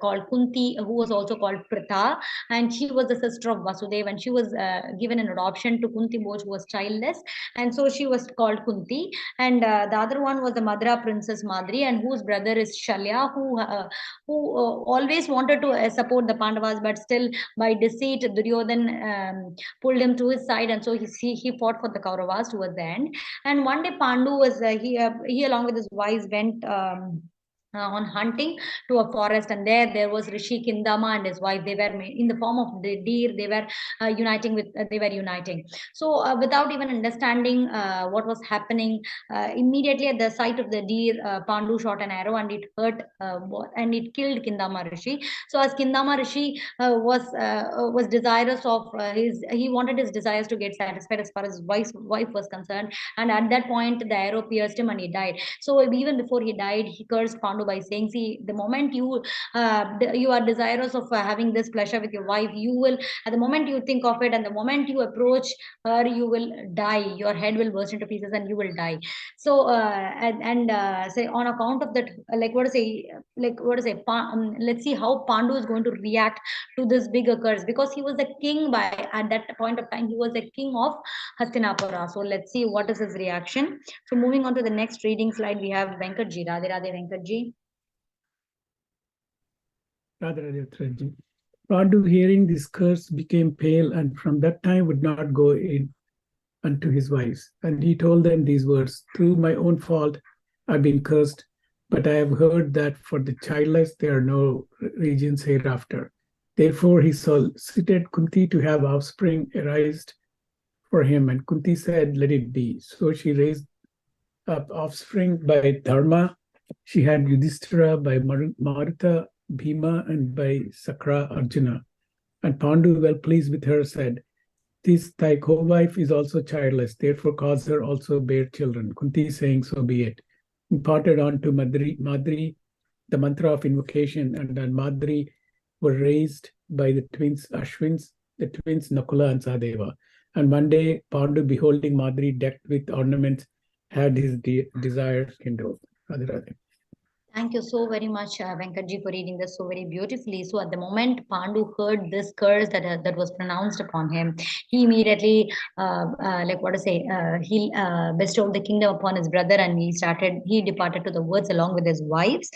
called Kunti, who was also called Pritha, and she was the sister of Vasudeva, and she was given an adoption to Kunti Boj, who was childless, and so she was called Kunti. And the other one was the Madra Princess Madri, and whose brother is Shalya, who always wanted to support the Pandavas, but still by deceit, Duryodhan pulled him to his side, and so he fought for the Kauravas towards the end. And one day Pandu was he along with his wives went. On hunting to a forest, and there was Rishi Kindama and his wife. They were in the form of the deer. They were uniting. So without even understanding what was happening, immediately at the sight of the deer, Pandu shot an arrow and it hurt and it killed Kindama Rishi. So as Kindama Rishi was desirous of he wanted his desires to get satisfied as far as his wife was concerned, and at that point the arrow pierced him and he died. So even before he died, he cursed Pandu by saying, see, the moment you are desirous of having this pleasure with your wife, you will, at the moment you think of it and the moment you approach her, you will die. Your head will burst into pieces and you will die. So say on account of that, let's see how Pandu is going to react to this big curse, because he was the king at that point of time. He was the king of Hastinapura. So let's see what is his reaction. So moving on to the next reading slide, we have Venkatji. Radhe Radhe Venkatji. Radhe Radhe. Pandu, hearing this curse, became pale, and from that time would not go in unto his wives. And he told them these words: through my own fault I've been cursed, but I have heard that for the childless there are no regions hereafter. Therefore he solicited Kunti to have offspring arise for him, and Kunti said, let it be. So she raised up offspring by Dharma. She had Yudhishthira, by Maruta, Bhima, and by Sakra, Arjuna. And Pandu, well pleased with her, said, this thy co-wife is also childless, therefore cause her also bear children. Kunti saying, so be it. Imparted on to Madri the mantra of invocation, and then Madri were raised by the twins Ashwins, the twins Nakula and Sadeva. And one day, Pandu, beholding Madri decked with ornaments, had his desires kindled. Radhe Radhe. Thank you so very much, Venkatji, for reading this so very beautifully. So at the moment Pandu heard this curse that was pronounced upon him, he immediately, he bestowed the kingdom upon his brother, and he departed to the woods along with his wives,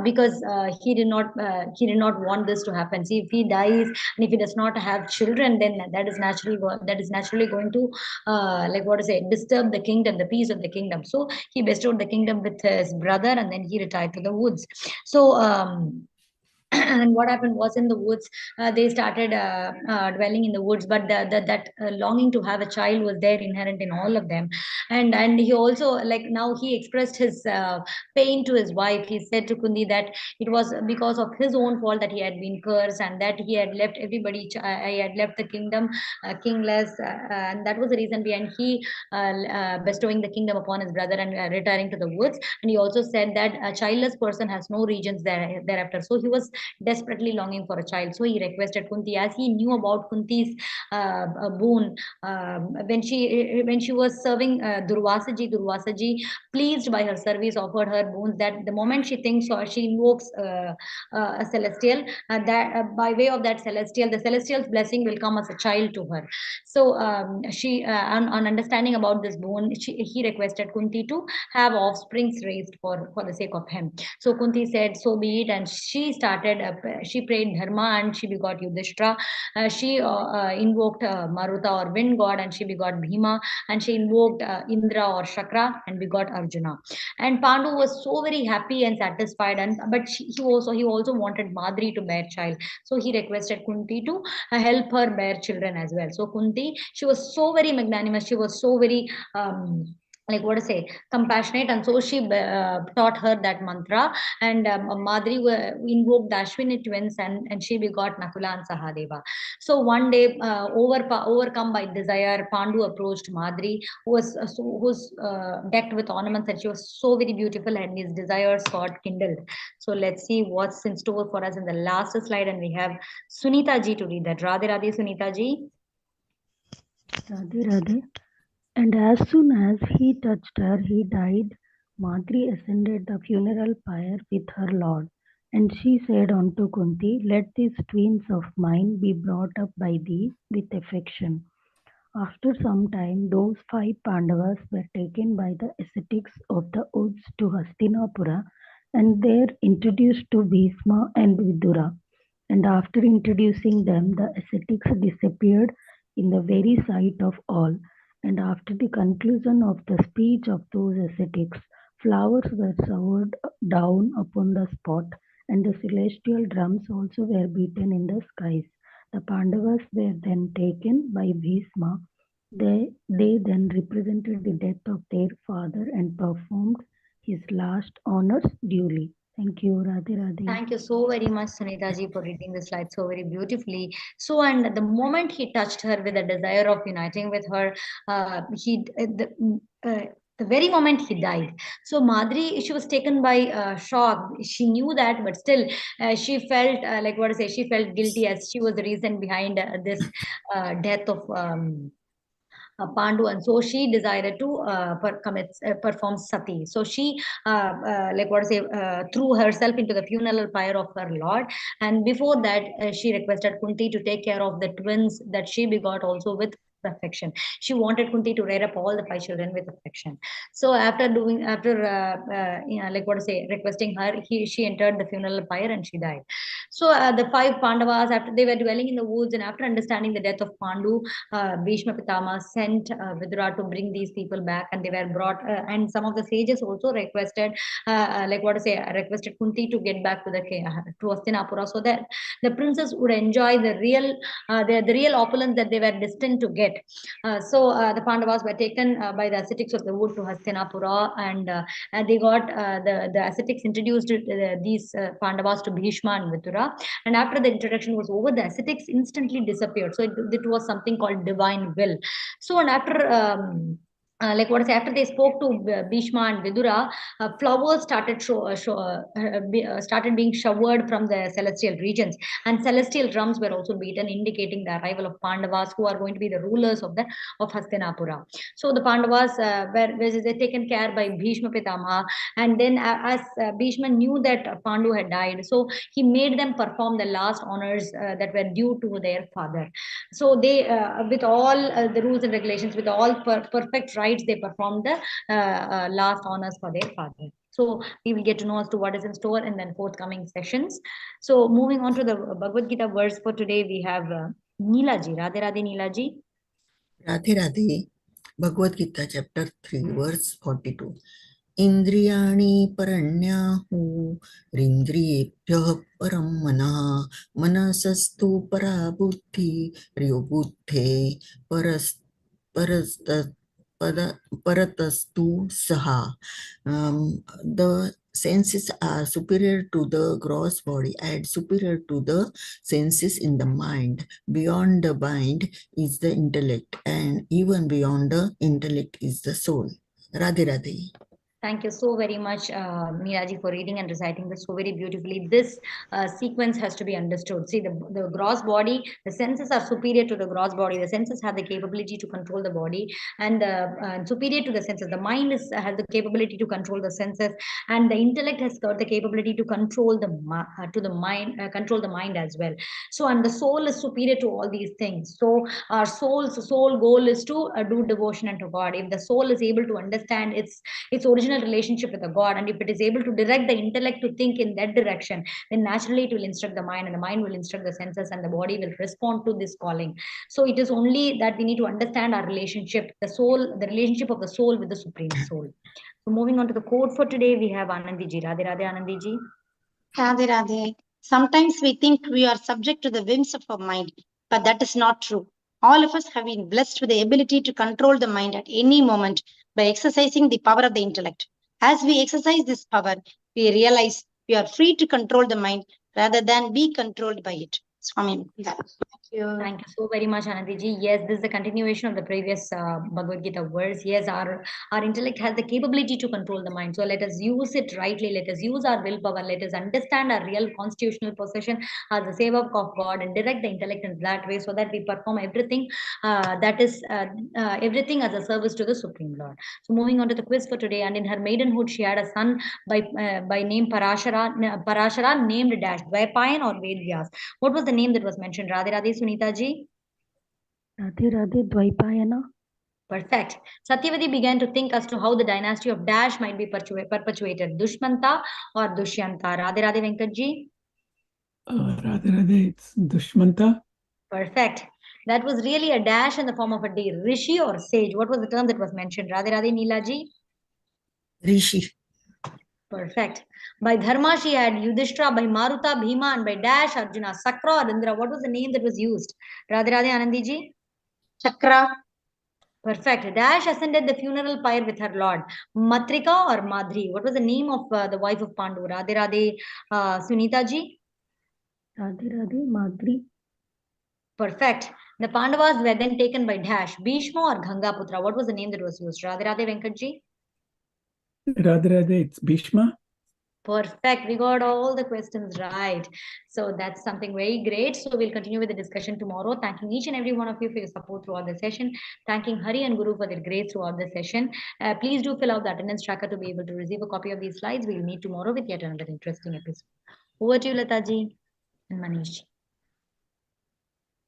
because he did not want this to happen. See, if he dies and if he does not have children, then that is naturally going to disturb the kingdom, the peace of the kingdom. So he bestowed the kingdom with his brother, and then he retired to the woods. So and what happened was, in the woods, they started dwelling in the woods, but that longing to have a child was there inherent in all of them. And he also, now he expressed his pain to his wife. He said to Kundi that it was because of his own fault that he had been cursed, and that he had left everybody, he had left the kingdom kingless, and that was the reason behind he bestowing the kingdom upon his brother and retiring to the woods. And he also said that a childless person has no regions thereafter. So he was desperately longing for a child. So he requested Kunti, as he knew about Kunti's boon, when she was serving Durvasaji, pleased by her service, offered her boons, that the moment she thinks or she invokes a celestial, that by way of that celestial, the celestial's blessing will come as a child to her. So she, on understanding about this boon, he requested Kunti to have offsprings raised for the sake of him. So Kunti said, so be it, and she started. She prayed Dharma, and she begot Yudhishthira. She invoked Maruta or wind god, and she begot Bhima. And she invoked Indra or Shakra, and begot Arjuna. And Pandu was so very happy and satisfied. But he also wanted Madri to bear child. So he requested Kunti to help her bear children as well. So Kunti, she was so very magnanimous. She was so very compassionate, and so she taught her that mantra. And Madri invoked the Ashwini twins, and she begot Nakula and Sahadeva. So one day, overcome by desire, Pandu approached Madri, who was decked with ornaments, and she was so very beautiful, and his desires got kindled. So let's see what's in store for us in the last slide, and we have Sunita ji to read that. Radhe Radhe, Sunita ji. Radhe Radhe. And as soon as he touched her, he died. Madri ascended the funeral pyre with her lord. And she said unto Kunti, Let these twins of mine be brought up by thee with affection. After some time, those 5 Pandavas were taken by the ascetics of the woods to Hastinapura, and there introduced to Bhishma and Vidura. And after introducing them, the ascetics disappeared in the very sight of all. And after the conclusion of the speech of those ascetics, flowers were showered down upon the spot, and the celestial drums also were beaten in the skies. The Pandavas were then taken by Bhishma. They then represented the death of their father and performed his last honors duly. Thank you, Radhe Radhe. Thank you so very much, Sunita ji, for reading the slide so very beautifully. So, and the moment he touched her with a desire of uniting with her, the very moment he died. So Madri, she was taken by shock. She knew that, but still, she felt she felt guilty as she was the reason behind this death of. Pandu, and so she decided to perform sati. So she threw herself into the funeral pyre of her lord, and before that she requested Kunti to take care of the twins that she begot also with affection. She wanted Kunti to rear up all the 5 children with affection. So after requesting her, she entered the funeral pyre and she died. So the 5 Pandavas, after they were dwelling in the woods and after understanding the death of Pandu, Bhishma Pitama sent Vidura to bring these people back, and they were brought. And some of the sages also requested, requested Kunti to get back to to Hastinapura, so that the princess would enjoy the real opulence that they were destined to get. So the Pandavas were taken by the ascetics of the wood to Hastinapura, and they got the ascetics introduced these Pandavas to Bhishma and Vidura. And after the introduction was over, the ascetics instantly disappeared. So it was something called divine will. So, and after after they spoke to Bhishma and Vidura, flowers started started being showered from the celestial regions, and celestial drums were also beaten, indicating the arrival of Pandavas, who are going to be the rulers of Hastinapura. So the Pandavas were taken care by Bhishma Pitama, and then as Bhishma knew that Pandu had died, so he made them perform the last honors that were due to their father. So they, with all the rules and regulations, with all perfect rights, they performed the last honors for their father. So we will get to know as to what is in store in the forthcoming sessions. So moving on to the Bhagavad Gita verse for today, we have Neela ji. Radhe Radhe, Neela ji. Radhe Radhe. Bhagavad Gita chapter 3 verse 42. Indriyani paranyahu rindriyebhyah param manah manasastu para buddhi riyo buddhe paratastu saha. The senses are superior to the gross body and superior to the senses in the mind. Beyond the mind is the intellect, and even beyond the intellect is the soul. Radhe Radhe. Thank you so very much, Meeraji, for reading and reciting this so very beautifully. This sequence has to be understood. See, the gross body, the senses are superior to the gross body. The senses have the capability to control the body, and superior to the senses. The mind has the capability to control the senses, and the intellect has got the capability to control the mind as well. So, and the soul is superior to all these things. So, our soul goal is to do devotion unto God. If the soul is able to understand its original relationship with the God, and if it is able to direct the intellect to think in that direction, then naturally it will instruct the mind, and the mind will instruct the senses, and the body will respond to this calling. So it is only that we need to understand our relationship, the relationship of the soul with the Supreme Soul. So moving on to the quote for today, we have Anandi ji. Radhe Radhe, Anandi ji. Radhe Radhe. Sometimes we think we are subject to the whims of our mind, but that is not true. All of us have been blessed with the ability to control the mind at any moment by exercising the power of the intellect. As we exercise this power, we realize we are free to control the mind rather than be controlled by it. Swami Mukundananda. Thank you so very much, Anandiji. Yes, this is the continuation of the previous Bhagavad Gita verse. Yes, our intellect has the capability to control the mind. So let us use it rightly. Let us use our willpower. Let us understand our real constitutional possession as the savior of God and direct the intellect in that way so that we perform everything everything as a service to the Supreme Lord. So moving on to the quiz for today. And in her maidenhood, she had a son by name Parashara named Dash, Dvaipayan or Vedvyas. What was the name that was mentioned? Radhe Radhe Sunita ji? Radhe Radhe Dvaipayana. Perfect. Satyavati began to think as to how the dynasty of Dash might be perpetuated. Dushmanta or Dushyanta? Radhe Radhe Venkat ji? Radhe Radhe, it's Dushmanta. Perfect. That was really a dash in the form of a D. Rishi or sage? What was the term that was mentioned? Radhe Radhe Neela ji? Rishi. Perfect. By Dharma, she had Yudhishthira, by Maruta, Bhima, and by Dash, Arjuna. Sakra or Indra? What was the name that was used? Radhe Radhe Anandi ji? Chakra. Perfect. Dash ascended the funeral pyre with her lord. Matrika or Madri? What was the name of the wife of Pandu? Radhe Radhe Sunita ji? Radhe Radhe Madri. Perfect. The Pandavas were then taken by Dash. Bhishma or Gangaputra? What was the name that was used? Radhe Radhe Venkat ji? Radhe Radhe, it's Bhishma. Perfect. We got all the questions right. So that's something very great. So we'll continue with the discussion tomorrow. Thanking each and every one of you for your support throughout the session. Thanking Hari and Guru for their grace throughout the session. Please do fill out the attendance tracker to be able to receive a copy of these slides. We'll meet tomorrow with yet another interesting episode. Over to you, Lataji and Manish.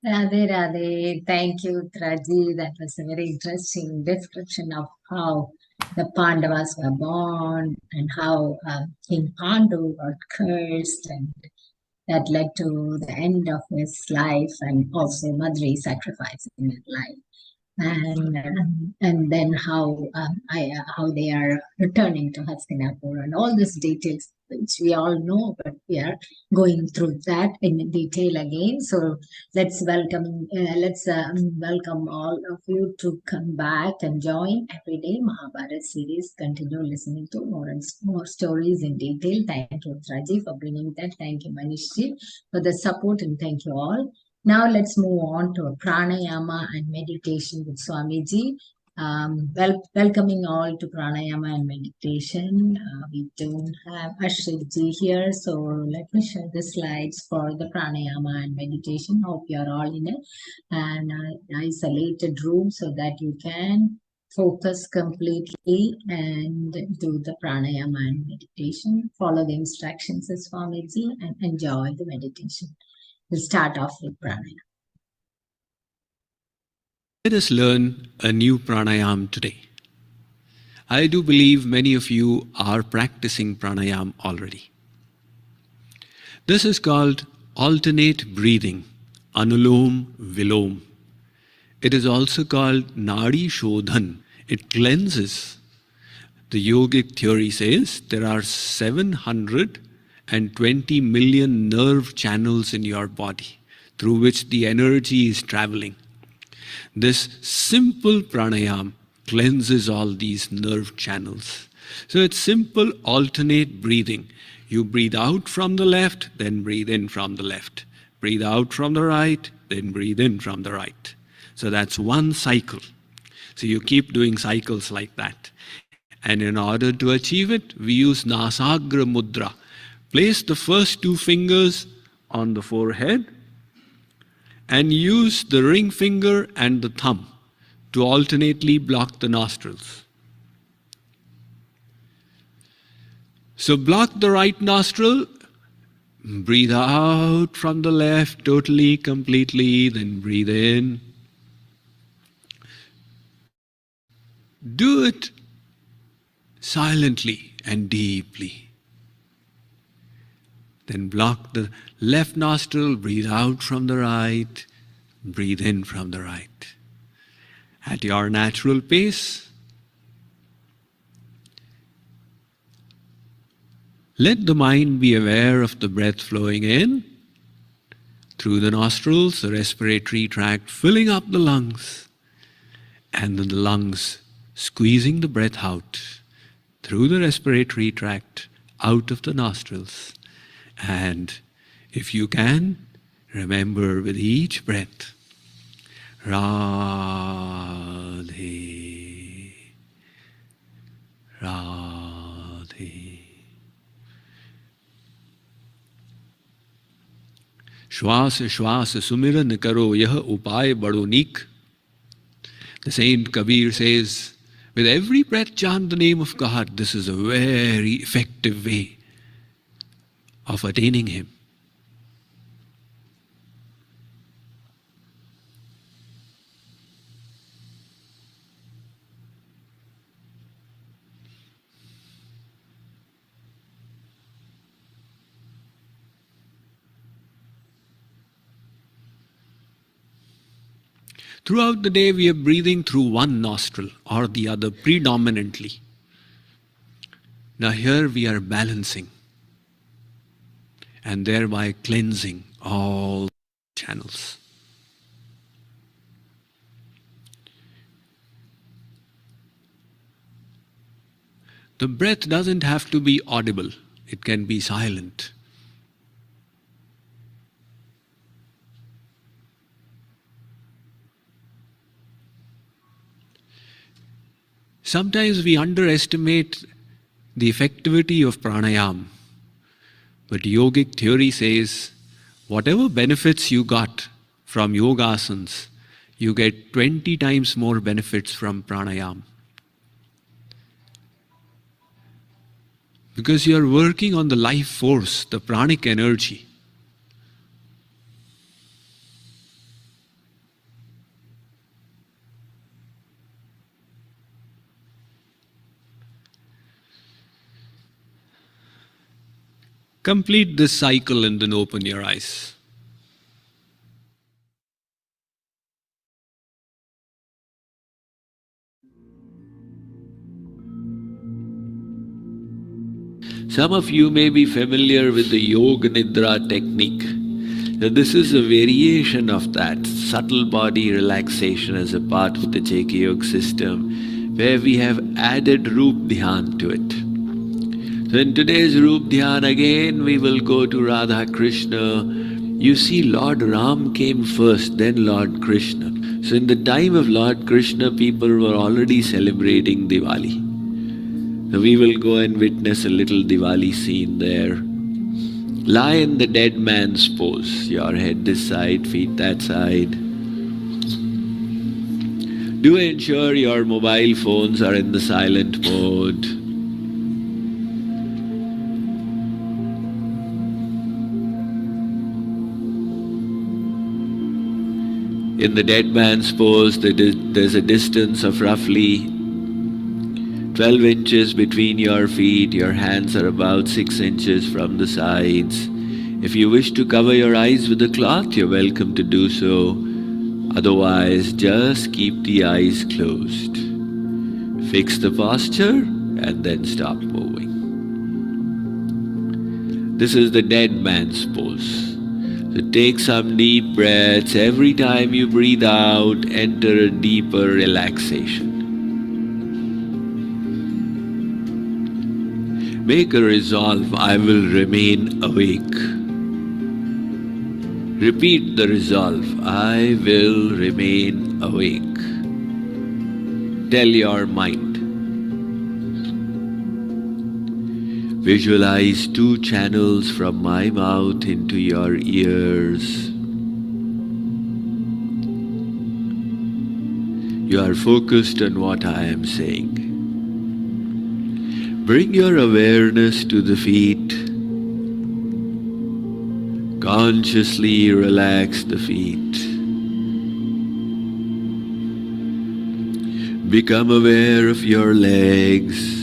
Radhe Radhe. Thank you, Traji. That was a very interesting description of how the Pandavas were born and how King Pandu got cursed, and that led to the end of his life, and also Madri sacrificing his life. And then how they are returning to Hastinapur, and all these details which we all know, but we are going through that in detail again. So let's welcome all of you to come back and join every day Mahabharata series. Continue listening to more and more stories in detail. Thank you, Raji, for bringing that. Thank you, Manishji, for the support, and thank you all. Now let's move on to a pranayama and meditation with Swamiji. Welcoming all to pranayama and meditation. We don't have Ashritji here, so let me share the slides for the pranayama and meditation. Hope you are all in an isolated room so that you can focus completely and do the pranayama and meditation. Follow the instructions as Swamiji and enjoy the meditation. We'll start off with pranayama. Let us learn a new pranayam today. I do believe many of you are practicing pranayam already. This is called alternate breathing, anulom vilom. It is also called nadi shodhan. It cleanses. The yogic theory says there are 720 million nerve channels in your body through which the energy is traveling. This simple pranayam cleanses all these nerve channels. So it's simple alternate breathing. You breathe out from the left, then breathe in from the left. Breathe out from the right, then breathe in from the right. So that's one cycle. So you keep doing cycles like that. And in order to achieve it, we use nasagra mudra. Place the first two fingers on the forehead and use the ring finger and the thumb to alternately block the nostrils. So block the right nostril, breathe out from the left totally, completely, then breathe in. Do it silently and deeply. Then block the left nostril, breathe out from the right, breathe in from the right. At your natural pace, let the mind be aware of the breath flowing in through the nostrils, the respiratory tract filling up the lungs, and then the lungs squeezing the breath out through the respiratory tract out of the nostrils. And if you can, Remember with each breath, Radhe, Radhe. श्वास श्वास सुमिरन करो यह उपाय बड़ो नीक. The saint Kabir says, with every breath chant the name of God. This is a very effective way of attaining Him. Throughout the day, we are breathing through one nostril or the other predominantly. Now here we are balancing and thereby cleansing all channels. The breath doesn't have to be audible. It can be silent. Sometimes we underestimate the effectivity of pranayam, but yogic theory says whatever benefits you got from yogasanas, you get 20 times more benefits from pranayam. Because you are working on the life force, the pranic energy. Complete this cycle and then open your eyes. Some of you may be familiar with the Yoga Nidra technique. Now, this is a variation of that, subtle body relaxation as a part of the JK Yoga system, where we have added Roop Dhyan to it. So in today's Roop Dhyan again we will go to Radha Krishna. You see, Lord Ram came first, then Lord Krishna. So in the time of Lord Krishna, people were already celebrating Diwali. So we will go and witness a little Diwali scene there. Lie in the dead man's pose, your head this side, feet that side. Do ensure your mobile phones are in the silent mode. In the dead man's pose, there's a distance of roughly 12 inches between your feet. Your hands are about 6 inches from the sides. If you wish to cover your eyes with a cloth, you're welcome to do so. Otherwise, just keep the eyes closed. Fix the posture and then stop moving. This is the dead man's pose. So take some deep breaths. Every time you breathe out, enter a deeper relaxation. Make a resolve, I will remain awake. Repeat the resolve, I will remain awake. Tell your mind. Visualize 2 channels from my mouth into your ears. You are focused on what I am saying. Bring your awareness to the feet. Consciously relax the feet. Become aware of your legs.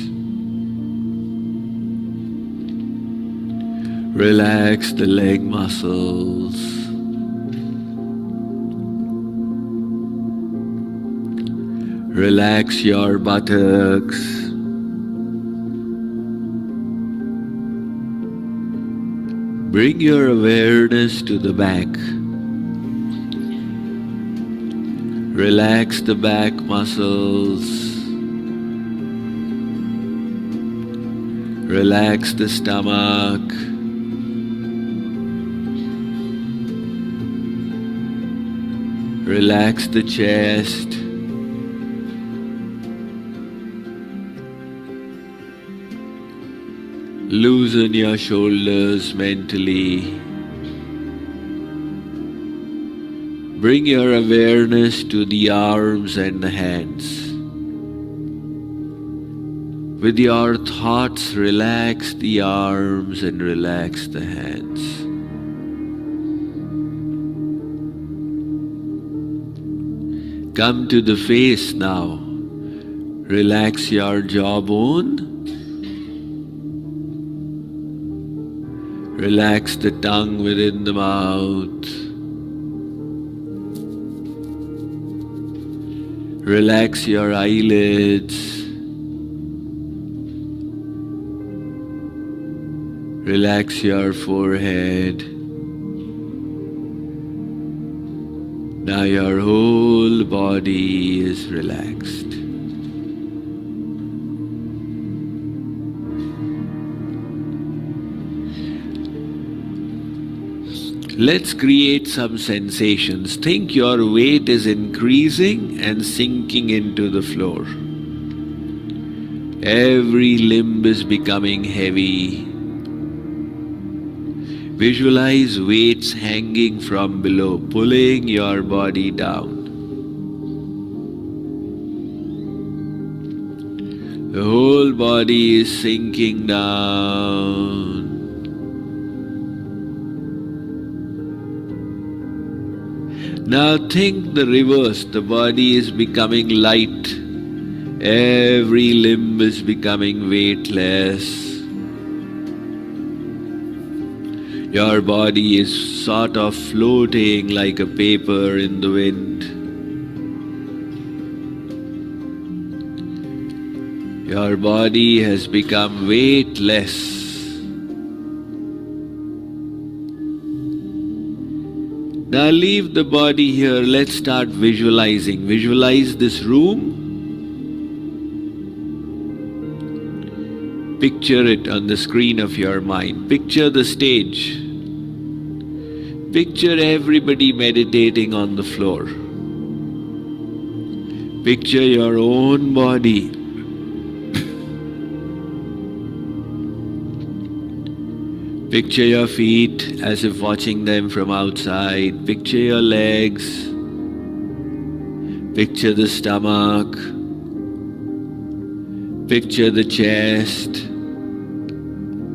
Relax the leg muscles. Relax your buttocks. Bring your awareness to the back. Relax the back muscles. Relax the stomach. Relax the chest. Loosen your shoulders mentally. Bring your awareness to the arms and the hands. With your thoughts, relax the arms and relax the hands. Come to the face now. Relax your jawbone. Relax the tongue within the mouth. Relax your eyelids. Relax your forehead. Now your whole body is relaxed. Let's create some sensations. Think your weight is increasing and sinking into the floor. Every limb is becoming heavy. Visualize weights hanging from below, pulling your body down. The whole body is sinking down. Now think the reverse. The body is becoming light. Every limb is becoming weightless. Your body is sort of floating like a paper in the wind. Your body has become weightless. Now leave the body here. Let's start visualizing. Visualize this room. Picture it on the screen of your mind. Picture the stage. Picture everybody meditating on the floor. Picture your own body. Picture your feet as if watching them from outside. Picture your legs. Picture the stomach. Picture the chest.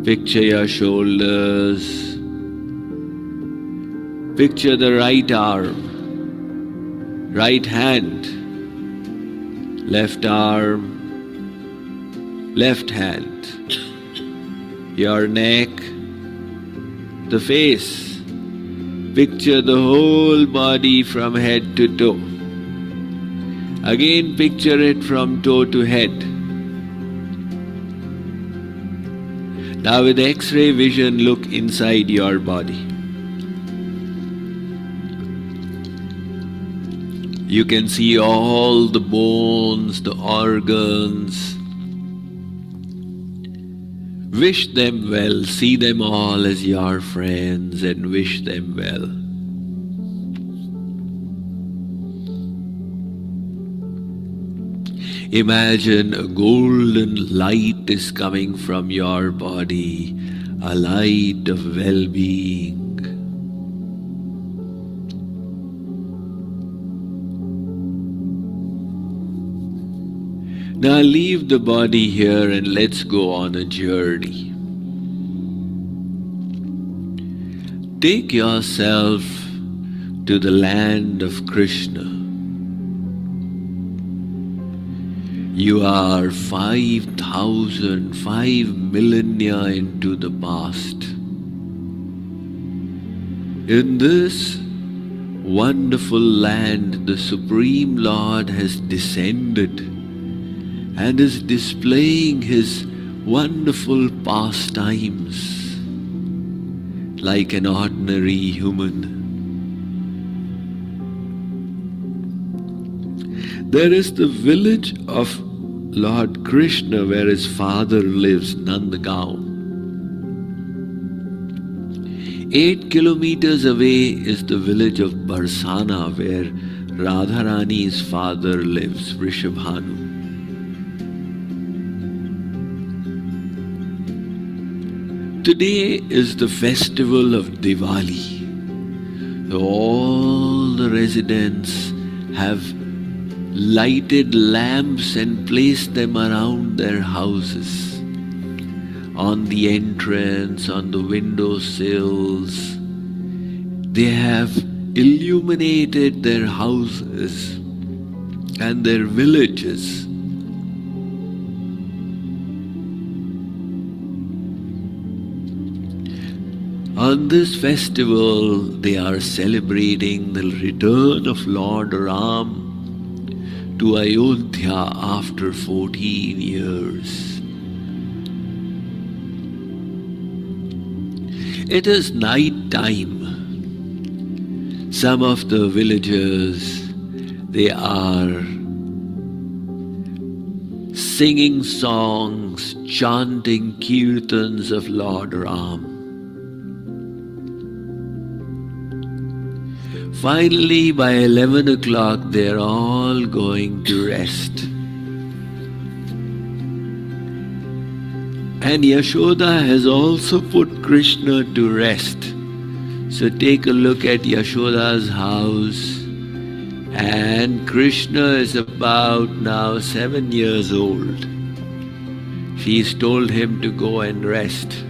Picture your shoulders. Picture the right arm, right hand, left arm, left hand, your neck, the face. Picture the whole body from head to toe. Again, picture it from toe to head. Now with X-ray vision, look inside your body. You can see all the bones, the organs. Wish them well, see them all as your friends and wish them well. Imagine a golden light is coming from your body, a light of well-being. Now leave the body here and let's go on a journey. Take yourself to the land of Krishna. You are 5 millennia into the past. In this wonderful land, the Supreme Lord has descended and is displaying his wonderful pastimes like an ordinary human. There is the village of Lord Krishna where his father lives, Nandagaon. 8 kilometers away is the village of Barsana where Radharani's father lives, Vrishabhanu. Today is the festival of Diwali. All the residents have lighted lamps and placed them around their houses, on the entrance, on the window sills. They have illuminated their houses and their villages. On this festival, they are celebrating the return of Lord Ram to Ayodhya after 14 years. It is night time. Some of the villagers, they are singing songs, chanting kirtans of Lord Ram. Finally, by 11 o'clock, they're all going to rest. And Yashoda has also put Krishna to rest. So take a look at Yashoda's house. And Krishna is about now 7 years old. She's told him to go and rest.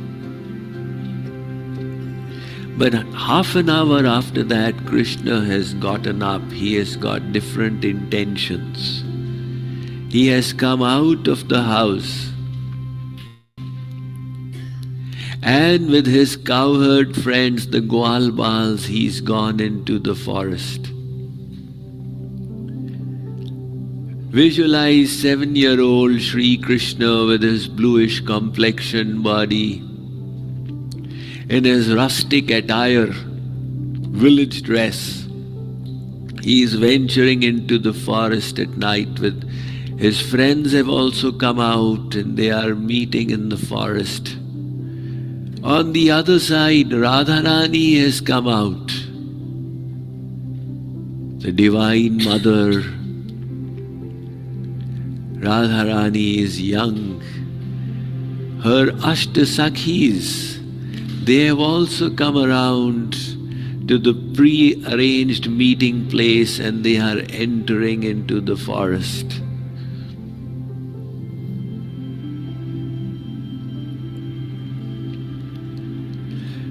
But half an hour after that, Krishna has gotten up. He has got different intentions. He has come out of the house. And with his cowherd friends, the Gwalbals, he's gone into the forest. Visualize 7-year-old Shri Krishna with his bluish complexion body, in his rustic attire, village dress. He is venturing into the forest at night with his friends have also come out and they are meeting in the forest. On the other side, Radharani has come out. The Divine Mother. Radharani is young. Her Ashtasakhis, they have also come around to the pre-arranged meeting place and they are entering into the forest.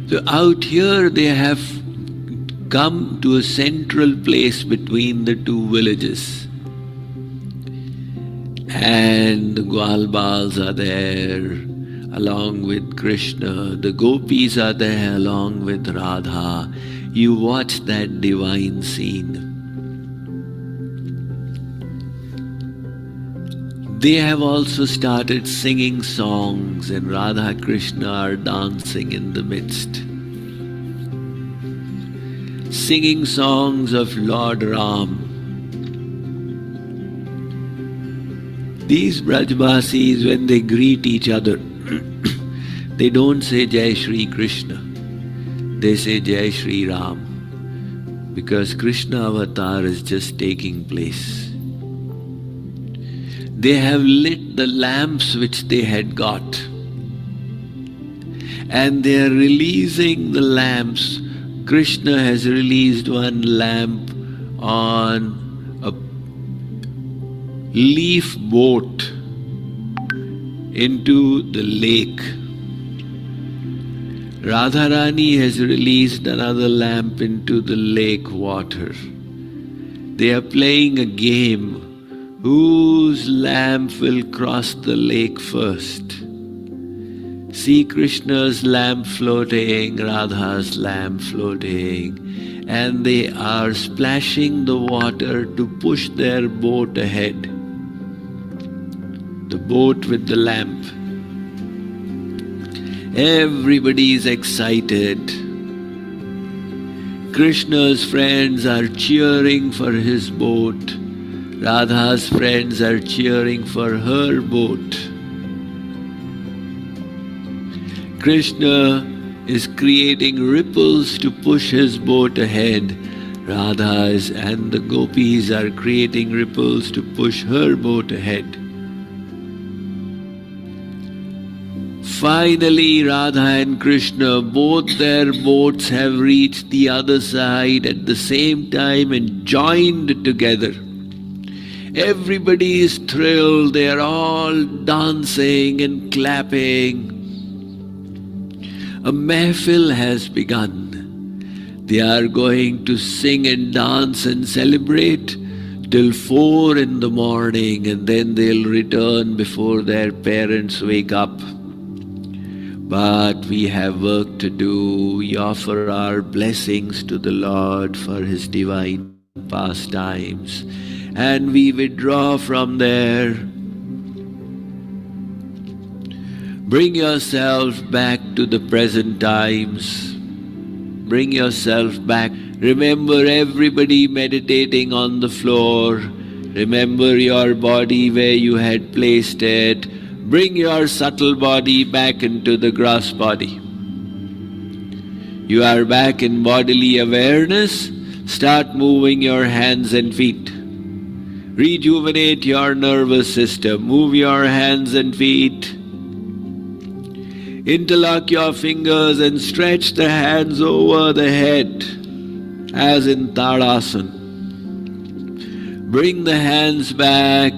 So out here they have come to a central place between the two villages. And the Gwalbals are there along with Krishna. The gopis are there along with Radha. You watch that divine scene. They have also started singing songs and Radha Krishna are dancing in the midst. Singing songs of Lord Ram. These Brajvasis, when they greet each other, they don't say Jai Shri Krishna. They say Jai Shri Ram. Because Krishna avatar is just taking place. They have lit the lamps which they had got. And they are releasing the lamps. Krishna has released one lamp on a leaf boat into the lake. Radharani has released another lamp into the lake water. They are playing a game. Whose lamp will cross the lake first? See Krishna's lamp floating, Radha's lamp floating, and they are splashing the water to push their boat ahead. The boat with the lamp. Everybody is excited. Krishna's friends are cheering for his boat. Radha's friends are cheering for her boat. Krishna is creating ripples to push his boat ahead. Radha and the gopis are creating ripples to push her boat ahead. Finally, Radha and Krishna, both their boats have reached the other side at the same time and joined together. Everybody is thrilled, they are all dancing and clapping. A mehfil has begun. They are going to sing and dance and celebrate till 4 in the morning, and then they'll return before their parents wake up. But we have work to do. We offer our blessings to the Lord for His divine pastimes, and we withdraw from there. Bring yourself back to the present times. Bring yourself back. Remember everybody meditating on the floor. Remember your body where you had placed it. Bring your subtle body back into the gross body. You are back in bodily awareness. Start moving your hands and feet. Rejuvenate your nervous system. Move your hands and feet. Interlock your fingers and stretch the hands over the head as in Tadasana. Bring the hands back.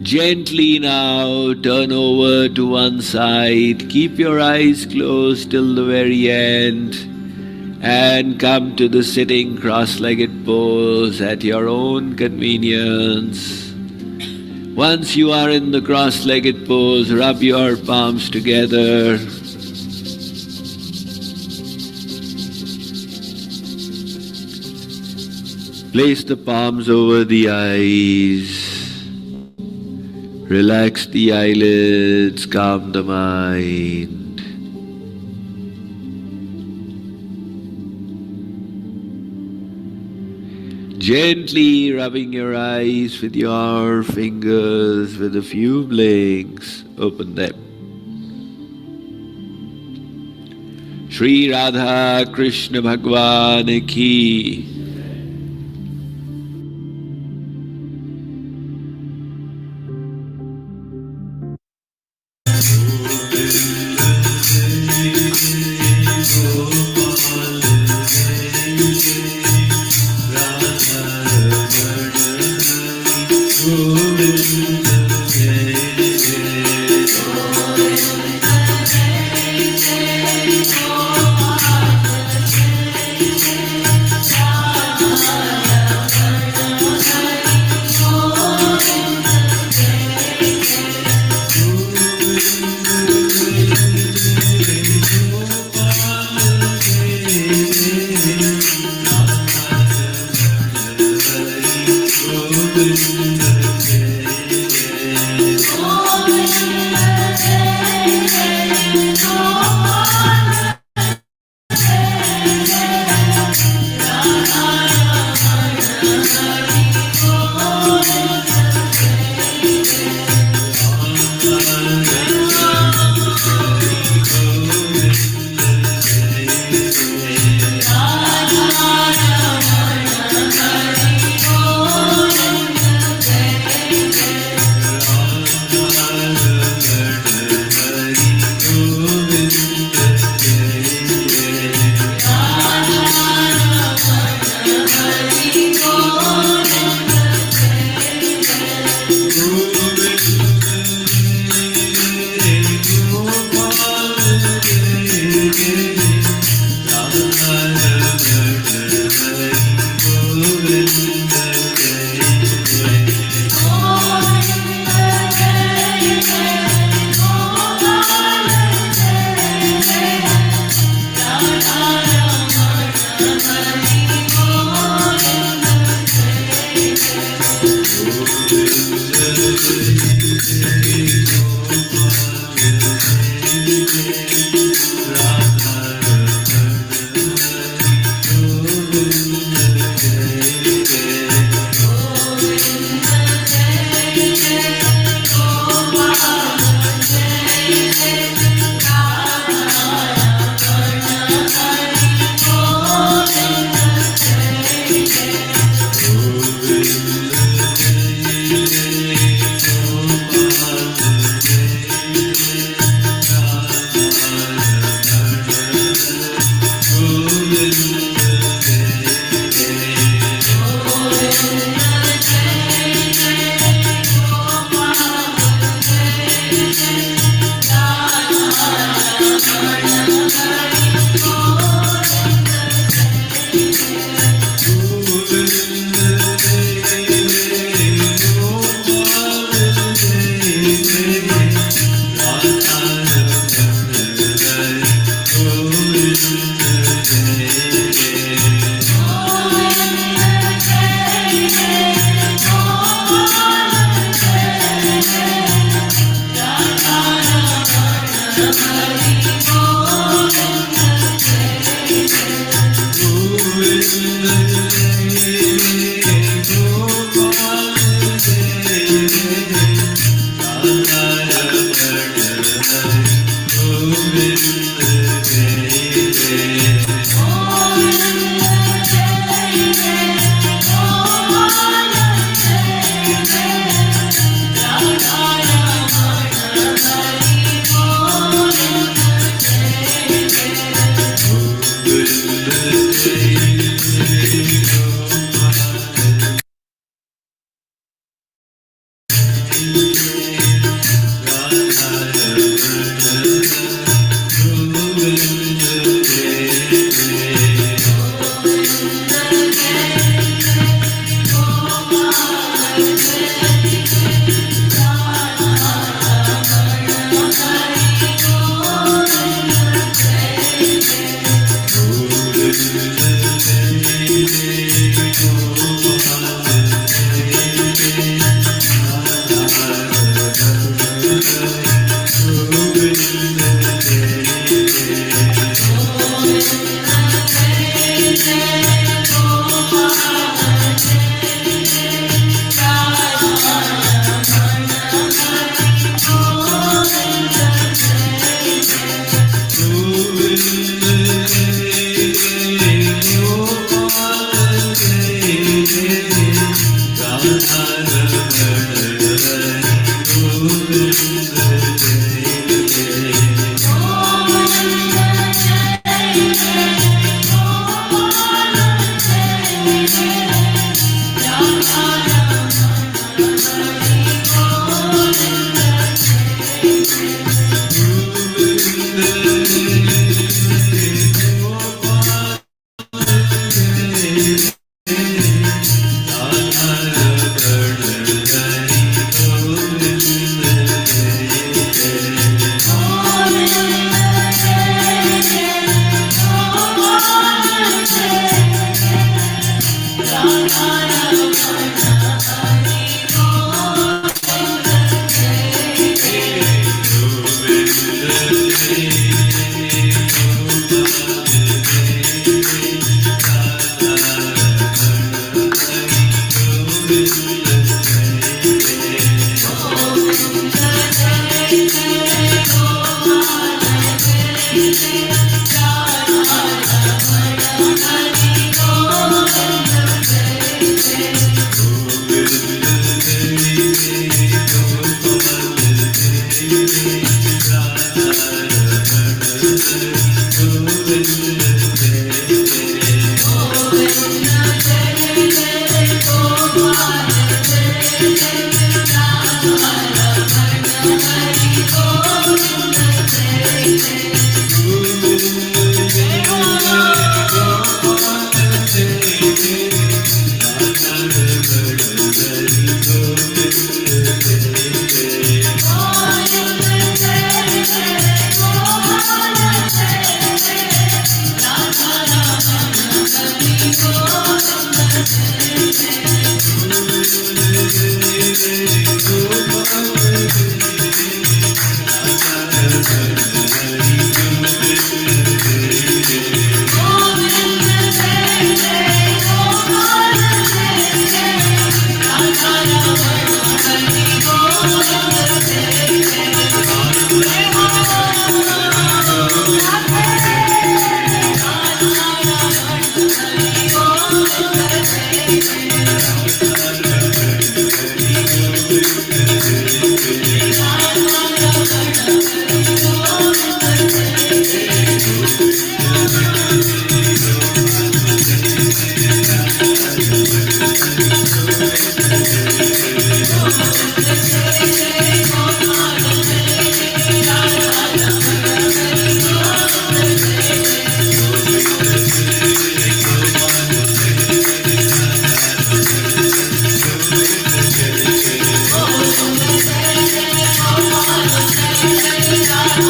Gently now turn over to one side. Keep your eyes closed till the very end and come to the sitting cross-legged pose at your own convenience. Once you are in the cross-legged pose, rub your palms together. Place the palms over the eyes. Relax the eyelids, calm the mind. Gently rubbing your eyes with your fingers with a few blinks, open them. Shri Radha Krishna Bhagwan Ki. Jai Radhe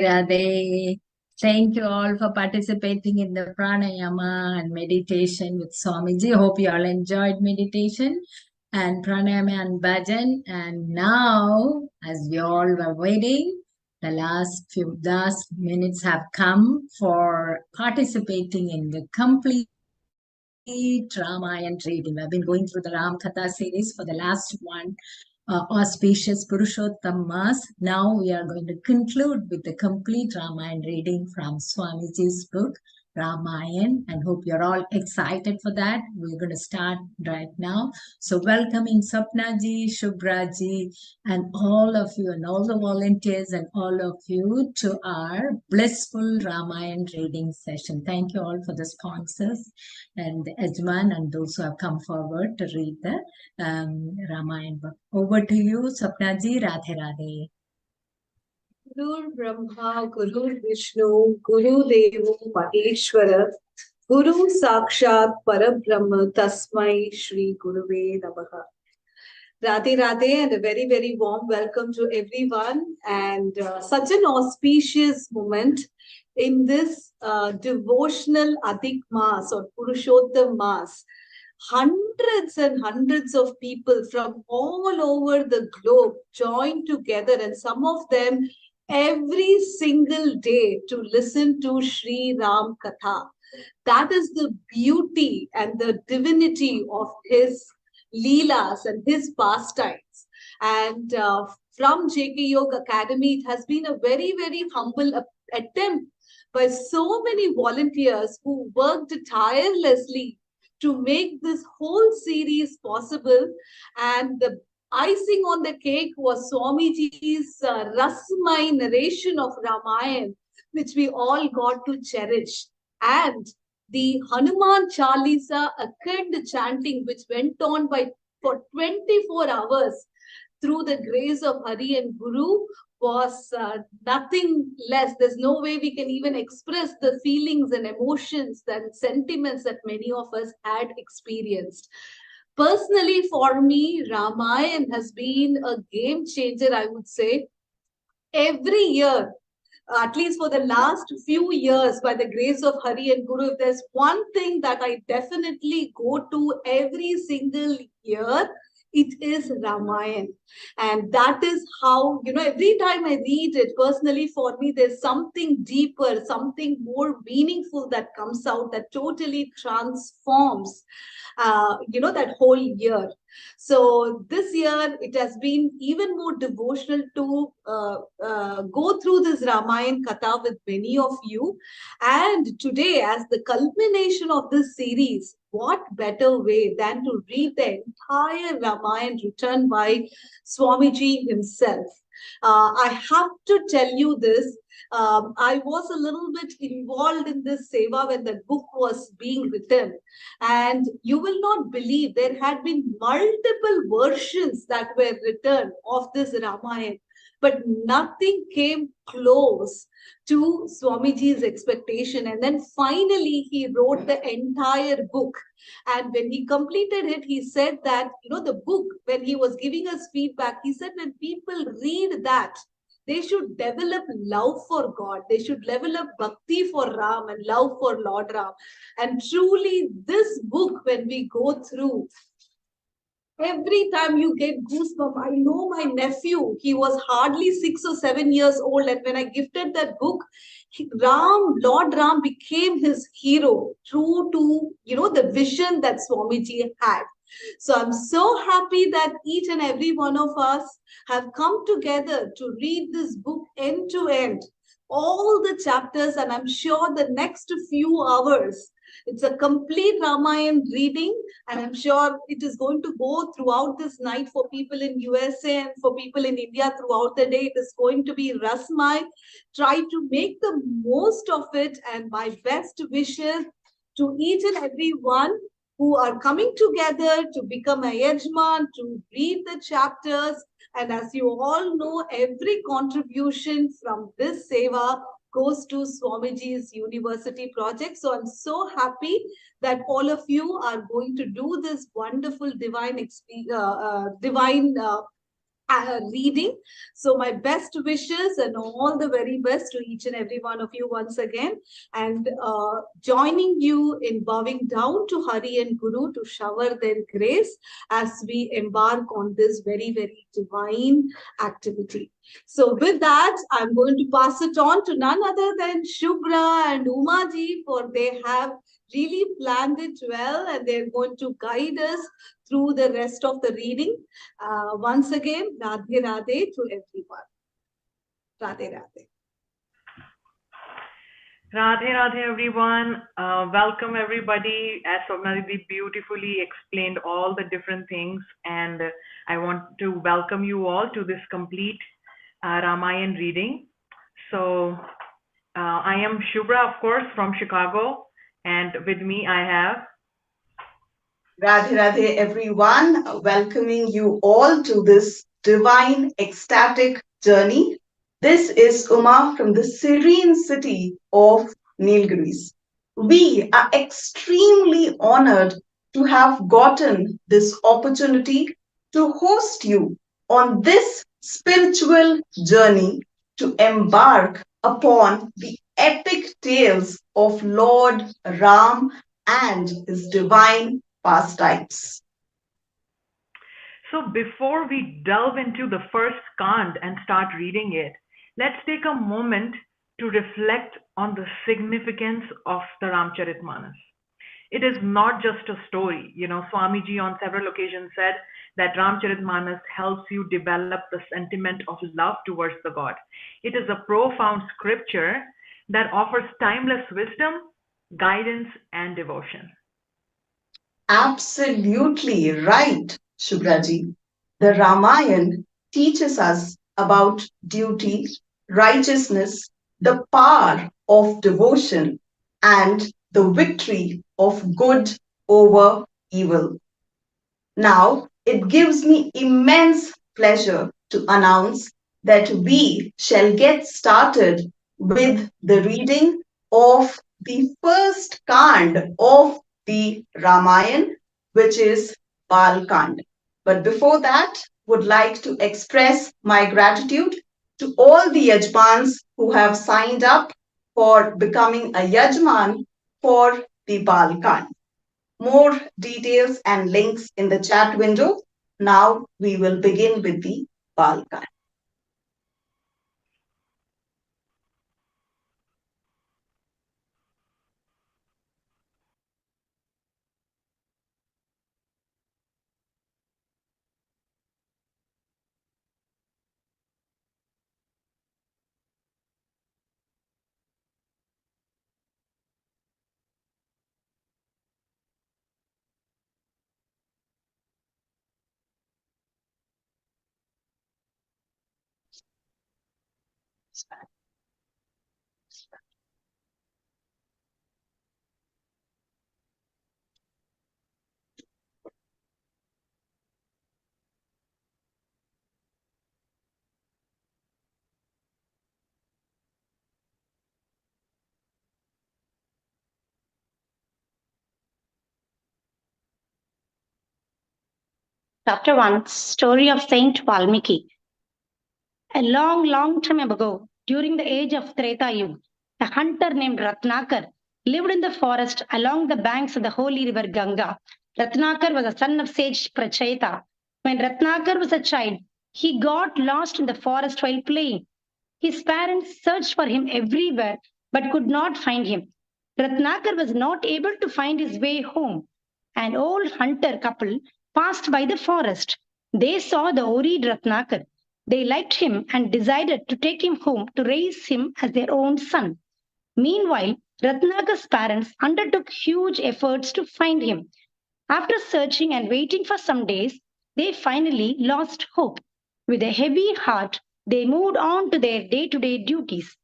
Radhe. Thank you all for participating in the pranayama and meditation with Swamiji. Hope you all enjoyed meditation and pranayama and bhajan. And now, as we all were waiting, the last minutes have come for participating in the complete Ramayan reading. I've been going through the Ram Katha series for the last one. Auspicious Purushottam Mass. Now we are going to conclude with the complete Ramayan reading from Swamiji's book, Ramayan, and hope you're all excited for that. We're going to start right now. So welcoming Sapnaji, Shubhraji, and all of you, and all the volunteers, and all of you to our blissful Ramayan reading session. Thank you all for the sponsors and the Ajman and those who have come forward to read the Ramayan book. Over to you, Sapnaji. Radhe Radhe. Guru Brahma, Guru Vishnu, Guru Devo Maheshwara, Guru Sakshat Parabrahma, Tasmai Shri Guruve Namaha. Radhe Radhe, and a very, very warm welcome to everyone. And such an auspicious moment in this devotional Adhik Mass or Purushottam Mass. Hundreds and hundreds of people from all over the globe joined together, and some of them every single day, to listen to Shri Ram Katha. That is the beauty and the divinity of his Leelas and his pastimes. And from JK Yoga Academy, it has been a very, very humble attempt by so many volunteers who worked tirelessly to make this whole series possible. And the icing on the cake was Swamiji's Rasmai narration of Ramayan, which we all got to cherish. And the Hanuman Chalisa acclaimed chanting, which went on for 24 hours through the grace of Hari and Guru, was nothing less. There's no way we can even express the feelings and emotions and sentiments that many of us had experienced. Personally, for me, Ramayan has been a game changer, I would say. Every year, at least for the last few years, by the grace of Hari and Guru, if there's one thing that I definitely go to every single year, it is Ramayan. And that is how, every time I read it, personally for me, there's something deeper, something more meaningful that comes out that totally transforms, that whole year. So this year, it has been even more devotional to go through this Ramayan Katha with many of you. And today, as the culmination of this series, what better way than to read the entire Ramayan written by Swamiji himself. I have to tell you this. I was a little bit involved in this seva when the book was being written. And you will not believe there had been multiple versions that were written of this Ramayan, but nothing came close to Swamiji's expectation. And then finally, he wrote the entire book. And when he completed it, he said that, the book, when he was giving us feedback, he said when people read that, they should develop love for God. They should develop bhakti for Ram and love for Lord Ram. And truly, this book, when we go through, every time you get goosebumps. I know my nephew, he was hardly 6 or 7 years old. And when I gifted that book, Lord Ram became his hero, true to, the vision that Swamiji had. So I'm so happy that each and every one of us have come together to read this book end to end, all the chapters, and I'm sure the next few hours, it's a complete Ramayan reading, and I'm sure it is going to go throughout this night for people in USA and for people in India throughout the day. It is going to be Rasmai. Try to make the most of it, and my best wishes to each and every one who are coming together to become a yajman, to read the chapters. And as you all know, every contribution from this seva goes to Swamiji's university project. So I'm so happy that all of you are going to do this wonderful divine reading. So my best wishes and all the very best to each and every one of you once again, and joining you in bowing down to Hari and Guru to shower their grace as we embark on this very, very divine activity. So with that, I'm going to pass it on to none other than Shubhra and Umaji, for they have really planned it well and they're going to guide us through the rest of the reading. Once again, Radhey Radhey to everyone. Radhey Radhey. Radhe Radhe everyone. Welcome everybody. As Swamnadi beautifully explained all the different things, and I want to welcome you all to this complete Ramayan reading. So I am Shubhra, of course, from Chicago, and with me I have Radhe Radhe everyone, welcoming you all to this divine ecstatic journey. This is Uma from the serene city of Nilgiris. We are extremely honored to have gotten this opportunity to host you on this spiritual journey to embark upon the epic tales of Lord Ram and his divine pastimes. So before we delve into the first kand and start reading it, let's take a moment to reflect on the significance of the Ramcharitmanas. It is not just a story. You know, Swamiji on several occasions said that Ramcharitmanas helps you develop the sentiment of love towards the God. It is a profound scripture that offers timeless wisdom, guidance, and devotion. Absolutely right, Shubhraji. The Ramayana teaches us about duty, righteousness, the power of devotion, and the victory of good over evil. Now, it gives me immense pleasure to announce that we shall get started with the reading of the first kand of the Ramayana, which is Bal-Kand. But before that, would like to express my gratitude to all the Yajmans who have signed up for becoming a Yajman for the Bal-Kand. More details and links in the chat window. Now we will begin with the Bal-Kand. Chapter 1, Story of Saint Valmiki. A long, long time ago, during the age of Treta Yuga, a hunter named Ratnakar lived in the forest along the banks of the holy river Ganga. Ratnakar was a son of sage Pracheta. When Ratnakar was a child, he got lost in the forest while playing. His parents searched for him everywhere but could not find him. Ratnakar was not able to find his way home. An old hunter couple passed by the forest. They saw the worried Ratnakar. They liked him and decided to take him home to raise him as their own son. Meanwhile, Ratnakar's parents undertook huge efforts to find him. After searching and waiting for some days, they finally lost hope. With a heavy heart, they moved on to their day-to-day duties.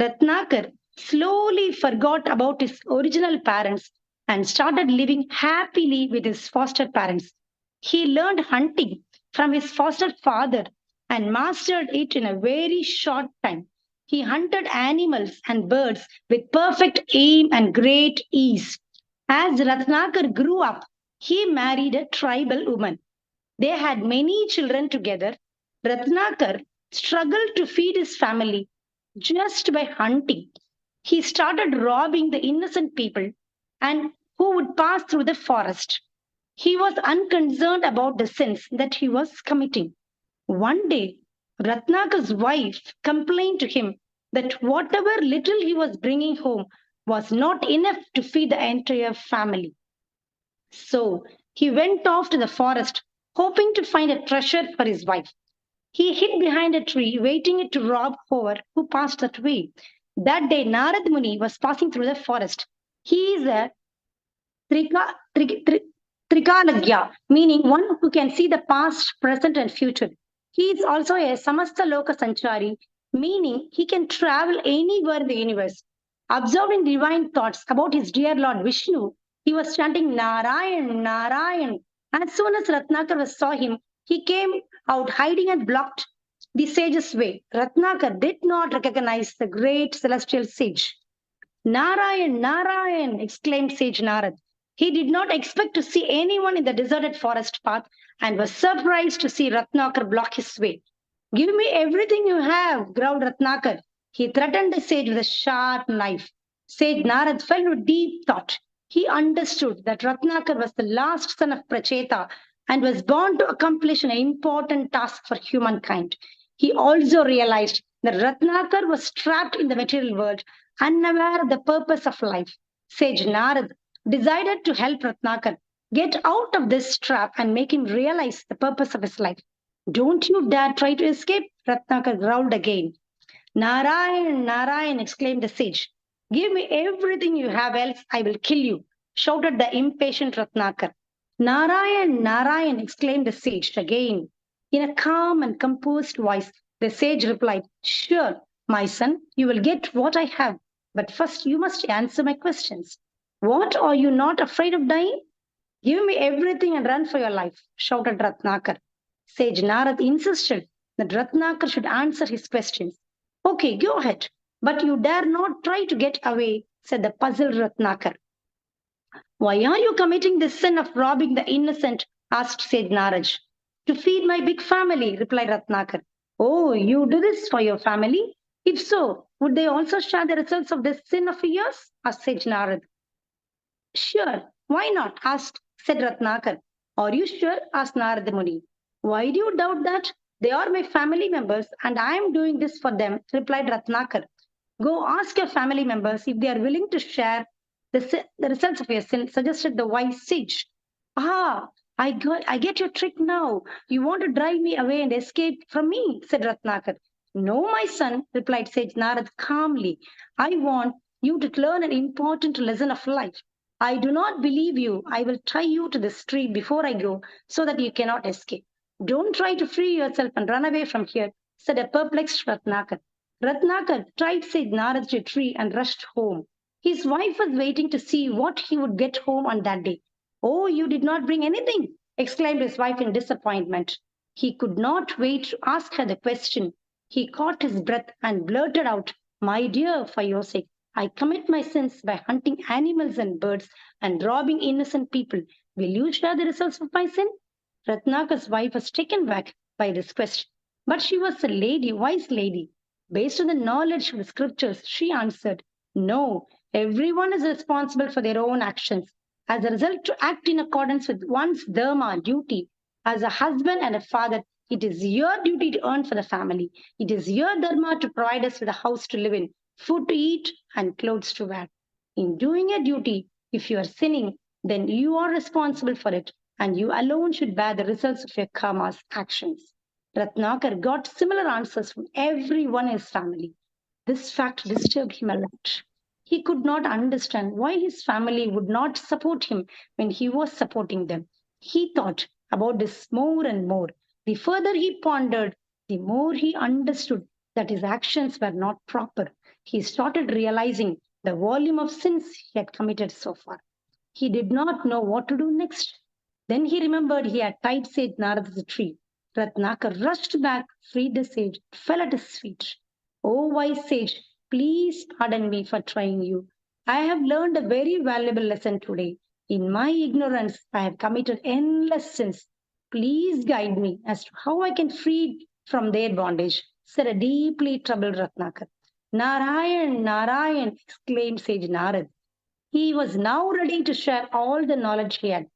Ratnakar slowly forgot about his original parents and started living happily with his foster parents. He learned hunting from his foster father and mastered it in a very short time. He hunted animals and birds with perfect aim and great ease. As Ratnakar grew up, he married a tribal woman. They had many children together. Ratnakar struggled to feed his family just by hunting. He started robbing the innocent people and who would pass through the forest. He was unconcerned about the sins that he was committing. One day, Ratnakar's wife complained to him that whatever little he was bringing home was not enough to feed the entire family. So he went off to the forest, hoping to find a treasure for his wife. He hid behind a tree, waiting to rob whoever who passed that way. That day, Narad Muni was passing through the forest. He is a Trika, Trikalagya, meaning one who can see the past, present, and future. He is also a Samasta Loka Sanchari, meaning he can travel anywhere in the universe. Observing divine thoughts about his dear Lord Vishnu, he was chanting Narayan, Narayan. As soon as Ratnakar saw him, he came out hiding and blocked the sage's way. Ratnakar did not recognize the great celestial sage. Narayan, Narayan, exclaimed Sage Narad. He did not expect to see anyone in the deserted forest path and was surprised to see Ratnakar block his way. Give me everything you have, growled Ratnakar. He threatened the sage with a sharp knife. Sage Narad fell into deep thought. He understood that Ratnakar was the last son of Pracheta and was born to accomplish an important task for humankind. He also realized that Ratnakar was trapped in the material world, unaware of the purpose of life. Sage Narad decided to help Ratnakar get out of this trap and make him realize the purpose of his life. Don't you dare try to escape, Ratnakar growled again. Narayan, Narayan, exclaimed the sage. Give me everything you have, else I will kill you, shouted the impatient Ratnakar. Narayan, Narayan, exclaimed the sage again. In a calm and composed voice, the sage replied, Sure, my son, you will get what I have, but first you must answer my questions. What, are you not afraid of dying? Give me everything and run for your life, shouted Ratnakar. Sage Narad insisted that Ratnakar should answer his questions. Okay, go ahead, but you dare not try to get away, said the puzzled Ratnakar. Why are you committing this sin of robbing the innocent? Asked Sage Naraj. To feed my big family, replied Ratnakar. Oh, you do this for your family? If so, would they also share the results of this sin of yours? Asked Sage Narad. Sure, why not? Said Ratnakar. Are you sure? Asked Narada Muni. Why do you doubt that? They are my family members and I am doing this for them, replied Ratnakar. Go ask your family members if they are willing to share the results of your sin, suggested the wise sage. Ah, I get your trick now. You want to drive me away and escape from me, said Ratnakar. No, my son, replied Sage Narad calmly. I want you to learn an important lesson of life. I do not believe you. I will tie you to this tree before I go so that you cannot escape. Don't try to free yourself and run away from here, said a perplexed Ratnakar. Ratnakar tied Sage Narad to a tree and rushed home. His wife was waiting to see what he would get home on that day. Oh, you did not bring anything, exclaimed his wife in disappointment. He could not wait to ask her the question. He caught his breath and blurted out, My dear, for your sake, I commit my sins by hunting animals and birds and robbing innocent people. Will you share the results of my sin? Ratnakar's wife was taken back by this question. But she was a lady, wise lady. Based on the knowledge of the scriptures, she answered, No, everyone is responsible for their own actions. As a result, to act in accordance with one's dharma, duty, as a husband and a father, it is your duty to earn for the family. It is your dharma to provide us with a house to live in, food to eat, and clothes to wear. In doing your duty, if you are sinning, then you are responsible for it, and you alone should bear the results of your karma's actions. Ratnakar got similar answers from everyone in his family. This fact disturbed him a lot. He could not understand why his family would not support him when he was supporting them. He thought about this more and more. The further he pondered, the more he understood that his actions were not proper. He started realizing the volume of sins he had committed so far. He did not know what to do next. Then he remembered he had tied Sage Narad to the tree. Ratnakar rushed back, freed the sage, fell at his feet. "O wise sage, please pardon me for trying you. I have learned a very valuable lesson today. In my ignorance, I have committed endless sins. Please guide me as to how I can free from their bondage," said a deeply troubled Ratnakar. "Narayan, Narayan," exclaimed Sage Narad. He was now ready to share all the knowledge he had.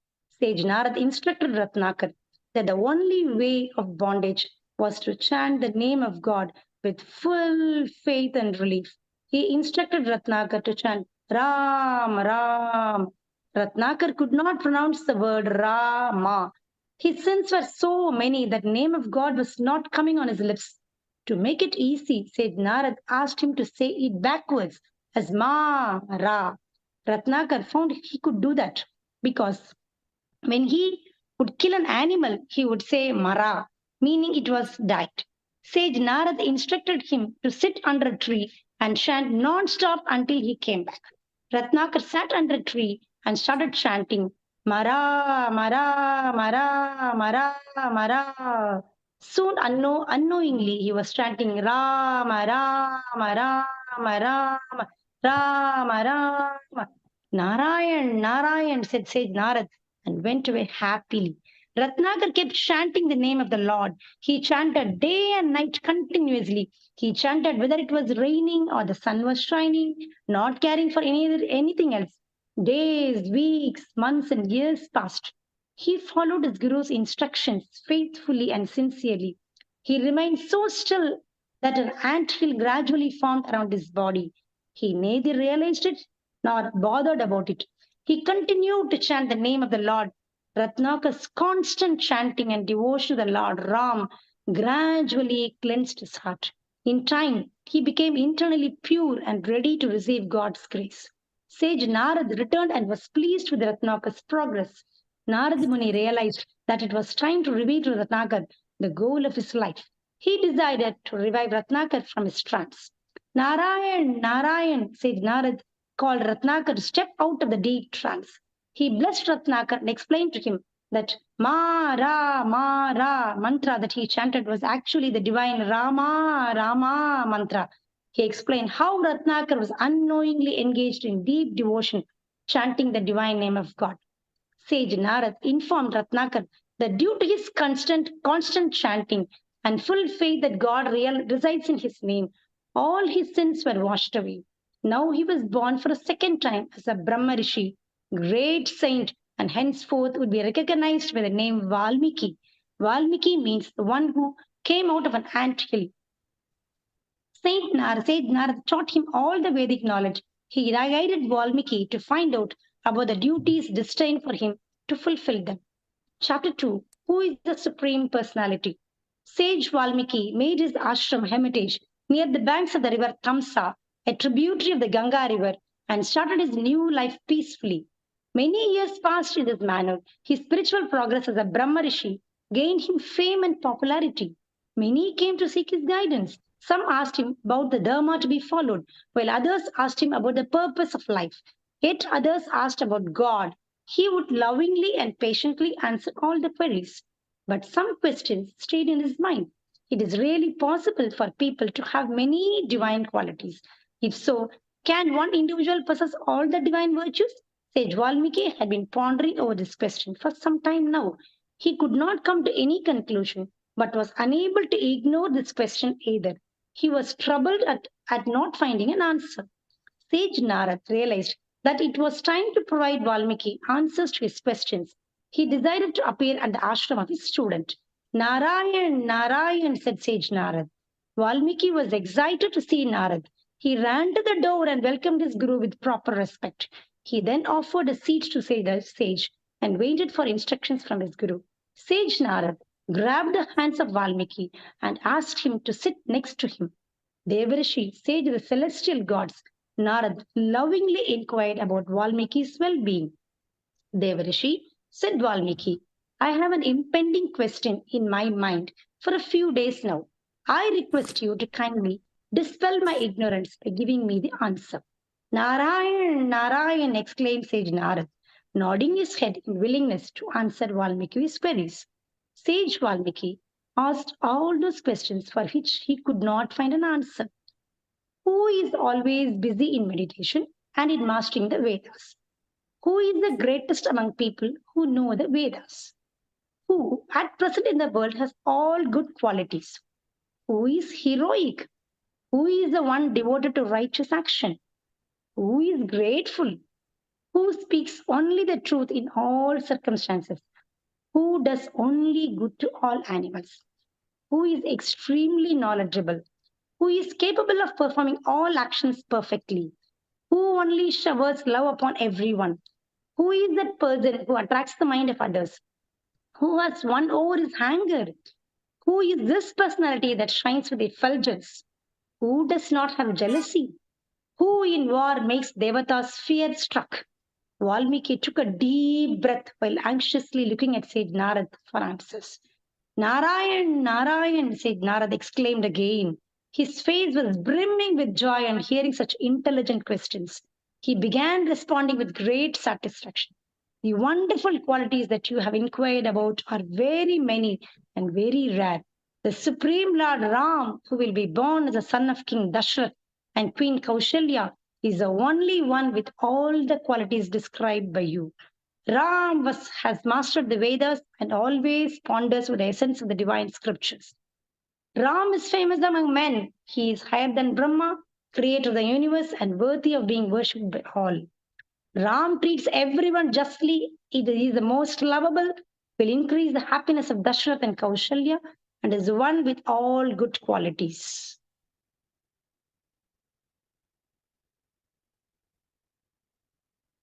Sage Narad instructed Ratnakar that the only way of bondage was to chant the name of God with full faith and relief. He instructed Ratnakar to chant Ram, Ram. Ratnakar could not pronounce the word Rama. His sins were so many that the name of God was not coming on his lips. To make it easy, Sage Narad asked him to say it backwards as Ma Ra. Ratnakar found he could do that because when he would kill an animal, he would say Mara, meaning it was died. Sage Narad instructed him to sit under a tree and chant non-stop until he came back. Ratnakar sat under a tree and started chanting Mara, Mara, Mara, Mara, Mara. Soon, unknowingly, he was chanting Rama, Rama, Rama, Rama, Rama, Rama. Narayan, Narayan, said Sage Narad and went away happily. Ratnakar kept chanting the name of the Lord. He chanted day and night continuously. He chanted whether it was raining or the sun was shining, not caring for anything else. Days, weeks, months, and years passed. He followed his guru's instructions faithfully and sincerely. He remained so still that an ant hill gradually formed around his body. He neither realized it nor bothered about it. He continued to chant the name of the Lord. Ratnakar's constant chanting and devotion to the Lord Ram gradually cleansed his heart. In time, he became internally pure and ready to receive God's grace. Sage Narad returned and was pleased with Ratnakar's progress. Narad Muni realized that it was time to reveal to Ratnakar the goal of his life. He decided to revive Ratnakar from his trance. Narayan, Narayan, Sage Narad called Ratnakar to step out of the deep trance. He blessed Ratnakar and explained to him that Ma Ra mantra that he chanted was actually the divine Rama Rama mantra. He explained how Ratnakar was unknowingly engaged in deep devotion, chanting the divine name of God. Sage Narad informed Ratnakar that due to his constant chanting and full faith that God resides in his name, all his sins were washed away. Now he was born for a second time as a Brahma Rishi, great saint, and henceforth would be recognized by the name Valmiki. Valmiki means the one who came out of an ant hill. Sage Narad taught him all the Vedic knowledge. He guided Valmiki to find out about the duties destined for him to fulfill them. Chapter 2. Who is the Supreme Personality? Sage Valmiki made his ashram hermitage near the banks of the river Tamsa, a tributary of the Ganga river, and started his new life peacefully. Many years passed in this manner. His spiritual progress as a Brahma Rishi gained him fame and popularity. Many came to seek his guidance. Some asked him about the dharma to be followed, while others asked him about the purpose of life. Yet others asked about God. He would lovingly and patiently answer all the queries. But some questions stayed in his mind. It is really possible for people to have many divine qualities. If so, can one individual possess all the divine virtues? Sage Valmiki had been pondering over this question for some time now. He could not come to any conclusion, but was unable to ignore this question either. He was troubled at not finding an answer. Sage Narad realized that it was time to provide Valmiki answers to his questions. He decided to appear at the ashram of his student. Narayan, Narayan, said Sage Narad. Valmiki was excited to see Narad. He ran to the door and welcomed his guru with proper respect. He then offered a seat to the sage and waited for instructions from his guru. Sage Narad grabbed the hands of Valmiki and asked him to sit next to him. Devarishi, sage of the celestial gods, Narad lovingly inquired about Valmiki's well-being. Devarishi, said Valmiki, I have an impending question in my mind for a few days now. I request you to kindly dispel my ignorance by giving me the answer. Narayan, Narayan, exclaimed Sage Narad, nodding his head in willingness to answer Valmiki's queries. Sage Valmiki asked all those questions for which he could not find an answer. Who is always busy in meditation and in mastering the Vedas? Who is the greatest among people who know the Vedas? Who at present in the world has all good qualities? Who is heroic? Who is the one devoted to righteous action? Who is grateful? Who speaks only the truth in all circumstances? Who does only good to all animals? Who is extremely knowledgeable? Who is capable of performing all actions perfectly? Who only showers love upon everyone? Who is that person who attracts the mind of others? Who has won over his anger? Who is this personality that shines with effulgence? Who does not have jealousy? Who in war makes devatas fear struck? Valmiki took a deep breath while anxiously looking at Sage Narad for answers. Narayan, Narayan, Sage Narad exclaimed again. His face was brimming with joy on hearing such intelligent questions. He began responding with great satisfaction. The wonderful qualities that you have inquired about are very many and very rare. The Supreme Lord Ram, who will be born as a son of King Dashrath and Queen Kaushalya, is the only one with all the qualities described by you. Has mastered the Vedas and always ponders with the essence of the divine scriptures. Ram is famous among men. He is higher than Brahma, creator of the universe, and worthy of being worshipped by all. Ram treats everyone justly. He is the most lovable, will increase the happiness of Dashrath and Kaushalya, and is one with all good qualities.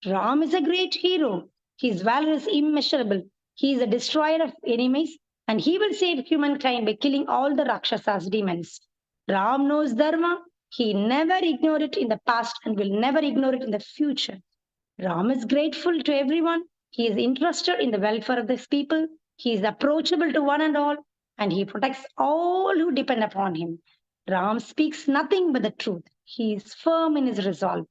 Ram is a great hero. His valor is immeasurable. He is a destroyer of enemies, and he will save humankind by killing all the Rakshasas, demons. Ram knows Dharma. He never ignored it in the past and will never ignore it in the future. Ram is grateful to everyone. He is interested in the welfare of his people. He is approachable to one and all, and he protects all who depend upon him. Ram speaks nothing but the truth. He is firm in his resolve.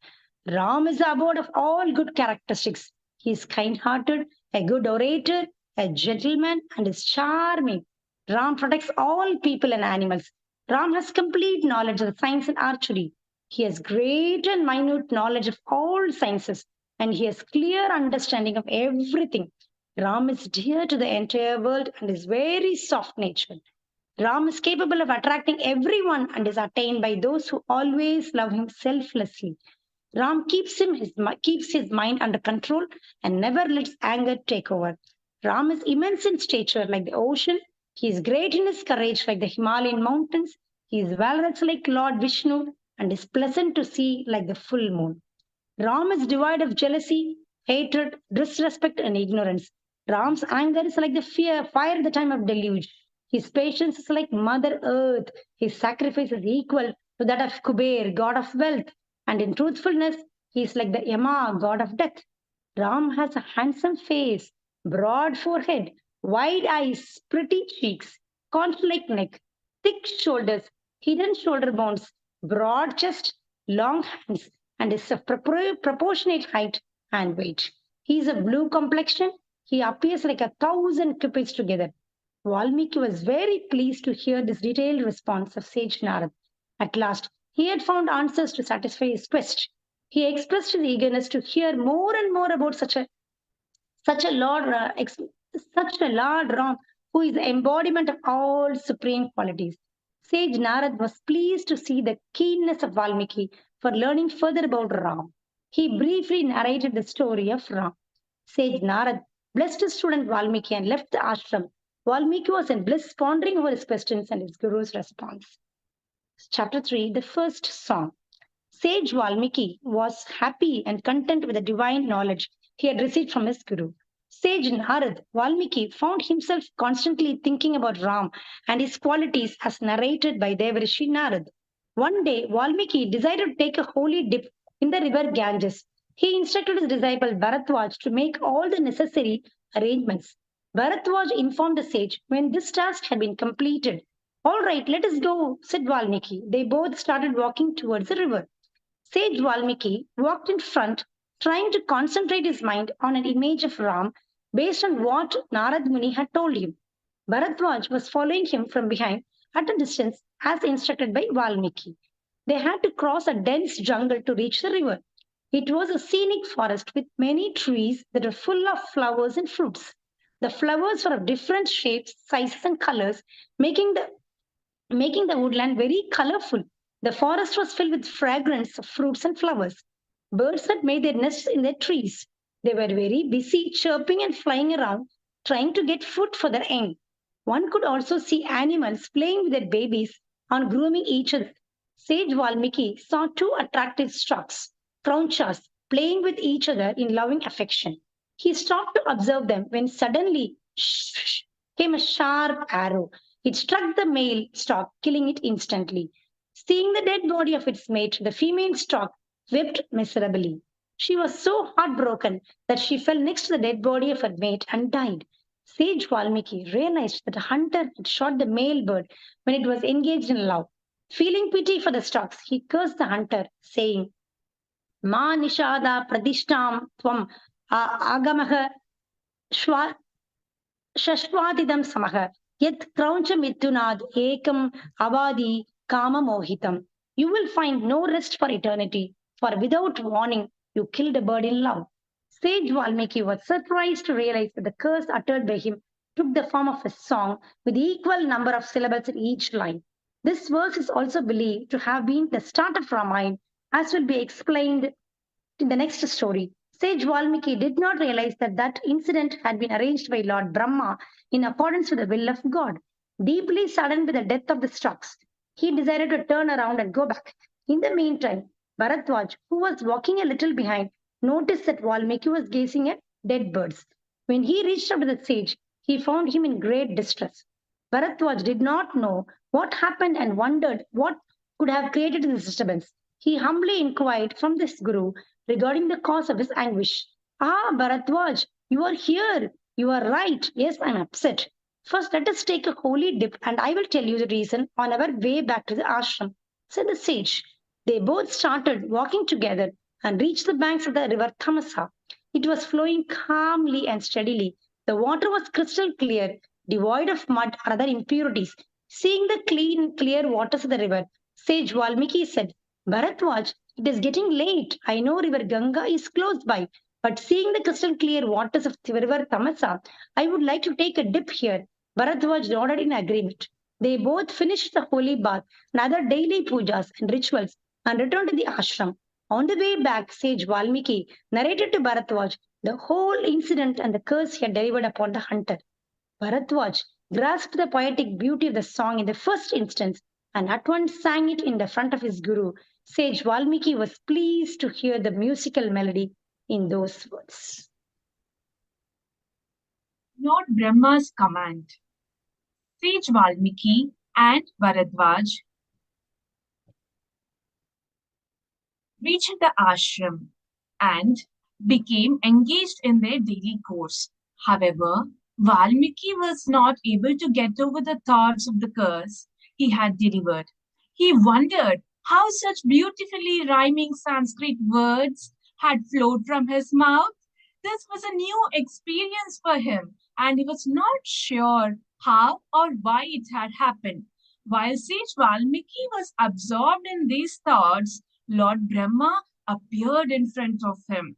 Ram is the abode of all good characteristics. He is kind-hearted, a good orator, a gentleman, and is charming. Ram protects all people and animals. Ram has complete knowledge of the science and archery. He has great and minute knowledge of all sciences, and he has clear understanding of everything. Ram is dear to the entire world and is very soft-natured. Ram is capable of attracting everyone and is attained by those who always love him selflessly. Ram keeps his mind under control and never lets anger take over. Ram is immense in stature like the ocean. He is great in his courage like the Himalayan mountains. He is valorous like Lord Vishnu and is pleasant to see like the full moon. Ram is devoid of jealousy, hatred, disrespect, and ignorance. Ram's anger is like the fire at the time of deluge. His patience is like Mother Earth. His sacrifice is equal to that of Kuber, god of wealth. And in truthfulness, he is like the Yama, god of death. Ram has a handsome face, broad forehead, wide eyes, pretty cheeks, conch-like neck, thick shoulders, hidden shoulder bones, broad chest, long hands, and is of proportionate height and weight. He is of blue complexion. He appears like 1,000 cupids together. Valmiki was very pleased to hear this detailed response of Sage Narad. At last, he had found answers to satisfy his quest. He expressed his eagerness to hear more and more about such a Lord Ram, who is the embodiment of all supreme qualities. Sage Narad was pleased to see the keenness of Valmiki for learning further about Ram. He briefly narrated the story of Ram. Sage Narad blessed his student Valmiki and left the ashram. Valmiki was in bliss, pondering over his questions and his guru's response. Chapter 3, the first song. Sage Valmiki was happy and content with the divine knowledge he had received from his guru. Sage Narad, Valmiki, found himself constantly thinking about Ram and his qualities as narrated by Devrishi Narad. One day, Valmiki decided to take a holy dip in the river Ganges. He instructed his disciple Bharatwaj to make all the necessary arrangements. Bharatwaj informed the sage when this task had been completed. All right, let us go, said Valmiki. They both started walking towards the river. Sage Valmiki walked in front, trying to concentrate his mind on an image of Ram based on what Narad Muni had told him. Bharatwaj was following him from behind at a distance as instructed by Valmiki. They had to cross a dense jungle to reach the river. It was a scenic forest with many trees that were full of flowers and fruits. The flowers were of different shapes, sizes, and colors, making the woodland very colorful. The forest was filled with fragrance of fruits and flowers. Birds had made their nests in their trees. They were very busy chirping and flying around, trying to get food for their young. One could also see animals playing with their babies and grooming each other. Sage Valmiki saw two attractive storks, craunchas, playing with each other in loving affection. He stopped to observe them when suddenly came a sharp arrow. It struck the male stork, killing it instantly. Seeing the dead body of its mate, the female stork wept miserably. She was so heartbroken that she fell next to the dead body of her mate and died. Sage Valmiki realized that a hunter had shot the male bird when it was engaged in love. Feeling pity for the storks, he cursed the hunter, saying, Ma nishada pradishtam tvam agamaha shwa Shashwadidam samaha, yet kraunchamittunad ekam avadi kama mohitam. You will find no rest for eternity, for without warning, you killed a bird in love. Sage Valmiki was surprised to realize that the curse uttered by him took the form of a song with equal number of syllables in each line. This verse is also believed to have been the start of Ramayana, as will be explained in the next story. Sage Valmiki did not realize that that incident had been arranged by Lord Brahma in accordance with the will of God. Deeply saddened by the death of the storks, he decided to turn around and go back. In the meantime, Bharatwaj, who was walking a little behind, noticed that Valmiki was gazing at dead birds. When he reached up to the sage, he found him in great distress. Bharatwaj did not know what happened and wondered what could have created this disturbance. He humbly inquired from this guru regarding the cause of his anguish. Ah, Bharatwaj, you are here. You are right. Yes, I'm upset. First, let us take a holy dip, and I will tell you the reason on our way back to the ashram, said the sage. They both started walking together and reached the banks of the river Thamasa. It was flowing calmly and steadily. The water was crystal clear, devoid of mud or other impurities. Seeing the clean, clear waters of the river, sage Valmiki said, Bharatwaj, it is getting late. I know River Ganga is close by, but seeing the crystal clear waters of the river Tamasa, I would like to take a dip here. Bharatwaj nodded in agreement. They both finished the holy bath and other daily pujas and rituals and returned to the ashram. On the way back, sage Valmiki narrated to Bharatwaj the whole incident and the curse he had delivered upon the hunter. Bharatwaj grasped the poetic beauty of the song in the first instance and at once sang it in the front of his guru. Sage Valmiki was pleased to hear the musical melody in those words. Lord Brahma's command. Sage Valmiki and Bharadwaj reached the ashram and became engaged in their daily course. However, Valmiki was not able to get over the thoughts of the curse he had delivered. He wondered how such beautifully rhyming Sanskrit words had flowed from his mouth. This was a new experience for him, and he was not sure how or why it had happened. While sage Valmiki was absorbed in these thoughts, Lord Brahma appeared in front of him.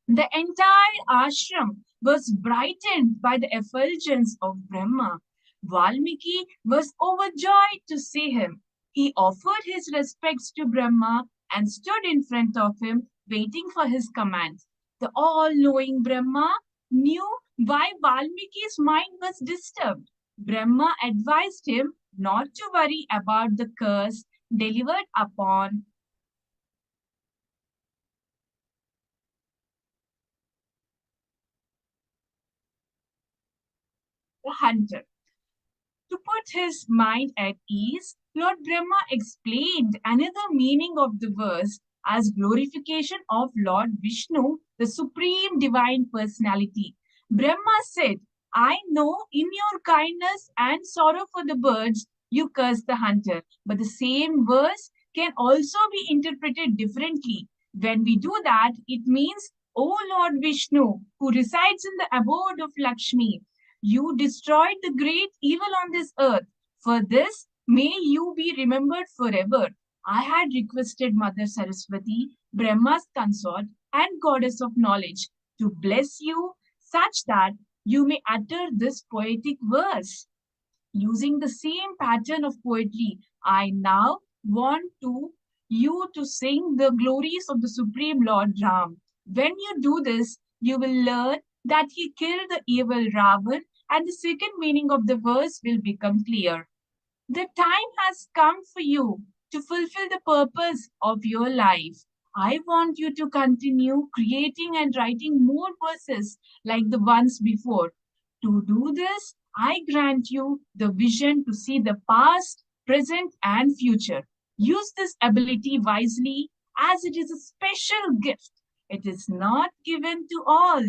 The entire ashram was brightened by the effulgence of Brahma. Valmiki was overjoyed to see him. He offered his respects to Brahma and stood in front of him, waiting for his command. The all-knowing Brahma knew why Valmiki's mind was disturbed. Brahma advised him not to worry about the curse delivered upon the hunter. To put his mind at ease, Lord Brahma explained another meaning of the verse as glorification of Lord Vishnu, the Supreme Divine Personality. Brahma said, I know in your kindness and sorrow for the birds, you curse the hunter. But the same verse can also be interpreted differently. When we do that, it means, O Lord Vishnu, who resides in the abode of Lakshmi, you destroyed the great evil on this earth. For this, may you be remembered forever. I had requested Mother Saraswati, Brahma's consort and goddess of knowledge, to bless you such that you may utter this poetic verse. Using the same pattern of poetry, I now want you to sing the glories of the Supreme Lord Ram. When you do this, you will learn that he killed the evil Ravan, and the second meaning of the verse will become clear. The time has come for you to fulfill the purpose of your life. I want you to continue creating and writing more verses like the ones before. To do this, I grant you the vision to see the past, present, and future. Use this ability wisely, as it is a special gift. It is not given to all.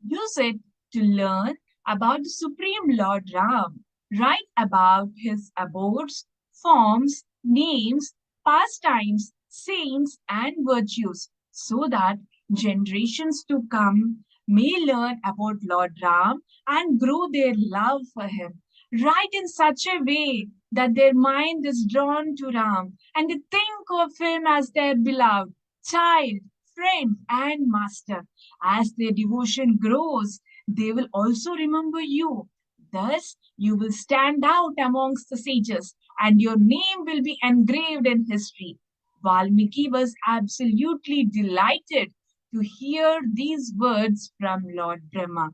Use it to learn about the Supreme Lord Ram. Write about his abodes, forms, names, pastimes, saints, and virtues, so that generations to come may learn about Lord Ram and grow their love for him. Write in such a way that their mind is drawn to Ram and they think of him as their beloved child, friend, and master. As their devotion grows, they will also remember you. Thus, you will stand out amongst the sages, and your name will be engraved in history. Valmiki was absolutely delighted to hear these words from Lord Brahma.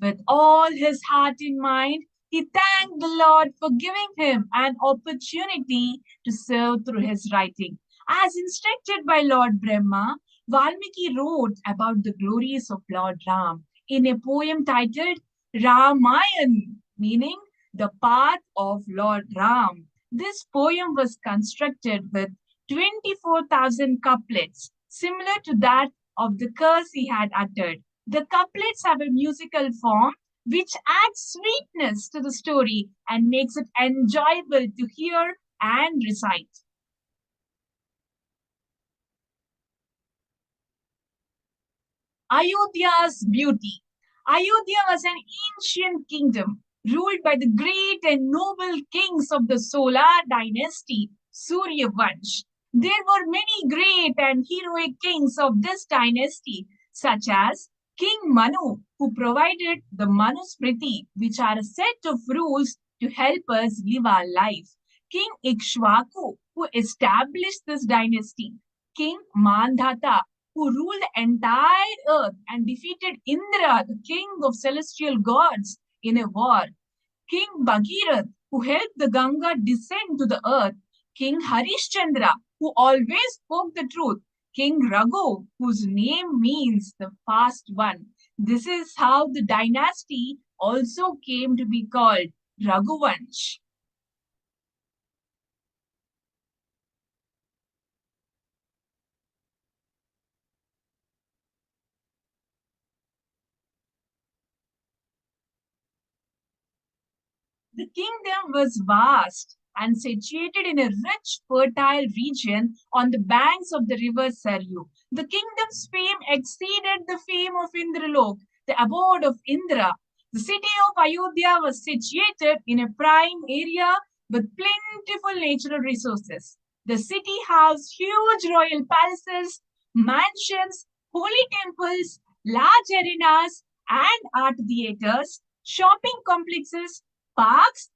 With all his heart in mind, he thanked the Lord for giving him an opportunity to serve through his writing. As instructed by Lord Brahma, Valmiki wrote about the glories of Lord Ram in a poem titled Ramayan, meaning the path of Lord Ram. This poem was constructed with 24,000 couplets, similar to that of the curse he had uttered. The couplets have a musical form which adds sweetness to the story and makes it enjoyable to hear and recite. Ayodhya's beauty. Ayodhya was an ancient kingdom ruled by the great and noble kings of the Solar dynasty, Surya Vansh. There were many great and heroic kings of this dynasty, such as King Manu, who provided the Manusmriti, which are a set of rules to help us live our life. King Ikshvaku, who established this dynasty. King Mandhata, who ruled the entire earth and defeated Indra, the king of celestial gods, in a war. King Bhagirath, who helped the Ganga descend to the earth. King Harishchandra, who always spoke the truth. King Raghu, whose name means the fast one. This is how the dynasty also came to be called Raghuvansh. The kingdom was vast and situated in a rich, fertile region on the banks of the river Saryu. The kingdom's fame exceeded the fame of Indralok, the abode of Indra. The city of Ayodhya was situated in a prime area with plentiful natural resources. The city housed huge royal palaces, mansions, holy temples, large arenas, and art theaters, shopping complexes, parks,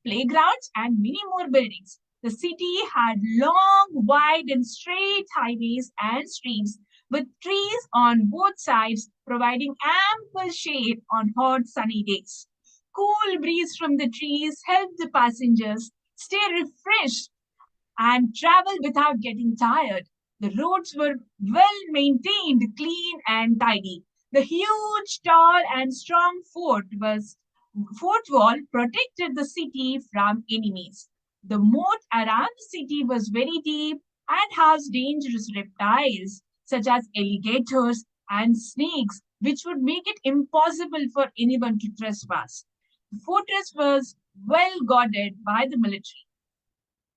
playgrounds, and many more buildings. The city had long, wide, and straight highways and streets with trees on both sides, providing ample shade on hot, sunny days. Cool breeze from the trees helped the passengers stay refreshed and travel without getting tired. The roads were well maintained, clean, and tidy. The huge, tall, and strong fort wall protected the city from enemies. The moat around the city was very deep and housed dangerous reptiles such as alligators and snakes, which would make it impossible for anyone to trespass. The fortress was well guarded by the military.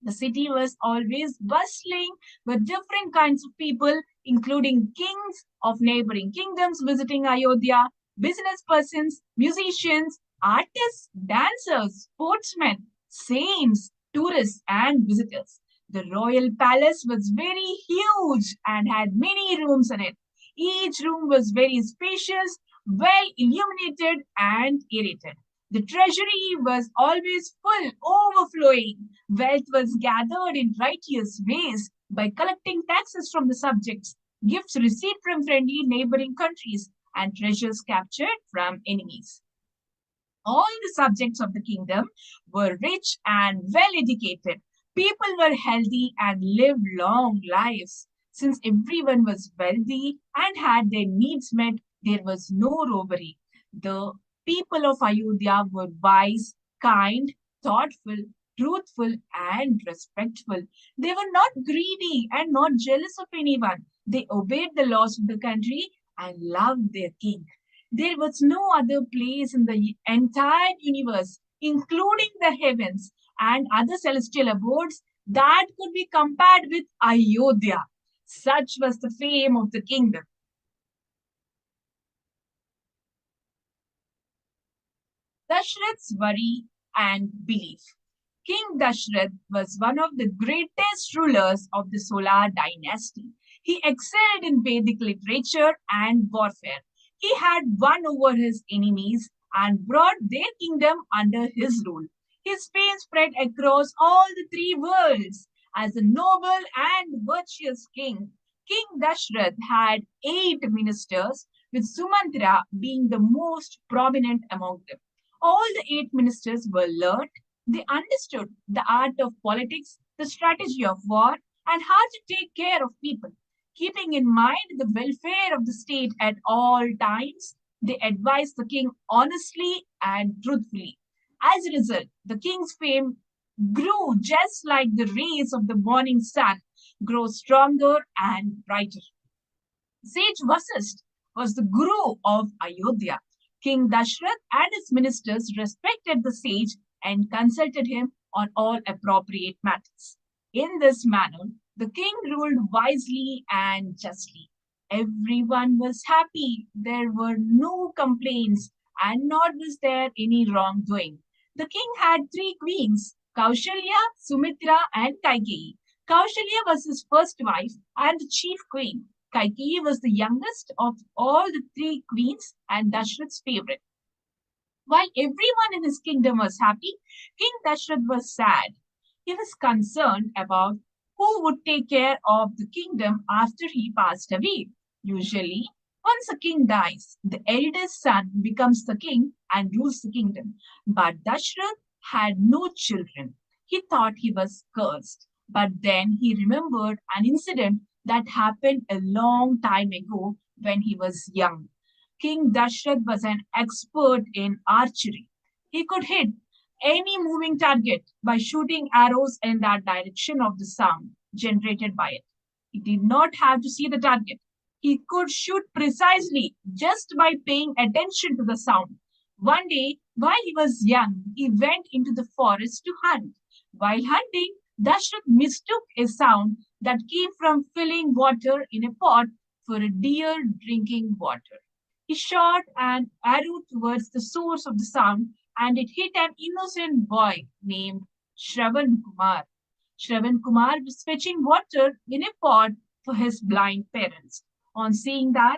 The city was always bustling with different kinds of people, including kings of neighboring kingdoms visiting Ayodhya, business persons, musicians, artists, dancers, sportsmen, saints, tourists, and visitors. The royal palace was very huge and had many rooms in it. Each room was very spacious, well illuminated, and aerated. The treasury was always full, overflowing. Wealth was gathered in righteous ways by collecting taxes from the subjects, gifts received from friendly neighboring countries, and treasures captured from enemies. All the subjects of the kingdom were rich and well educated. People were healthy and lived long lives. Since everyone was wealthy and had their needs met, there was no robbery. The people of Ayodhya were wise, kind, thoughtful, truthful, and respectful. They were not greedy and not jealous of anyone. They obeyed the laws of the country and loved their king. There was no other place in the entire universe, including the heavens and other celestial abodes, that could be compared with Ayodhya. Such was the fame of the kingdom. Dashrath's worry and belief. King Dashrath was one of the greatest rulers of the Solar dynasty. He excelled in Vedic literature and warfare. He had won over his enemies and brought their kingdom under his rule. His fame spread across all the three worlds. As a noble and virtuous king, King Dashrath had 8 ministers, with Sumantra being the most prominent among them. All the 8 ministers were learned. They understood the art of politics, the strategy of war, and how to take care of people. Keeping in mind the welfare of the state at all times, they advised the king honestly and truthfully. As a result, the king's fame grew just like the rays of the morning sun grow stronger and brighter. Sage Vasisth was the guru of Ayodhya. King Dashrath and his ministers respected the sage and consulted him on all appropriate matters. In this manner, the king ruled wisely and justly. Everyone was happy. There were no complaints, and nor was there any wrongdoing. The king had 3 queens, Kaushalya, Sumitra, and Kaikeyi. Kaushalya was his first wife and the chief queen. Kaikeyi was the youngest of all the 3 queens and Dashrath's favorite. While everyone in his kingdom was happy, King Dashrath was sad. He was concerned about who would take care of the kingdom after he passed away. Usually, once a king dies, the eldest son becomes the king and rules the kingdom. But Dashrath had no children. He thought he was cursed. But then he remembered an incident that happened a long time ago when he was young. King Dashrath was an expert in archery. He could hit any moving target by shooting arrows in that direction of the sound generated by it. He did not have to see the target. He could shoot precisely just by paying attention to the sound. One day, while he was young, he went into the forest to hunt. While hunting, Dashrath mistook a sound that came from filling water in a pot for a deer drinking water. He shot an arrow towards the source of the sound, and it hit an innocent boy named Shravan Kumar. Shravan Kumar was fetching water in a pot for his blind parents. On seeing that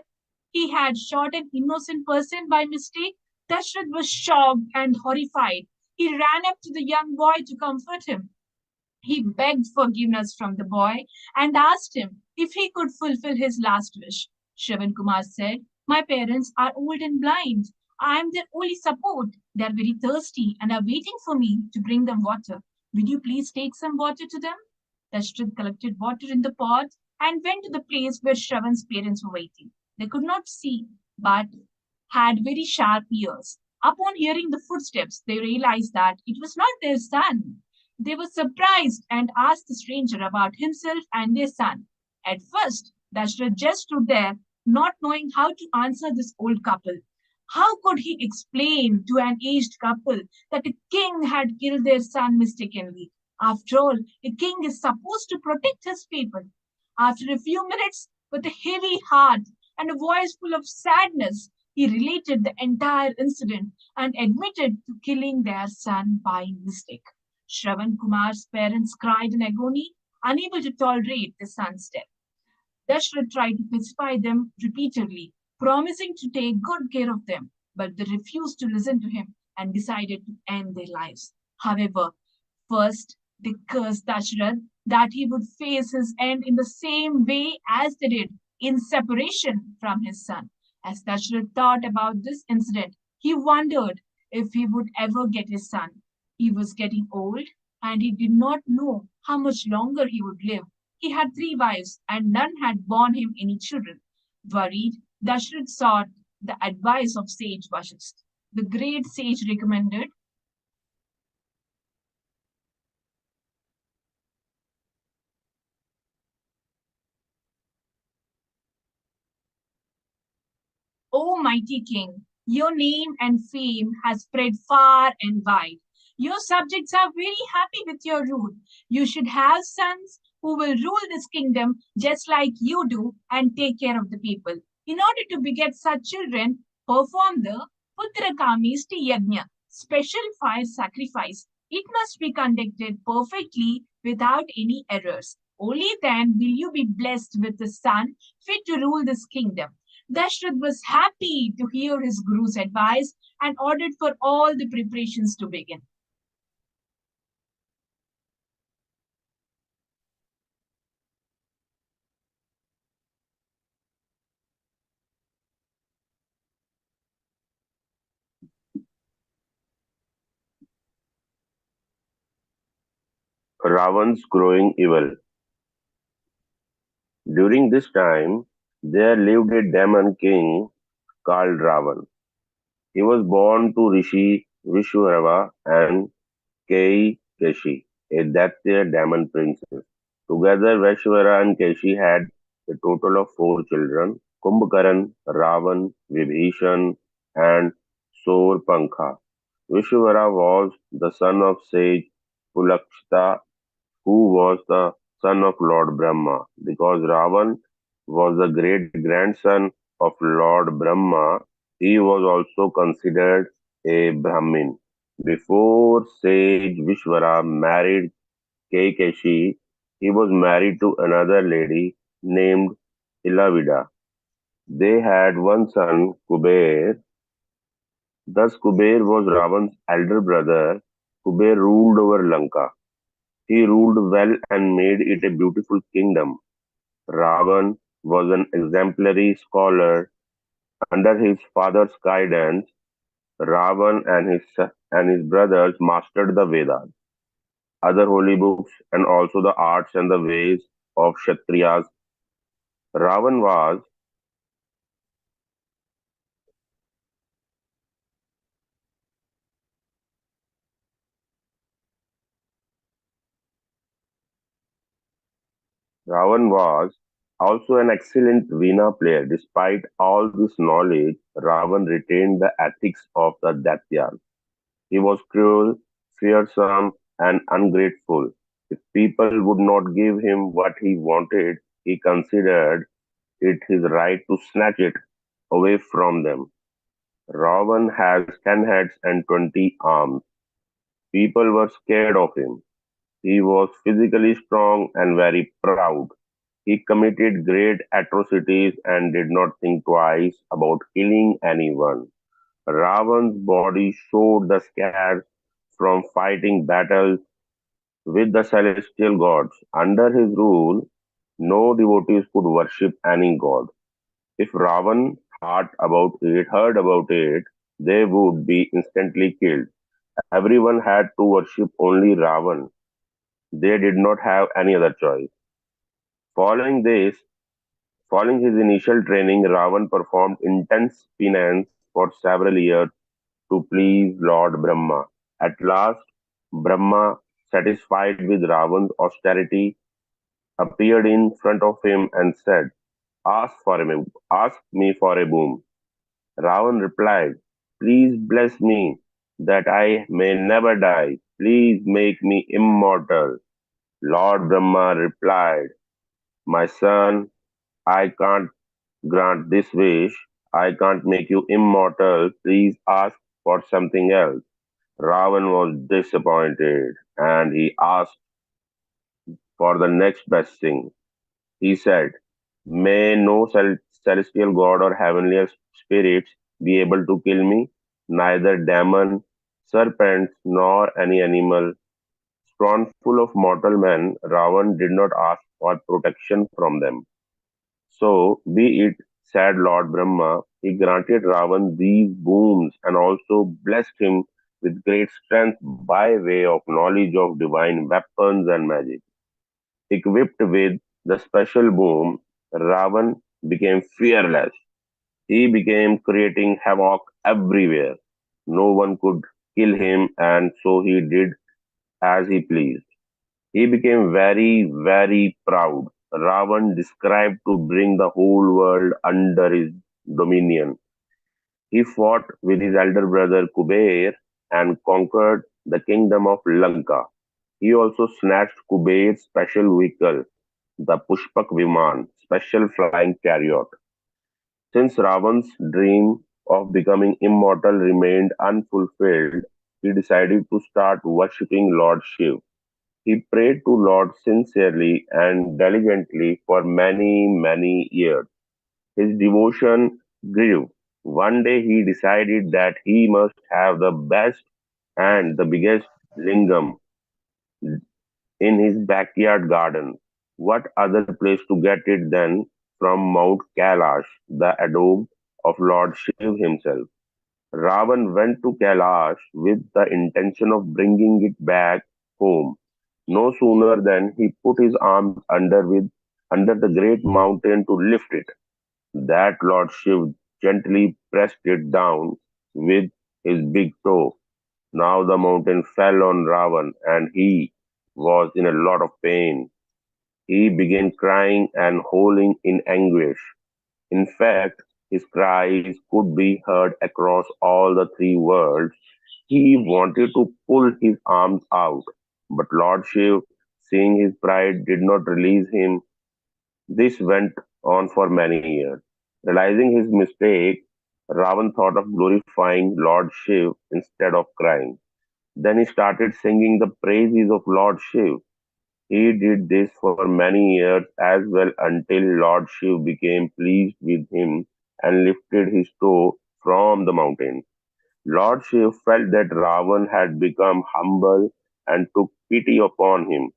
he had shot an innocent person by mistake, Dashrath was shocked and horrified. He ran up to the young boy to comfort him. He begged forgiveness from the boy and asked him if he could fulfill his last wish. Shravan Kumar said, "My parents are old and blind. I am their only support. They are very thirsty and are waiting for me to bring them water. Will you please take some water to them?" Dashrath collected water in the pot and went to the place where Shravan's parents were waiting. They could not see, but had very sharp ears. Upon hearing the footsteps, they realized that it was not their son. They were surprised and asked the stranger about himself and their son. At first, Dashrath just stood there, not knowing how to answer this old couple. How could he explain to an aged couple that a king had killed their son mistakenly? After all, a king is supposed to protect his people. After a few minutes, with a heavy heart and a voice full of sadness, He related the entire incident and admitted to killing their son by mistake. Shravan Kumar's parents cried in agony, unable to tolerate the son's death. Dashrath tried to pacify them repeatedly, promising to take good care of them, but they refused to listen to him and decided to end their lives. However, first they cursed Dashrath that he would face his end in the same way as they did, in separation from his son. As Dashrath thought about this incident, he wondered if he would ever get his son. He was getting old and he did not know how much longer he would live. He had three wives, and none had borne him any children. Worried, Dashrath sought the advice of sage Vashist. The great sage recommended, O mighty king, your name and fame has spread far and wide. Your subjects are very happy with your rule. You should have sons who will rule this kingdom just like you do and take care of the people. In order to beget such children, perform the Putrakamisti Yajna, special fire sacrifice. It must be conducted perfectly without any errors. Only then will you be blessed with a son fit to rule this kingdom. Dashrath was happy to hear his guru's advice and ordered for all the preparations to begin. Ravan's growing evil. During this time, there lived a demon king called Ravan. He was born to Rishi Vishwarava and Keshi, a Daitya demon princess. Together, Vishwara and Keshi had a total of four children: Kumbhakaran, Ravan, Vibhishan, and Sorpankha. Vishwara was the son of sage Pulakshita, who was the son of Lord Brahma. Because Ravan was the great grandson of Lord Brahma, he was also considered a Brahmin. Before sage Vishwara married Kekeshi, he was married to another lady named Ilavida. They had one son, Kuber. Thus Kuber was Ravan's elder brother. Kuber ruled over Lanka. He ruled well and made it a beautiful kingdom. Ravan was an exemplary scholar. Under his father's guidance, Ravan and his brothers mastered the Vedas, other holy books, and also the arts and the ways of Kshatriyas. Ravan was Ravan was also an excellent Veena player. Despite all this knowledge, Ravan retained the ethics of the Daityas. He was cruel, fearsome, and ungrateful. If people would not give him what he wanted, he considered it his right to snatch it away from them. Ravan has 10 heads and 20 arms. People were scared of him. He was physically strong and very proud. He committed great atrocities and did not think twice about killing anyone. Ravan's body showed the scars from fighting battles with the celestial gods. Under his rule, no devotees could worship any god. If Ravan heard about it, they would be instantly killed. Everyone had to worship only Ravan. They did not have any other choice. Following this, Following his initial training, Ravan performed intense penance for several years to please Lord Brahma. At last, Brahma, satisfied with Ravan's austerity, appeared in front of him and said, Ask me for a boon. Ravan replied, Please bless me that I may never die. Please make me immortal. Lord Brahma replied, My son, I can't grant this wish. I can't make you immortal. Please ask for something else. Ravan was disappointed and he asked for the next best thing. He said, may no celestial god or heavenly spirits be able to kill me, neither demon, serpents, nor any animal. Scornful of mortal men, Ravan did not ask for protection from them. So be it, said Lord Brahma. He granted Ravan these boons and also blessed him with great strength by way of knowledge of divine weapons and magic. Equipped with the special boom, Ravan became fearless. He began creating havoc everywhere. No one could kill him, and so he did as he pleased. He became very, very proud. Ravan described to bring the whole world under his dominion. He fought with his elder brother Kuber and conquered the kingdom of Lanka. He also snatched Kuber's special vehicle, the Pushpak Viman, special flying chariot. Since Ravan's dream of becoming immortal remained unfulfilled, he decided to start worshipping Lord Shiv. He prayed to Lord sincerely and diligently for many, many years. His devotion grew. One day he decided that he must have the best and the biggest lingam in his backyard garden. What other place to get it than from Mount Kailash, the abode of Lord Shiv himself? Ravan went to Kailash with the intention of bringing it back home. No sooner than he put his arms under the great mountain to lift it, that Lord Shiv gently pressed it down with his big toe. Now the mountain fell on Ravan and he was in a lot of pain. He began crying and howling in anguish. In fact, his cries could be heard across all the three worlds. He wanted to pull his arms out, but Lord Shiv, seeing his pride, did not release him. This went on for many years. Realizing his mistake, Ravan thought of glorifying Lord Shiv instead of crying. Then he started singing the praises of Lord Shiv. He did this for many years as well until Lord Shiv became pleased with him and lifted his toe from the mountain. Lord Shiv felt that Ravan had become humble and took pity upon him.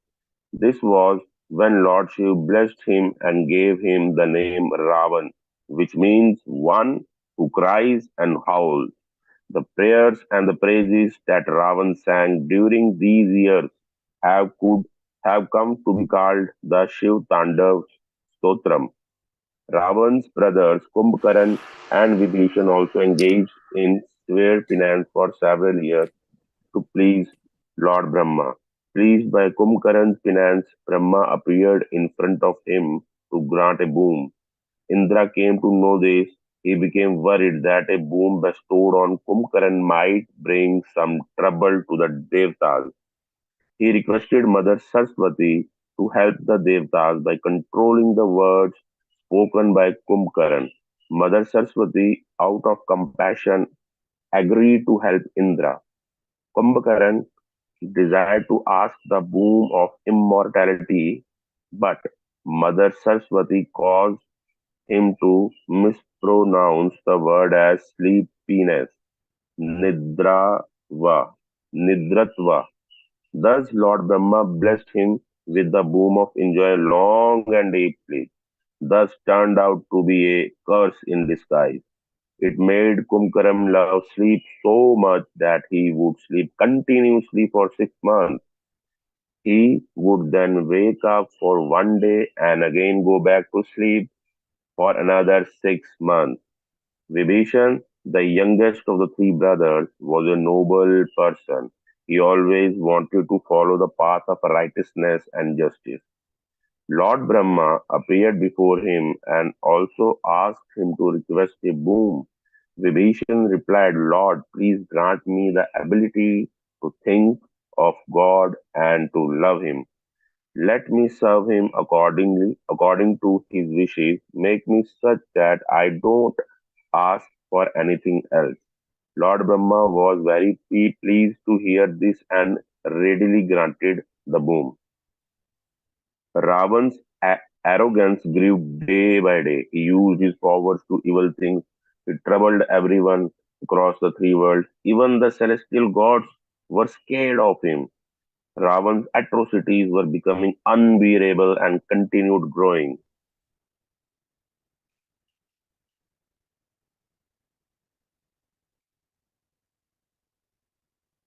This was when Lord Shiv blessed him and gave him the name Ravan, which means one who cries and howls. The prayers and the praises that Ravan sang during these years could have come to be called the Shiv Tandav Stotram. Ravan's brothers Kumbhakaran and Vibhishan also engaged in severe penance for several years to please Lord Brahma. Pleased by Kumbhakaran's penance, Brahma appeared in front of him to grant a boon. Indra came to know this. He became worried that a boon bestowed on Kumbhakaran might bring some trouble to the Devtas. He requested Mother Saraswati to help the Devtas by controlling the words spoken by Kumbhakaran. Mother Saraswati, out of compassion, agreed to help Indra. Kumbhakaran desired to ask the boon of immortality, but Mother Saraswati caused him to mispronounce the word as sleepiness, nidrava, nidratva. Thus Lord Brahma blessed him with the boon of enjoy long and deep sleep. Thus turned out to be a curse in disguise. It made Kumkaram love sleep so much that he would sleep continuously for 6 months. He would then wake up for one day and again go back to sleep for another 6 months. Vibhishan, the youngest of the three brothers, was a noble person. He always wanted to follow the path of righteousness and justice. Lord Brahma appeared before him and also asked him to request a boon. Vibhishan replied, Lord, please grant me the ability to think of God and to love him. Let me serve him according to his wishes. Make me such that I don't ask for anything else. Lord Brahma was very pleased to hear this and readily granted the boon. Ravan's arrogance grew day by day. He used his powers to evil things. He troubled everyone across the three worlds. Even the celestial gods were scared of him. Ravan's atrocities were becoming unbearable and continued growing.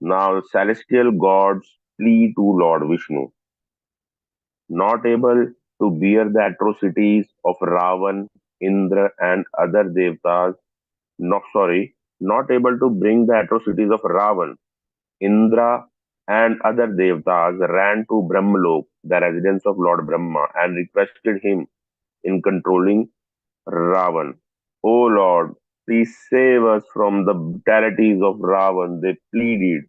Now celestial gods flee to Lord Vishnu. Not able to bear the atrocities of Ravan, Indra and other devatas, not able to bring the atrocities of Ravan, Indra and other devatas ran to Brahmalok, the residence of Lord Brahma, and requested him in controlling Ravan. O Lord, please save us from the brutalities of Ravan, they pleaded.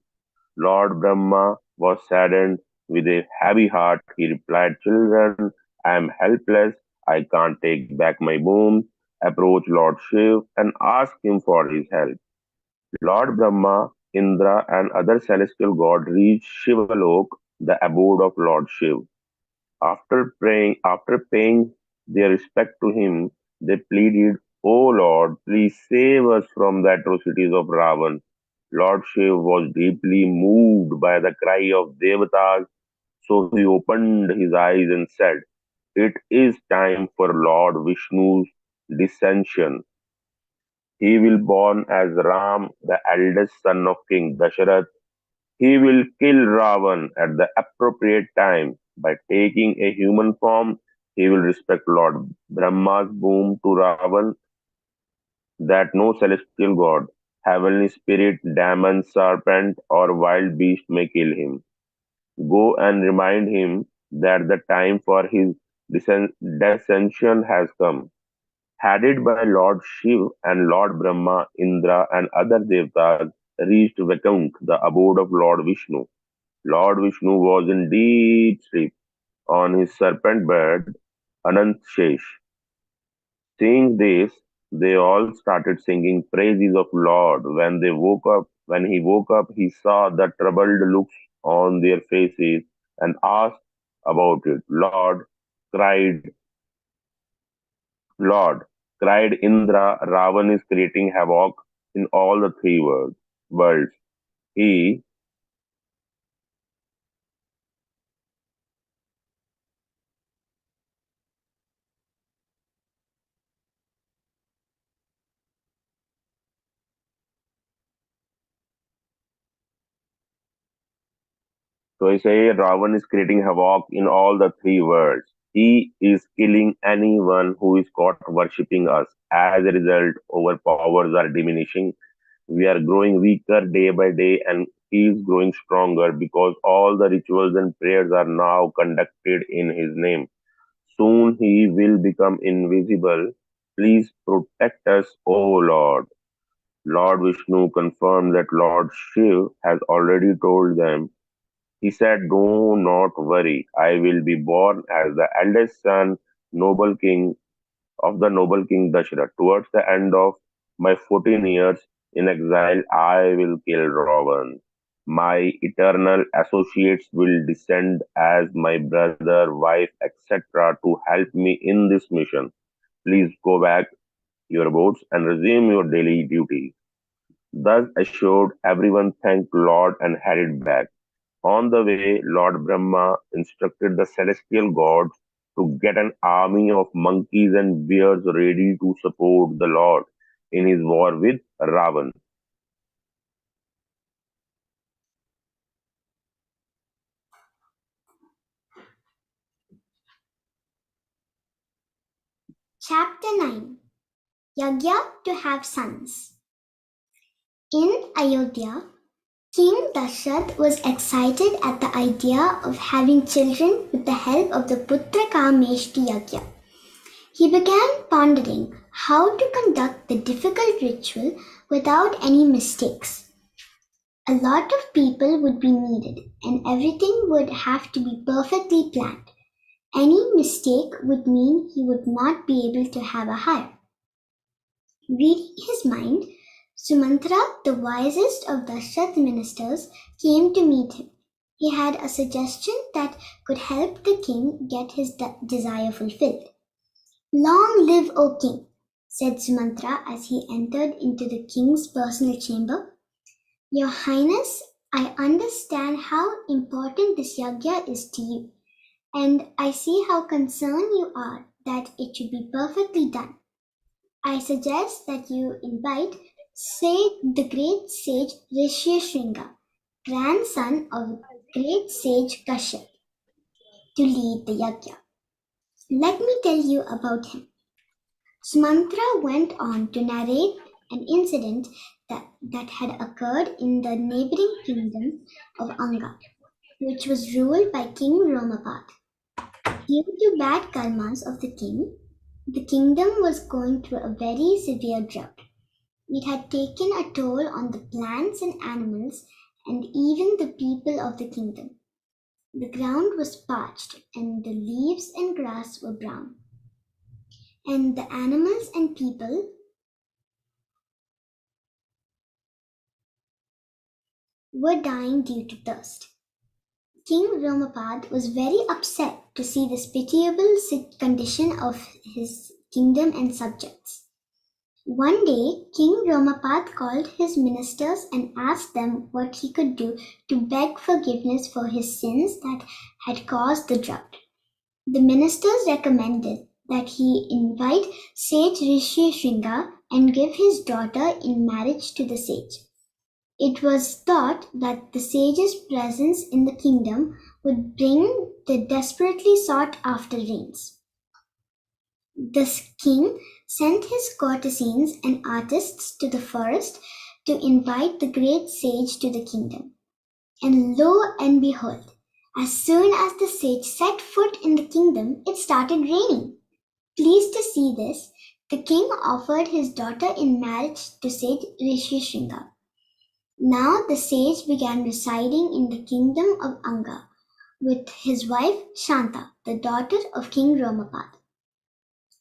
Lord Brahma was saddened. With a heavy heart, he replied, Children, I am helpless. I can't take back my boon. Approach Lord Shiv and ask him for his help. Lord Brahma, Indra, and other celestial gods reached Shivalok, the abode of Lord Shiv. After paying their respect to him, they pleaded, O Lord, please save us from the atrocities of Ravan. Lord Shiv was deeply moved by the cry of Devatas, so he opened his eyes and said, It is time for Lord Vishnu's descension. He will born as Ram, the eldest son of King Dasharath. He will kill Ravan at the appropriate time. By taking a human form, he will respect Lord Brahma's boon to Ravan that no celestial god, heavenly spirit, demon, serpent, or wild beast may kill him. Go and remind him that the time for his descension has come. Headed by Lord Shiv and Lord Brahma, Indra, and other devatas, reached Vaikuntha, the abode of Lord Vishnu. Lord Vishnu was in deep sleep on his serpent bed, Anant Shesh. Seeing this, they all started singing praises of Lord. When he woke up, he saw the troubled looks on their faces and asked about it. Cried, Lord, cried Indra, Ravan is creating havoc in all the three worlds. He So I say Ravan is creating havoc in all the three worlds. He is killing anyone who is caught worshipping us. As a result, our powers are diminishing. We are growing weaker day by day, and he is growing stronger because all the rituals and prayers are now conducted in his name. Soon he will become invisible. Please protect us, O Lord. Lord Vishnu confirmed that Lord Shiv has already told them. He said, Do not worry, I will be born as the eldest son, noble king of the noble king Dashera. Towards the end of my 14 years in exile, I will kill Ravan. My eternal associates will descend as my brother, wife, etc. to help me in this mission. Please go back your boats and resume your daily duties. Thus assured, everyone thanked Lord and headed back. On the way, Lord Brahma instructed the celestial gods to get an army of monkeys and bears ready to support the Lord in his war with Ravan. Chapter 9 Yagya to have sons. In Ayodhya, King Dasharath was excited at the idea of having children with the help of the Putrakameshti Yagya. He began pondering how to conduct the difficult ritual without any mistakes. A lot of people would be needed, and everything would have to be perfectly planned. Any mistake would mean he would not be able to have a hire. Reading his mind, Sumantra, the wisest of Dashrath's ministers, came to meet him. He had a suggestion that could help the king get his desire fulfilled. "Long live, O king," said Sumantra as he entered into the king's personal chamber. "Your Highness, I understand how important this yagya is to you, and I see how concerned you are that it should be perfectly done. I suggest that you invite, say, the great sage Rishyashringa, grandson of great sage Kashyap, to lead the yagya. Let me tell you about him." Sumantra went on to narrate an incident that had occurred in the neighboring kingdom of Anga, which was ruled by King Romapad. Due to bad karmas of the kingdom was going through a very severe drought. It had taken a toll on the plants and animals and even the people of the kingdom. The ground was parched and the leaves and grass were brown, and the animals and people were dying due to thirst. King Romapad was very upset to see this pitiable condition of his kingdom and subjects. One day, King Romapad called his ministers and asked them what he could do to beg forgiveness for his sins that had caused the drought. The ministers recommended that he invite sage Rishyashringa and give his daughter in marriage to the sage. It was thought that the sage's presence in the kingdom would bring the desperately sought-after rains. The king sent his courtesans and artists to the forest to invite the great sage to the kingdom. And lo and behold, as soon as the sage set foot in the kingdom, it started raining. Pleased to see this, the king offered his daughter in marriage to sage Rishyashringa. Now the sage began residing in the kingdom of Anga with his wife Shanta, the daughter of King Romapad.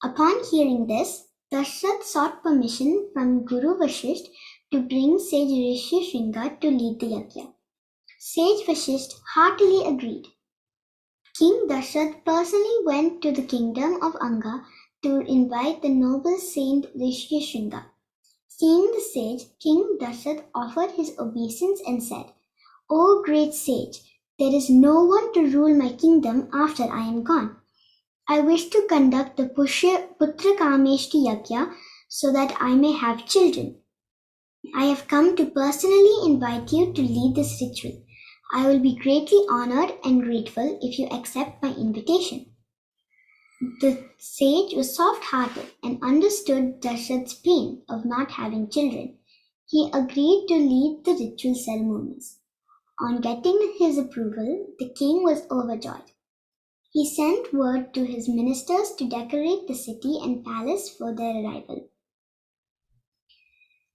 Upon hearing this, Dashrath sought permission from Guru Vashisht to bring sage Rishyashringa to lead the yagya. Sage Vashisht heartily agreed. King Dashrath personally went to the kingdom of Anga to invite the noble saint Rishyashringa. Seeing the sage, King Dashrath offered his obeisance and said, "O great sage, there is no one to rule my kingdom after I am gone. I wish to conduct the Putra Kameshti Yagya so that I may have children. I have come to personally invite you to lead this ritual. I will be greatly honored and grateful if you accept my invitation." The sage was soft-hearted and understood Dashrath's pain of not having children. He agreed to lead the ritual ceremonies. On getting his approval, the king was overjoyed. He sent word to his ministers to decorate the city and palace for their arrival.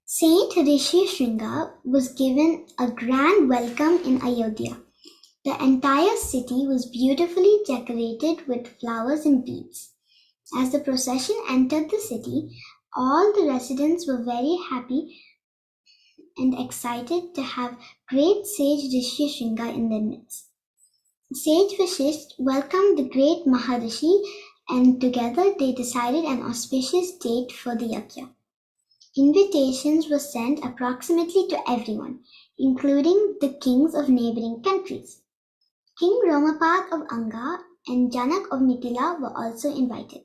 Saint Rishyashringa was given a grand welcome in Ayodhya. The entire city was beautifully decorated with flowers and beads. As the procession entered the city, all the residents were very happy and excited to have great sage Rishyashringa in their midst. Sage Vashisht welcomed the great Maharishi, and together they decided an auspicious date for the yagya. Invitations were sent approximately to everyone, including the kings of neighboring countries. King Romapad of Anga and Janak of Mithila were also invited.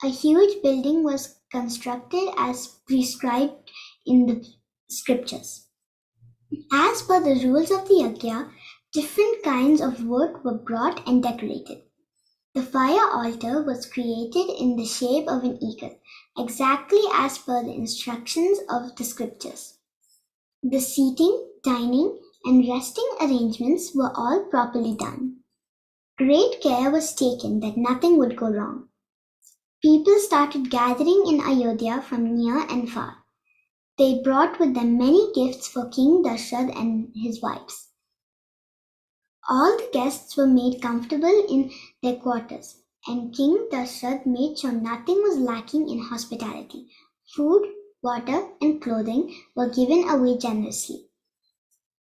A huge building was constructed as prescribed in the scriptures. As per the rules of the yagya, different kinds of wood were brought and decorated. The fire altar was created in the shape of an eagle, exactly as per the instructions of the scriptures. The seating, dining, and resting arrangements were all properly done. Great care was taken that nothing would go wrong. People started gathering in Ayodhya from near and far. They brought with them many gifts for King Dashrath and his wives. All the guests were made comfortable in their quarters, and King Dashrath made sure nothing was lacking in hospitality, Food, water, and clothing were given away generously.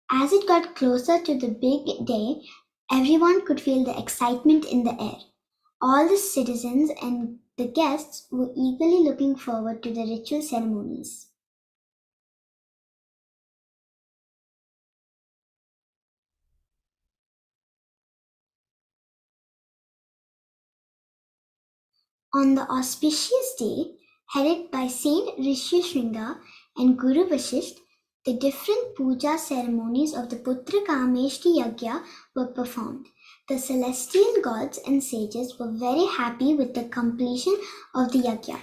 As it got closer to the big day, everyone could feel the excitement in the air. All the citizens and the guests were eagerly looking forward to the ritual ceremonies. On the auspicious day, headed by Saint Rishishringa and Guru Vashisht, the different puja ceremonies of the Putra Kameshti Yagya were performed. The celestial gods and sages were very happy with the completion of the yagya.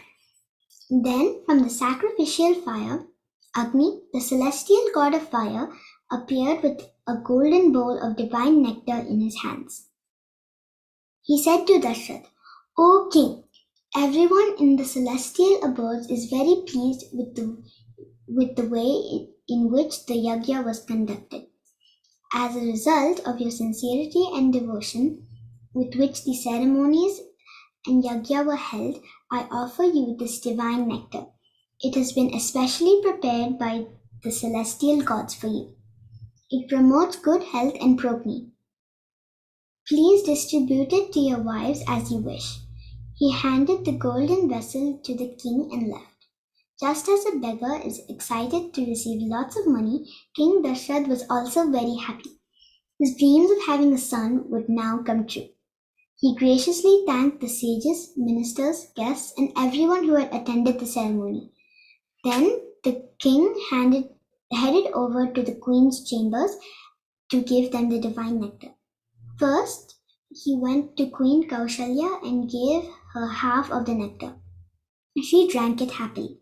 Then, from the sacrificial fire, Agni, the celestial god of fire, appeared with a golden bowl of divine nectar in his hands. He said to Dashrath, "O king, everyone in the celestial abodes is very pleased with the way in which the yagya was conducted. As a result of your sincerity and devotion with which the ceremonies and yagya were held, I offer you this divine nectar. It has been especially prepared by the celestial gods for you. It promotes good health and progeny. Please distribute it to your wives as you wish." He handed the golden vessel to the king and left. Just as a beggar is excited to receive lots of money, King Dashrath was also very happy. His dreams of having a son would now come true. He graciously thanked the sages, ministers, guests, and everyone who had attended the ceremony. Then the king headed over to the queen's chambers to give them the divine nectar. First, he went to Queen Kaushalya and gave her half of the nectar. She drank it happily.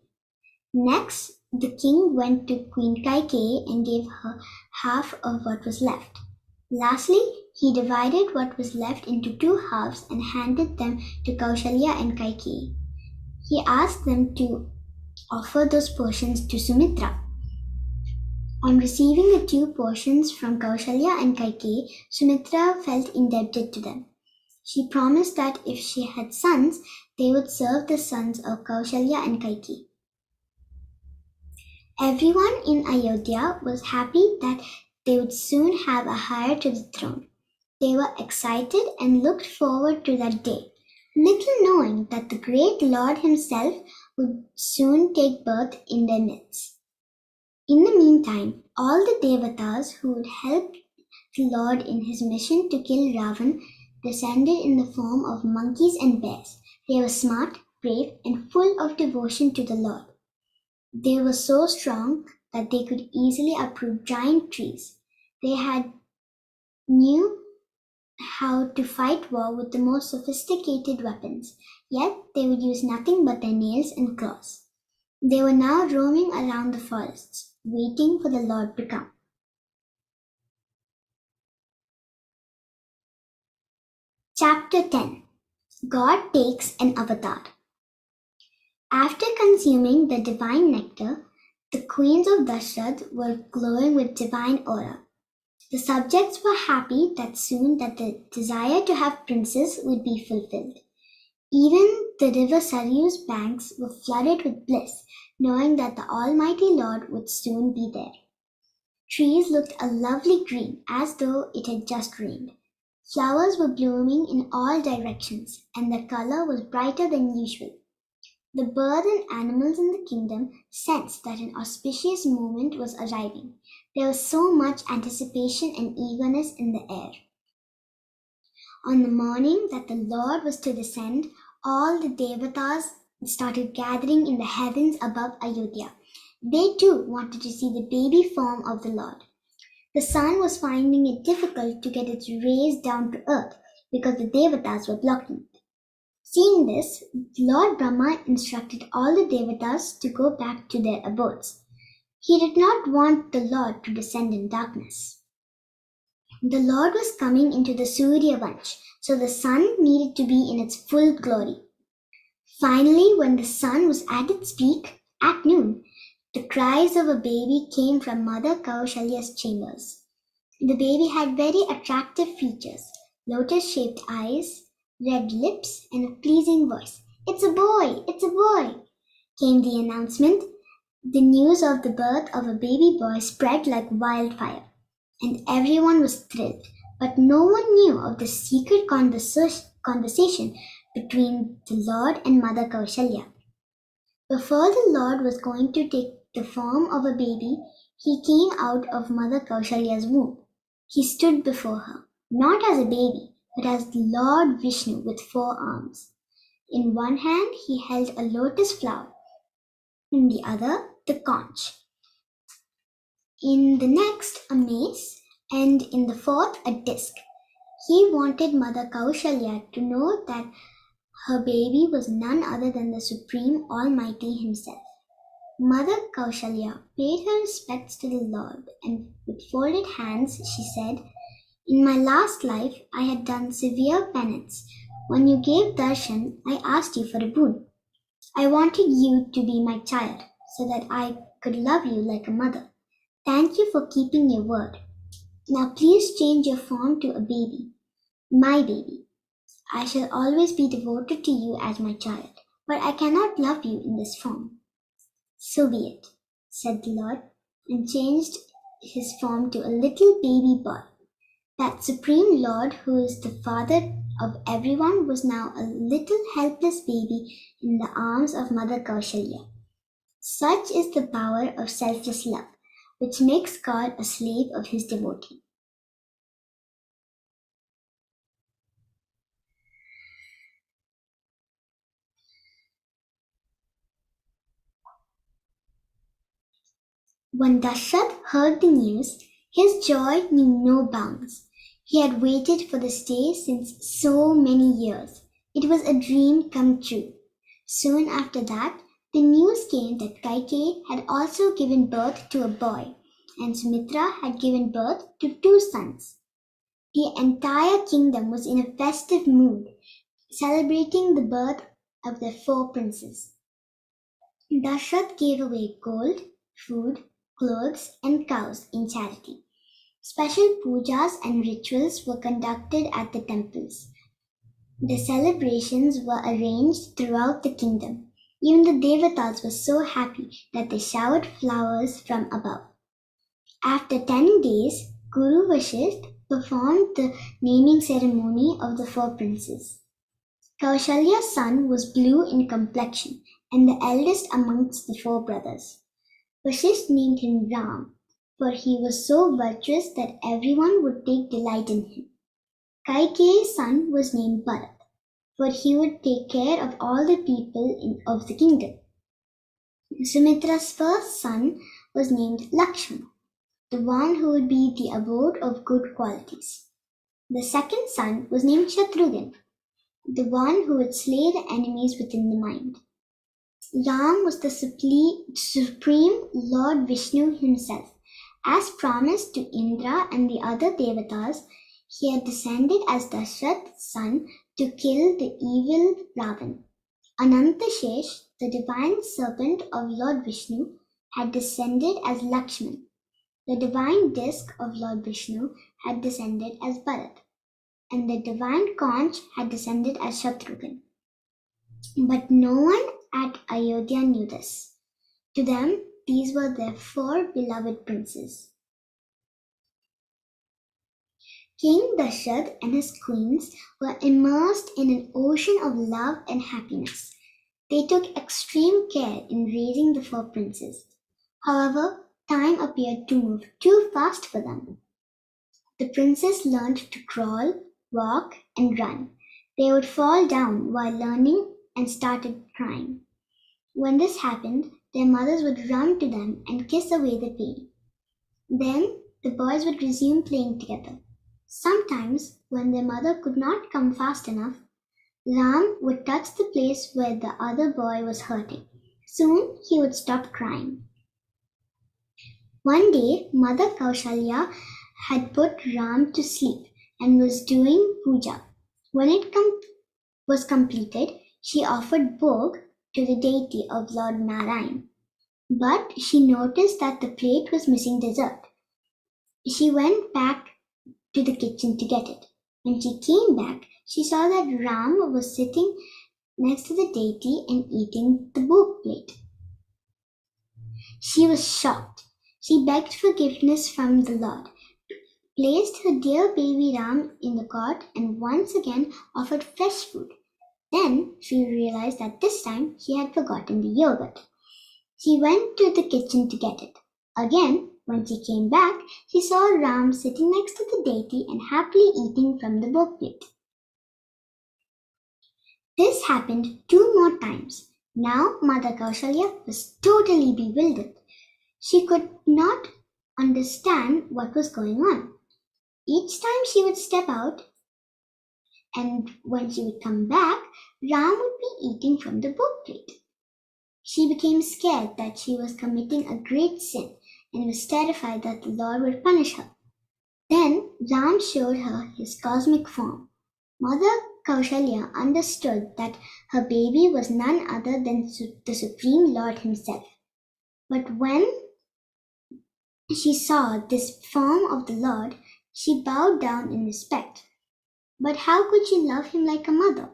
Next, the king went to Queen Kaikeyi and gave her half of what was left. Lastly, he divided what was left into 2 halves and handed them to Kaushalya and Kaikeyi. He asked them to offer those portions to Sumitra. On receiving the 2 portions from Kaushalya and Kaikeyi, Sumitra felt indebted to them. She promised that if she had sons, they would serve the sons of Kaushalya and Kaikeyi. Everyone in Ayodhya was happy that they would soon have a heir to the throne. They were excited and looked forward to that day, little knowing that the great Lord himself would soon take birth in their midst. In the meantime, all the devatas who would help the Lord in his mission to kill Ravan descended in the form of monkeys and bears. They were smart, brave, and full of devotion to the Lord. They were so strong that they could easily uproot giant trees. They knew how to fight war with the most sophisticated weapons, yet they would use nothing but their nails and claws. They were now roaming around the forests, waiting for the Lord to come. Chapter 10. God takes an avatar. After consuming the divine nectar, the queens of Dashrath were glowing with divine aura. The subjects were happy that soon the desire to have princes would be fulfilled. Even the river Saryu's banks were flooded with bliss, knowing that the Almighty Lord would soon be there. Trees looked a lovely green, as though it had just rained. Flowers were blooming in all directions, and their color was brighter than usual. The birds and animals in the kingdom sensed that an auspicious moment was arriving. There was so much anticipation and eagerness in the air. On the morning that the Lord was to descend, all the devatas started gathering in the heavens above Ayodhya. They too wanted to see the baby form of the Lord. The sun was finding it difficult to get its rays down to earth because the devatas were blocking it. Seeing this, Lord Brahma instructed all the devatas to go back to their abodes. He did not want the Lord to descend in darkness. The Lord was coming into the Surya Vansh, so the sun needed to be in its full glory. Finally, when the sun was at its peak, at noon, the cries of a baby came from Mother Kaushalya's chambers. The baby had very attractive features, lotus-shaped eyes, red lips, and a pleasing voice. "It's a boy! It's a boy!" came the announcement. The news of the birth of a baby boy spread like wildfire, and everyone was thrilled, but no one knew of the secret conversation between the Lord and Mother Kaushalya. Before the Lord was going to take the form of a baby, he came out of Mother Kaushalya's womb. He stood before her, not as a baby, but as the Lord Vishnu with 4 arms. In one hand he held a lotus flower, in the other the conch, in the next a mace, and in the fourth a disc. He wanted Mother Kaushalya to know that her baby was none other than the Supreme Almighty himself. Mother Kaushalya paid her respects to the Lord, and with folded hands she said, "In my last life I had done severe penance. When you gave darshan, I asked you for a boon. I wanted you to be my child, so that I could love you like a mother. Thank you for keeping your word. Now please change your form to a baby, my baby. I shall always be devoted to you as my child, but I cannot love you in this form." "So be it," said the Lord, and changed his form to a little baby boy. That Supreme Lord, who is the Father of everyone, was now a little helpless baby in the arms of Mother Kaushalya. Such is the power of selfless love, which makes God a slave of his devotee. When Dashrath heard the news, his joy knew no bounds. He had waited for this day since so many years. It was a dream come true. Soon after that, the news came that Kaikeyi had also given birth to a boy, and Sumitra had given birth to 2 sons. The entire kingdom was in a festive mood, celebrating the birth of their 4 princes. Dashrath gave away gold, food, clothes, and cows in charity. Special pujas and rituals were conducted at the temples. The celebrations were arranged throughout the kingdom. Even the devatas were so happy that they showered flowers from above. After 10 days, Guru Vasishtha performed the naming ceremony of the 4 princes. Kaushalya's son was blue in complexion and the eldest amongst the 4 brothers. Vasishtha named him Ram, for he was so virtuous that everyone would take delight in him. Kaikeyi's son was named Bharat, for he would take care of all the people of the kingdom. Sumitra's first son was named Lakshmana, the one who would be the abode of good qualities. The second son was named Shatrughan, the one who would slay the enemies within the mind. Ram was the supreme Lord Vishnu himself. As promised to Indra and the other devatas, he had descended as Dashrath's son to kill the evil Ravan. Anantashesh, the divine serpent of Lord Vishnu, had descended as Lakshman. The divine disc of Lord Vishnu had descended as Bharat, and the divine conch had descended as Shatrughan. But no one at Ayodhya knew this. To them, these were their 4 beloved princes. King Dashrath and his queens were immersed in an ocean of love and happiness. They took extreme care in raising the 4 princes. However, time appeared to move too fast for them. The princes learned to crawl, walk, and run. They would fall down while learning and started crying. When this happened, their mothers would run to them and kiss away the pain. Then the boys would resume playing together. Sometimes, when their mother could not come fast enough, Ram would touch the place where the other boy was hurting. Soon he would stop crying. One day, Mother Kaushalya had put Ram to sleep and was doing puja. When it was completed, she offered bhog to the deity of Lord Narayan. But she noticed that the plate was missing dessert. She went back to the kitchen to get it. When she came back, she saw that Ram was sitting next to the deity and eating the bhog plate. She was shocked. She begged forgiveness from the Lord, placed her dear baby Ram in the cot, and once again offered fresh food. Then she realized that this time she had forgotten the yogurt. She went to the kitchen to get it. Again, when she came back, she saw Ram sitting next to the deity and happily eating from the book plate. This happened 2 more times. Now Mother Kaushalya was totally bewildered. She could not understand what was going on. Each time she would step out, and when she would come back, Ram would be eating from the book plate. She became scared that she was committing a great sin and was terrified that the Lord would punish her. Then Ram showed her his cosmic form. Mother Kaushalya understood that her baby was none other than the Supreme Lord himself. But when she saw this form of the Lord, she bowed down in respect. But how could she love him like a mother?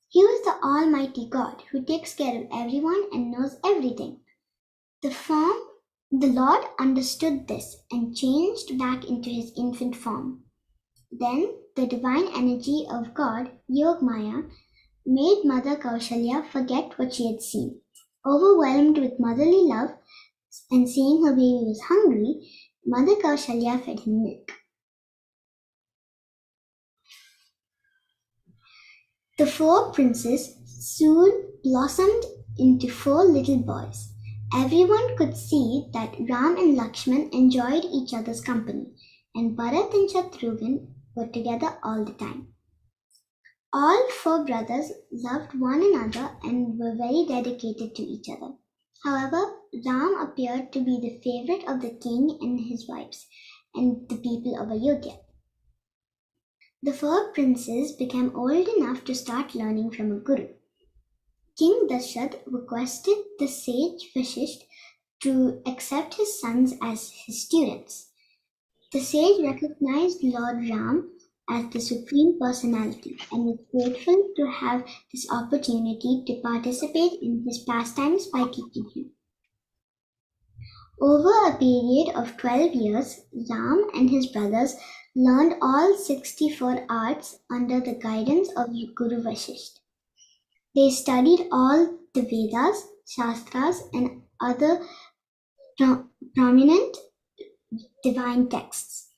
He was the Almighty God who takes care of everyone and knows everything. The Lord understood this and changed back into his infant form. Then the divine energy of God, Yogamaya, made Mother Kaushalya forget what she had seen. Overwhelmed with motherly love and seeing her baby was hungry, Mother Kaushalya fed him milk. The 4 princes soon blossomed into 4 little boys. Everyone could see that Ram and Lakshman enjoyed each other's company, and Bharat and Shatrughan were together all the time. All 4 brothers loved one another and were very dedicated to each other. However, Ram appeared to be the favorite of the king and his wives and the people of Ayodhya. The 4 princes became old enough to start learning from a guru. King Dashrath requested the sage Vashisht to accept his sons as his students. The sage recognized Lord Ram as the Supreme Personality and was grateful to have this opportunity to participate in his pastimes by teaching him. Over a period of 12 years, Ram and his brothers learned all 64 arts under the guidance of Guru Vashisht. They studied all the Vedas, Shastras, and other prominent divine texts.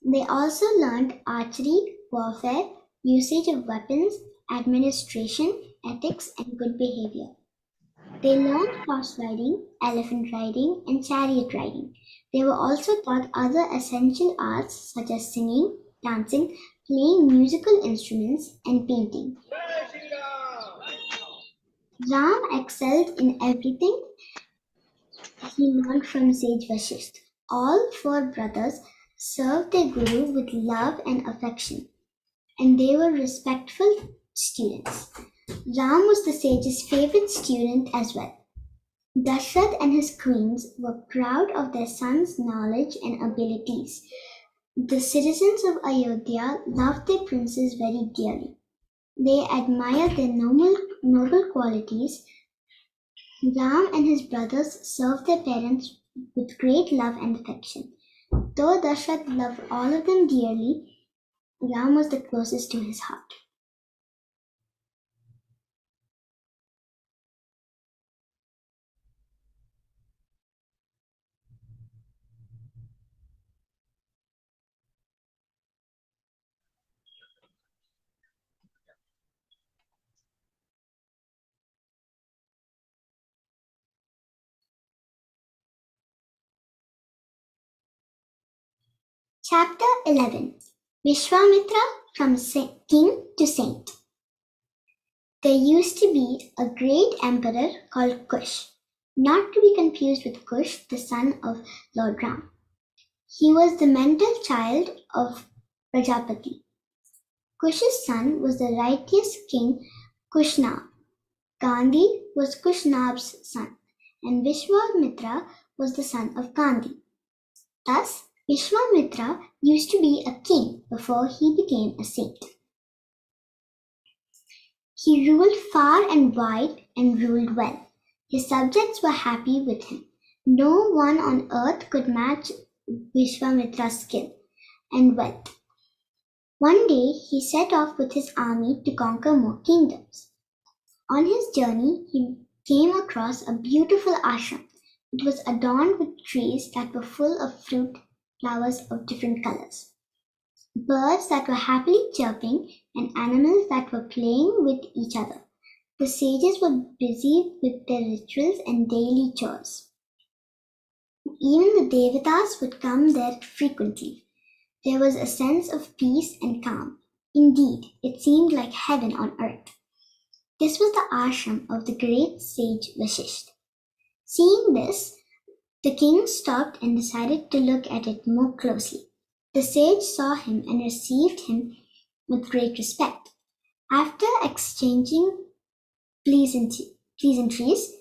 They also learned archery, warfare, usage of weapons, administration, ethics, and good behavior. They learned horse riding, elephant riding, and chariot riding. They were also taught other essential arts such as singing, dancing, playing musical instruments, and painting. Ram excelled in everything he learned from sage Vashisht. All 4 brothers served their guru with love and affection, and they were respectful students. Ram was the sage's favorite student as well. Dashrath and his queens were proud of their son's knowledge and abilities. The citizens of Ayodhya loved their princes very dearly. They admired their noble qualities. Ram and his brothers served their parents with great love and affection. Though Dashrath loved all of them dearly, Ram was the closest to his heart. Chapter 11. Vishwamitra from King to Saint. There used to be a great emperor called Kush, not to be confused with Kush, the son of Lord Ram. He was the mental child of Prajapati. Kush's son was the righteous king Kushnab. Gandhi was Kushnab's son, and Vishwamitra was the son of Gandhi. Thus, Vishwamitra used to be a king before he became a saint. He ruled far and wide and ruled well. His subjects were happy with him. No one on earth could match Vishwamitra's skill and wealth. One day he set off with his army to conquer more kingdoms. On his journey, he came across a beautiful ashram. It was adorned with trees that were full of fruit, flowers of different colors, birds that were happily chirping, and animals that were playing with each other. The sages were busy with their rituals and daily chores. Even the devatas would come there frequently. There was a sense of peace and calm. Indeed, it seemed like heaven on earth. This was the ashram of the great sage Vasishtha. Seeing this, the king stopped and decided to look at it more closely. The sage saw him and received him with great respect. After exchanging pleasantries,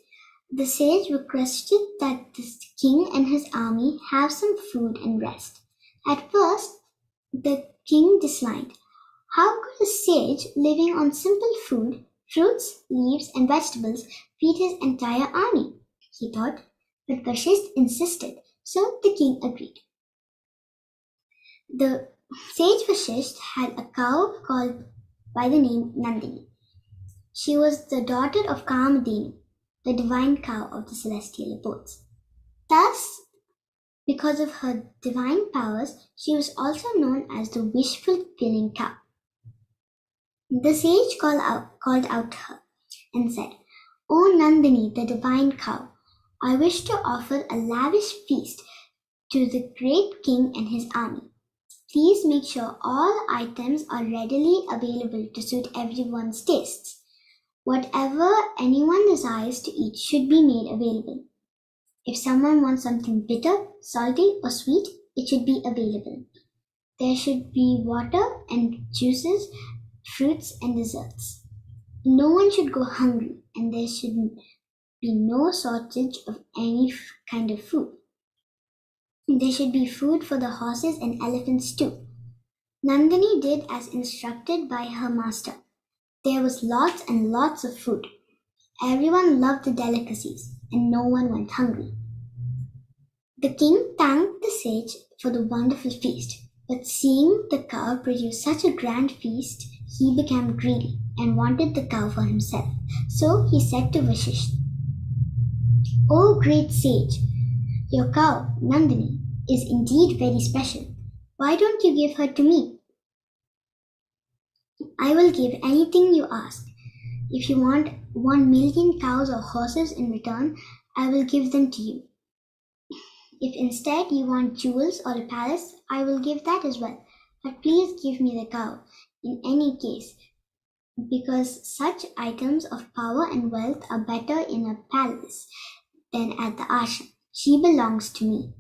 the sage requested that the king and his army have some food and rest. At first, the king disliked. How could a sage living on simple food, fruits, leaves, and vegetables feed his entire army? He thought, but Vasishtha insisted, so the king agreed. The sage Vasishtha had a cow called by the name Nandini. She was the daughter of Kamadhenu, the divine cow of the celestial abodes. Thus, because of her divine powers, she was also known as the wish-fulfilling cow. The sage called out to her and said, "O Nandini, the divine cow, I wish to offer a lavish feast to the great king and his army. Please make sure all items are readily available to suit everyone's tastes. Whatever anyone desires to eat should be made available. If someone wants something bitter, salty, or sweet, it should be available. There should be water and juices, fruits and desserts. No one should go hungry, and there should be no shortage of any kind of food. There should be food for the horses and elephants too." Nandini did as instructed by her master. There was lots and lots of food. Everyone loved the delicacies, and no one went hungry. The king thanked the sage for the wonderful feast, but seeing the cow produce such a grand feast, he became greedy and wanted the cow for himself. So he said to Vasishtha, "O great sage, your cow, Nandini, is indeed very special. Why don't you give her to me? I will give anything you ask. If you want 1,000,000 cows or horses in return, I will give them to you. If instead you want jewels or a palace, I will give that as well. But please give me the cow in any case, because such items of power and wealth are better in a palace than at the ashram. She belongs to me."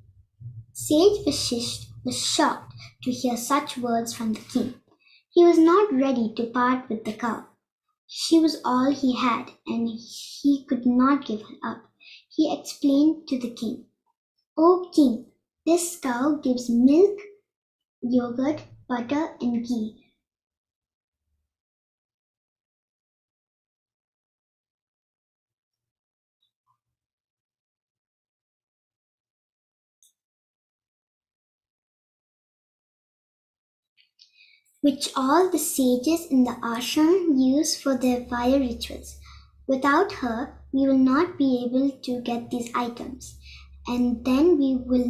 Sage Vasishtha was shocked to hear such words from the king. He was not ready to part with the cow. She was all he had, and he could not give her up. He explained to the king, "O king, this cow gives milk, yogurt, butter, and ghee. Which all the sages in the ashram use for their fire rituals. Without her, we will not be able to get these items, and then we will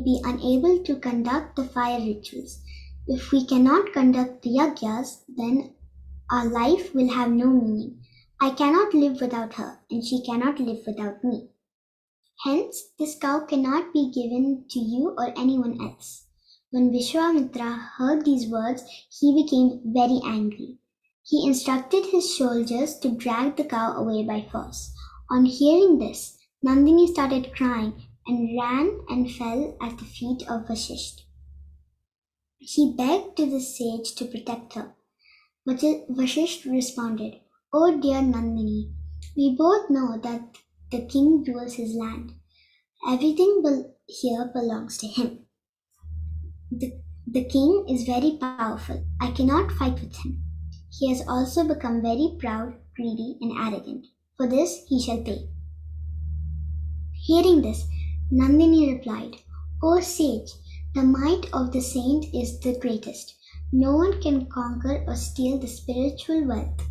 be unable to conduct the fire rituals. If we cannot conduct the yagyas, then our life will have no meaning. I cannot live without her, and she cannot live without me. Hence, this cow cannot be given to you or anyone else." When Vishwamitra heard these words, he became very angry. He instructed his soldiers to drag the cow away by force. On hearing this, Nandini started crying and ran and fell at the feet of Vasishtha. She begged to the sage to protect her. But Vasishtha responded, "Oh dear Nandini, we both know that the king rules his land. Everything here belongs to him. The king is very powerful. I cannot fight with him. He has also become very proud, greedy, and arrogant. For this he shall pay." Hearing this, Nandini replied, O sage, the might of the saint is the greatest. No one can conquer or steal the spiritual wealth.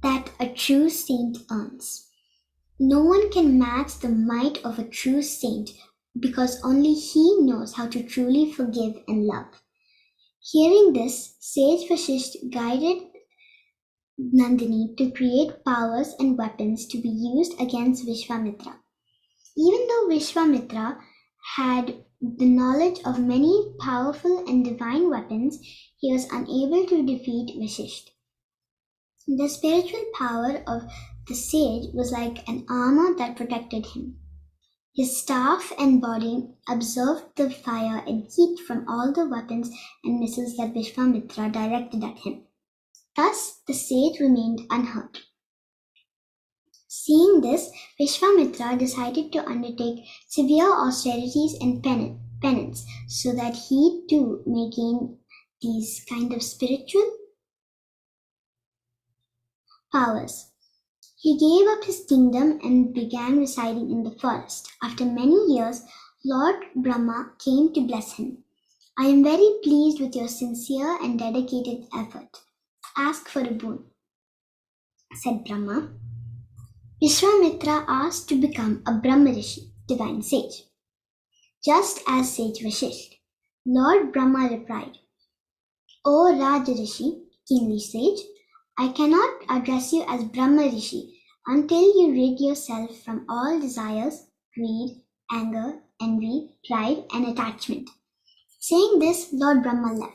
That a true saint earns. No one can match the might of a true saint because only he knows how to truly forgive and love. Hearing this, Sage Vasishtha guided Nandini to create powers and weapons to be used against Vishwamitra. Even though Vishwamitra had the knowledge of many powerful and divine weapons, he was unable to defeat Vasishtha. The spiritual power of the sage was like an armor that protected him. His staff and body absorbed the fire and heat from all the weapons and missiles that Vishwamitra directed at him. Thus, the sage remained unhurt. Seeing this, Vishwamitra decided to undertake severe austerities and penance so that he too may gain these kind of spiritual powers. He gave up his kingdom and began residing in the forest. After many years, Lord Brahma came to bless him. I am very pleased with your sincere and dedicated effort. Ask for a boon, said Brahma. Vishwamitra asked to become a Brahma Rishi, divine sage, just as Sage Vasishtha. Lord Brahma replied, O Raja Rishi, kingly sage, I cannot address you as Brahma Rishi until you rid yourself from all desires, greed, anger, envy, pride, and attachment. Saying this, Lord Brahma left.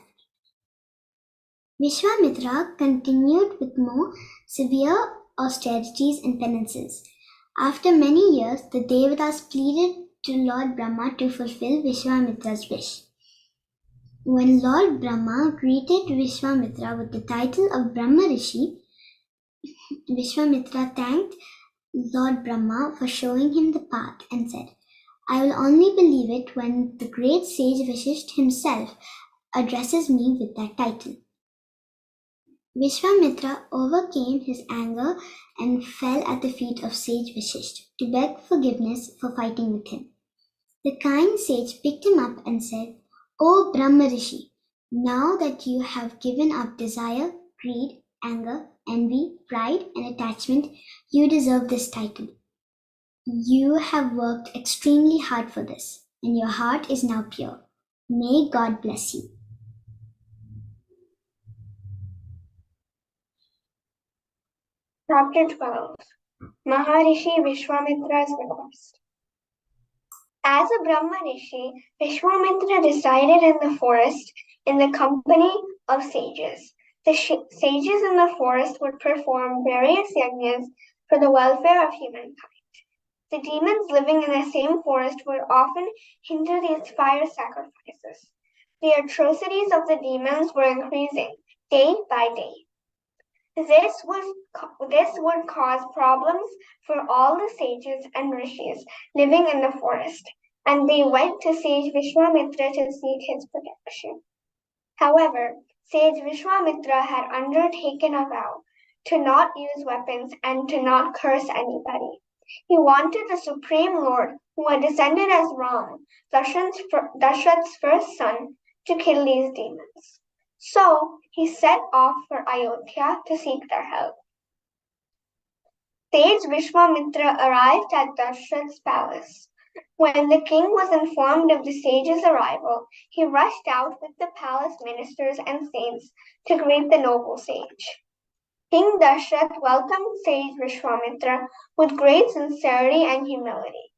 Vishwamitra continued with more severe austerities and penances. After many years, the Devatas pleaded to Lord Brahma to fulfill Vishwamitra's wish. When Lord Brahma greeted Vishwamitra with the title of Brahma Rishi, Vishwamitra thanked Lord Brahma for showing him the path and said, I will only believe it when the great sage Vasishtha himself addresses me with that title. Vishwamitra overcame his anger and fell at the feet of sage Vasishtha to beg forgiveness for fighting with him. The kind sage picked him up and said, O Brahma Rishi, now that you have given up desire, greed, anger, envy, pride, and attachment, you deserve this title. You have worked extremely hard for this, and your heart is now pure. May God bless you. Chapter 12 Maharishi Vishwamitra's Request. As a Brahma Rishi, Vishwamitra resided in the forest in the company of sages. The sages in the forest would perform various yajnas for the welfare of humankind. The demons living in the same forest would often hinder these fire sacrifices. The atrocities of the demons were increasing day by day. This would cause problems for all the sages and rishis living in the forest, and they went to sage Vishwamitra to seek his protection. However, sage Vishwamitra had undertaken a vow to not use weapons and to not curse anybody. He wanted the Supreme Lord, who had descended as Rama, Dashrath's first son, to kill these demons. So he set off for Ayodhya to seek their help. Sage Vishwamitra arrived at Dashrath's palace. When the king was informed of the sage's arrival, he rushed out with the palace ministers and saints to greet the noble sage. King Dashrath welcomed sage Vishwamitra with great sincerity and humility.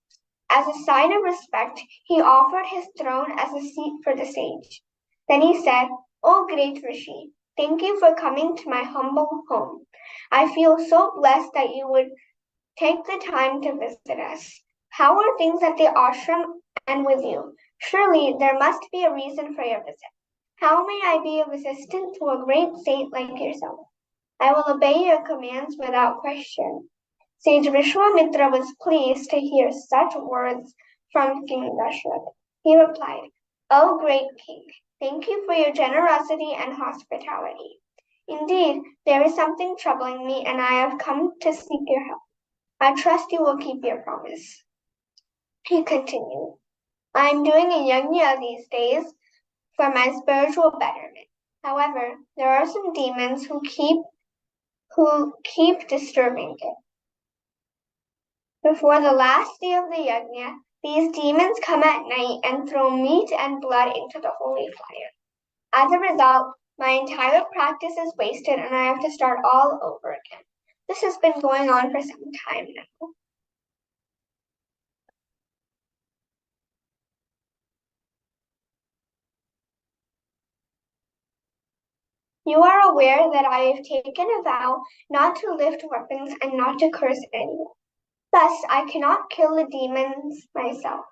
As a sign of respect, he offered his throne as a seat for the sage. Then he said, O great Rishi, thank you for coming to my humble home. I feel so blessed that you would take the time to visit us. How are things at the ashram and with you? Surely there must be a reason for your visit. How may I be of assistance to a great saint like yourself? I will obey your commands without question. Sage Vishwamitra was pleased to hear such words from King Dasharath. He replied, "O great king, thank you for your generosity and hospitality. Indeed, there is something troubling me, and I have come to seek your help. I trust you will keep your promise." He continued, "I am doing a yajna these days for my spiritual betterment. However, there are some demons who keep disturbing it. Before the last day of the yajna, these demons come at night and throw meat and blood into the holy fire. As a result, my entire practice is wasted and I have to start all over again. This has been going on for some time now." You are aware that I have taken a vow not to lift weapons and not to curse anyone. Thus, I cannot kill the demons myself.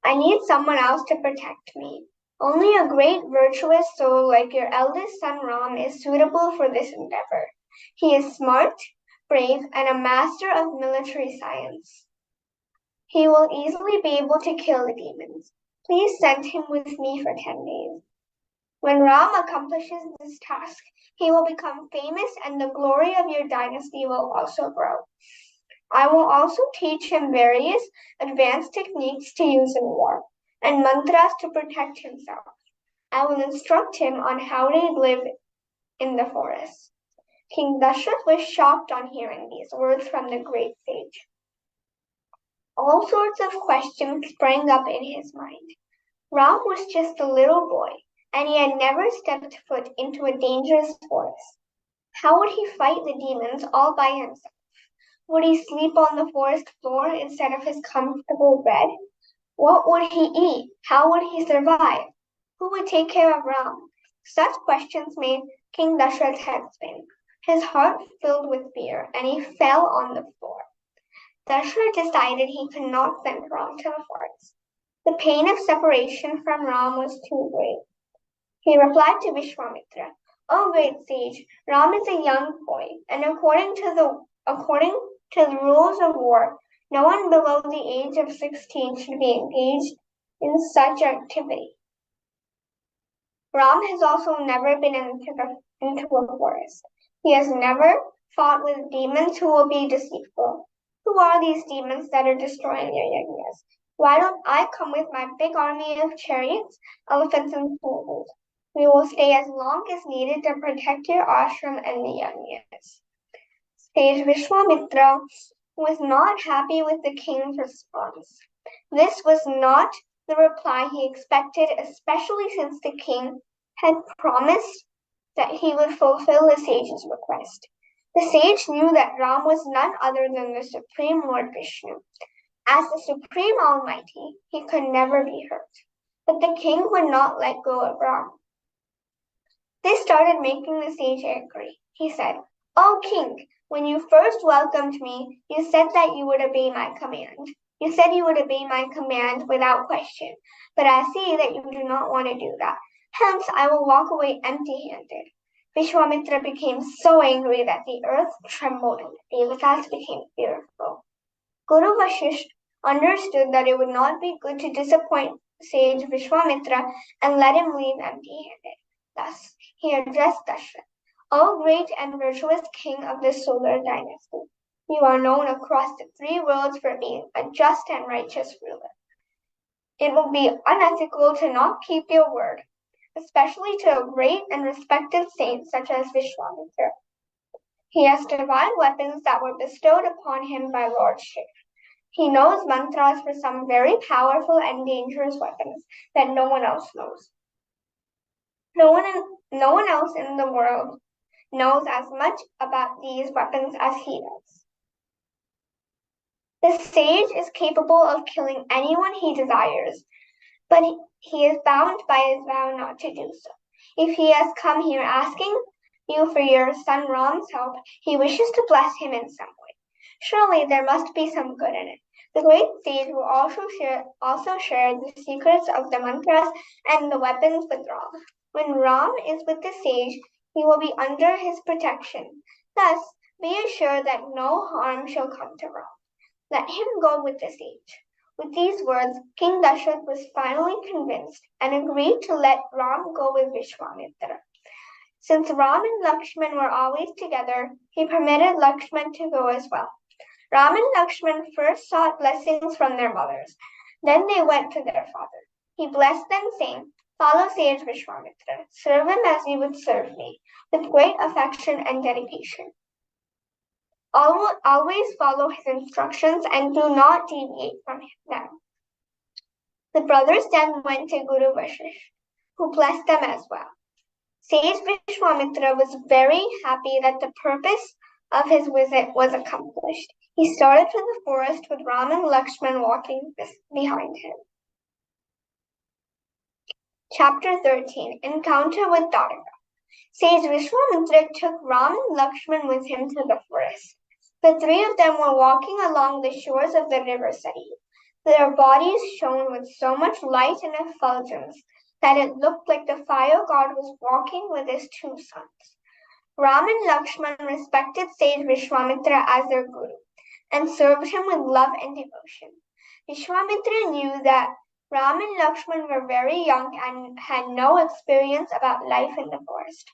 I need someone else to protect me. Only a great virtuous soul like your eldest son Ram is suitable for this endeavor. He is smart, brave, and a master of military science. He will easily be able to kill the demons. Please send him with me for 10 days. When Ram accomplishes this task, he will become famous and the glory of your dynasty will also grow. I will also teach him various advanced techniques to use in war and mantras to protect himself. I will instruct him on how to live in the forest." King Dasharath was shocked on hearing these words from the great sage. All sorts of questions sprang up in his mind. Ram was just a little boy, and he had never stepped foot into a dangerous forest. How would he fight the demons all by himself? Would he sleep on the forest floor instead of his comfortable bed? What would he eat? How would he survive? Who would take care of Ram? Such questions made King Dasharath's head spin. His heart filled with fear, and he fell on the floor. Dasharath decided he could not send Ram to the forest. The pain of separation from Ram was too great. He replied to Vishwamitra, "O great sage, Ram is a young boy, and according to the rules of war, no one below the age of 16 should be engaged in such activity. Ram has also never been into a forest. He has never fought with demons who will be deceitful. Who are these demons that are destroying your yajnas? Why don't I come with my big army of chariots, elephants, and soldiers? We will stay as long as needed to protect your ashram and the yajnas." Sage Vishwamitra was not happy with the king's response. This was not the reply he expected, especially since the king had promised that he would fulfill the sage's request. The sage knew that Ram was none other than the Supreme Lord Vishnu. As the Supreme Almighty, he could never be hurt. But the king would not let go of Ram. This started making the sage angry. He said, "O king, when you first welcomed me, you said that you would obey my command. You said you would obey my command without question, but I see that you do not want to do that. Hence, I will walk away empty-handed." Vishwamitra became so angry that the earth trembled and the devatas became fearful. Guru Vasishtha understood that it would not be good to disappoint sage Vishwamitra and let him leave empty-handed. Thus, he addressed Dasharath, "O great and virtuous king of the solar dynasty, you are known across the 3 worlds for being a just and righteous ruler. It will be unethical to not keep your word, especially to a great and respected saint such as Vishwamitra. He has divine weapons that were bestowed upon him by Lord Shri. He knows mantras for some very powerful and dangerous weapons that no one else knows. No one else in the world knows as much about these weapons as he does. The sage is capable of killing anyone he desires, but he is bound by his vow not to do so. If he has come here asking you for your son Ram's help, he wishes to bless him in some way. Surely there must be some good in it." The great sage will also share the secrets of the mantras and the weapons with Ram. When Ram is with the sage, he will be under his protection. Thus, Be assured that no harm shall come to Ram. Let him go with the sage. With these words, King Dasharatha was finally convinced and agreed to let Ram go with Vishwamitra. Since Ram and Lakshman were always together, he permitted Lakshman to go as well. Ram and Lakshman first sought blessings from their mothers. Then they went to their father. He blessed them, saying, "Follow sage Vishwamitra. Serve him as you would serve me, with great affection and dedication. Always follow his instructions and do not deviate from them." The brothers then went to Guru Vashishtha, who blessed them as well. Sage Vishwamitra was very happy that the purpose of his visit was accomplished. He started for the forest with Ram and Lakshman walking behind him. Chapter 13, Encounter with Nataka. Sage Vishwamitra took Ram and Lakshman with him to the forest. The three of them were walking along the shores of the river Sari. Their bodies shone with so much light and effulgence that it looked like the fire god was walking with his two sons. Ram and Lakshman respected sage Vishwamitra as their guru and served him with love and devotion. Vishwamitra knew that Ram and Lakshman were very young and had no experience about life in the forest.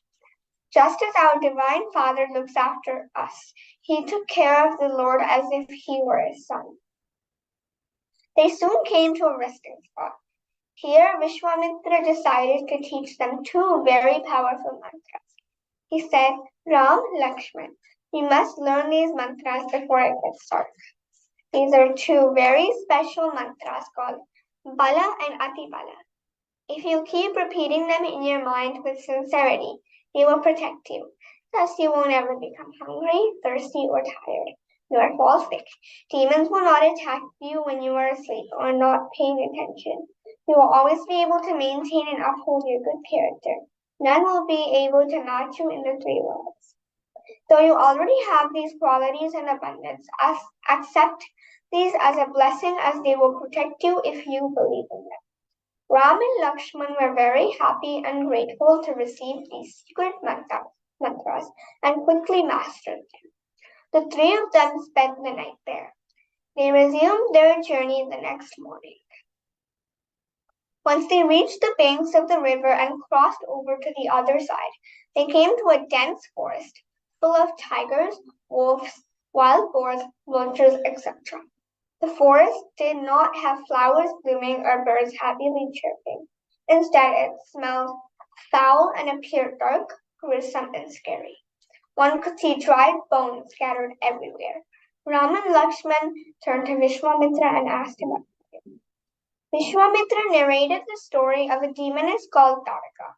Just as our Divine Father looks after us, he took care of the Lord as if he were his son. They soon came to a resting spot. Here, Vishwamitra decided to teach them two very powerful mantras. He said, "Ram, Lakshman, you must learn these mantras before it gets dark." These are two very special mantras called Bala and Ati Bala. If you keep repeating them in your mind with sincerity, they will protect you. Thus, you won't ever become hungry, thirsty, or tired, nor fall sick. Demons will not attack you when you are asleep or not paying attention. You will always be able to maintain and uphold your good character. None will be able to notch you in the three worlds. Though you already have these qualities in abundance, accept these as a blessing, as they will protect you if you believe in them. Ram and Lakshman were very happy and grateful to receive these secret mantras and quickly mastered them. The three of them spent the night there. They resumed their journey the next morning. Once they reached the banks of the river and crossed over to the other side, they came to a dense forest full of tigers, wolves, wild boars, vultures, etc. The forest did not have flowers blooming or birds happily chirping. Instead, it smelled foul and appeared dark, gruesome, and scary. One could see dried bones scattered everywhere. Ram and Lakshman turned to Vishwamitra and asked him about it. Vishwamitra narrated the story of a demoness called Nataka.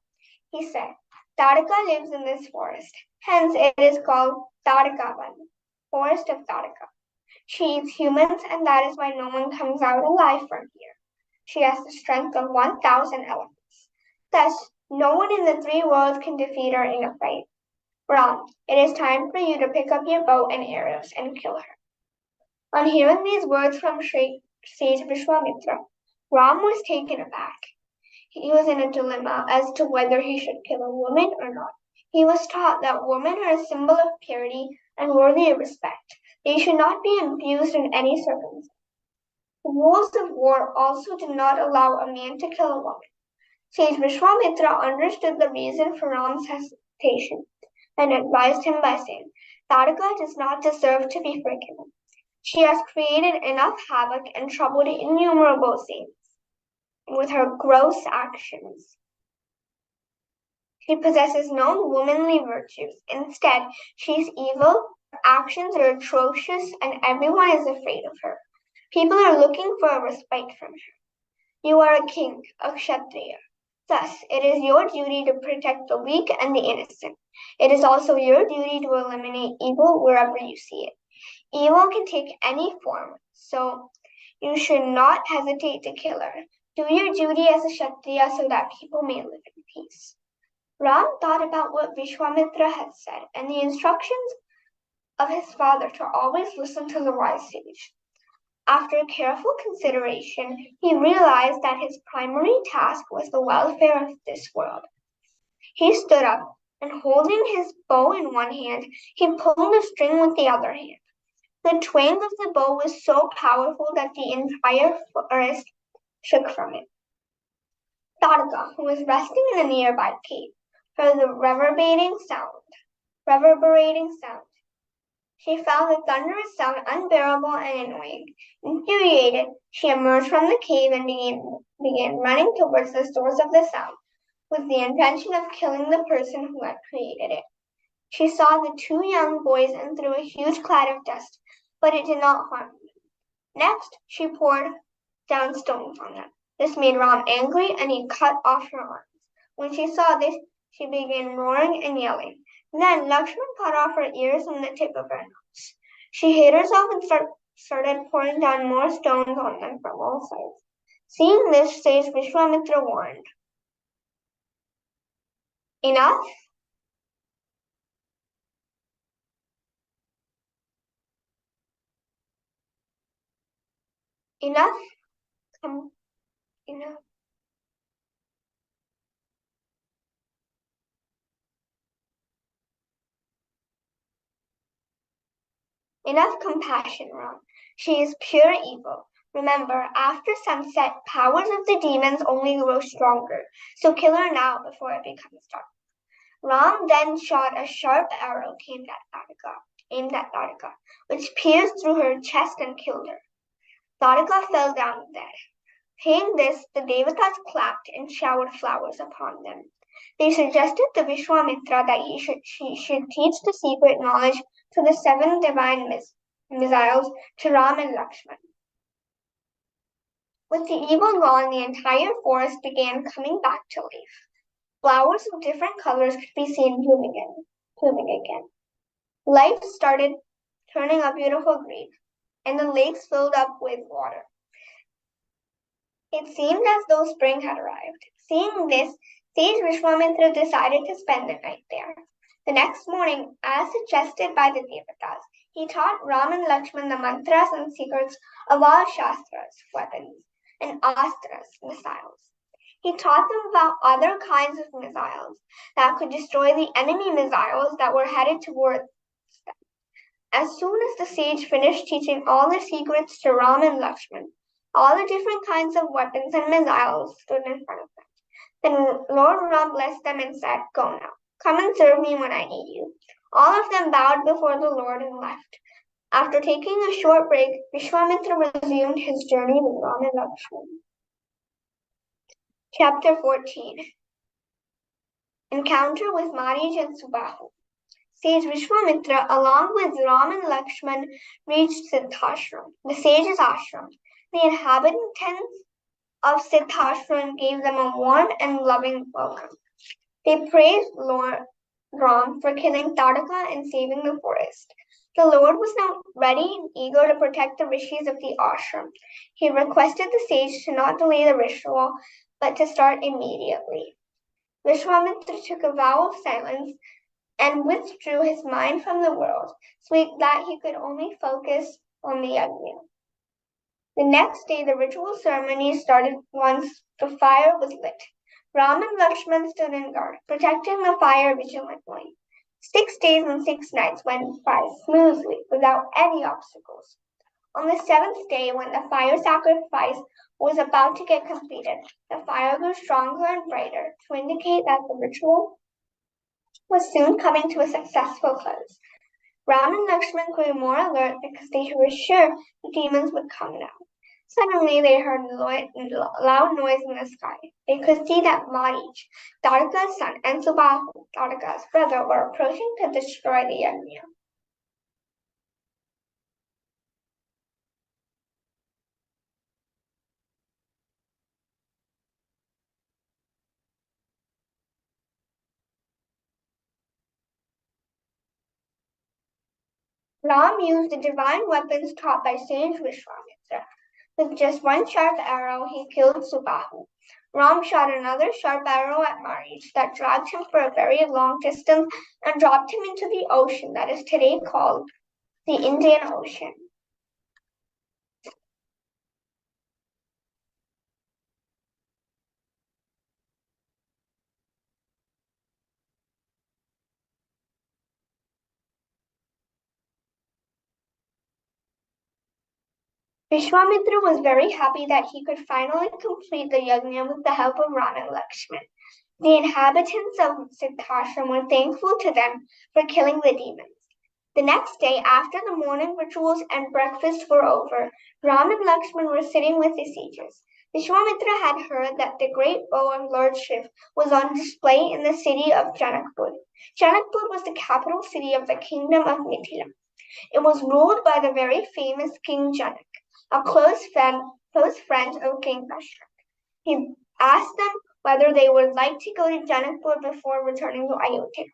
He said, "Nataka lives in this forest, hence it is called Natakavan, forest of Nataka. She eats humans, and that is why no one comes out alive from here. She has the strength of 1,000 elephants. Thus, no one in the three worlds can defeat her in a fight. Ram, it is time for you to pick up your bow and arrows and kill her." On hearing these words from Sage Vishwamitra, Ram was taken aback. He was in a dilemma as to whether he should kill a woman or not. He was taught that women are a symbol of purity and worthy of respect. They should not be abused in any circumstance. The rules of war also do not allow a man to kill a woman. Sage Vishwamitra understood the reason for Ram's hesitation and advised him by saying, "Nataka does not deserve to be forgiven. She has created enough havoc and troubled innumerable saints with her gross actions. She possesses no womanly virtues. Instead, she is evil, her actions are atrocious, and everyone is afraid of her. People are looking for a respite from her. You are a king, a kshatriya. Thus, it is your duty to protect the weak and the innocent. It is also your duty to eliminate evil wherever you see it. Evil can take any form, so you should not hesitate to kill her. Do your duty as a kshatriya so that people may live in peace." Ram thought about what Vishwamitra had said and the instructions of his father to always listen to the wise sage. After careful consideration, he realized that his primary task was the welfare of this world. He stood up and holding his bow in one hand, he pulled the string with the other hand. The twang of the bow was so powerful that the entire forest shook from it. Nataka, who was resting in a nearby cave, heard the reverberating sound. She found the thunderous sound unbearable and annoying. Infuriated, she emerged from the cave and began running towards the source of the sound, with the intention of killing the person who had created it. She saw the two young boys and threw a huge cloud of dust, but it did not harm them. Next, she poured down stones on them. This made Ram angry, and he cut off her arms. When she saw this, she began roaring and yelling. Then Lakshman cut off her ears and the tip of her nose. She hid herself and started pouring down more stones on them from all sides. Seeing this, sage Vishwamitra warned, Enough? Enough? Enough. Enough compassion, Ram. She is pure evil. Remember, after sunset, powers of the demons only grow stronger, so kill her now before it becomes dark. Ram then shot a sharp arrow aimed at Nataka, which pierced through her chest and killed her. Nataka fell down dead. Hearing this, the Devatas clapped and showered flowers upon them. They suggested to Vishwamitra that she should teach the secret knowledge to the 7 divine missiles to Ram and Lakshman. With the evil gone, the entire forest began coming back to life. Flowers of different colors could be seen blooming again. Life started turning a beautiful green, and the lakes filled up with water. It seemed as though spring had arrived. Seeing this, sage Vishwamitra decided to spend the night there. The next morning, as suggested by the Devatas, he taught Ram and Lakshman the mantras and secrets of all shastras, weapons, and astras, missiles. He taught them about other kinds of missiles that could destroy the enemy missiles that were headed towards them. As soon as the sage finished teaching all the secrets to Ram and Lakshman, all the different kinds of weapons and missiles stood in front of them. Then Lord Ram blessed them and said, Go now. Come and serve me when I need you. All of them bowed before the Lord and left. After taking a short break, Vishwamitra resumed his journey with Ram and Lakshman. Chapter 14. Encounter with Marij and Subahu. Sage Vishwamitra, along with Ram and Lakshman, reached Siddhashram, the sage's ashram. The inhabitants of Siddhashram gave them a warm and loving welcome. They praised Lord Ram for killing Nataka and saving the forest. The Lord was now ready and eager to protect the rishis of the ashram. He requested the sage to not delay the ritual, but to start immediately. Vishwamitra took a vow of silence and withdrew his mind from the world, so that he could only focus on the yajna. The next day, the ritual ceremony started once the fire was lit. Ram and Lakshman stood in guard, protecting the fire vigilantly. 6 days and 6 nights went by smoothly, without any obstacles. On the 7th day, when the fire sacrifice was about to get completed, the fire grew stronger and brighter to indicate that the ritual was soon coming to a successful close. Ram and Lakshman grew more alert because they were sure the demons would come now. Suddenly they heard a loud noise in the sky. They could see that Marij, Nataka's son, and Subahu, Nataka's brother, were approaching to destroy the yajna. Ram used the divine weapons taught by sage Vishwamitra. With just one sharp arrow, he killed Subahu. Ram shot another sharp arrow at Marij that dragged him for a very long distance and dropped him into the ocean that is today called the Indian Ocean. Vishwamitra was very happy that he could finally complete the yajna with the help of Rama and Lakshman. The inhabitants of Siddhashram were thankful to them for killing the demons. The next day, after the morning rituals and breakfast were over, Ram and Lakshman were sitting with the sages. Vishwamitra had heard that the great bow of Lord Shiv was on display in the city of Janakpur. Janakpur was the capital city of the kingdom of Mithila. It was ruled by the very famous King Janak, a close friend of King Dasherath. He asked them whether they would like to go to Janakpur before returning to Ayodhya.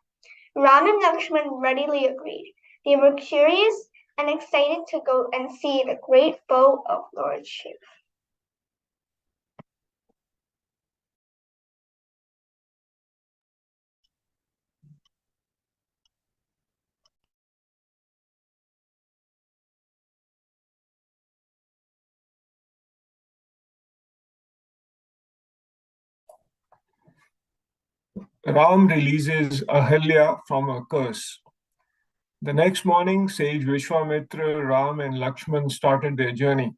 Ram and Lakshman readily agreed. They were curious and excited to go and see the great bow of Lord Shiv. Ram releases Ahalya from a curse. The next morning, sage Vishwamitra, Ram, and Lakshman started their journey.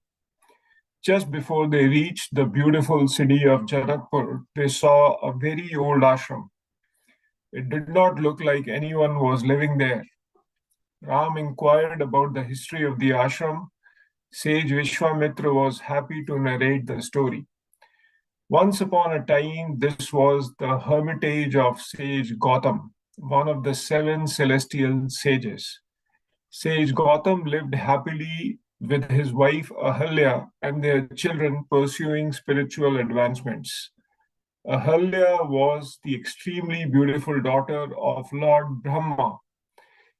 Just before they reached the beautiful city of Janakpur, they saw a very old ashram. It did not look like anyone was living there. Ram inquired about the history of the ashram. Sage Vishwamitra was happy to narrate the story. Once upon a time, this was the hermitage of sage Gautam, one of the 7 celestial sages. Sage Gautam lived happily with his wife Ahalya and their children pursuing spiritual advancements. Ahalya was the extremely beautiful daughter of Lord Brahma.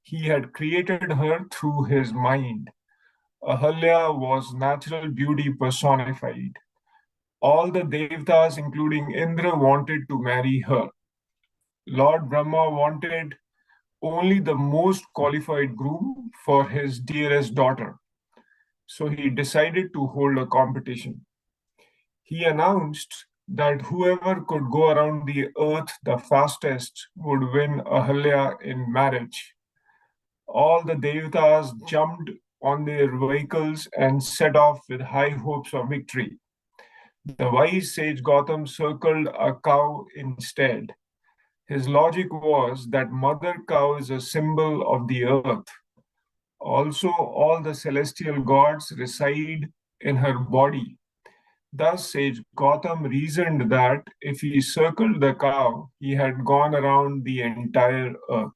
He had created her through his mind. Ahalya was natural beauty personified. All the Devtas, including Indra, wanted to marry her. Lord Brahma wanted only the most qualified groom for his dearest daughter. So he decided to hold a competition. He announced that whoever could go around the earth the fastest would win Ahalya in marriage. All the Devtas jumped on their vehicles and set off with high hopes of victory. The wise sage Gautam circled a cow instead. His logic was that mother cow is a symbol of the earth. Also, all the celestial gods reside in her body. Thus, sage Gautam reasoned that if he circled the cow, he had gone around the entire earth.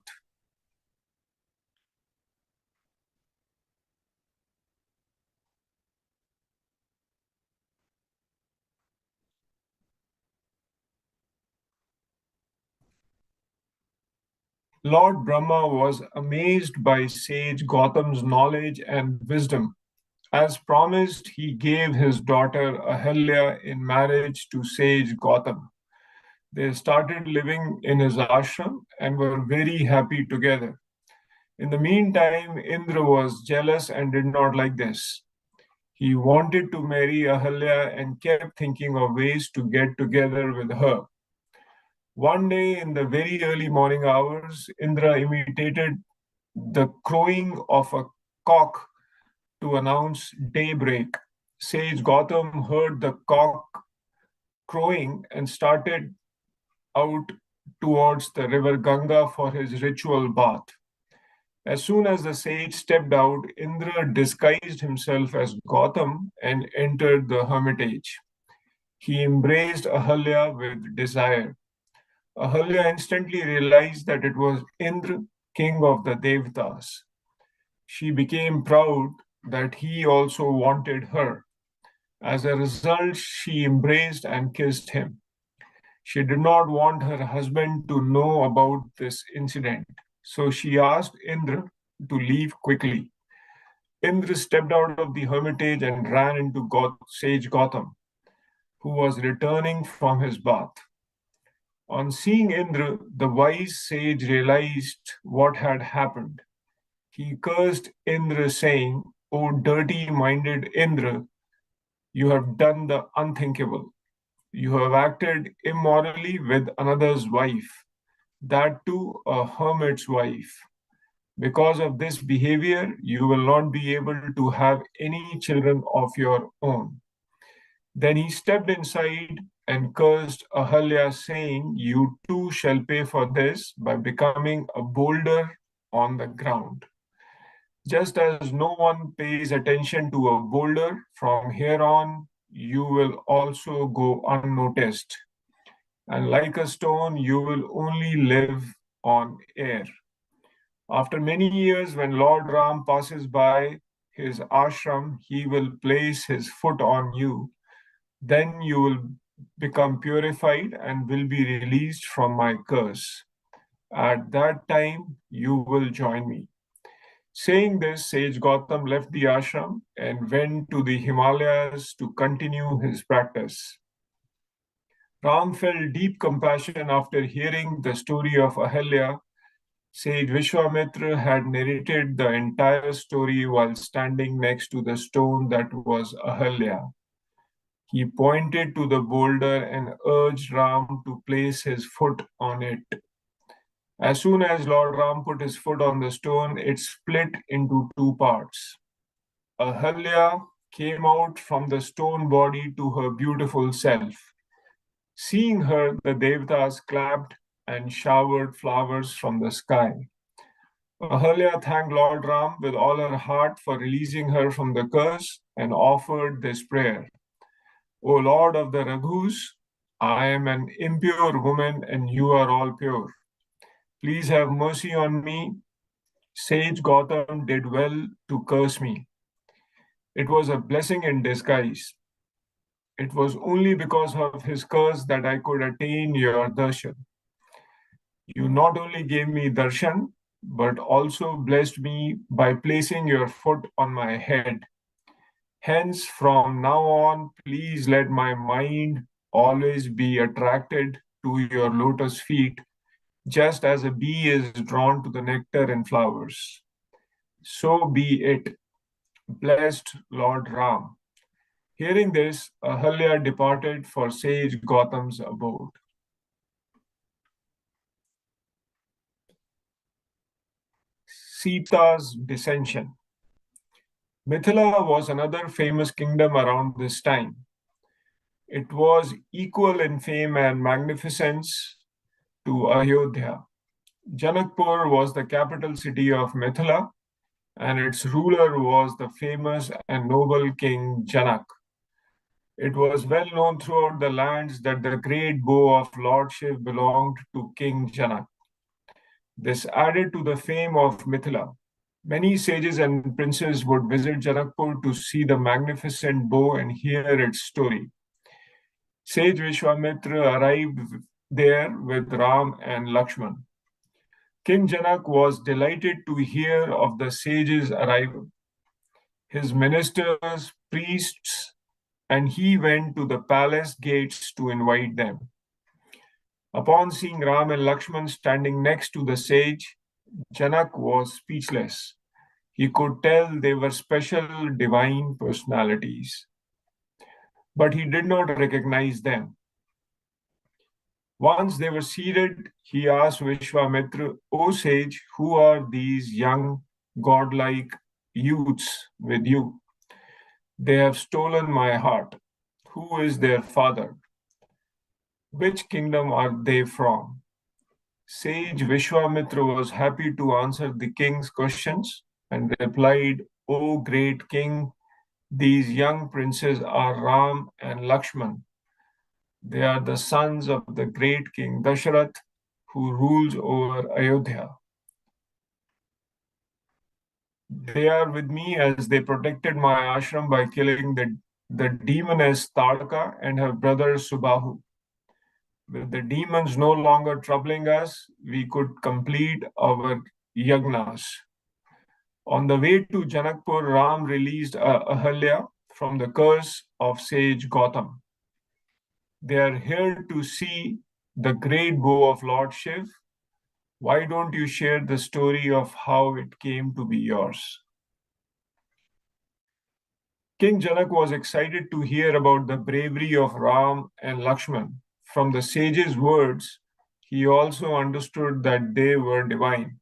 Lord Brahma was amazed by sage Gautam's knowledge and wisdom. As promised, he gave his daughter Ahalya in marriage to sage Gautam. They started living in his ashram and were very happy together. In the meantime, Indra was jealous and did not like this. He wanted to marry Ahalya and kept thinking of ways to get together with her. One day, in the very early morning hours, Indra imitated the crowing of a cock to announce daybreak. Sage Gautam heard the cock crowing and started out towards the river Ganga for his ritual bath. As soon as the sage stepped out, Indra disguised himself as Gautam and entered the hermitage. He embraced Ahalya with desire. Ahalya instantly realized that it was Indra, king of the Devtas. She became proud that he also wanted her. As a result, she embraced and kissed him. She did not want her husband to know about this incident, so she asked Indra to leave quickly. Indra stepped out of the hermitage and ran into sage Gautam, who was returning from his bath. On seeing Indra, the wise sage realized what had happened. He cursed Indra, saying, "O dirty-minded Indra, you have done the unthinkable. You have acted immorally with another's wife, that too a hermit's wife. Because of this behavior, you will not be able to have any children of your own. Then he stepped inside and cursed Ahalya, saying, "You too shall pay for this by becoming a boulder on the ground." Just as no one pays attention to a boulder, from here on, you will also go unnoticed. And like a stone, you will only live on air. After many years, when Lord Ram passes by his ashram, he will place his foot on you. Then you will become purified and will be released from my curse. At that time, you will join me. Saying this, sage Gautam left the ashram and went to the Himalayas to continue his practice. Ram felt deep compassion after hearing the story of Ahalya. Sage Vishwamitra had narrated the entire story while standing next to the stone that was Ahalya. He pointed to the boulder and urged Ram to place his foot on it. As soon as Lord Ram put his foot on the stone, it split into two parts. Ahalya came out from the stone body to her beautiful self. Seeing her, the Devatas clapped and showered flowers from the sky. Ahalya thanked Lord Ram with all her heart for releasing her from the curse and offered this prayer. O Lord of the Raghus, I am an impure woman and you are all pure. Please have mercy on me. Sage Gautam did well to curse me. It was a blessing in disguise. It was only because of his curse that I could attain your darshan. You not only gave me darshan, but also blessed me by placing your foot on my head. Hence, from now on, please let my mind always be attracted to your lotus feet, just as a bee is drawn to the nectar and flowers. So be it. Blessed Lord Ram. Hearing this, Ahalya departed for sage Gautam's abode. Sita's dissension. Mithila was another famous kingdom around this time. It was equal in fame and magnificence to Ayodhya. Janakpur was the capital city of Mithila, and its ruler was the famous and noble King Janak. It was well known throughout the lands that the great bow of Lord Shiv belonged to King Janak. This added to the fame of Mithila. Many sages and princes would visit Janakpur to see the magnificent bow and hear its story. Sage Vishwamitra arrived there with Ram and Lakshman. King Janak was delighted to hear of the sage's arrival. His ministers, priests, and he went to the palace gates to invite them. Upon seeing Ram and Lakshman standing next to the sage, Janak was speechless. He could tell they were special divine personalities, but he did not recognize them. Once they were seated, he asked Vishwamitra, "O sage, who are these young godlike youths with you? They have stolen my heart. Who is their father? Which kingdom are they from?" Sage Vishwamitra was happy to answer the king's questions and replied, "O great king, these young princes are Ram and Lakshman. They are the sons of the great king Dasherath, who rules over Ayodhya. They are with me as they protected my ashram by killing the demoness Tataka and her brother Subahu. With the demons no longer troubling us, we could complete our yagnas." On the way to Janakpur, Ram released Ahalya from the curse of sage Gautam. They are here to see the great bow of Lord Shiv. Why don't you share the story of how it came to be yours? King Janak was excited to hear about the bravery of Ram and Lakshman. From the sage's words, he also understood that they were divine.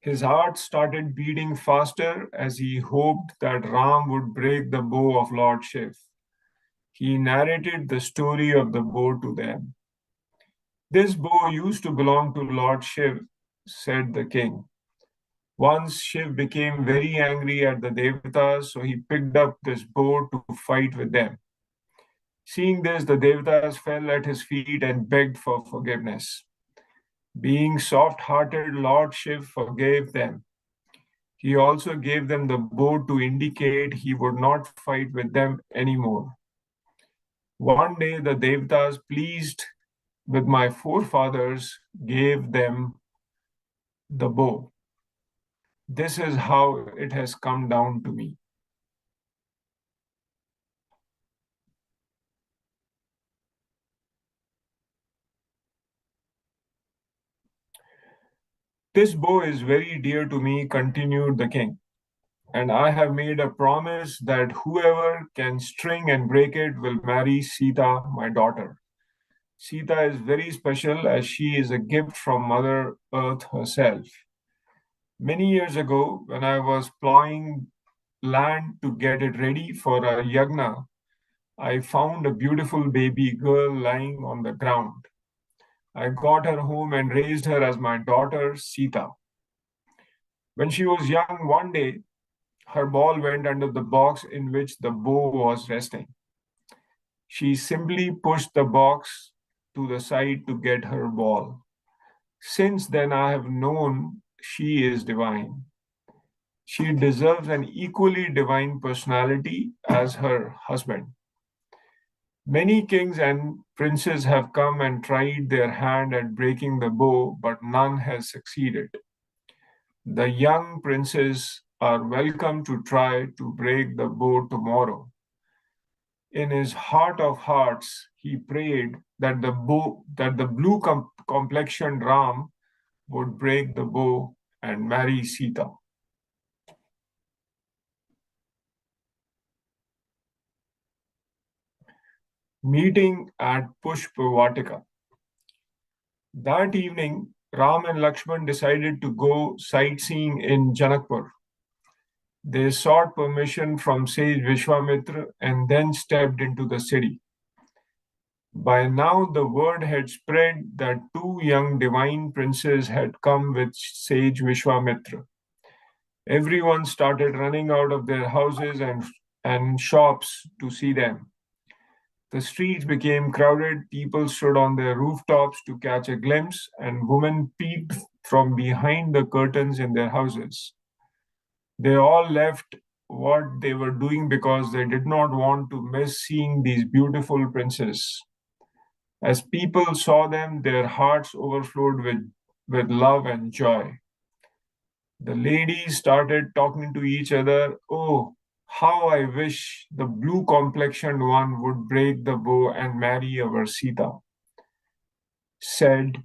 His heart started beating faster as he hoped that Ram would break the bow of Lord Shiv. He narrated the story of the bow to them. This bow used to belong to Lord Shiv, said the king. Once Shiv became very angry at the Devatas, so he picked up this bow to fight with them. Seeing this, the Devatas fell at his feet and begged for forgiveness. Being soft-hearted, Lord Shiv forgave them. He also gave them the bow to indicate he would not fight with them anymore. One day, the Devatas, pleased with my forefathers, gave them the bow. This is how it has come down to me. This bow is very dear to me, continued the king, and I have made a promise that whoever can string and break it will marry Sita, my daughter. Sita is very special as she is a gift from Mother Earth herself. Many years ago, when I was plowing land to get it ready for a yagna, I found a beautiful baby girl lying on the ground. I got her home and raised her as my daughter, Sita. When she was young, one day, her ball went under the box in which the bow was resting. She simply pushed the box to the side to get her ball. Since then, I have known she is divine. She deserves an equally divine personality as her husband. Many kings and princes have come and tried their hand at breaking the bow, but none has succeeded. The young princes are welcome to try to break the bow tomorrow. In his heart of hearts, he prayed that the blue complexioned Ram would break the bow and marry Sita. Meeting at Pushpavatika. That evening, Ram and Lakshman decided to go sightseeing in Janakpur. They sought permission from sage Vishwamitra and then stepped into the city. By now, the word had spread that two young divine princes had come with sage Vishwamitra. Everyone started running out of their houses and shops to see them. The streets became crowded, people stood on their rooftops to catch a glimpse, and women peeped from behind the curtains in their houses. They all left what they were doing because they did not want to miss seeing these beautiful princes. As people saw them, their hearts overflowed with love and joy. The ladies started talking to each other. Oh, how I wish the blue complexioned one would break the bow and marry our Sita. Said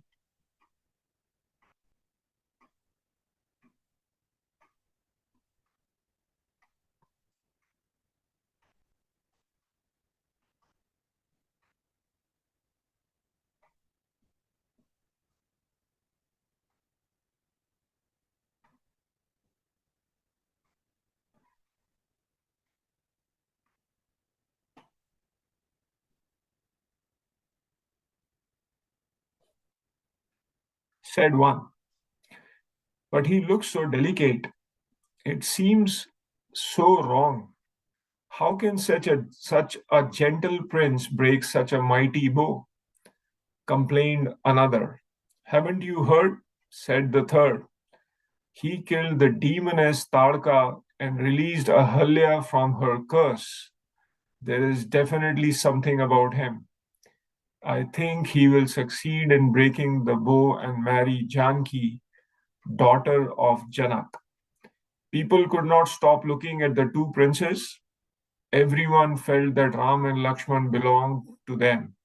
one. But he looks so delicate. It seems so wrong. How can such a gentle prince break such a mighty bow? Complained another. Haven't you heard? Said the third. He killed the demoness Tadka and released Ahalya from her curse. There is definitely something about him. I think he will succeed in breaking the bow and marry Janki, daughter of Janak. People could not stop looking at the two princes. Everyone felt that Ram and Lakshman belonged to them.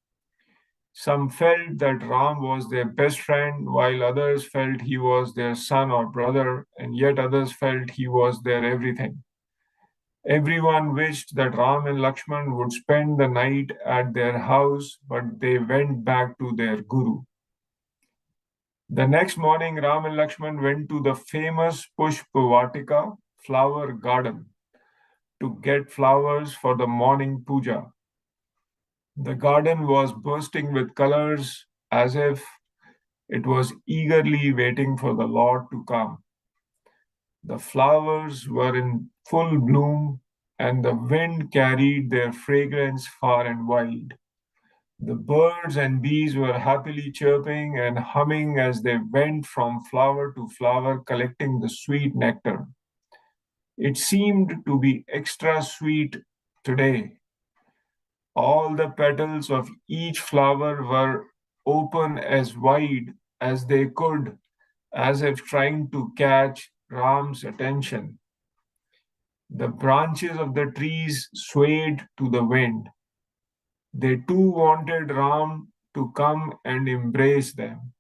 Some felt that Ram was their best friend, while others felt he was their son or brother, and yet others felt he was their everything. Everyone wished that Ram and Lakshman would spend the night at their house, but they went back to their guru. The next morning, Ram and Lakshman went to the famous Pushpavatika flower garden to get flowers for the morning puja. The garden was bursting with colors as if it was eagerly waiting for the Lord to come. The flowers were in full bloom, and the wind carried their fragrance far and wide. The birds and bees were happily chirping and humming as they went from flower to flower, collecting the sweet nectar. It seemed to be extra sweet today. All the petals of each flower were open as wide as they could, as if trying to catch Ram's attention. The branches of the trees swayed to the wind. They too wanted Ram to come and embrace them.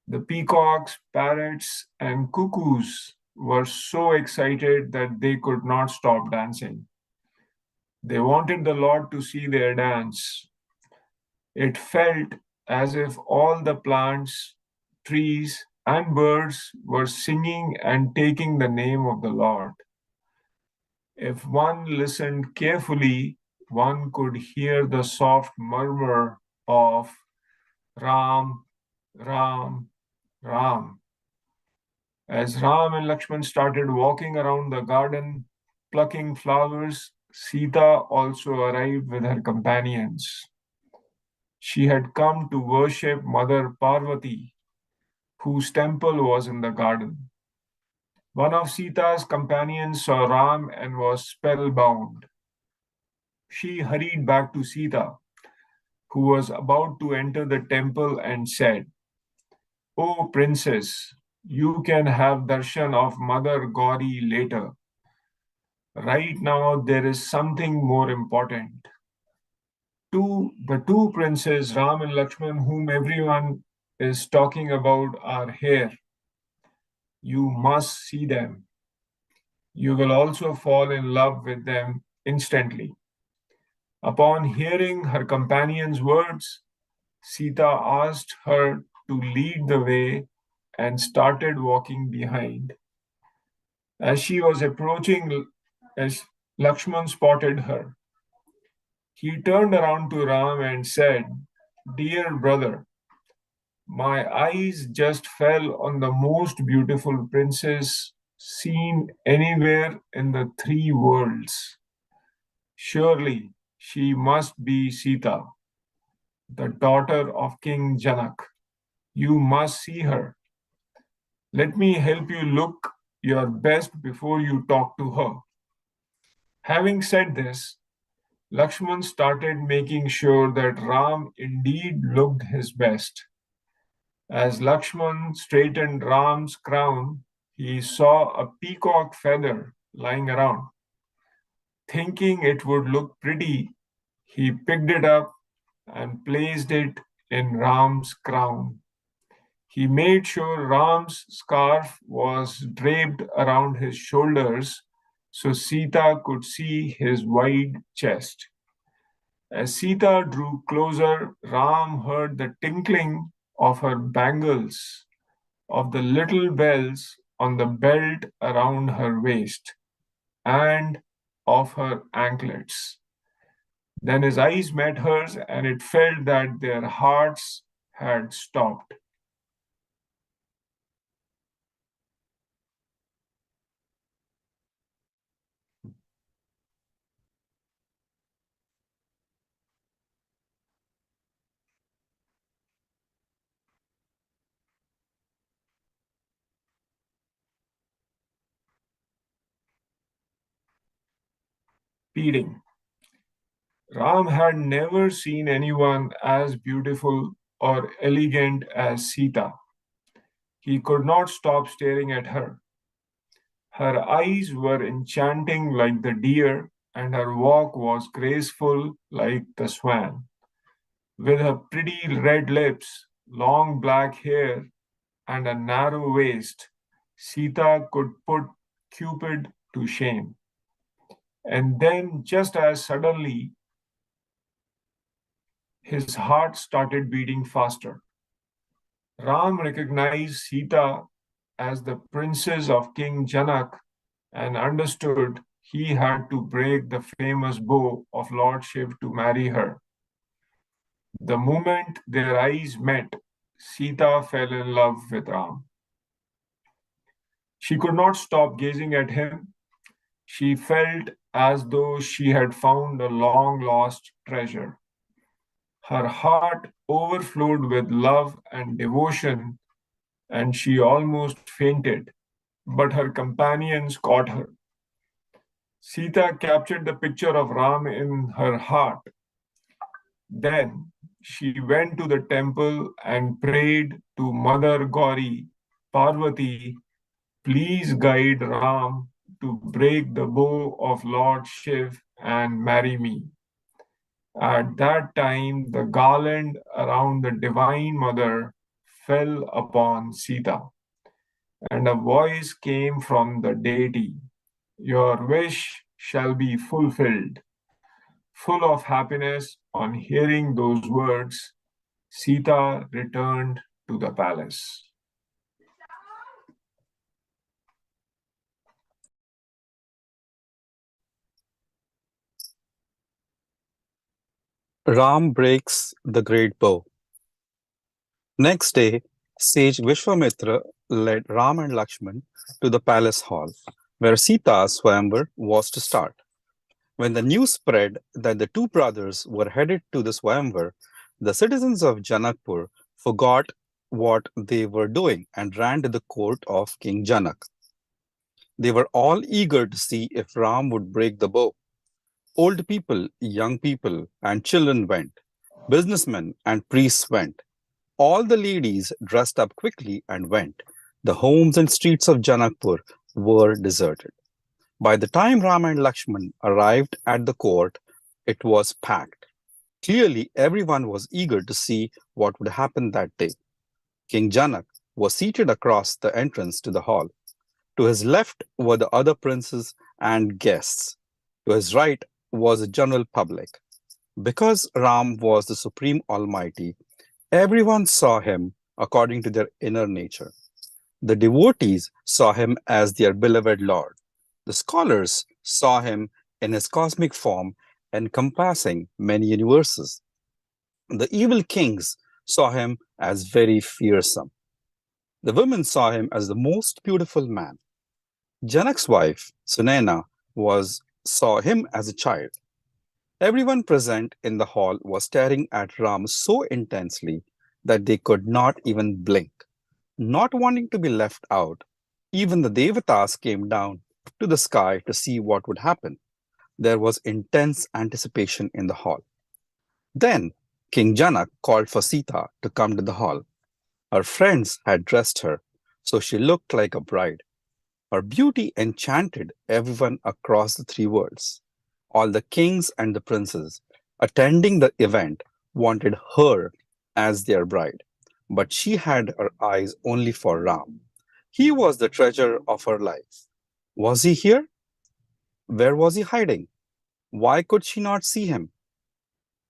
The peacocks, parrots, and cuckoos were so excited that they could not stop dancing. They wanted the Lord to see their dance. It felt as if all the plants, trees, and birds were singing and taking the name of the Lord. If one listened carefully, one could hear the soft murmur of Ram, Ram, Ram. As Ram and Lakshman started walking around the garden, plucking flowers, Sita also arrived with her companions. She had come to worship Mother Parvati, whose temple was in the garden. One of Sita's companions saw Ram and was spellbound. She hurried back to Sita, who was about to enter the temple, and said, "Oh, princess, you can have darshan of Mother Gauri later. Right now, there is something more important." The two princes, Ram and Lakshman, whom everyone is talking about, are here. You must see them. You will also fall in love with them instantly. Upon hearing her companion's words, Sita asked her to lead the way and started walking behind. As she was approaching, as Lakshman spotted her, he turned around to Ram and said, "Dear brother, my eyes just fell on the most beautiful princess seen anywhere in the three worlds. Surely she must be Sita, the daughter of King Janak. You must see her. Let me help you look your best before you talk to her." Having said this, Lakshman started making sure that Ram indeed looked his best. As Lakshman straightened Ram's crown, he saw a peacock feather lying around. Thinking it would look pretty, he picked it up and placed it in Ram's crown. He made sure Ram's scarf was draped around his shoulders so Sita could see his wide chest. As Sita drew closer, Ram heard the tinkling of her bangles, of the little bells on the belt around her waist, and of her anklets. Then his eyes met hers, and it felt that their hearts had stopped. Pleading. Ram had never seen anyone as beautiful or elegant as Sita. He could not stop staring at her. Her eyes were enchanting like the deer, and her walk was graceful like the swan. With her pretty red lips, long black hair, and a narrow waist, Sita could put Cupid to shame. And then, just as suddenly, his heart started beating faster. Ram recognized Sita as the princess of King Janak and understood he had to break the famous bow of Lord Shiv to marry her. The moment their eyes met, Sita fell in love with Ram. She could not stop gazing at him. She felt as though she had found a long-lost treasure. Her heart overflowed with love and devotion, and she almost fainted, but her companions caught her. Sita captured the picture of Ram in her heart. Then she went to the temple and prayed to Mother Gauri, Parvati, please guide Ram to break the bow of Lord Shiv and marry me. At that time, the garland around the Divine Mother fell upon Sita, and a voice came from the deity, your wish shall be fulfilled. Full of happiness on hearing those words, Sita returned to the palace. Ram breaks the great bow. Next day, sage Vishwamitra led Ram and Lakshman to the palace hall, where Sita's Swayamvar was to start. When the news spread that the two brothers were headed to the Swayamvar, the citizens of Janakpur forgot what they were doing and ran to the court of King Janak. They were all eager to see if Ram would break the bow. Old people, young people, and children went. Businessmen and priests went. All the ladies dressed up quickly and went. The homes and streets of Janakpur were deserted. By the time Rama and Lakshman arrived at the court, it was packed. Clearly, everyone was eager to see what would happen that day. King Janak was seated across the entrance to the hall. To his left were the other princes and guests. To his right was the general public. Because Ram was the Supreme Almighty, everyone saw him according to their inner nature. The devotees saw him as their beloved Lord. The scholars saw him in his cosmic form encompassing many universes. The evil kings saw him as very fearsome. The women saw him as the most beautiful man. Janak's wife, Sunaina, saw him as a child. Everyone present in the hall was staring at Ram so intensely that they could not even blink. Not wanting to be left out, even the Devatas came down to the sky to see what would happen. There was intense anticipation in the hall. Then King Janak called for Sita to come to the hall. Her friends had dressed her, so she looked like a bride. Her beauty enchanted everyone across the three worlds. All the kings and the princes attending the event wanted her as their bride, but she had her eyes only for Ram. He was the treasure of her life. Was he here? Where was he hiding? Why could she not see him?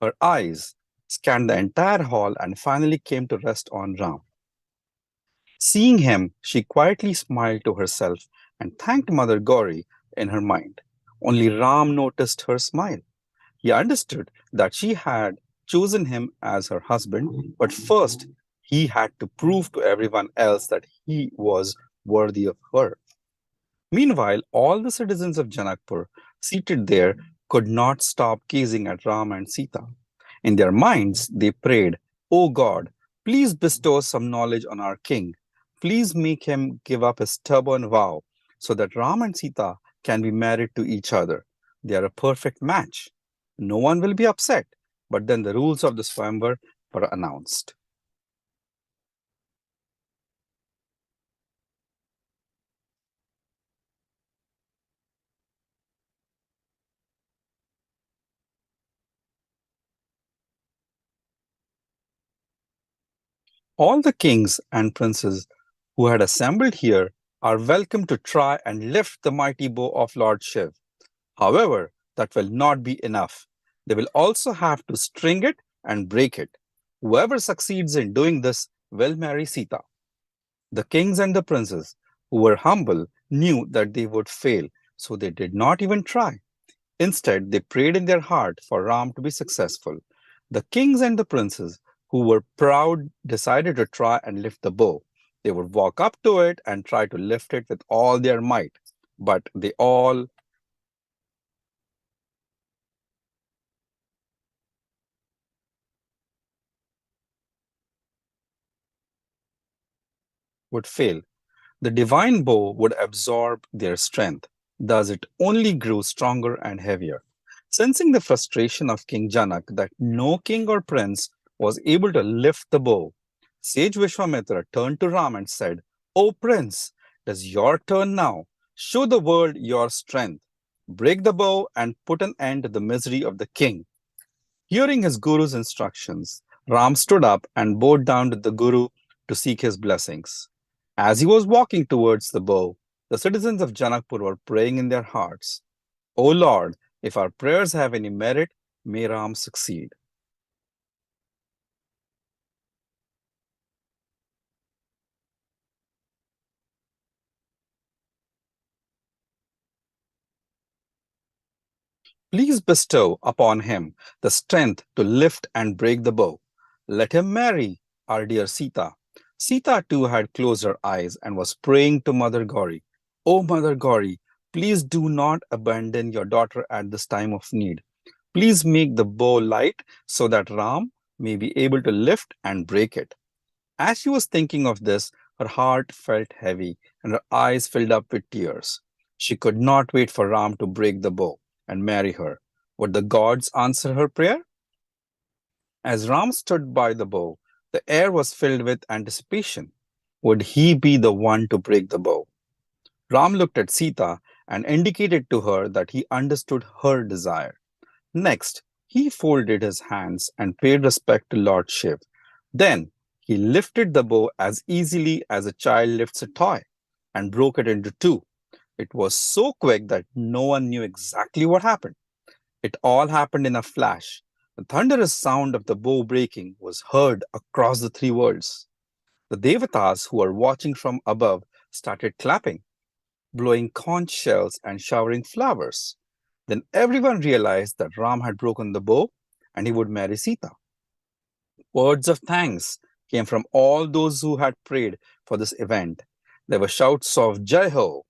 Her eyes scanned the entire hall and finally came to rest on Ram. Seeing him, she quietly smiled to herself and thanked Mother Gauri in her mind. Only Ram noticed her smile. He understood that she had chosen him as her husband, but first he had to prove to everyone else that he was worthy of her. Meanwhile, all the citizens of Janakpur seated there could not stop gazing at Ram and Sita. In their minds, they prayed, "O God, please bestow some knowledge on our king. Please make him give up his stubborn vow so that Ram and Sita can be married to each other. They are a perfect match. No one will be upset." But then the rules of the Swayamvar were announced. All the kings and princes who had assembled here are welcome to try and lift the mighty bow of Lord Shiv. However, that will not be enough. They will also have to string it and break it. Whoever succeeds in doing this will marry Sita. The kings and the princes, who were humble, knew that they would fail, so they did not even try. Instead, they prayed in their heart for Ram to be successful. The kings and the princes, who were proud, decided to try and lift the bow. They would walk up to it and try to lift it with all their might, but they all would fail. The divine bow would absorb their strength. Thus, it only grew stronger and heavier. Sensing the frustration of King Janak that no king or prince was able to lift the bow, sage Vishwamitra turned to Ram and said, "O prince, it is your turn now. Show the world your strength. Break the bow and put an end to the misery of the king." Hearing his guru's instructions, Ram stood up and bowed down to the guru to seek his blessings. As he was walking towards the bow, the citizens of Janakpur were praying in their hearts, "O Lord, if our prayers have any merit, may Ram succeed." Please bestow upon him the strength to lift and break the bow. Let him marry our dear Sita. Sita too had closed her eyes and was praying to Mother Gauri. "O Mother Gauri, please do not abandon your daughter at this time of need. Please make the bow light so that Ram may be able to lift and break it." As she was thinking of this, her heart felt heavy and her eyes filled up with tears. She could not wait for Ram to break the bow and marry her. Would the gods answer her prayer? As Ram stood by the bow, the air was filled with anticipation. Would he be the one to break the bow? Ram looked at Sita and indicated to her that he understood her desire. Next, he folded his hands and paid respect to Lord Shiv. Then he lifted the bow as easily as a child lifts a toy and broke it into two. It was so quick that no one knew exactly what happened. It all happened in a flash. The thunderous sound of the bow breaking was heard across the three worlds. The Devatas who were watching from above started clapping, blowing conch shells and showering flowers. Then everyone realized that Ram had broken the bow and he would marry Sita. Words of thanks came from all those who had prayed for this event. There were shouts of Jai Ho.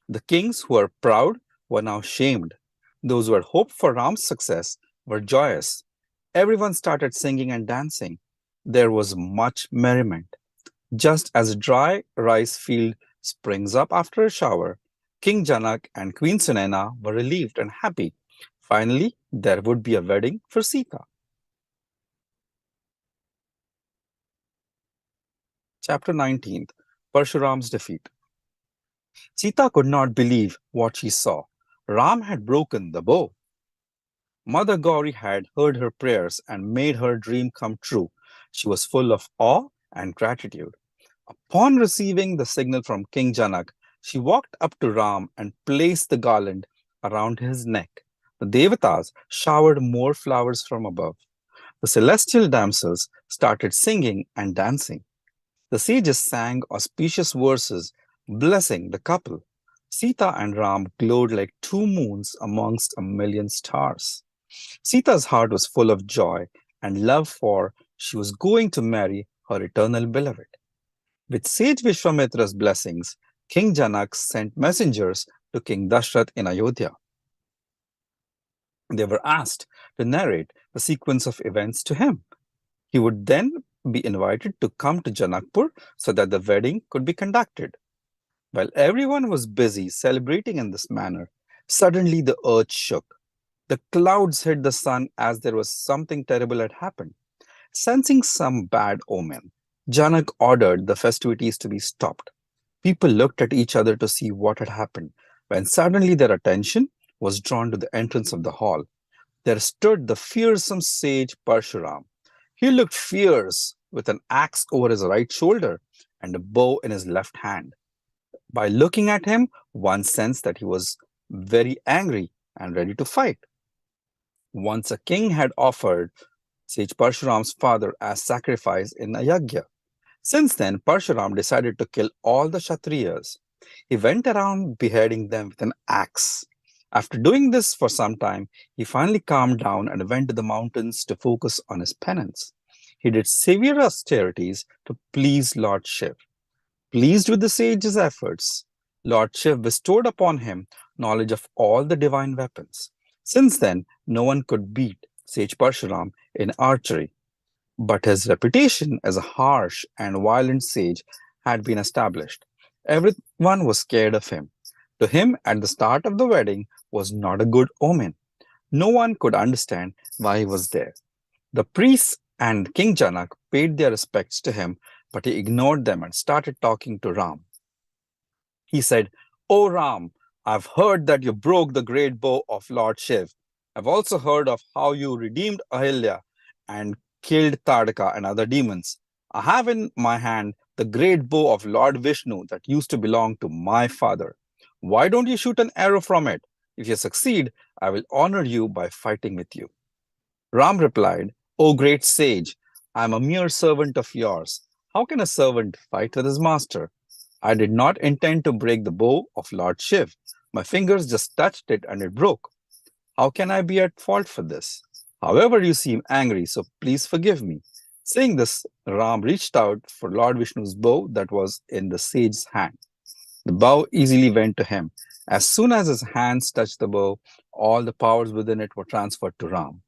The kings who were proud were now shamed. Those who had hoped for Ram's success were joyous. Everyone started singing and dancing. There was much merriment. Just as a dry rice field springs up after a shower, King Janak and Queen Sunaina were relieved and happy. Finally, there would be a wedding for Sita. Chapter 19, Parshuram's defeat. Sita could not believe what she saw. Ram had broken the bow. Mother Gauri had heard her prayers and made her dream come true. She was full of awe and gratitude. Upon receiving the signal from King Janak, she walked up to Ram and placed the garland around his neck. The Devatas showered more flowers from above. The celestial damsels started singing and dancing. The sages sang auspicious verses blessing the couple. Sita and Ram glowed like two moons amongst a million stars. Sita's heart was full of joy and love, for she was going to marry her eternal beloved. With sage Vishwamitra's blessings, King Janak sent messengers to King Dashrath in Ayodhya. They were asked to narrate the sequence of events to him. He would then be invited to come to Janakpur so that the wedding could be conducted. While everyone was busy celebrating in this manner, suddenly the earth shook. The clouds hid the sun as there was something terrible had happened. Sensing some bad omen, Janak ordered the festivities to be stopped. People looked at each other to see what had happened, when suddenly their attention was drawn to the entrance of the hall. There stood the fearsome sage Parshuram. He looked fierce, with an axe over his right shoulder and a bow in his left hand. By looking at him, one sensed that he was very angry and ready to fight. Once a king had offered sage Parshuram's father as sacrifice in a yagya. Since then, Parshuram decided to kill all the Kshatriyas. He went around beheading them with an axe. After doing this for some time, he finally calmed down and went to the mountains to focus on his penance. He did severe austerities to please Lord Shiv. Pleased with the sage's efforts, Lord Shiv bestowed upon him knowledge of all the divine weapons. Since then, no one could beat Sage Parshuram in archery. But his reputation as a harsh and violent sage had been established. Everyone was scared of him. To him, at the start of the wedding was not a good omen. No one could understand why he was there. The priests and King Janak paid their respects to him, but he ignored them and started talking to Ram. He said, "O Ram, I've heard that you broke the great bow of Lord Shiv. I've also heard of how you redeemed Ahilya and killed Tadaka and other demons. I have in my hand the great bow of Lord Vishnu that used to belong to my father. Why don't you shoot an arrow from it? If you succeed, I will honor you by fighting with you." Ram replied, "O great sage, I am a mere servant of yours. How can a servant fight with his master? I did not intend to break the bow of Lord Shiv. My fingers just touched it and it broke. How can I be at fault for this? However, you seem angry, so please forgive me." Saying this, Ram reached out for Lord Vishnu's bow that was in the sage's hand. The bow easily went to him. As soon as his hands touched the bow, all the powers within it were transferred to Ram.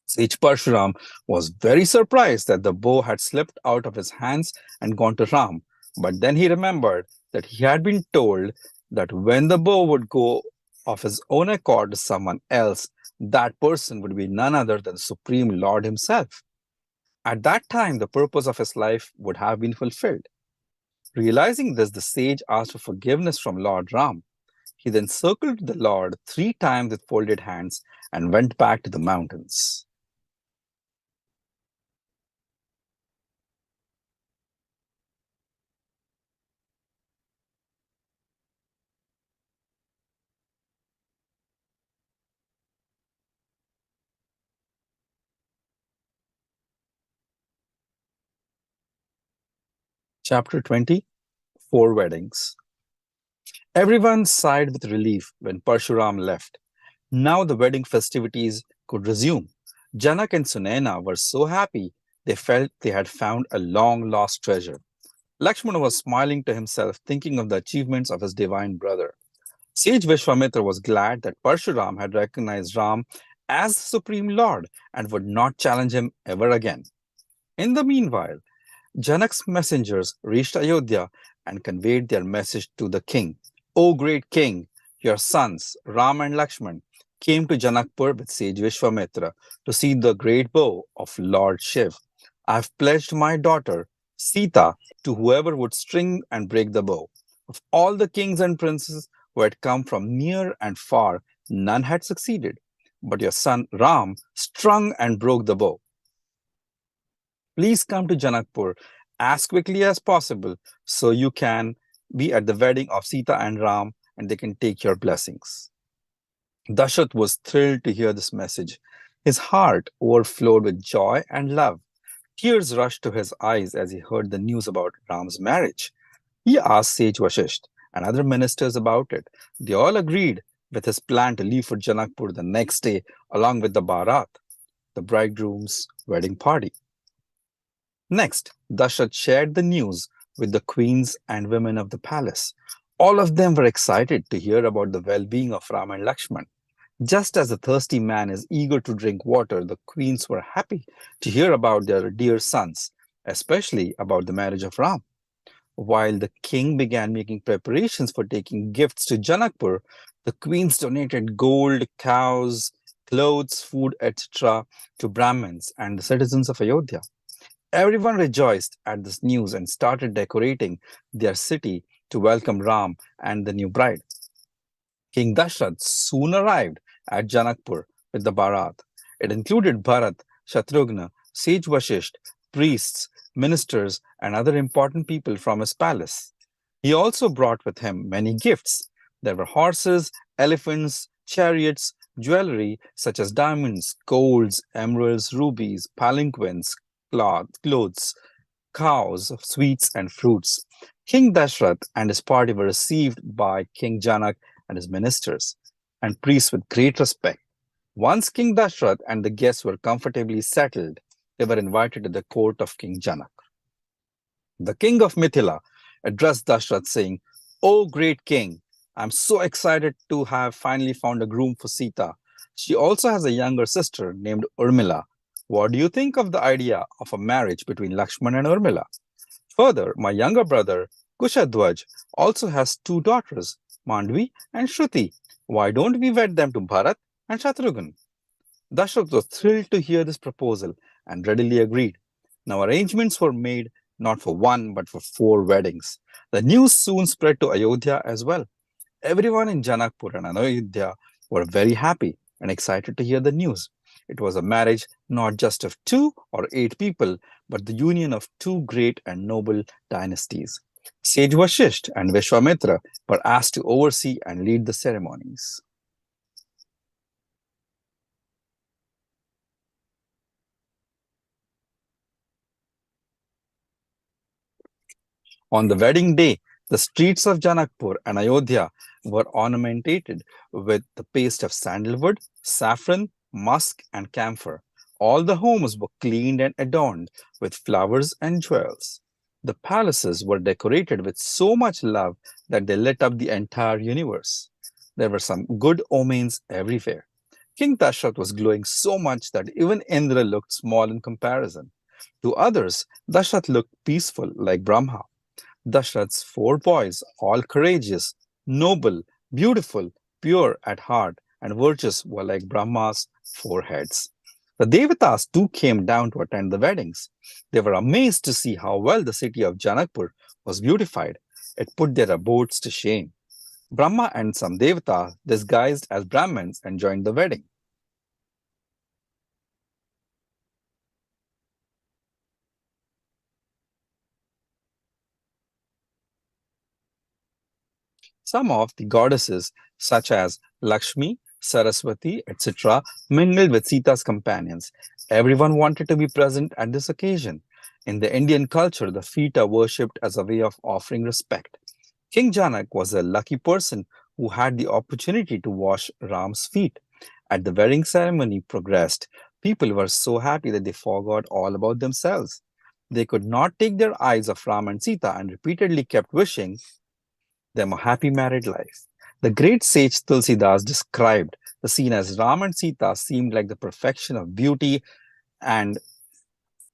Sage Parshuram was very surprised that the bow had slipped out of his hands and gone to Ram. But then he remembered that he had been told that when the bow would go of his own accord to someone else, that person would be none other than the Supreme Lord himself. At that time, the purpose of his life would have been fulfilled. Realizing this, the sage asked for forgiveness from Lord Ram. He then circled the Lord 3 times with folded hands and went back to the mountains. Chapter 20, 4 Weddings. Everyone sighed with relief when Parshuram left. Now the wedding festivities could resume. Janak and Sunaina were so happy they felt they had found a long-lost treasure. Lakshmana was smiling to himself, thinking of the achievements of his divine brother. Sage Vishwamitra was glad that Parshuram had recognized Ram as the Supreme Lord and would not challenge him ever again. In the meanwhile, Janak's messengers reached Ayodhya and conveyed their message to the king. "O great king, your sons, Ram and Lakshman, came to Janakpur with sage Vishwamitra to see the great bow of Lord Shiv. I have pledged my daughter, Sita, to whoever would string and break the bow. Of all the kings and princes who had come from near and far, none had succeeded. But your son Ram strung and broke the bow. Please come to Janakpur as quickly as possible so you can be at the wedding of Sita and Ram and they can take your blessings." Dasharat was thrilled to hear this message. His heart overflowed with joy and love. Tears rushed to his eyes as he heard the news about Ram's marriage. He asked Sage Vashisht and other ministers about it. They all agreed with his plan to leave for Janakpur the next day along with the Bharat, the bridegroom's wedding party. Next, Dasharat shared the news with the queens and women of the palace. All of them were excited to hear about the well-being of Rama and Lakshman. Just as the thirsty man is eager to drink water, the queens were happy to hear about their dear sons, especially about the marriage of Ram. While the king began making preparations for taking gifts to Janakpur, the queens donated gold, cows, clothes, food, etc. to Brahmins and the citizens of Ayodhya. Everyone rejoiced at this news and started decorating their city to welcome Ram and the new bride. King Dashrath soon arrived at Janakpur with the Bharat. It included Bharat, Shatrughna, Sage Vashisht, priests, ministers, and other important people from his palace. He also brought with him many gifts. There were horses, elephants, chariots, jewelry such as diamonds, golds, emeralds, rubies, palanquins, clothes, cows, sweets, and fruits. King Dashrath and his party were received by King Janak and his ministers and priests with great respect. Once King Dashrath and the guests were comfortably settled, they were invited to the court of King Janak. The king of Mithila addressed Dashrath saying, "O great king, I'm so excited to have finally found a groom for Sita. She also has a younger sister named Urmila. What do you think of the idea of a marriage between Lakshman and Urmila? Further, my younger brother, Kushadhwaj, also has two daughters, Mandvi and Shruti. Why don't we wed them to Bharat and Shatrughan?" Dashrath was thrilled to hear this proposal and readily agreed. Now arrangements were made not for one but for 4 weddings. The news soon spread to Ayodhya as well. Everyone in Janakpur and Ayodhya were very happy and excited to hear the news. It was a marriage not just of 2 or 8 people, but the union of 2 great and noble dynasties. Sage Vashisht and Vishwamitra were asked to oversee and lead the ceremonies. On the wedding day, the streets of Janakpur and Ayodhya were ornamented with the paste of sandalwood, saffron, musk, and camphor. All the homes were cleaned and adorned with flowers and jewels. The palaces were decorated with so much love that they lit up the entire universe. There were some good omens everywhere. King Dashrath was glowing so much that even Indra looked small in comparison. To others, Dashrath looked peaceful like Brahma. Dashrath's 4 boys, all courageous, noble, beautiful, pure at heart, and virtuous, were like Brahma's 4 heads. The Devatas too came down to attend the weddings. They were amazed to see how well the city of Janakpur was beautified. It put their abodes to shame. Brahma and some Devatas disguised as Brahmins and joined the wedding. Some of the goddesses, such as Lakshmi, Saraswati, etc., mingled with Sita's companions. Everyone wanted to be present at this occasion. In the Indian culture, the feet are worshipped as a way of offering respect. King Janak was a lucky person who had the opportunity to wash Ram's feet. As the wedding ceremony progressed, people were so happy that they forgot all about themselves. They could not take their eyes off Ram and Sita and repeatedly kept wishing them a happy married life. The great sage Tulsidas described the scene as Ram and Sita seemed like the perfection of beauty, and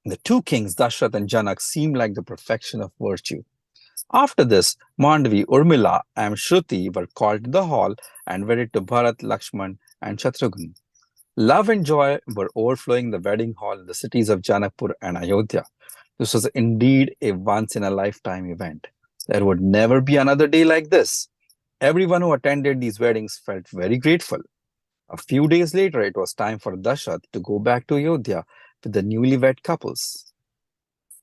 the 2 kings, Dashrath and Janak, seemed like the perfection of virtue. After this, Mandvi, Urmila, and Shruti were called to the hall and wedded to Bharat, Lakshman, and Shatrughan. Love and joy were overflowing the wedding hall in the cities of Janakpur and Ayodhya. This was indeed a once-in-a-lifetime event. There would never be another day like this. Everyone who attended these weddings felt very grateful. A few days later, it was time for Dashrath to go back to Ayodhya with the newlywed couples.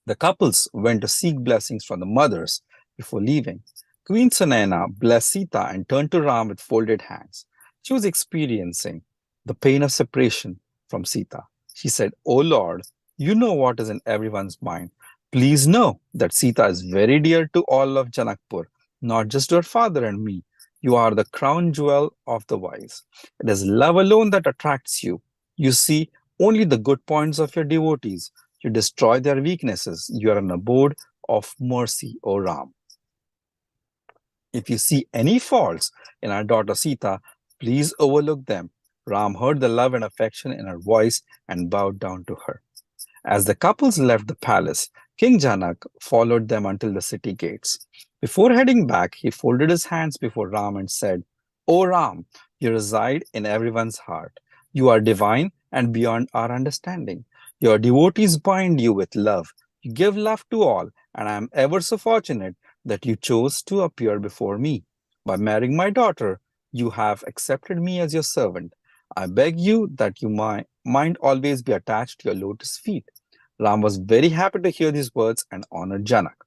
The couples went to seek blessings from the mothers before leaving. Queen Sunaina blessed Sita and turned to Ram with folded hands. She was experiencing the pain of separation from Sita. She said, "O Lord, you know what is in everyone's mind. Please know that Sita is very dear to all of Janakpur, not just to her father and me. You are the crown jewel of the wise. It is love alone that attracts you. You see only the good points of your devotees. You destroy their weaknesses. You are an abode of mercy, O Ram. If you see any faults in our daughter Sita, please overlook them." Ram heard the love and affection in her voice and bowed down to her. As the couples left the palace, King Janak followed them until the city gates. Before heading back, he folded his hands before Ram and said, "O Ram, you reside in everyone's heart. You are divine and beyond our understanding. Your devotees bind you with love. You give love to all, and I am ever so fortunate that you chose to appear before me. By marrying my daughter, you have accepted me as your servant. I beg you that your mind always be attached to your lotus feet." Ram was very happy to hear these words and honored Janak.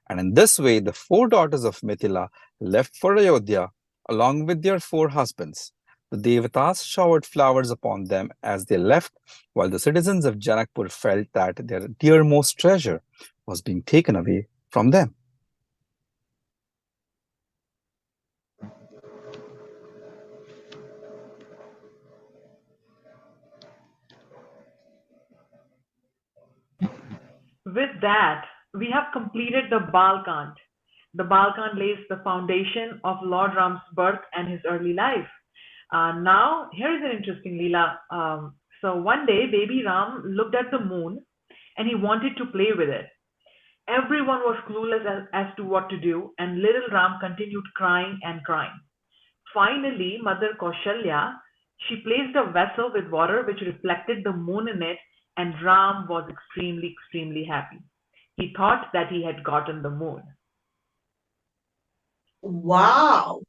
And in this way, the 4 daughters of Mithila left for Ayodhya along with their 4 husbands. The Devatas showered flowers upon them as they left, while the citizens of Janakpur felt that their dearmost treasure was being taken away from them. With that, we have completed the Bal-Kand. The Bal-Kand lays the foundation of Lord Ram's birth and his early life. Now, here is an interesting Leela. So one day, baby Ram looked at the moon and he wanted to play with it. Everyone was clueless as to what to do, and little Ram continued crying and crying. Finally, Mother Kaushalya, she placed a vessel with water which reflected the moon in it, and Ram was extremely, extremely happy. He thought that he had gotten the moon. Wow,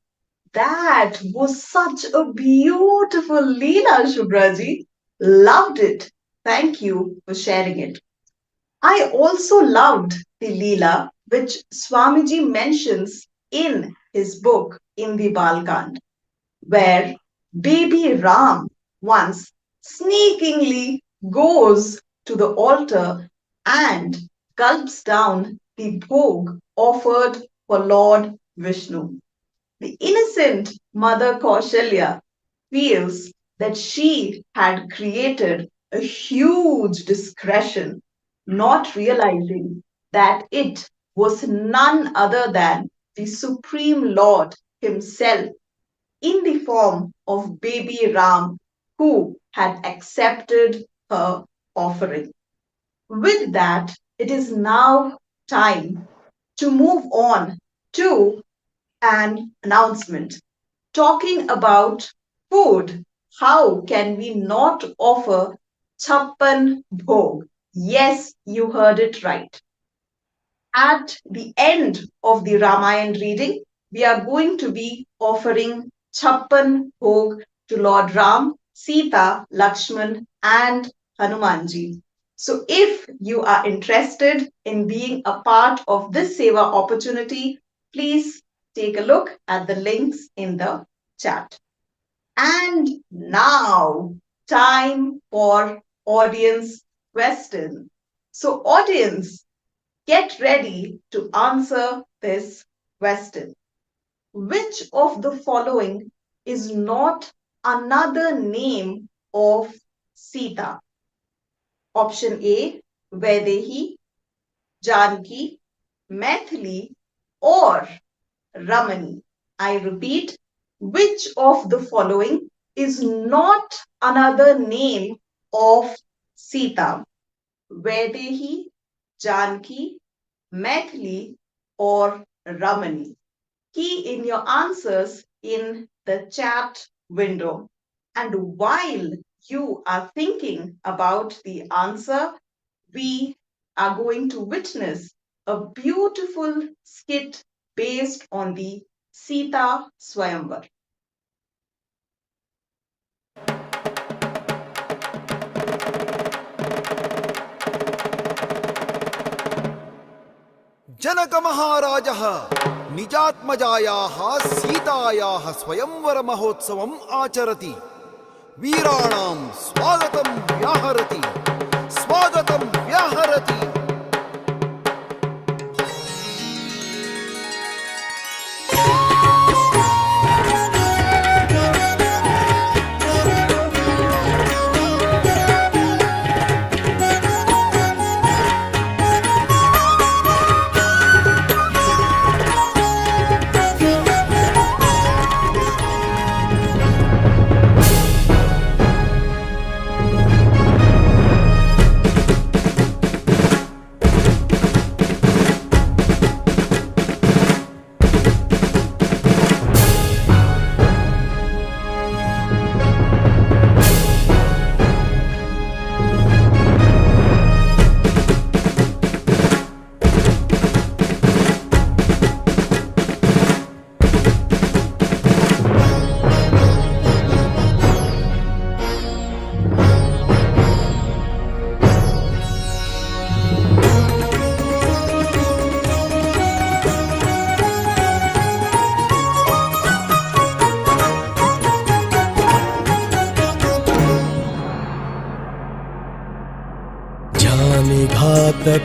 that was such a beautiful Leela, Shubhraji. Loved it. Thank you for sharing it. I also loved the Leela which Swamiji mentions in his book in the Bal-Kand, where baby Ram once sneakingly goes to the altar and gulps down the bhog offered for Lord Vishnu. The innocent Mother Kaushalya feels that she had created a huge discretion, not realizing that it was none other than the Supreme Lord himself in the form of baby Ram who had accepted her offering. With that, it is now time to move on to an announcement talking about food. How can we not offer chappan bhog? Yes, you heard it right. At the end of the Ramayan reading, we are going to be offering chappan bhog to Lord Ram, Sita, Lakshman, and Hanumanji. So if you are interested in being a part of this seva opportunity, please take a look at the links in the chat. And now, time for audience question. So audience, get ready to answer this question. Which of the following is not another name of Sita? Option A, Vaidehi, Janki, Maithili, or Ramani. I repeat, which of the following is not another name of Sita? Vaidehi, Janki, Maithili, or Ramani? Key in your answers in the chat window. And while you are thinking about the answer, we are going to witness a beautiful skit based on the Sita Swayamvara. जनक महाराजः निजात्मजायाः सीतायाः स्वयंवर महोत्सवम् आचरति वीराणां स्वागतं व्याहरति स्वागतं व्याहरति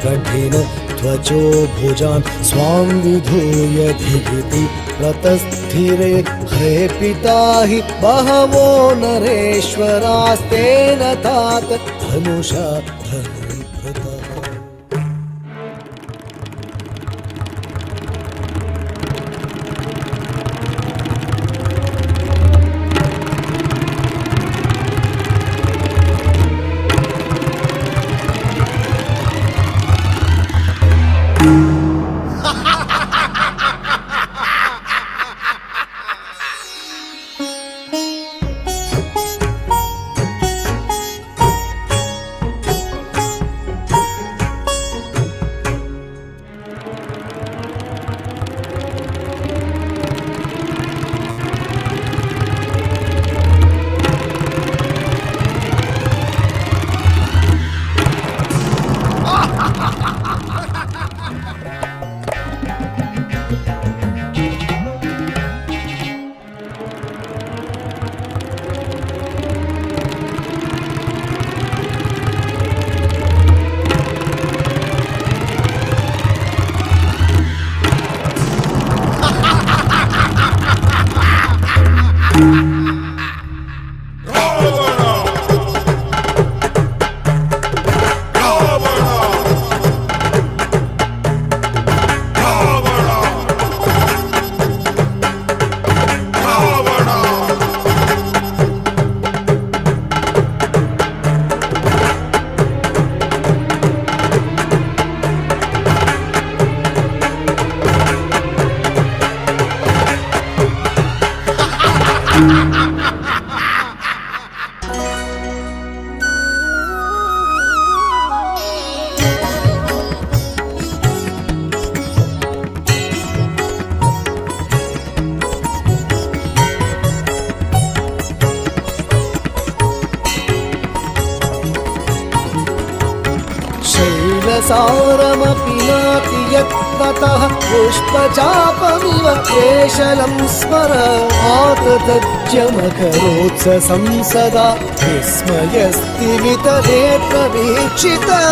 कठिन वचो भुजान् स्वां विधूय धिगिति प्रतस्थिरे हे पिता हि बहवो नरेश्वरास्तेन तात धनुषा धनुर्भृतः। शैलसारमपि नाति यत्ततः पुष्पचापमिव केशलं स्मर आततज्यमकरोत्स संसदा विस्मयस्तिमितनेत्रवीक्षितः।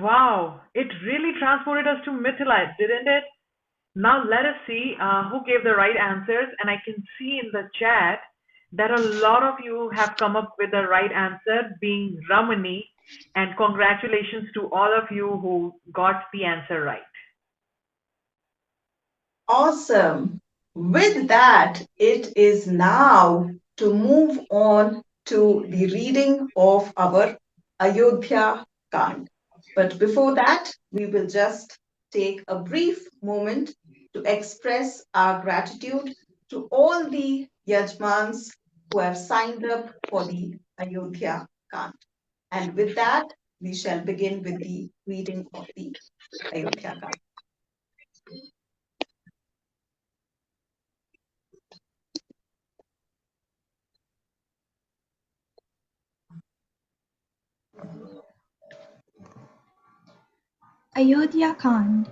Wow, it really transported us to Mythilife, didn't it? Now let us see who gave the right answers, and I can see in the chat that a lot of you have come up with the right answer, being Ramani, and congratulations to all of you who got the answer right. Awesome. With that, it is now to move on to the reading of our Ayodhya Kand. But before that, we will just take a brief moment to express our gratitude to all the Yajmans who have signed up for the Ayodhya Kand. And with that, we shall begin with the reading of the Ayodhya Kand. Ayodhya Kand.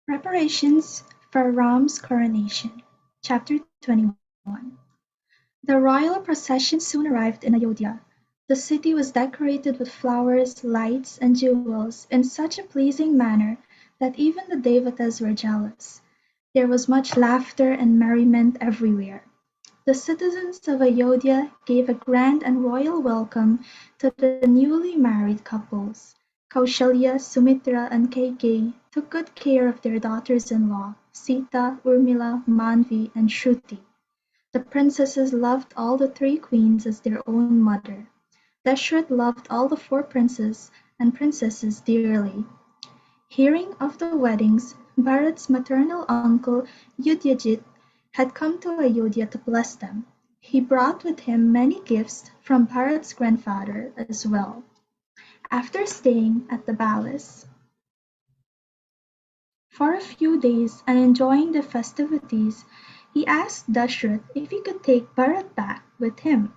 Preparations for Ram's coronation. Chapter 21. The royal procession soon arrived in Ayodhya. The city was decorated with flowers, lights, and jewels in such a pleasing manner that even the devatas were jealous. There was much laughter and merriment everywhere. The citizens of Ayodhya gave a grand and royal welcome to the newly married couples. Kaushalya, Sumitra, and Kaikeyi took good care of their daughters-in-law, Sita, Urmila, Manvi, and Shruti. The princesses loved all the three queens as their own mother. Dashrath loved all the four princes and princesses dearly. Hearing of the weddings, Bharat's maternal uncle Yudhajit had come to Ayodhya to bless them. He brought with him many gifts from Bharat's grandfather as well. After staying at the palace for a few days and enjoying the festivities, he asked Dashrath if he could take Bharat back with him.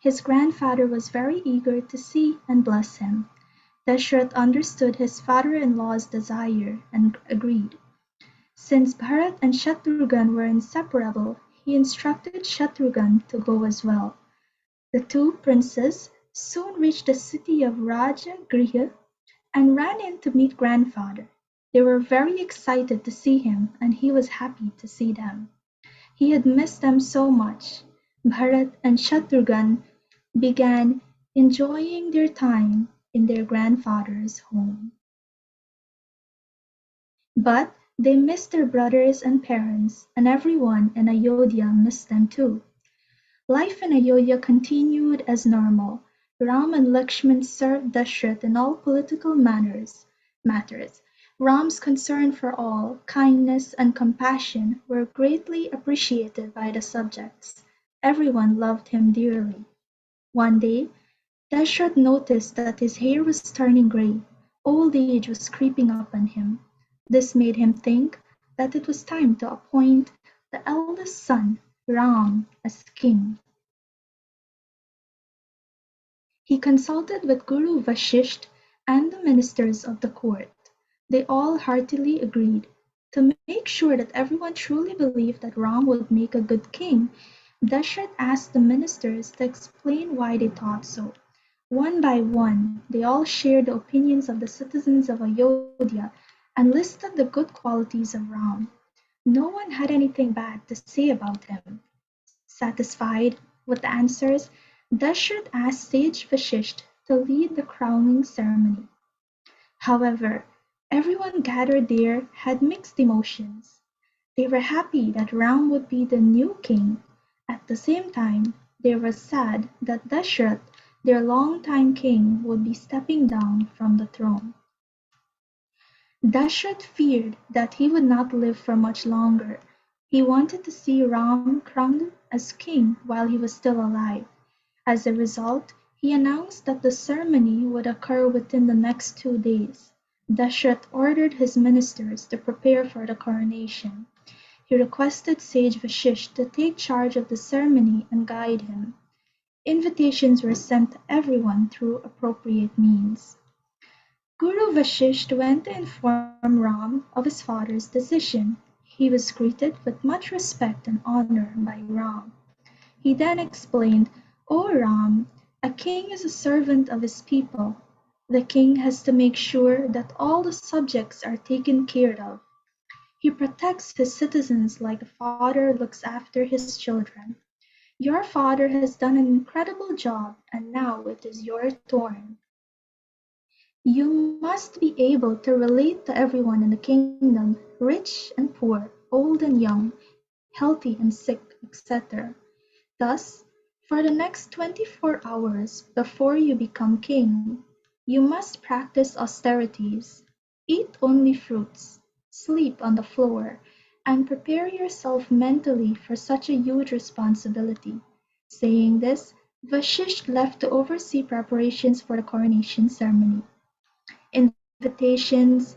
His grandfather was very eager to see and bless him. Dashrath understood his father-in-law's desire and agreed. Since Bharat and Shatrughan were inseparable, he instructed Shatrughan to go as well. The two princes soon reached the city of Rajagriha and ran in to meet grandfather. They were very excited to see him and he was happy to see them. He had missed them so much. Bharat and Shatrughan began enjoying their time in their grandfather's home. But they missed their brothers and parents, and everyone in Ayodhya missed them too. Life in Ayodhya continued as normal. Ram and Lakshman served Dashrath in all political matters. Ram's concern for all, kindness and compassion were greatly appreciated by the subjects. Everyone loved him dearly. One day, Dashrath noticed that his hair was turning grey. Old age was creeping up on him. This made him think that it was time to appoint the eldest son, Ram, as king. He consulted with Guru Vashisht and the ministers of the court. They all heartily agreed. To make sure that everyone truly believed that Ram would make a good king, Dashrath asked the ministers to explain why they thought so. One by one, they all shared the opinions of the citizens of Ayodhya and listed the good qualities of Ram. No one had anything bad to say about him. Satisfied with the answers, Dashrath asked sage Vashisht to lead the crowning ceremony. However, everyone gathered there had mixed emotions. They were happy that Ram would be the new king. At the same time, they were sad that Dashrath, their longtime king, would be stepping down from the throne. Dashrath feared that he would not live for much longer. He wanted to see Ram crowned as king while he was still alive. As a result, he announced that the ceremony would occur within the next 2 days. Dashrath ordered his ministers to prepare for the coronation. He requested sage Vashisht to take charge of the ceremony and guide him. Invitations were sent to everyone through appropriate means. Guru Vashisht went to inform Ram of his father's decision. He was greeted with much respect and honor by Ram. He then explained, "O Ram, a king is a servant of his people. The king has to make sure that all the subjects are taken care of. He protects his citizens like a father looks after his children. Your father has done an incredible job, and now it is your turn. You must be able to relate to everyone in the kingdom, rich and poor, old and young, healthy and sick, etc. Thus, for the next 24 hours before you become king, you must practice austerities, eat only fruits, sleep on the floor, and prepare yourself mentally for such a huge responsibility." Saying this, Vashisht left to oversee preparations for the coronation ceremony. Invitations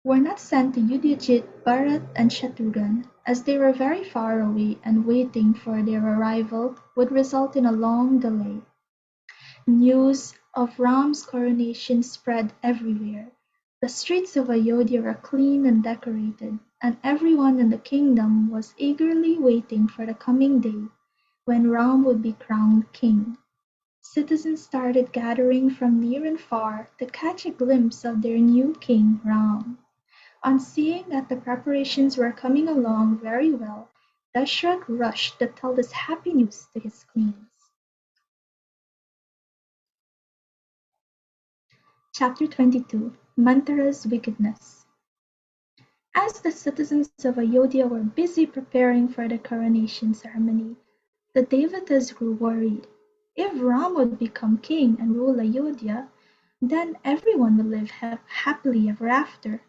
were not sent to Yudhajit, Bharat, and Shatrughan, as they were very far away and waiting for their arrival would result in a long delay. News of Ram's coronation spread everywhere. The streets of Ayodhya were clean and decorated, and everyone in the kingdom was eagerly waiting for the coming day when Ram would be crowned king. Citizens started gathering from near and far to catch a glimpse of their new king, Ram. On seeing that the preparations were coming along very well, Dashrath rushed to tell this happy news to his queens. Chapter 22 Manthara's Wickedness. As the citizens of Ayodhya were busy preparing for the coronation ceremony, the Devatas grew worried. If Ram would become king and rule Ayodhya, then everyone would live happily ever after.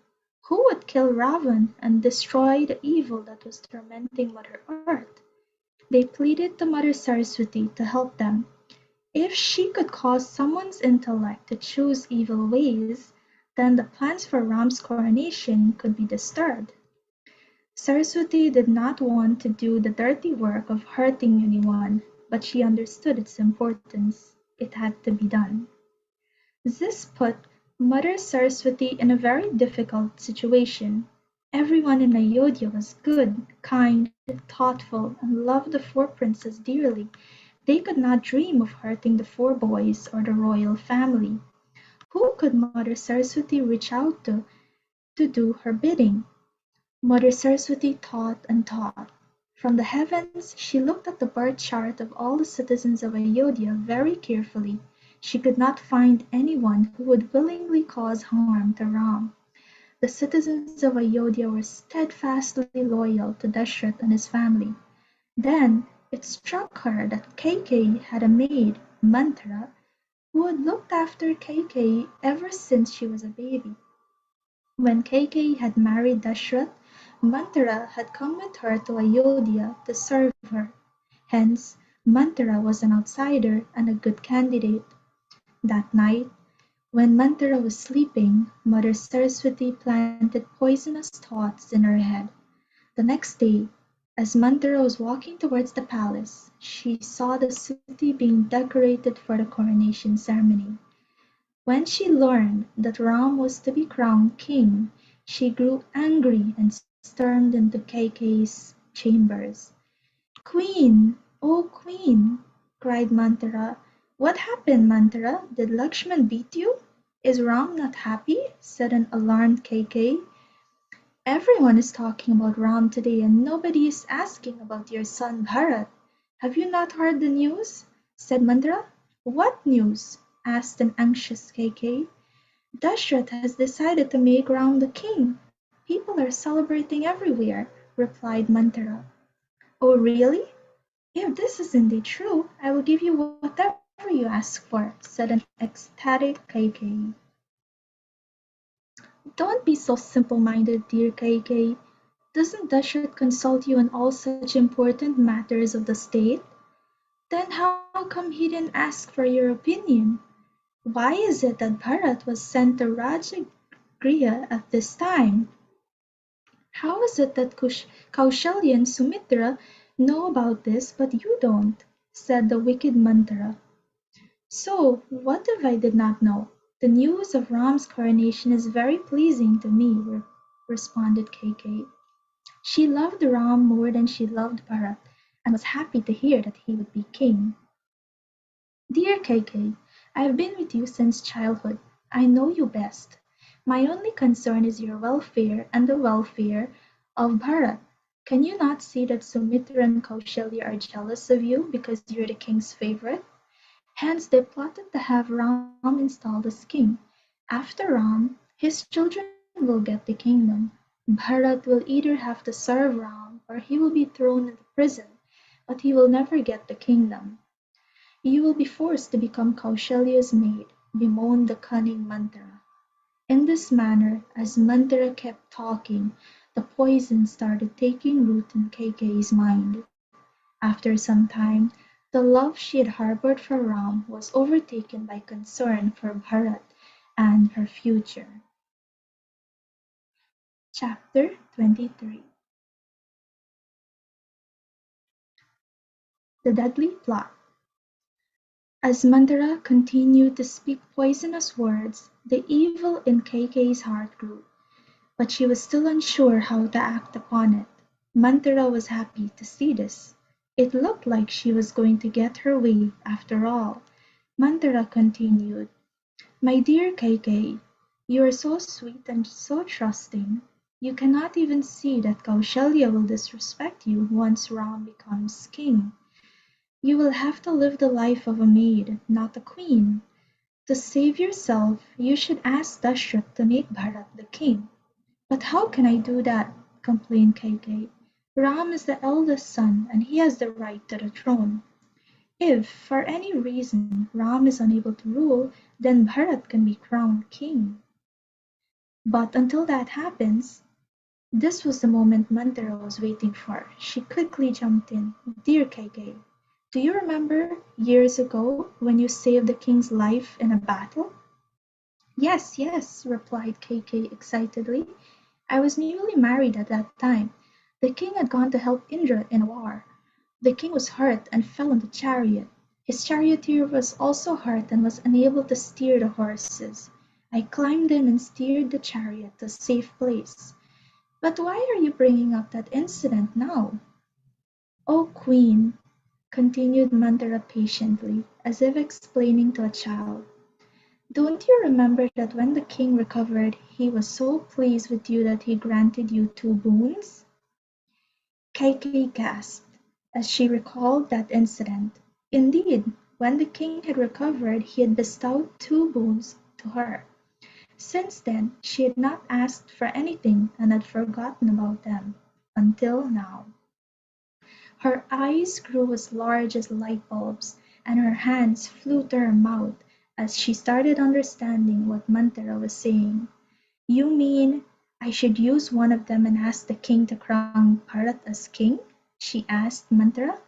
Who would kill Ravan and destroy the evil that was tormenting Mother Earth? They pleaded to Mother Saraswati to help them. If she could cause someone's intellect to choose evil ways, then the plans for Ram's coronation could be disturbed. Saraswati did not want to do the dirty work of hurting anyone, but she understood its importance. It had to be done. This put Mother Saraswati in a very difficult situation. Everyone in Ayodhya was good, kind, thoughtful, and loved the four princes dearly. They could not dream of hurting the four boys or the royal family. Who could Mother Saraswati reach out to do her bidding? Mother Saraswati thought and thought. From the heavens she looked at the birth chart of all the citizens of Ayodhya very carefully. She could not find anyone who would willingly cause harm to Ram. The citizens of Ayodhya were steadfastly loyal to Dashrath and his family. Then it struck her that Kaikeyi had a maid, Manthara, who had looked after Kaikeyi ever since she was a baby. When Kaikeyi had married Dashrath, Manthara had come with her to Ayodhya to serve her. Hence, Manthara was an outsider and a good candidate. That night, when Manthara was sleeping, Mother Saraswati planted poisonous thoughts in her head. The next day, as Manthara was walking towards the palace, she saw the city being decorated for the coronation ceremony. When she learned that Ram was to be crowned king, she grew angry and stormed into Kaikeyi's chambers. "Queen! Oh, Queen!" cried Manthara. "What happened, Manthara? Did Lakshman beat you? Is Ram not happy?" said an alarmed Kaikeyi. "Everyone is talking about Ram today and nobody is asking about your son Bharat. Have you not heard the news?" said Manthara. "What news?" asked an anxious Kaikeyi. "Dashrath has decided to make Ram the king. People are celebrating everywhere," replied Manthara. "Oh, really? If this is indeed true, I will give you whatever you ask for," said an ecstatic Kaikeyi. "Don't be so simple-minded, dear Kaikeyi. Doesn't Dashrath consult you on all such important matters of the state? Then how come he didn't ask for your opinion? Why is it that Bharat was sent to Rajagriha at this time? How is it that Kaushalya and Sumitra know about this but you don't?" said the wicked Manthara. "So, what if I did not know? The news of Ram's coronation is very pleasing to me," responded Kaikeyi. She loved Ram more than she loved Bharat, and was happy to hear that he would be king. "Dear Kaikeyi, I have been with you since childhood. I know you best. My only concern is your welfare and the welfare of Bharat. Can you not see that Sumitra and Kaushalya are jealous of you because you're the king's favorite? Hence they plotted to have Ram installed as king. After Ram, his children will get the kingdom. Bharat will either have to serve Ram or he will be thrown into prison, but he will never get the kingdom. You will be forced to become Kaushalya's maid," bemoaned the cunning Manthara. In this manner, as Manthara kept talking, the poison started taking root in Kaikeyi's mind. After some time, the love she had harbored for Ram was overtaken by concern for Bharat and her future. Chapter 23 The Deadly Plot. As Mandara continued to speak poisonous words, the evil in Kaikeyi's heart grew, but she was still unsure how to act upon it. Mandara was happy to see this. It looked like she was going to get her way after all. Mandara continued, "My dear Kaikeyi, you are so sweet and so trusting. You cannot even see that Kaushalya will disrespect you once Ram becomes king. You will have to live the life of a maid, not a queen. To save yourself, you should ask Dashrath to make Bharat the king." "But how can I do that?" complained Kaikeyi. "Ram is the eldest son, and he has the right to the throne. If, for any reason, Ram is unable to rule, then Bharat can be crowned king. But until that happens—" This was the moment Mandara was waiting for. She quickly jumped in. "Dear Kaikeyi, do you remember years ago when you saved the king's life in a battle?" "Yes, yes," replied Kaikeyi excitedly. "I was newly married at that time. The king had gone to help Indra in a war. The king was hurt and fell in the chariot. His charioteer was also hurt and was unable to steer the horses. I climbed in and steered the chariot to a safe place. But why are you bringing up that incident now?" "O Queen," continued Mandara patiently, as if explaining to a child, "don't you remember that when the king recovered he was so pleased with you that he granted you 2 boons?" Kaikeyi gasped as she recalled that incident. Indeed, when the king had recovered he had bestowed 2 boons to her. Since then she had not asked for anything and had forgotten about them, until now. Her eyes grew as large as light bulbs, and her hands flew to her mouth as she started understanding what Mandara was saying. "You mean I should use one of them and ask the king to crown Bharat as king?" she asked Mandara.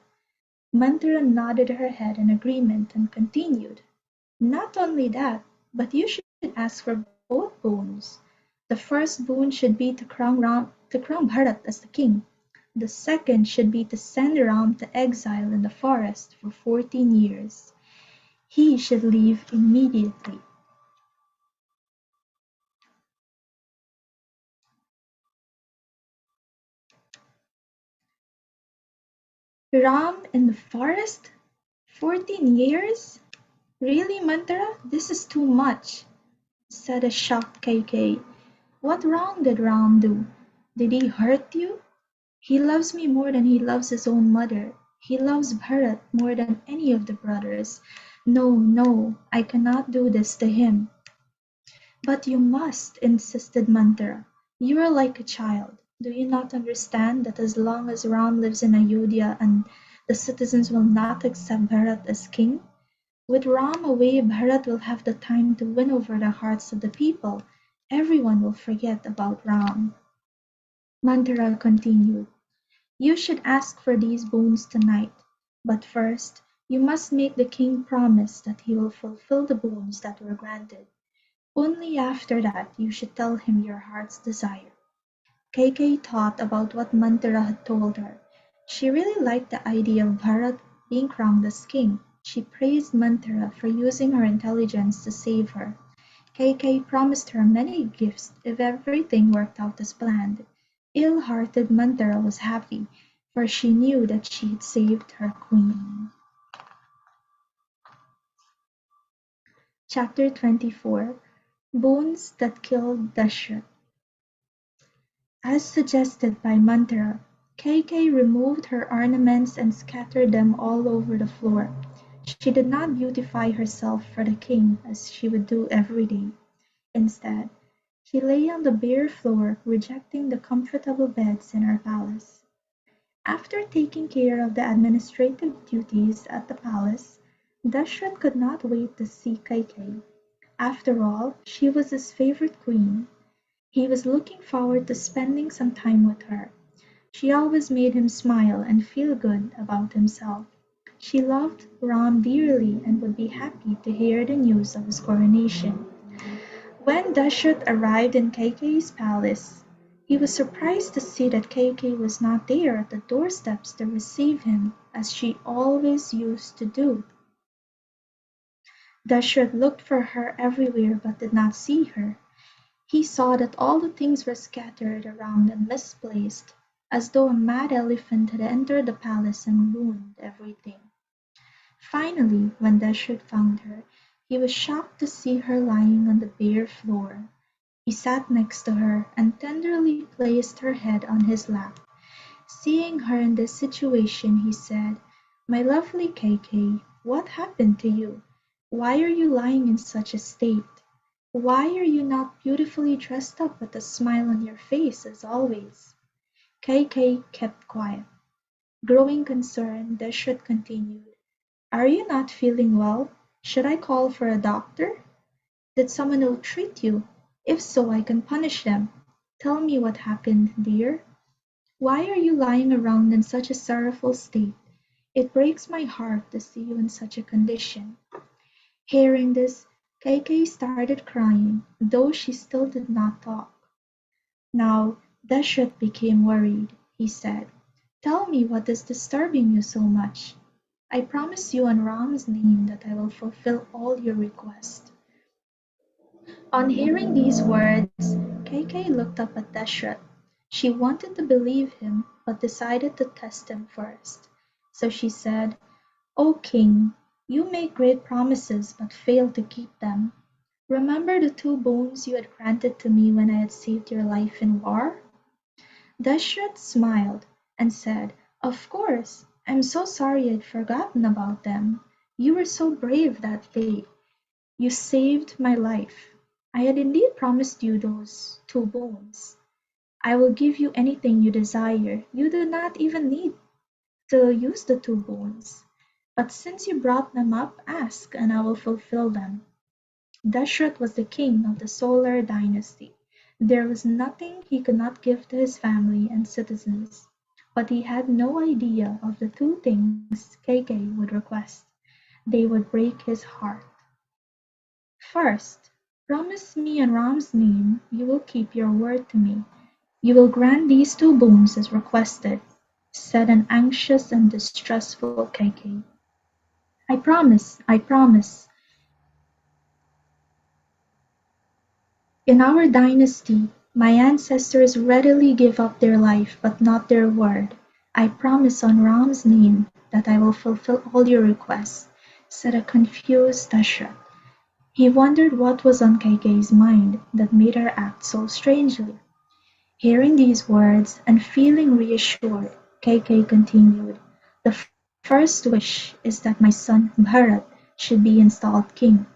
Mandara nodded her head in agreement and continued, "Not only that, but you should ask for both boons. The first boon should be to crown Bharat as the king. The second should be to send Ram to exile in the forest for 14 years. He should leave immediately." "Ram in the forest? 14 years? Really, Mandara, this is too much," said a shocked Kaikeyi. "What wrong did Ram do? Did he hurt you? He loves me more than he loves his own mother. He loves Bharat more than any of the brothers. No, no, I cannot do this to him." "But you must," insisted Mandara. "You are like a child. Do you not understand that as long as Ram lives in Ayodhya and the citizens will not accept Bharat as king, with Ram away Bharat will have the time to win over the hearts of the people. Everyone will forget about Ram." Mandara continued, "You should ask for these boons tonight. But first you must make the king promise that he will fulfill the boons that were granted. Only after that you should tell him your heart's desire." Kaikeyi thought about what Mandara had told her. She really liked the idea of Bharat being crowned as king. She praised Mandara for using her intelligence to save her. Kaikeyi promised her many gifts if everything worked out as planned. Ill-hearted Mandara was happy, for she knew that she had saved her queen. Chapter 24. Boons that Killed Dashrath. As suggested by Mandara, Kaikeyi removed her ornaments and scattered them all over the floor. She did not beautify herself for the king as she would do every day. Instead, she lay on the bare floor, rejecting the comfortable beds in her palace. After taking care of the administrative duties at the palace, Dashrath could not wait to see Kaikeyi. After all, she was his favorite queen. He was looking forward to spending some time with her. She always made him smile and feel good about himself. She loved Ram dearly and would be happy to hear the news of his coronation. When Dashrath arrived in Kaikeyi's palace, he was surprised to see that Kaikeyi was not there at the doorsteps to receive him, as she always used to do. Dashrath looked for her everywhere but did not see her. He saw that all the things were scattered around and misplaced, as though a mad elephant had entered the palace and ruined everything. Finally, when Dashrath found her, he was shocked to see her lying on the bare floor. He sat next to her and tenderly placed her head on his lap. Seeing her in this situation, he said, "My lovely Kaikeyi, what happened to you? Why are you lying in such a state? Why are you not beautifully dressed up with a smile on your face as always?" Kaikeyi kept quiet. Growing concerned, Dashrath continued, "Are you not feeling well? Should I call for a doctor? Did someone ill-treat you? If so, I can punish them. Tell me what happened, dear. Why are you lying around in such a sorrowful state? It breaks my heart to see you in such a condition." Hearing this, Kaikeyi started crying, though she still did not talk. Now Dashrath became worried. He said, "Tell me what is disturbing you so much. I promise you on Ram's name that I will fulfill all your requests." On hearing these words, Kaikeyi looked up at Dashrath. She wanted to believe him, but decided to test him first. So she said, "O king, you make great promises but fail to keep them. Remember the 2 bones you had granted to me when I had saved your life in war?" Dashrath smiled and said, "Of course. I'm so sorry I'd forgotten about them. You were so brave that day. You saved my life. I had indeed promised you those 2 bones. I will give you anything you desire. You do not even need to use the 2 bones. But since you brought them up, ask, and I will fulfill them." Dashrath was the king of the solar dynasty. There was nothing he could not give to his family and citizens. But he had no idea of the 2 things Kaikeyi would request. They would break his heart. "First, promise me on Ram's name you will keep your word to me. You will grant these 2 bones as requested," said an anxious and distrustful Kaikeyi. "I promise, I promise. In our dynasty, my ancestors readily give up their life but not their word. I promise on Ram's name that I will fulfill all your requests," said a confused Dashrath. He wondered what was on Kaikeyi's mind that made her act so strangely. Hearing these words and feeling reassured, Kaikeyi continued, "The first wish is that my son Bharat should be installed king.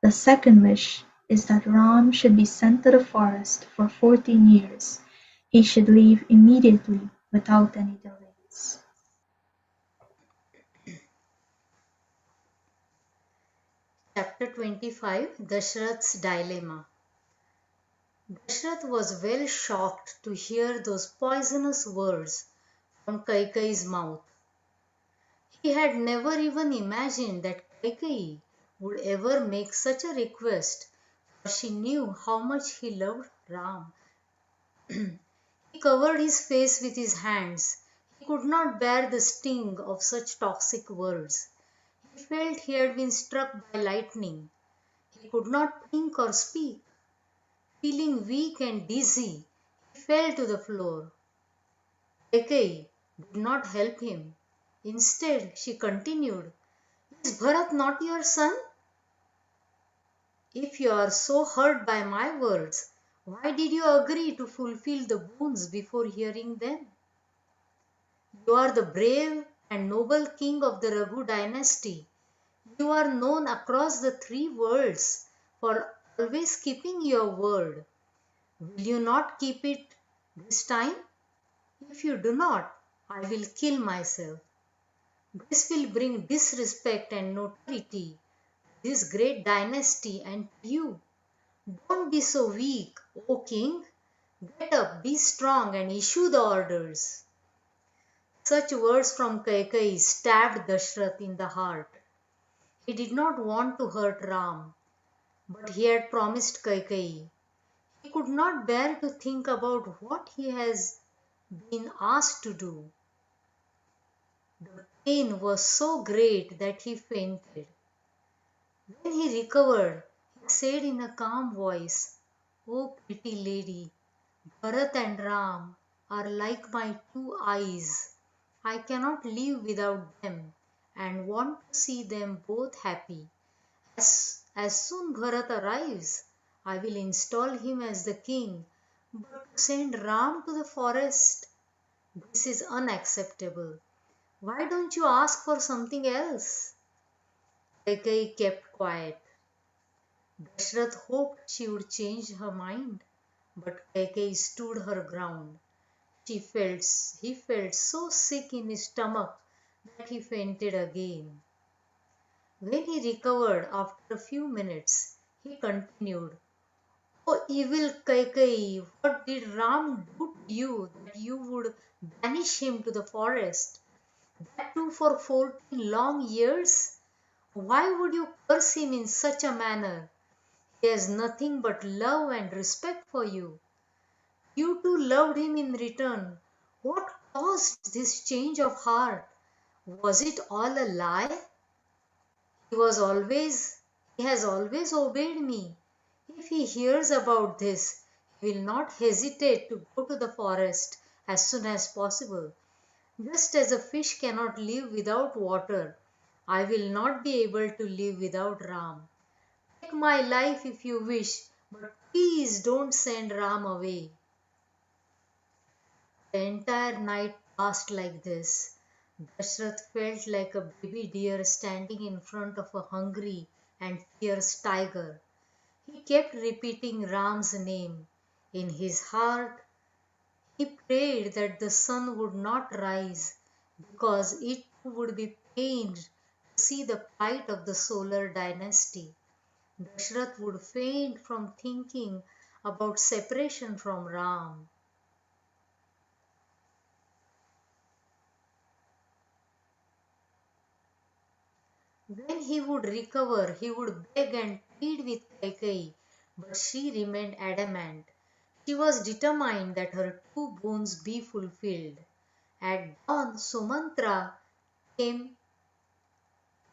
The second wish is that Ram should be sent to the forest for 14 years. He should leave immediately without any delays." Chapter 25, Dashrath's Dilemma. Dashrath was well shocked to hear those poisonous words from Kaikeyi's mouth. He had never even imagined that Kaikeyi would ever make such a request, for she knew how much he loved Ram. He covered his face with his hands. He could not bear the sting of such toxic words. He felt he had been struck by lightning. He could not think or speak. Feeling weak and dizzy, he fell to the floor. Kaikeyi did not help him. Instead, she continued, "Is Bharat not your son? If you are so hurt by my words, why did you agree to fulfill the boons before hearing them? You are the brave and noble king of the Raghu dynasty. You are known across the 3 worlds for always keeping your word. Will you not keep it this time? If you do not, I will kill myself. This will bring disrespect and notoriety to this great dynasty and to you. Don't be so weak, O king. Get up, be strong, and issue the orders." Such words from Kaikeyi stabbed Dashrath in the heart. He did not want to hurt Ram, but he had promised Kaikeyi. He could not bear to think about what he has been asked to do. The pain was so great that he fainted. When he recovered, he said in a calm voice, "O pretty lady, Bharat and Ram are like my two eyes. I cannot live without them and want to see them both happy. As soon Bharat arrives, I will install him as the king, but to send Ram to the forest, this is unacceptable. Why don't you ask for something else?" Kaikeyi kept quiet. Dashrath hoped she would change her mind, but Kaikeyi stood her ground. He felt so sick in his stomach that he fainted again. When he recovered after a few minutes, he continued, "O evil Kaikeyi, what did Ram do to you that you would banish him to the forest? That too for 14 long years? Why would you curse him in such a manner? He has nothing but love and respect for you. You too loved him in return. What caused this change of heart? Was it all a lie? He was always he has always obeyed me. If he hears about this, he will not hesitate to go to the forest as soon as possible. Just as a fish cannot live without water, I will not be able to live without Ram. Take my life if you wish, but please don't send Ram away." The entire night passed like this. Dashrath felt like a baby deer standing in front of a hungry and fierce tiger. He kept repeating Ram's name. In his heart, he prayed that the sun would not rise because it too would be pained to see the plight of the solar dynasty. Dashrath would faint from thinking about separation from Ram. When he would recover, he would beg and plead with Kaikeyi, but she remained adamant. She was determined that her two boons be fulfilled. At dawn, Sumantra came,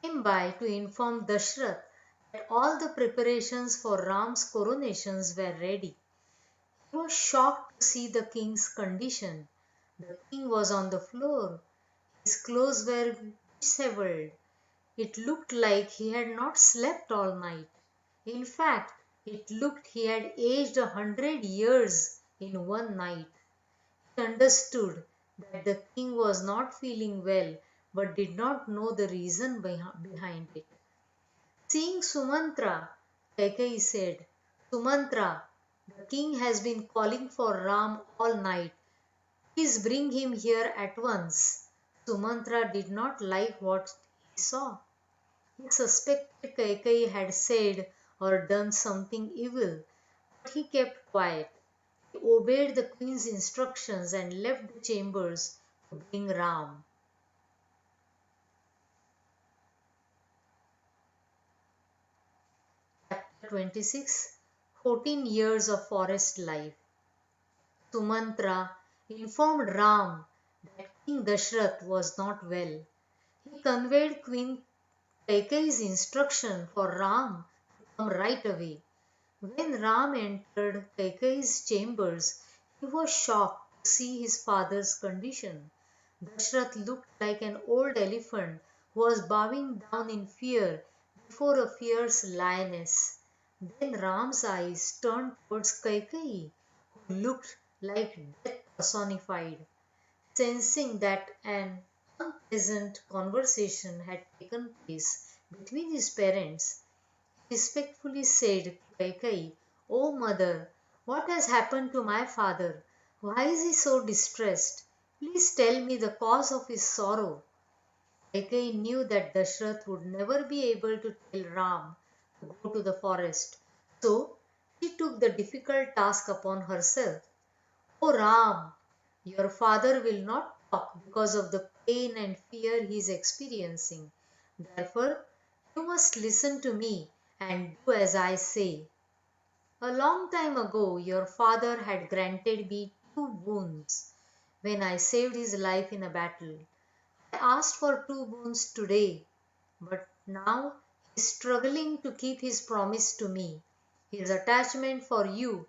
came by to inform Dashrath that all the preparations for Ram's coronations were ready. He was shocked to see the king's condition. The king was on the floor. His clothes were disheveled. It looked like he had not slept all night. In fact, it looked he had aged 100 years in one night. He understood that the king was not feeling well but did not know the reason behind it. Seeing Sumantra, Kaikeyi said, "Sumantra, the king has been calling for Ram all night. Please bring him here at once." Sumantra did not like what he saw. He suspected Kaikeyi had said or done something evil, but he kept quiet. He obeyed the queen's instructions and left the chambers to bring Ram. Chapter 26, 14 Years of Forest Life. Sumantra informed Ram that King Dashrath was not well. He conveyed Queen Kaikeyi's instruction for Ram to come right away. When Ram entered Kaikeyi's chambers, he was shocked to see his father's condition. Dashrath looked like an old elephant who was bowing down in fear before a fierce lioness. Then Ram's eyes turned towards Kaikeyi, who looked like death personified. Sensing that an unpleasant conversation had taken place between his parents, he respectfully said to Kaikeyi, "O mother, what has happened to my father? Why is he so distressed? Please tell me the cause of his sorrow." Kaikeyi knew that Dashrath would never be able to tell Ram to go to the forest, so she took the difficult task upon herself. "O Ram, your father will not talk because of the pain and fear he is experiencing. Therefore, you must listen to me and do as I say. A long time ago, your father had granted me two boons when I saved his life in a battle. I asked for two boons today, but now He is struggling to keep his promise to me. His attachment for you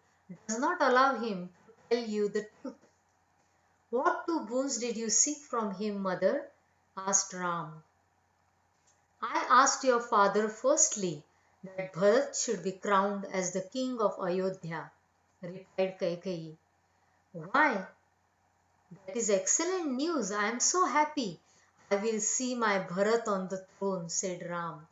does not allow him to tell you the truth. What two boons did you seek from him, mother? Asked Ram. I asked your father firstly that Bharat should be crowned as the king of Ayodhya, replied Kaikeyi. Why? That is excellent news. I am so happy. I will see my Bharat on the throne, said Ram.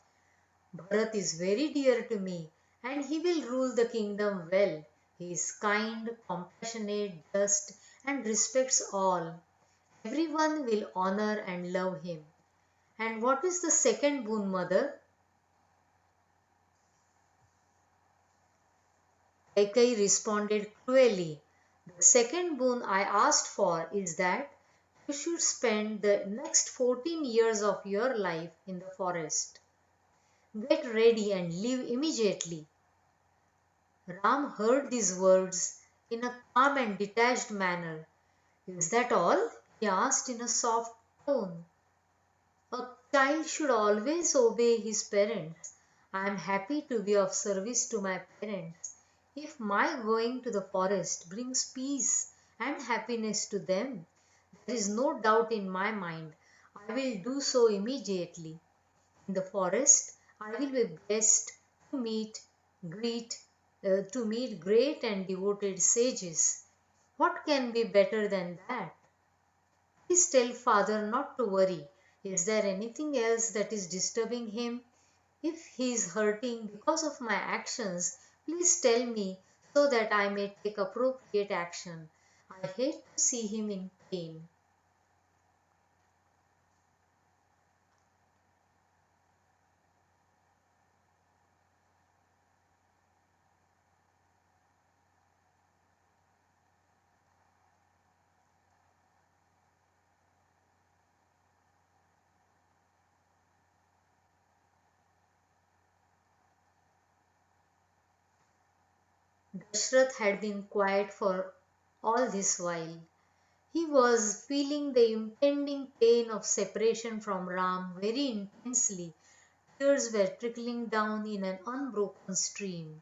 Bharat is very dear to me, and he will rule the kingdom well. He is kind, compassionate, just, and respects all. Everyone will honor and love him. And what is the second boon, mother? Kaikeyi responded cruelly. The second boon I asked for is that you should spend the next 14 years of your life in the forest. Get ready and leave immediately. Ram heard these words in a calm and detached manner. Is that all? He asked in a soft tone. A child should always obey his parents. I am happy to be of service to my parents. If my going to the forest brings peace and happiness to them, there is no doubt in my mind. I will do so immediately. In the forest, I will be blessed to greet, to meet great and devoted sages. What can be better than that? Please tell father not to worry. Is there anything else that is disturbing him? If he is hurting because of my actions, please tell me so that I may take appropriate action. I hate to see him in pain. Dashrath had been quiet for all this while. He was feeling the impending pain of separation from Ram very intensely. Tears were trickling down in an unbroken stream.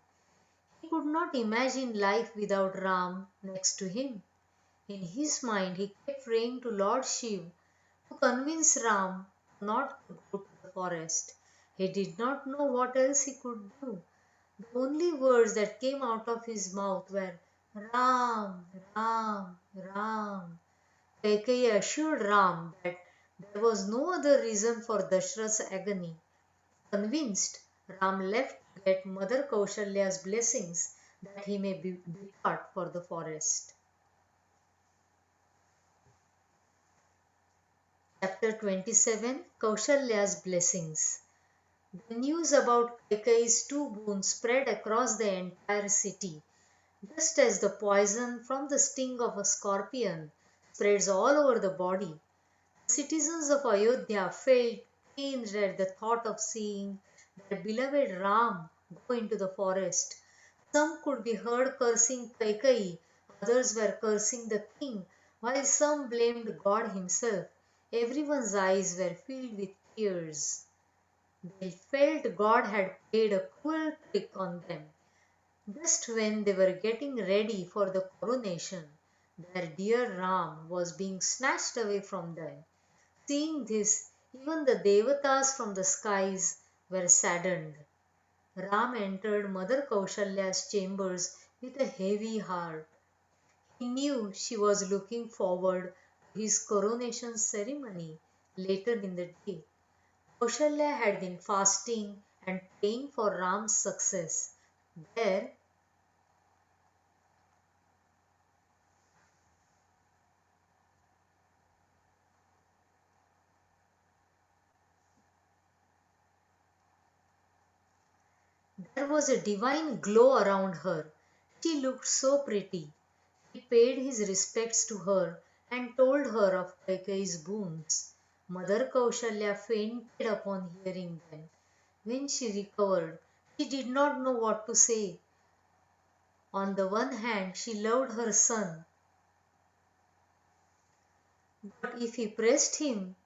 He could not imagine life without Ram next to him. In his mind, he kept praying to Lord Shiv to convince Ram not to go to the forest. He did not know what else he could do. The only words that came out of his mouth were Ram, Ram, Ram. Kaikeyi assured Ram that there was no other reason for Dashrath's agony. Convinced, Ram left to get Mother Kaushalya's blessings that he may depart for the forest. Chapter 27 Kaushalya's Blessings. The news about Kaikeyi's two boons spread across the entire city, just as the poison from the sting of a scorpion spreads all over the body. The citizens of Ayodhya felt pained at the thought of seeing their beloved Ram go into the forest. Some could be heard cursing Kaikeyi, others were cursing the king, while some blamed God himself. Everyone's eyes were filled with tears. They felt God had played a cruel trick on them. Just when they were getting ready for the coronation, their dear Ram was being snatched away from them. Seeing this, even the devatas from the skies were saddened. Ram entered Mother Kaushalya's chambers with a heavy heart. He knew she was looking forward to his coronation ceremony later in the day. Kaushalya had been fasting and praying for Ram's success. There, there was a divine glow around her. She looked so pretty. He paid his respects to her and told her of Kaikeyi's boons. Mother Kaushalya fainted upon hearing them. When she recovered, she did not know what to say. On the one hand, she loved her son, but if he pressed him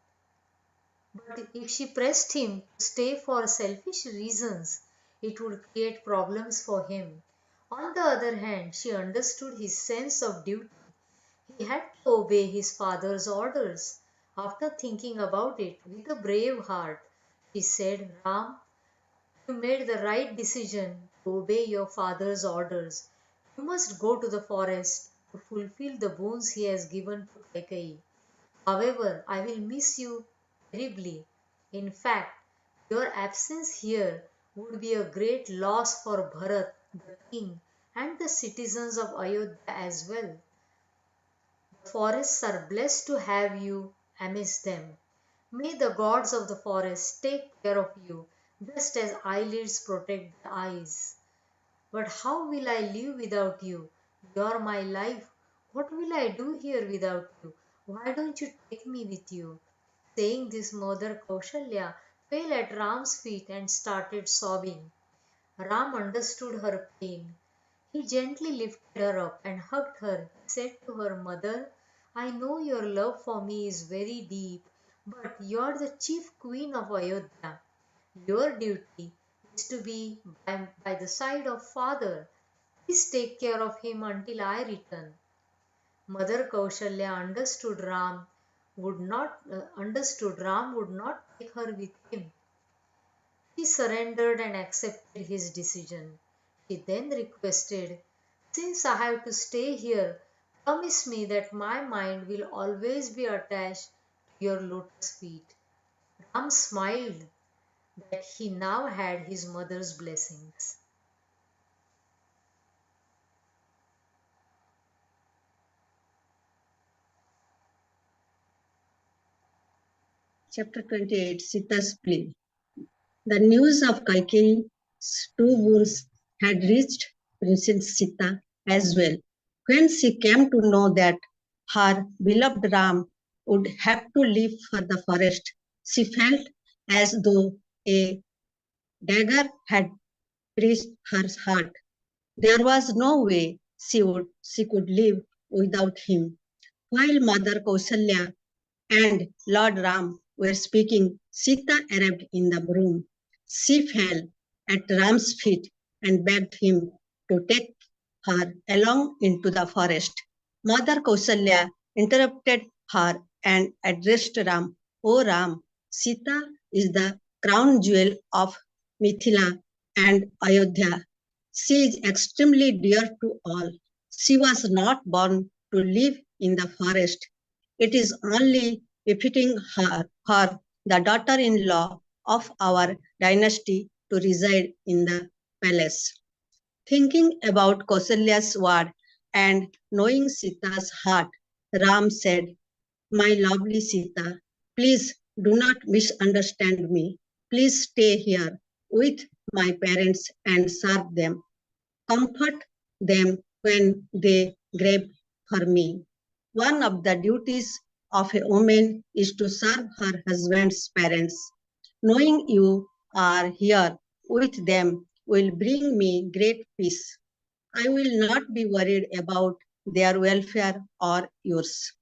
But if she pressed him to stay for selfish reasons, it would create problems for him. On the other hand, she understood his sense of duty. He had to obey his father's orders. After thinking about it with a brave heart, she said, Ram, you made the right decision to obey your father's orders. You must go to the forest to fulfill the boons he has given to Kaikeyi. However, I will miss you terribly. In fact, your absence here would be a great loss for Bharat, the king, and the citizens of Ayodhya as well. The forests are blessed to have you amidst them. May the gods of the forest take care of you, just as eyelids protect the eyes. But how will I live without you? You're my life. What will I do here without you? Why don't you take me with you? Saying this, Mother Kaushalya fell at Ram's feet and started sobbing. Ram understood her pain. He gently lifted her up and hugged her. He said to her, Mother, I know your love for me is very deep, but you are the chief queen of Ayodhya. Your duty is to be by the side of father. Please take care of him until I return. Mother Kaushalya understood Ram would not take her with him. She surrendered and accepted his decision. She then requested, Since I have to stay here, promise me that my mind will always be attached to your lotus feet. Ram smiled that he now had his mother's blessings. Chapter 28, Sita's Plea. The news of Kaikeyi's two wounds had reached Princess Sita as well. When she came to know that her beloved Ram would have to leave for the forest, she felt as though a dagger had pierced her heart. There was no way she could live without him. While Mother Kausalya and Lord Ram were speaking, Sita arrived in the room. She fell at Ram's feet and begged him to take her along into the forest. Mother Kausalya interrupted her and addressed Ram. O Ram, Sita is the crown jewel of Mithila and Ayodhya. She is extremely dear to all. She was not born to live in the forest. It is only befitting her, the daughter-in-law of our dynasty, to reside in the palace. Thinking about Kausalya's word and knowing Sita's heart, Ram said, My lovely Sita, please do not misunderstand me. Please stay here with my parents and serve them. Comfort them when they grieve for me. One of the duties of a woman is to serve her husband's parents. Knowing you are here with them will bring me great peace. I will not be worried about their welfare or yours.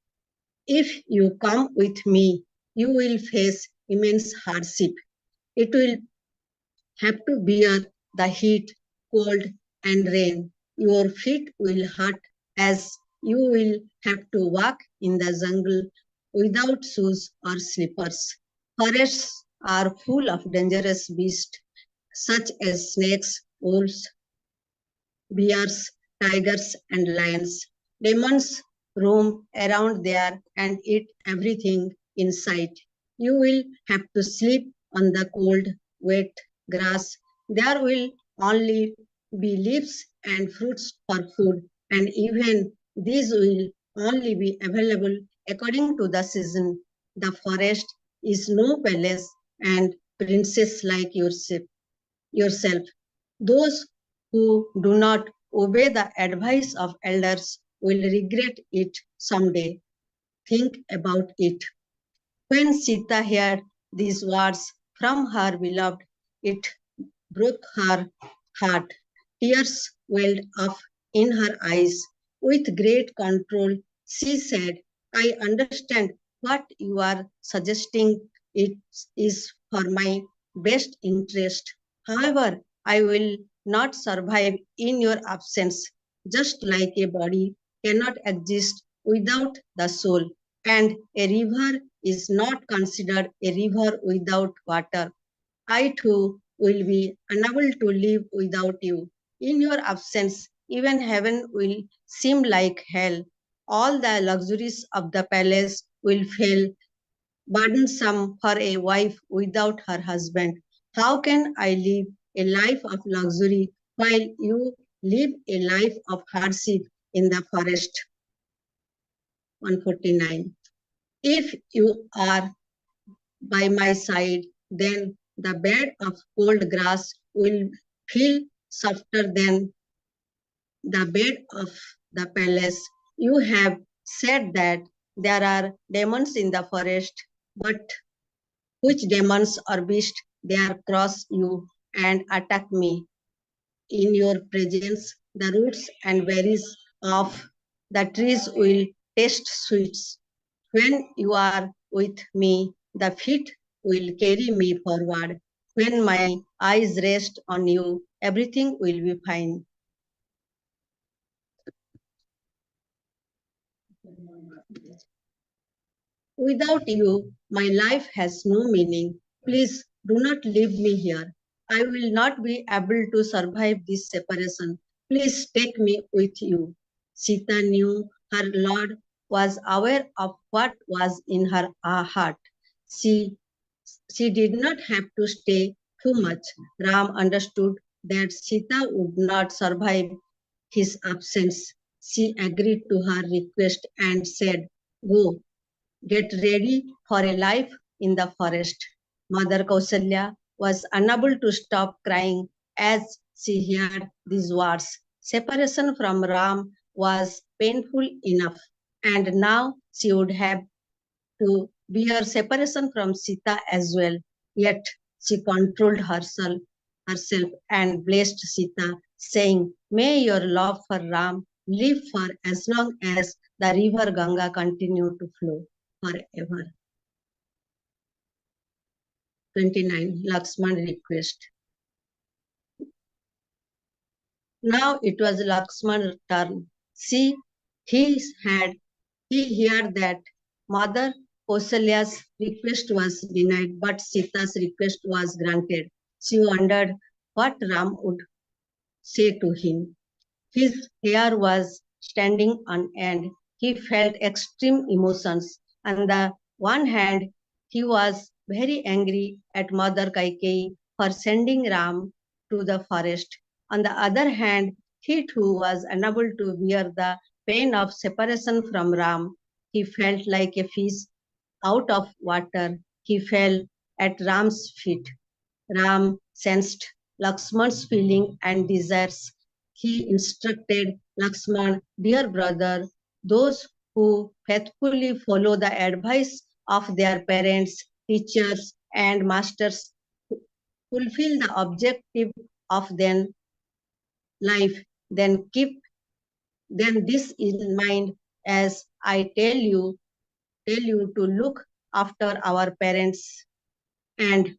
If you come with me, you will face immense hardship. It will have to bear the heat, cold, and rain. Your feet will hurt as you will have to walk in the jungle without shoes or slippers. Forests are full of dangerous beasts such as snakes, wolves, bears, tigers, and lions. Demons roam around there and eat everything in sight. You will have to sleep on the cold, wet grass. There will only be leaves and fruits for food, and even these will only be available according to the season. The forest is no palace and princess like yourself. Those who do not obey the advice of elders will regret it someday. Think about it. When Sita heard these words from her beloved, it broke her heart. Tears welled up in her eyes. With great control, she said, I understand what you are suggesting it is for my best interest. However, I will not survive in your absence, just like a body cannot exist without the soul, and a river is not considered a river without water. I too will be unable to live without you. In your absence, even heaven will seem like hell. All the luxuries of the palace will fail, burdensome for a wife without her husband. How can I live a life of luxury while you live a life of hardship in the forest? 149. If you are by my side, then the bed of cold grass will feel softer than the bed of the palace. You have said that there are demons in the forest, but which demons or beasts dare cross you and attack me? In your presence, the roots and berries of the trees will taste sweets. When you are with me, the feet will carry me forward. When my eyes rest on you, everything will be fine. Without you, my life has no meaning. Please do not leave me here. I will not be able to survive this separation. Please take me with you. Sita knew her Lord was aware of what was in her heart. She did not have to stay too much. Ram understood that Sita would not survive his absence. She agreed to her request and said, "Go, get ready for a life in the forest." Mother Kausalya was unable to stop crying as she heard these words. Separation from Ram was painful enough, and now she would have to bear separation from Sita as well. Yet she controlled herself and blessed Sita, saying, "May your love for Ram live for as long as the river Ganga continue to flow forever." 29. Lakshman request. Now it was Lakshman's turn. He heard that Mother Kausalya's request was denied, but Sita's request was granted. She wondered what Ram would say to him. His hair was standing on end. He felt extreme emotions. On the one hand, he was very angry at Mother Kaikeyi for sending Ram to the forest. On the other hand, he too was unable to bear the pain of separation from Ram. He felt like a fish out of water. He fell at Ram's feet. Ram sensed Lakshman's feeling and desires. He instructed Lakshman, "Dear brother, those who faithfully follow the advice of their parents, teachers, and masters fulfill the objective of their life, then keep this in mind as I tell you to look after our parents and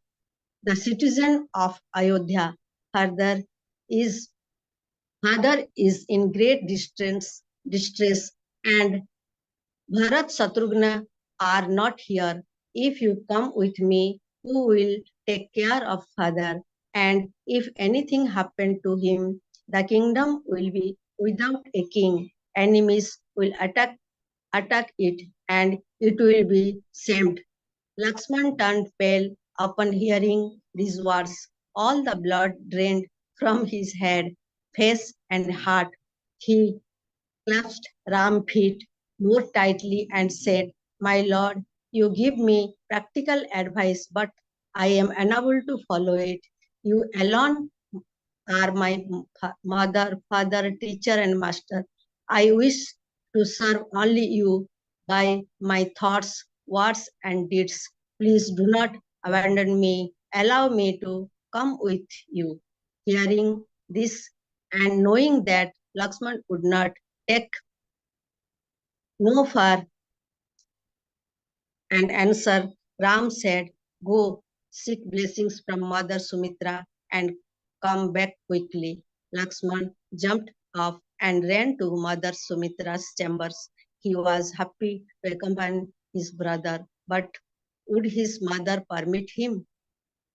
the citizen of Ayodhya. Further is Father is in great distress, and Bharat Satrughna are not here. If you come with me, who will take care of father? And if anything happened to him, the kingdom will be without a king. Enemies will attack it, and it will be shamed." Lakshman turned pale upon hearing these words. All the blood drained from his head, face, and heart. He clasped Ram's feet more tightly and said, "My lord, you give me practical advice, but I am unable to follow it. You alone are my mother, father, teacher, and master. I wish to serve only you by my thoughts, words, and deeds. Please do not abandon me. Allow me to come with you." Hearing this and knowing that Lakshman would not take no for an answer, Ram said, Go, seek blessings from Mother Sumitra and come back quickly. Lakshman jumped off and ran to Mother Sumitra's chambers. He was happy to accompany his brother, but would his mother permit him?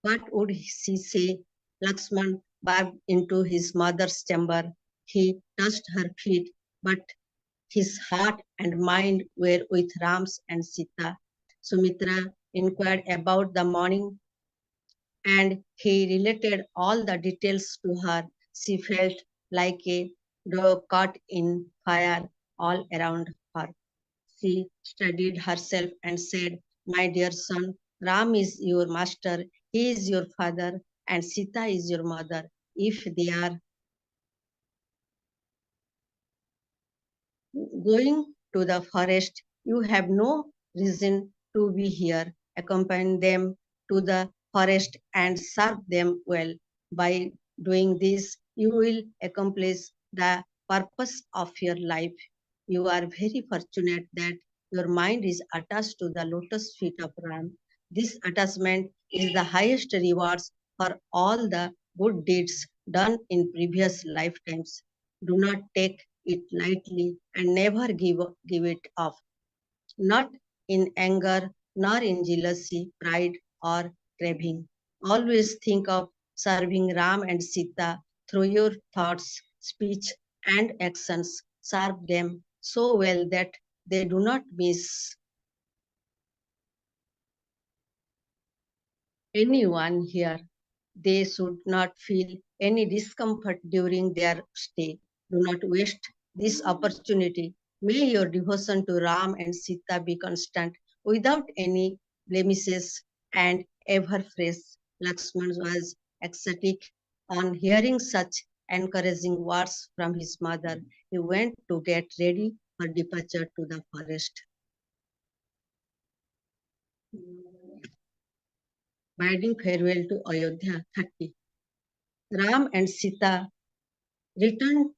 What would she say? Lakshman barged into his mother's chamber. He touched her feet, but his heart and mind were with Ram's and Sita. Sumitra inquired about the morning and he related all the details to her. She felt like a dog caught in fire all around her. She steadied herself and said, "My dear son, Ram is your master, he is your father, and Sita is your mother. If they are going to the forest, you have no reason to be here. Accompany them to the forest and serve them well. By doing this, you will accomplish the purpose of your life. You are very fortunate that your mind is attached to the lotus feet of Ram. This attachment is the highest rewards for all the good deeds done in previous lifetimes. Do not take it lightly and never give it up, not in anger, nor in jealousy, pride, or craving. Always think of serving Ram and Sita through your thoughts, speech, and actions. Serve them so well that they do not miss anyone here. They should not feel any discomfort during their stay. Do not waste this opportunity. May your devotion to Ram and Sita be constant, without any blemishes, and ever fresh. Lakshman was ecstatic on hearing such encouraging words from his mother. He went to get ready for departure to the forest. Bidding farewell to Ayodhya 30. Ram and Sita returned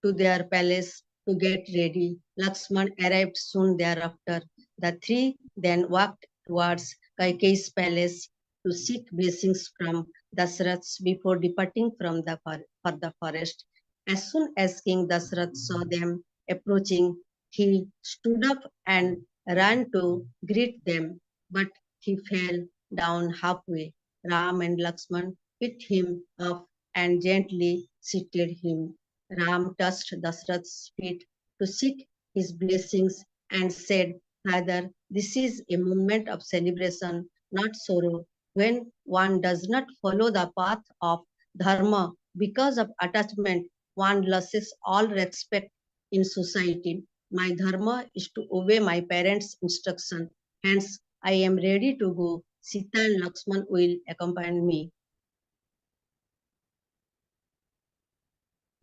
to their palace to get ready. Lakshman arrived soon thereafter. The three then walked towards Kaikeyi's palace to seek blessings from Dasarath before departing from for the forest. As soon as King Dasarath saw them approaching, he stood up and ran to greet them, but he fell down halfway. Ram and Lakshman picked him up and gently seated him. Ram touched Dasarath's feet to seek his blessings and said, "Father, this is a moment of celebration, not sorrow. When one does not follow the path of dharma because of attachment, one loses all respect in society. My dharma is to obey my parents' instruction. Hence, I am ready to go. Sita and Lakshman will accompany me."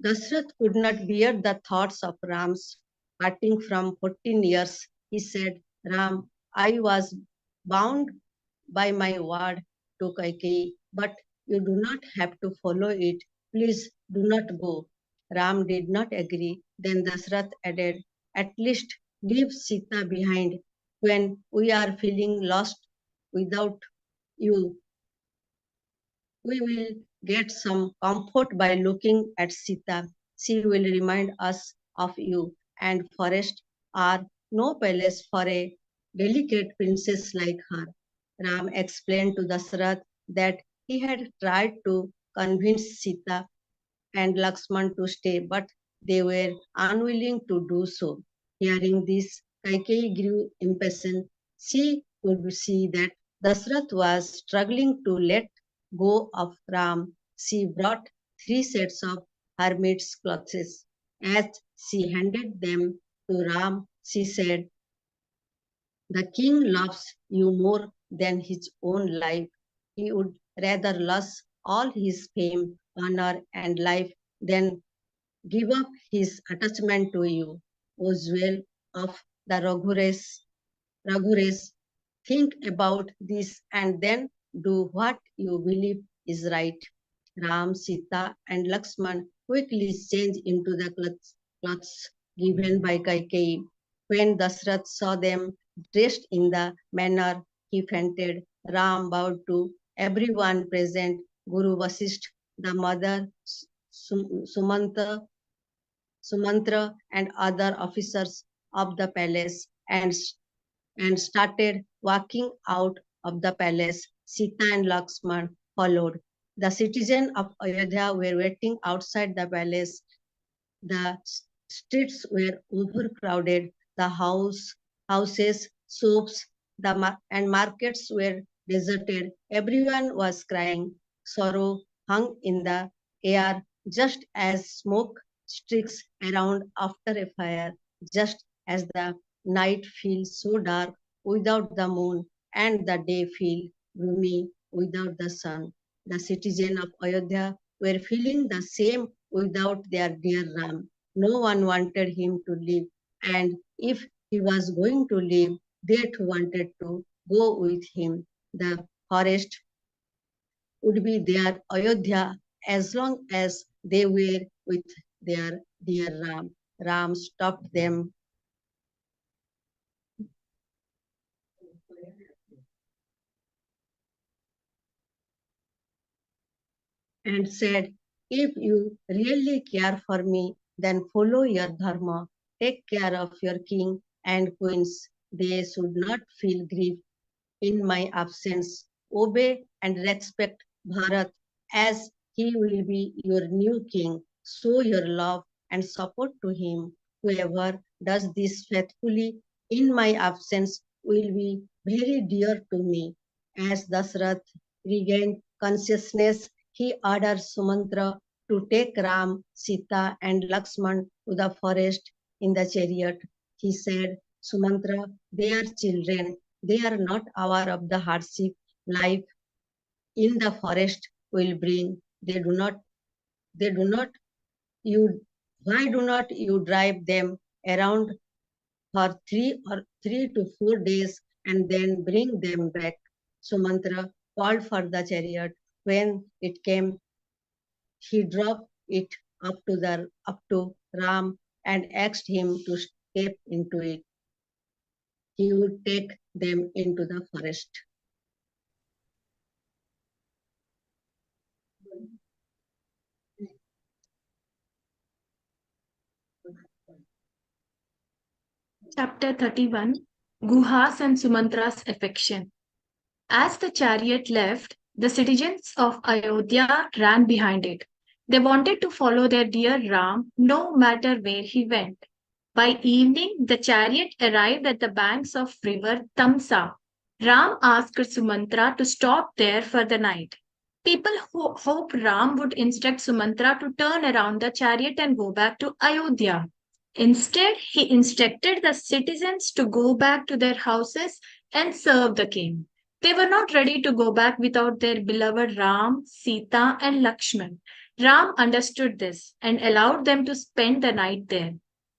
Dashrath could not bear the thoughts of Ram's parting from 14 years. He said, "Ram, I was bound by my word to Kaikeyi, but you do not have to follow it. Please do not go." Ram did not agree. Then Dashrath added, "At least leave Sita behind. When we are feeling lost without you, we will get some comfort by looking at Sita. She will remind us of you, and forest are no palace for a delicate princess like her." Ram explained to Dasarath that he had tried to convince Sita and Lakshman to stay, but they were unwilling to do so. Hearing this, Kaikeyi grew impatient. She could see that Dasarath was struggling to let go of Ram. She brought 3 sets of hermit's clothes. As she handed them to Ram, she said, "The king loves you more than his own life. He would rather lose all his fame, honor, and life than give up his attachment to you. O jewel of the Raghures, think about this and then do what you believe is right." Ram, Sita, and Lakshman quickly changed into the clothes given by Kaikeyi. When Dasrath saw them dressed in the manner, he fainted. Ram bowed to everyone present, Guru Vasisht, the mother, Sumantra, and other officers of the palace, and started walking out of the palace. Sita and Lakshman followed. The citizens of Ayodhya were waiting outside the palace. The streets were overcrowded. The houses, shops, and markets were deserted. Everyone was crying. Sorrow hung in the air, just as smoke streaks around after a fire, just as the night feels so dark without the moon, and the day feels gloomy without the sun. The citizens of Ayodhya were feeling the same without their dear Ram. No one wanted him to leave, and if he was going to leave, they too wanted to go with him. The forest would be their Ayodhya as long as they were with their dear Ram. Ram stopped them and said, if you really care for me, then follow your dharma. Take care of your king and queens. They should not feel grief in my absence. Obey and respect Bharat as he will be your new king. Show your love and support to him. Whoever does this faithfully in my absence will be very dear to me. As Dasrath regained consciousness, he ordered Sumantra to take Ram, Sita, and Lakshman to the forest in the chariot. He said, Sumantra, they are children. They are not aware of the hardship life in the forest will bring. They do not, you, why do not you drive them around for 3 to 4 days and then bring them back? Sumantra called for the chariot. When it came, he dropped it up to Ram and asked him to step into it. He would take them into the forest. Chapter 31 Guha's and Sumantra's affection. As the chariot left, the citizens of Ayodhya ran behind it. They wanted to follow their dear Ram no matter where he went. By evening, the chariot arrived at the banks of river Tamsa. Ram asked Sumantra to stop there for the night. People hoped Ram would instruct Sumantra to turn around the chariot and go back to Ayodhya. Instead, he instructed the citizens to go back to their houses and serve the king. They were not ready to go back without their beloved Ram, Sita, and Lakshman. Ram understood this and allowed them to spend the night there.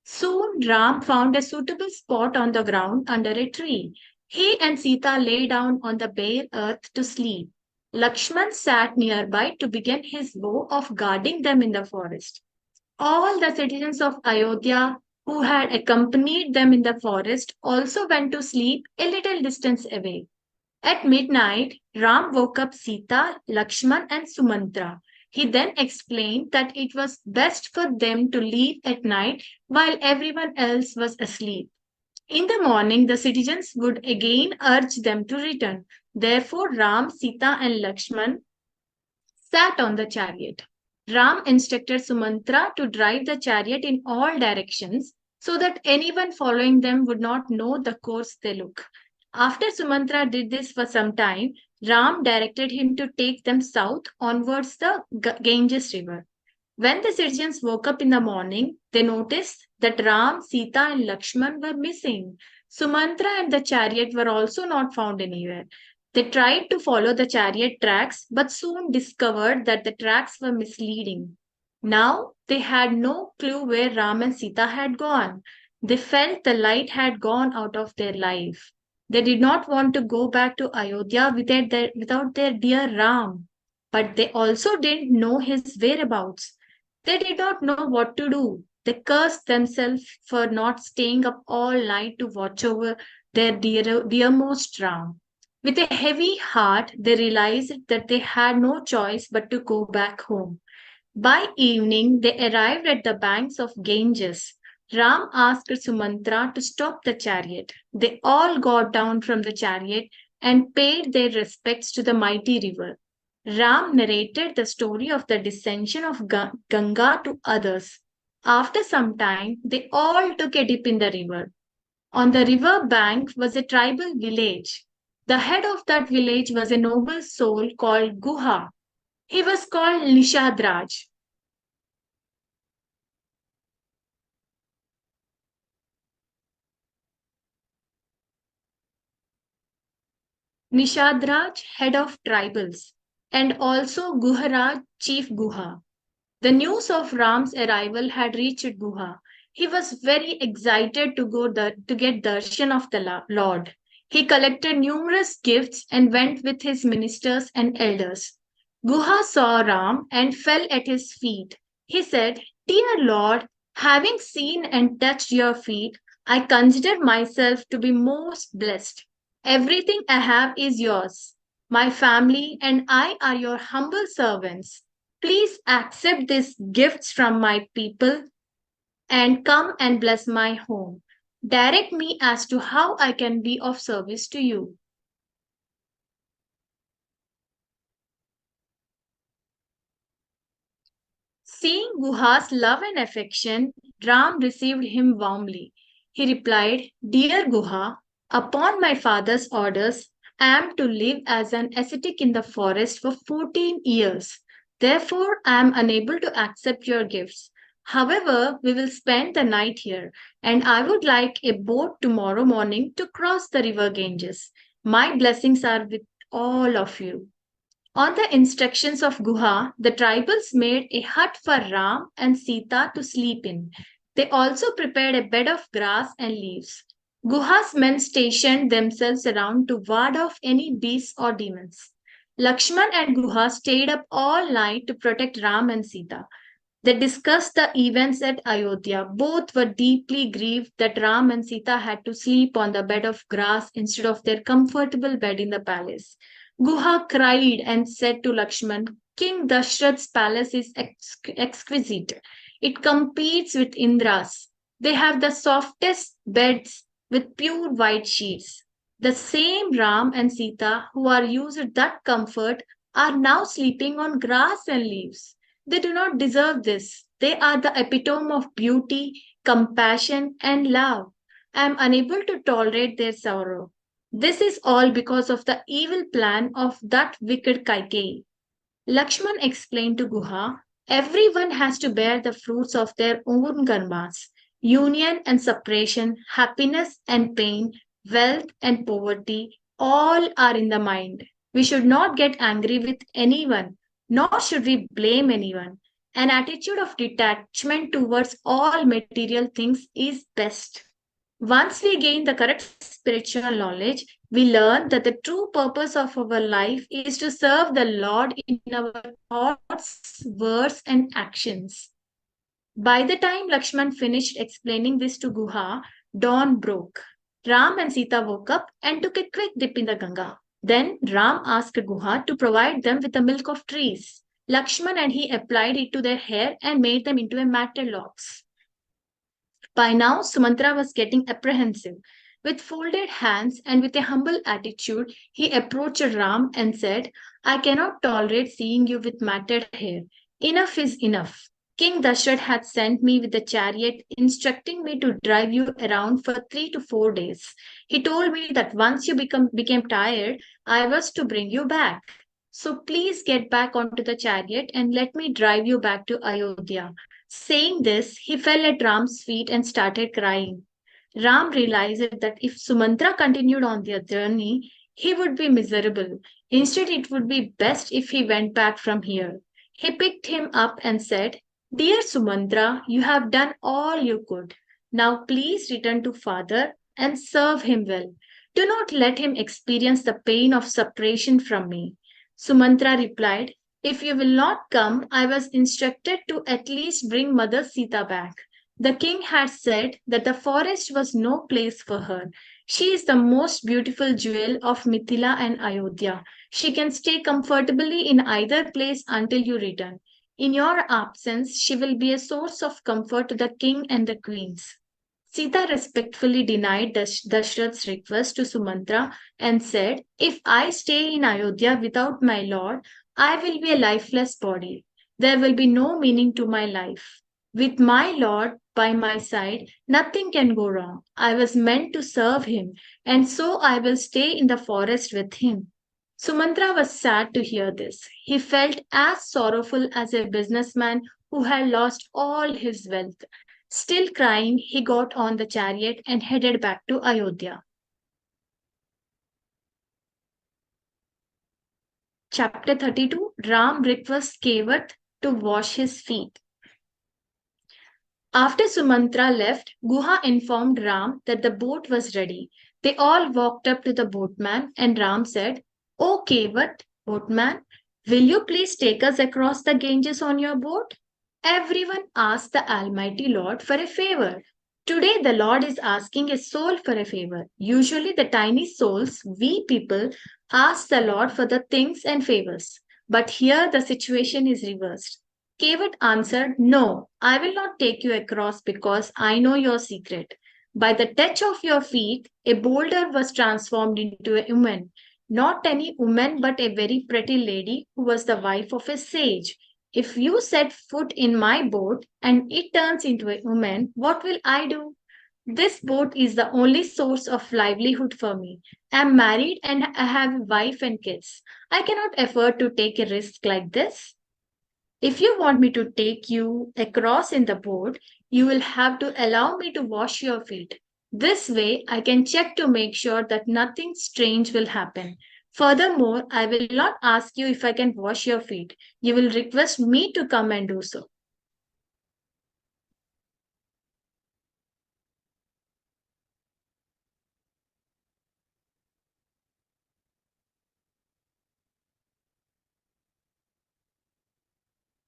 Soon Ram found a suitable spot on the ground under a tree. He and Sita lay down on the bare earth to sleep. Lakshman sat nearby to begin his vow of guarding them in the forest. All the citizens of Ayodhya who had accompanied them in the forest also went to sleep a little distance away. At midnight, Ram woke up Sita, Lakshman, and Sumantra. He then explained that it was best for them to leave at night while everyone else was asleep. In the morning, the citizens would again urge them to return. Therefore, Ram, Sita, and Lakshman sat on the chariot. Ram instructed Sumantra to drive the chariot in all directions so that anyone following them would not know the course they took. After Sumantra did this for some time, Ram directed him to take them south onwards the Ganges river. When the citizens woke up in the morning, they noticed that Ram, Sita, and Lakshman were missing. Sumantra and the chariot were also not found anywhere. They tried to follow the chariot tracks but soon discovered that the tracks were misleading. Now they had no clue where Ram and Sita had gone. They felt the light had gone out of their life. They did not want to go back to Ayodhya without their dear Ram, but they also didn't know his whereabouts. They did not know what to do. They cursed themselves for not staying up all night to watch over their dearmost Ram. With a heavy heart, they realized that they had no choice but to go back home. By evening, they arrived at the banks of Ganges. Ram asked Sumantra to stop the chariot. They all got down from the chariot and paid their respects to the mighty river. Ram narrated the story of the descension of Ganga to others. After some time, they all took a dip in the river. On the river bank was a tribal village. The head of that village was a noble soul called Guha. He was called Nishadraj. Nishadraj, head of tribals, and also Guharaj, chief Guha. The news of Ram's arrival had reached Guha. He was very excited to to get darshan of the Lord. He collected numerous gifts and went with his ministers and elders. Guha saw Ram and fell at his feet. He said, "Dear Lord, having seen and touched your feet, I consider myself to be most blessed. Everything I have is yours. My family and I are your humble servants. Please accept these gifts from my people and come and bless my home. Direct me as to how I can be of service to you." Seeing Guha's love and affection, Ram received him warmly. He replied, "Dear Guha, upon my father's orders, I am to live as an ascetic in the forest for 14 years. Therefore, I am unable to accept your gifts. However, we will spend the night here, and I would like a boat tomorrow morning to cross the river Ganges. My blessings are with all of you." On the instructions of Guha, the tribals made a hut for Ram and Sita to sleep in. They also prepared a bed of grass and leaves. Guha's men stationed themselves around to ward off any beasts or demons. Lakshman and Guha stayed up all night to protect Ram and Sita. They discussed the events at Ayodhya. Both were deeply grieved that Ram and Sita had to sleep on the bed of grass instead of their comfortable bed in the palace. Guha cried and said to Lakshman, "King Dashrath's palace is exquisite. It competes with Indra's. They have the softest beds with pure white sheets. The same Ram and Sita who are used to that comfort are now sleeping on grass and leaves. They do not deserve this. They are the epitome of beauty, compassion, and love. I am unable to tolerate their sorrow. This is all because of the evil plan of that wicked Kaikeyi." Lakshman explained to Guha, "Everyone has to bear the fruits of their own karmas. Union and separation, happiness and pain, wealth and poverty, all are in the mind. We should not get angry with anyone, nor should we blame anyone. An attitude of detachment towards all material things is best. Once we gain the correct spiritual knowledge, we learn that the true purpose of our life is to serve the Lord in our thoughts, words, and actions." By the time Lakshman finished explaining this to Guha, dawn broke. Ram and Sita woke up and took a quick dip in the Ganga. Then Ram asked Guha to provide them with the milk of trees. Lakshman and he applied it to their hair and made them into a matted locks. By now, Sumantra was getting apprehensive. With folded hands and with a humble attitude, he approached Ram and said, "I cannot tolerate seeing you with matted hair. Enough is enough. King Dashrath had sent me with the chariot, instructing me to drive you around for 3 to 4 days. He told me that once you became tired, I was to bring you back. So please get back onto the chariot and let me drive you back to Ayodhya." Saying this, he fell at Ram's feet and started crying. Ram realized that if Sumantra continued on their journey, he would be miserable. Instead, it would be best if he went back from here. He picked him up and said, "Dear Sumantra, you have done all you could. Now please return to father and serve him well. Do not let him experience the pain of separation from me." Sumantra replied, "If you will not come, I was instructed to at least bring Mother Sita back. The king had said that the forest was no place for her. She is the most beautiful jewel of Mithila and Ayodhya. She can stay comfortably in either place until you return. In your absence, she will be a source of comfort to the king and the queens. Sita respectfully denied Dashrath's request to Sumantra and said, "If I stay in Ayodhya without my lord, I will be a lifeless body. There will be no meaning to my life. With my lord by my side, nothing can go wrong. I was meant to serve him, and so I will stay in the forest with him." Sumantra was sad to hear this. He felt as sorrowful as a businessman who had lost all his wealth. Still crying, he got on the chariot and headed back to Ayodhya. Chapter 32, Ram requests Kevat to wash his feet. After Sumantra left, Guha informed Ram that the boat was ready. They all walked up to the boatman, and Ram said, "O Kevat, boatman, will you please take us across the Ganges on your boat?" Everyone asked the Almighty Lord for a favor. Today, the Lord is asking a soul for a favor. Usually, the tiny souls, we people, ask the Lord for the things and favors. But here, the situation is reversed. Kevat answered, "No, I will not take you across because I know your secret. By the touch of your feet, a boulder was transformed into a woman. Not any woman, but a very pretty lady who was the wife of a sage. If you set foot in my boat and it turns into a woman, what will I do? This boat is the only source of livelihood for me. I am married and I have a wife and kids. I cannot afford to take a risk like this. If you want me to take you across in the boat, you will have to allow me to wash your feet. This way, I can check to make sure that nothing strange will happen. Furthermore, I will not ask you if I can wash your feet. You will request me to come and do so."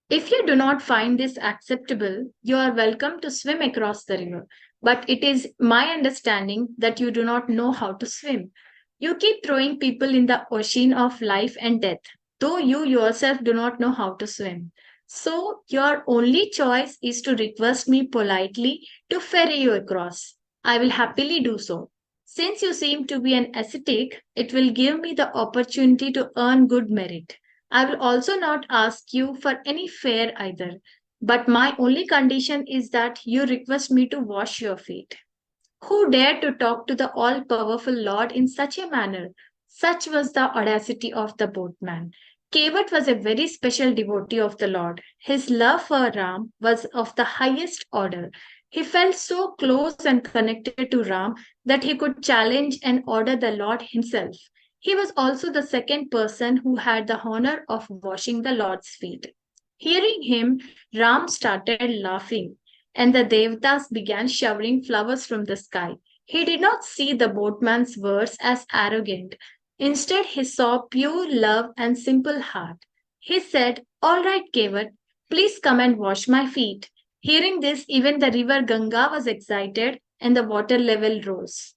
If you do not find this acceptable, you are welcome to swim across the river. But it is my understanding that you do not know how to swim. You keep throwing people in the ocean of life and death, though you yourself do not know how to swim. So, your only choice is to request me politely to ferry you across. I will happily do so. Since you seem to be an ascetic, it will give me the opportunity to earn good merit. I will also not ask you for any fare either, but my only condition is that you request me to wash your feet. Who dared to talk to the all powerful Lord in such a manner? Such was the audacity of the boatman. Kevat was a very special devotee of the Lord. His love for Ram was of the highest order. He felt so close and connected to Ram that he could challenge and order the Lord himself. He was also the second person who had the honor of washing the Lord's feet. Hearing him, Ram started laughing, and the Devtas began showering flowers from the sky. He did not see the boatman's words as arrogant. Instead, he saw pure love and simple heart. He said, "All right, Kevat, please come and wash my feet." Hearing this, even the river Ganga was excited and the water level rose.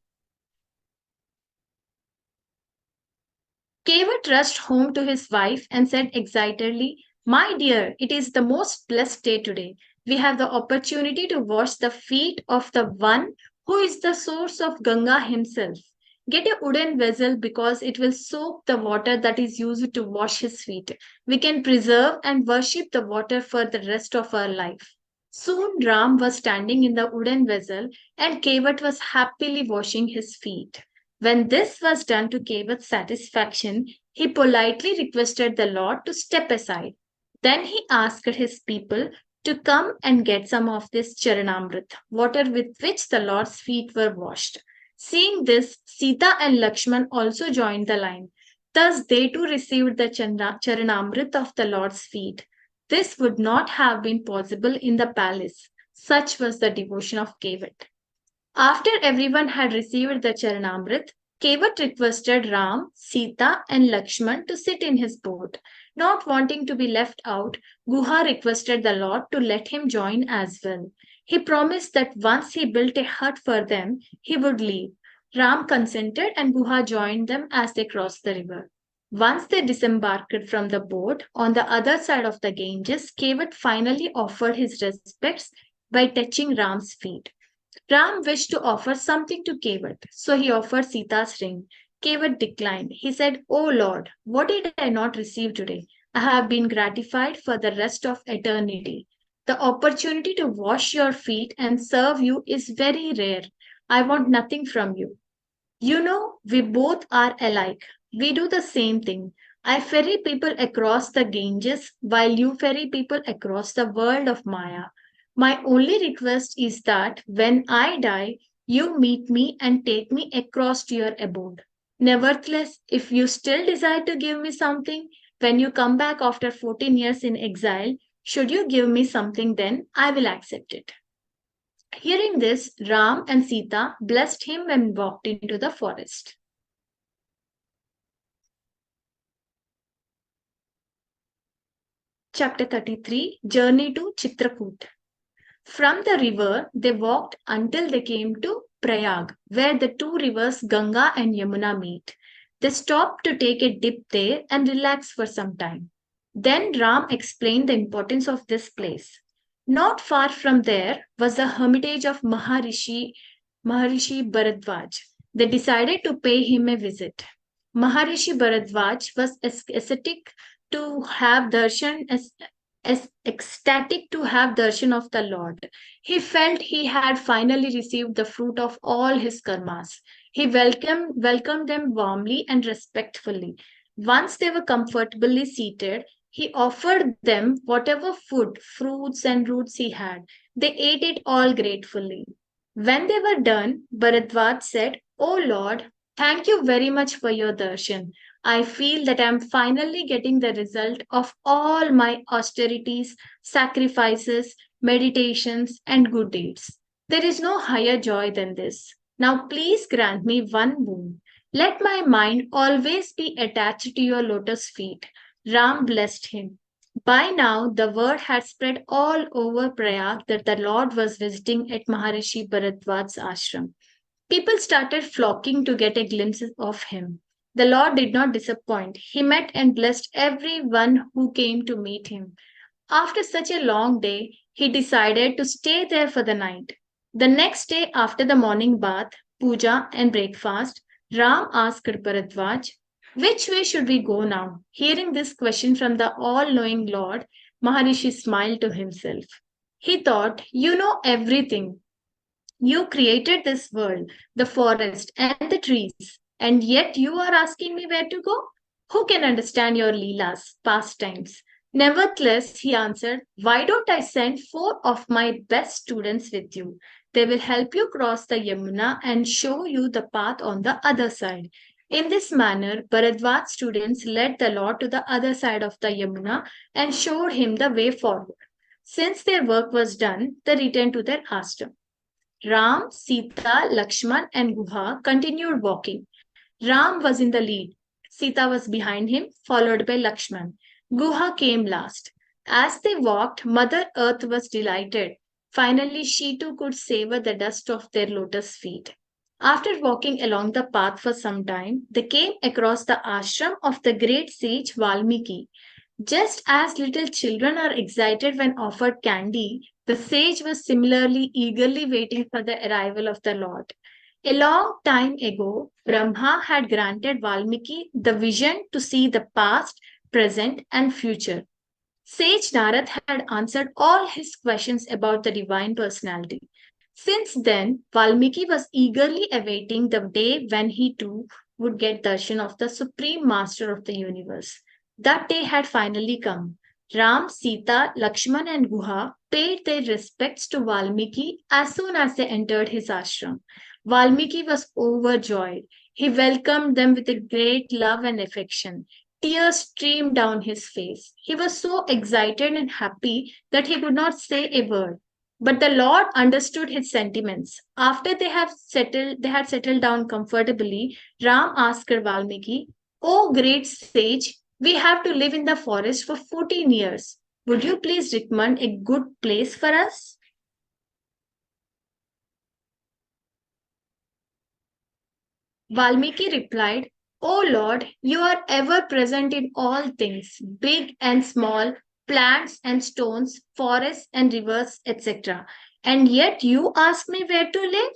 Kevat rushed home to his wife and said excitedly, "My dear, it is the most blessed day today. We have the opportunity to wash the feet of the one who is the source of Ganga himself. Get a wooden vessel because it will soak the water that is used to wash his feet. We can preserve and worship the water for the rest of our life." Soon Ram was standing in the wooden vessel and Kevat was happily washing his feet. When this was done to Kevat's satisfaction, he politely requested the Lord to step aside. Then he asked his people to come and get some of this charanamrit, water with which the Lord's feet were washed. Seeing this, Sita and Lakshman also joined the line. Thus they too received the charanamrit of the Lord's feet. This would not have been possible in the palace. Such was the devotion of Kevat. After everyone had received the Charanamrit, Kevat requested Ram, Sita, and Lakshman to sit in his boat. Not wanting to be left out, Guha requested the Lord to let him join as well. He promised that once he built a hut for them, he would leave. Ram consented and Guha joined them as they crossed the river. Once they disembarked from the boat on the other side of the Ganges, Kevat finally offered his respects by touching Ram's feet. Ram wished to offer something to Kevat, so he offered Sita's ring. Kevat declined. He said, "Oh Lord, what did I not receive today? I have been gratified for the rest of eternity. The opportunity to wash your feet and serve you is very rare. I want nothing from you. You know, we both are alike. We do the same thing. I ferry people across the Ganges while you ferry people across the world of Maya. My only request is that when I die, you meet me and take me across to your abode. Nevertheless, if you still desire to give me something, when you come back after 14 years in exile, should you give me something then, I will accept it." Hearing this, Ram and Sita blessed him and walked into the forest. Chapter 33, Journey to Chitrakoot. From the river, they walked until they came to Prayag, where the two rivers Ganga and Yamuna meet. They stopped to take a dip there and relax for some time. Then Ram explained the importance of this place. Not far from there was the hermitage of Maharishi Bharadwaj. They decided to pay him a visit. Maharishi Bharadwaj was ascetic to have darshan as ecstatic to have darshan of the Lord. He felt he had finally received the fruit of all his karmas. He welcomed them warmly and respectfully. Once they were comfortably seated, he offered them whatever food, fruits, and roots he had. They ate it all gratefully. When they were done, Bharadwaj said, "Oh Lord, thank you very much for your darshan. I feel that I am finally getting the result of all my austerities, sacrifices, meditations, and good deeds. There is no higher joy than this. Now please grant me one boon. Let my mind always be attached to your lotus feet." Ram blessed him. By now, the word had spread all over Prayag that the Lord was visiting at Maharishi Bharadwaj's ashram. People started flocking to get a glimpse of him. The Lord did not disappoint. He met and blessed everyone who came to meet him. After such a long day, he decided to stay there for the night. The next day, after the morning bath, puja, and breakfast, Ram asked Bharadwaj, "Which way should we go now?" Hearing this question from the all knowing Lord, Maharishi smiled to himself. He thought, "You know everything. You created this world, the forest, and the trees, and yet you are asking me where to go? Who can understand your leelas, pastimes?" Nevertheless, he answered, "Why don't I send 4 of my best students with you? They will help you cross the Yamuna and show you the path on the other side." In this manner, Bharadwaj's students led the Lord to the other side of the Yamuna and showed him the way forward. Since their work was done, they returned to their ashram. Ram, Sita, Lakshman, and Guha continued walking. Ram was in the lead. Sita was behind him, followed by Lakshman. Guha came last. As they walked, Mother Earth was delighted. Finally, she too could savor the dust of their lotus feet. After walking along the path for some time, they came across the ashram of the great sage Valmiki. Just as little children are excited when offered candy, the sage was similarly eagerly waiting for the arrival of the Lord. A long time ago, Brahma had granted Valmiki the vision to see the past, present, and future. Sage Narad had answered all his questions about the divine personality. Since then, Valmiki was eagerly awaiting the day when he too would get darshan of the supreme master of the universe. That day had finally come. Ram, Sita, Lakshman, and Guha paid their respects to Valmiki as soon as they entered his ashram. Valmiki was overjoyed. He welcomed them with a great love and affection. Tears streamed down his face. He was so excited and happy that he could not say a word. But the Lord understood his sentiments. After they had settled down comfortably, Ram asked Valmiki, "O great sage, we have to live in the forest for 14 years. Would you please recommend a good place for us?" Valmiki replied, O Lord, you are ever present in all things, big and small, plants and stones, forests and rivers, etc. And yet you ask me where to live?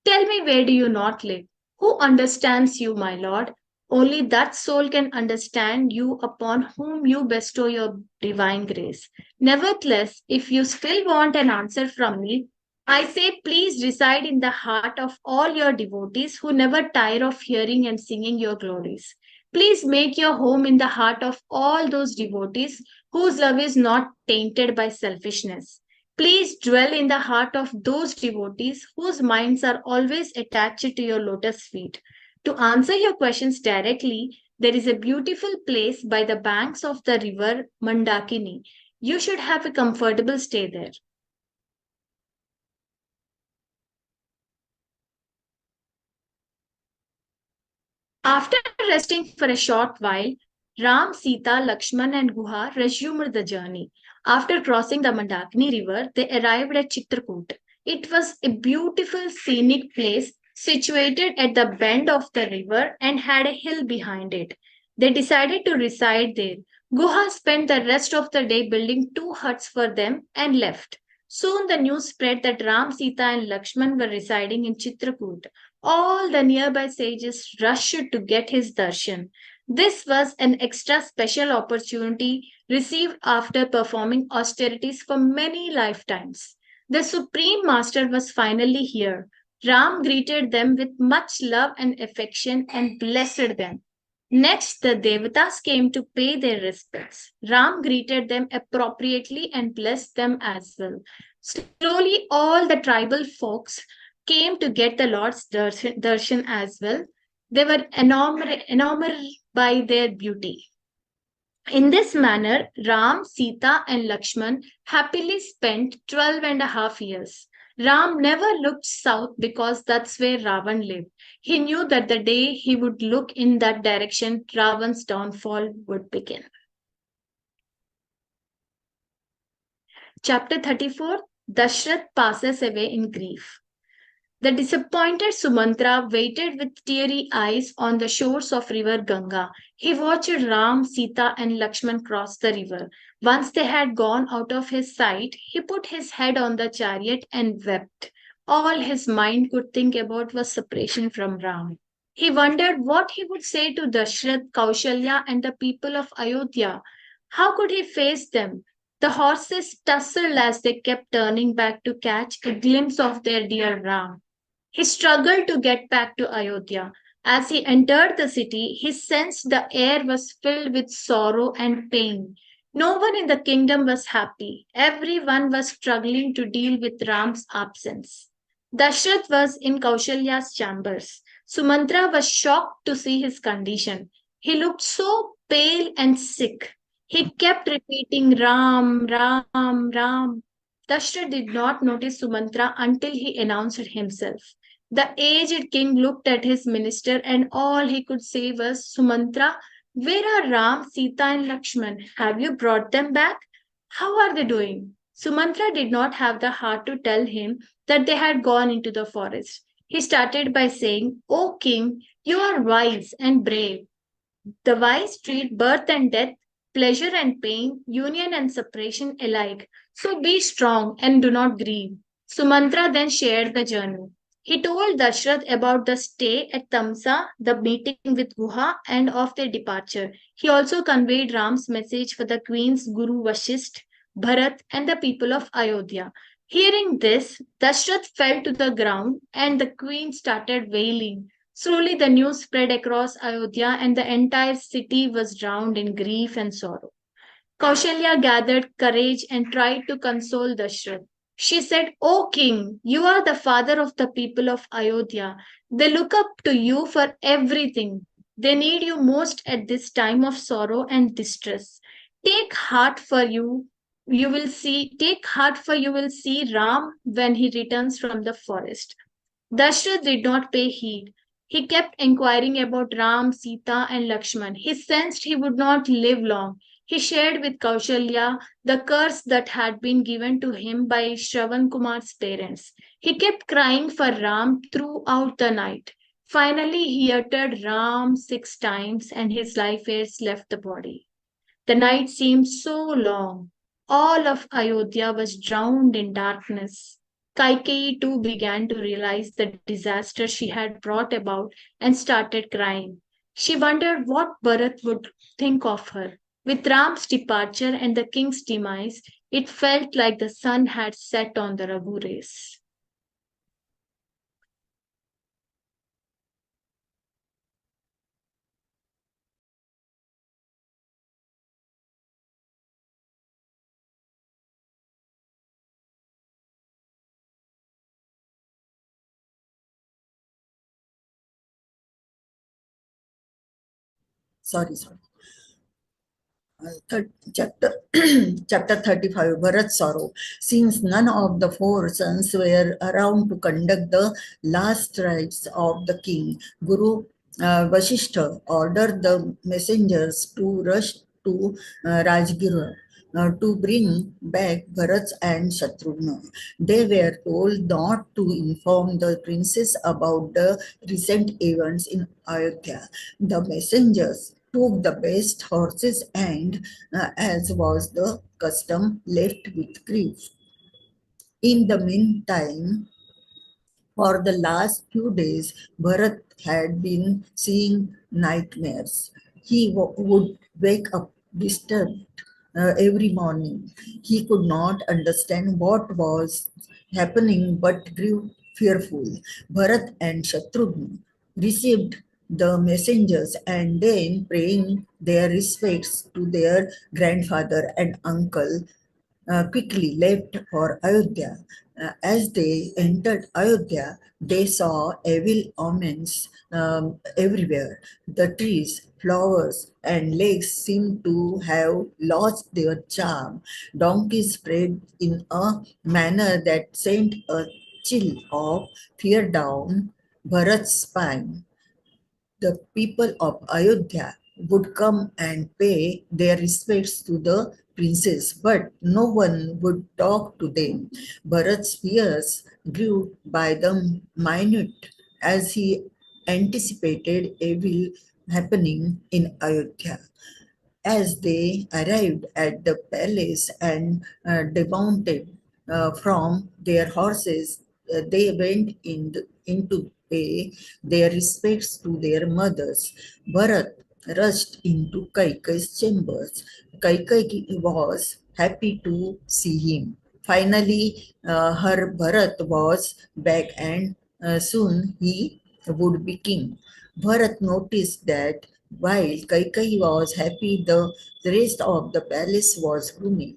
Tell me, where do you not live? Who understands you, my Lord? Only that soul can understand you upon whom you bestow your divine grace. Nevertheless, if you still want an answer from me, I say, please reside in the heart of all your devotees who never tire of hearing and singing your glories. Please make your home in the heart of all those devotees whose love is not tainted by selfishness. Please dwell in the heart of those devotees whose minds are always attached to your lotus feet. To answer your questions directly, there is a beautiful place by the banks of the river Mandakini. You should have a comfortable stay there. After resting for a short while, Ram, Sita, Lakshman, and Guha resumed the journey. After crossing the Mandakini river, they arrived at Chitrakoot. It was a beautiful scenic place situated at the bend of the river and had a hill behind it. They decided to reside there. Guha spent the rest of the day building two huts for them and left. Soon the news spread that Ram, Sita, and Lakshman were residing in Chitrakoot. All the nearby sages rushed to get his darshan. This was an extra special opportunity received after performing austerities for many lifetimes. The Supreme Master was finally here. Ram greeted them with much love and affection and blessed them. Next, the Devatas came to pay their respects. Ram greeted them appropriately and blessed them as well. Slowly, all the tribal folks came to get the Lord's darshan as well. They were enamored by their beauty. In this manner, Ram, Sita, and Lakshman happily spent 12 and a half years. Ram never looked south because that's where Ravan lived. He knew that the day he would look in that direction, Ravan's downfall would begin. Chapter 34, Dashrath passes away in grief. The disappointed Sumantra waited with teary eyes on the shores of river Ganga. He watched Ram, Sita, and Lakshman cross the river. Once they had gone out of his sight, he put his head on the chariot and wept. All his mind could think about was separation from Ram. He wondered what he would say to Dashrath, Kaushalya, and the people of Ayodhya. How could he face them? The horses tussled as they kept turning back to catch a glimpse of their dear Ram. He struggled to get back to Ayodhya. As he entered the city, he sensed the air was filled with sorrow and pain. No one in the kingdom was happy. Everyone was struggling to deal with Ram's absence. Dashrath was in Kaushalya's chambers. Sumantra was shocked to see his condition. He looked so pale and sick. He kept repeating Ram, Ram, Ram. Dashrath did not notice Sumantra until he announced himself. The aged king looked at his minister, and all he could say was, Sumantra, where are Ram, Sita, and Lakshman? Have you brought them back? How are they doing? Sumantra did not have the heart to tell him that they had gone into the forest. He started by saying, O king, you are wise and brave. The wise treat birth and death, pleasure and pain, union and separation alike. So be strong and do not grieve. Sumantra then shared the journey. He told Dashrath about the stay at Tamsa, the meeting with Guha, and of their departure. He also conveyed Ram's message for the queens Guru Vashisht, Bharat, and the people of Ayodhya. Hearing this, Dashrath fell to the ground and the queen started wailing. Slowly, the news spread across Ayodhya, and the entire city was drowned in grief and sorrow. Kaushalya gathered courage and tried to console Dashrath. She said, O king, you are the father of the people of Ayodhya. They look up to you for everything. They need you most at this time of sorrow and distress. Take heart for you will see Ram when he returns from the forest. Dashrath did not pay heed. He kept inquiring about Ram, Sita, and Lakshman. He sensed he would not live long. He shared with Kaushalya the curse that had been given to him by Shravan Kumar's parents. He kept crying for Ram throughout the night. Finally, he uttered Ram 6 times and his life force left the body. The night seemed so long. All of Ayodhya was drowned in darkness. Kaikeyi too began to realize the disaster she had brought about and started crying. She wondered what Bharat would think of her. With Ram's departure and the king's demise, it felt like the sun had set on the Raghu race. Sorry. Chapter chapter 35, Bharat's sorrow. Since none of the four sons were around to conduct the last rites of the king, Guru Vasishtha ordered the messengers to rush to Rajgir to bring back Bharat and Shatrughna. They were told not to inform the princess about the recent events in Ayodhya. The messengers took the best horses and, as was the custom, left with grief. In the meantime, for the last few days, Bharat had been seeing nightmares. He would wake up disturbed every morning. He could not understand what was happening but grew fearful. Bharat and Shatrughna received the messengers and then praying their respects to their grandfather and uncle quickly left for Ayodhya. As they entered Ayodhya, they saw evil omens everywhere. The trees, flowers, and lakes seemed to have lost their charm. Donkeys spread in a manner that sent a chill of fear down Bharat's spine. The people of Ayodhya would come and pay their respects to the princess, but no one would talk to them. Bharat's fears grew by the minute as he anticipated evil happening in Ayodhya. As they arrived at the palace and dismounted from their horses, they went into pay their respects to their mothers. Bharat rushed into Kaikeyi's chambers. Kaikeyi was happy to see him. Finally, her Bharat was back and soon he would be king. Bharat noticed that while Kaikeyi was happy, the rest of the palace was gloomy.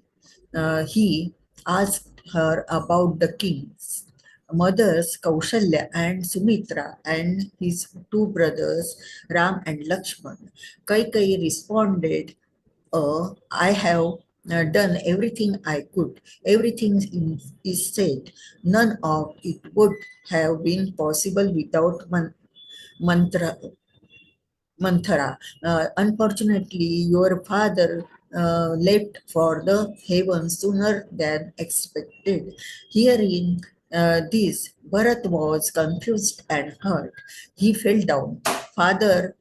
He asked her about the king's mothers Kaushalya and Sumitra and his two brothers Ram and Lakshman. Kaikeyi responded, I have done everything I could. Everything is said. None of it would have been possible without mantra Manthara. Unfortunately, your father left for the heavens sooner than expected. Hearing this, Bharat was confused and hurt. He fell down. Father,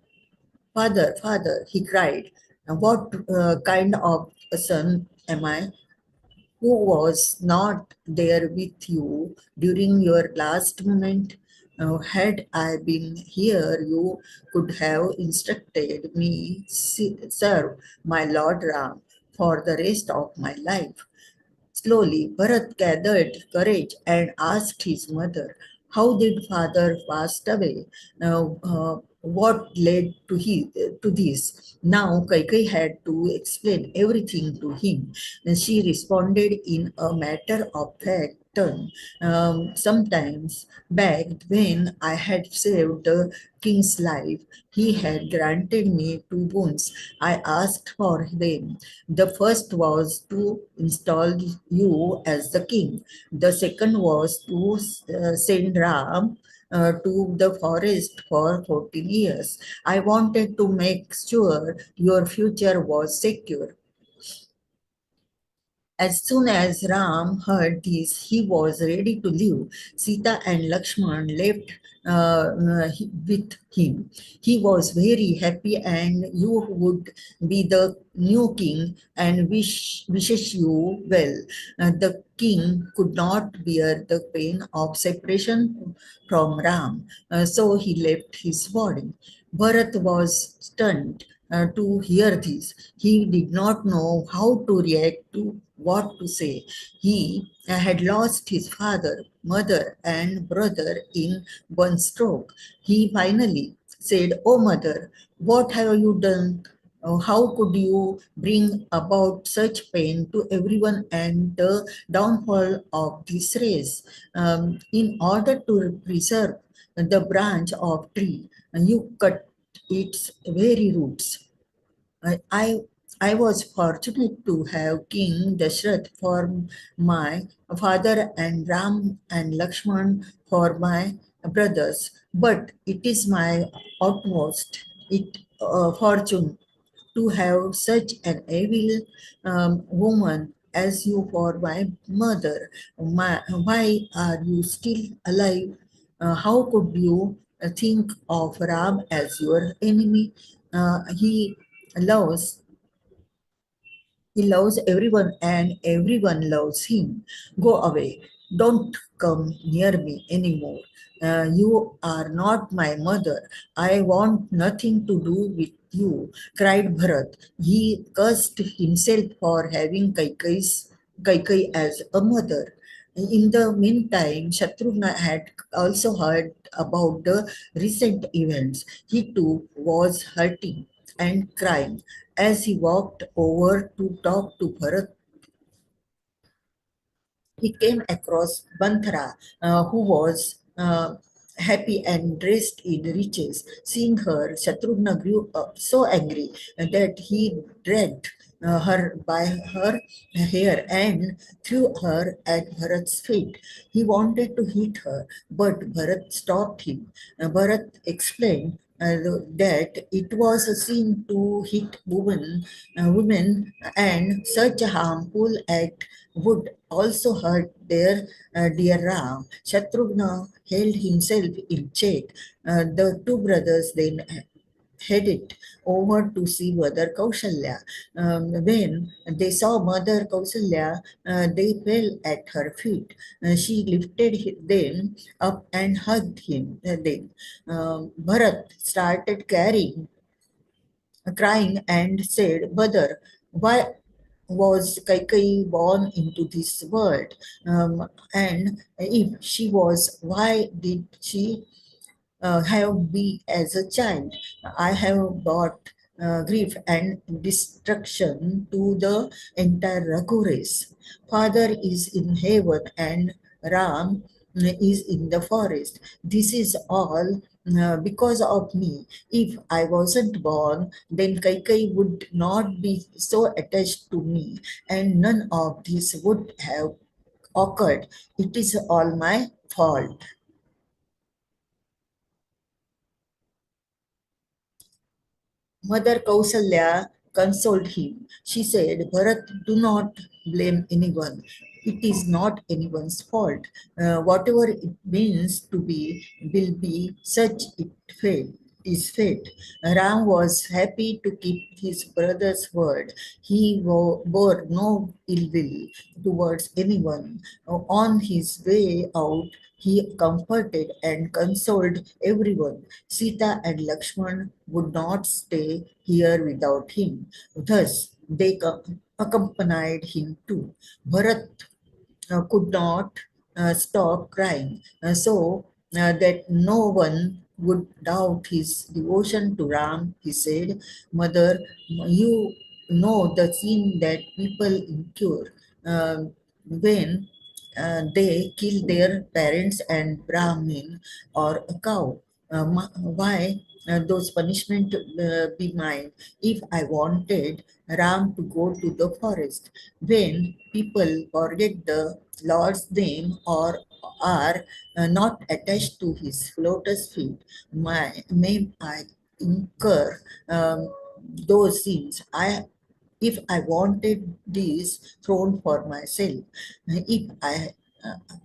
father, he cried. What kind of a son am I? Who was not there with you during your last moment? Had I been here, you could have instructed me serve my Lord Ram for the rest of my life. Slowly, Bharat gathered courage and asked his mother, how did father passed away? What led to this? Now Kaikai had to explain everything to him. And she responded in a matter of fact tone. Sometimes back when I had saved the king's life, he had granted me two boons. I asked for them. The first was to install you as the king. The second was to send Ram to the forest for 14 years. I wanted to make sure your future was secure. As soon as Ram heard this, he was ready to leave. Sita and Lakshman left with him. He was very happy, and you would be the new king and wishes you well. The king could not bear the pain of separation from Ram, so he left his body. Bharat was stunned to hear this. He did not know how to react to what to say. He had lost his father, mother, and brother in one stroke. He finally said, "Oh, mother, what have you done? How could you bring about such pain to everyone and the downfall of this race? In order to preserve the branch of tree, you cut its very roots. I I was fortunate to have King Dashrath for my father and Ram and Lakshman for my brothers, but it is my utmost fortune to have such an evil woman as you for my mother. Why are you still alive? How could you think of Ram as your enemy? He loves he loves everyone and everyone loves him. Go away. Don't come near me anymore. You are not my mother. I want nothing to do with you, cried Bharat. He cursed himself for having Kaikai as a mother. In the meantime, Shatrughna had also heard about the recent events. He too was hurting and crying. As he walked over to talk to Bharat, he came across Banthara, who was happy and dressed in riches. Seeing her, Shatrughna grew up so angry that he dragged her by her hair and threw her at Bharat's feet. He wanted to hit her, but Bharat stopped him. Bharat explained that it was a sin to hit women, and such a harmful act would also hurt their dear Ram. Shatrughna held himself in check. The two brothers then headed over to see Mother Kaushalya. When they saw Mother Kaushalya, they fell at her feet. She lifted them up and hugged him. Then Bharat started crying and said, "Mother, why was Kaikai born into this world? And if she was, why did she have me as a child? I have brought grief and destruction to the entire Raghu race. Father is in heaven and Ram is in the forest. This is all because of me. If I wasn't born, then Kaikai would not be so attached to me, and none of this would have occurred. It is all my fault." Mother Kausalya consoled him. She said, "Bharat, do not blame anyone. It is not anyone's fault. Whatever it means to be will be such fate. Is fate. Ram was happy to keep his brother's word. He bore no ill will towards anyone. On his way out, he comforted and consoled everyone. Sita and Lakshman would not stay here without him. Thus, they accompanied him too. Bharat could not stop crying, so that no one would doubt his devotion to Ram. He said, "Mother, you know the sin that people incur when they kill their parents and Brahmin or a cow. Why those punishment be mine if I wanted Ram to go to the forest? When people forget the Lord's name or are not attached to his lotus feet, may I incur those sins. if I wanted this throne for myself, if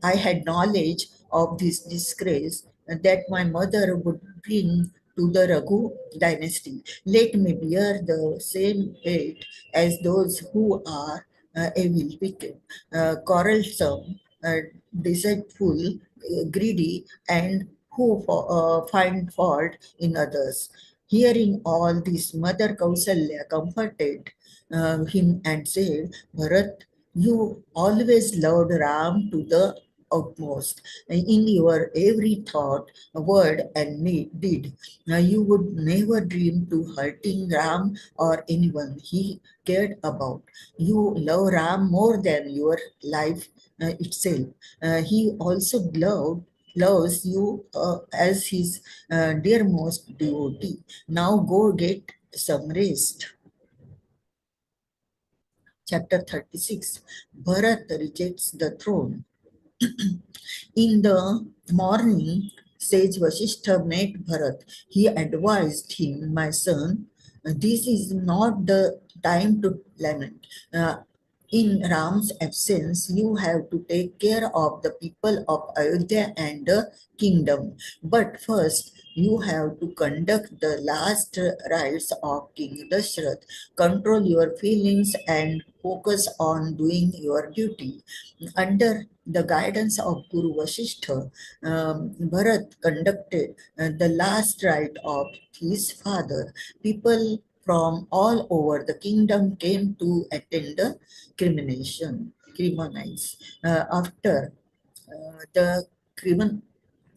I had knowledge of this disgrace that my mother would bring to the Raghu dynasty, let me bear the same fate as those who are evil, wicked, quarrelsome, deceitful, greedy, and who find fault in others. Hearing all this, Mother Kausalya comforted him and said, Bharat, you always loved Ram to the utmost. In your every thought, word, and deed, you would never dream to hurting Ram or anyone he cared about. You love Ram more than your life itself. He also loves you as his dearmost devotee. Now go get some rest. Chapter 36. Bharat rejects the throne. In the morning, sage Vasishtha met Bharat. He advised him, my son, this is not the time to lament. In Ram's absence, you have to take care of the people of Ayodhya and the kingdom. But first, you have to conduct the last rites of King Dashrath. Control your feelings and focus on doing your duty. Under the guidance of Guru Vasishtha, Bharat conducted the last rite of his father. People from all over the kingdom came to attend the cremonize. After the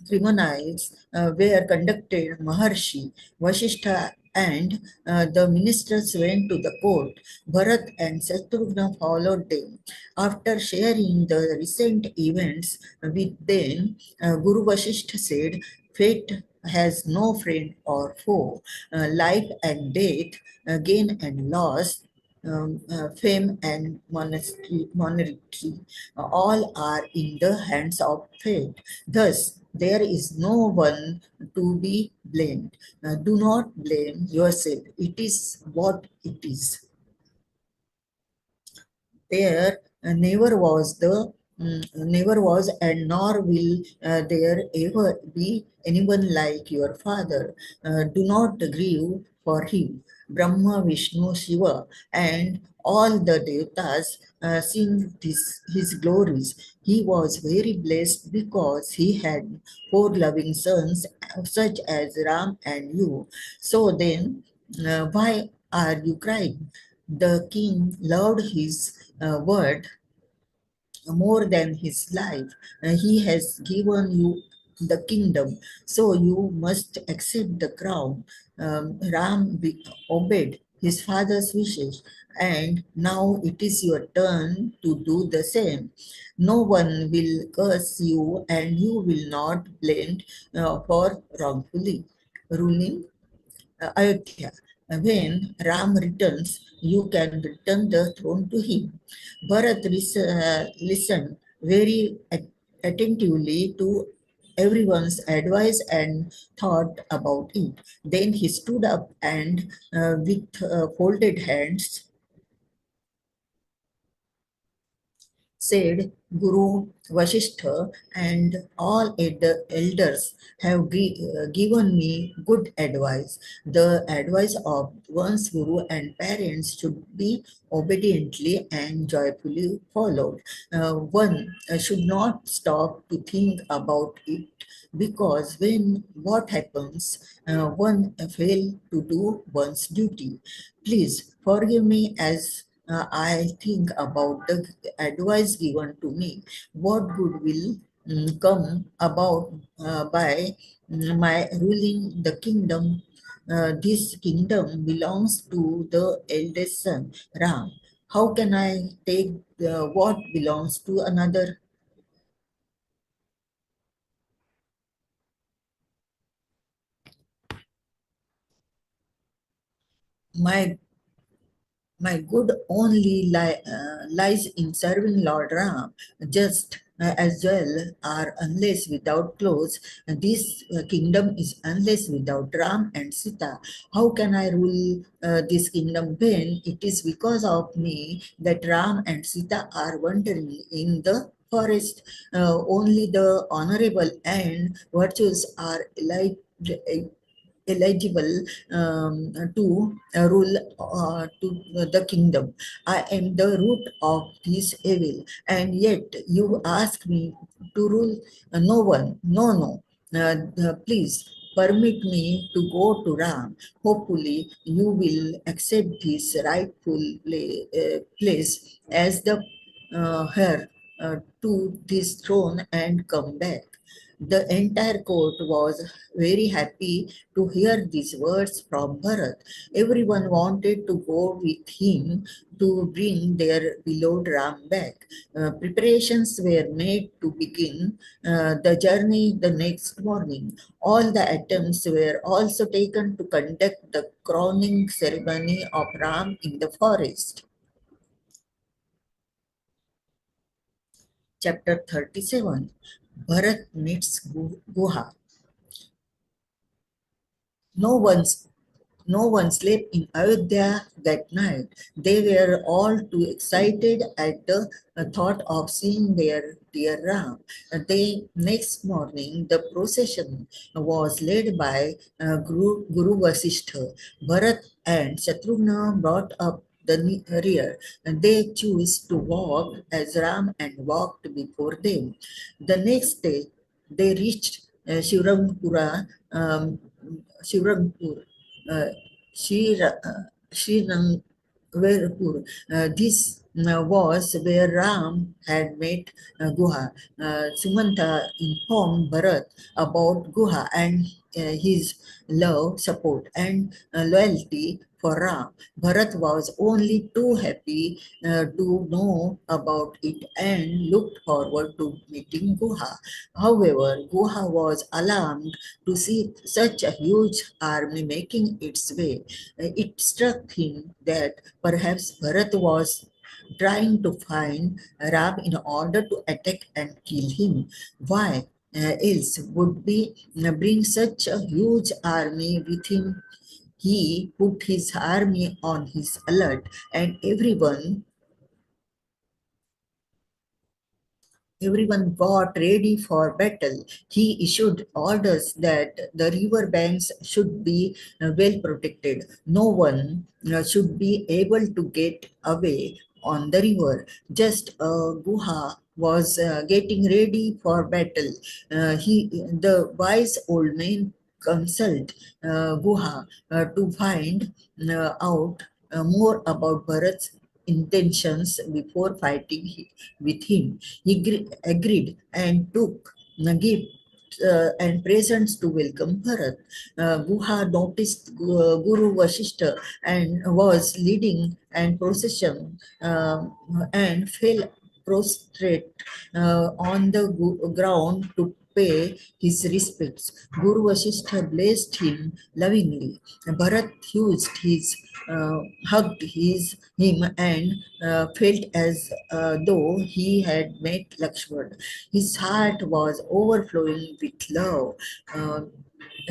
ceremonies were conducted, Maharshi, Vasishtha, and the ministers went to the court. Bharat and Shatrugna followed them. After sharing the recent events with them, Guru Vasishtha said, fate has no friend or foe. Life and death, gain and loss, fame and monarchy, all are in the hands of fate. Thus, there is no one to be blamed. Do not blame yourself. It is what it is. There never was and nor will there ever be anyone like your father. Do not grieve for him. Brahma, Vishnu, Shiva, and all the devatas sing his glories. He was very blessed because he had 4 loving sons, such as Ram and you. So then, why are you crying? The king loved his word more than his life. He has given you the kingdom, so you must accept the crown. Ram obeyed his father's wishes, and now it is your turn to do the same. No one will curse you, and you will not blamed for wrongfully ruling Ayodhya. When Ram returns, you can return the throne to him. Bharat listened very attentively to everyone's advice and thought about it. Then he stood up and with folded hands said, Guru Vasishtha and all elders have given me good advice. The advice of one's Guru and parents should be obediently and joyfully followed. One should not stop to think about it, because when what happens, one fail to do one's duty. Please forgive me as I think about the advice given to me. What good will come about by my ruling the kingdom? This kingdom belongs to the eldest son, Ram. How can I take what belongs to another? My good only lies in serving Lord Ram. Just as well are unless without clothes. This kingdom is unless without Ram and Sita. How can I rule this kingdom when it is because of me that Ram and Sita are wandering in the forest? Only the honorable and virtuous are eligible to rule to the kingdom. I am the root of this evil, and yet you ask me to rule no one. No, no. Please permit me to go to Ram. Hopefully, you will accept this rightful place as the heir to this throne and come back. The entire court was very happy to hear these words from Bharat. Everyone wanted to go with him to bring their beloved Ram back. Preparations were made to begin the journey the next morning. All the attempts were also taken to conduct the crowning ceremony of Ram in the forest. Chapter 37. Bharat meets Guha. No one slept in Ayodhya that night. They were all too excited at the thought of seeing their dear Ram. The next morning, the procession was led by Guru Vasishtha. Bharat and Shatrughna brought up the rear. They chose to walk as Ram and walked before them. The next day, they reached Shivrampur, uh, Srirangverpur. This was where Ram had met Guha. Sumanta informed Bharat about Guha and his love, support, and loyalty for Ram. Bharat was only too happy to know about it and looked forward to meeting Guha. However, Guha was alarmed to see such a huge army making its way. It struck him that perhaps Bharat was trying to find Ram in order to attack and kill him. Why else would be bring such a huge army with him? He put his army on his alert, and everyone got ready for battle. He issued orders that the river banks should be well protected. No one should be able to get away on the river. Just Guha was getting ready for battle. The wise old man consult Guha to find out more about Bharat's intentions before fighting with him. He agreed and took gifts and presents to welcome Bharat. Guha noticed Guru Vasishtha and was leading and procession and fell prostrate on the ground to pay his respects. Guru Vasishtha blessed him lovingly. Bharat hugged him and felt as though he had met Lakshman. His heart was overflowing with love.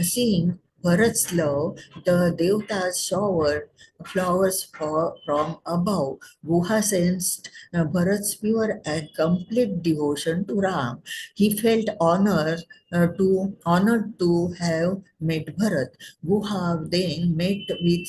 Seeing Bharat's love, the Devatas showered flowers from above. Guha sensed Bharat's pure and complete devotion to Ram. He felt honored to have met Bharat. Guha then met with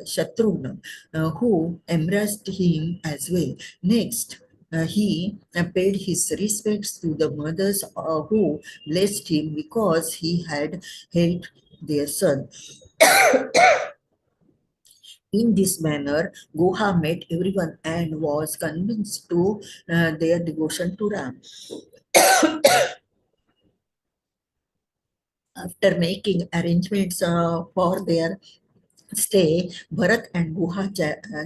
Shatrughna, who embraced him as well. Next, he paid his respects to the mothers who blessed him because he had helped their son. In this manner, Guha met everyone and was convinced to their devotion to Ram. After making arrangements for their stay, Bharat and Guha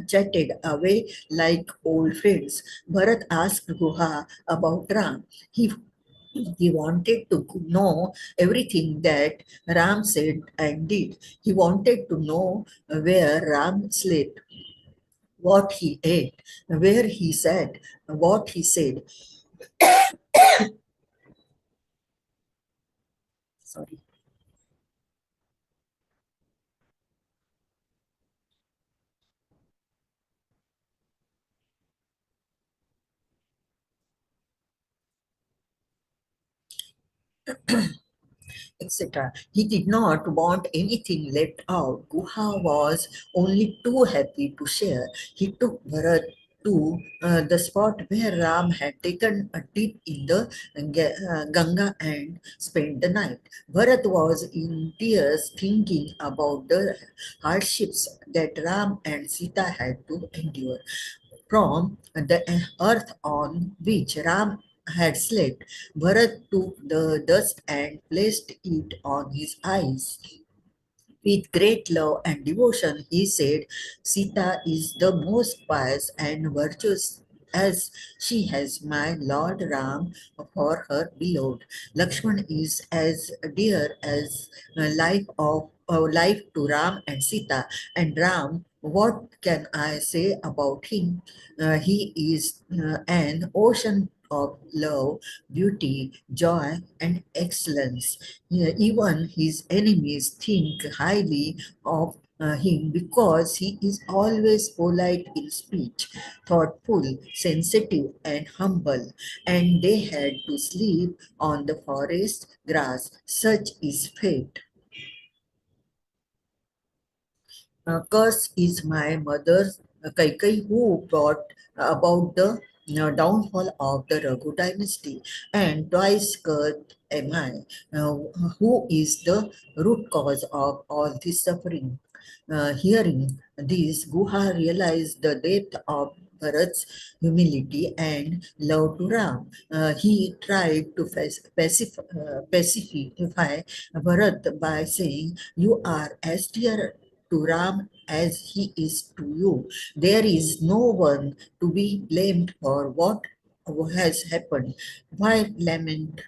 chatted away like old friends. Bharat asked Guha about Ram. He wanted to know everything that Ram said and did. He wanted to know where Ram slept, what he ate, where he sat, what he said. Sorry. etc. He did not want anything left out. Guha was only too happy to share. He took Bharat to the spot where Ram had taken a dip in the Ganga and spent the night. Bharat was in tears thinking about the hardships that Ram and Sita had to endure. From the earth on which Ram had slept, Bharat took the dust and placed it on his eyes. With great love and devotion, he said, Sita is the most pious and virtuous as she has my Lord Ram for her beloved. Lakshman is as dear as life to Ram and Sita. And Ram, what can I say about him? He is an ocean of love, beauty, joy, and excellence. Even his enemies think highly of him because he is always polite in speech, thoughtful, sensitive, and humble. And they had to sleep on the forest grass. Such is fate. Curse is my mother Kaikai who brought about the downfall of the Raghu dynasty, and twice cursed am I, uh, who is the root cause of all this suffering. Hearing this, Guha realized the depth of Bharat's humility and love to Ram. He tried to pacify Bharat by saying, "You are as dear to Ram as he is to you. There is no one to be blamed for what has happened. Why lament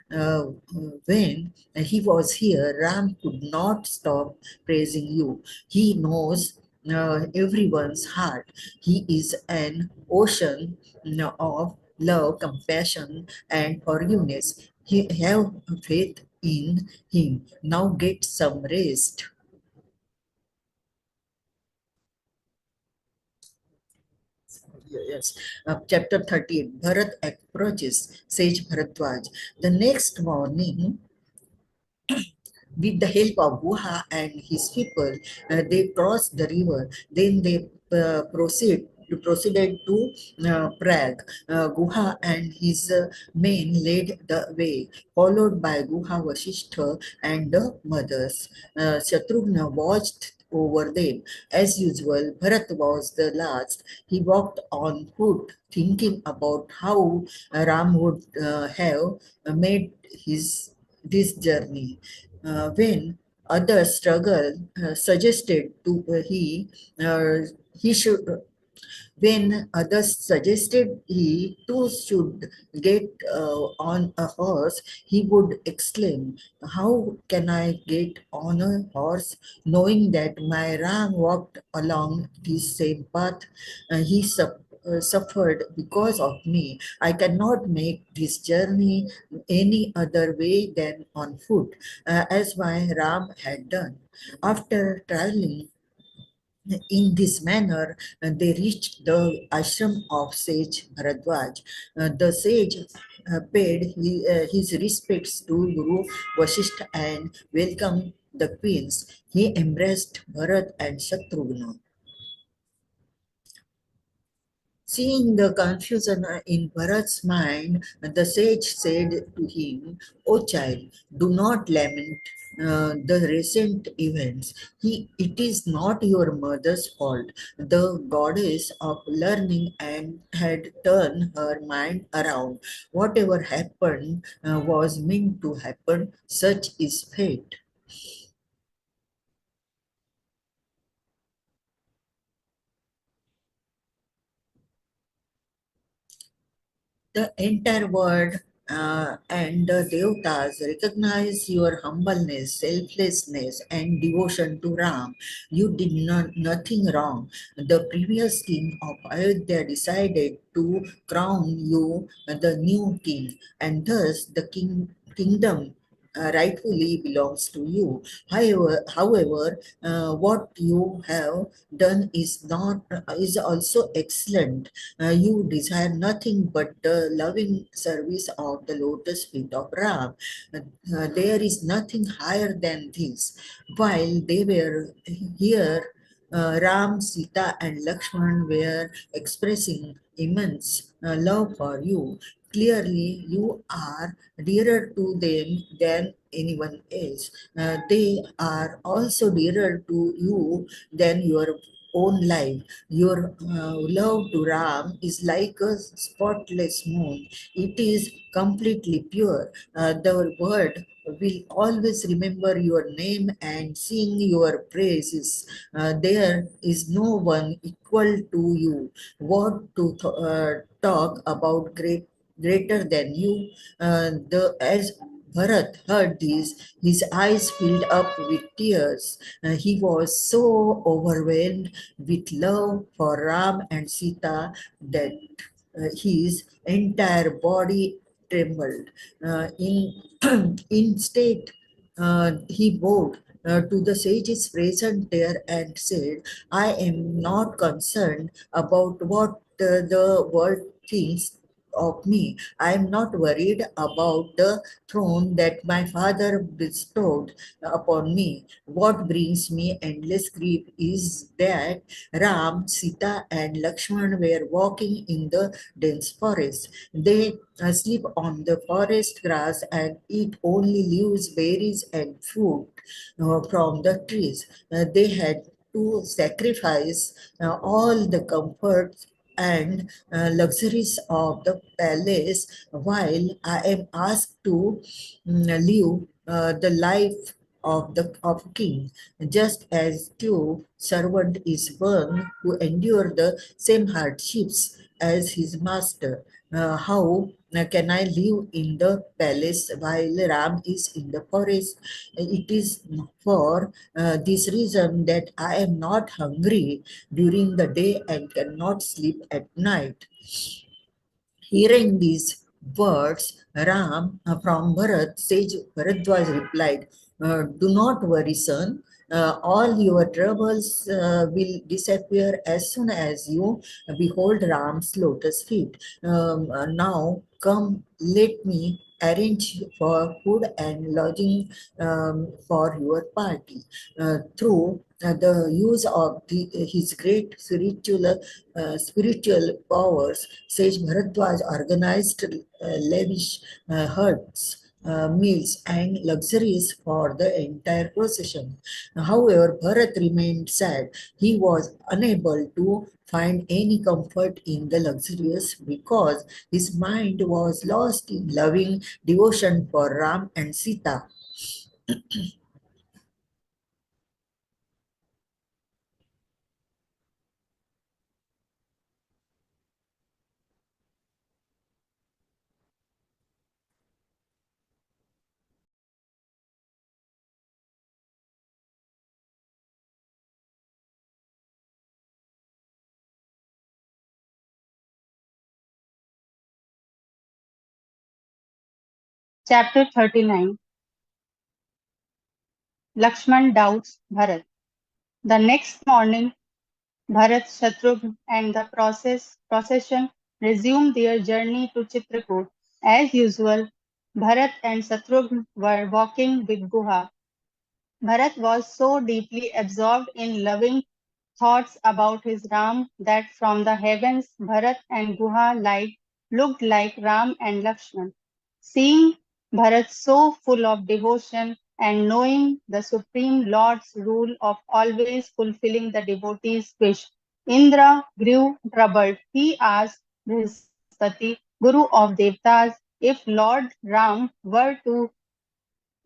when he was here? Ram could not stop praising you. He knows everyone's heart. He is an ocean of love, compassion, and forgiveness. Have faith in him. Now get some rest." Yes. Chapter 38, Bharat approaches sage Bharadwaj. The next morning, with the help of Guha and his people, they crossed the river. Then they proceeded to Prague. Guha and his men led the way, followed by Guha Vasishtha and the mothers. Shatrughna watched over them. As usual, Bharat was the last. He walked on foot, thinking about how Ram would have made this journey. When others struggle, suggested to he should when others suggested he too should get on a horse, he would exclaim, "How can I get on a horse knowing that my Ram walked along this same path? He suffered because of me. I cannot make this journey any other way than on foot, as my Ram had done." After traveling in this manner, they reached the ashram of sage Bharadwaj. The sage paid his respects to Guru Vasishtha and welcomed the queens. He embraced Bharat and Shatrughna. Seeing the confusion in Bharat's mind, the sage said to him, "O child, do not lament the recent events. It is not your mother's fault. The goddess of learning and had turned her mind around. Whatever happened was meant to happen. Such is fate." The entire world and the Devatas recognize your humbleness, selflessness, and devotion to Ram. You did nothing wrong. The previous king of Ayodhya decided to crown you the new king, and thus the kingdom rightfully belongs to you. However, what you have done is also excellent. You desire nothing but the loving service of the lotus feet of Ram. There is nothing higher than this. While they were here, Ram, Sita, and Lakshman were expressing immense love for you. Clearly, you are dearer to them than anyone else. They are also dearer to you than your own life. Your love to Ram is like a spotless moon. It is completely pure. The word will always remember your name and sing your praises. There is no one equal to you. What to talk about greater than you? As Bharat heard this, his eyes filled up with tears. He was so overwhelmed with love for Ram and Sita that his entire body trembled. Instead, he bowed to the sages present there and said, I am not concerned about what the world thinks of me. I am not worried about the throne that my father bestowed upon me. What brings me endless grief is that Ram, Sita, and Lakshman were walking in the dense forest. They sleep on the forest grass and eat only leaves, berries, and fruit from the trees. They had to sacrifice all the comforts and luxuries of the palace while I am asked to live the life of king, just as two servant is one who endure the same hardships as his master. How can I live in the palace while Ram is in the forest? It is for this reason that I am not hungry during the day and cannot sleep at night. Hearing these words, Ram from Bharat, sage Bharadwaj replied, do not worry, son. All your troubles will disappear as soon as you behold Ram's lotus feet. Now come, let me arrange for food and lodging for your party. Through the use of his great spiritual powers, Sage Bharadwaj organized lavish huts, meals, and luxuries for the entire procession. However, Bharat remained sad. He was unable to find any comfort in the luxurious because his mind was lost in loving devotion for Ram and Sita. Chapter 39. Lakshman doubts Bharat. The next morning, Bharat, Shatrugn, and the procession resumed their journey to Chitrakoot. As usual, Bharat and Shatrugn were walking with Guha. Bharat was so deeply absorbed in loving thoughts about his Ram that from the heavens Bharat and Guha looked like Ram and Lakshman. Seeing Bharat so full of devotion and knowing the Supreme Lord's rule of always fulfilling the devotee's wish, Indra grew troubled. He asked Brihaspati, Guru of Devtas, if Lord Ram were to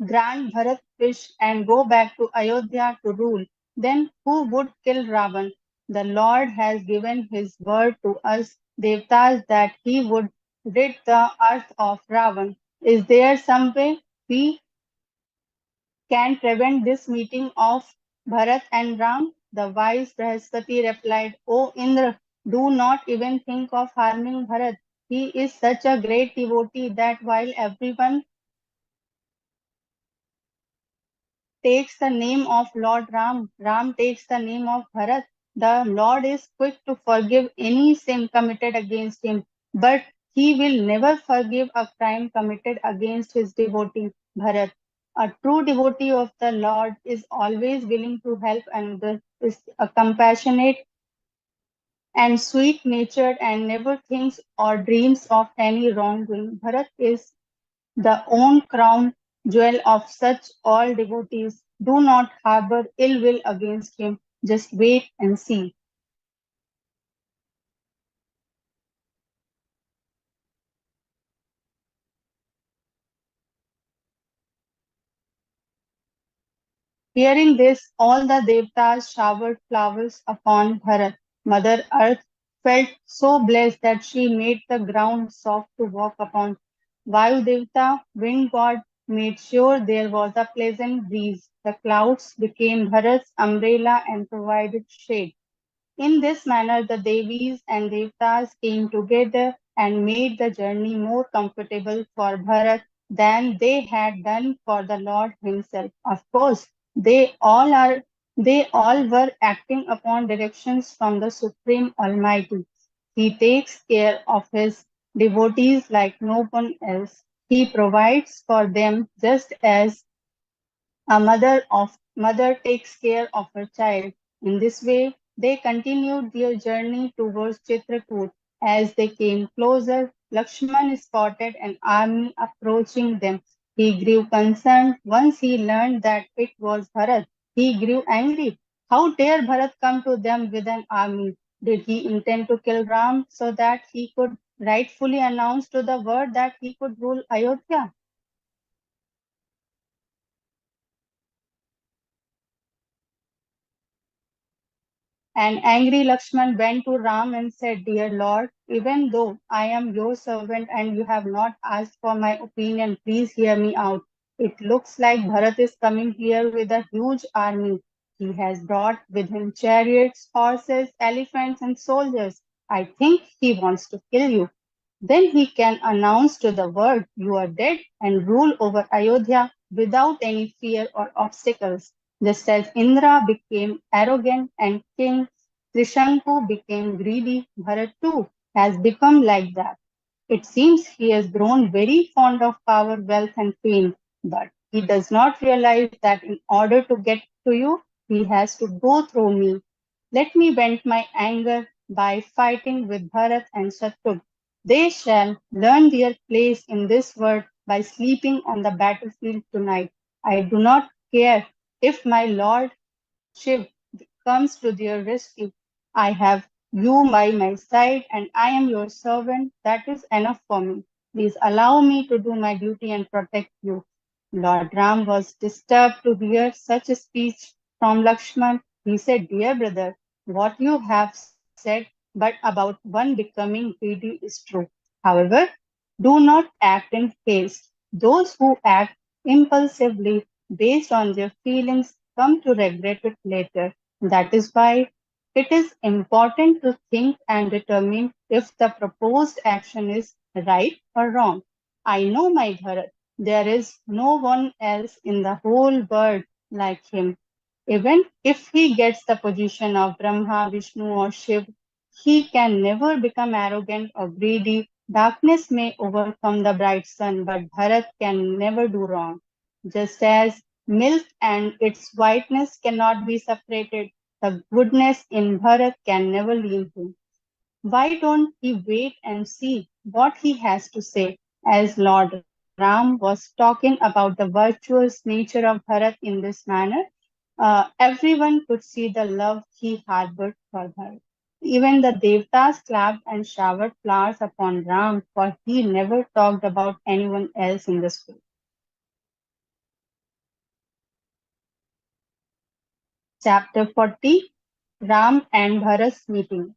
grant Bharat wish and go back to Ayodhya to rule, then who would kill Ravan? The Lord has given his word to us Devtas that he would rid the earth of Ravan. Is there some way we can prevent this meeting of Bharat and Ram? The wise Brihaspati replied, O Indra, do not even think of harming Bharat. He is such a great devotee that while everyone takes the name of Lord Ram, Ram takes the name of Bharat. The Lord is quick to forgive any sin committed against him, but he will never forgive a crime committed against his devotee, Bharat. A true devotee of the Lord is always willing to help another, is a compassionate and sweet natured and never thinks or dreams of any wrongdoing. Bharat is the own crown jewel of such all devotees. Do not harbor ill will against him. Just wait and see. Hearing this, all the devtas showered flowers upon Bharat. Mother Earth felt so blessed that she made the ground soft to walk upon. Vayu Devta, wind god, made sure there was a pleasant breeze. The clouds became Bharat's umbrella and provided shade. In this manner, the Devis and Devtas came together and made the journey more comfortable for Bharat than they had done for the Lord himself. Of course, they all were acting upon directions from the Supreme Almighty. He takes care of his devotees like no one else. He provides for them just as a mother takes care of her child. In this way, they continued their journey towards Chitrakoot. As they came closer, Lakshman spotted an army approaching them. He grew concerned. Once he learned that it was Bharat, he grew angry. How dare Bharat come to them with an army? Did he intend to kill Ram so that he could rightfully announce to the world that he could rule Ayodhya? And angry Lakshman went to Ram and said, Dear Lord, even though I am your servant and you have not asked for my opinion, please hear me out. It looks like Bharat is coming here with a huge army. He has brought with him chariots, horses, elephants, and soldiers. I think he wants to kill you. Then he can announce to the world you are dead and rule over Ayodhya without any fear or obstacles. Just as Indra became arrogant and King Trishanku became greedy, Bharat too has become like that. It seems he has grown very fond of power, wealth, and fame, but he does not realize that in order to get to you, he has to go through me. Let me vent my anger by fighting with Bharat and Shatrugna. They shall learn their place in this world by sleeping on the battlefield tonight. I do not care if my Lord Shiv comes to their rescue. I have you by my side and I am your servant. That is enough for me. Please allow me to do my duty and protect you. Lord Ram was disturbed to hear such a speech from Lakshman. He said, Dear brother, what you have said, but about one becoming greedy is true. However, do not act in haste. Those who act impulsively based on their feelings come to regret it later. That is why it is important to think and determine if the proposed action is right or wrong. I know my Bharat. There is no one else in the whole world like him. Even if he gets the position of Brahma, Vishnu, or Shiv, he can never become arrogant or greedy. Darkness may overcome the bright sun, but Bharat can never do wrong. Just as milk and its whiteness cannot be separated, the goodness in Bharat can never leave him. Why don't we wait and see what he has to say? As Lord Ram was talking about the virtuous nature of Bharat in this manner, everyone could see the love he harbored for Bharat. Even the Devtas clapped and showered flowers upon Ram, for he never talked about anyone else in this way. Chapter 40, Ram and Bharat's meeting.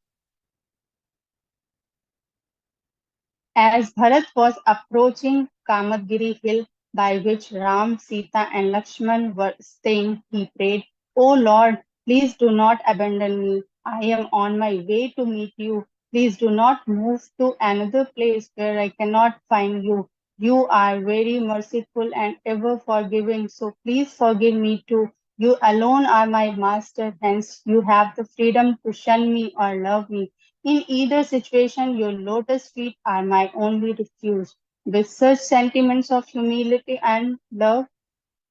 As Bharat was approaching Kamadgiri hill by which Ram, Sita and Lakshman were staying, he prayed, O Lord, please do not abandon me. I am on my way to meet you. Please do not move to another place where I cannot find you. You are very merciful and ever forgiving, so please forgive me too. You alone are my master, hence you have the freedom to shun me or love me. In either situation, your lotus feet are my only refuge. With such sentiments of humility and love,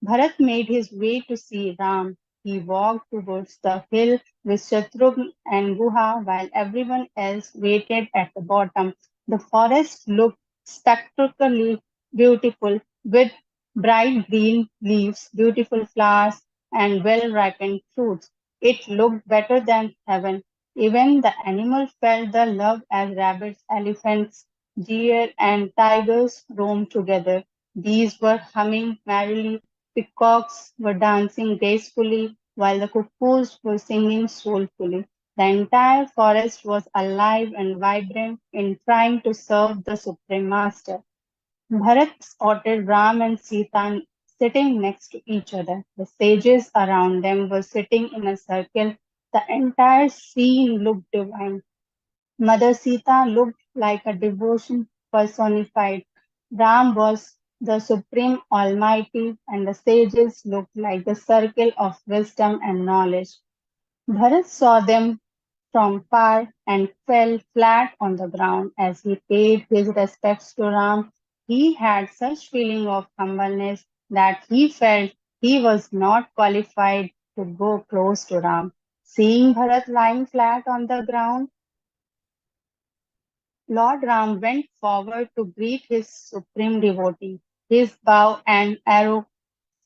Bharat made his way to see Ram. He walked towards the hill with Shatrugn and Guha while everyone else waited at the bottom. The forest looked spectacularly beautiful with bright green leaves, beautiful flowers, and well ripened fruits. It looked better than heaven. Even the animals felt the love as rabbits, elephants, deer, and tigers roamed together. Bees were humming merrily, peacocks were dancing gracefully, while the cuckoos were singing soulfully. The entire forest was alive and vibrant in trying to serve the Supreme Master. Bharat spotted Ram and Sita sitting next to each other. The sages around them were sitting in a circle. The entire scene looked divine. Mother Sita looked like a devotion personified. Ram was the supreme almighty, and the sages looked like the circle of wisdom and knowledge. Bharat saw them from far and fell flat on the ground as he paid his respects to Ram. He had such feeling of humbleness that he felt he was not qualified to go close to Ram. Seeing Bharat lying flat on the ground, Lord Ram went forward to greet his supreme devotee. His bow and arrow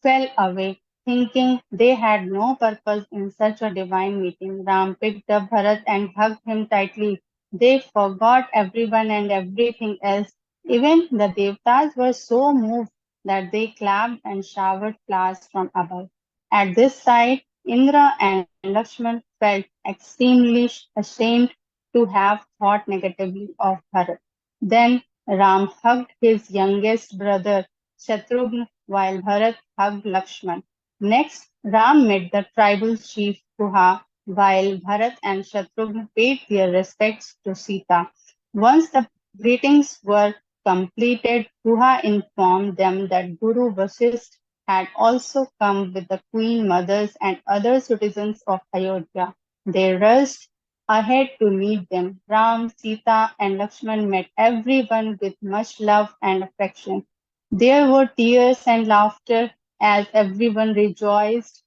fell away, thinking they had no purpose in such a divine meeting. Ram picked up Bharat and hugged him tightly. They forgot everyone and everything else. Even the Devtas were so moved that they clapped and showered flowers from above. At this sight, Indra and Lakshman felt extremely ashamed to have thought negatively of Bharat. Then Ram hugged his youngest brother Shatrugna while Bharat hugged Lakshman. Next, Ram met the tribal chief Kuha while Bharat and Shatrugna paid their respects to Sita. Once the greetings were completed, Kuha informed them that Guru Vasisth had also come with the queen mothers and other citizens of Ayodhya. They rushed ahead to meet them. Ram, Sita, and Lakshman met everyone with much love and affection. There were tears and laughter as everyone rejoiced.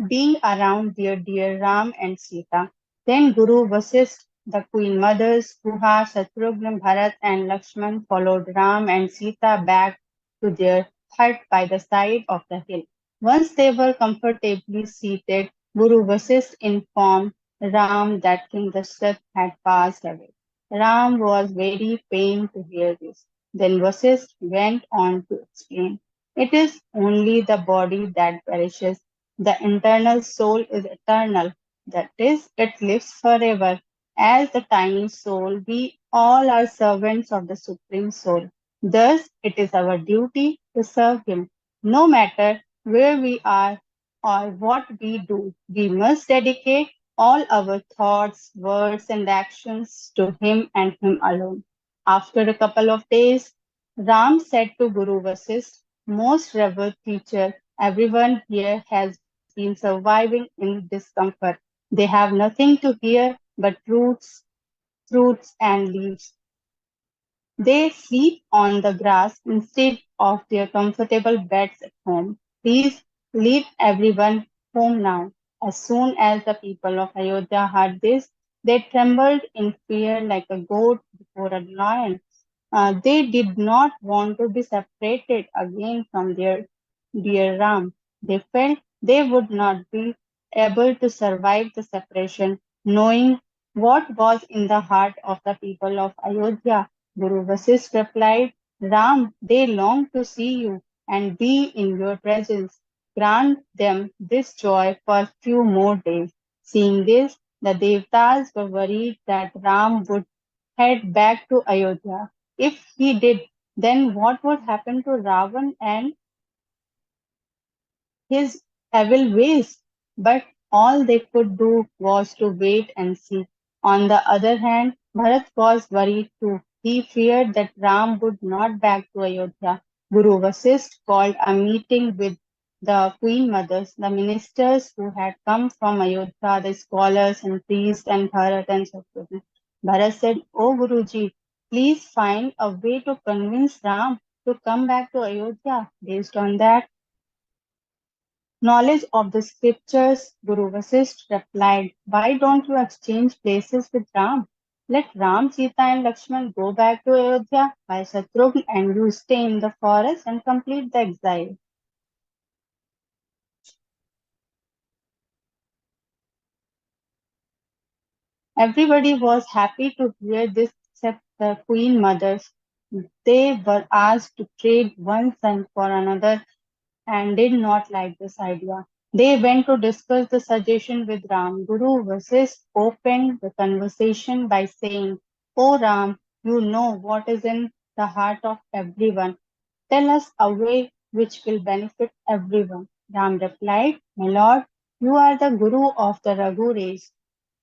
Being around their dear Ram and Sita. Then Guru Vasisth, the Queen Mothers, Guha, Shatrugna, Bharat, and Lakshman followed Ram and Sita back to their hut by the side of the hill. Once they were comfortably seated, Guru Vasisth informed Ram that King Dashrath had passed away. Ram was very pained to hear this. Then Vasisth went on to explain, it is only the body that perishes, the internal soul is eternal. That is, it lives forever. As the tiny soul, we all are servants of the Supreme Soul. Thus, it is our duty to serve Him. No matter where we are or what we do, we must dedicate all our thoughts, words, and actions to Him and Him alone. After a couple of days, Ram said to Guru Vasisth, most revered teacher, everyone here has been surviving in discomfort. They have nothing to hear but roots, fruits, and leaves. They sleep on the grass instead of their comfortable beds at home. Please leave everyone home now. As soon as the people of Ayodhya heard this, they trembled in fear like a goat before a lion. They did not want to be separated again from their dear Ram. They felt they would not be able to survive the separation, knowing what was in the heart of the people of Ayodhya. Guru Vasisth replied, Ram, they long to see you and be in your presence. Grant them this joy for few more days. Seeing this, the Devtas were worried that Ram would head back to Ayodhya. If he did, then what would happen to Ravan and his evil ways? But all they could do was to wait and see. On the other hand, Bharat was worried too. He feared that Ram would not back to Ayodhya. Guru Vasisth called a meeting with the queen mothers, the ministers who had come from Ayodhya, the scholars and priests and Bharat and Shatrughan. Bharat said, "O Guruji, please find a way to convince Ram to come back to Ayodhya. Based on that knowledge of the scriptures, Guru Vasisth replied, Why don't you exchange places with Ram? Let Ram, Sita and Lakshman go back to Ayodhya while Shatrughan and you stay in the forest and complete the exile. Everybody was happy to hear this except the queen mothers. They were asked to trade one son for another and did not like this idea. They went to discuss the suggestion with Ram. Guru Vasisth opened the conversation by saying, O Ram, you know what is in the heart of everyone. Tell us a way which will benefit everyone. Ram replied, My lord, you are the Guru of the Raghu race.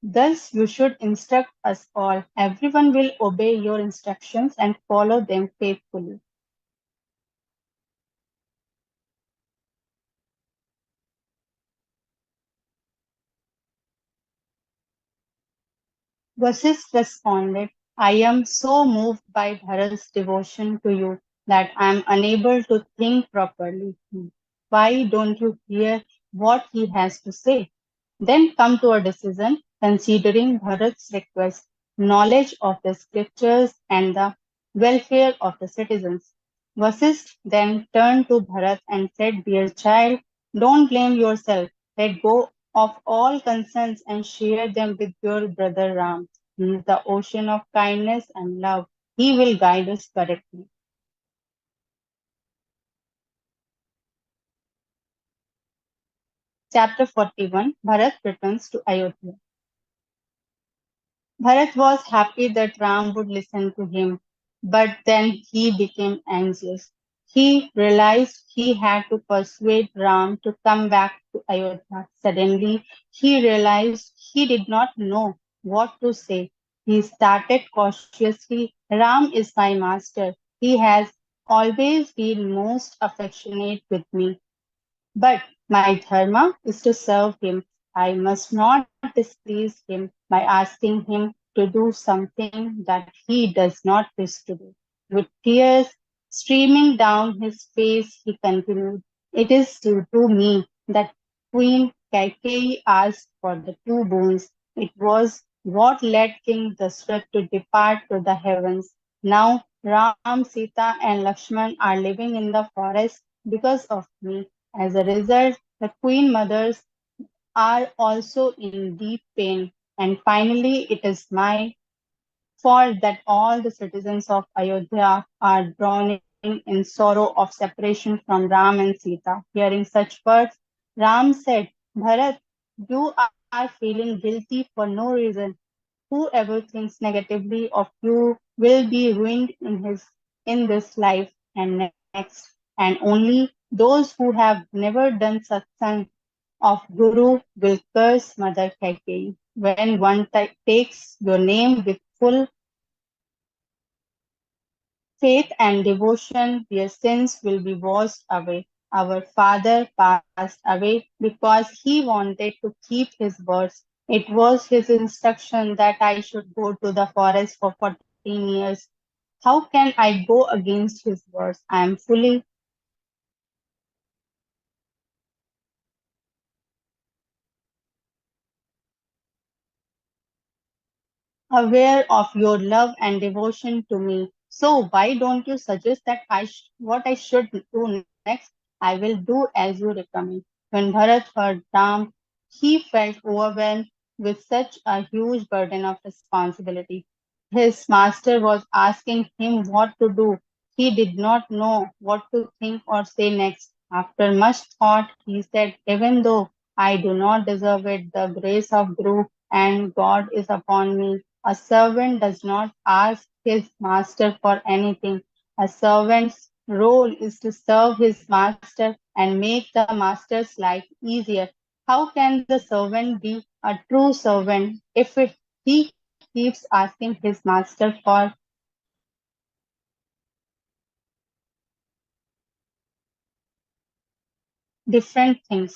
Thus you should instruct us all. Everyone will obey your instructions and follow them faithfully. Vasisth responded, I am so moved by Bharat's devotion to you that I am unable to think properly. Why don't you hear what he has to say? Then come to a decision considering Bharat's request, knowledge of the scriptures and the welfare of the citizens. Vasisth then turned to Bharat and said, Dear child, don't blame yourself. Let go of all concerns and share them with your brother Ram. He is the ocean of kindness and love. He will guide us correctly. Chapter 41 Bharat returns to Ayodhya. Bharat was happy that Ram would listen to him, but then he became anxious. He realized he had to persuade Ram to come back to Ayodhya. Suddenly, he realized he did not know what to say. He started cautiously, Ram is my master. He has always been most affectionate with me. But my dharma is to serve him. I must not displease him by asking him to do something that he does not wish to do. With tears streaming down his face, he continued, It is to me that Queen Kaikeyi asked for the two boons. It was what led King Dashrath to depart to the heavens. Now Ram, Sita, and Lakshman are living in the forest because of me. As a result, the queen mothers are also in deep pain. And finally, it is my fault that all the citizens of Ayodhya are drowning in sorrow of separation from Ram and Sita. Hearing such words, Ram said, Bharat, you are feeling guilty for no reason. Whoever thinks negatively of you will be ruined in this life and next, and only those who have never done satsang of Guru will curse Mother Kaikeyi. When one takes your name with full faith and devotion, their sins will be washed away. Our father passed away because he wanted to keep his words. It was his instruction that I should go to the forest for 14 years. How can I go against his words? I am fully aware of your love and devotion to me. So why don't you suggest that what I should do next? I will do as you recommend. When Bharat heard Ram, he felt overwhelmed with such a huge burden of responsibility. his master was asking him what to do. He did not know what to think or say next. After much thought, he said, even though I do not deserve it, the grace of Guru and God is upon me. A servant does not ask his master for anything. A servant's role is to serve his master and make the master's life easier. How can the servant be a true servant if he keeps asking his master for different things?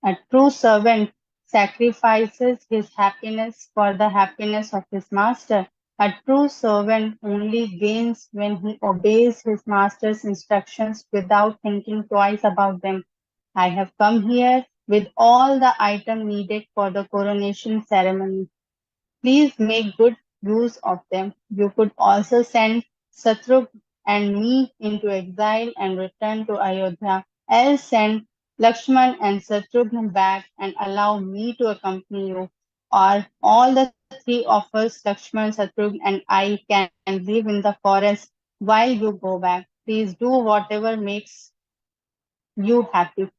A true servant sacrifices his happiness for the happiness of his master. A true servant only gains when he obeys his master's instructions without thinking twice about them. I have come here with all the items needed for the coronation ceremony. Please make good use of them. You could also send Satrugn and me into exile and return to Ayodhya. Else send Lakshman and Satrugn back and allow me to accompany you. Or all the three of us, Lakshman, Satrugn, and I, can live in the forest while you go back. Please do whatever makes you happy.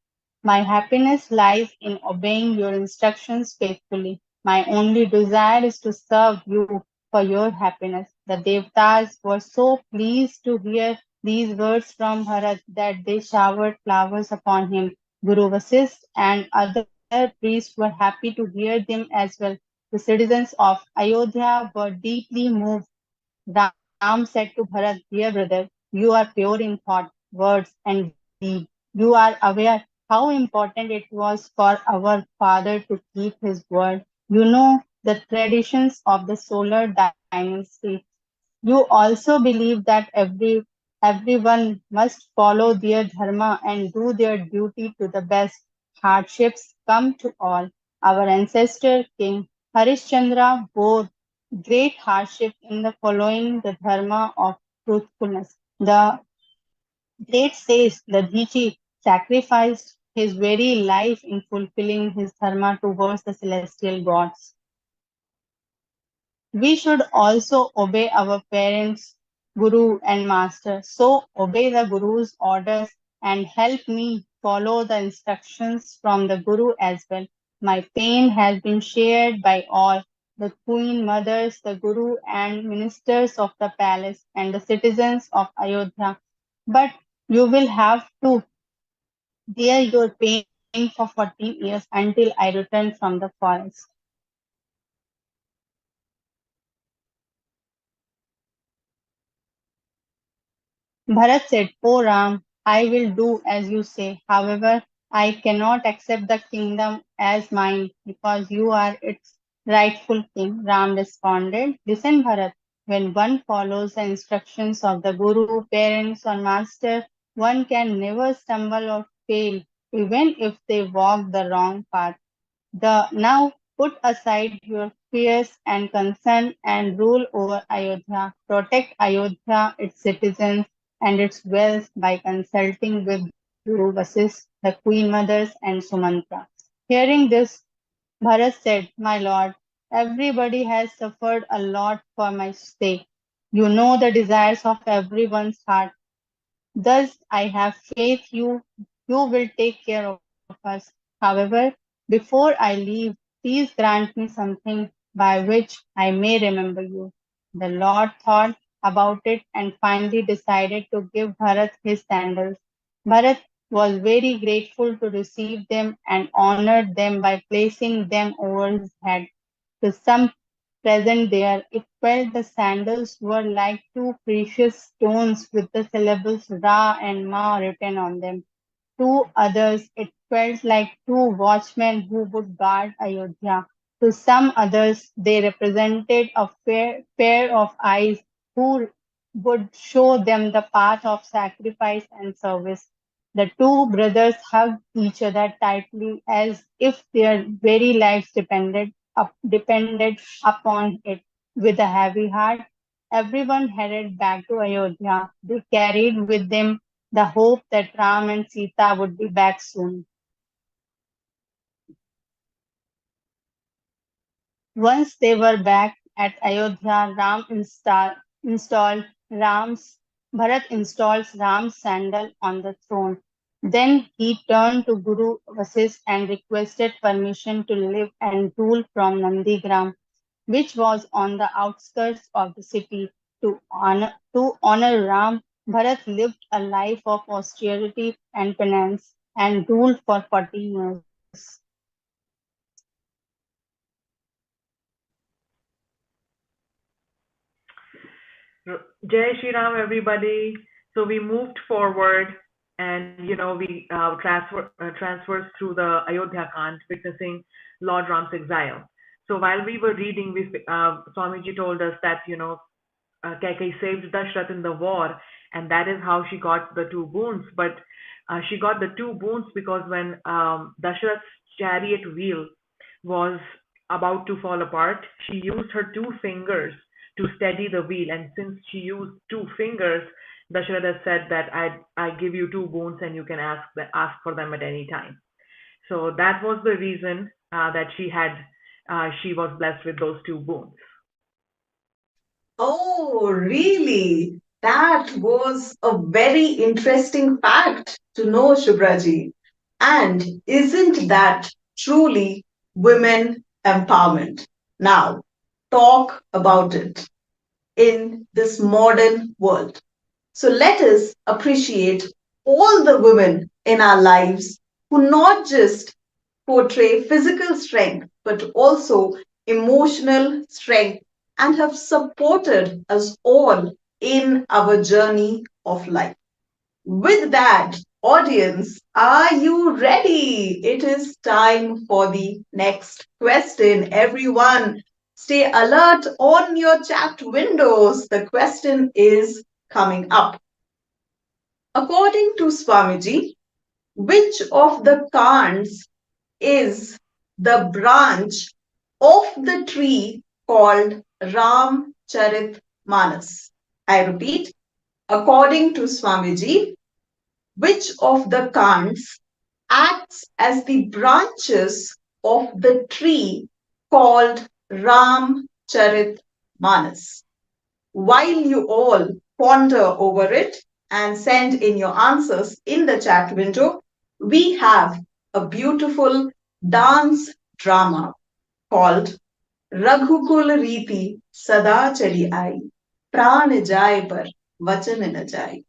My happiness lies in obeying your instructions faithfully. My only desire is to serve you for your happiness. The Devtas were so pleased to hear these words from Bharat that they showered flowers upon him. Guru Vasist and other priests were happy to hear them as well. The citizens of Ayodhya were deeply moved. Ram said to Bharat, dear brother, you are pure in thought, words, and deed. You are aware how important it was for our father to keep his word. You know the traditions of the solar dynasty. You also believe that everyone must follow their dharma and do their duty to the best. Hardships come to all. Our ancestor King Harishchandra bore great hardship in the following the dharma of truthfulness. The great sage Ladhichi sacrificed his very life in fulfilling his dharma towards the celestial gods. We should also obey our parents, Guru and Master. So obey the Guru's orders and help me follow the instructions from the Guru as well. My pain has been shared by all the Queen Mothers, the Guru and ministers of the palace, and the citizens of Ayodhya. But you will have to bear your pain for 14 years until I return from the forest. Bharat said, O Ram, I will do as you say. However, I cannot accept the kingdom as mine because you are its rightful king. Ram responded, listen, Bharat, when one follows the instructions of the Guru, parents, or master, one can never stumble or fail, even if they walk the wrong path. Now put aside your fears and concern and rule over Ayodhya. Protect Ayodhya, its citizens, and its wealth by consulting with Guru Vasist, the Queen Mothers, and Sumantra. Hearing this, Bharat said, my lord, everybody has suffered a lot for my sake. You know the desires of everyone's heart. Thus I have faith you will take care of us. However, before I leave, please grant me something by which I may remember you. The Lord thought about it and finally decided to give Bharat his sandals. Bharat was very grateful to receive them and honored them by placing them over his head. To some present there, it felt the sandals were like two precious stones with the syllables Ra and Ma written on them. To others, it felt like two watchmen who would guard Ayodhya. To some others, they represented a pair of eyes who would show them the path of sacrifice and service. The two brothers hugged each other tightly as if their very lives depended upon it. With a heavy heart, everyone headed back to Ayodhya. They carried with them the hope that Ram and Sita would be back soon. Once they were back At Ayodhya, Bharat installs Ram's sandal on the throne. Then he turned to Guru Vasist and requested permission to live and rule from Nandigram, which was on the outskirts of the city. To honor Ram, Bharat lived a life of austerity and penance and ruled for 14 years. Jai Shri Ram, everybody. So we moved forward, and we transfers through the Ayodhya Kand, witnessing Lord Ram's exile. So while we were reading, Swamiji told us that Kaikeyi saved Dashrath in the war, and that is how she got the two boons. But she got the two boons because when Dashrath's chariot wheel was about to fall apart, she used her two fingers to steady the wheel. And since she used two fingers, Dashrath said that I give you two boons and you can ask for them at any time. So that was the reason that she was blessed with those two boons. Oh, really? That was a very interesting fact to know, Shubhraji. And isn't that truly women empowerment? Now, talk about it in this modern world. So let us appreciate all the women in our lives who not just portray physical strength, but also emotional strength and have supported us all in our journey of life. With that, audience, are you ready? It is time for the next question. Everyone, stay alert on your chat windows. The question is coming up. According to Swamiji, which of the Kants is the branch of the tree called Ram Charit Manas? I repeat, according to Swamiji, which of the Kants acts as the branches of the tree called Ram Charit Manas? While you all ponder over it and send in your answers in the chat window, we have a beautiful dance drama called Raghukul Riti Sada Chali Ai, Pran Jai Par Vachan Na Jai.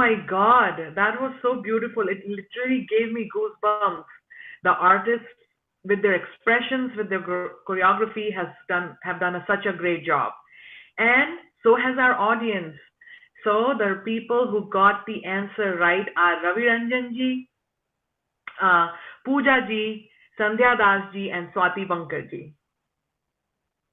my God, that was so beautiful. It literally gave me goosebumps. The artists, with their expressions, with their choreography, have done such a great job, and so has our audience. So the people who got the answer right are Ravi Ranjan ji, Pooja ji, Sandhya Das ji, and Swati Bankar ji.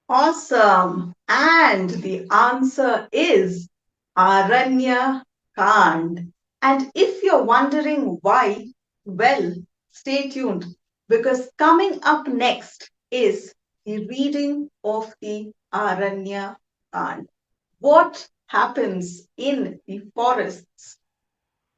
Awesome. And the answer is Aranya Kand. And if you're wondering why, well, stay tuned because coming up next is the reading of the Aranya Kand. What happens in the forests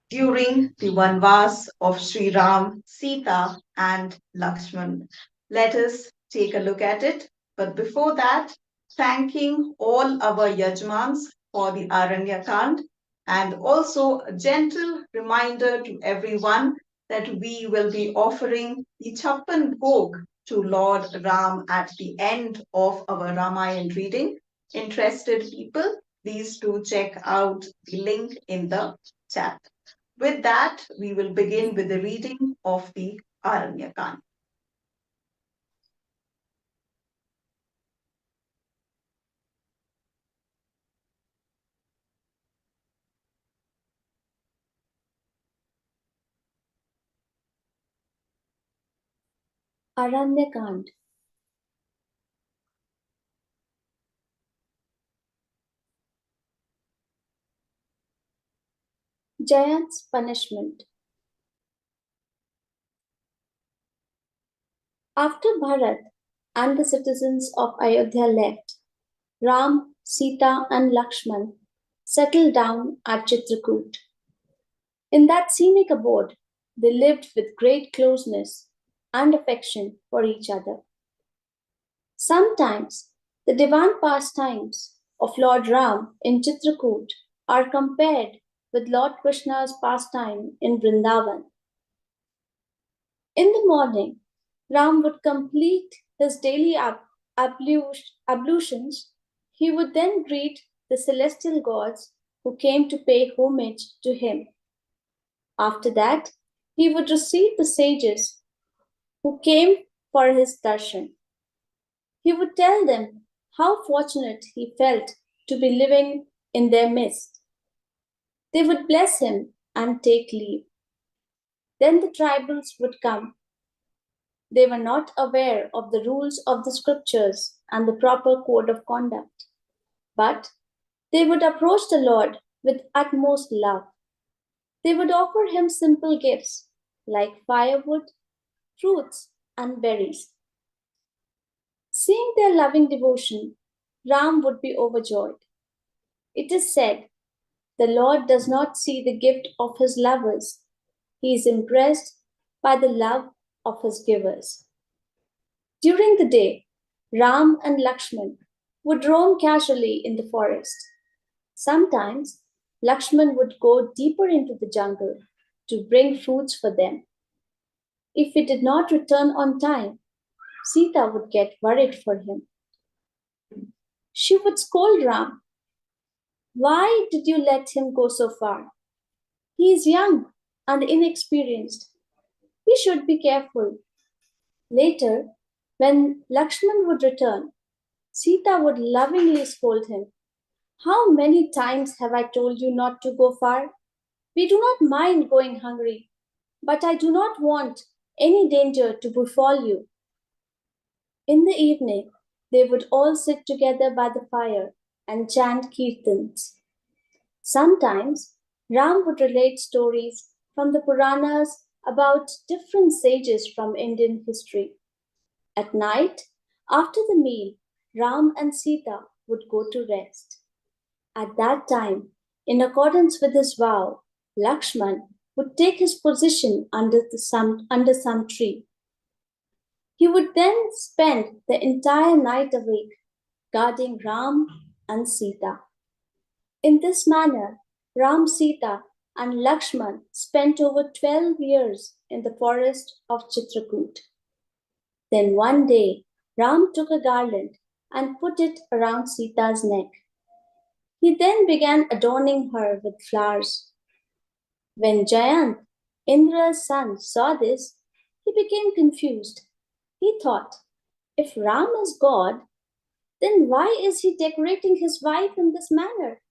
during the Vanvas of Sri Ram, Sita, and Lakshman. Let us take a look at it. But before that, thanking all our Yajmans for the Aranyakand and also a gentle reminder to everyone that we will be offering the Chappan Bhog to Lord Ram at the end of our Ramayan reading. Interested people, please do check out the link in the chat. With that, we will begin with the reading of the Aranyakand. Aranyakand. Giant's punishment. After Bharat and the citizens of Ayodhya left, Ram, Sita, and Lakshman settled down at Chitrakoot. In that scenic abode, they lived with great closeness and affection for each other. Sometimes the divine pastimes of Lord Ram in Chitrakoot are compared with Lord Krishna's pastime in Vrindavan. In the morning, Ram would complete his daily ablutions. He would then greet the celestial gods who came to pay homage to him. After that, he would receive the sages who came for his darshan. He would tell them how fortunate he felt to be living in their midst. They would bless him and take leave. Then the tribals would come. They were not aware of the rules of the scriptures and the proper code of conduct, but they would approach the Lord with utmost love. They would offer him simple gifts like firewood, fruits, and berries. Seeing their loving devotion, Ram would be overjoyed. It is said, the Lord does not see the gift of his lovers. He is impressed by the love of his givers. During the day, Ram and Lakshman would roam casually in the forest. Sometimes, Lakshman would go deeper into the jungle to bring fruits for them. If he did not return on time, Sita would get worried for him. She would scold Ram. Why did you let him go so far? He is young and inexperienced. We should be careful. Later, when Lakshman would return, Sita would lovingly scold him. How many times have I told you not to go far? We do not mind going hungry, but I do not want any danger to befall you. In the evening, they would all sit together by the fire and chant kirtans. Sometimes, Ram would relate stories from the Puranas about different sages from Indian history. At night, after the meal, Ram and Sita would go to rest. At that time, in accordance with his vow, Lakshman would take his position under some tree. He would then spend the entire night awake, guarding Ram and Sita. In this manner, Ram, Sita, and Lakshman spent over 12 years in the forest of Chitrakoot. Then one day, Ram took a garland and put it around Sita's neck. He then began adorning her with flowers. When Jayant, Indra's son, saw this, he became confused. He thought, if Ram is God, then why is he decorating his wife in this manner?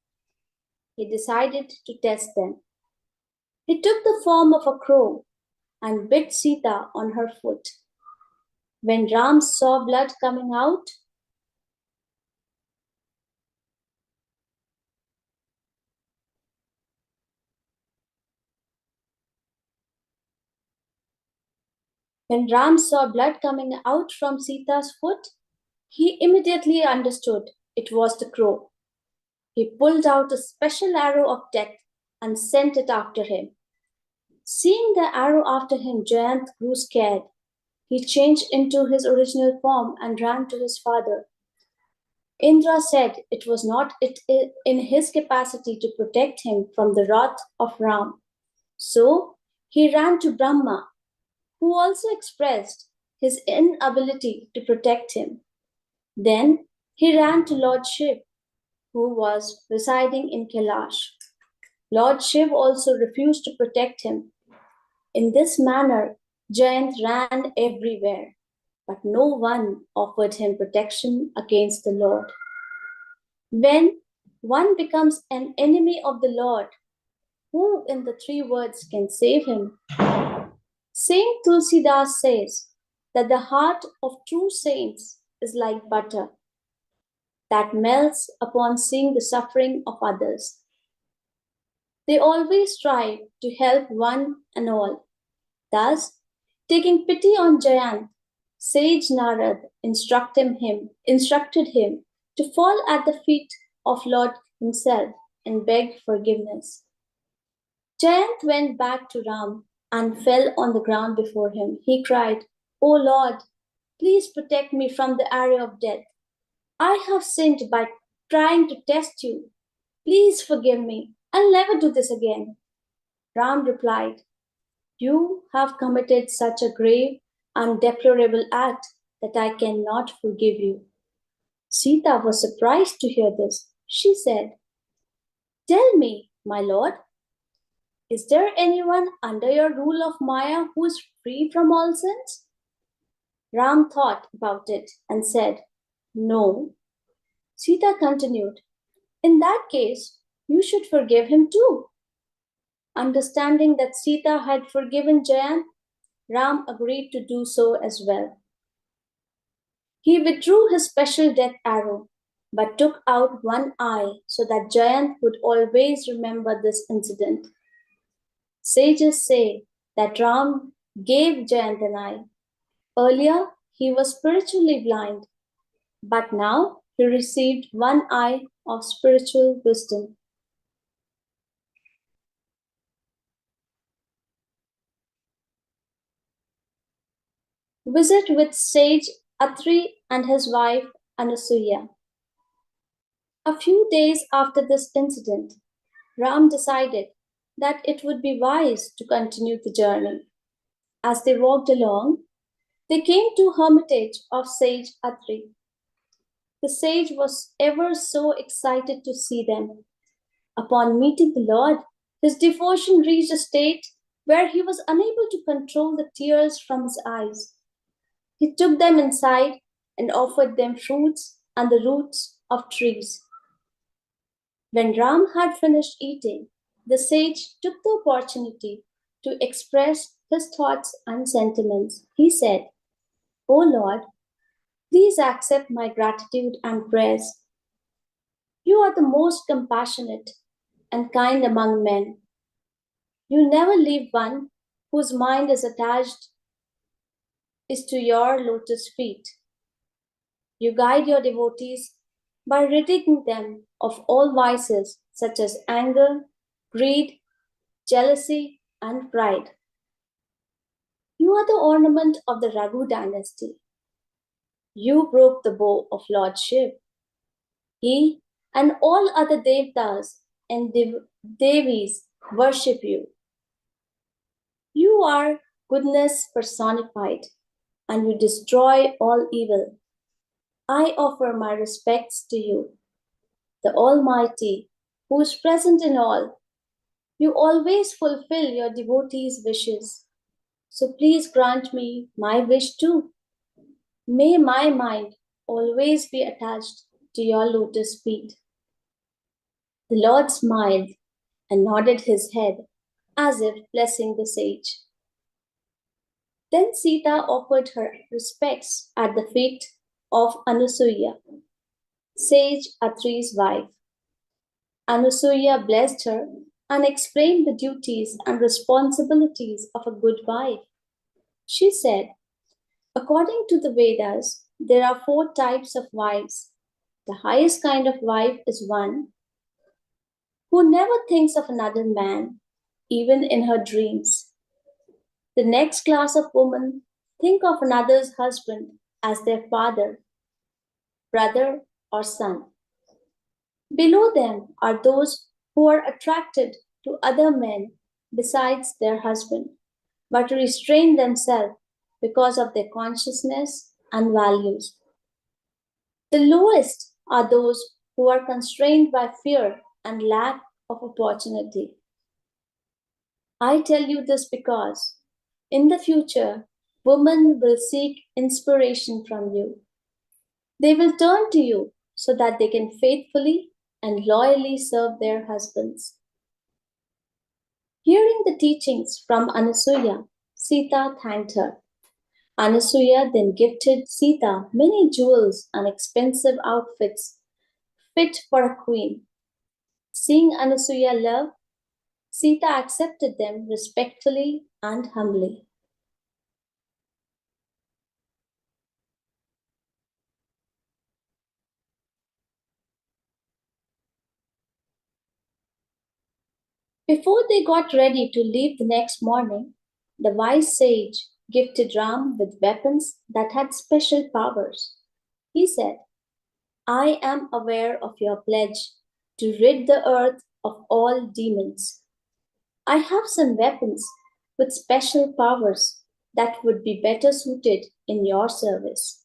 He decided to test them. He took the form of a crow and bit Sita on her foot. When Ram saw blood coming out, from Sita's foot, he immediately understood it was the crow. He pulled out a special arrow of death and sent it after him. Seeing the arrow after him, Jayant grew scared. He changed into his original form and ran to his father. Indra said it was not in his capacity to protect him from the wrath of Ram. So he ran to Brahma, who also expressed his inability to protect him. Then he ran to Lord Shiv, who was residing in Kailash. Lord Shiv also refused to protect him. In this manner, Jayant ran everywhere, but no one offered him protection against the Lord. When one becomes an enemy of the Lord, who in the three words can save him? Saint Tulsidas says that the heart of true saints is like butter that melts upon seeing the suffering of others. They always strive to help one and all. Thus, taking pity on Jayant, sage Narad instructed him to fall at the feet of Lord himself and beg forgiveness. Jayant went back to Ram and fell on the ground before him. He cried, "O Lord, please protect me from the arrow of death. I have sinned by trying to test you. Please forgive me. I'll never do this again." Ram replied, "You have committed such a grave and deplorable act that I cannot forgive you." Sita was surprised to hear this. She said, "Tell me, my lord, is there anyone under your rule of Maya who is free from all sins?" Ram thought about it and said, "No." Sita continued, "In that case, you should forgive him too." Understanding that Sita had forgiven Jayant, Ram agreed to do so as well. He withdrew his special death arrow, but took out one eye so that Jayant would always remember this incident. Sages say that Ram gave Jayant an eye. Earlier, he was spiritually blind, but now he received one eye of spiritual wisdom. Visit with sage Atri and his wife Anasuya. A few days after this incident, Ram decided that it would be wise to continue the journey. As they walked along, they came to hermitage of sage Atri. The sage was ever so excited to see them. Upon meeting the Lord, his devotion reached a state where he was unable to control the tears from his eyes. He took them inside and offered them fruits and the roots of trees. When Ram had finished eating, the sage took the opportunity to express his thoughts and sentiments. He said, "O Lord, please accept my gratitude and prayers. You are the most compassionate and kind among men. You never leave one whose mind is attached to your lotus feet. You guide your devotees by ridding them of all vices such as anger, greed, jealousy, and pride. You are the ornament of the Raghu dynasty. You broke the bow of Lord Shiv. He and all other devtas and devis worship you. You are goodness personified, and you destroy all evil. I offer my respects to you, the Almighty, who is present in all. You always fulfill your devotees' wishes. So please grant me my wish too. May my mind always be attached to your lotus feet. The Lord smiled and nodded his head as if blessing the sage. Then Sita offered her respects at the feet of Anusuya, sage Atri's wife. Anusuya blessed her and explained the duties and responsibilities of a good wife. She said, according to the Vedas, there are 4 types of wives. The highest kind of wife is one who never thinks of another man, even in her dreams. The next class of women think of another's husband as their father, brother, or son. Below them are those who are attracted to other men besides their husband, but restrain themselves because of their consciousness and values. The lowest are those who are constrained by fear and lack of opportunity. I tell you this because in the future, women will seek inspiration from you. They will turn to you so that they can faithfully and loyally serve their husbands. Hearing the teachings from Anasuya, Sita thanked her. Anasuya then gifted Sita many jewels and expensive outfits fit for a queen. Seeing Anasuya love, Sita accepted them respectfully and humbly. Before they got ready to leave the next morning, the wise sage gifted Ram with weapons that had special powers. He said, I am aware of your pledge to rid the earth of all demons. I have some weapons with special powers that would be better suited in your service.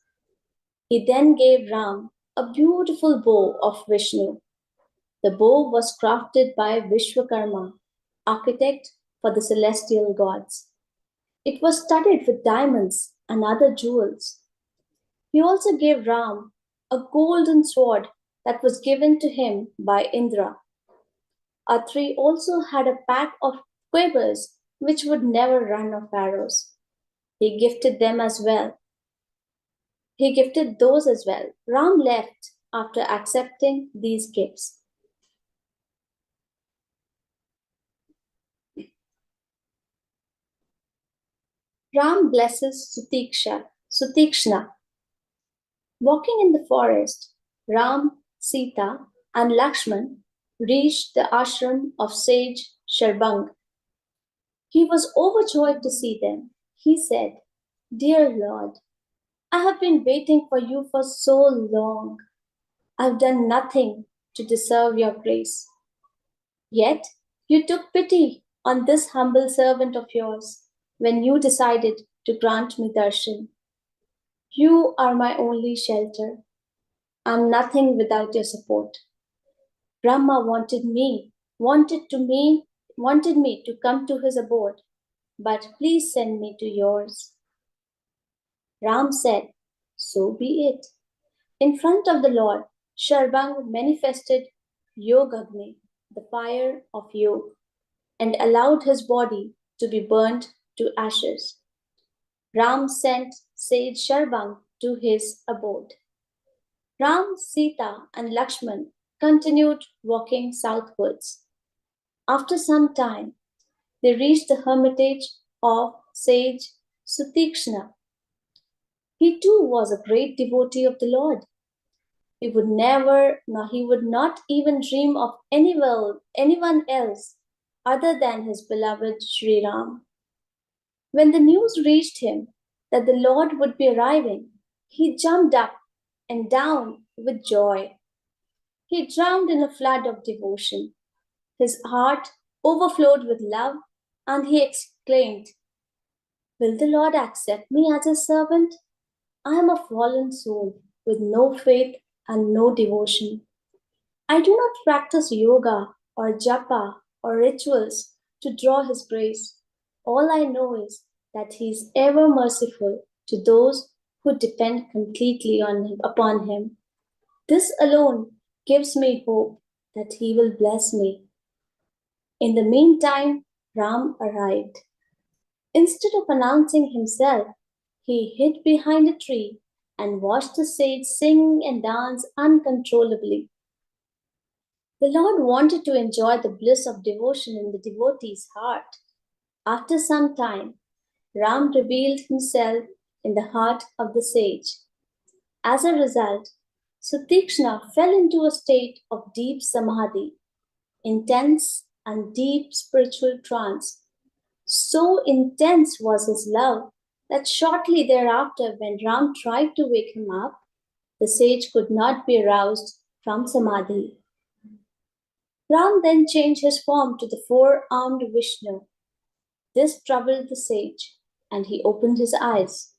He then gave Ram a beautiful bow of Vishnu. The bow was crafted by Vishwakarma, architect for the celestial gods. It was studded with diamonds and other jewels. He also gave Ram a golden sword that was given to him by Indra. Atri also had a pack of quivers which would never run off arrows. He gifted them as well. He gifted those as well. Ram left after accepting these gifts. Ram blesses Sutikshna. Walking in the forest, Ram, Sita, and Lakshman reached the ashram of sage Sharbang. He was overjoyed to see them. He said, Dear Lord, I have been waiting for you for so long. I've done nothing to deserve your grace. Yet you took pity on this humble servant of yours when you decided to grant me darshan. You are my only shelter. I'm nothing without your support. Brahma wanted me to come to his abode, but please send me to yours. Ram said, So be it. In front of the Lord, Sharbang manifested Yogagni, the fire of Yoga, and allowed his body to be burnt to ashes. Ram sent sage Sharbang to his abode. Ram, Sita, and Lakshman continued walking southwards. After some time, they reached the hermitage of sage Sutikshna. He too was a great devotee of the Lord. He would not even dream of anyone else other than his beloved Sri Ram. When the news reached him that the Lord would be arriving, he jumped up and down with joy. He drowned in a flood of devotion. His heart overflowed with love, and he exclaimed, Will the Lord accept me as his servant? I am a fallen soul with no faith and no devotion. I do not practice yoga or japa or rituals to draw his grace. All I know is that he is ever merciful to those who depend completely upon him. This alone gives me hope that he will bless me. In the meantime, Ram arrived. Instead of announcing himself, he hid behind a tree and watched the sage sing and dance uncontrollably. The Lord wanted to enjoy the bliss of devotion in the devotee's heart. After some time, Ram revealed himself in the heart of the sage. As a result, Sutikshna fell into a state of deep samadhi, intense and deep spiritual trance. So intense was his love that shortly thereafter, when Ram tried to wake him up, the sage could not be aroused from samadhi. Ram then changed his form to the four-armed Vishnu. This troubled the sage, and he opened his eyes.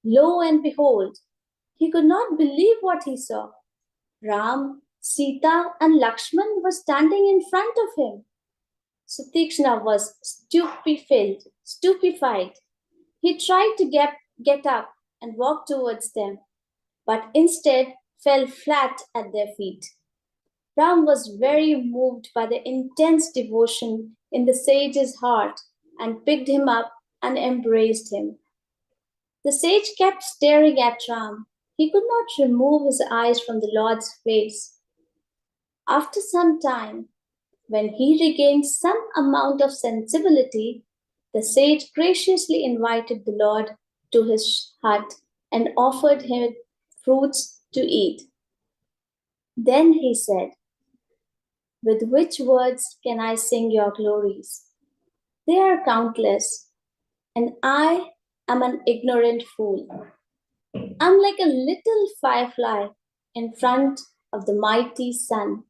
Lo and behold, he could not believe what he saw. Ram, Sita, and Lakshman were standing in front of him. Sutikshna was stupefied. He tried to get up and walk towards them, but instead fell flat at their feet. Ram was very moved by the intense devotion in the sage's heart and picked him up and embraced him. The sage kept staring at Ram. He could not remove his eyes from the Lord's face. After some time, when he regained some amount of sensibility, the sage graciously invited the Lord to his hut and offered him fruits to eat. Then he said, "With which words can I sing your glories? They are countless, and I am an ignorant fool. I'm like a little firefly in front of the mighty sun.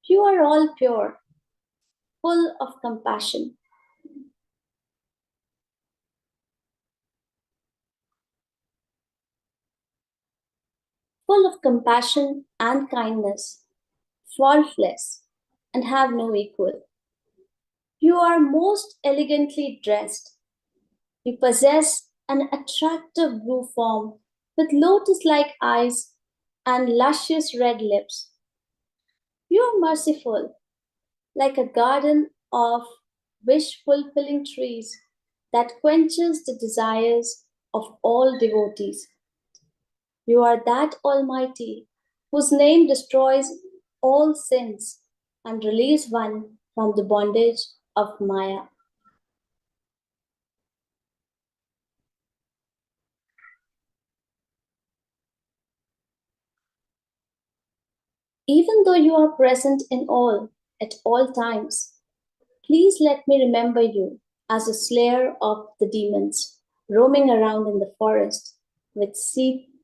You are all pure, full of compassion. Full of compassion and kindness, faultless, and have no equal. You are most elegantly dressed. You possess an attractive blue form with lotus-like eyes and luscious red lips. You are merciful, like a garden of wish-fulfilling trees that quenches the desires of all devotees. You are that Almighty whose name destroys all sins and relieves one from the bondage of Maya." Even though you are present in all, at all times, please let me remember you as a slayer of the demons, roaming around in the forest with Sita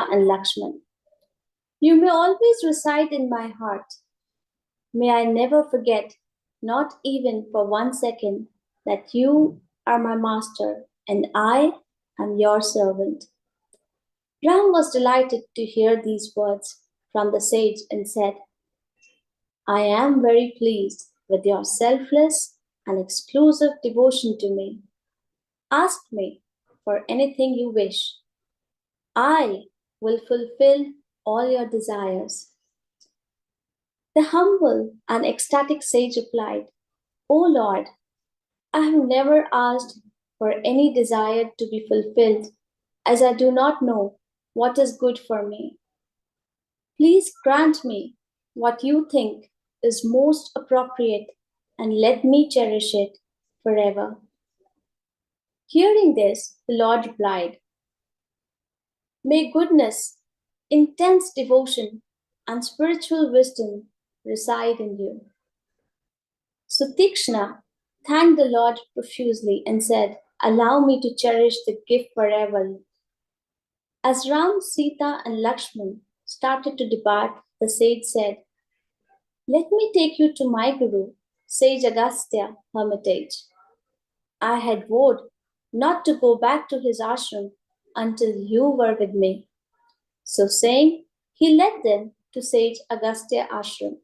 and Lakshman. You may always reside in my heart. May I never forget, not even for 1 second, that you are my master and I am your servant. Ram was delighted to hear these words from the sage and said, "I am very pleased with your selfless and exclusive devotion to me. Ask me for anything you wish. I will fulfill all your desires." The humble and ecstatic sage replied, "O Lord, I have never asked for any desire to be fulfilled, as I do not know what is good for me. Please grant me what you think is most appropriate and let me cherish it forever." Hearing this, the Lord replied, "May goodness, intense devotion, and spiritual wisdom reside in you." Sutikshna thanked the Lord profusely and said, "Allow me to cherish the gift forever." As Ram, Sita, and Lakshman started to depart, the sage said, "Let me take you to my guru, Sage Agastya hermitage. I had vowed not to go back to his ashram until you were with me." So saying, he led them to sage Agastya ashram.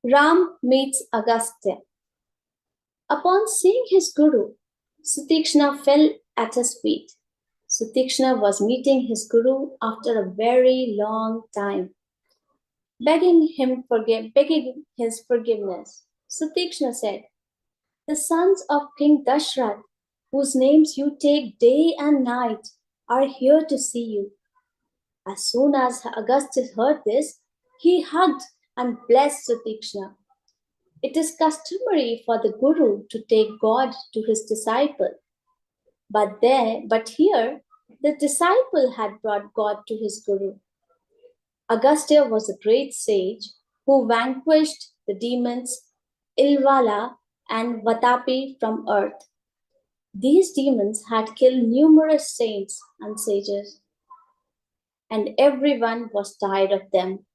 Ram meets Agastya. Upon seeing his guru, Sutikshna fell at his feet. Sutikshna was meeting his guru after a very long time, begging his forgiveness. Sutikshna said, "The sons of King Dashrath, whose names you take day and night, are here to see you." As soon as Augustus heard this, he hugged and blessed Sutikshna. It is customary for the Guru to take God to his disciple. But here, the disciple had brought God to his Guru. Agastya was a great sage who vanquished the demons Ilvala and Vatapi from earth. These demons had killed numerous saints and sages, and everyone was tired of them.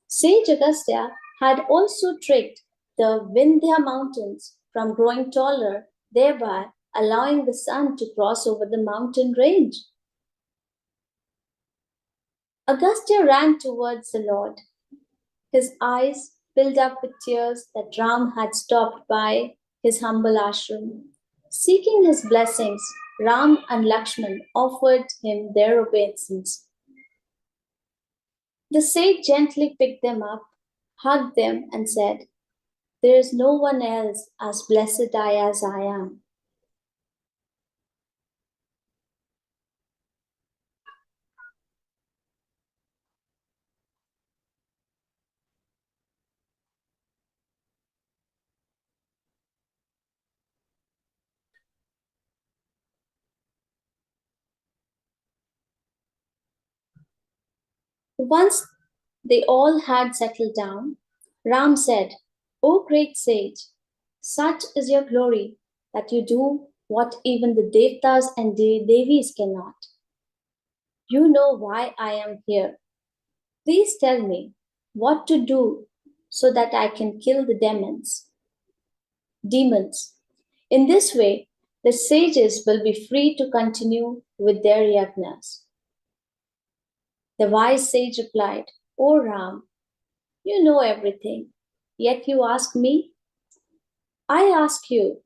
Sage Agastya had also tricked the Vindhya mountains from growing taller, thereby allowing the sun to cross over the mountain range. Agastya ran towards the Lord. His eyes filled up with tears that Ram had stopped by his humble ashram. Seeking his blessings, Ram and Lakshman offered him their obeisance. The sage gently picked them up, hugged them, and said, "There is no one else as blessed as I am." Once they all had settled down, Ram said, "O great sage, such is your glory that you do what even the Devtas and Devis cannot. You know why I am here. Please tell me what to do so that I can kill the demons. In this way, the sages will be free to continue with their yajnas." The wise sage replied, "O Ram, you know everything, yet you ask me? I ask you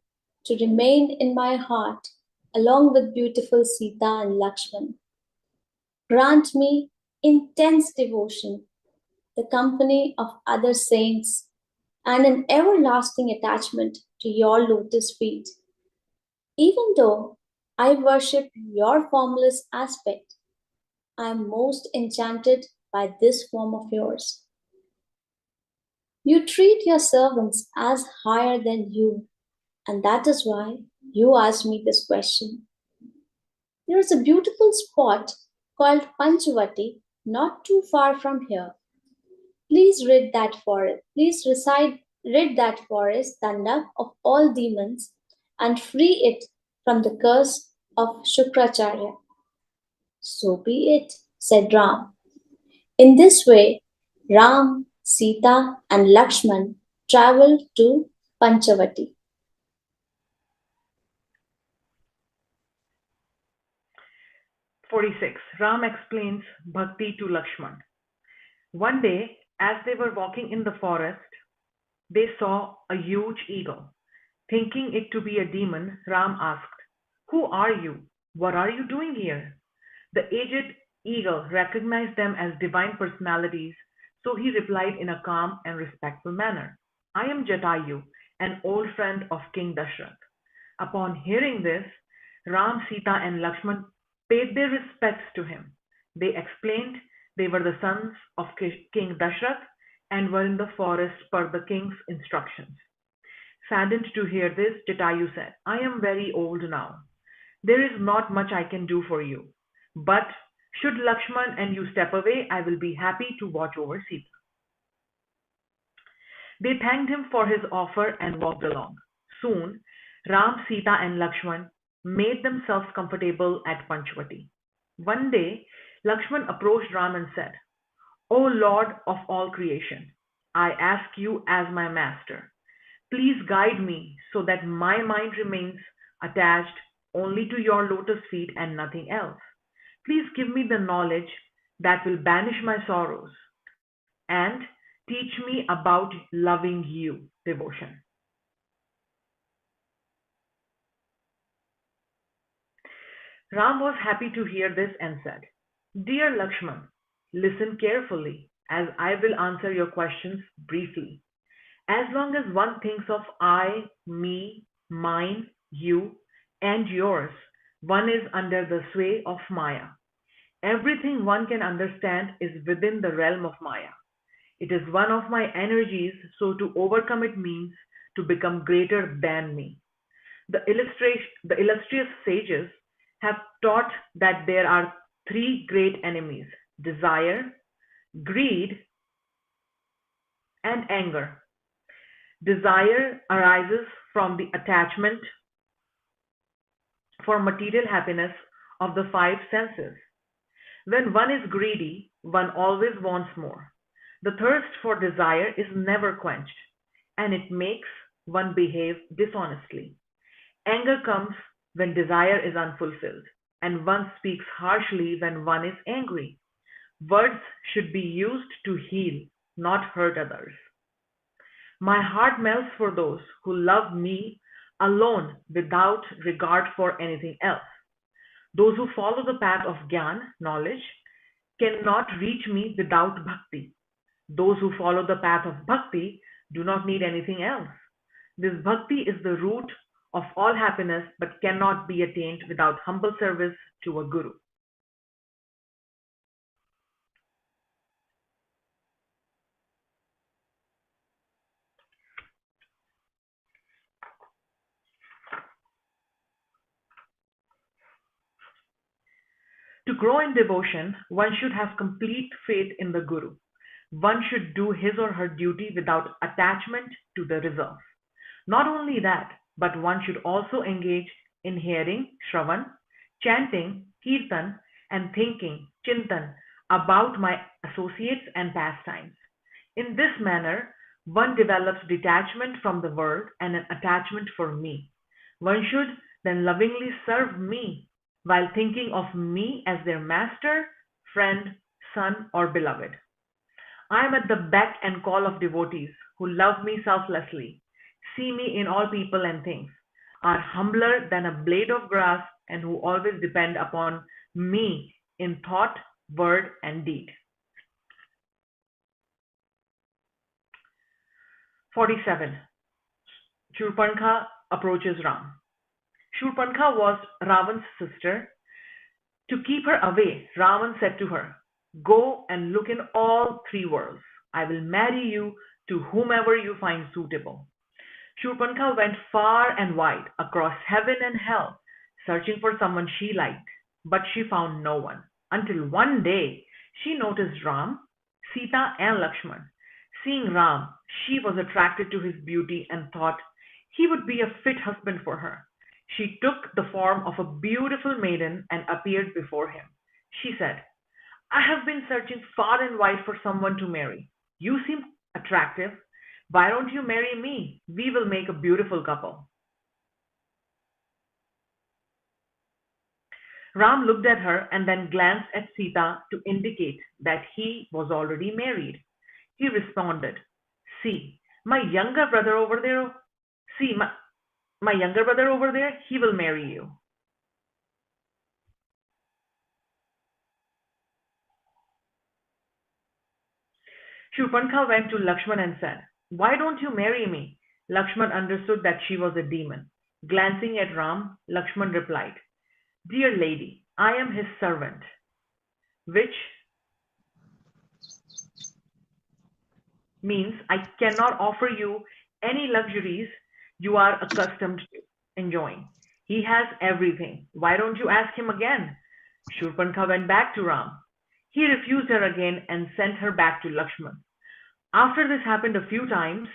to remain in my heart along with beautiful Sita and Lakshman. Grant me intense devotion, the company of other saints, and an everlasting attachment to your lotus feet. Even though I worship your formless aspect, I am most enchanted by this form of yours. You treat your servants as higher than you, and that is why you asked me this question. There is a beautiful spot called Panchavati not too far from here. Please rid that forest. Rid that forest, Dandak, of all demons and free it from the curse of Shukracharya." "So be it," said Ram. In this way, Ram, Sita, and Lakshman traveled to Panchavati. "46. Ram explains Bhakti to Lakshman. One day, as they were walking in the forest, they saw a huge eagle. Thinking it to be a demon, Ram asked, "Who are you? What are you doing here?" The aged eagle recognized them as divine personalities, so he replied in a calm and respectful manner, "I am Jatayu, an old friend of King Dashrath." Upon hearing this, Ram, Sita, and Lakshman paid their respects to him. They explained they were the sons of King Dashrath and were in the forest per the king's instructions. Saddened to hear this, Jatayu said, "I am very old now. There is not much I can do for you. But should Lakshman and you step away, I will be happy to watch over Sita." They thanked him for his offer and walked along. Soon, Ram, Sita, and Lakshman made themselves comfortable at Panchavati. One day, Lakshman approached Ram and said, "O Lord of all creation, I ask you as my master, Please guide me so that my mind remains attached only to your lotus feet and nothing else. Please give me the knowledge that will banish my sorrows and teach me about loving you, devotion. Ram was happy to hear this and said, Dear Lakshman, listen carefully as I will answer your questions briefly. As long as one thinks of I, me, mine, you, and yours, one is under the sway of Maya. Everything one can understand is within the realm of Maya. It is one of my energies, so to overcome it means to become greater than me. The illustrious sages have taught that there are three great enemies: desire, greed, and anger. Desire arises from the attachment for material happiness of the five senses. When one is greedy, one always wants more. The thirst for desire is never quenched, and it makes one behave dishonestly. Anger comes when desire is unfulfilled, and one speaks harshly when one is angry. Words should be used to heal, not hurt others. My heart melts for those who love me alone without regard for anything else. Those who follow the path of Gyan, knowledge, cannot reach me without bhakti. Those who follow the path of bhakti do not need anything else. This bhakti is the root of all happiness but cannot be attained without humble service to a guru. To grow in devotion, one should have complete faith in the Guru. One should do his or her duty without attachment to the results. Not only that, but one should also engage in hearing, shravan, chanting, kirtan, and thinking, chintan, about my associates and pastimes. In this manner, one develops detachment from the world and an attachment for me. One should then lovingly serve me while thinking of me as their master, friend, son, or beloved. I am at the beck and call of devotees who love me selflessly, see me in all people and things, are humbler than a blade of grass, and who always depend upon me in thought, word, and deed. 47. Shurpankhah approaches Ram. Shurpankhah was Ravan's sister. To keep her away, Ravan said to her, Go and look in all three worlds. I will marry you to whomever you find suitable. Shurpankhah went far and wide, across heaven and hell, searching for someone she liked, but she found no one. Until one day, she noticed Ram, Sita, and Lakshman. Seeing Ram, she was attracted to his beauty and thought he would be a fit husband for her. She took the form of a beautiful maiden and appeared before him. She said, I have been searching far and wide for someone to marry. You seem attractive. Why don't you marry me? We will make a beautiful couple. Ram looked at her and then glanced at Sita to indicate that he was already married. He responded, See, my younger brother over there, he will marry you. Shurpankhah went to Lakshman and said, Why don't you marry me? Lakshman understood that she was a demon. Glancing at Ram, Lakshman replied, Dear lady, I am his servant, which means I cannot offer you any luxuries you are accustomed to enjoying. He has everything. Why don't you ask him again? Shurpankhah went back to Ram. He refused her again and sent her back to Lakshman. After this happened a few times,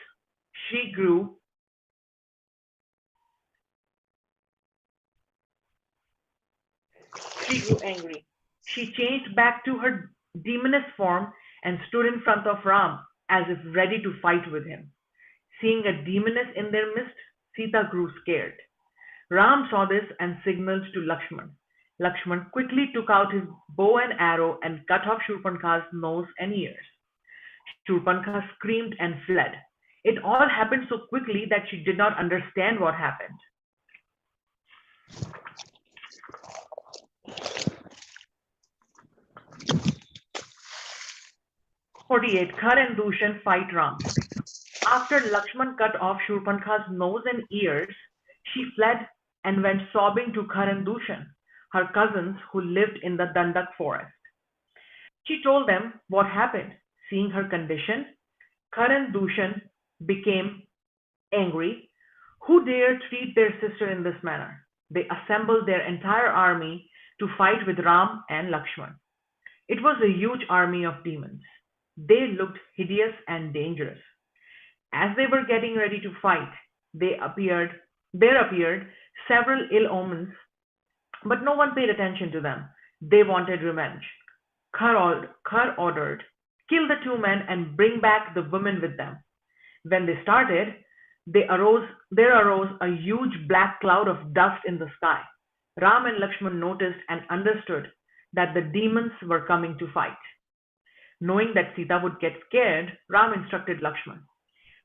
she grew angry. She changed back to her demoness form and stood in front of Ram as if ready to fight with him. Seeing a demoness in their midst, Sita grew scared. Ram saw this and signaled to Lakshman. Lakshman quickly took out his bow and arrow and cut off Shurpankh's nose and ears. Shurpankha screamed and fled. It all happened so quickly that she did not understand what happened. Khar and Dushan fight Ram. After Lakshman cut off Shurpankha's nose and ears, she fled and went sobbing to Khar and Dushan, her cousins who lived in the Dandak forest. She told them what happened. Seeing her condition, Khar and Dushan became angry. Who dared treat their sister in this manner? They assembled their entire army to fight with Ram and Lakshman. It was a huge army of demons. They looked hideous and dangerous. As they were getting ready to fight, there appeared several ill omens, but no one paid attention to them. They wanted revenge. Khar ordered, "Kill the two men and bring back the women with them." When they started, there arose a huge black cloud of dust in the sky. Ram and Lakshman noticed and understood that the demons were coming to fight. Knowing that Sita would get scared, Ram instructed Lakshman,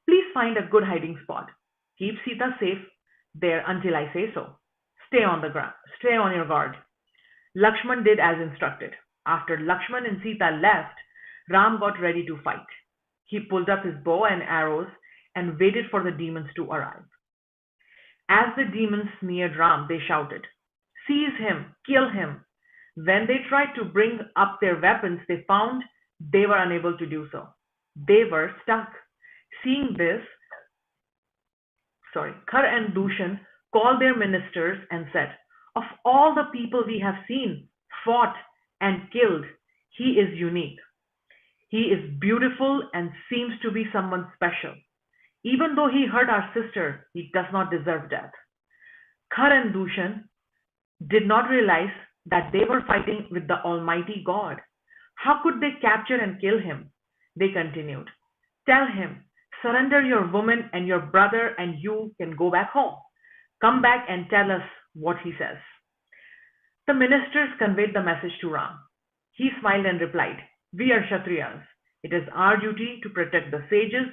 "Please find a good hiding spot. Keep Sita safe there until I say so. Stay on your guard." Lakshman did as instructed. After Lakshman and Sita left, Ram got ready to fight. He pulled up his bow and arrows and waited for the demons to arrive. As the demons neared Ram, they shouted, "Seize him! Kill him!" When they tried to bring up their weapons, they found they were unable to do so. They were stuck. Seeing this, Khar and Dushan called their ministers and said, "Of all the people we have seen, fought, and killed, he is unique. He is beautiful and seems to be someone special. Even though he hurt our sister, he does not deserve death." Khar and Dushan did not realize that they were fighting with the Almighty God. How could they capture and kill him? They continued, "Tell him, surrender your woman and your brother and you can go back home. Come back and tell us what he says." The ministers conveyed the message to Ram. He smiled and replied, "We are Kshatriyas. It is our duty to protect the sages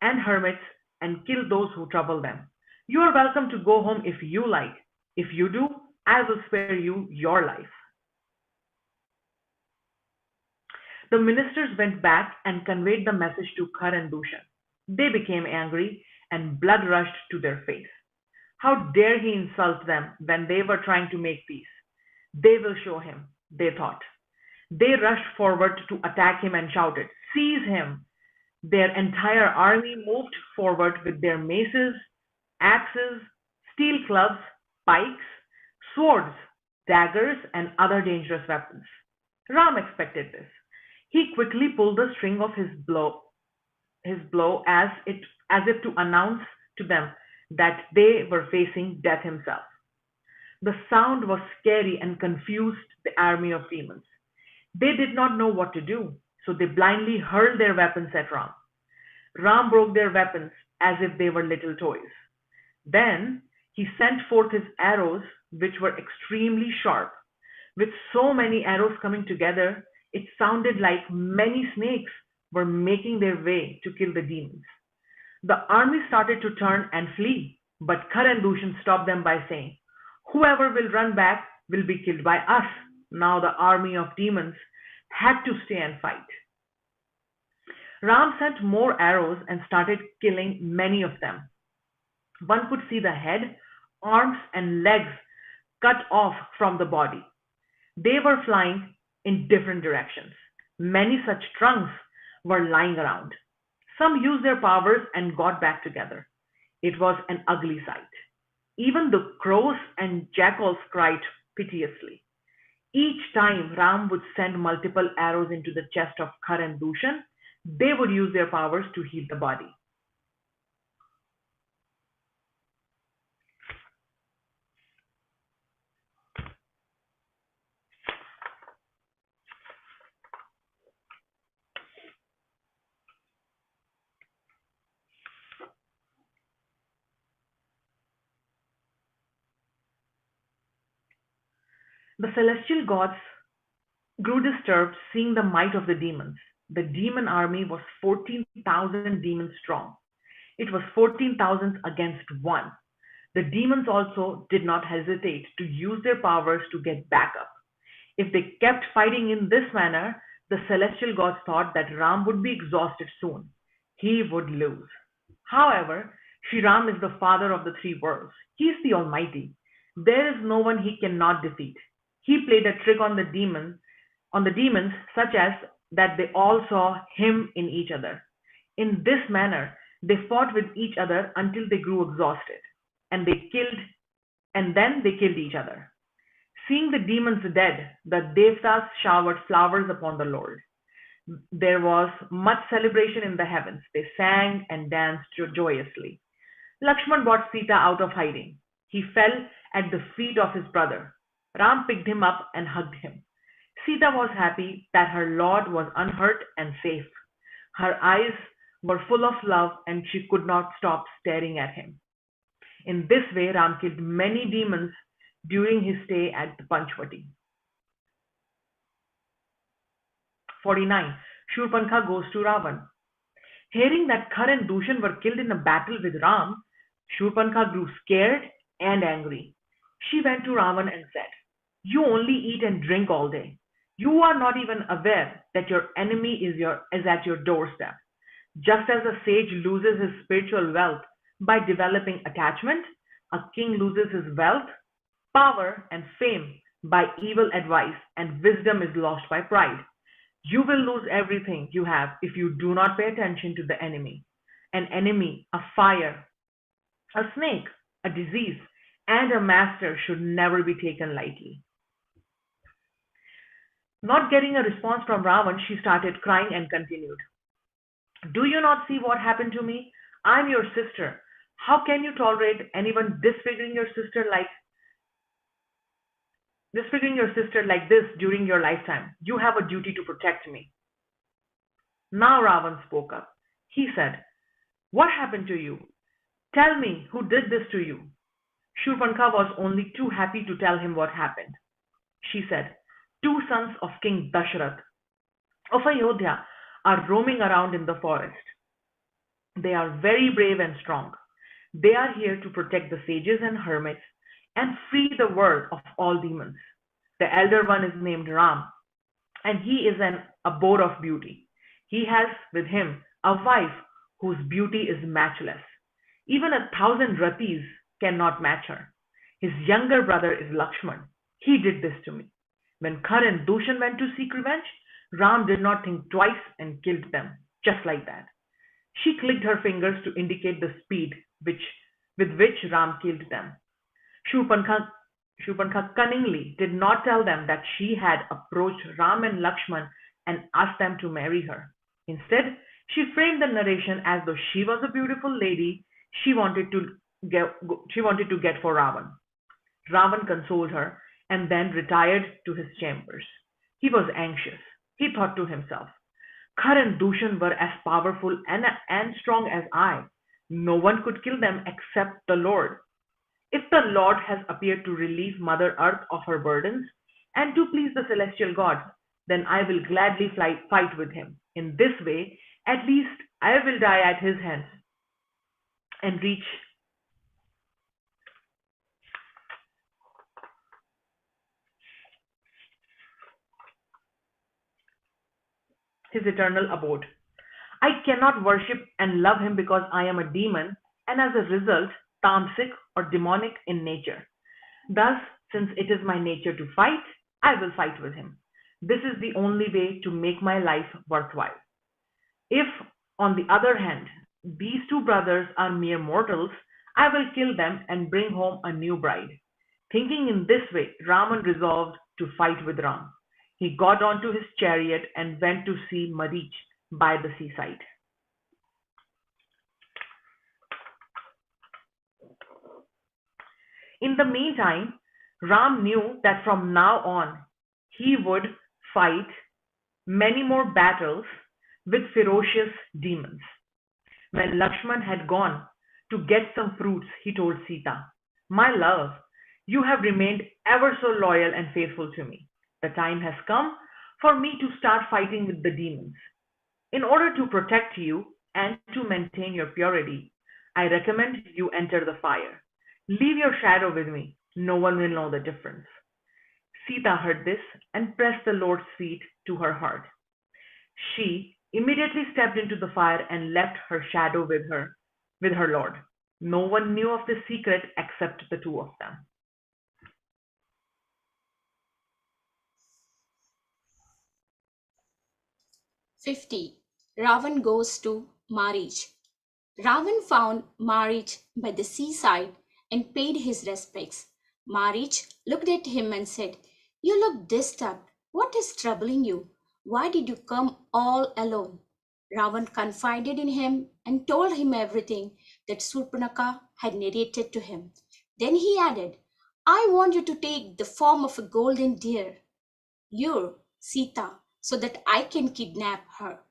and hermits and kill those who trouble them. You are welcome to go home if you like. If you do, I will spare you your life." The ministers went back and conveyed the message to Khar and Dushan. They became angry and blood rushed to their face. How dare he insult them when they were trying to make peace? They will show him, they thought. They rushed forward to attack him and shouted, "Seize him!" Their entire army moved forward with their maces, axes, steel clubs, pikes, swords, daggers, and other dangerous weapons. Ram expected this. He quickly pulled the string of his blow as if to announce to them that they were facing death himself. The sound was scary and confused the army of demons. They did not know what to do, so they blindly hurled their weapons at Ram. Ram broke their weapons as if they were little toys. Then he sent forth his arrows, which were extremely sharp. With so many arrows coming together, it sounded like many snakes were making their way to kill the demons. The army started to turn and flee, but Khar and Dushan stopped them by saying, "Whoever will run back will be killed by us." Now the army of demons had to stay and fight. Ram sent more arrows and started killing many of them. One could see the head, arms, and legs cut off from the body. They were flying in different directions. Many such trunks were lying around. Some used their powers and got back together. It was an ugly sight. Even the crows and jackals cried piteously. Each time Ram would send multiple arrows into the chest of Khar and Dushan, they would use their powers to heal the body. The celestial gods grew disturbed seeing the might of the demons. The demon army was 14,000 demons strong. It was 14,000 against one. The demons also did not hesitate to use their powers to get back up. If they kept fighting in this manner, the celestial gods thought that Ram would be exhausted soon. He would lose. However, Sri Ram is the father of the three worlds. He is the Almighty. There is no one he cannot defeat. He played a trick on the demons such as that they all saw him in each other. In this manner, they fought with each other until they grew exhausted, and then they killed each other. Seeing the demons dead, the Devtas showered flowers upon the Lord. There was much celebration in the heavens. They sang and danced joyously. Lakshman brought Sita out of hiding. He fell at the feet of his brother. Ram picked him up and hugged him. Sita was happy that her lord was unhurt and safe. Her eyes were full of love and she could not stop staring at him. In this way, Ram killed many demons during his stay at the Panchvati. 49. Shurpankha goes to Ravan. Hearing that Khar and Dushan were killed in a battle with Ram, Shurpankha grew scared and angry. She went to Ravan and said, "You only eat and drink all day. You are not even aware that your enemy is at your doorstep. Just as a sage loses his spiritual wealth by developing attachment, a king loses his wealth, power, and fame by evil advice, and wisdom is lost by pride. You will lose everything you have if you do not pay attention to the enemy. An enemy, a fire, a snake, a disease, and a master should never be taken lightly." Not getting a response from Ravan, she started crying and continued, "Do you not see what happened to me? I'm your sister. How can you tolerate anyone disfiguring your sister like this during your lifetime? You have a duty to protect me." Now Ravan spoke up. He said, "What happened to you? Tell me who did this to you." Shurpankha was only too happy to tell him what happened. She said, "Two sons of King Dashrath of Ayodhya are roaming around in the forest. They are very brave and strong. They are here to protect the sages and hermits and free the world of all demons. The elder one is named Ram, and he is an abode of beauty. He has with him a wife whose beauty is matchless. Even 1,000 ratis cannot match her. His younger brother is Lakshman. He did this to me. When Khar and Dushan went to seek revenge, Ram did not think twice and killed them, just like that." She clicked her fingers to indicate the speed with which Ram killed them. Shurpankha cunningly did not tell them that she had approached Ram and Lakshman and asked them to marry her. Instead, she framed the narration as though she was a beautiful lady she wanted to get for Ravan. Ravan consoled her and then retired to his chambers. He was anxious. He thought to himself, "Khar and Dushan were as powerful and strong as I. No one could kill them except the Lord. If the Lord has appeared to relieve Mother Earth of her burdens and to please the celestial gods, then I will gladly fight with him. In this way, at least I will die at his hands and reach his eternal abode. I cannot worship and love him because I am a demon and as a result tamasic or demonic in nature. Thus, since it is my nature to fight, I will fight with him. This is the only way to make my life worthwhile. If, on the other hand, these two brothers are mere mortals, I will kill them and bring home a new bride." Thinking in this way, Raman resolved to fight with Ram. He got onto his chariot and went to see Marich by the seaside. In the meantime, Ram knew that from now on he would fight many more battles with ferocious demons. When Lakshman had gone to get some fruits, he told Sita, "My love, You have remained ever so loyal and faithful to me. The time has come for me to start fighting with the demons. In order to protect you and to maintain your purity, I recommend you enter the fire. Leave your shadow with me. No one will know the difference. Sita heard this and pressed the Lord's feet to her heart. She immediately stepped into the fire and left her shadow with her Lord. No one knew of the secret except the two of them. Ravan goes to Marich. Ravan found Marich by the seaside and paid his respects. Marich looked at him and said, "You look disturbed. What is troubling you? Why did you come all alone?" Ravan confided in him and told him everything that Surpanaka had narrated to him. Then he added, "I want you to take the form of a golden deer. Lure Sita so that I can kidnap her."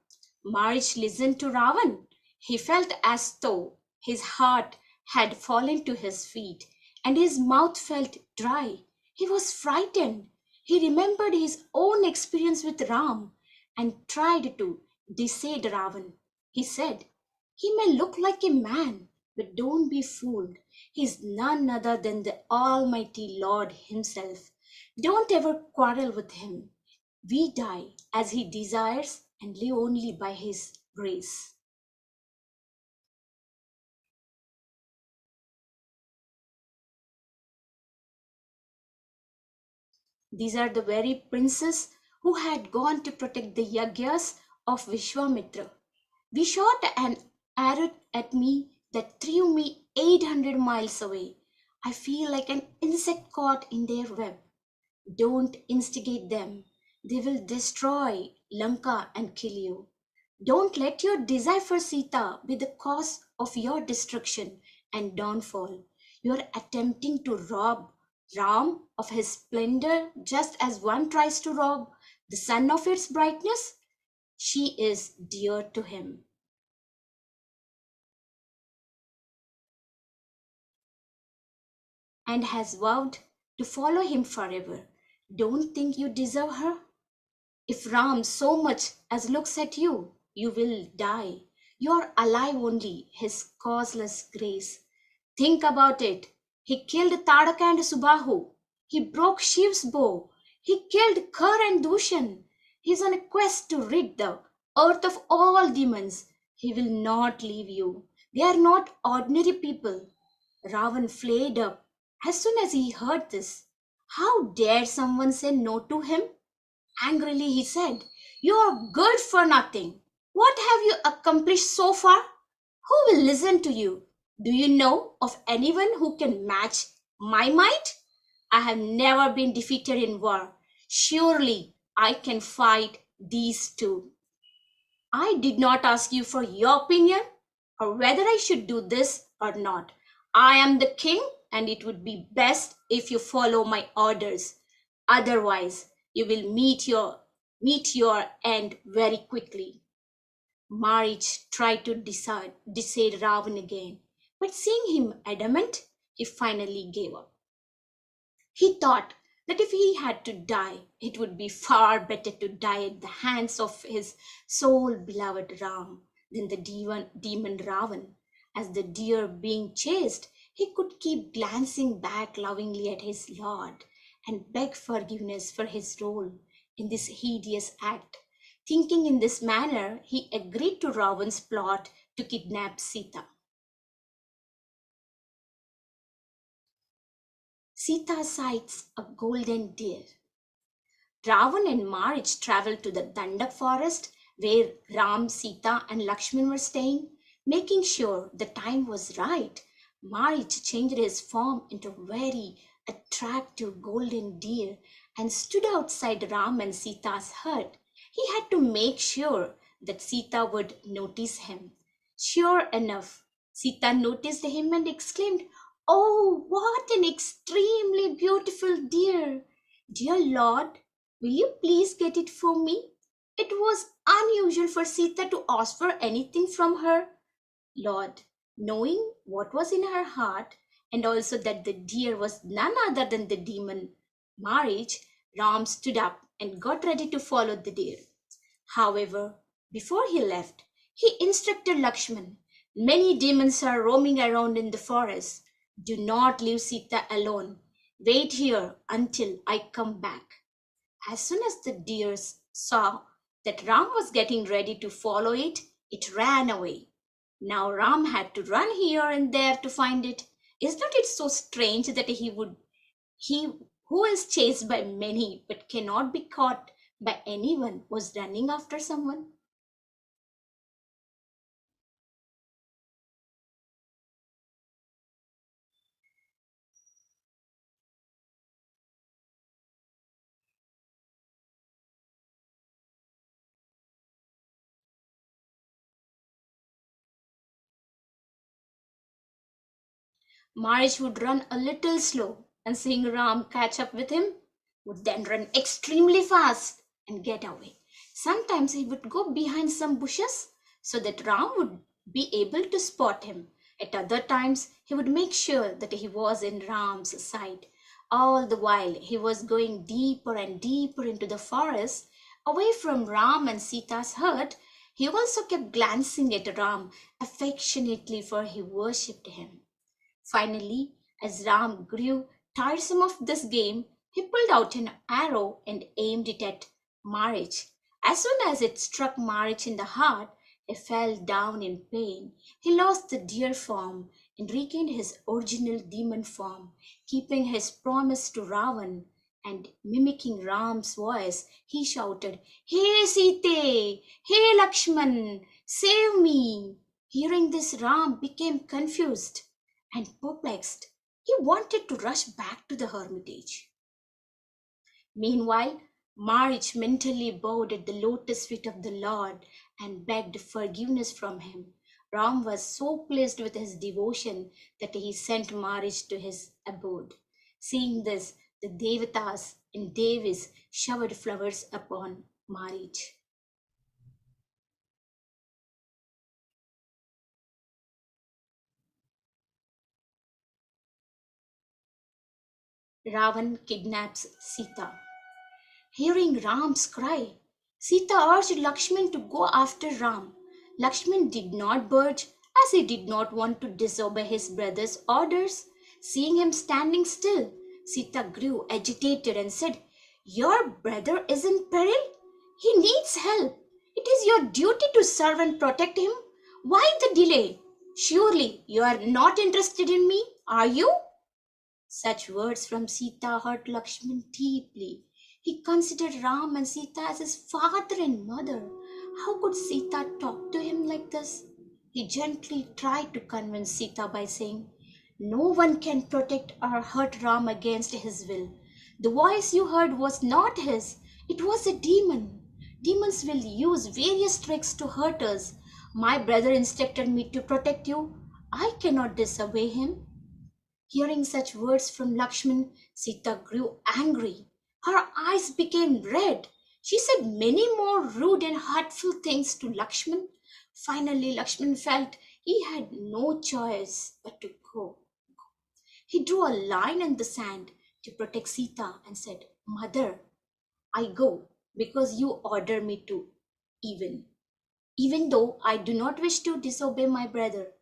Marich listened to Ravan. He felt as though his heart had fallen to his feet and his mouth felt dry. He was frightened. He remembered his own experience with Ram and tried to dissuade Ravan. He said, "He may look like a man, but don't be fooled. He is none other than the Almighty Lord Himself. Don't ever quarrel with Him. We die as He desires and live only by His grace." These are the very princes who had gone to protect the yagyas of Vishwamitra. "We shot an arrow at me that threw me 800 miles away. I feel like an insect caught in their web. Don't instigate them. They will destroy Lanka and kill you. Don't let your desire for Sita be the cause of your destruction and downfall. You are attempting to rob Ram of his splendor just as one tries to rob the sun of its brightness. She is dear to him." And has vowed to follow him forever. Don't think you deserve her. If Ram so much as looks at you, you will die. You are alive only his causeless grace. Think about it. He killed Tadaka and Subahu. He broke Shiv's bow. He killed Kar and Dushan. He is on a quest to rid the earth of all demons. He will not leave you. They are not ordinary people. Ravan flared up as soon as he heard this. How dare someone say no to him? Angrily he said, "You are good for nothing. What have you accomplished so far? Who will listen to you? Do you know of anyone who can match my might? I have never been defeated in war. Surely I can fight these two. I did not ask you for your opinion or whether I should do this or not. I am the king and it would be best if you follow my orders. Otherwise, you will meet your end very quickly." Marich tried to dissuade Ravan again, but seeing him adamant, he finally gave up. He thought that if he had to die, it would be far better to die at the hands of his soul beloved Ram than the demon Ravan. As the deer being chased, he could keep glancing back lovingly at his lord and beg forgiveness for his role in this hideous act. Thinking in this manner, he agreed to Ravan's plot to kidnap Sita. Sita sights a golden deer. Ravan and Marich traveled to the Dandak forest where Ram, Sita, and Lakshman were staying. Making sure the time was right, Marich changed his form into a very attractive golden deer and stood outside Ram and Sita's hut. He had to make sure that Sita would notice him. Sure enough, Sita noticed him and exclaimed, "Oh, what an extremely beautiful deer! Dear Lord, will you please get it for me?" It was unusual for Sita to ask for anything from her Lord. Knowing what was in her heart, and also that the deer was none other than the demon Marich, Ram stood up and got ready to follow the deer. However, before he left, he instructed Lakshman, many demons are roaming around in the forest. Do not leave Sita alone. Wait here until I come back. As soon as the deer saw that Ram was getting ready to follow it, it ran away. Now Ram had to run here and there to find it. Is not it so strange that he who is chased by many but cannot be caught by anyone was running after someone? Marish would run a little slow, and seeing Ram catch up with him, would then run extremely fast and get away. Sometimes he would go behind some bushes so that Ram would be able to spot him. At other times, he would make sure that he was in Ram's sight. All the while, he was going deeper and deeper into the forest, away from Ram and Sita's hut. He also kept glancing at Ram affectionately, for he worshipped him. Finally, as Ram grew tiresome of this game, he pulled out an arrow and aimed it at Marich. As soon as it struck Marich in the heart, he fell down in pain. He lost the deer form and regained his original demon form, keeping his promise to Ravan and mimicking Ram's voice. He shouted, "Hey Sita! Hey Lakshman! Save me!" Hearing this, Ram became confused and perplexed. He wanted to rush back to the hermitage. Meanwhile, Marich mentally bowed at the lotus feet of the Lord and begged forgiveness from him. Ram was so pleased with his devotion that he sent Marich to his abode. Seeing this, the Devatas and Devis showered flowers upon Marich. Ravan kidnaps Sita. Hearing Ram's cry, Sita urged Lakshman to go after Ram. Lakshman did not budge, as he did not want to disobey his brother's orders. Seeing him standing still, Sita grew agitated and said, "Your brother is in peril. He needs help. It is your duty to serve and protect him. Why the delay? Surely you are not interested in me, are you?" Such words from Sita hurt Lakshman deeply. He considered Ram and Sita as his father and mother. How could Sita talk to him like this? He gently tried to convince Sita by saying, "No one can protect or hurt Ram against his will. The voice you heard was not his, it was a demon. Demons will use various tricks to hurt us. My brother instructed me to protect you. I cannot disobey him." Hearing such words from Lakshman, Sita grew angry. Her eyes became red. She said many more rude and hurtful things to Lakshman. Finally, Lakshman felt he had no choice but to go. He drew a line in the sand to protect Sita and said, "Mother, I go because you order me to, even though I do not wish to disobey my brother.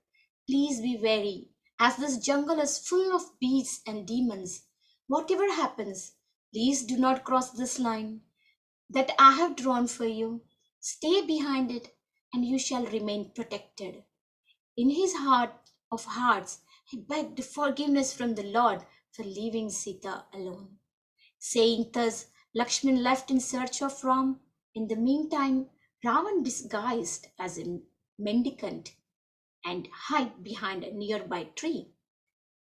Please be wary, as this jungle is full of beasts and demons. Whatever happens, please do not cross this line that I have drawn for you. Stay behind it, and you shall remain protected." In his heart of hearts, he begged forgiveness from the Lord for leaving Sita alone. Saying thus, Lakshman left in search of Ram. In the meantime, Ravan disguised as a mendicant and hid behind a nearby tree.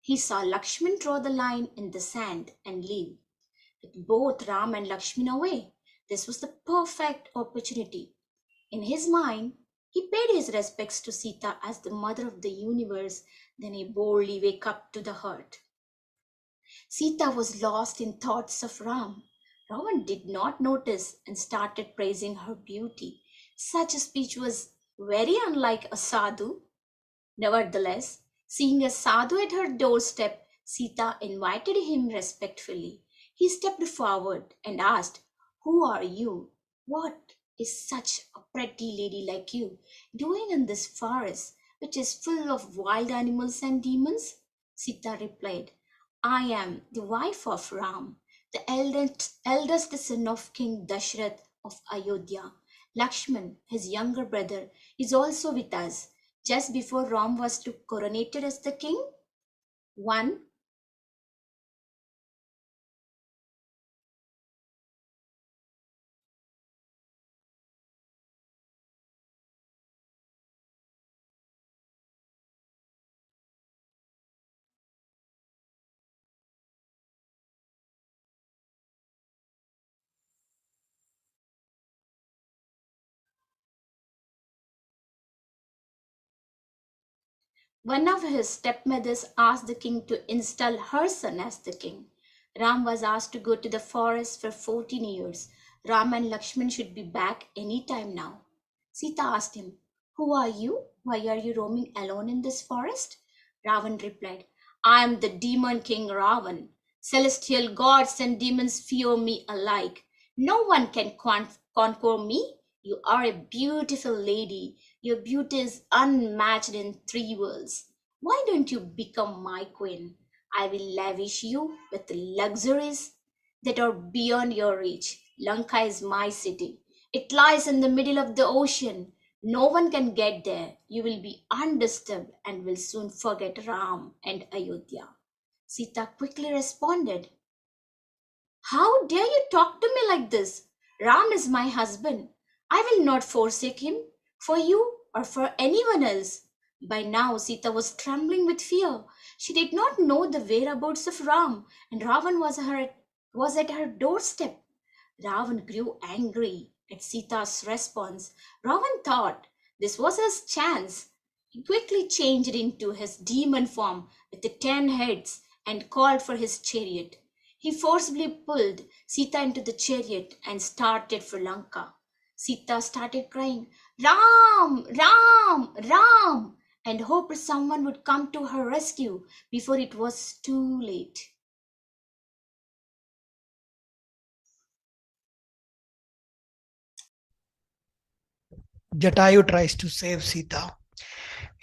He saw Lakshman draw the line in the sand and leave, with both Ram and Lakshman away. This was the perfect opportunity. In his mind, he paid his respects to Sita as the mother of the universe. Then he boldly went up to the hut. Sita was lost in thoughts of Ram. Ravan did not notice and started praising her beauty. Such a speech was very unlike a sadhu. Nevertheless, Seeing a sadhu at her doorstep, Sita invited him respectfully. He stepped forward and asked, "Who are you? What is such a pretty lady like you doing in this forest, which is full of wild animals and demons?" Sita replied, "I am the wife of Ram, the eldest son of King Dashrath of Ayodhya. Lakshman, his younger brother, is also with us. Just before Ram was to coronated as the king, one One of his stepmothers asked the king to install her son as the king. Ram was asked to go to the forest for 14 years. Ram and Lakshman should be back any time now. Sita asked him, "Who are you? Why are you roaming alone in this forest?" Ravan replied, "I am the demon king Ravan. Celestial gods and demons fear me alike. No one can conquer me. You are a beautiful lady. Your beauty is unmatched in 3 worlds. Why don't you become my queen? I will lavish you with luxuries that are beyond your reach. Lanka is my city. It lies in the middle of the ocean. No one can get there. You will be undisturbed and will soon forget Ram and Ayodhya." Sita quickly responded, "How dare you talk to me like this? Ram is my husband. I will not forsake him for you or for anyone else." By now, Sita was trembling with fear. She did not know the whereabouts of Ram, and Ravan was at her doorstep. Ravan grew angry at Sita's response. Ravan thought this was his chance. He quickly changed into his demon form with the 10 heads and called for his chariot. He forcibly pulled Sita into the chariot and started for Lanka. Sita started crying, "Ram, Ram, Ram," and hoped someone would come to her rescue before it was too late. Jatayu tries to save Sita.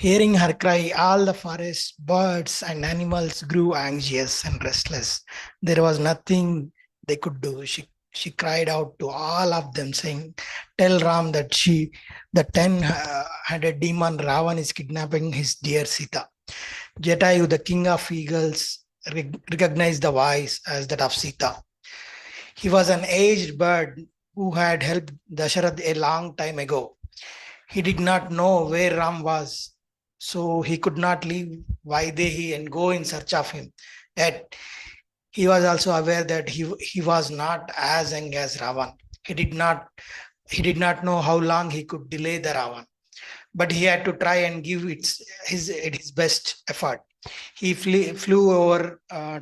Hearing her cry, all the forest birds and animals grew anxious and restless. There was nothing they could do. She cried out to all of them, saying, "Tell Ram that the 10-headed demon Ravan is kidnapping his dear Sita." Jatayu, the king of eagles, recognized the voice as that of Sita. He was an aged bird who had helped Dasharath a long time ago. He did not know where Ram was, so he could not leave Vaidehi and go in search of him. Yet he was also aware that he was not as young as Ravan. He did not know how long he could delay the Ravan, but he had to try and give his best effort. He flew over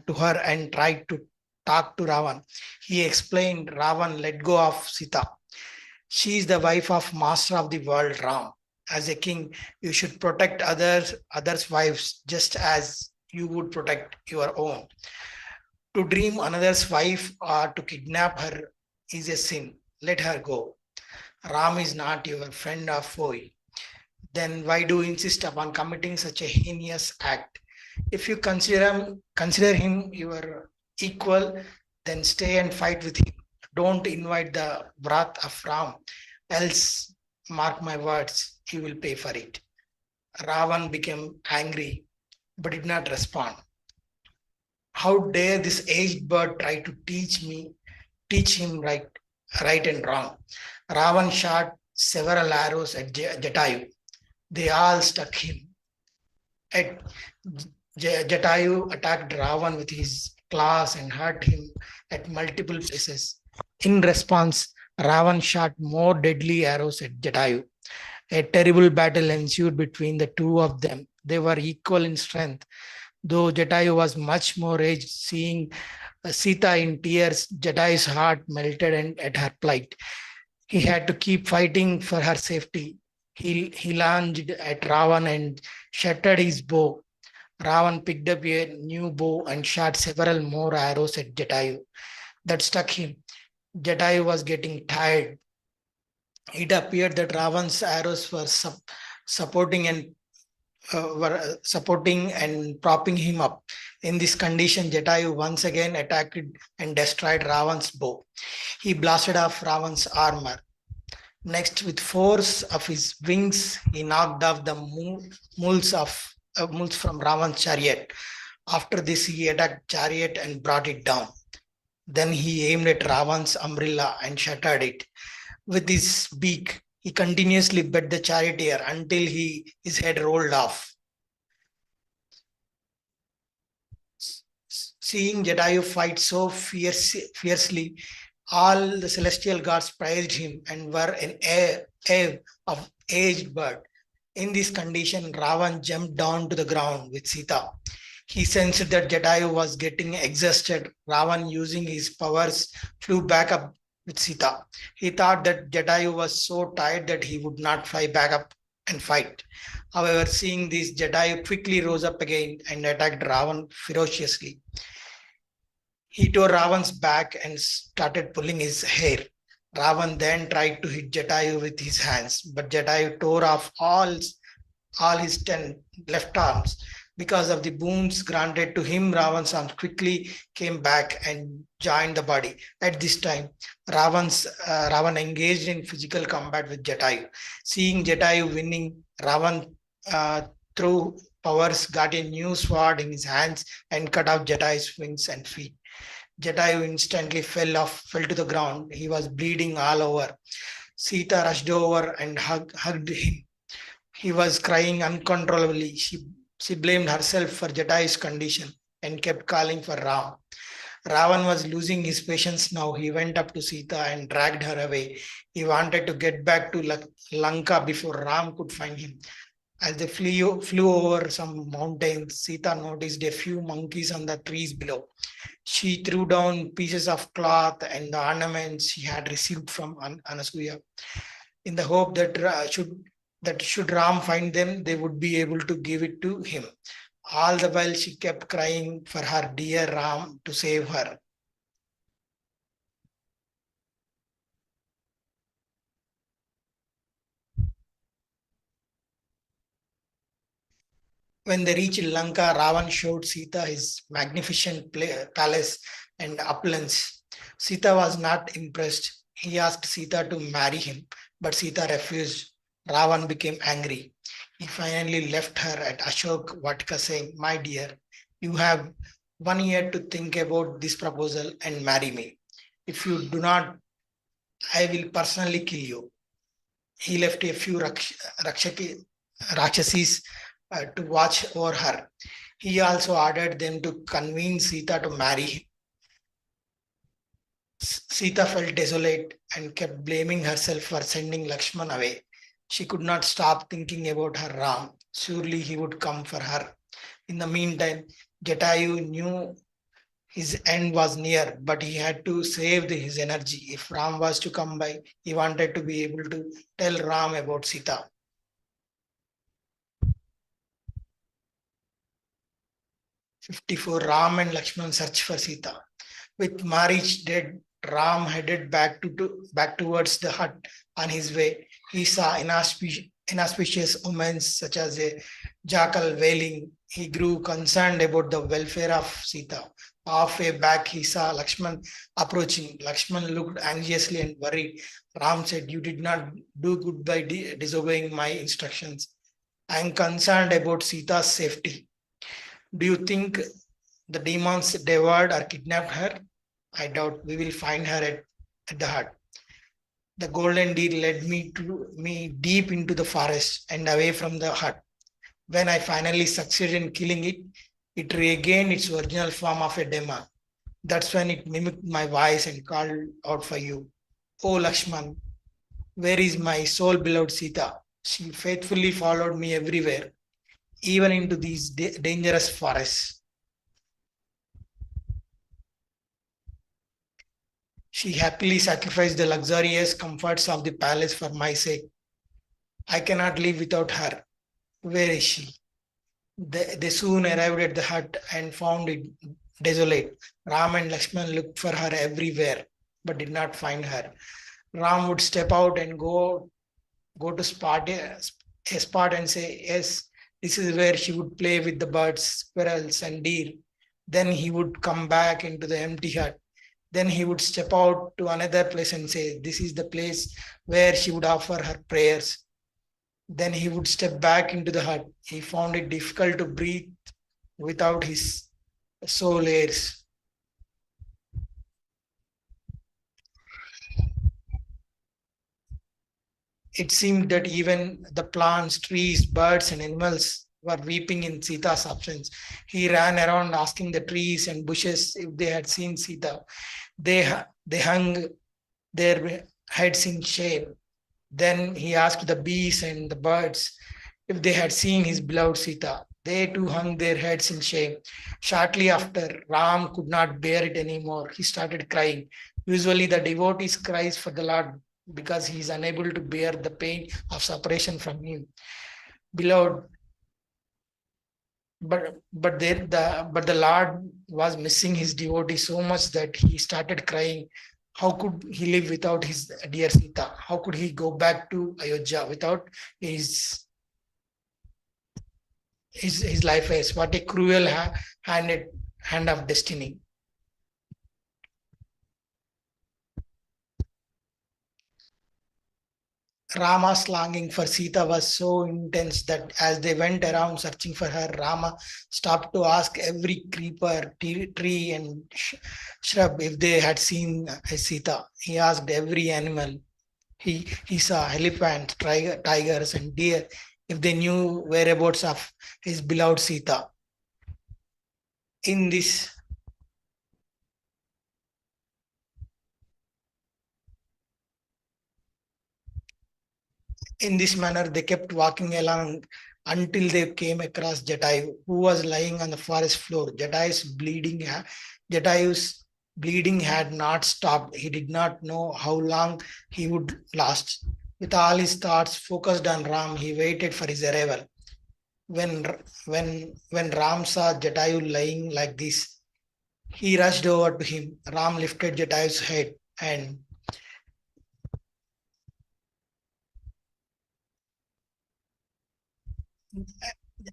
to her and tried to talk to Ravan. He explained, "Ravan, let go of Sita. She is the wife of master of the world, Ram. As a king, you should protect others' wives just as you would protect your own. To dream another's wife or to kidnap her is a sin. Let her go. Ram is not your friend or foe. Then why do you insist upon committing such a heinous act? If you consider him your equal, then stay and fight with him. Don't invite the wrath of Ram, else, mark my words, he will pay for it." Ravan became angry but did not respond. How dare this aged bird try to teach him right and wrong? Ravan shot several arrows at Jatayu. They all struck him. Jatayu attacked Ravan with his claws and hurt him at multiple places. In response, Ravan shot more deadly arrows at Jatayu. A terrible battle ensued between the two of them. They were equal in strength. Though Jatayu was much more aged, seeing Sita in tears, Jatayu's heart melted at her plight. He had to keep fighting for her safety. He lunged at Ravan and shattered his bow. Ravan picked up a new bow and shot several more arrows at Jatayu. That struck him. Jatayu was getting tired. It appeared that Ravan's arrows were supporting and propping him up. In this condition, Jatayu once again attacked and destroyed Ravan's bow. He blasted off Ravan's armor. Next, with force of his wings, he knocked off the mules from Ravan's chariot. After this, he attacked chariot and brought it down. Then he aimed at Ravan's umbrella and shattered it. With his beak, he continuously beat the charioteer until his head rolled off. Seeing Jatayu fight so fiercely, all the celestial gods praised him and were in awe of aged bird. In this condition, Ravan jumped down to the ground with Sita. He sensed that Jatayu was getting exhausted. Ravan, using his powers, flew back up with Sita. He thought that Jatayu was so tired that he would not fly back up and fight. However, seeing this, Jatayu quickly rose up again and attacked Ravan ferociously. He tore Ravan's back and started pulling his hair. Ravan then tried to hit Jatayu with his hands, but Jatayu tore off all his 10 left arms. Because of the boons granted to him, Ravan's arms quickly came back and joined the body. At this time, Ravan engaged in physical combat with Jatayu. Seeing Jatayu winning, Ravan through powers got a new sword in his hands and cut off Jatayu's wings and feet. Jatayu instantly fell to the ground. He was bleeding all over. Sita rushed over and hugged him. He was crying uncontrollably. She blamed herself for Jatayu's condition and kept calling for Ram. Ravan was losing his patience now. He went up to Sita and dragged her away. He wanted to get back to Lanka before Ram could find him. As they flew over some mountains, Sita noticed a few monkeys on the trees below. She threw down pieces of cloth and the ornaments she had received from Anasuya in the hope that should Ram find them, they would be able to give it to him. All the while, she kept crying for her dear Ram to save her. When they reached Lanka, Ravan showed Sita his magnificent palace and uplands. Sita was not impressed. He asked Sita to marry him, but Sita refused. Ravan became angry. He finally left her at Ashok Vatika saying, "My dear, you have 1 year to think about this proposal and marry me. If you do not, I will personally kill you." He left a few Rakshasis to watch over her. He also ordered them to convince Sita to marry him. Sita felt desolate and kept blaming herself for sending Lakshman away. She could not stop thinking about her Ram. Surely he would come for her. In the meantime, Jatayu knew his end was near, but he had to save his energy. If Ram was to come by, he wanted to be able to tell Ram about Sita. Ram and Lakshman search for Sita. With marriage dead, Ram headed back towards the hut. On his way, he saw inauspicious omens such as a jackal wailing. He grew concerned about the welfare of Sita. Halfway back, he saw Lakshman approaching. Lakshman looked anxiously and worried. Ram said, "You did not do good by disobeying my instructions. I am concerned about Sita's safety. Do you think the demons devoured or kidnapped her? I doubt. We will find her at the hut." The golden deer led me deep into the forest and away from the hut. When I finally succeeded in killing it, it regained its original form of a demon. That's when it mimicked my voice and called out for you. "Oh Lakshman, where is my soul beloved Sita? She faithfully followed me everywhere, even into these dangerous forests. She happily sacrificed the luxurious comforts of the palace for my sake. I cannot live without her. Where is she?" They soon arrived at the hut and found it desolate. Ram and Lakshman looked for her everywhere, but did not find her. Ram would step out and go to a spot and say, yes, this is where she would play with the birds, squirrels, and deer. Then he would come back into the empty hut. Then he would step out to another place and say, this is the place where she would offer her prayers. Then he would step back into the hut. He found it difficult to breathe without his soul airs. It seemed that even the plants, trees, birds, and animals were weeping in Sita's absence. He ran around asking the trees and bushes if they had seen Sita. They hung their heads in shame. Then he asked the bees and the birds if they had seen his beloved Sita. They too hung their heads in shame. Shortly after, Ram could not bear it anymore. He started crying. Usually the devotees cries for the Lord because he is unable to bear the pain of separation from him. Beloved, but the Lord was missing his devotee so much that he started crying. How could he live without his dear Sita? How could he go back to Ayodhya without his life as? What a cruel hand of destiny. Rama's longing for Sita was so intense that as they went around searching for her, Rama stopped to ask every creeper, tree, and shrub if they had seen Sita. He asked every animal. He saw elephants, tigers, and deer if they knew whereabouts of his beloved Sita. In this manner, they kept walking along until they came across Jatayu, who was lying on the forest floor. Jatayu's bleeding had not stopped. He did not know how long he would last. With all his thoughts focused on Ram, he waited for his arrival. When Ram saw Jatayu lying like this, he rushed over to him. Ram lifted Jatayu's head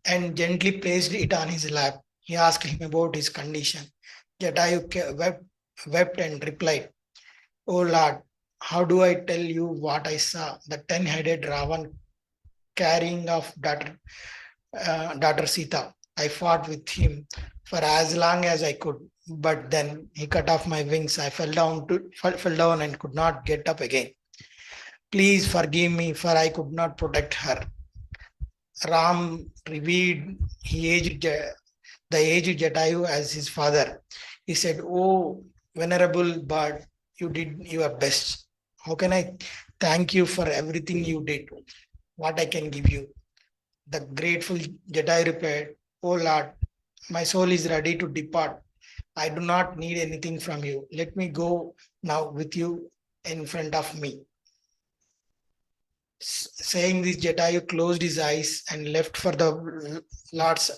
and gently placed it on his lap. He asked him about his condition. Jatayu wept and replied, "O Lord, how do I tell you what I saw? The 10-headed Ravan carrying off daughter Sita. I fought with him for as long as I could, but then he cut off my wings. I fell down and could not get up again. Please forgive me, for I could not protect her." Ram revered the aged Jatayu as his father. He said, "Oh, venerable bird, you did your best. How can I thank you for everything you did? What I can give you?" The grateful Jatayu replied, "Oh Lord, my soul is ready to depart. I do not need anything from you. Let me go now with you in front of me." Saying this, Jatayu closed his eyes and left for the Lord's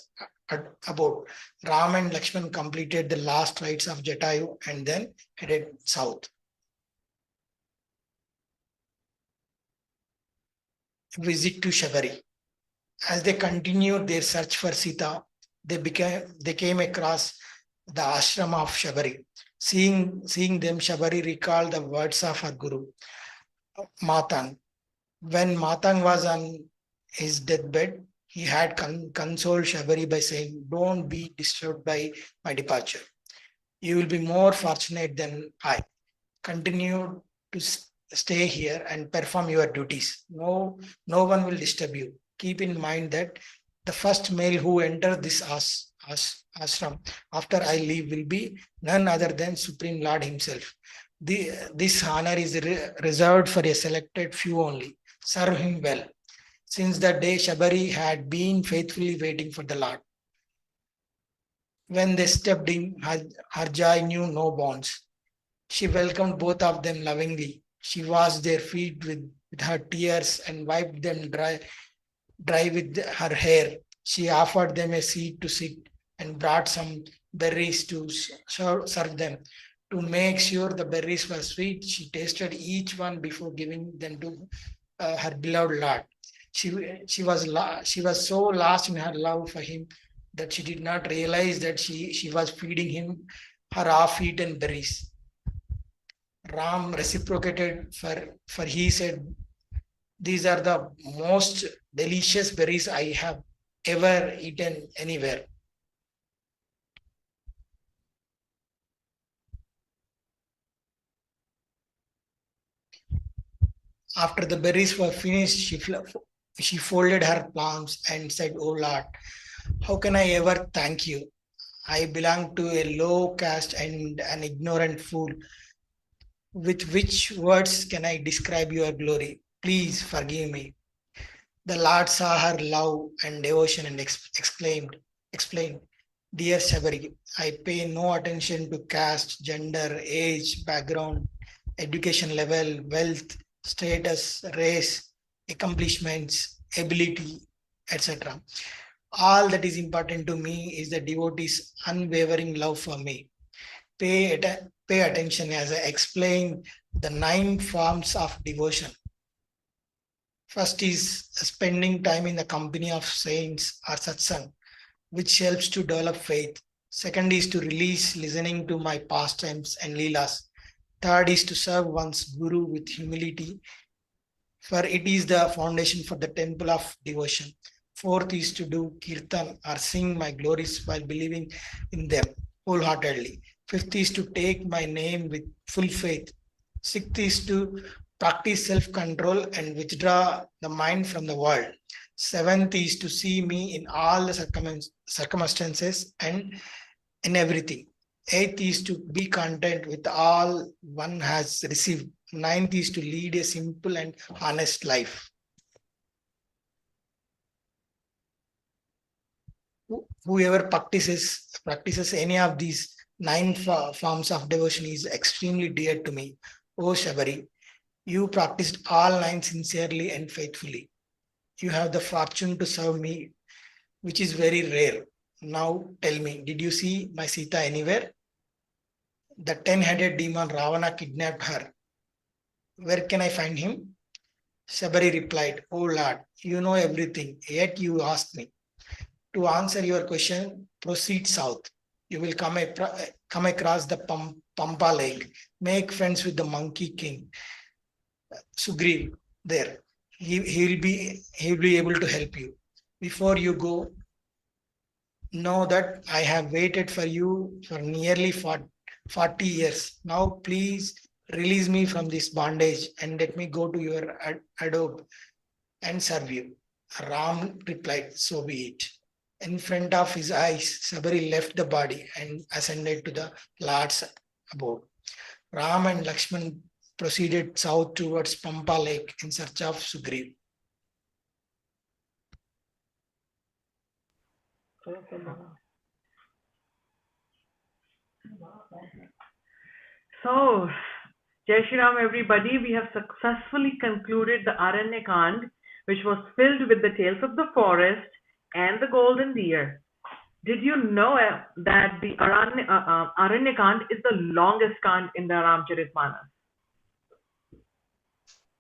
abode. Ram and Lakshman completed the last rites of Jatayu and then headed south. Visit to Shabari. As they continued their search for Sita, they came across the ashram of Shabari. Seeing them, Shabari recalled the words of her guru, Matang. When Matang was on his deathbed, he had consoled Shabari by saying, "Don't be disturbed by my departure. You will be more fortunate than I. Continue to stay here and perform your duties. No one will disturb you. Keep in mind that the first male who enters this ashram after I leave will be none other than Supreme Lord himself. This honor is reserved for a selected few only. Serve him well." Since that day, Shabari had been faithfully waiting for the Lord. When they stepped in, her joy knew no bounds. She welcomed both of them lovingly. She washed their feet with her tears and wiped them dry with her hair. She offered them a seat to sit and brought some berries to serve them. To make sure the berries were sweet, she tasted each one before giving them to her beloved Lord. She was so lost in her love for him that she did not realize that she was feeding him her half-eaten berries. Ram reciprocated, for he said, "These are the most delicious berries I have ever eaten anywhere." After the berries were finished, she folded her palms and said, "Oh Lord, how can I ever thank you? I belong to a low caste and an ignorant fool. With which words can I describe your glory? Please forgive me." The Lord saw her love and devotion and explained, "Dear Shabari, I pay no attention to caste, gender, age, background, education level, wealth, status, race, accomplishments, ability, etc. All that is important to me is the devotee's unwavering love for me. Pay attention as I explain the 9 forms of devotion. First is spending time in the company of saints or satsang, which helps to develop faith. Second is to release listening to my pastimes and leelas. Third is to serve one's guru with humility, for it is the foundation for the temple of devotion. Fourth is to do kirtan or sing my glories while believing in them wholeheartedly. Fifth is to take my name with full faith. Sixth is to practice self-control and withdraw the mind from the world. Seventh is to see me in all the circumstances and in everything. Eighth is to be content with all one has received. Ninth is to lead a simple and honest life. Whoever practices any of these 9 forms of devotion is extremely dear to me. Oh Shabari, you practiced all 9 sincerely and faithfully. You have the fortune to serve me, which is very rare. Now tell me, did you see my Sita anywhere? The 10-headed demon Ravana kidnapped her. Where can I find him? Shabari replied, "Oh Lord, you know everything, yet you ask me. To answer your question, proceed south. You will come across the Pampa Lake. Make friends with the Monkey King, Sugriv, there. He'll be able to help you. Before you go, know that I have waited for you for nearly 40 years. Now please release me from this bondage and let me go to your adobe and serve you." Ram replied, "So be it." In front of his eyes, Shabari left the body and ascended to the Lord's abode. Ram and Lakshman proceeded south towards Pampa Lake in search of Sugriv. So, Jai Shri Ram, everybody, we have successfully concluded the Aranyakand, which was filled with the tales of the forest and the golden deer. Did you know that the Aranyakand is the longest kand in the Ramcharitmanas?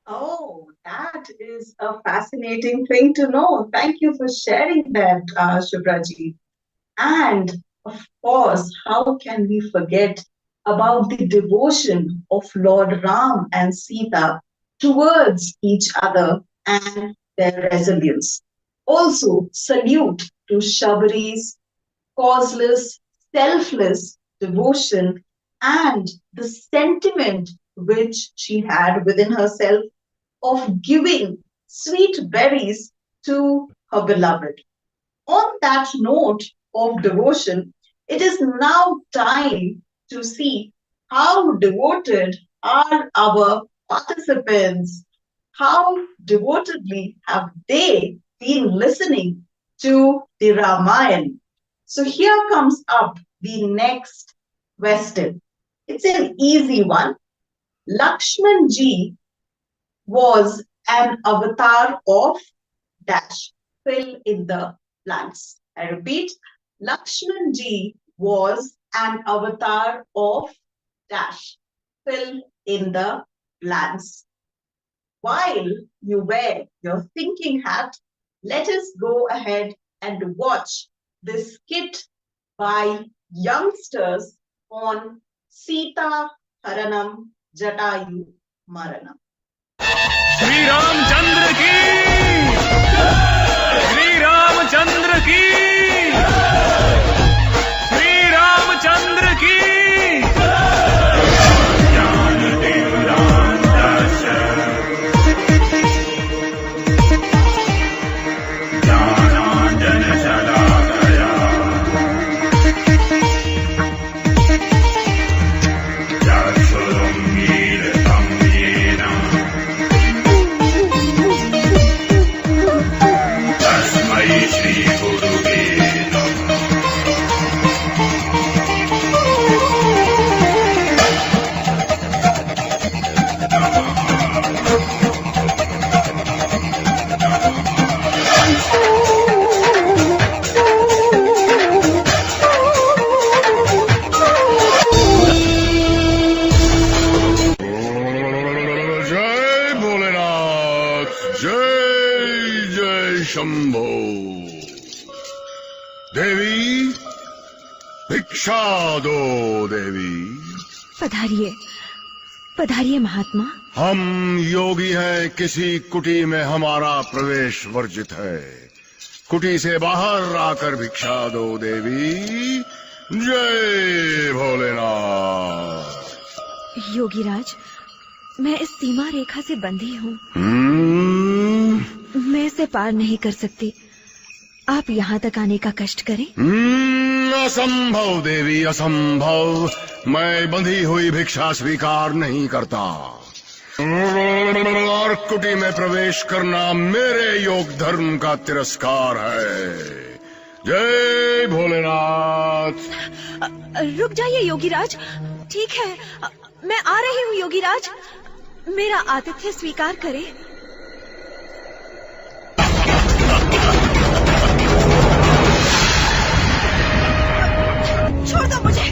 Oh, that is a fascinating thing to know. Thank you for sharing that, Shubraji. And of course, how can we forget about the devotion of Lord Ram and Sita towards each other and their resilience? Also, salute to Shabari's causeless, selfless devotion and the sentiment which she had within herself of giving sweet berries to her beloved. On that note of devotion, it is now time to see how devoted are our participants. How devotedly have they been listening to the Ramayana? So here comes up the next question. It's an easy one. Lakshman ji was an avatar of dash. Fill in the plants. I repeat, Lakshman ji was an avatar of dash. Fill in the blanks. While you wear your thinking hat, let us go ahead and watch this skit by youngsters on Sita Haranam Jatayu Maranam. Shri Ramchandra की श्री रामचंद्र की श्री रामचंद्र की शंभो देवी भिक्षा दो देवी। पधारिए पधारिए महात्मा। हम योगी हैं, किसी कुटी में हमारा प्रवेश वर्जित है। कुटी से बाहर आकर भिक्षा दो देवी। जय भोलेनाथ। योगीराज, मैं इस सीमा रेखा से बंधी हूँ। मैं इसे पार नहीं कर सकती। आप यहाँ तक आने का कष्ट करें। असंभव देवी, असंभव। मैं बंधी हुई भिक्षा स्वीकार नहीं करता और कुटी में प्रवेश करना मेरे योग धर्म का तिरस्कार है। जय भोलेनाथ। रुक जाइए योगीराज। ठीक है, मैं आ रही हूँ योगीराज। मेरा आतिथ्य स्वीकार करें। छोड़ दो मुझे,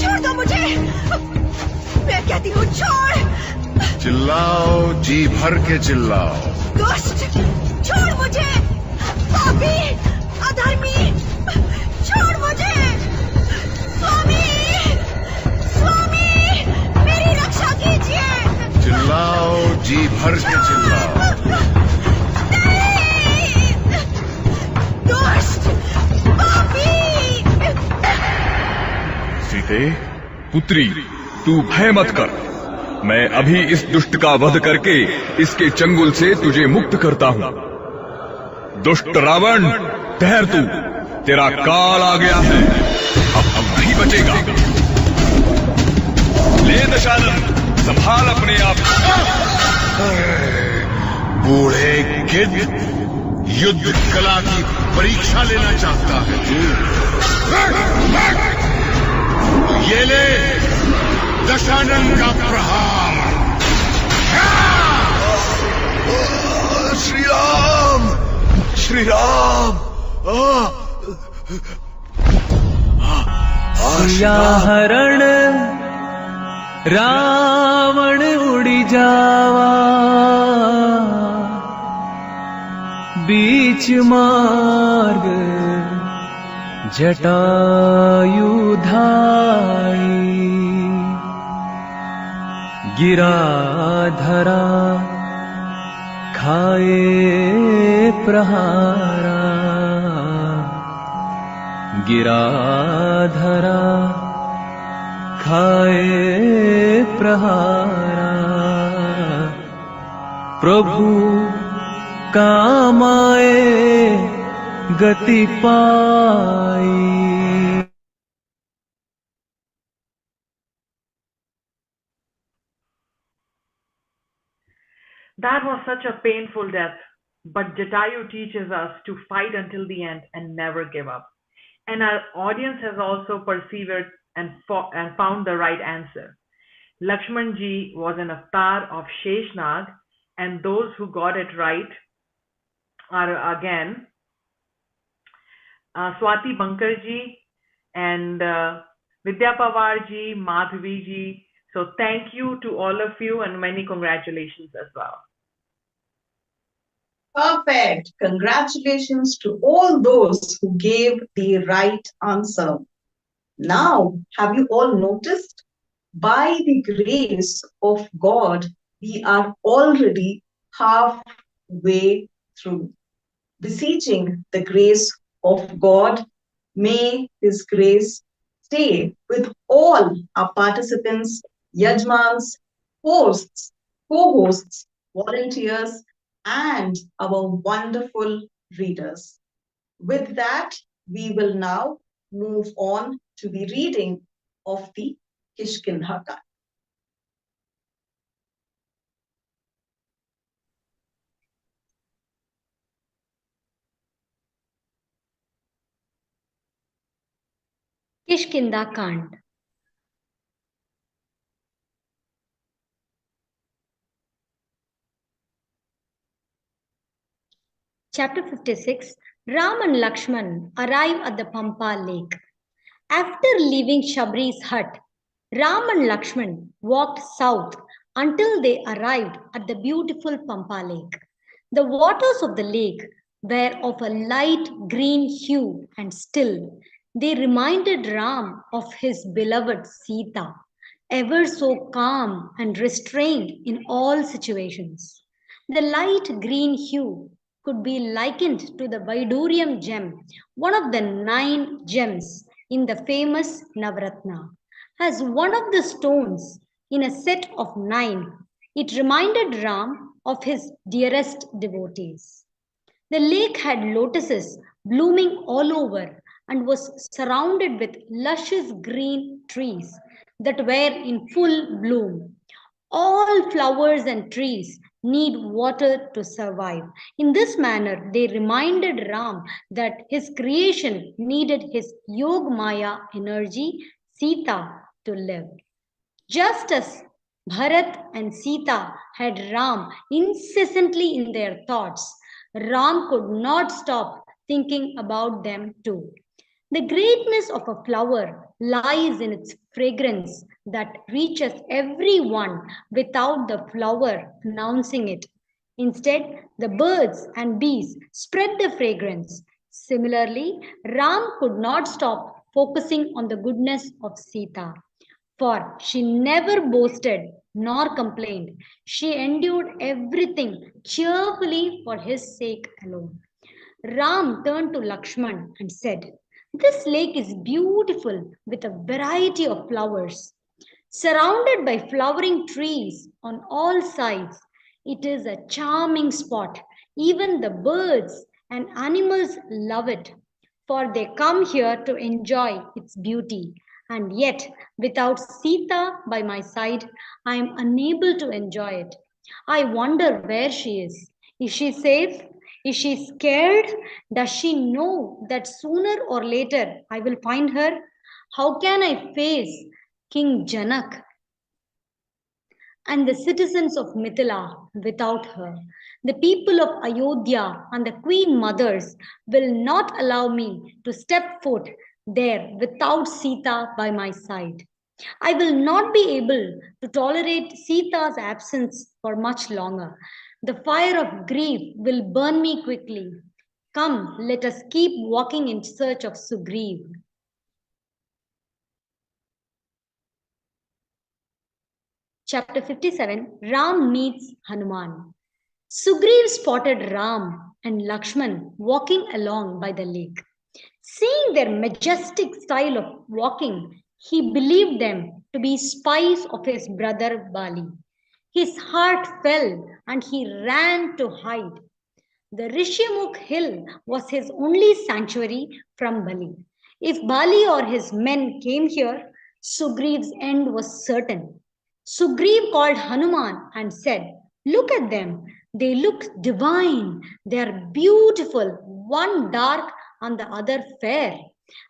छोड़ दो मुझे, मैं कहती हूँ छोड़। चिल्लाओ, जी भर के चिल्लाओ। दुष्ट, छोड़ मुझे। पापी, अधर्मी, छोड़ मुझे। स्वामी, स्वामी, मेरी रक्षा कीजिए। चिल्लाओ, जी भर के चिल्लाओ। दुष्ट, पापी। सीते पुत्री, तू भय मत कर। मैं अभी इस दुष्ट का वध करके इसके चंगुल से तुझे मुक्त करता हूँ। दुष्ट रावण, ठहर तू, तेरा काल आ गया है। अब नहीं बचेगा। ले दशानन, संभाल अपने आप। बूढ़े गिद्ध, युद्ध कला की परीक्षा लेना चाहता है तू। ये ले दशानन का प्रहार। श्री राम, श्री राम। हरण रावण उड़ी जावा, बीच मार्ग जटायु धाई। गिरा धरा खाए प्रहारा, गिरा धरा खाए प्रहारा। प्रभु काम आए गति पाई। That was such a painful death, but Jatayu teaches us to fight until the end and never give up. And our audience has also persevered and found the right answer. Lakshman ji was an avatar of Sheshnag, and those who got it right are again Swati Bankarji and Vidya Pawarji, Madhaviji. So thank you to all of you and many congratulations as well. Perfect. Congratulations to all those who gave the right answer. Now, have you all noticed? By the grace of God, we are already halfway through. Beseeching the grace of God, may His grace stay with all our participants, yajmans, hosts, co-hosts, volunteers, and our wonderful readers. With that, we will now move on to the reading of the Kishkindha. Kishkinda Kand. Chapter 56. Ram and Lakshman arrive at the Pampa lake. After leaving Shabri's hut, Ram and Lakshman walked south until they arrived at the beautiful Pampa lake. The waters of the lake were of a light green hue and still. They reminded Ram of his beloved Sita, ever so calm and restrained in all situations. The light green hue could be likened to the Vaidurium gem, one of the 9 gems in the famous Navratna. As one of the stones in a set of 9, it reminded Ram of his dearest devotees. The lake had lotuses blooming all over and was surrounded with luscious green trees that were in full bloom. All flowers and trees need water to survive. In this manner, they reminded Ram that his creation needed his Yog Maya energy, Sita, to live. Just as Bharat and Sita had Ram incessantly in their thoughts, Ram could not stop thinking about them too. The greatness of a flower lies in its fragrance that reaches everyone without the flower announcing it. Instead, the birds and bees spread the fragrance. Similarly, Ram could not stop focusing on the goodness of Sita, for she never boasted nor complained. She endured everything cheerfully for his sake alone. Ram turned to Lakshman and said, "This lake is beautiful with a variety of flowers. Surrounded by flowering trees on all sides, it is a charming spot. Even the birds and animals love it, for they come here to enjoy its beauty. And yet, without Sita by my side, I am unable to enjoy it. I wonder where she is. Is she safe? Is she scared? Does she know that sooner or later I will find her? How can I face King Janak and the citizens of Mithila without her? The people of Ayodhya and the queen mothers will not allow me to step foot there without Sita by my side. I will not be able to tolerate Sita's absence for much longer. The fire of grief will burn me quickly. Come, let us keep walking in search of Sugriv." Chapter 57. Ram meets Hanuman. Sugriv spotted Ram and Lakshman walking along by the lake. Seeing their majestic style of walking, he believed them to be spies of his brother Bali. His heart fell and he ran to hide. The Rishyamukh hill was his only sanctuary from Bali. If Bali or his men came here, Sugriv's end was certain. Sugriv called Hanuman and said, "Look at them. They look divine. They are beautiful, one dark and the other fair.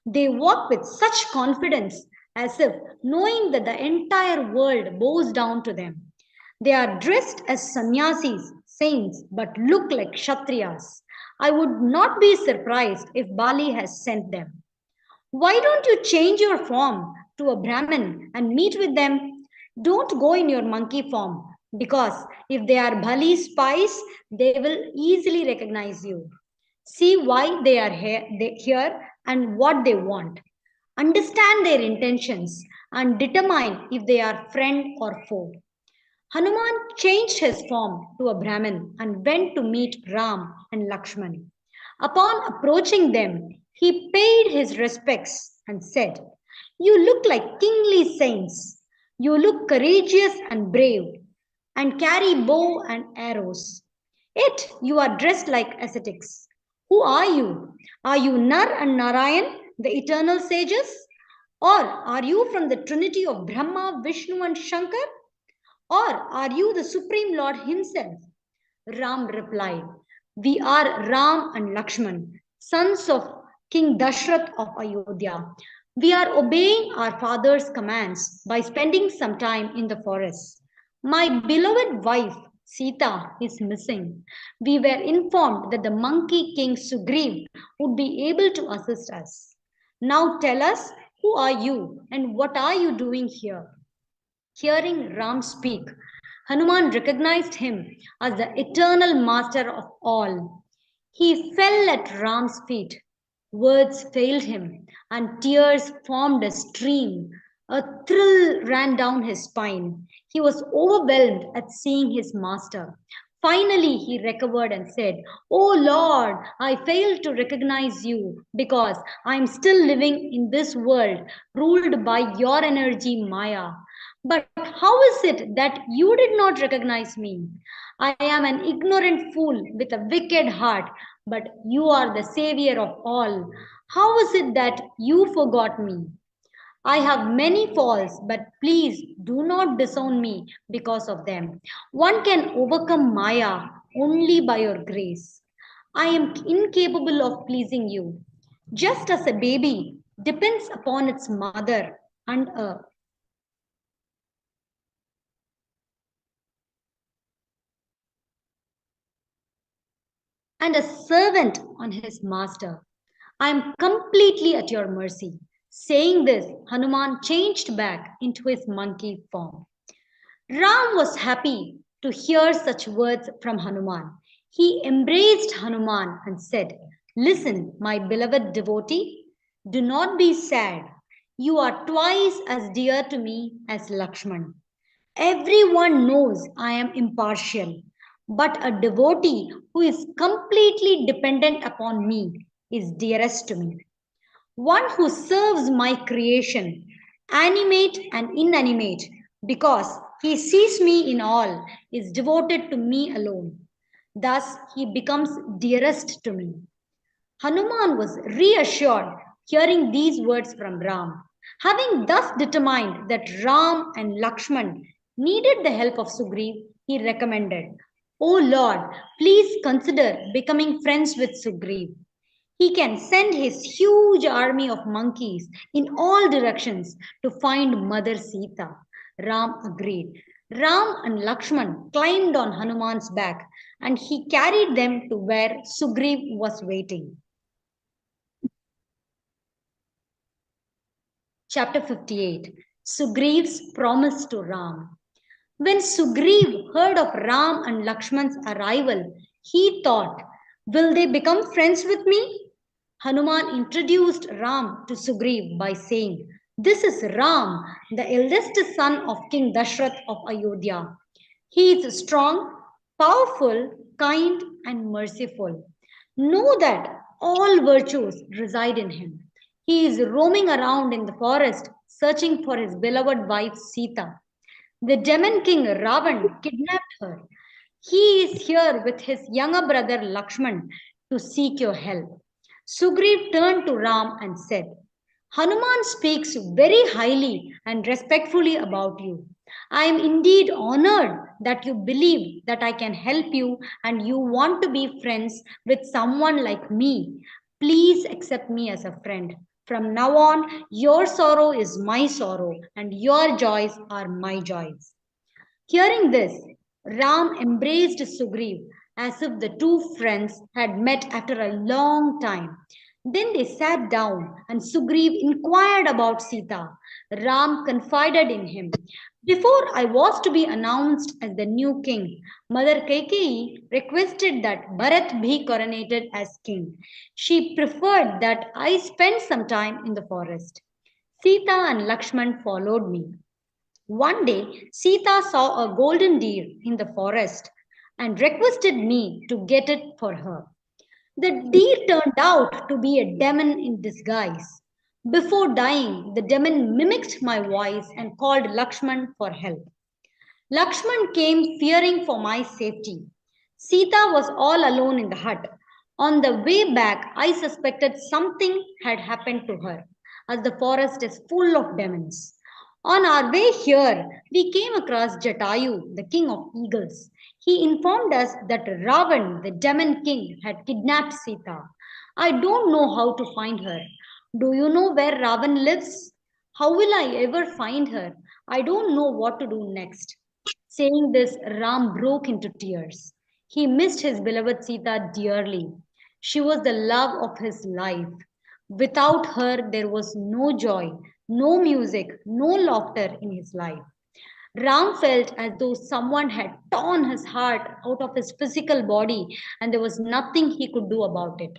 They walk with such confidence as if knowing that the entire world bows down to them. They are dressed as sannyasis, saints, but look like kshatriyas. I would not be surprised if Bali has sent them. Why don't you change your form to a Brahmin and meet with them? Don't go in your monkey form, because if they are Bali's spies, they will easily recognize you. See why they are here and what they want. Understand their intentions and determine if they are friend or foe. Hanuman changed his form to a Brahmin and went to meet Ram and Lakshman. Upon approaching them, he paid his respects and said, "You look like kingly saints. You look courageous and brave, and carry bow and arrows. Yet you are dressed like ascetics. Who are you? Are you Nar and Narayan, the eternal sages? Or are you from the trinity of Brahma, Vishnu, and Shankar? Or are you the Supreme Lord Himself?" Ram replied, "We are Ram and Lakshman, sons of King Dashrath of Ayodhya. We are obeying our father's commands by spending some time in the forest. My beloved wife Sita is missing. We were informed that the monkey king Sugriv would be able to assist us. Now tell us, who are you and what are you doing here?" Hearing Ram speak, Hanuman recognized him as the eternal master of all. He fell at Ram's feet. Words failed him, and tears formed a stream. A thrill ran down his spine. He was overwhelmed at seeing his master. Finally, he recovered and said, "Oh Lord, I failed to recognize you because I am still living in this world ruled by your energy, Maya. But how is it that you did not recognize me? I am an ignorant fool with a wicked heart, but you are the savior of all. How is it that you forgot me? I have many faults, but please do not disown me because of them. One can overcome Maya only by your grace. I am incapable of pleasing you. Just as a baby depends upon its mother and a servant on his master, I am completely at your mercy." Saying this, Hanuman changed back into his monkey form. Ram was happy to hear such words from Hanuman. He embraced Hanuman and said, "Listen, my beloved devotee, do not be sad. You are twice as dear to me as Lakshman. Everyone knows I am impartial, but a devotee who is completely dependent upon me is dearest to me. One who serves my creation, animate and inanimate, because he sees me in all, is devoted to me alone. Thus, he becomes dearest to me." Hanuman was reassured hearing these words from Ram. Having thus determined that Ram and Lakshman needed the help of Sugriv, he recommended, "O Lord, please consider becoming friends with Sugriv. He can send his huge army of monkeys in all directions to find Mother Sita." Ram agreed. Ram and Lakshman climbed on Hanuman's back and he carried them to where Sugriv was waiting. Chapter 58, Sugriv's promise to Ram. When Sugriv heard of Ram and Lakshman's arrival, he thought, "Will they become friends with me?" Hanuman introduced Ram to Sugriv by saying, "This is Ram, the eldest son of King Dashrath of Ayodhya. He is strong, powerful, kind, and merciful. Know that all virtues reside in him. He is roaming around in the forest searching for his beloved wife Sita. The demon king Ravan kidnapped her. He is here with his younger brother Lakshman to seek your help." Sugriv turned to Ram and said, "Hanuman speaks very highly and respectfully about you. I am indeed honored that you believe that I can help you and you want to be friends with someone like me. Please accept me as a friend. From now on, your sorrow is my sorrow and your joys are my joys." Hearing this, Ram embraced Sugriv as if the two friends had met after a long time. Then they sat down, and Sugriv inquired about Sita. Ram confided in him. Before I was to be announced as the new king, Mother Kaikeyi requested that Bharat be coronated as king. She preferred that I spend some time in the forest. Sita and Lakshman followed me. One day, Sita saw a golden deer in the forest and requested me to get it for her. The deer turned out to be a demon in disguise. Before dying, the demon mimicked my voice and called Lakshman for help. Lakshman came fearing for my safety. Sita was all alone in the hut. On the way back, I suspected something had happened to her, as the forest is full of demons. On our way here, we came across Jatayu, the king of eagles. He informed us that Ravan, the demon king, had kidnapped Sita. I don't know how to find her. Do you know where Ravan lives? How will I ever find her? I don't know what to do next. Saying this, Ram broke into tears. He missed his beloved Sita dearly. She was the love of his life. Without her, there was no joy, no music, no laughter in his life. Ram felt as though someone had torn his heart out of his physical body and there was nothing he could do about it.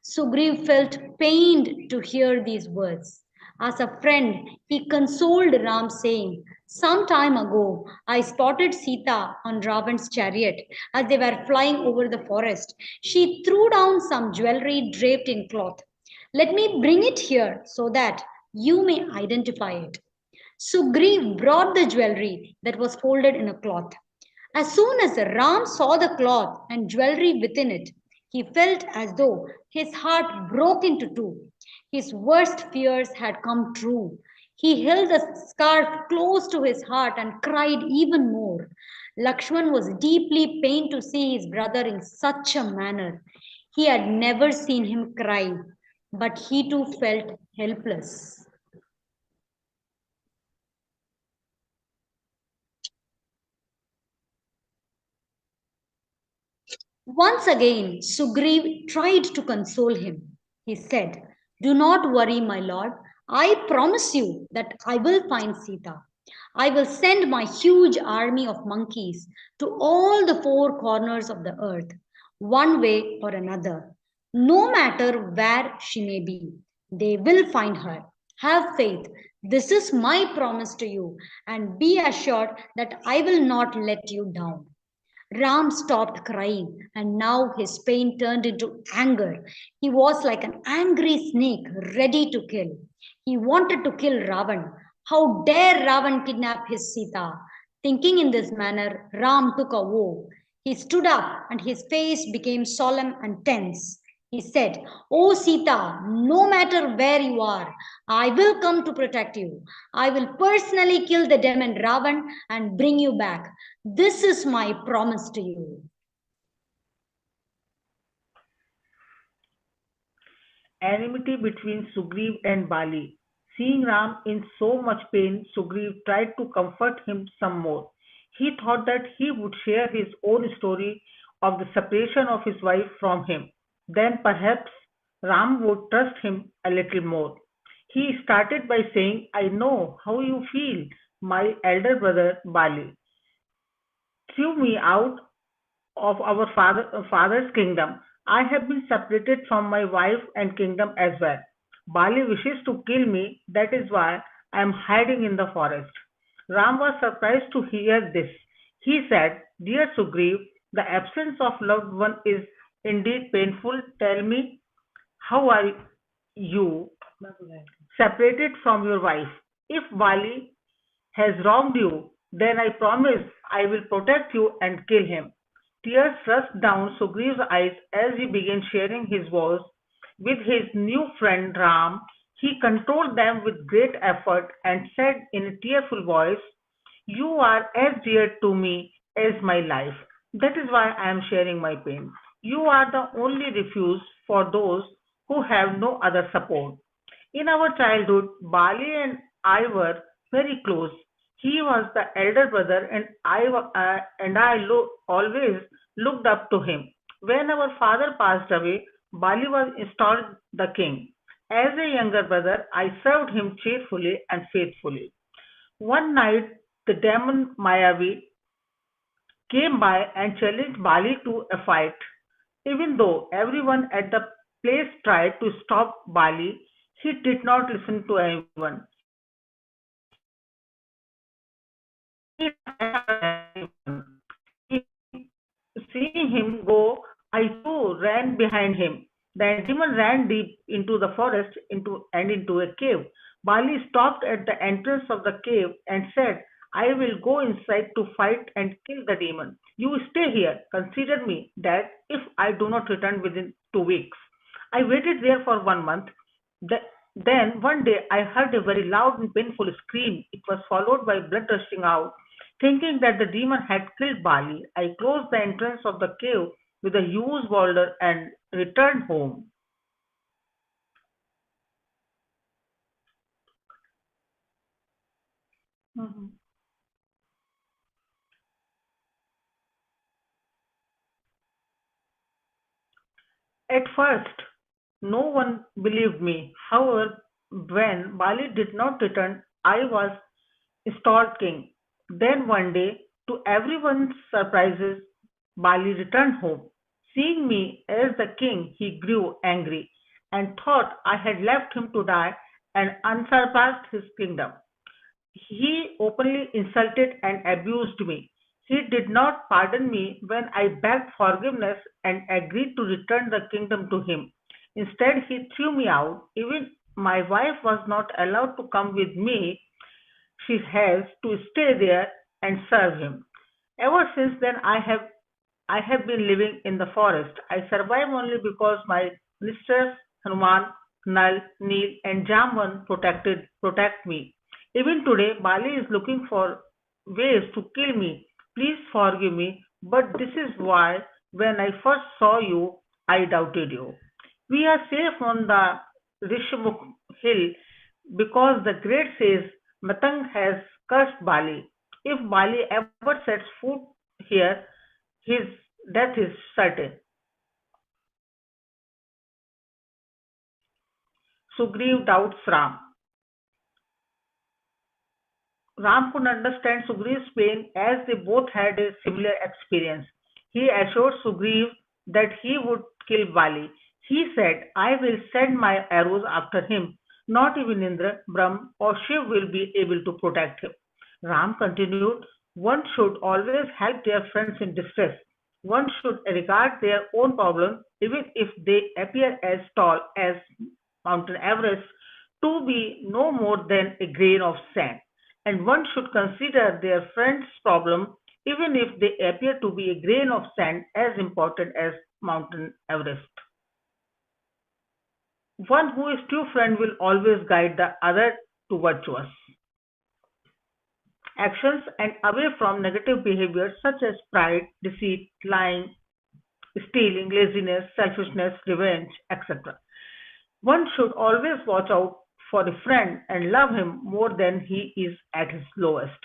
Sugriv felt pained to hear these words. As a friend, he consoled Ram, saying, some time ago, I spotted Sita on Ravan's chariot as they were flying over the forest. She threw down some jewelry draped in cloth. Let me bring it here so that you may identify it. Sugriv brought the jewelry that was folded in a cloth. As soon as Ram saw the cloth and jewelry within it, he felt as though his heart broke into two. His worst fears had come true. He held the scarf close to his heart and cried even more. Lakshman was deeply pained to see his brother in such a manner. He had never seen him cry, but he too felt helpless. Once again, Sugriv tried to console him. He said, do not worry, my lord. I promise you that I will find Sita. I will send my huge army of monkeys to all the four corners of the earth, one way or another. No matter where she may be, they will find her. Have faith. This is my promise to you, and be assured that I will not let you down. Ram stopped crying, and now his pain turned into anger. He was like an angry snake ready to kill. He wanted to kill Ravan. How dare Ravan kidnap his Sita? Thinking in this manner, Ram took a vow. He stood up, and his face became solemn and tense. He said, O Sita, no matter where you are, I will come to protect you. I will personally kill the demon Ravan and bring you back. This is my promise to you. Enmity between Sugriv and Bali. Seeing Ram in so much pain, Sugriv tried to comfort him some more. He thought that he would share his own story of the separation of his wife from him. Then perhaps Ram would trust him a little more. He started by saying, I know how you feel, my elder brother Bali threw me out of our father's kingdom. I have been separated from my wife and kingdom as well. Bali wishes to kill me, that is why I am hiding in the forest. Ram was surprised to hear this. He said, Dear Sugriv, the absence of loved one is indeed painful. Tell me, how are you separated from your wife? If Bali has wronged you, then I promise I will protect you and kill him. Tears rushed down Sugriv's eyes as he began sharing his vows with his new friend Ram. He controlled them with great effort and said in a tearful voice, You are as dear to me as my life. That is why I am sharing my pain. You are the only refuge for those who have no other support. In our childhood, Bali and I were very close. He was the elder brother, and I always looked up to him. When our father passed away, Bali was installed the king. As a younger brother, I served him cheerfully and faithfully. One night, the demon Mayavi came by and challenged Bali to a fight. Even though everyone at the place tried to stop Bali, he did not listen to anyone. Seeing him go, I too ran behind him. The demon ran deep into the forest into a cave. Bali stopped at the entrance of the cave and said, I will go inside to fight and kill the demon. You stay here. Consider me dead if I do not return within 2 weeks. I waited there for 1 month. Then one day I heard a very loud and painful scream. It was followed by blood rushing out. Thinking that the demon had killed Bali, I closed the entrance of the cave with a huge boulder and returned home. Mhm. At first, no one believed me. However, when Bali did not return, I was installed king. Then one day, to everyone's surprises, Bali returned home. Seeing me as the king, he grew angry and thought I had left him to die and unsurpassed his kingdom. He openly insulted and abused me. He did not pardon me when I begged forgiveness and agreed to return the kingdom to him. Instead, he threw me out. Even my wife was not allowed to come with me. She has to stay there and serve him. Ever since then, I have been living in the forest. I survive only because my ministers Hanuman, Nal, Neel, and Jamvan protect me. Even today, Bali is looking for ways to kill me. Please forgive me, but this is why when I first saw you, I doubted you. We are safe on the Rishabuk hill because the great says Matang has cursed Bali. If Bali ever sets foot here, his death is certain. Sugriv doubts Ram. Ram could understand Sugriv's pain as they both had a similar experience. He assured Sugriv that he would kill Bali. He said, I will send my arrows after him. Not even Indra, Brahm, or Shiv will be able to protect him. Ram continued, one should always help their friends in distress. One should regard their own problems, even if they appear as tall as Mountain Everest, to be no more than a grain of sand. And one should consider their friend's problem, even if they appear to be a grain of sand, as important as Mountain Everest. One who is true friend will always guide the other to virtuous actions and away from negative behaviors such as pride, deceit, lying, stealing, laziness, selfishness, revenge, etc. One should always watch out for a friend and love him more than he is at his lowest.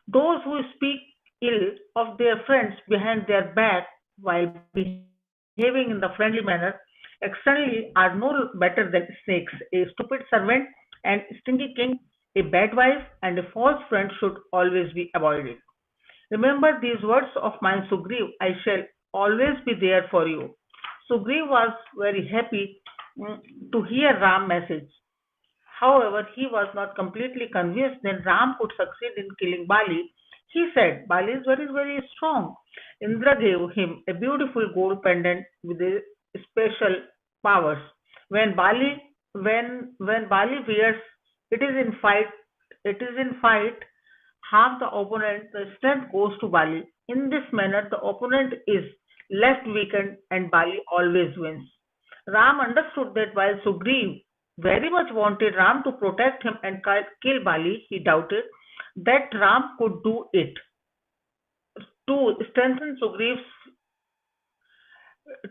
Those who speak ill of their friends behind their back while behaving in the friendly manner externally are no better than snakes. A stupid servant and stingy king, a bad wife, and a false friend should always be avoided. Remember these words of mine, Sugriv. I shall always be there for you. Sugriv was very happy to hear Ram's message. However, he was not completely convinced that Ram could succeed in killing Bali. He said, Bali is very, very strong. Indra gave him a beautiful gold pendant with a special powers. When Bali when Bali wears it is in fight it is in fight half the opponent the strength goes to Bali. In this manner the opponent is left weakened and Bali always wins. Ram understood that while Sugriv very much wanted Ram to protect him and kill Bali, he doubted that Ram could do it. To strengthen Sugriv's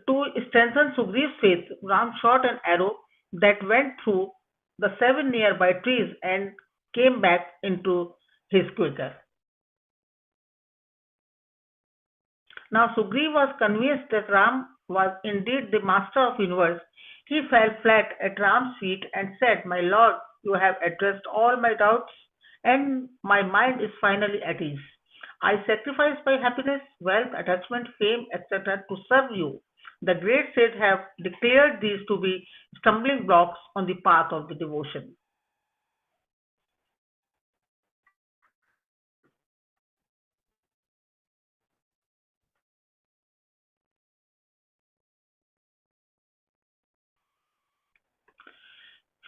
to strengthen Sugriv's faith, Ram shot an arrow that went through the 7 nearby trees and came back into his quiver. Now Sugriv was convinced that Ram was indeed the master of universe. He fell flat at Ram's feet and said, "My lord, you have addressed all my doubts, and my mind is finally at ease. I sacrifice my happiness, wealth, attachment, fame, etc. to serve you. The great sages have declared these to be stumbling blocks on the path of the devotion."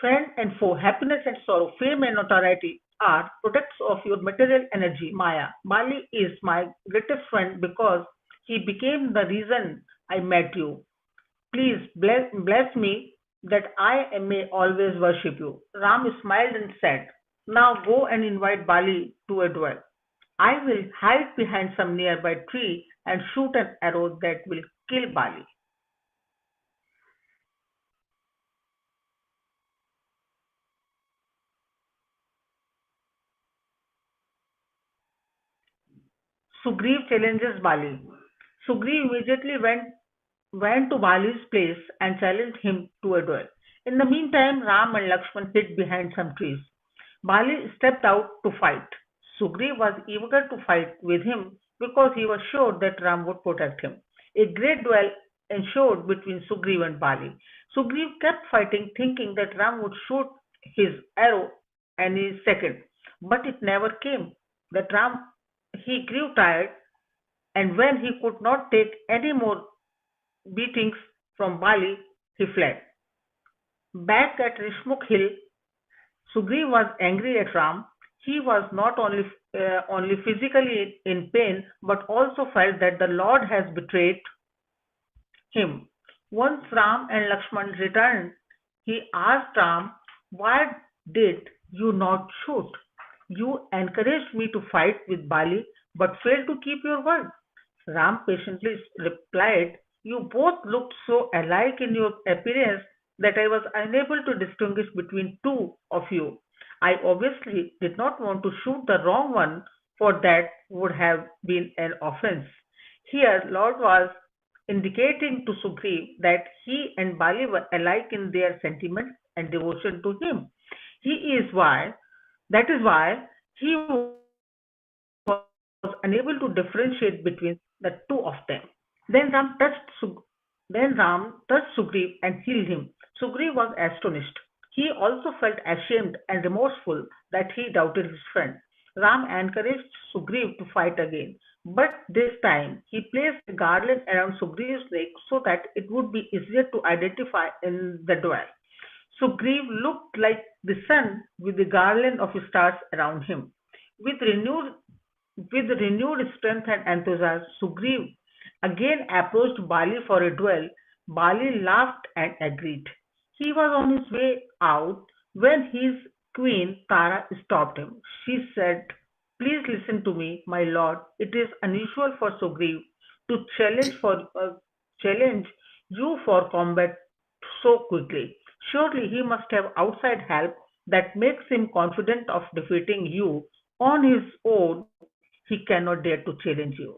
Friend and foe, happiness and sorrow, fame and notoriety are products of your material energy, Maya. Bali is my greatest friend because he became the reason I met you. Please bless me that I may always worship you. Ram smiled and said, "Now go and invite Bali to a duel. I will hide behind some nearby tree and shoot an arrow that will kill Bali." Sugriv challenges Bali. Sugriv immediately went to Bali's place and challenged him to a duel. In the meantime, Ram and Lakshman hid behind some trees. Bali stepped out to fight. Sugriv was eager to fight with him because he was sure that Ram would protect him. A great duel ensued between Sugriv and Bali. Sugriv kept fighting, thinking that Ram would shoot his arrow any second, but it never came. That Ram he grew tired, and when he could not take any more beatings from Bali, he fled. Back at Rishmukh Hill, Sugriv was angry at Ram. He was not only physically in pain, but also felt that the Lord has betrayed him. Once Ram and Lakshman returned, he asked Ram, "Why did you not shoot? You encouraged me to fight with Bali, but failed to keep your word." Ram patiently replied, "You both looked so alike in your appearance that I was unable to distinguish between two of you. I obviously did not want to shoot the wrong one, for that would have been an offense." Here, Lord was indicating to Sugriv that he and Bali were alike in their sentiments and devotion to him. That is why he was unable to differentiate between the two of them. Then Ram touched Sugriv and healed him. Sugriv was astonished. He also felt ashamed and remorseful that he doubted his friend. Ram encouraged Sugriv to fight again, but this time he placed a garland around Sugriv's neck so that it would be easier to identify in the duel. Sugriv looked like the sun with the garland of stars around him. With renewed strength and enthusiasm, Sugriv again approached Bali for a duel. Bali laughed and agreed. He was on his way out when his queen Tara stopped him. She said, "Please listen to me, my lord. It is unusual for Sugriv to challenge you for combat so quickly. Surely he must have outside help that makes him confident of defeating you. On his own, he cannot dare to challenge you."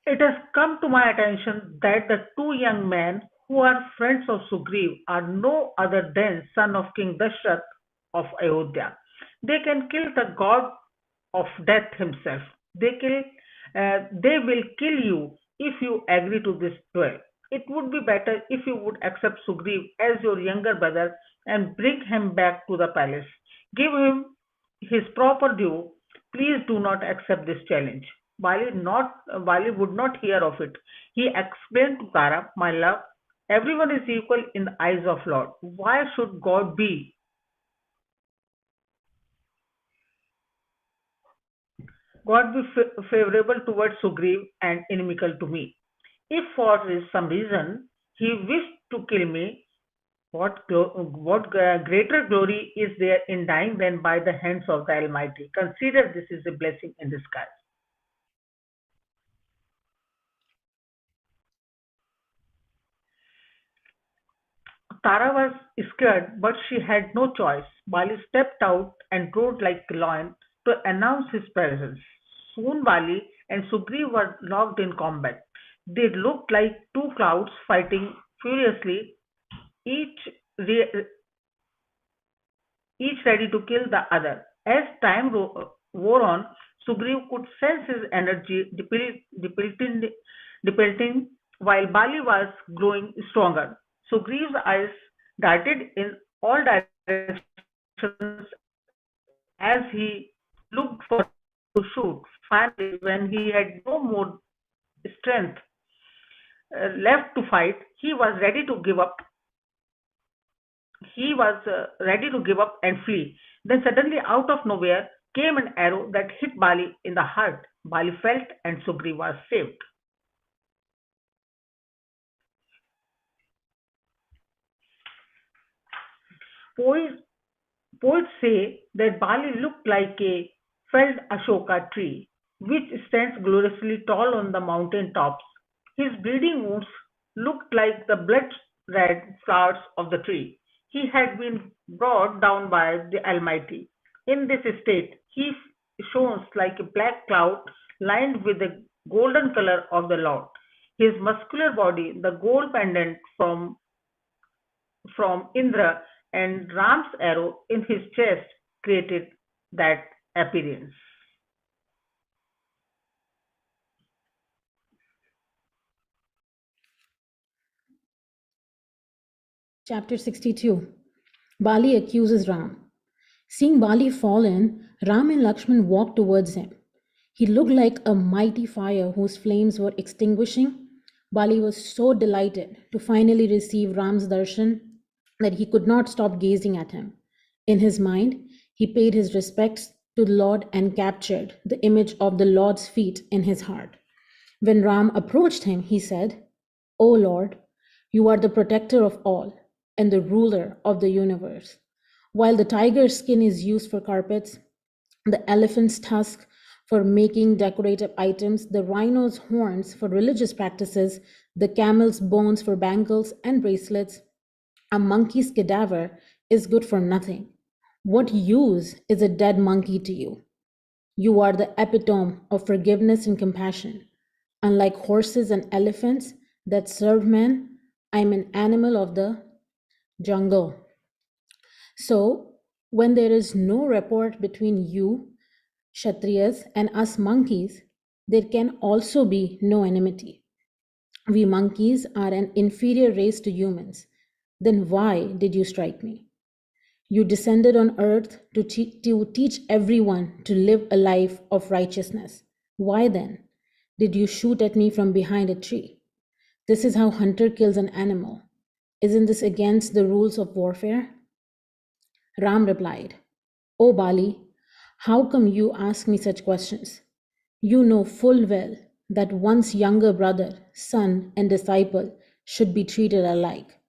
It has come to my attention that the two young men who are friends of Sugriv are no other than son of King Dashrath of Ayodhya. They can kill the god of death himself. They will kill you if you agree to this duel. It would be better if you would accept Sugriv as your younger brother and bring him back to the palace. Give him his proper due. Please do not accept this challenge." Bali would not hear of it. He explained to Tara, "My love, everyone is equal in the eyes of Lord. Why should God be favorable towards Sugriv and inimical to me? If for some reason he wished to kill me, what greater glory is there in dying than by the hands of the Almighty? Consider this is a blessing in disguise." Tara was scared, but she had no choice. Bali stepped out and roared like a lion to announce his presence. Soon Bali and Sugriv were locked in combat. They looked like two clouds fighting furiously, each re- each ready to kill the other. As time wore on, Sugriv could sense his energy depleting while Bali was growing stronger. Sugriv's eyes darted in all directions as he looked for to shoot. Finally, when he had no more strength left to fight, he was ready to give up. He was ready to give up and flee. Then suddenly, out of nowhere, came an arrow that hit Bali in the heart. Bali felt, and Sugriv was saved. Poets, poets say that Bali looked like a felled Ashoka tree, which stands gloriously tall on the mountain tops. His bleeding wounds looked like the blood red flowers of the tree. He had been brought down by the Almighty. In this state, he shone like a black cloud lined with the golden color of the Lord. His muscular body, the gold pendant from Indra, and Ram's arrow in his chest created that appearance. Chapter 62. Bali accuses Ram. Seeing Bali fallen, Ram and Lakshman walked towards him. He looked like a mighty fire whose flames were extinguishing. Bali was so delighted to finally receive Ram's darshan that he could not stop gazing at him. In his mind, he paid his respects to the Lord and captured the image of the Lord's feet in his heart. When Ram approached him, he said, "O Lord, you are the protector of all and the ruler of the universe. While the tiger's skin is used for carpets, the elephant's tusk for making decorative items, the rhino's horns for religious practices, the camel's bones for bangles and bracelets, a monkey's cadaver is good for nothing. What use is a dead monkey to you? You are the epitome of forgiveness and compassion. Unlike horses and elephants that serve men, I am an animal of the jungle. So, when there is no rapport between you, Kshatriyas, and us monkeys, there can also be no enmity. We monkeys are an inferior race to humans. Then why did you strike me? You descended on earth to teach everyone to live a life of righteousness. Why then did you shoot at me from behind a tree? This is how hunter kills an animal. Isn't this against the rules of warfare?" Ram replied, "O Bali, how come you ask me such questions? You know full well that one's younger brother, son, and disciple should be treated alike.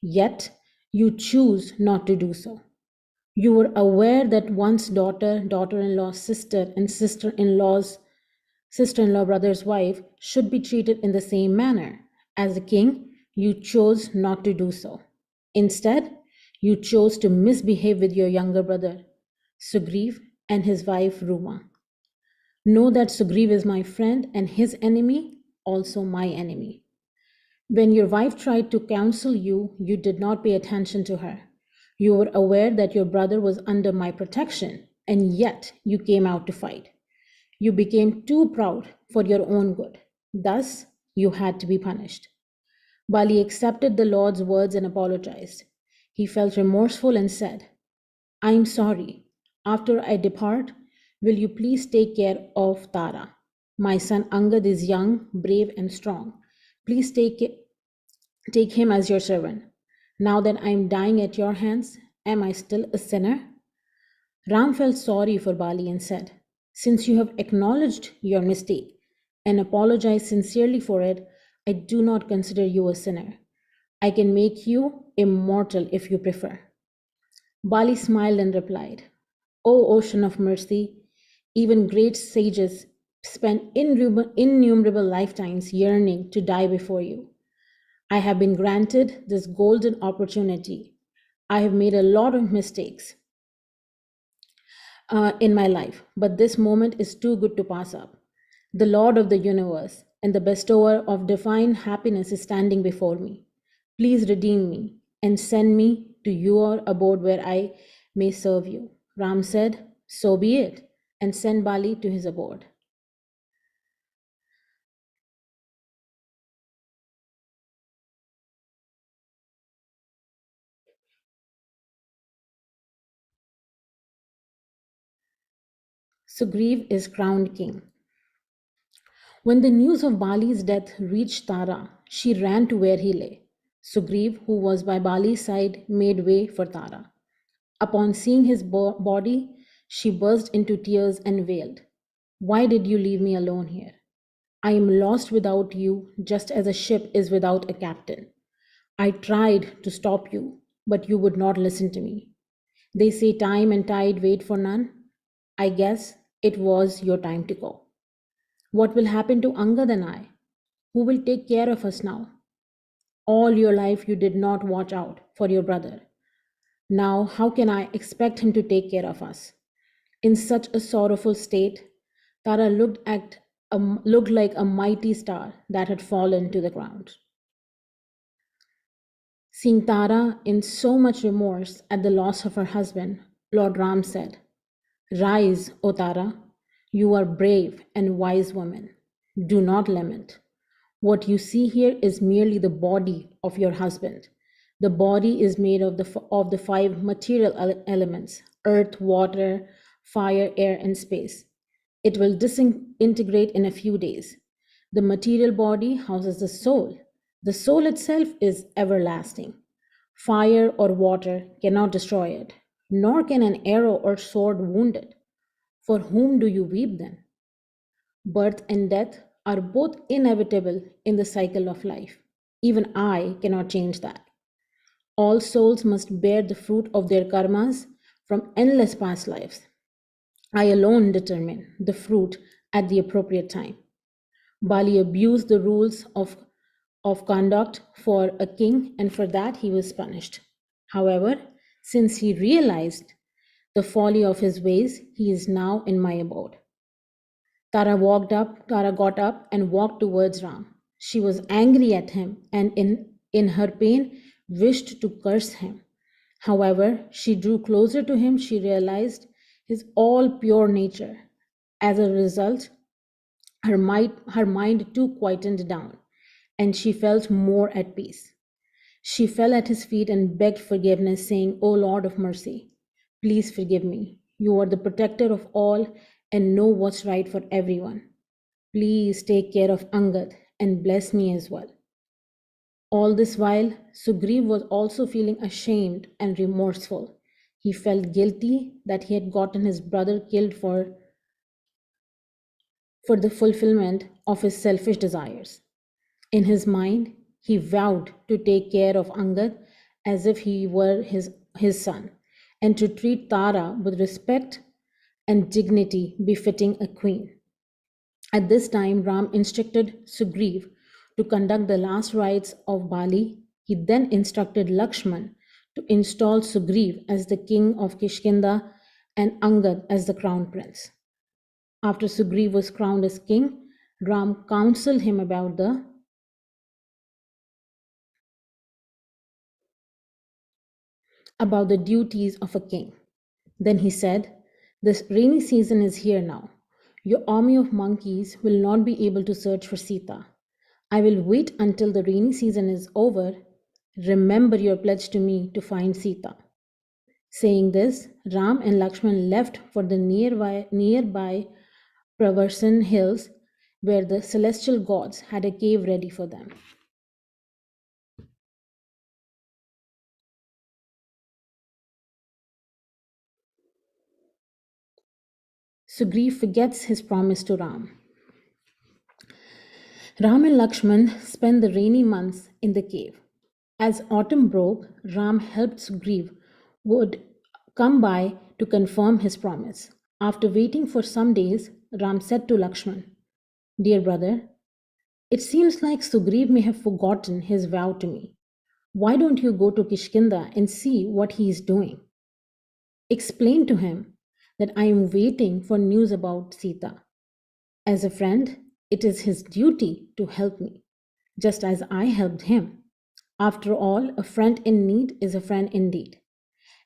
Yet you choose not to do so. You were aware that one's daughter, daughter-in-law, sister, and sister-in-law, brother's wife should be treated in the same manner. As a king, you chose not to do so. Instead, you chose to misbehave with your younger brother, Sugriv, and his wife, Ruma. Know that Sugriv is my friend and his enemy, also my enemy. When your wife tried to counsel you, you did not pay attention to her. You were aware that your brother was under my protection, and yet you came out to fight. You became too proud for your own good. Thus, you had to be punished." Bali accepted the Lord's words and apologized. He felt remorseful and said, "I am sorry. After I depart, will you please take care of Tara? My son Angad is young, brave, and strong. Please take him as your servant. Now that I am dying at your hands, am I still a sinner?" Ram felt sorry for Bali and said, "Since you have acknowledged your mistake and apologized sincerely for it, I do not consider you a sinner. I can make you immortal if you prefer." Bali smiled and replied, "O ocean of mercy, even great sages spend innumerable lifetimes yearning to die before you. I have been granted this golden opportunity. I have made a lot of mistakes, in my life, but this moment is too good to pass up. The Lord of the universe and the bestower of divine happiness is standing before me. Please redeem me and send me to your abode where I may serve you. Ram said, so be it, and sent Bali to his abode. Sugriv is crowned king. When the news of Bali's death reached Tara, she ran to where he lay. Sugriv, who was by Bali's side, made way for Tara. Upon seeing his body, she burst into tears and wailed, why did you leave me alone here? I am lost without you, just as a ship is without a captain. I tried to stop you, but you would not listen to me. They say time and tide wait for none. I guess it was your time to go. What will happen to Angad and I? Who will take care of us now? All your life you did not watch out for your brother. Now how can I expect him to take care of us? In such a sorrowful state, Tara looked like a mighty star that had fallen to the ground. Seeing Tara in so much remorse at the loss of her husband, Lord Ram said, rise, O Tara, you are brave and wise woman. Do not lament. What you see here is merely the body of your husband. The body is made of the five material elements, earth, water, fire, air, and space. It will disintegrate in a few days. The material body houses the soul. The soul itself is everlasting. Fire or water cannot destroy it, nor can an arrow or sword wound it. For whom do you weep then? Birth and death are both inevitable in the cycle of life. Even I cannot change that. All souls must bear the fruit of their karmas from endless past lives. I alone determine the fruit at the appropriate time. Bali abused the rules of conduct for a king, and for that he was punished. However, since he realized the folly of his ways, he is now in my abode. Tara got up and walked towards Ram. She was angry at him and in her pain wished to curse him. However, she drew closer to him. She realized his all pure nature. As a result, her mind too quietened down, and she felt more at peace. She fell at his feet and begged forgiveness, saying, O Lord of mercy, please forgive me. You are the protector of all and know what's right for everyone. Please take care of Angad and bless me as well. All this while, Sugriv was also feeling ashamed and remorseful. He felt guilty that he had gotten his brother killed for the fulfillment of his selfish desires. In his mind, he vowed to take care of Angad as if he were his son, and to treat Tara with respect and dignity befitting a queen. At this time, Ram instructed Sugriv to conduct the last rites of Bali. He then instructed Lakshman to install Sugriv as the king of Kishkinda and Angad as the crown prince. After Sugriv was crowned as king, Ram counseled him about the duties of a king. Then he said, this rainy season is here now. Your army of monkeys will not be able to search for Sita. I will wait until the rainy season is over. Remember your pledge to me to find Sita. Saying this, Ram and Lakshman left for the nearby Pravarsan hills, where the celestial gods had a cave ready for them. Sugriv forgets his promise to Ram. Ram and Lakshman spent the rainy months in the cave. As autumn broke, Ram helped Sugriv would come by to confirm his promise. After waiting for some days, Ram said to Lakshman, Dear brother, it seems like Sugriv may have forgotten his vow to me. Why don't you go to Kishkinda and see what he is doing? Explain to him that I am waiting for news about Sita. As a friend, it is his duty to help me, just as I helped him. After all, a friend in need is a friend indeed.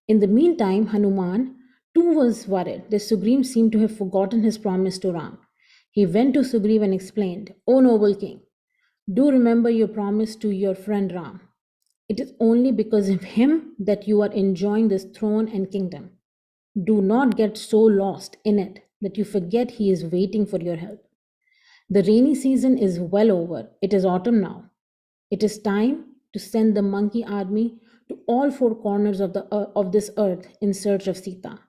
In the meantime, Hanuman too was worried that Sugriv seemed to have forgotten his promise to Ram. He went to Sugriv and explained, O noble king, do remember your promise to your friend Ram. It is only because of him that you are enjoying this throne and kingdom. Do not get so lost in it that you forget he is waiting for your help. The rainy season is well over. It is autumn now. It is time to send the monkey army to all four corners of this earth in search of Sita.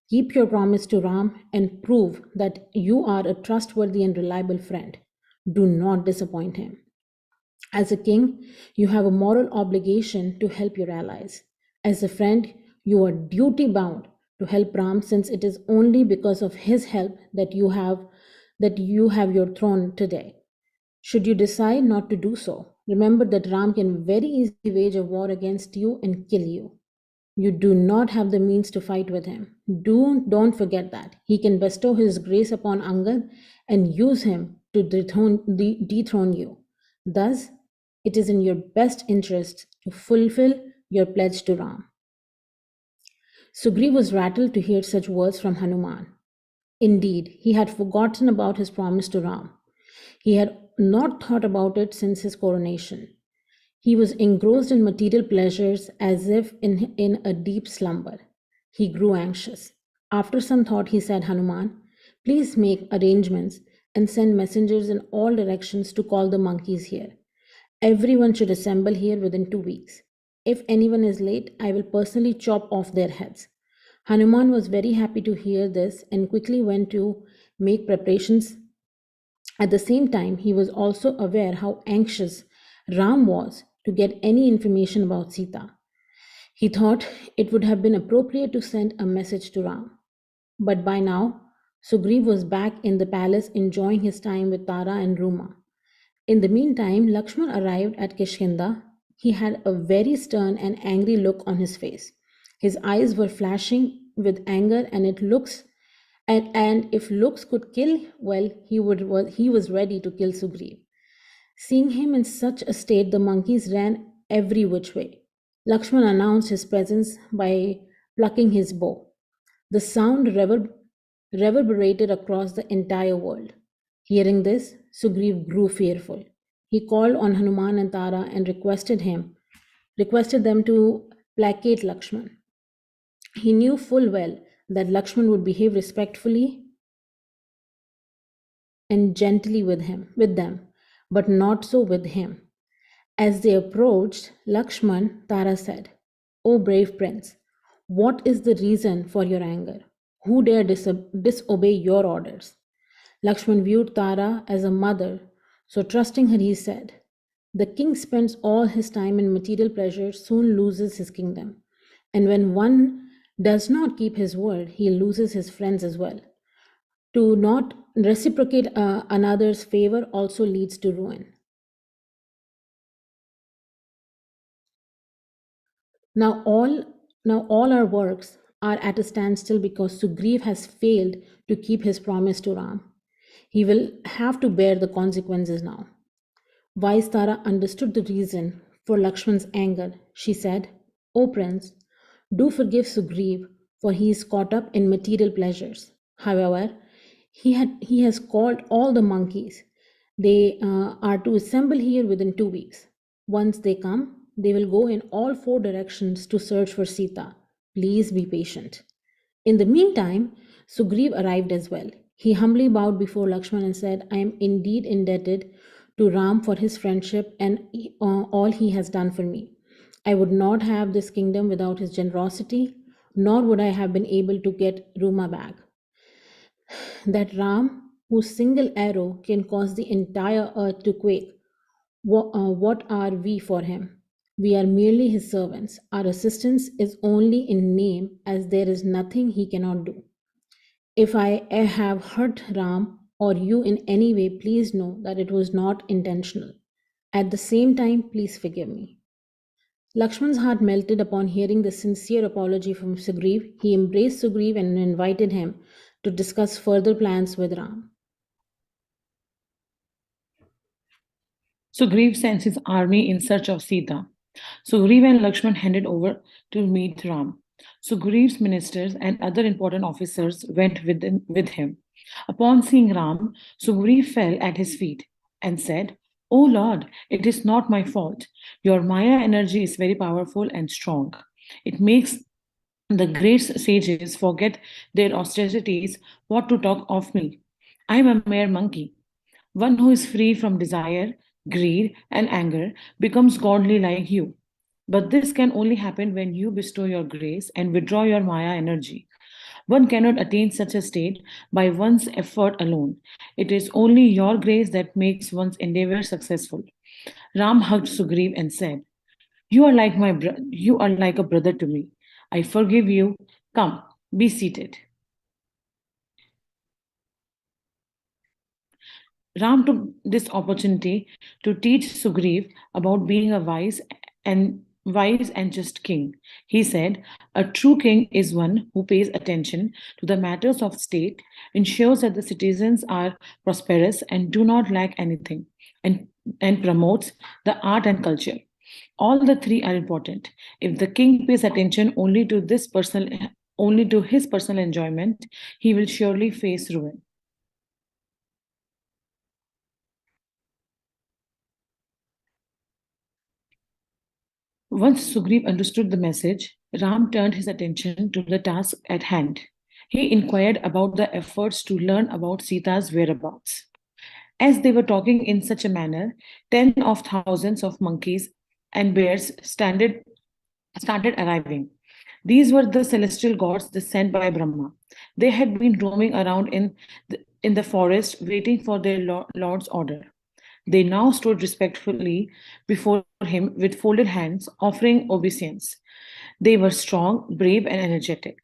Keep your promise to Ram and prove that you are a trustworthy and reliable friend. Do not disappoint him. As a king, you have a moral obligation to help your allies. As a friend, you are duty bound to help Ram, since it is only because of his help that you have your throne today. Should you decide not to do so, remember that Ram can very easily wage a war against you and kill you. You do not have the means to fight with him. Don't forget that. He can bestow his grace upon Angad and use him to dethrone you. Thus, it is in your best interest to fulfill your pledge to Ram. Sugriv was rattled to hear such words from Hanuman. Indeed, he had forgotten about his promise to Ram. He had not thought about it since his coronation. He was engrossed in material pleasures as if in a deep slumber. He grew anxious. After some thought, he said, Hanuman, please make arrangements and send messengers in all directions to call the monkeys here. Everyone should assemble here within 2 weeks. If anyone is late, I will personally chop off their heads. Hanuman was very happy to hear this and quickly went to make preparations. At the same time, he was also aware how anxious Ram was to get any information about Sita. He thought it would have been appropriate to send a message to Ram. But by now, Sugriv was back in the palace enjoying his time with Tara and Ruma. In the meantime, Lakshman arrived at Kishkinda. He had a very stern and angry look on his face. His eyes were flashing with anger, and if looks could kill, well, he was ready to kill Sugriv. Seeing him in such a state, the monkeys ran every which way. Lakshman announced his presence by plucking his bow. The sound reverberated across the entire world. Hearing this, Sugriv grew fearful. He called on Hanuman and Tara and requested them to placate Lakshman. He knew full well that Lakshman would behave respectfully and gently with them, but not so with him. As they approached Lakshman, Tara said, O brave prince, what is the reason for your anger? Who dare disobey your orders? Lakshman viewed Tara as a mother, so trusting her, he said, the king spends all his time in material pleasure, soon loses his kingdom. And when one does not keep his word, he loses his friends as well. To not reciprocate another's favor also leads to ruin. Now all our works are at a standstill because Sugriv has failed to keep his promise to Ram. He will have to bear the consequences now. Wise Tara understood the reason for Lakshman's anger. She said, O prince, do forgive Sugriv, for he is caught up in material pleasures. However, he has called all the monkeys. They are to assemble here within 2 weeks. Once they come, they will go in all 4 directions to search for Sita. Please be patient. In the meantime, Sugriv arrived as well. He humbly bowed before Lakshman and said, I am indeed indebted to Ram for his friendship and all he has done for me. I would not have this kingdom without his generosity, nor would I have been able to get Ruma back. That Ram, whose single arrow can cause the entire earth to quake, what are we for him? We are merely his servants. Our assistance is only in name, as there is nothing he cannot do. If I have hurt Ram or you in any way, please know that it was not intentional. At the same time, please forgive me. Lakshman's heart melted upon hearing the sincere apology from Sugriv. He embraced Sugriv and invited him to discuss further plans with Ram. Sugriv sends his army in search of Sita. Sugriv and Lakshman handed over to meet Ram. Sugriv's ministers and other important officers went with him. Upon seeing Ram, Sugriv fell at his feet and said, "O Lord, it is not my fault. Your Maya energy is very powerful and strong. It makes the great sages forget their austerities. What to talk of me? I am a mere monkey. One who is free from desire, greed, and anger becomes godly like you. But this can only happen when you bestow your grace and withdraw your Maya energy. One cannot attain such a state by one's effort alone. It is only your grace that makes one's endeavor successful." Ram hugged Sugriv and said, "You are like you are like a brother to me. I forgive you. Come, be seated." Ram took this opportunity to teach Sugriv about being a wise and just king. He said, "A true king is one who pays attention to the matters of state, ensures that the citizens are prosperous and do not lack anything, and promotes the art and culture. All the three are important. If the king pays attention only to his personal enjoyment, he will surely face ruin." Once Sugriv understood the message, Ram turned his attention to the task at hand. He inquired about the efforts to learn about Sita's whereabouts. As they were talking in such a manner, 10 of thousands of monkeys and bears started arriving. These were the celestial gods sent by Brahma. They had been roaming around in the forest waiting for their Lord's order. They now stood respectfully before him with folded hands, offering obeisance. They were strong, brave, and energetic.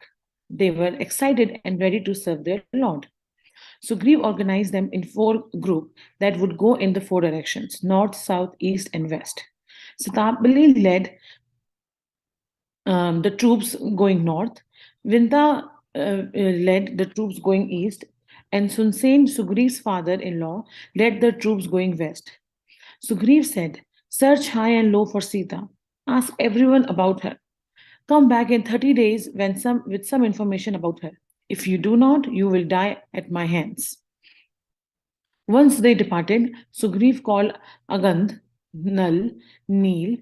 They were excited and ready to serve their Lord. Sugriv organized them in 4 groups that would go in the 4 directions: north, south, east, and west. Sitabali led the troops going north, Vinta led the troops going east, and Sunsen, Sugriv's father-in-law, led the troops going west. Sugriv said, "Search high and low for Sita. Ask everyone about her. Come back in 30 days with some information about her. If you do not, you will die at my hands." Once they departed, Sugriv called Agandh, Nal, Neel,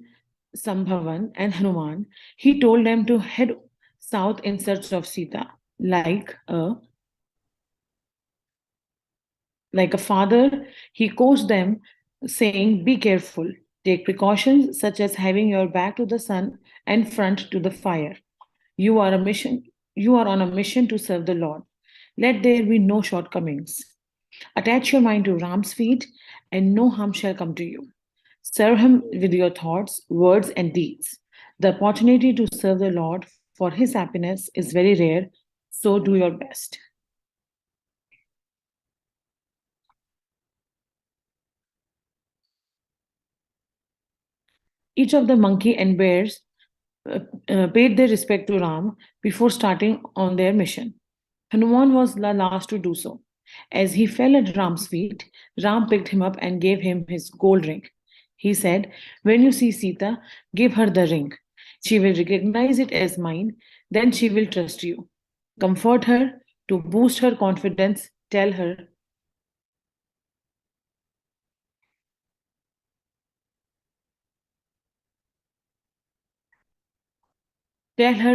Sambhavan, and Hanuman. He told them to head south in search of Sita, like a father. He coached them, saying, "Be careful. Take precautions such as having your back to the sun and front to the fire. You are on a mission to serve the Lord. Let there be no shortcomings. Attach your mind to Ram's feet, and no harm shall come to you. Serve him with your thoughts, words, and deeds. The opportunity to serve the Lord for his happiness is very rare, so do your best." Each of the monkey and bears paid their respect to Ram before starting on their mission. Hanuman was the last to do so. As he fell at Ram's feet, Ram picked him up and gave him his gold ring. He said, "When you see Sita, give her the ring. She will recognize it as mine, then she will trust you. Comfort her. To boost her confidence, tell her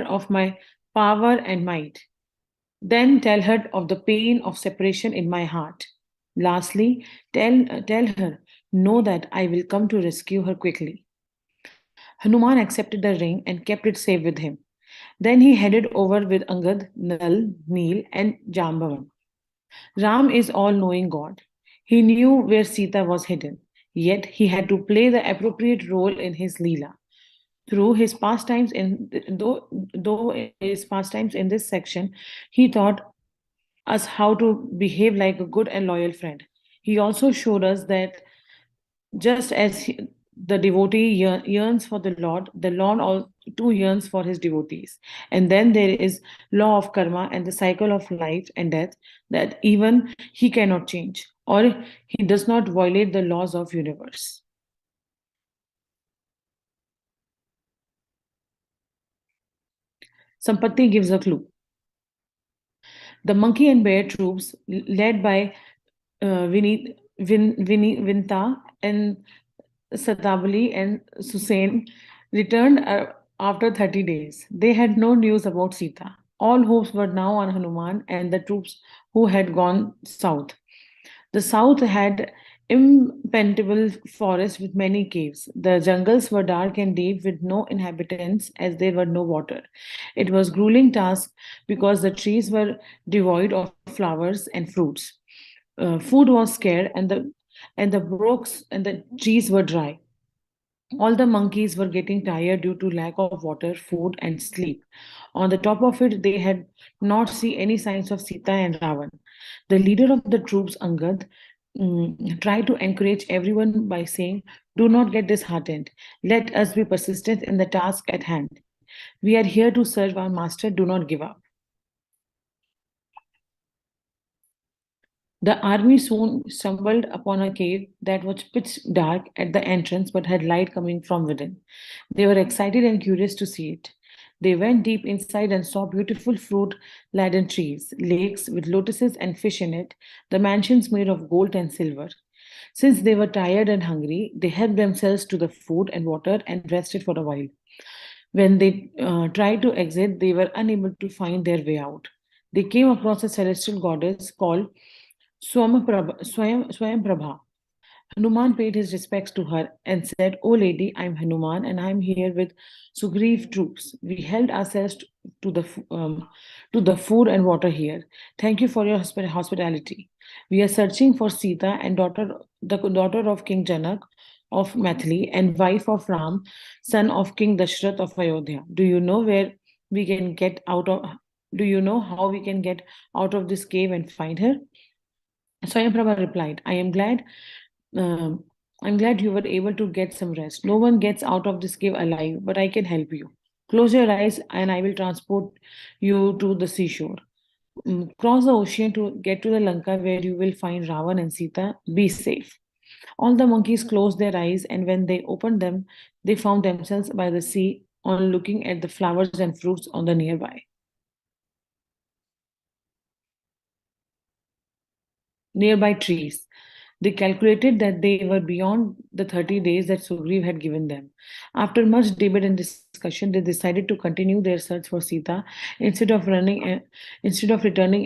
of my power and might. Then tell her of the pain of separation in my heart. Lastly, tell her, know that I will come to rescue her quickly." Hanuman accepted the ring and kept it safe with him. Then he headed over with Angad, Nal, Neel, and Jambavan. Ram is all-knowing God. He knew where Sita was hidden, yet he had to play the appropriate role in his Leela. Through his pastimes in this section, he taught us how to behave like a good and loyal friend. He also showed us that just as the devotee yearns for the Lord too yearns for his devotees. And then there is law of karma and the cycle of life and death that even he cannot change, or he does not violate the laws of universe. Sampati gives a clue. The monkey and bear troops, led by Vinta and Satabali and Susain, returned after 30 days. They had no news about Sita. All hopes were now on Hanuman and the troops who had gone south. The south had impenetrable forests with many caves. The jungles were dark and deep with no inhabitants as there were no water. It was grueling task because the trees were devoid of flowers and fruits. Food was scarce and the brooks and the trees were dry. All the monkeys were getting tired due to lack of water, food, and sleep. On the top of it, they had not seen any signs of Sita and Ravan. The leader of the troops, Angad, tried to encourage everyone by saying, "Do not get disheartened. Let us be persistent in the task at hand. We are here to serve our master. Do not give up." The army soon stumbled upon a cave that was pitch dark at the entrance but had light coming from within. They were excited and curious to see it. They went deep inside and saw beautiful fruit laden trees, lakes with lotuses and fish in it, the mansions made of gold and silver. Since they were tired and hungry, they helped themselves to the food and water and rested for a while. When they tried to exit, they were unable to find their way out. They came across a celestial goddess called Swayamprabha. Hanuman paid his respects to her and said, "O lady, I am Hanuman and I am here with Sugriv troops. We held ourselves to the food and water here. Thank you for your hospitality. We are searching for Sita and the daughter of King Janak of Mathili and wife of Ram, son of King Dashrath of Ayodhya. Do you know where we can get out of? Do you know how we can get out of this cave and find her?" Swayamprabha replied, I'm glad you were able to get some rest. No one gets out of this cave alive, but I can help you. Close your eyes and I will transport you to the seashore. Cross the ocean to get to the Lanka where you will find Ravan and Sita. Be safe. All the monkeys closed their eyes, and when they opened them, they found themselves by the sea on looking at the flowers and fruits on the nearby trees. They calculated that they were beyond the 30 days that Sugriv had given them. After much debate and discussion, they decided to continue their search for Sita instead of returning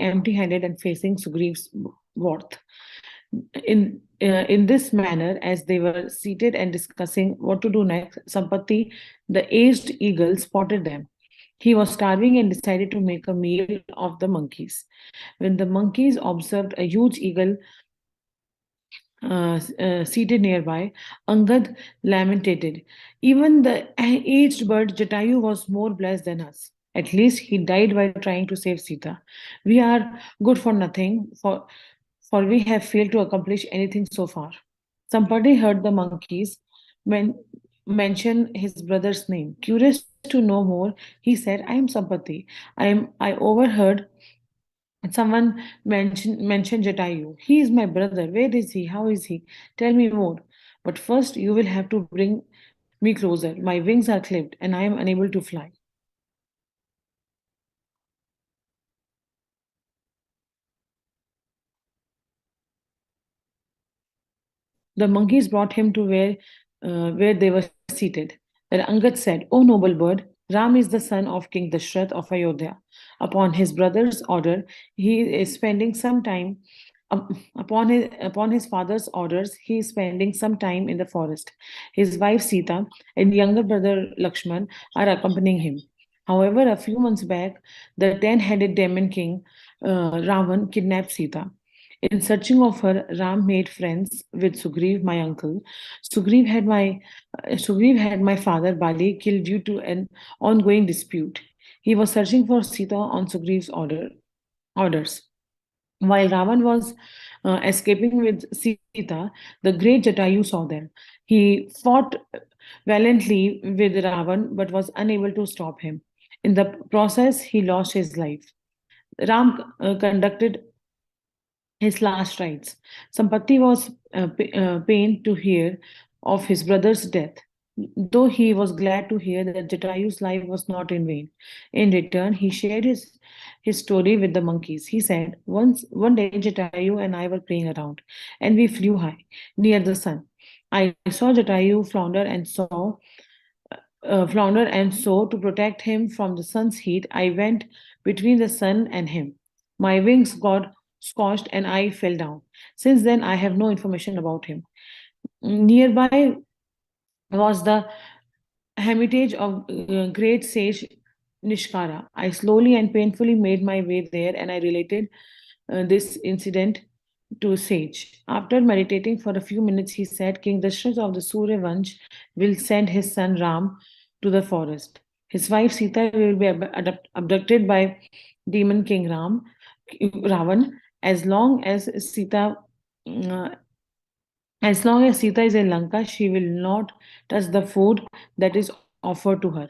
empty-handed and facing Sugriv's wrath. In this manner, as they were seated and discussing what to do next, Sampati, the aged eagle, spotted them. He was starving and decided to make a meal of the monkeys. When the monkeys observed a huge eagle seated nearby, Angad lamented. Even the aged bird Jatayu was more blessed than us. At least he died while trying to save Sita. We are good for nothing, for we have failed to accomplish anything so far. Sampati heard the monkeys mention his brother's name. Curious to know more, he said, "I am Sampati. I overheard someone mention Jatayu. He is my brother. Where is he? How is he? Tell me more. But first, you will have to bring me closer. My wings are clipped and I am unable to fly." The monkeys brought him to where they were seated. Then Angad said, "O noble bird, Ram is the son of King Dashrath of Ayodhya. Upon his brother's order, he is spending some time upon his father's orders, he is spending some time in the forest. His wife Sita and younger brother Lakshman are accompanying him. However, a few months back, the 10-headed demon king Ravan kidnapped Sita. In searching of her, Ram made friends with Sugriv, my uncle. Sugriv had my father Bali killed due to an ongoing dispute. He was searching for Sita on Sugriv's orders. While Ravan was escaping with Sita, the great Jatayu saw them. He fought valiantly with Ravan but was unable to stop him. In the process, he lost his life. Ram conducted his last rites. Sampati was pained to hear of his brother's death, though he was glad to hear that Jatayu's life was not in vain. In return, he shared his story with the monkeys. He said, one day Jatayu and I were playing around, and we flew high near the sun. I saw Jatayu flounder, and so to protect him from the sun's heat, I went between the sun and him. My wings got scorched and I fell down. Since then, I have no information about him. Nearby was the hermitage of great sage Nishkara. I slowly and painfully made my way there and I related this incident to sage. After meditating for a few minutes, he said, King Dashrath of the Surya Vansh will send his son Ram to the forest. His wife Sita will be abducted by demon King Ravan. As long as Sita is in Lanka, she will not touch the food that is offered to her.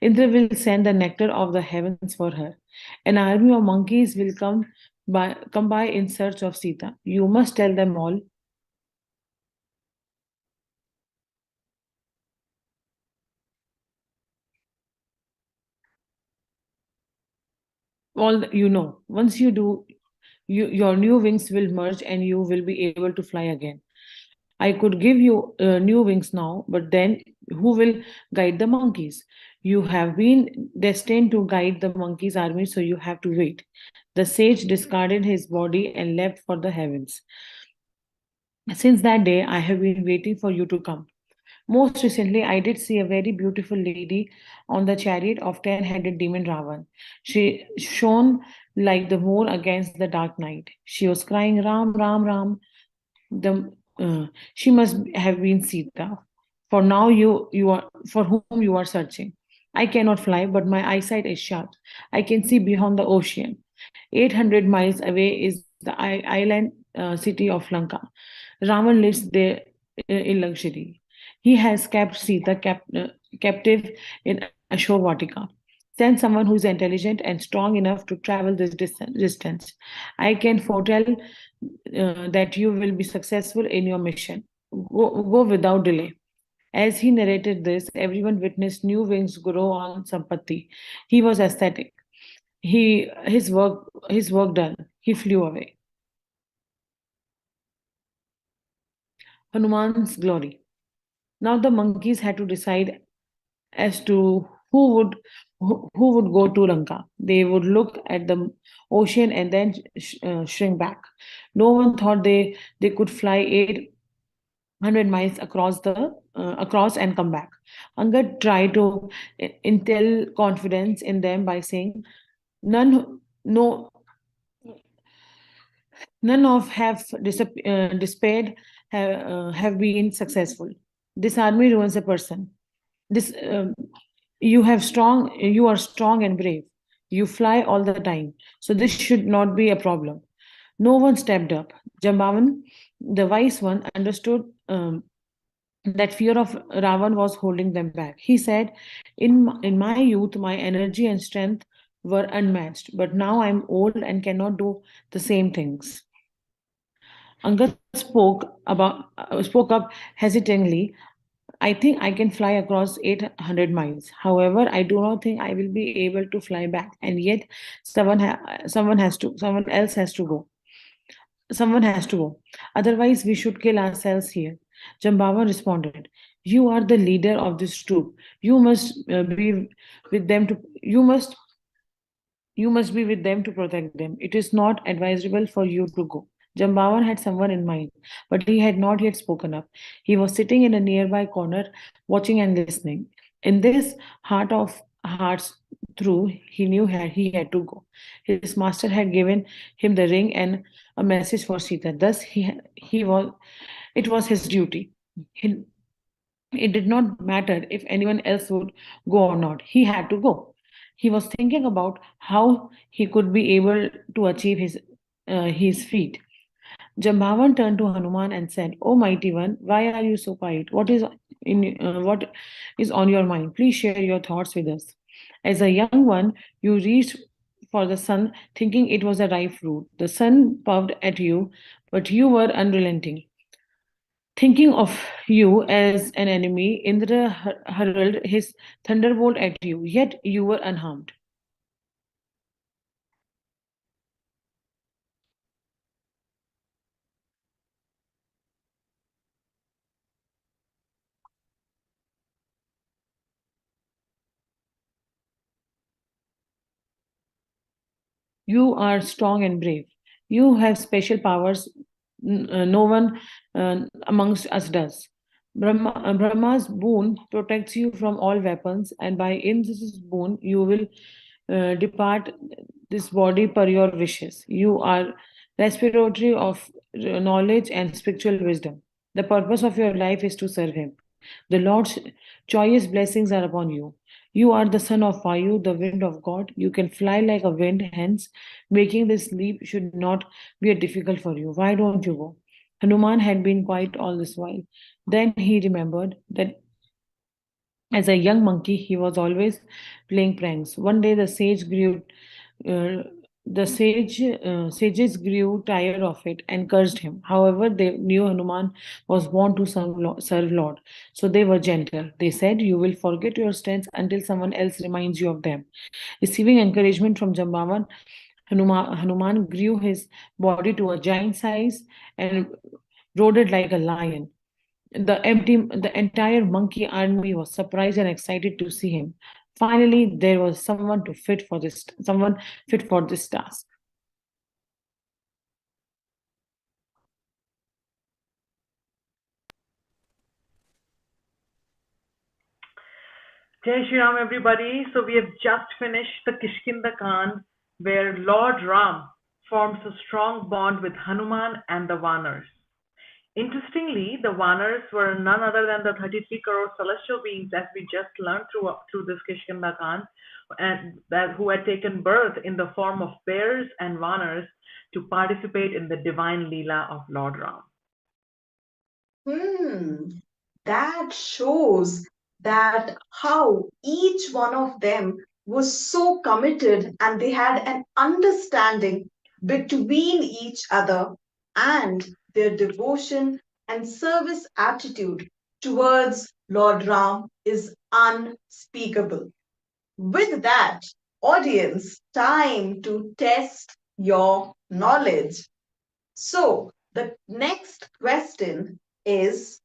Indra will send the nectar of the heavens for her. An army of monkeys will come by in search of Sita. You must tell them all you know. Once you do, your new wings will merge and you will be able to fly again. I could give you new wings now, but then who will guide the monkeys? You have been destined to guide the monkeys' army, so you have to wait. The sage discarded his body and left for the heavens. Since that day, I have been waiting for you to come. Most recently, I did see a very beautiful lady on the chariot of 10-headed demon Ravan. She shone like the moon against the dark night. She was crying, Ram, Ram, Ram. She must have been Sita. For now, you are for whom you are searching. I cannot fly, but my eyesight is sharp. I can see beyond the ocean. 800 miles away is the island city of Lanka. Ravan lives there in luxury. He has kept Sita captive in Ashwavatika. Send someone who is intelligent and strong enough to travel this distance. I can foretell that you will be successful in your mission. Go without delay. As he narrated this, everyone witnessed new wings grow on Sampati. He was ecstatic. His work done. He flew away. Hanuman's glory. Now the monkeys had to decide as to who would go to Lanka. They would look at the ocean and then shrink back. No one thought they could fly 800 miles across and come back. Angad tried to instill confidence in them by saying, "None, no, none of have despaired have been successful. This army ruins a person. This you are strong and brave. You fly all the time, so this should not be a problem." No one stepped up. Jambavan, the wise one, understood that fear of Ravan was holding them back. He said, in my youth, my energy and strength were unmatched, but now I'm old and cannot do the same things. Angad spoke up hesitatingly. I think I can fly across 800 miles. However, I do not think I will be able to fly back. And yet, someone else has to go. Someone has to go. Otherwise, we should kill ourselves here. Jambavan responded, "You are the leader of this troop. You must be with them to. You must be with them to protect them. It is not advisable for you to go." Jambavan had someone in mind, but he had not yet spoken up. He was sitting in a nearby corner, watching and listening. In this heart of hearts, through he knew he had to go. His master had given him the ring and a message for Sita. Thus, it was his duty. It did not matter if anyone else would go or not. He had to go. He was thinking about how he could be able to achieve his feat. Jambavan turned to Hanuman and said, "O mighty one, why are you so quiet? What is on your mind? Please share your thoughts with us." As a young one, you reached for the sun, thinking it was a ripe fruit. The sun puffed at you, but you were unrelenting. Thinking of you as an enemy, Indra hurled his thunderbolt at you, yet you were unharmed. You are strong and brave. You have special powers no one amongst us does. Brahma's boon protects you from all weapons, and by Indra's boon, you will depart this body per your wishes. You are respiratory of knowledge and spiritual wisdom. The purpose of your life is to serve Him. The Lord's choice blessings are upon you. You are the son of Vayu, the wind of God. You can fly like a wind, hence, making this leap should not be difficult for you. Why don't you go? Hanuman had been quiet all this while. Then he remembered that as a young monkey, he was always playing pranks. One day, uh, sages grew tired of it and cursed him. However, they knew Hanuman was born to serve Lord, so they were gentle. They said, "You will forget your strengths until someone else reminds you of them." Receiving encouragement from Jambavan, Hanuman grew his body to a giant size and roared like a lion. The entire monkey army was surprised and excited to see him. Finally, there was someone fit for this task. Jai Shri Ram, everybody. So we have just finished the Kishkinda Kand, where Lord Ram forms a strong bond with Hanuman and the Vanars. Interestingly, the Vanars were none other than the 33 crore celestial beings, as we just learned through this Kishkinda Kand, and who had taken birth in the form of bears and Vanars to participate in the divine Leela of Lord Ram. That shows that how each one of them was so committed and they had an understanding between each other, and their devotion and service attitude towards Lord Ram is unspeakable. With that, audience, time to test your knowledge. So, the next question is,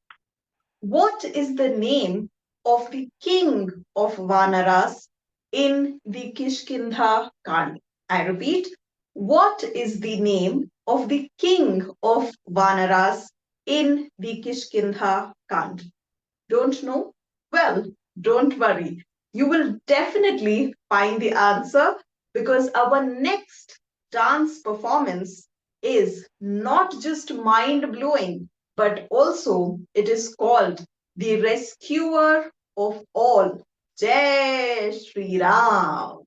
what is the name of the king of Vanaras in the Kishkindha Kand? I repeat, what is the name of the king of Vanaras in the Kishkindha Kand? Don't know? Well, don't worry. You will definitely find the answer, because our next dance performance is not just mind-blowing, but also it is called the rescuer of all. Jai Shri Ram.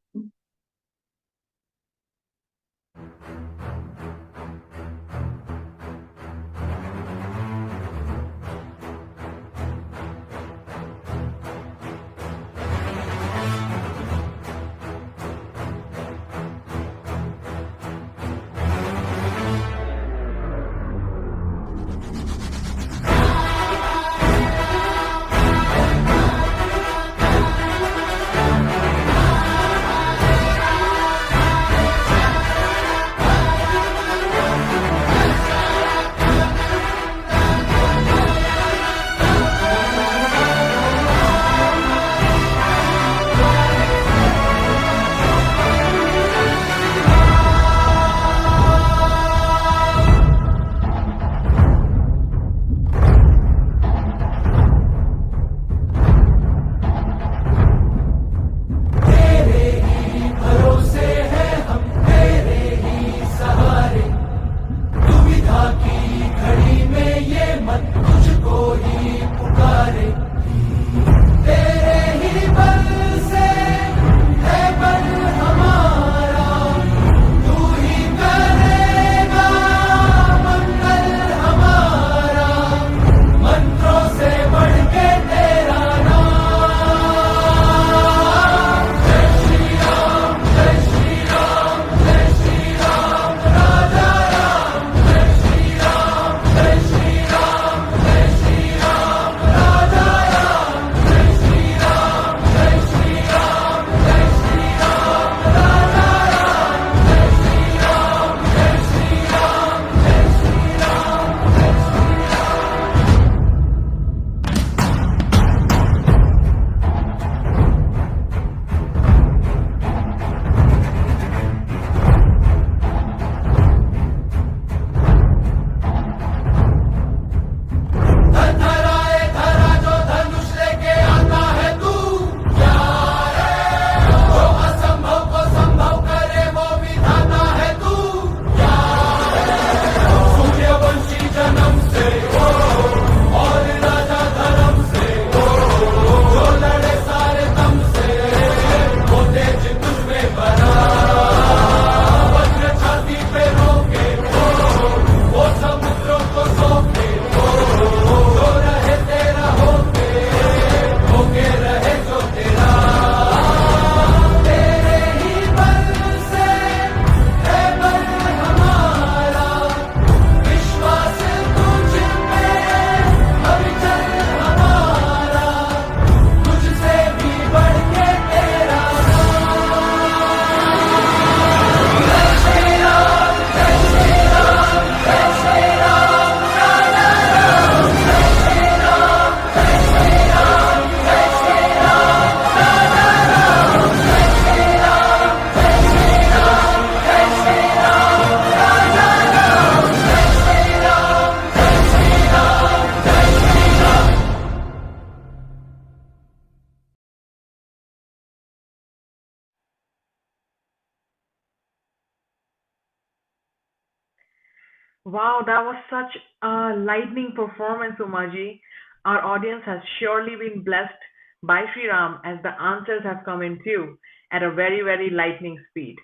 Wow, that was such a lightning performance, Umaji. Our audience has surely been blessed by Sri Ram as the answers have come in too at a very, very lightning speed.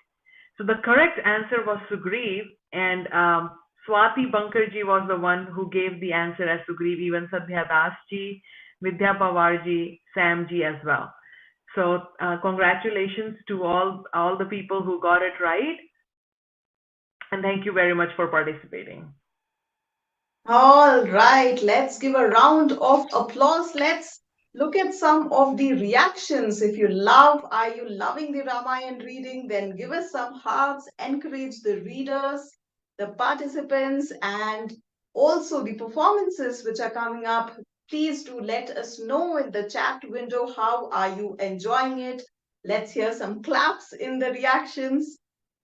So the correct answer was Sugriv, and Swati Bankarji was the one who gave the answer as Sugriv, even Sadhya Dasji, Vidya Pawarji, Samji as well. So congratulations to all the people who got it right, and thank you very much for participating. All right, let's give a round of applause. Let's look at some of the reactions. If are you loving the Ramayan reading? Then give us some hearts, encourage the readers, the participants, and also the performances which are coming up. Please do let us know in the chat window how are you enjoying it. Let's hear some claps in the reactions.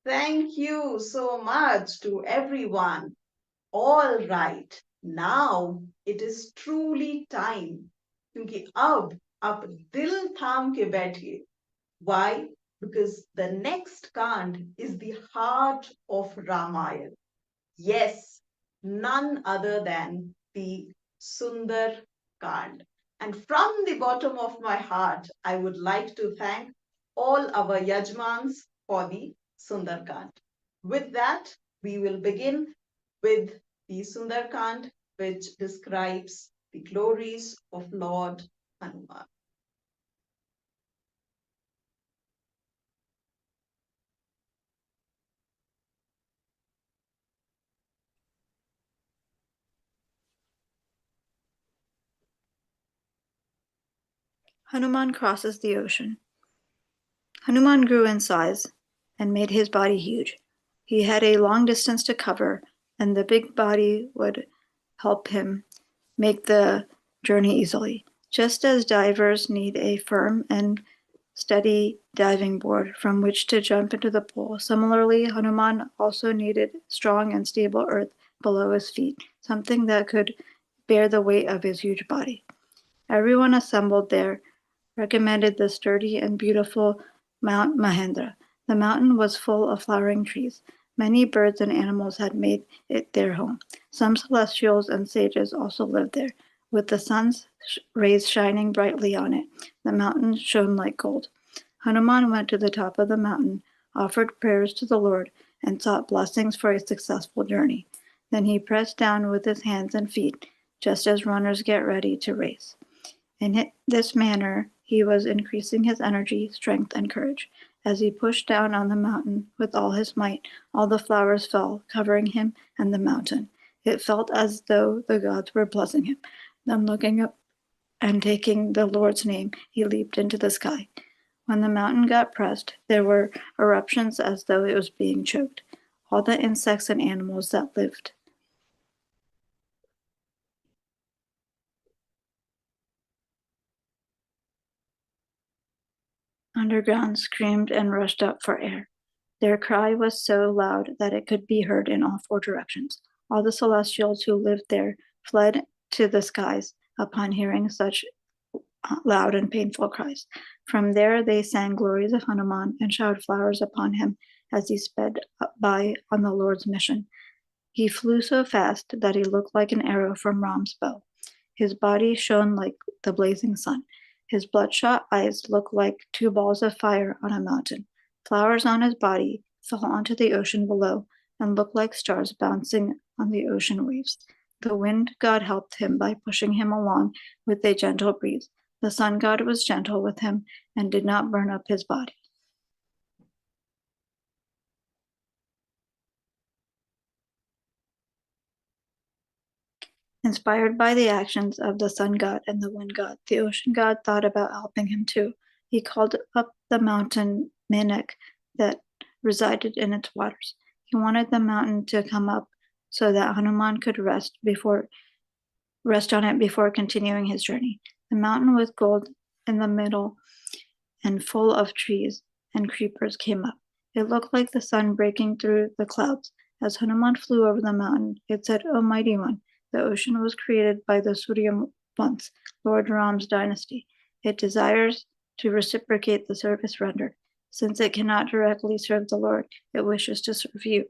Thank you so much to everyone. All right, now it is truly time. क्योंकि अब आप दिल थाम के बैठिए. Why? Because the next kand is the heart of Ramayana. Yes, none other than the Sundar Kand. And from the bottom of my heart, I would like to thank all our Yajmans for the Sundar Kand. With that, we will begin with the Sundarkand, which describes the glories of Lord Hanuman. Hanuman crosses the ocean. Hanuman grew in size and made his body huge. He had a long distance to cover, and the big body would help him make the journey easily. Just as divers need a firm and steady diving board from which to jump into the pool, similarly, Hanuman also needed strong and stable earth below his feet, something that could bear the weight of his huge body. Everyone assembled there recommended the sturdy and beautiful Mount Mahendra. The mountain was full of flowering trees. Many birds and animals had made it their home. Some celestials and sages also lived there. With the sun's rays shining brightly on it, the mountain shone like gold. Hanuman went to the top of the mountain, offered prayers to the Lord, and sought blessings for a successful journey. Then he pressed down with his hands and feet, just as runners get ready to race. In this manner, he was increasing his energy, strength, and courage. As he pushed down on the mountain with all his might, all the flowers fell, covering him and the mountain. It felt as though the gods were blessing him. Then looking up and taking the Lord's name, he leaped into the sky. When the mountain got pressed, there were eruptions as though it was being choked. All the insects and animals that lived underground screamed and rushed up for air. Their cry was so loud that it could be heard in all four directions. All the celestials who lived there fled to the skies upon hearing such loud and painful cries. From there they sang glories of Hanuman and showered flowers upon him as he sped by on the Lord's mission. He flew so fast that he looked like an arrow from Ram's bow. His body shone like the blazing sun. His bloodshot eyes looked like two balls of fire on a mountain. Flowers on his body fell onto the ocean below and looked like stars bouncing on the ocean waves. The wind god helped him by pushing him along with a gentle breeze. The sun god was gentle with him and did not burn up his body. Inspired by the actions of the sun god and the wind god, the ocean god thought about helping him too. He called up the mountain Minik that resided in its waters. He wanted the mountain to come up so that Hanuman could rest on it before continuing his journey. The mountain with gold in the middle and full of trees and creepers came up. It looked like the sun breaking through the clouds. As Hanuman flew over the mountain, it said, "O mighty one, the ocean was created by the Surya once, Lord Ram's dynasty. It desires to reciprocate the service rendered. Since it cannot directly serve the Lord, it wishes to serve you."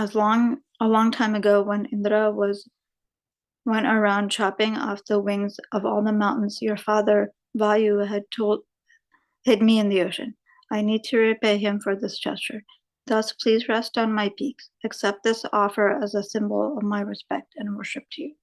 A long time ago, when Indra went around chopping off the wings of all the mountains, your father Vayu hid me in the ocean. I need to repay him for this gesture. Thus, please rest on my peaks. Accept this offer as a symbol of my respect and worship to you.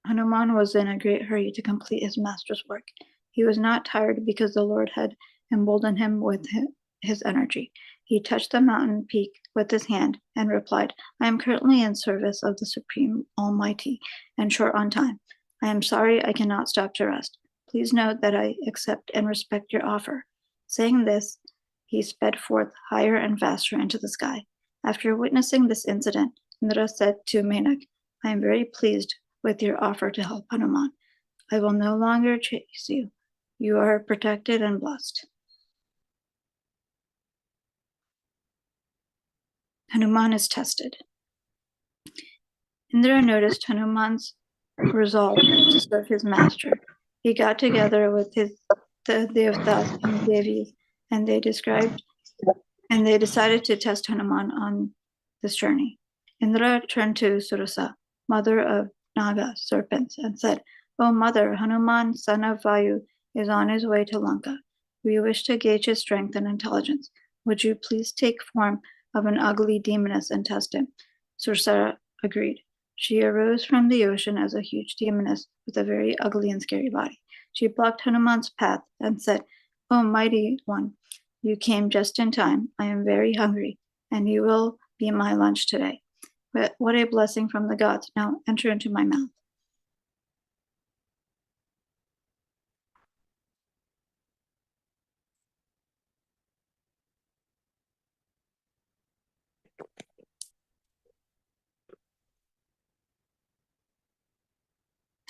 Hanuman was in a great hurry to complete his master's work. He was not tired because the Lord had emboldened him with his energy. He touched the mountain peak with his hand and replied, I am currently in service of the Supreme Almighty and short on time. I am sorry I cannot stop to rest. Please note that I accept and respect your offer. Saying this, he sped forth higher and faster into the sky. After witnessing this incident, Indra said to Menak, I am very pleased with your offer to help Hanuman. I will no longer chase you. You are protected and blessed. Hanuman is tested. Indra noticed Hanuman's resolve to serve his master. He got together with the Devtas and Devis, and they decided to test Hanuman on this journey. Indra turned to Surasa, mother of Naga serpents, and said, O mother, Hanuman, son of Vayu, is on his way to Lanka. We wish to gauge his strength and intelligence. Would you please take form of an ugly demoness and test him? Sursa agreed. She arose from the ocean as a huge demoness with a very ugly and scary body. She blocked Hanuman's path and said, O mighty one, you came just in time. I am very hungry, and you will be my lunch today. But what a blessing from the gods. Now enter into my mouth.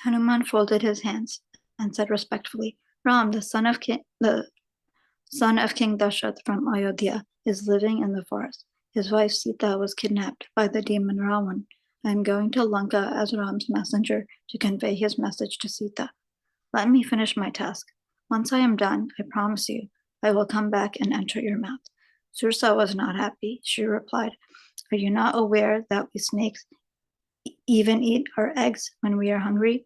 Hanuman folded his hands and said respectfully, Ram, the son of King Dashath from Ayodhya, is living in the forest. His wife Sita was kidnapped by the demon Ravan. I am going to Lanka as Ram's messenger to convey his message to Sita. Let me finish my task. Once I am done, I promise you, I will come back and enter your mouth. Sursa was not happy. She replied, Are you not aware that we snakes even eat our eggs when we are hungry?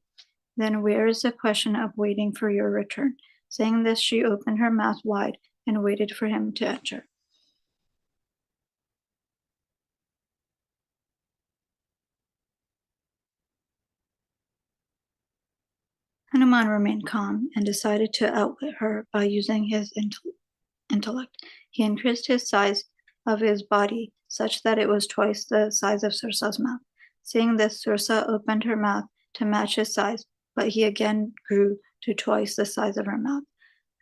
Then where is the question of waiting for your return? Saying this, she opened her mouth wide and waited for him to enter. Hanuman remained calm and decided to outwit her by using his intellect. He increased his size of his body such that it was twice the size of Sursa's mouth. Seeing this, Sursa opened her mouth to match his size, but he again grew to twice the size of her mouth.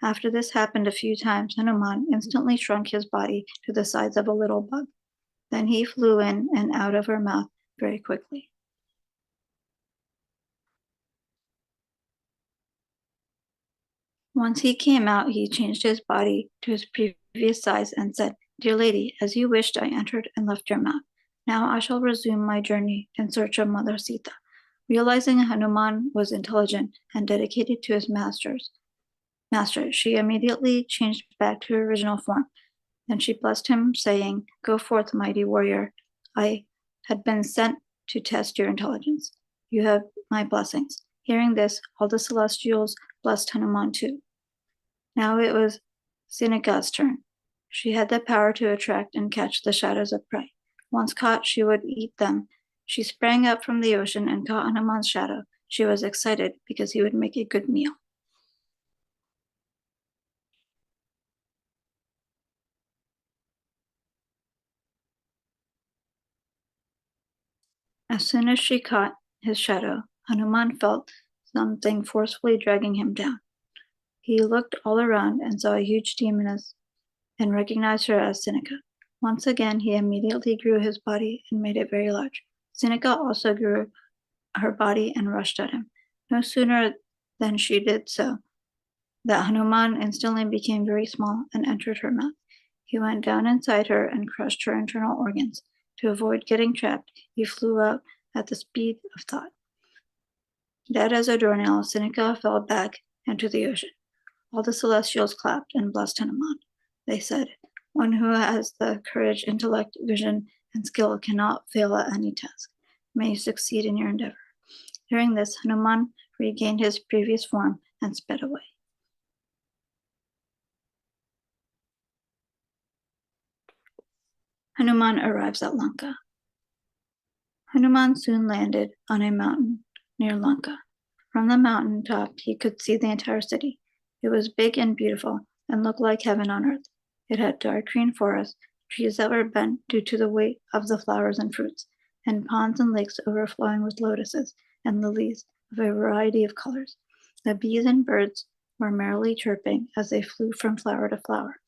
After this happened a few times, Hanuman instantly shrunk his body to the size of a little bug. Then he flew in and out of her mouth very quickly. Once he came out, he changed his body to his previous size and said, Dear lady, as you wished, I entered and left your mouth. Now I shall resume my journey in search of Mother Sita. Realizing Hanuman was intelligent and dedicated to his master, she immediately changed back to her original form. Then she blessed him, saying, Go forth, mighty warrior. I had been sent to test your intelligence. You have my blessings. Hearing this, all the celestials blessed Hanuman too. Now it was Sinika's turn. She had the power to attract and catch the shadows of prey. Once caught, she would eat them. She sprang up from the ocean and caught Hanuman's shadow. She was excited because he would make a good meal. As soon as she caught his shadow, Hanuman felt something forcefully dragging him down. He looked all around and saw a huge demoness and recognized her as Sinika. Once again, he immediately grew his body and made it very large. Sinika also grew her body and rushed at him. No sooner than she did so, that Hanuman instantly became very small and entered her mouth. He went down inside her and crushed her internal organs. To avoid getting trapped, he flew out at the speed of thought. Dead as a doornail, Seneca fell back into the ocean. All the celestials clapped and blessed Hanuman. They said, "One who has the courage, intellect, vision, and skill cannot fail at any task. May you succeed in your endeavor." Hearing this, Hanuman regained his previous form and sped away. Hanuman arrives at Lanka. Hanuman soon landed on a mountain near Lanka. From the mountain top, he could see the entire city. It was big and beautiful and looked like heaven on earth. It had dark green forests, trees that were bent due to the weight of the flowers and fruits, and ponds and lakes overflowing with lotuses and lilies of a variety of colors. The bees and birds were merrily chirping as they flew from flower to flower.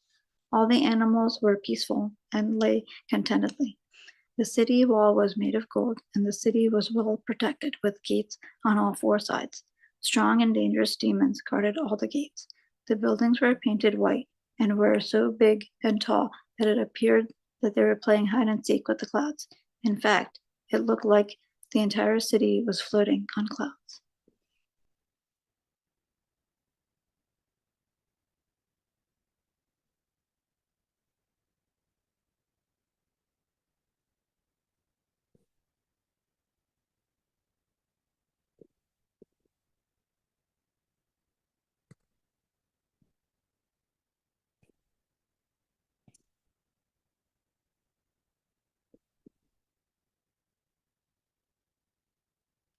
All the animals were peaceful and lay contentedly. The city wall was made of gold, and the city was well protected with gates on all four sides. Strong and dangerous demons guarded all the gates. The buildings were painted white and were so big and tall that it appeared that they were playing hide and seek with the clouds. In fact, it looked like the entire city was floating on clouds.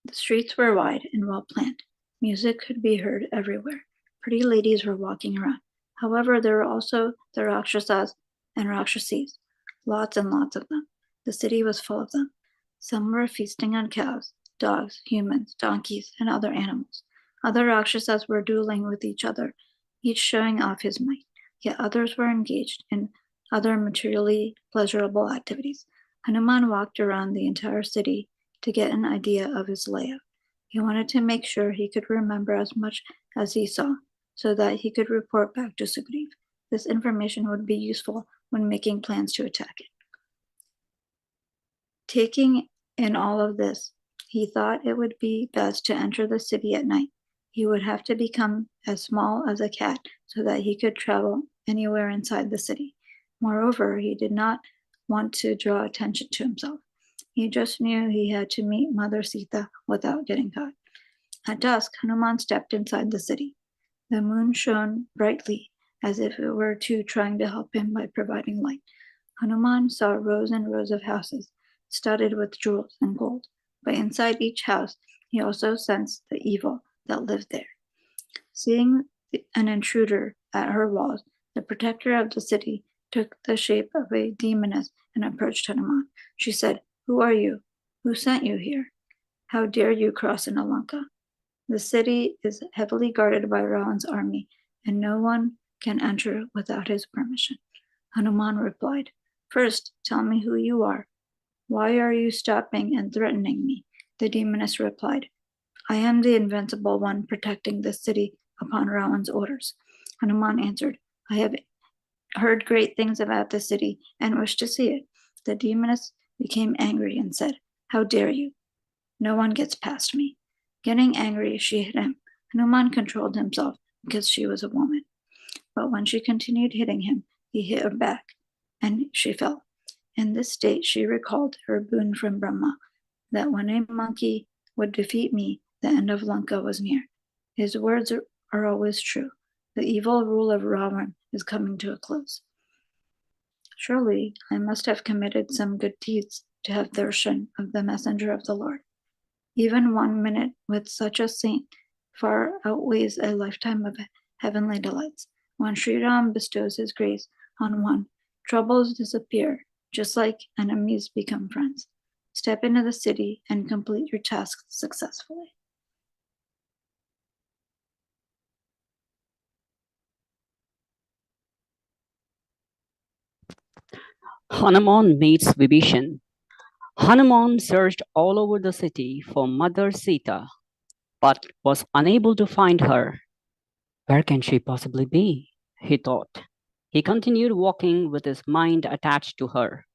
The streets were wide and well planned. Music could be heard everywhere. Pretty ladies were walking around. However, there were also the Rakshasas and Rakshasis, lots and lots of them. The city was full of them. Some were feasting on cows, dogs, humans, donkeys, and other animals. Other Rakshasas were dueling with each other, each showing off his might. Yet others were engaged in other materially pleasurable activities. Hanuman walked around the entire city to get an idea of its layout. He wanted to make sure he could remember as much as he saw, so that he could report back to Sugriv. This information would be useful when making plans to attack it. Taking in all of this, he thought it would be best to enter the city at night. He would have to become as small as a cat so that he could travel anywhere inside the city. Moreover, he did not want to draw attention to himself. He just knew he had to meet Mother Sita without getting caught. At dusk, Hanuman stepped inside the city. The moon shone brightly, as if it were too trying to help him by providing light. Hanuman saw rows and rows of houses, studded with jewels and gold. But inside each house, he also sensed the evil that lived there. Seeing an intruder at her walls, the protector of the city took the shape of a demoness and approached Hanuman. She said, "Who are you? Who sent you here? How dare you cross into Lanka? The city is heavily guarded by Ravan's army, and no one can enter without his permission." Hanuman replied, "First, tell me who you are. Why are you stopping and threatening me?" The demoness replied, "I am the invincible one protecting the city upon Ravan's orders." Hanuman answered, "I have heard great things about the city and wish to see it." The demoness became angry and said, "How dare you? No one gets past me." Getting angry, she hit him. Hanuman controlled himself because she was a woman. But when she continued hitting him, he hit her back, and she fell. In this state, she recalled her boon from Brahma, that when a monkey would defeat me, the end of Lanka was near. His words are always true. The evil rule of Ravan is coming to a close. Surely I must have committed some good deeds to have darshan of the messenger of the Lord. Even 1 minute with such a saint far outweighs a lifetime of heavenly delights. When Sri Ram bestows his grace on one, troubles disappear, just like enemies become friends. Step into the city and complete your task successfully. Hanuman meets Vibhishan. Hanuman searched all over the city for Mother Sita, but was unable to find her. Where can she possibly be? He thought. He continued walking with his mind attached to her.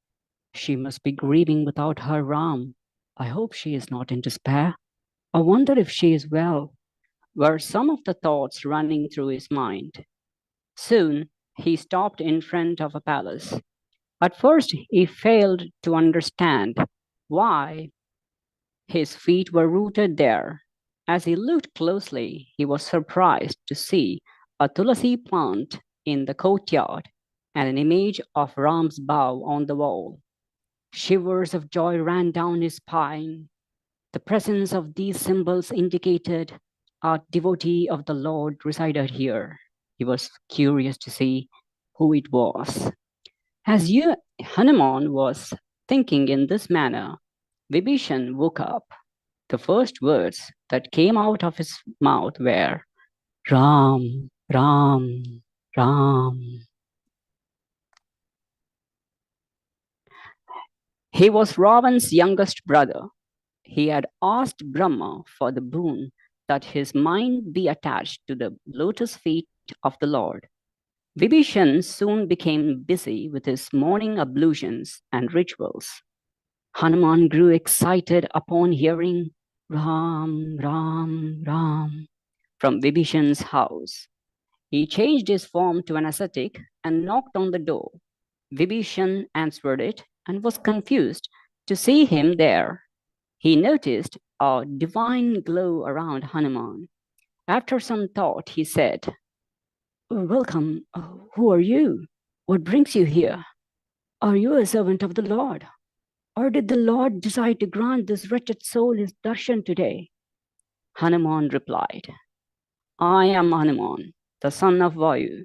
She must be grieving without her Ram. I hope she is not in despair. I wonder if she is well, were some of the thoughts running through his mind. Soon he stopped in front of a palace. At first he failed to understand why his feet were rooted there. As he looked closely, he was surprised to see a tulsi plant in the courtyard and an image of Ram's bow on the wall. Shivers of joy ran down his spine. The presence of these symbols indicated a devotee of the Lord resided here. He was curious to see who it was. As Hanuman was thinking in this manner, Vibhishan woke up. The first words that came out of his mouth were, Ram, Ram, Ram. He was Ravan's youngest brother. He had asked Brahma for the boon that his mind be attached to the lotus feet of the Lord. Vibhishan soon became busy with his morning ablutions and rituals. Hanuman grew excited upon hearing Ram, Ram, Ram from Vibhishan's house. He changed his form to an ascetic and knocked on the door. Vibhishan answered it and was confused to see him there. He noticed a divine glow around Hanuman. After some thought, he said, Welcome. Who are you? What brings you here? Are you a servant of the Lord? Or did the Lord decide to grant this wretched soul his darshan today? Hanuman replied, I am Hanuman, the son of Vayu.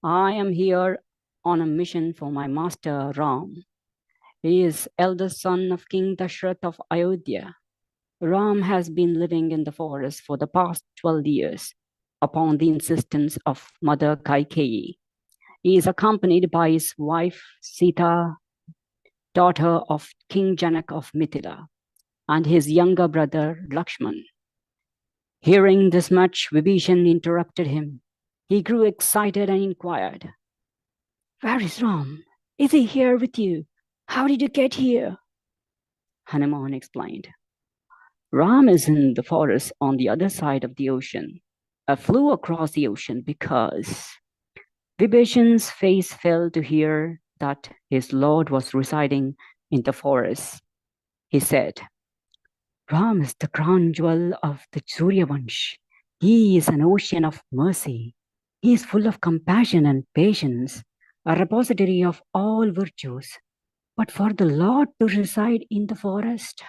I am here on a mission for my master Ram. He is eldest son of King Dashrath of Ayodhya. Ram has been living in the forest for the past 12 years upon the insistence of Mother Kaikeyi. He is accompanied by his wife Sita, daughter of King Janak of Mithila, and his younger brother Lakshman. Hearing this much, Vibhishan interrupted him. He grew excited and inquired, Where is Ram? Is he here with you? How did you get here? Hanuman explained, Ram is in the forest on the other side of the ocean. I flew across the ocean because Vibhishan's face fell to hear that his lord was residing in the forest. He said, Ram is the crown jewel of the Surya Vansh. He is an ocean of mercy. He is full of compassion and patience, a repository of all virtues. But for the Lord to reside in the forest,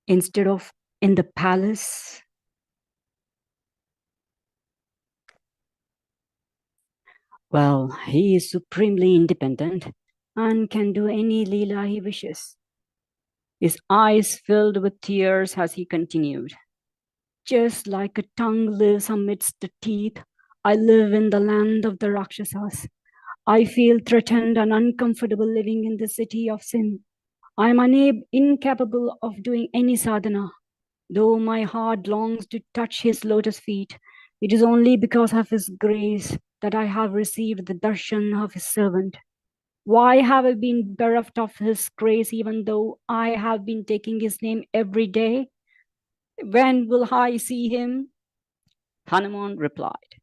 instead of in the palace, well, he is supremely independent and can do any leela he wishes. His eyes filled with tears as he continued. Just like a tongue lives amidst the teeth, I live in the land of the Rakshasas. I feel threatened and uncomfortable living in the city of sin. I am incapable of doing any sadhana. Though my heart longs to touch his lotus feet, it is only because of his grace that I have received the darshan of his servant. Why have I been bereft of his grace even though I have been taking his name every day? When will I see him? Hanuman replied,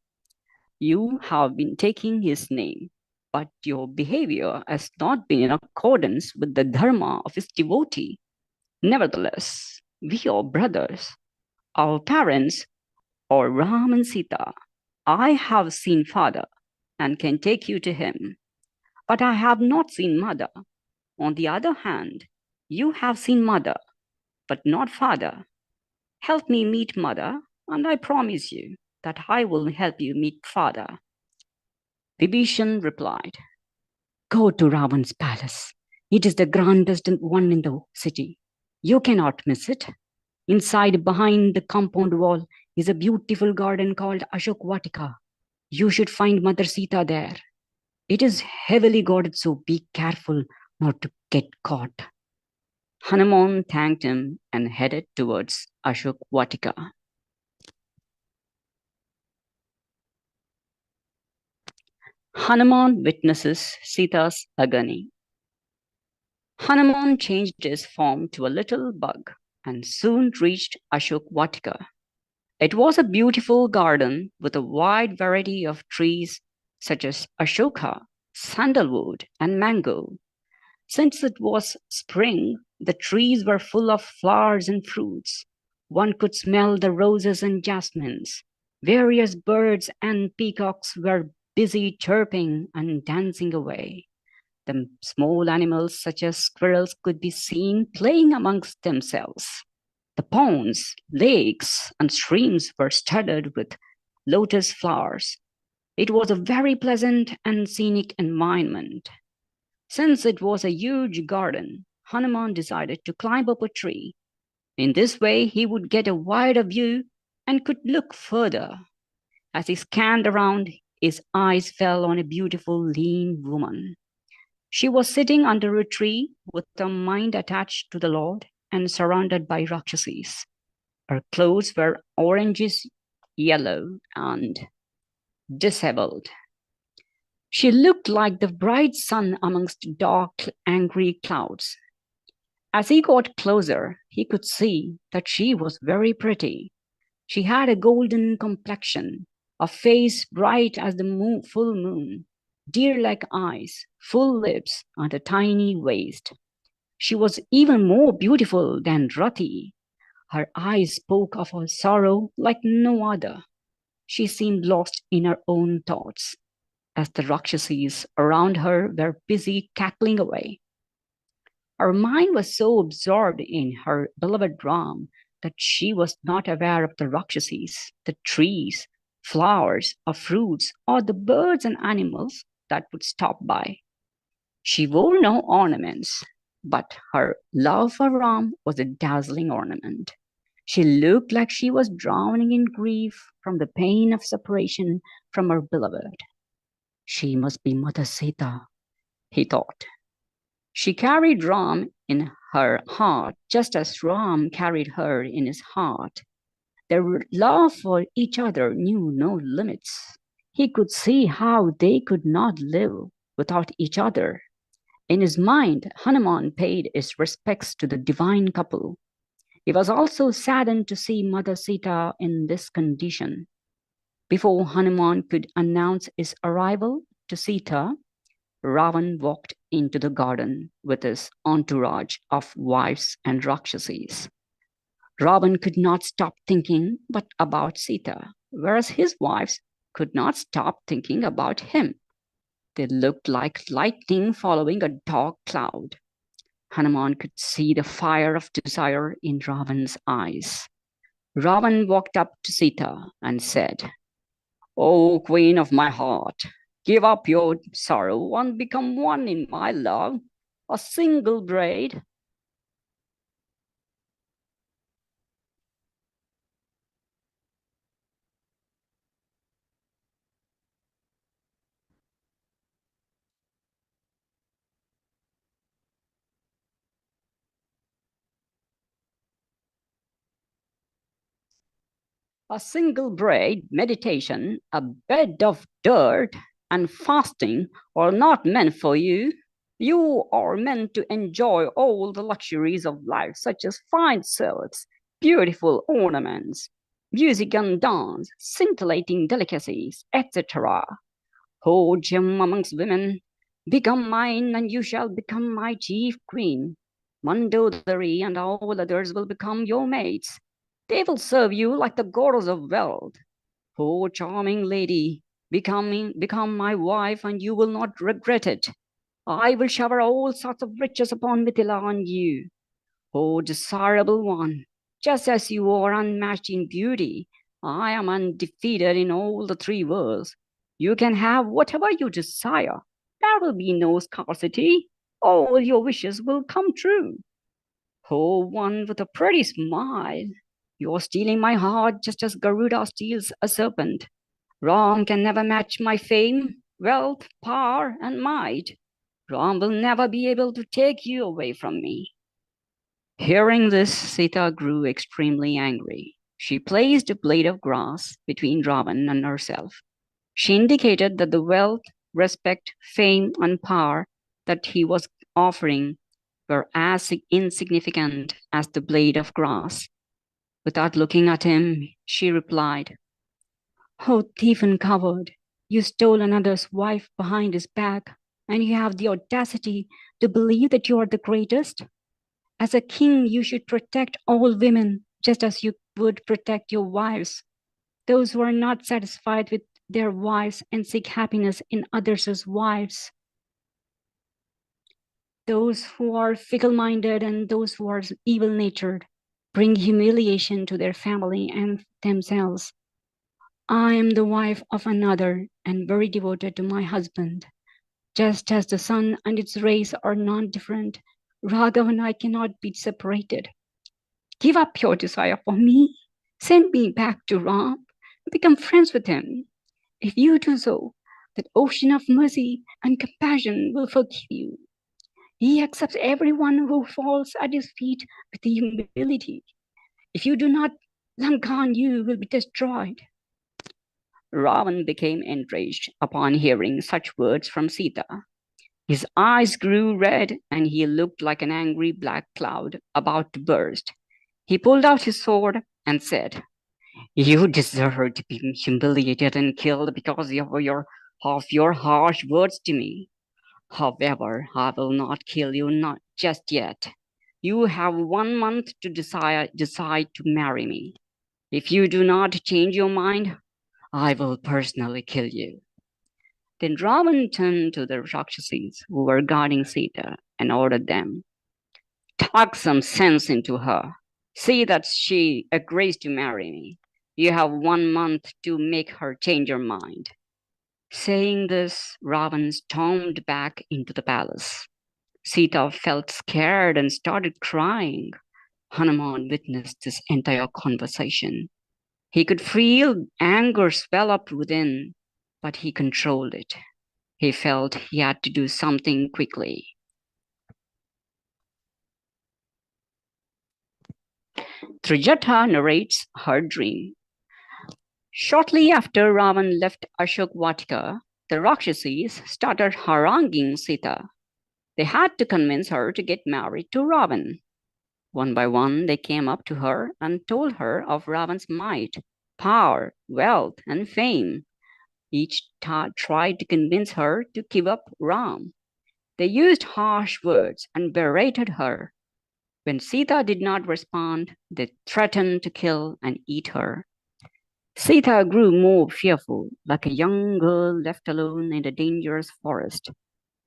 You have been taking his name, but your behavior has not been in accordance with the dharma of his devotee. Nevertheless, we are brothers. Our parents are Ram and Sita. I have seen father and can take you to him, but I have not seen mother. On the other hand, you have seen mother, but not father. Help me meet mother, and I promise you that I will help you meet father. Vibhishan replied, Go to Ravan's palace. It is the grandest one in the city. You cannot miss it. Inside, behind the compound wall, is a beautiful garden called Ashok Vatika. You should find Mother Sita there. It is heavily guarded, so be careful not to get caught. Hanuman thanked him and headed towards Ashok Vatika. Hanuman witnesses Sita's agony. Hanuman changed his form to a little bug and soon reached Ashok Vatika. It was a beautiful garden with a wide variety of trees such as Ashoka, sandalwood, and mango. Since it was spring, the trees were full of flowers and fruits. One could smell the roses and jasmines. Various birds and peacocks were busy chirping and dancing away. The small animals such as squirrels could be seen playing amongst themselves. The ponds, lakes, and streams were studded with lotus flowers. It was a very pleasant and scenic environment. Since it was a huge garden, Hanuman decided to climb up a tree. In this way, he would get a wider view and could look further. As he scanned around, his eyes fell on a beautiful, lean woman. She was sitting under a tree with her mind attached to the Lord and surrounded by Rakshasis. Her clothes were orangish yellow and disheveled. She looked like the bright sun amongst dark, angry clouds. As he got closer, he could see that she was very pretty. She had a golden complexion, a face bright as the full moon, deer-like eyes, full lips, and a tiny waist. She was even more beautiful than Rati. Her eyes spoke of her sorrow like no other. She seemed lost in her own thoughts, as the Rakshasis around her were busy cackling away. Her mind was so absorbed in her beloved Ram that she was not aware of the Rakshasis, the trees, flowers, or fruits, or the birds and animals that would stop by. She wore no ornaments, but her love for Ram was a dazzling ornament. She looked like she was drowning in grief from the pain of separation from her beloved. She must be Mother Sita, he thought. She carried Ram in her heart, just as Ram carried her in his heart. Their love for each other knew no limits. He could see how they could not live without each other. In his mind, Hanuman paid his respects to the divine couple. He was also saddened to see Mother Sita in this condition. Before Hanuman could announce his arrival to Sita, Ravan walked into the garden with his entourage of wives and Rakshasis. Ravan could not stop thinking but about Sita, whereas his wives could not stop thinking about him. They looked like lightning following a dark cloud. Hanuman could see the fire of desire in Ravan's eyes. Ravan walked up to Sita and said, "O queen of my heart, give up your sorrow and become one in my love, a single bride." A single braid, meditation, a bed of dirt, and fasting are not meant for you. You are meant to enjoy all the luxuries of life, such as fine silks, beautiful ornaments, music and dance, scintillating delicacies, etc. O gem amongst women, become mine and you shall become my chief queen. Mandodari and all others will become your maids. They will serve you like the goddess of wealth. O charming lady, become my wife and you will not regret it. I will shower all sorts of riches upon Mithila on you. O desirable one, just as you are unmatched in beauty, I am undefeated in all the three worlds. You can have whatever you desire. There will be no scarcity. All your wishes will come true. O one with a pretty smile, you're stealing my heart just as Garuda steals a serpent. Ram can never match my fame, wealth, power, and might. Ram will never be able to take you away from me. Hearing this, Sita grew extremely angry. She placed a blade of grass between Ravan and herself. She indicated that the wealth, respect, fame, and power that he was offering were as insignificant as the blade of grass. Without looking at him, she replied, "Oh, thief and coward, you stole another's wife behind his back, and you have the audacity to believe that you are the greatest? As a king, you should protect all women just as you would protect your wives. Those who are not satisfied with their wives and seek happiness in others' wives. Those who are fickle-minded and those who are evil-natured bring humiliation to their family and themselves. I am the wife of another and very devoted to my husband. Just as the sun and its rays are not different, Raghav and I cannot be separated. Give up your desire for me. Send me back to Ram. Become friends with him. If you do so, that ocean of mercy and compassion will forgive you. He accepts everyone who falls at his feet with humility. If you do not, Lanka and you will be destroyed." Ravan became enraged upon hearing such words from Sita. His eyes grew red and he looked like an angry black cloud about to burst. He pulled out his sword and said, "You deserve to be humiliated and killed because of your harsh words to me. However, I will not kill you, not just yet. You have 1 month to decide to marry me. If you do not change your mind, I will personally kill you." Then Ravan turned to the Rakshasis who were guarding Sita and ordered them, "Talk some sense into her. See that she agrees to marry me. You have 1 month to make her change her mind." Saying this, Ravan stormed back into the palace. Sita felt scared and started crying. Hanuman witnessed this entire conversation. He could feel anger swell up within, but he controlled it. He felt he had to do something quickly. Trijata narrates her dream. Shortly after Ravan left Ashok Vatika, the Rakshasis started haranguing Sita. They had to convince her to get married to Ravan. One by one, they came up to her and told her of Ravan's might, power, wealth, and fame. Each tried to convince her to give up Ram. They used harsh words and berated her. When Sita did not respond, they threatened to kill and eat her. Sita grew more fearful, like a young girl left alone in a dangerous forest.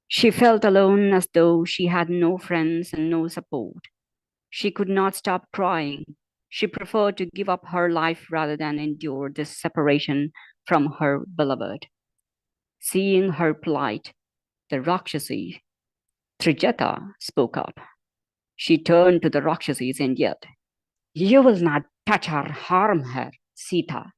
She felt alone as though she had no friends and no support. She could not stop crying. She preferred to give up her life rather than endure this separation from her beloved. Seeing her plight, the Rakshasi, Trijata, spoke up. She turned to the Rakshasis and yelled, "You will not touch or harm her, Sita."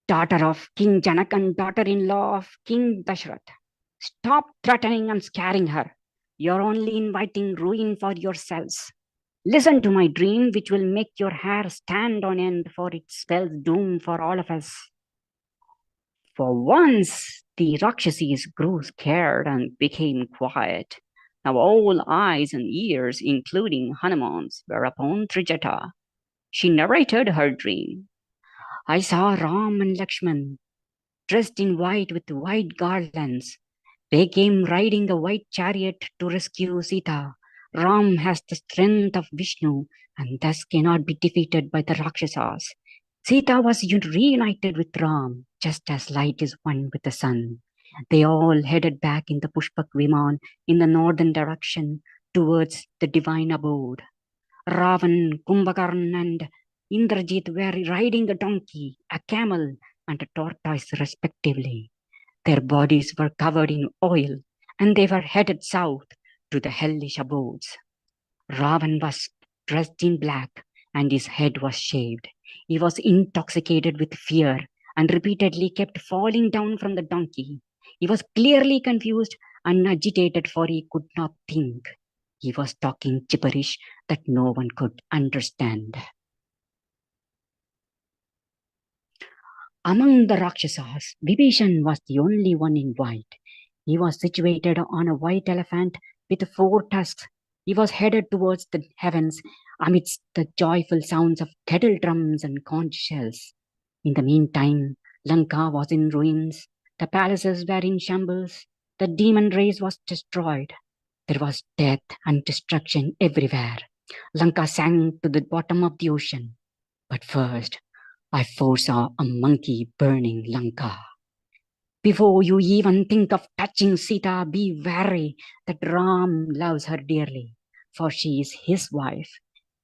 Daughter of King Janak and daughter-in-law of King Dashrath, stop threatening and scaring her. You're only inviting ruin for yourselves. Listen to my dream, which will make your hair stand on end, for it spells doom for all of us. For once, the Rakshasis grew scared and became quiet. Now all eyes and ears, including Hanuman's, were upon Trijata. She narrated her dream. "I saw Ram and Lakshman, dressed in white with white garlands. They came riding a white chariot to rescue Sita. Ram has the strength of Vishnu and thus cannot be defeated by the Rakshasas. Sita was reunited with Ram, just as light is one with the sun. They all headed back in the Pushpak Viman in the northern direction towards the divine abode. Ravan, Kumbhakarna, and Indrajit were riding a donkey, a camel, and a tortoise respectively. Their bodies were covered in oil, and they were headed south to the hellish abodes. Ravan was dressed in black, and his head was shaved. He was intoxicated with fear and repeatedly kept falling down from the donkey. He was clearly confused and agitated, for he could not think. He was talking gibberish that no one could understand. Among the Rakshasas, Vibhishan was the only one in white. He was situated on a white elephant with 4 tusks. He was headed towards the heavens amidst the joyful sounds of kettle drums and conch shells. In the meantime, Lanka was in ruins. The palaces were in shambles. The demon race was destroyed. There was death and destruction everywhere. Lanka sank to the bottom of the ocean. But first, I foresaw a monkey burning Lanka. Before you even think of touching Sita, be wary that Ram loves her dearly, for she is his wife.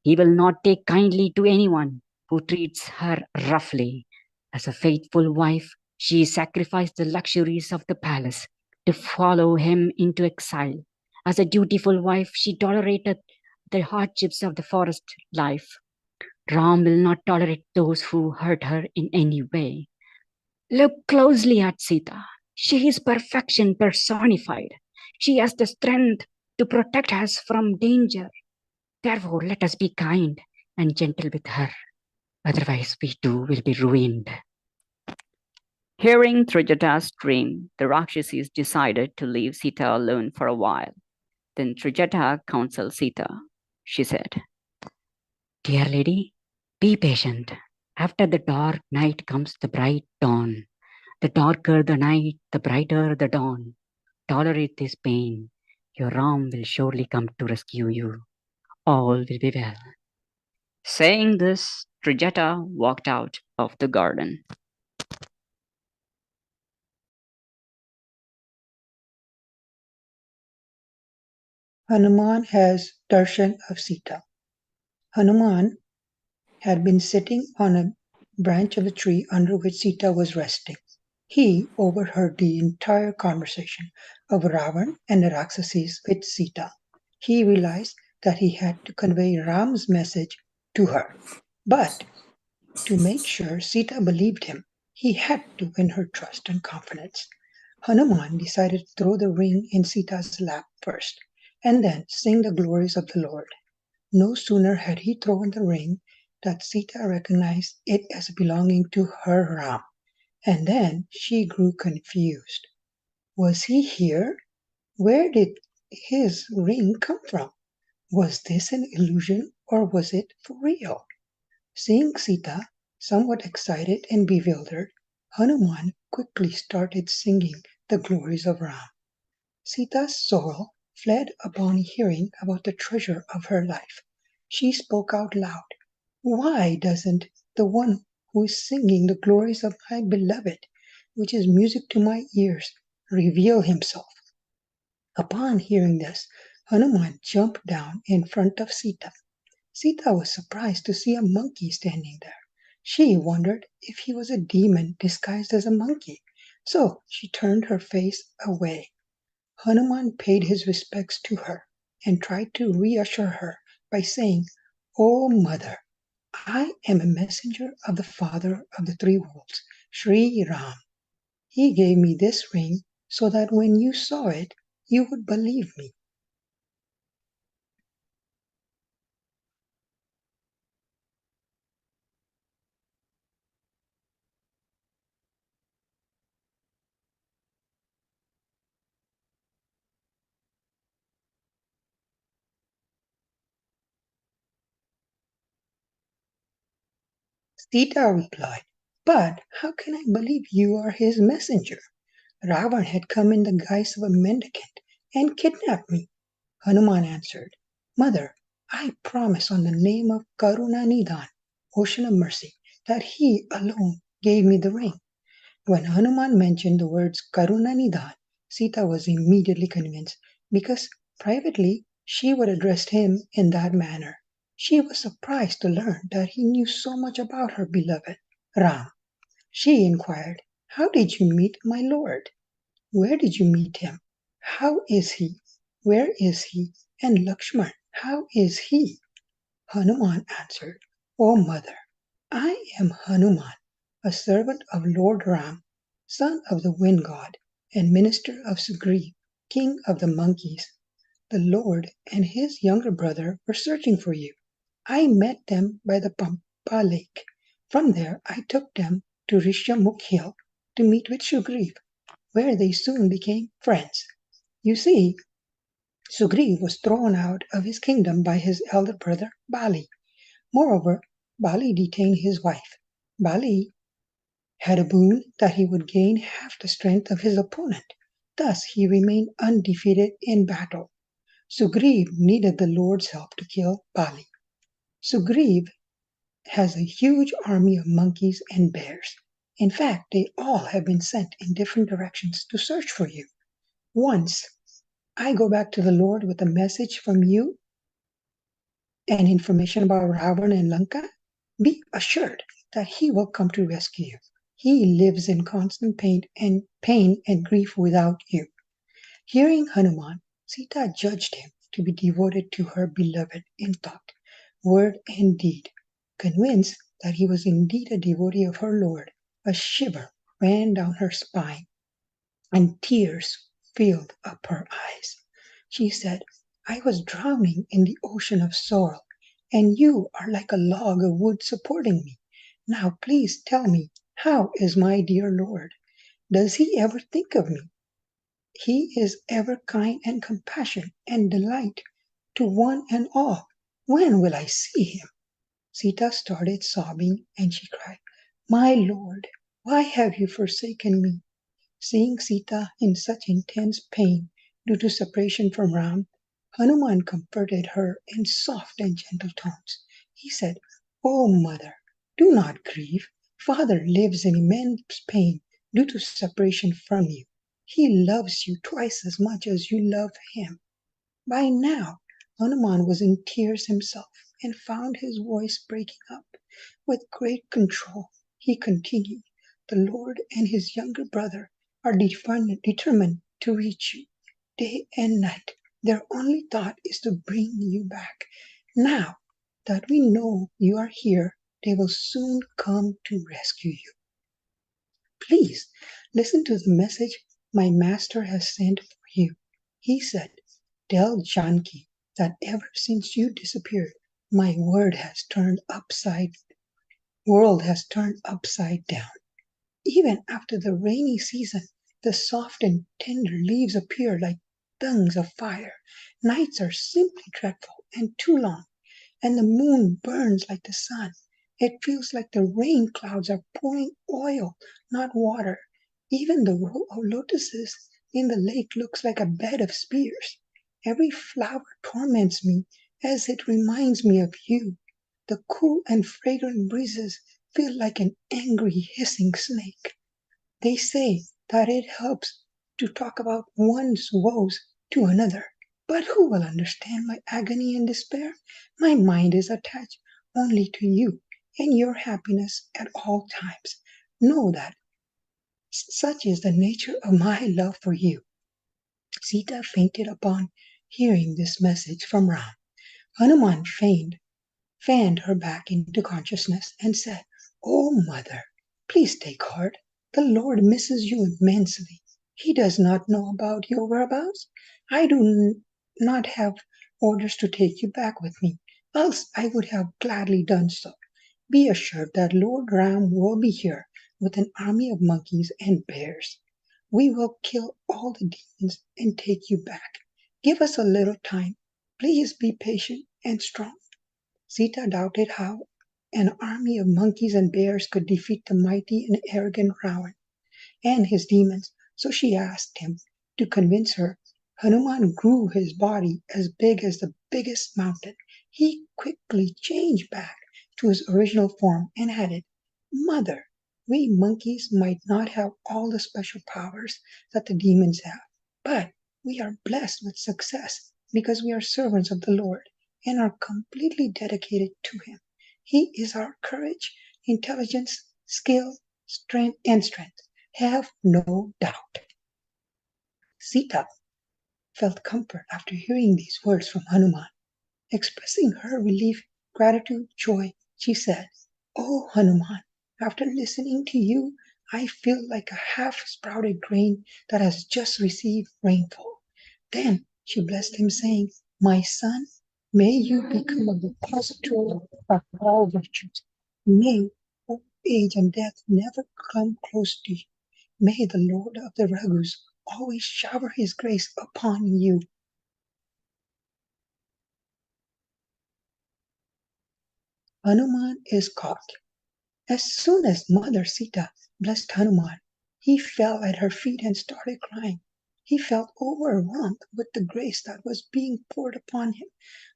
He will not take kindly to anyone who treats her roughly. As a faithful wife, she sacrificed the luxuries of the palace to follow him into exile. As a dutiful wife, she tolerated the hardships of the forest life. Ram will not tolerate those who hurt her in any way. Look closely at Sita. She is perfection personified. She has the strength to protect us from danger. Therefore, let us be kind and gentle with her. Otherwise, we too will be ruined. Hearing Trijata's dream, the Rakshasas decided to leave Sita alone for a while. Then Trijata counseled Sita. She said, "Dear lady, be patient. After the dark night comes the bright dawn. The darker the night, the brighter the dawn. Tolerate this pain. Your Ram will surely come to rescue you. All will be well." Saying this, Trijata walked out of the garden. Hanuman has darshan of Sita. Hanuman had been sitting on a branch of a tree under which Sita was resting. He overheard the entire conversation of Ravan and the Rakshasas with Sita. He realized that he had to convey Ram's message to her. But to make sure Sita believed him, he had to win her trust and confidence. Hanuman decided to throw the ring in Sita's lap first, and then sing the glories of the Lord. No sooner had he thrown the ring that Sita recognized it as belonging to her Ram, and then she grew confused. Was he here? Where did his ring come from? Was this an illusion or was it for real? Seeing Sita somewhat excited and bewildered, Hanuman quickly started singing the glories of Ram. Sita's soul fled upon hearing about the treasure of her life. She spoke out loud, "Why doesn't the one who is singing the glories of my beloved, which is music to my ears, reveal himself?" Upon hearing this, Hanuman jumped down in front of Sita. Sita was surprised to see a monkey standing there. She wondered if he was a demon disguised as a monkey, so she turned her face away. Hanuman paid his respects to her and tried to reassure her by saying, "O mother, I am a messenger of the father of the 3 worlds, Shri Ram. He gave me this ring so that when you saw it, you would believe me." Sita replied, "But how can I believe you are his messenger? Ravan had come in the guise of a mendicant and kidnapped me." Hanuman answered, "Mother, I promise on the name of Karunanidhan, ocean of mercy, that he alone gave me the ring." When Hanuman mentioned the words Karunanidhan, Sita was immediately convinced because privately she would address him in that manner. She was surprised to learn that he knew so much about her beloved Ram. She inquired, "How did you meet my lord? Where did you meet him? How is he? Where is he? And Lakshman, how is he?" Hanuman answered, "O mother, I am Hanuman, a servant of Lord Ram, son of the wind god, and minister of Sugriv, king of the monkeys. the Lord and his younger brother were searching for you. I met them by the Pampa lake. From there, I took them to Rishyamukh hill to meet with Sugriv, where they soon became friends. You see, Sugriv was thrown out of his kingdom by his elder brother Bali. Moreover, Bali detained his wife. Bali had a boon that he would gain half the strength of his opponent. Thus he remained undefeated in battle. Sugriv needed the Lord's help to kill Bali. Sugriv has a huge army of monkeys and bears. In fact, they all have been sent in different directions to search for you. Once I go back to the Lord with a message from you and information about Ravan and Lanka, be assured that he will come to rescue you. He lives in constant pain and grief without you. Hearing Hanuman, Sita judged him to be devoted to her beloved in thought, word, and deed. Convinced that he was indeed a devotee of her Lord, a shiver ran down her spine and tears filled up her eyes. She said, I was drowning in the ocean of sorrow, and you are like a log of wood supporting me. Now please tell me, how is my dear Lord? Does he ever think of me? He is ever kind and compassionate and delight to one and all. When will I see him? Sita started sobbing and she cried, My Lord, why have you forsaken me? Seeing Sita in such intense pain due to separation from Ram, Hanuman comforted her in soft and gentle tones. He said, O mother, do not grieve. Father lives in immense pain due to separation from you. He loves you twice as much as you love him. By now, Hanuman was in tears himself and found his voice breaking up. With great control, he continued, The Lord and his younger brother are determined to reach you. Day and night, their only thought is to bring you back. Now that we know you are here, they will soon come to rescue you. Please listen to the message my master has sent for you. He said, Tell Janki that ever since you disappeared, my world has turned upside down. Even after the rainy season, the soft and tender leaves appear like tongues of fire. Nights are simply dreadful and too long, and the moon burns like the sun. It feels like the rain clouds are pouring oil, not water. Even the row of lotuses in the lake looks like a bed of spears. Every flower torments me as it reminds me of you. The cool and fragrant breezes feel like an angry hissing snake. They say that it helps to talk about one's woes to another. But who will understand my agony and despair? My mind is attached only to you and your happiness at all times. Know that such is the nature of my love for you. Sita fainted upon hearing this message from Ram. Hanuman fanned her back into consciousness and said, Oh, mother, please take heart. The Lord misses you immensely. He does not know about your whereabouts. I do not have orders to take you back with me, else I would have gladly done so. Be assured that Lord Ram will be here with an army of monkeys and bears. We will kill all the demons and take you back. Give us a little time. Please be patient and strong. Sita doubted how an army of monkeys and bears could defeat the mighty and arrogant Ravan and his demons, so she asked him to convince her. Hanuman grew his body as big as the biggest mountain. He quickly changed back to his original form and added, Mother, we monkeys might not have all the special powers that the demons have, but we are blessed with success because we are servants of the Lord and are completely dedicated to him. He is our courage, intelligence, skill, strength. Have no doubt. Sita felt comfort after hearing these words from Hanuman. Expressing her relief, gratitude, joy, she said, Oh Hanuman, after listening to you, I feel like a half-sprouted grain that has just received rainfall. Then She blessed him, saying, "My son, may you become a repository of all virtues. May old age and death never come close to you. May the Lord of the Raghus always shower his grace upon you." Hanuman is caught. As soon as Mother Sita blessed Hanuman, he fell at her feet and started crying. He felt overwhelmed with the grace that was being poured upon him,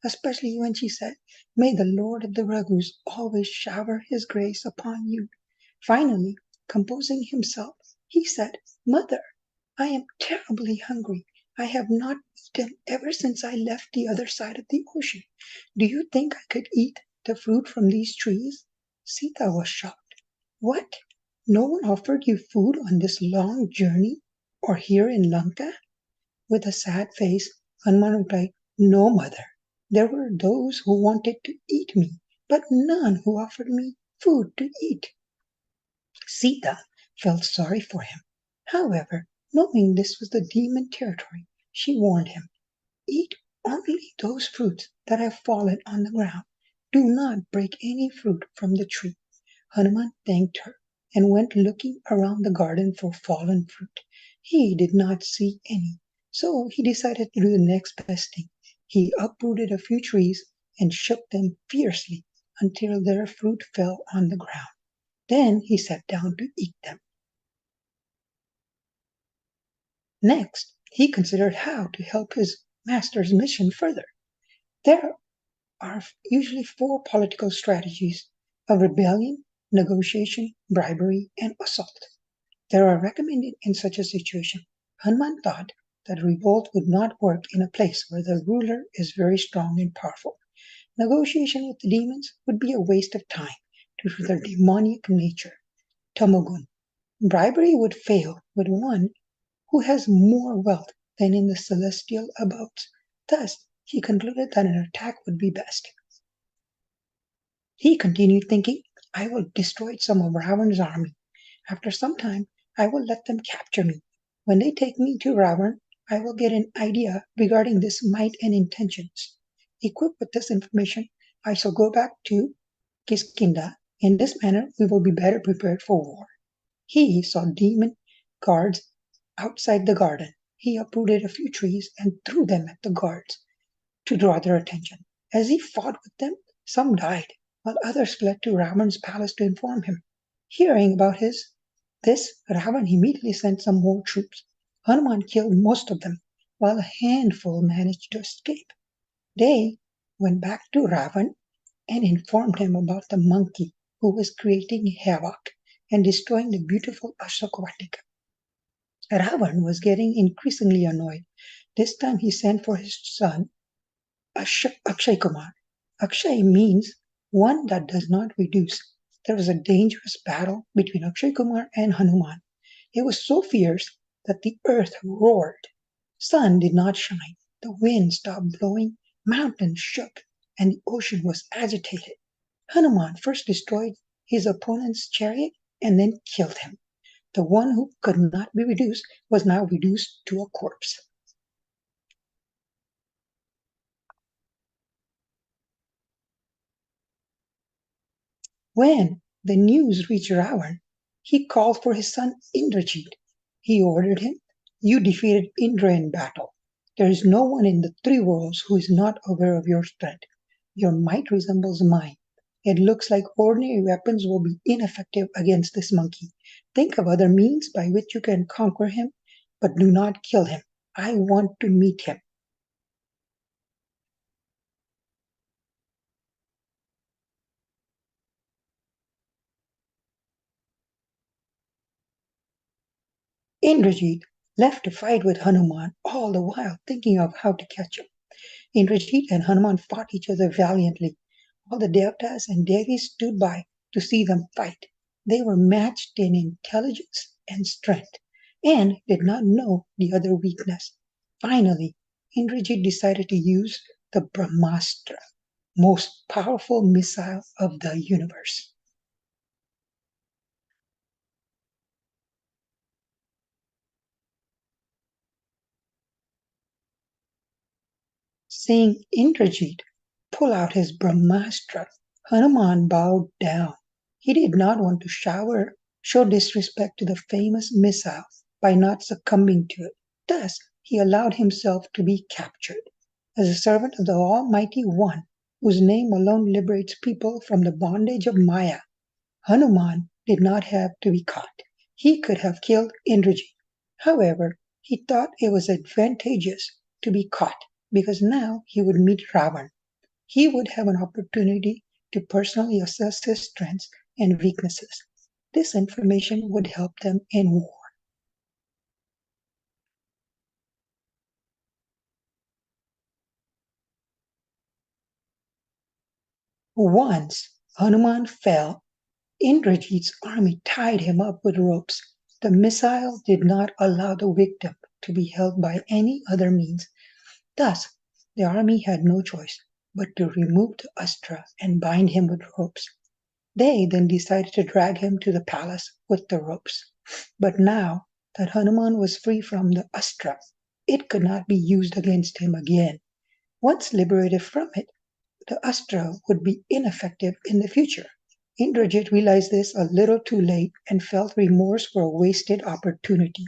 especially when she said, "May the Lord of the Raghus always shower his grace upon you." Finally, composing himself, he said, "Mother, I am terribly hungry. I have not eaten ever since I left the other side of the ocean. Do you think I could eat the fruit from these trees?" Sita was shocked. "What? No one offered you food on this long journey or here in Lanka?" With a sad face, Hanuman replied, "No, mother. There were those who wanted to eat me, but none who offered me food to eat." Sita felt sorry for him. However, knowing this was the demon territory, she warned him, "Eat only those fruits that have fallen on the ground. Do not break any fruit from the tree." Hanuman thanked her and went looking around the garden for fallen fruit. He did not see any, so he decided to do the next best thing. He uprooted a few trees and shook them fiercely until their fruit fell on the ground. Then he sat down to eat them. Next, he considered how to help his master's mission further. There are usually 4 political strategies of rebellion, negotiation, bribery, and assault. They are recommended in such a situation. Hanuman thought that revolt would not work in a place where the ruler is very strong and powerful. Negotiation with the demons would be a waste of time due to their demoniac nature, tamogun. Bribery would fail with one who has more wealth than in the celestial abodes. Thus, he concluded that an attack would be best. He continued thinking, "I will destroy some of Ravan's army. After some time, I will let them capture me. When they take me to Ravan, I will get an idea regarding this might and intentions. Equipped with this information, I shall go back to Kiskinda. In this manner, we will be better prepared for war." He saw demon guards outside the garden. He uprooted a few trees and threw them at the guards to draw their attention. As he fought with them, some died, while others fled to Ravan's palace to inform him. Hearing about this, Ravan immediately sent some more troops. Hanuman killed most of them, while a handful managed to escape. They went back to Ravan and informed him about the monkey who was creating havoc and destroying the beautiful Ashokavatika. Ravan was getting increasingly annoyed. This time he sent for his son, Akshay Kumar. Akshay means one that does not reduce. There was a dangerous battle between Akshay Kumar and Hanuman. It was so fierce that the earth roared. Sun did not shine. The wind stopped blowing. Mountains shook, and the ocean was agitated. Hanuman first destroyed his opponent's chariot and then killed him. The one who could not be reduced was now reduced to a corpse. When the news reached Ravan, he called for his son Indrajit. He ordered him, "You defeated Indra in battle. There is no one in the 3 worlds who is not aware of your strength. Your might resembles mine. It looks like ordinary weapons will be ineffective against this monkey. Think of other means by which you can conquer him, but do not kill him. I want to meet him." Indrajit left to fight with Hanuman, all the while thinking of how to catch him. Indrajit and Hanuman fought each other valiantly. All the Devtas and Devis stood by to see them fight. They were matched in intelligence and strength, and did not know the other weakness. Finally, Indrajit decided to use the Brahmastra, most powerful missile of the universe. Seeing Indrajit pull out his Brahmastra, Hanuman bowed down. He did not want to show disrespect to the famous missile by not succumbing to it. Thus, he allowed himself to be captured. As a servant of the Almighty One, whose name alone liberates people from the bondage of Maya, Hanuman did not have to be caught. He could have killed Indrajit. However, he thought it was advantageous to be caught because now he would meet Ravan. He would have an opportunity to personally assess his strengths and weaknesses. This information would help them in war. Once Hanuman fell, Indrajit's army tied him up with ropes. The missile did not allow the victim to be held by any other means. Thus, the army had no choice but to remove the astra and bind him with ropes. They then decided to drag him to the palace with the ropes. But now that Hanuman was free from the astra, it could not be used against him again. Once liberated from it, the astra would be ineffective in the future. Indrajit realized this a little too late and felt remorse for a wasted opportunity.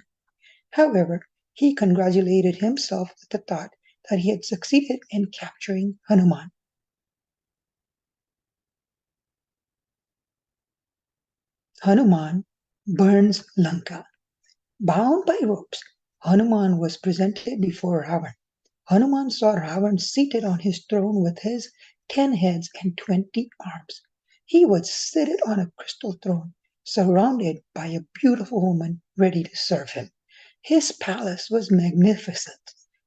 However, he congratulated himself with the thought that he had succeeded in capturing Hanuman. Hanuman burns Lanka. Bound by ropes, Hanuman was presented before Ravan. Hanuman saw Ravan seated on his throne with his 10 heads and 20 arms. He was seated on a crystal throne, surrounded by a beautiful woman ready to serve him. His palace was magnificent,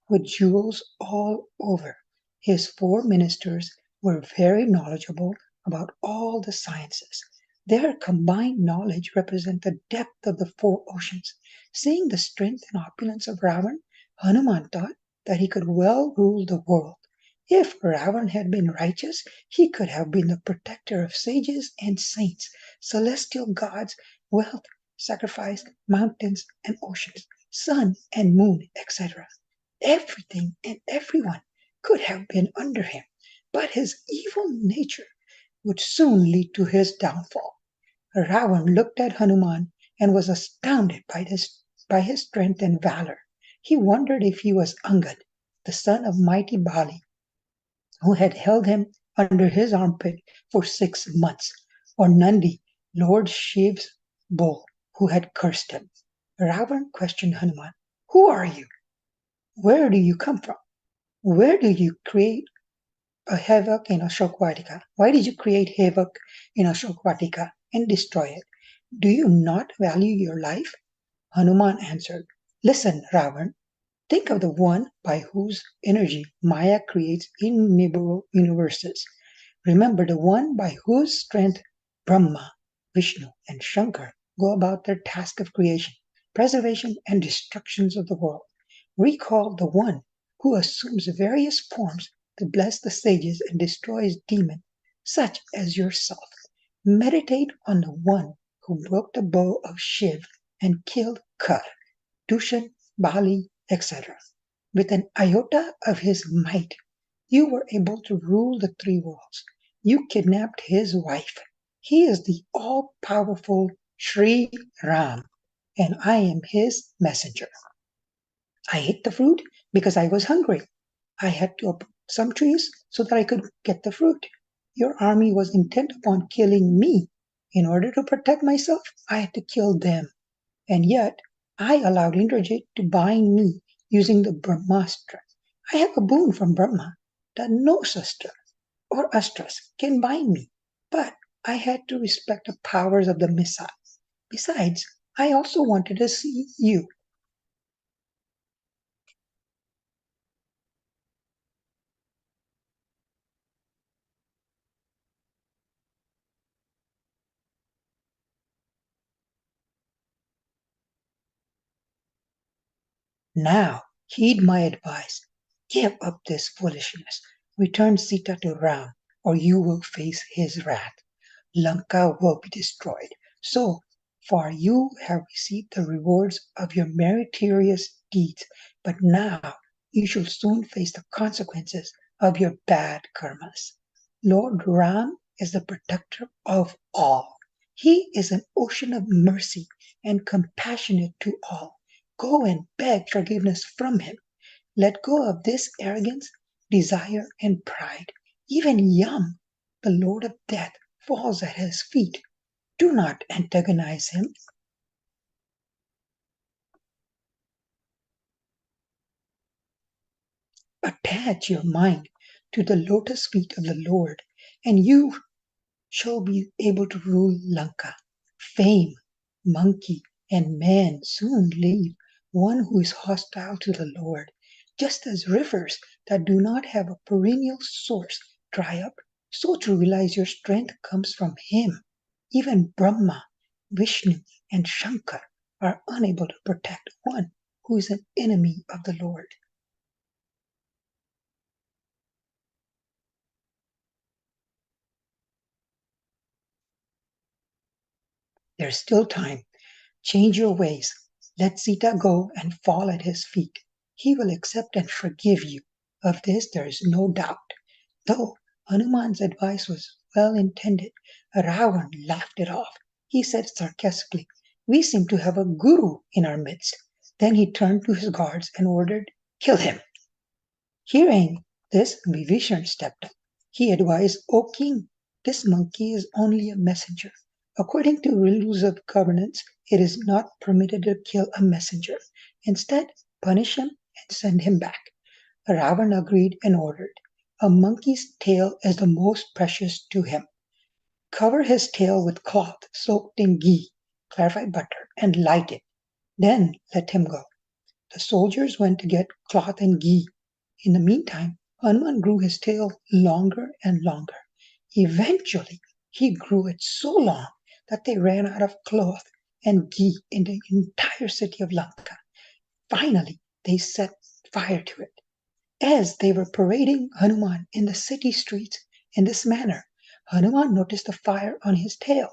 with jewels all over. His 4 ministers were very knowledgeable about all the sciences. Their combined knowledge represent the depth of the 4 oceans. Seeing the strength and opulence of Ravan, Hanuman thought that he could well rule the world. If Ravan had been righteous, he could have been the protector of sages and saints, celestial gods, wealth, sacrifice, mountains and oceans, sun and moon, etc. Everything and everyone could have been under him, but his evil nature would soon lead to his downfall. Ravan looked at Hanuman and was astounded by his strength and valor. He wondered if he was Angad, the son of mighty Bali, who had held him under his armpit for 6 months, or Nandi, Lord Shiv's bull, who had cursed him. Ravan questioned Hanuman, "Who are you? Where do you come from? Where did you create a havoc in Ashokvatika? Why did you create havoc in Ashokvatika and destroy it? Do you not value your life?" Hanuman answered, "Listen, Ravan, think of the one by whose energy Maya creates innumerable universes. Remember the one by whose strength Brahma, Vishnu, and Shankar go about their task of creation, preservation, and destructions of the world. Recall the one who assumes various forms to bless the sages and destroys demons, such as yourself. Meditate on the one who broke the bow of Shiv and killed Kar, Dushan, Bali, etc. With an iota of his might, you were able to rule the 3 worlds. You kidnapped his wife. He is the all-powerful Shri Ram, and I am his messenger. I ate the fruit because I was hungry. I had to uproot some trees so that I could get the fruit. Your army was intent upon killing me. In order to protect myself, I had to kill them. And yet, I allowed Indrajit to bind me using the Brahmastra. I have a boon from Brahma that no sastra or astras can bind me, but I had to respect the powers of the missile. Besides, I also wanted to see you. Now, heed my advice. Give up this foolishness. Return Sita to Ram, or you will face his wrath. Lanka will be destroyed. So far you have received the rewards of your meritorious deeds, but now You shall soon face the consequences of your bad karmas. Lord Ram is the protector of all. He is an ocean of mercy and compassionate to all. Go and beg forgiveness from him. Let go of this arrogance, desire, and pride. Even Yam, the Lord of Death, falls at his feet. Do not antagonize him. Attach your mind to the lotus feet of the Lord, and you shall be able to rule Lanka. Fame, monkey, and man soon leave one who is hostile to the Lord. Just as rivers that do not have a perennial source dry up, so to realize your strength comes from him. Even Brahma, Vishnu, and Shankar are unable to protect one who is an enemy of the Lord. There's still time. Change your ways. Let Sita go and fall at his feet. He will accept and forgive you. Of this there is no doubt. Though Hanuman's advice was well intended, Ravan laughed it off. He said sarcastically, "We seem to have a guru in our midst." Then he turned to his guards and ordered, "Kill him." Hearing this, Vibhishan stepped up. He advised, "O king, this monkey is only a messenger. According to rules of governance, it is not permitted to kill a messenger. Instead, punish him and send him back." Ravan agreed and ordered, "A monkey's tail is the most precious to him. Cover his tail with cloth soaked in ghee, clarified butter, and light it. Then let him go." The soldiers went to get cloth and ghee. In the meantime, Hanuman grew his tail longer and longer. Eventually, he grew it so long that they ran out of cloth and ghee in the entire city of Lanka. Finally, they set fire to it. As they were parading Hanuman in the city streets in this manner, Hanuman noticed the fire on his tail.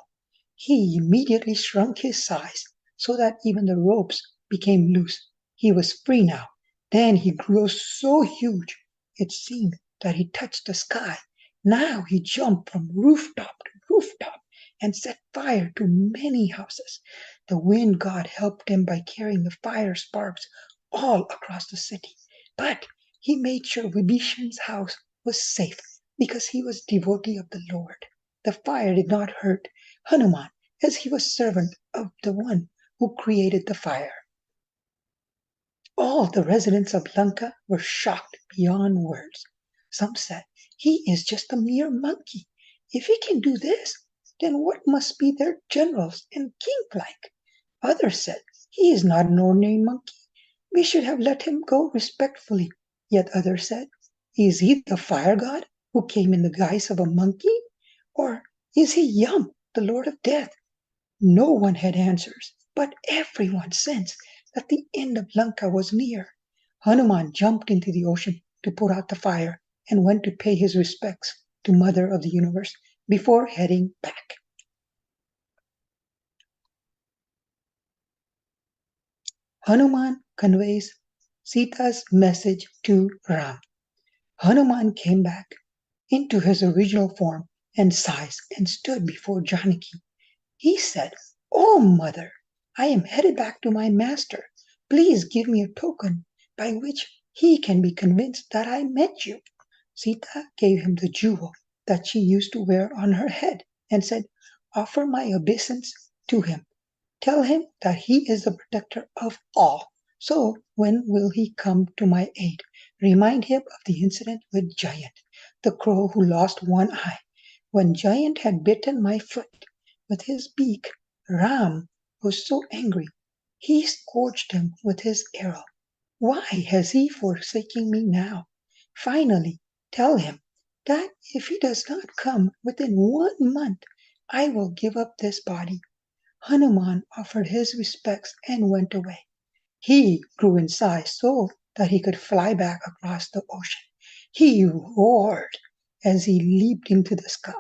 He immediately shrunk his size so that even the ropes became loose. He was free now. Then he grew so huge, it seemed that he touched the sky. Now he jumped from rooftop to rooftop and set fire to many houses. The wind god helped him by carrying the fire sparks all across the city. But he made sure Vibhishan's house was safe because he was devotee of the Lord. The fire did not hurt Hanuman as he was servant of the one who created the fire. All the residents of Lanka were shocked beyond words. Some said, "He is just a mere monkey. If he can do this, then what must be their generals and king like?" Others said, "He is not an ordinary monkey. We should have let him go respectfully." Yet others said, "Is he the fire god who came in the guise of a monkey? Or is he Yam, the Lord of Death?" No one had answers, but everyone sensed that the end of Lanka was near. Hanuman jumped into the ocean to put out the fire and went to pay his respects to Mother of the Universe before heading back. Hanuman conveys Sita's message to Ram. Hanuman came back into his original form and size and stood before Janaki. He said, "Oh, Mother, I am headed back to my master. Please give me a token by which he can be convinced that I met you." Sita gave him the jewel that she used to wear on her head and said, "Offer my obeisance to him. Tell him that he is the protector of all. So when will he come to my aid? Remind him of the incident with Giant, the crow who lost one eye. When Giant had bitten my foot with his beak, Ram was so angry, he scourged him with his arrow. Why has he forsaken me now? Finally, tell him that if he does not come within 1 month, I will give up this body." Hanuman offered his respects and went away. He grew in size so that he could fly back across the ocean. He roared as he leaped into the sky.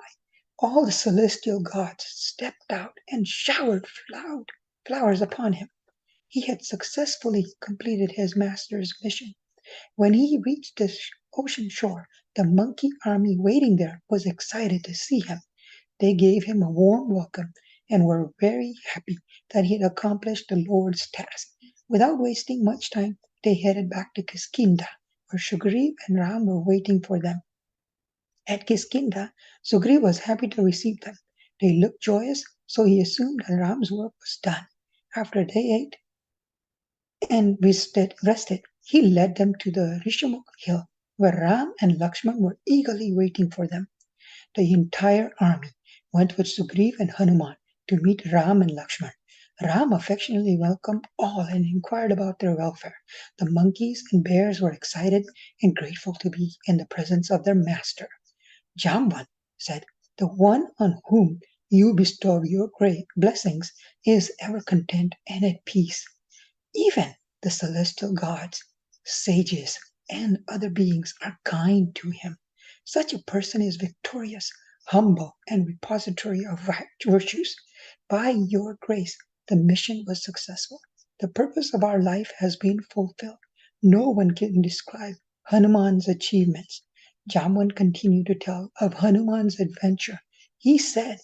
All the celestial gods stepped out and showered flowers upon him. He had successfully completed his master's mission. When he reached the ocean shore, the monkey army waiting there was excited to see him. They gave him a warm welcome and were very happy that he had accomplished the Lord's task. Without wasting much time, they headed back to Kiskinda, where Sugriv and Ram were waiting for them. At Kiskinda, Sugriv was happy to receive them. They looked joyous, so he assumed that Ram's work was done. After they ate and rested, he led them to the Rishamukh hill, where Ram and Lakshman were eagerly waiting for them. The entire army went with Sugriv and Hanuman to meet Ram and Lakshman. Ram affectionately welcomed all and inquired about their welfare. The monkeys and bears were excited and grateful to be in the presence of their master. Jamban said, "The one on whom you bestow your great blessings is ever content and at peace. Even the celestial gods, sages, and other beings are kind to him. Such a person is victorious, humble, and repository of virtues. By your grace, the mission was successful. The purpose of our life has been fulfilled. No one can describe Hanuman's achievements." Jamban continued to tell of Hanuman's adventure. He said,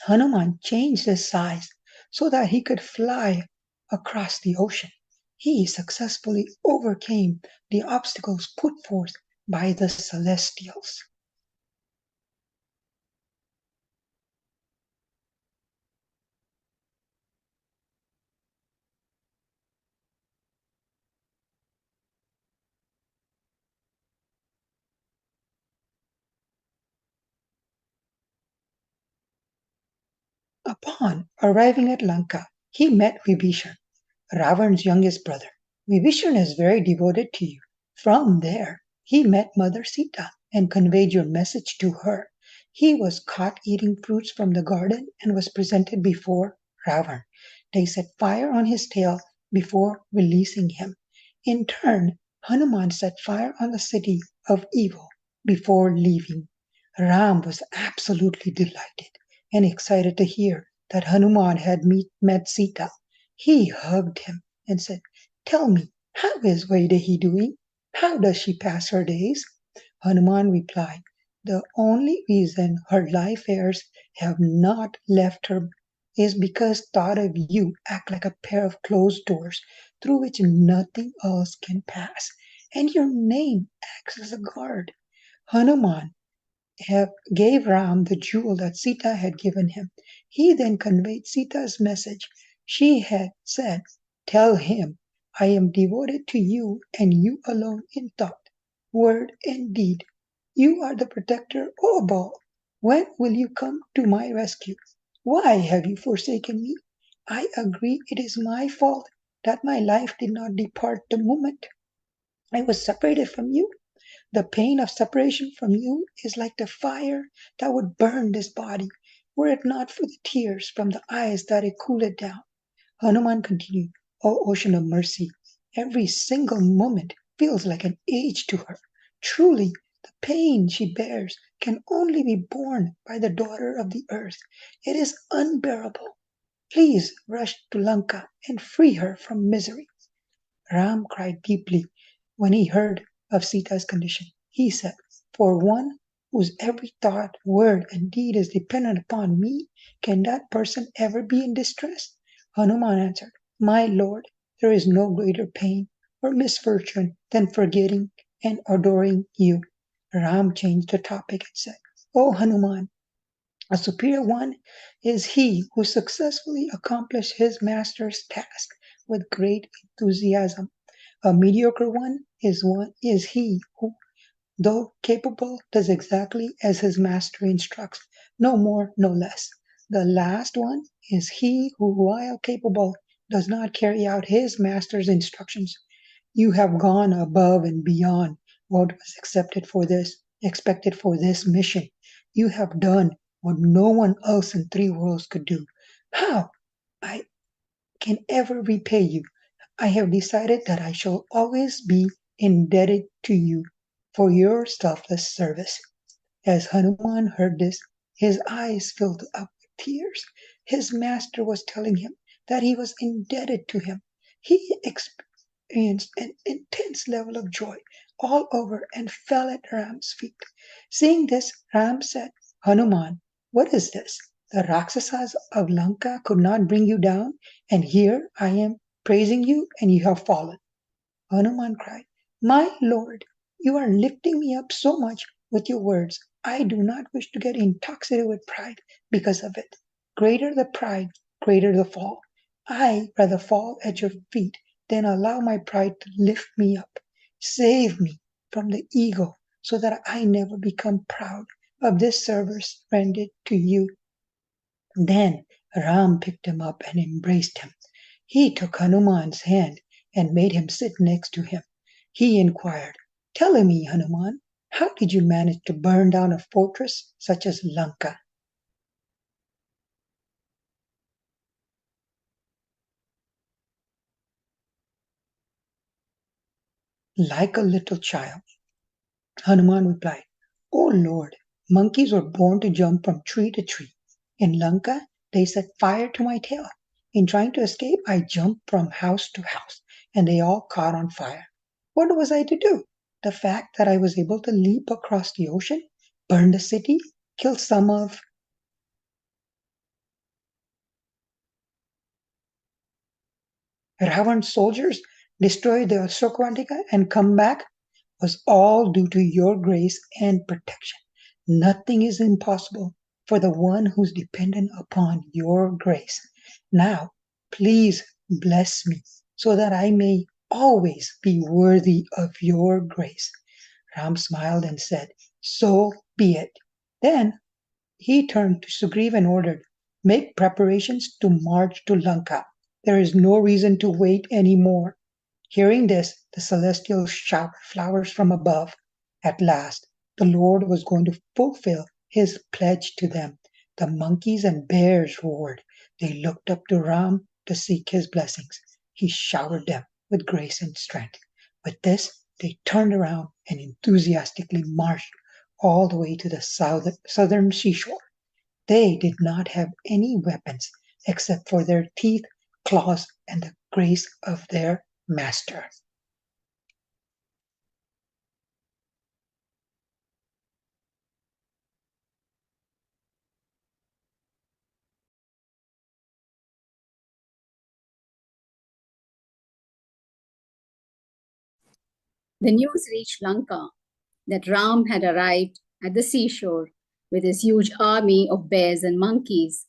Hanuman changed his size so that he could fly across the ocean. He successfully overcame the obstacles put forth by the celestials. Upon arriving at Lanka, he met Vibhishan, Ravan's youngest brother. Vibhishan is very devoted to you. From there, he met Mother Sita and conveyed your message to her. He was caught eating fruits from the garden and was presented before Ravan. They set fire on his tail before releasing him. In turn, Hanuman set fire on the city of evil before leaving. Ram was absolutely delighted and excited to hear that Hanuman had met Sita. He hugged him and said, "Tell me, how is Vaidehi doing? How does she pass her days?" Hanuman replied, "The only reason her life heirs have not left her is because thought of you act like a pair of closed doors through which nothing else can pass, and your name acts as a guard." Hanuman gave Ram the jewel that Sita had given him. He then conveyed Sita's message. She had said, "Tell him, I am devoted to you and you alone in thought, word, and deed. You are the protector of all. When will you come to my rescue? Why have you forsaken me? I agree it is my fault that my life did not depart the moment I was separated from you. The pain of separation from you is like the fire that would burn this body, were it not for the tears from the eyes that it cooled down." Hanuman continued, "O ocean of mercy, every single moment feels like an age to her. Truly, the pain she bears can only be borne by the daughter of the earth. It is unbearable. Please rush to Lanka and free her from misery." Ram cried deeply when he heard of Sita's condition. He said, "For one whose every thought, word, and deed is dependent upon me, can that person ever be in distress?" Hanuman answered, "My lord, there is no greater pain or misfortune than forgetting and adoring you." Ram changed the topic and said, "O Hanuman, a superior one is he who successfully accomplished his master's task with great enthusiasm. A mediocre one is he who, though capable, does exactly as his master instructs, no more, no less. The last one is he who, while capable, does not carry out his master's instructions. You have gone above and beyond what was expected for this mission. You have done what no one else in three worlds could do. How I can ever repay you? I have decided that I shall always be indebted to you for your selfless service." As Hanuman heard this, his eyes filled up with tears. His master was telling him that he was indebted to him. He experienced an intense level of joy all over and fell at Ram's feet. Seeing this, Ram said, Hanuman, what is this? The Rakshasas of Lanka could not bring you down, and here I am praising you, and you have fallen. Hanuman cried, My lord, you are lifting me up so much with your words. I do not wish to get intoxicated with pride because of it. Greater the pride, greater the fall. I rather fall at your feet than allow my pride to lift me up. Save me from the ego so that I never become proud of this service rendered to you. Then Ram picked him up and embraced him. He took Hanuman's hand and made him sit next to him. He inquired, Tell me, Hanuman, how did you manage to burn down a fortress such as Lanka? Like a little child, Hanuman replied, O Lord, monkeys were born to jump from tree to tree. In Lanka, they set fire to my tail. In trying to escape, I jumped from house to house, and they all caught on fire. What was I to do? The fact that I was able to leap across the ocean, burn the city, kill some of Ravan's soldiers, destroy the Ashokavantika, and come back was all due to your grace and protection. Nothing is impossible for the one who's dependent upon your grace. Now, please bless me so that I may always be worthy of your grace. Ram smiled and said, So be it. Then he turned to Sugriva and ordered, Make preparations to march to Lanka. There is no reason to wait any more. Hearing this, the celestials showered flowers from above. At last, the Lord was going to fulfill his pledge to them. The monkeys and bears roared. They looked up to Ram to seek his blessings. He showered them with grace and strength. With this, they turned around and enthusiastically marched all the way to the southern seashore. They did not have any weapons except for their teeth, claws, and the grace of their master. The news reached Lanka that Ram had arrived at the seashore with his huge army of bears and monkeys.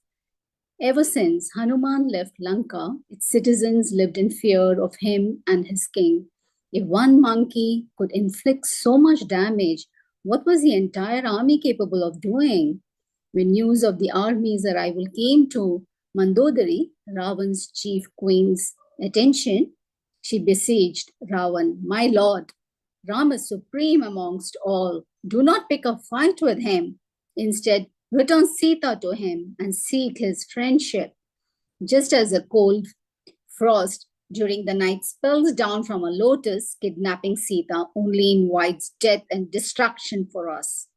Ever since Hanuman left Lanka, its citizens lived in fear of him and his king. If one monkey could inflict so much damage, what was the entire army capable of doing? When news of the army's arrival came to Mandodari, Ravan's chief queen's attention, she besieged Ravan, My lord, Ram is supreme amongst all. Do not pick a fight with him. Instead, return Sita to him and seek his friendship. Just as a cold frost during the night spills down from a lotus, kidnapping Sita only invites death and destruction for us.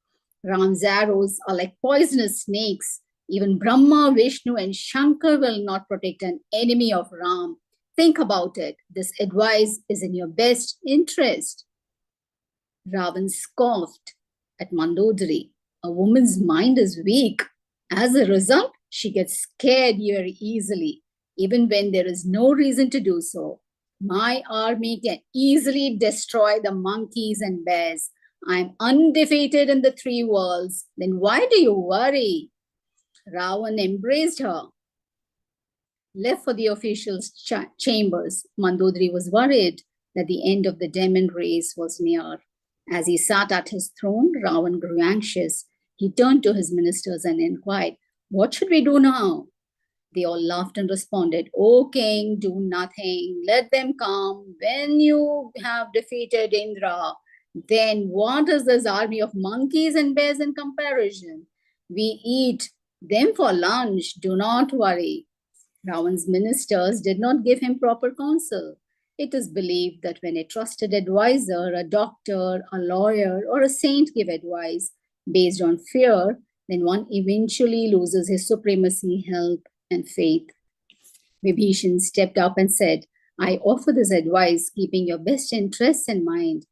Ram's arrows are like poisonous snakes. Even Brahma, Vishnu, and Shankar will not protect an enemy of Ram. Think about it. This advice is in your best interest. Ravan scoffed at Mandodari. A woman's mind is weak. As a result, she gets scared very easily, even when there is no reason to do so. My army can easily destroy the monkeys and bears. I'm undefeated in the three worlds. Then why do you worry? Ravan embraced her, left for the officials' chambers. Mandodari was worried that the end of the demon race was near. As he sat at his throne, Ravan grew anxious. He turned to his ministers and inquired, What should we do now? They all laughed and responded, O king, do nothing. Let them come. When you have defeated Indra, then what is this army of monkeys and bears in comparison? We eat them for lunch. Do not worry. Ravan's ministers did not give him proper counsel. It is believed that when a trusted advisor, a doctor, a lawyer, or a saint give advice based on fear, then one eventually loses his supremacy, help, and faith. Vibhishan stepped up and said, I offer this advice keeping your best interests in mind.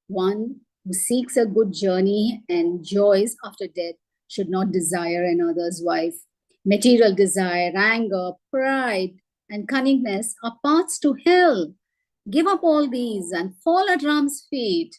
One who seeks a good journey and joys after death should not desire another's wife. Material desire, anger, pride, and cunningness are paths to hell. Give up all these and fall at Ram's feet.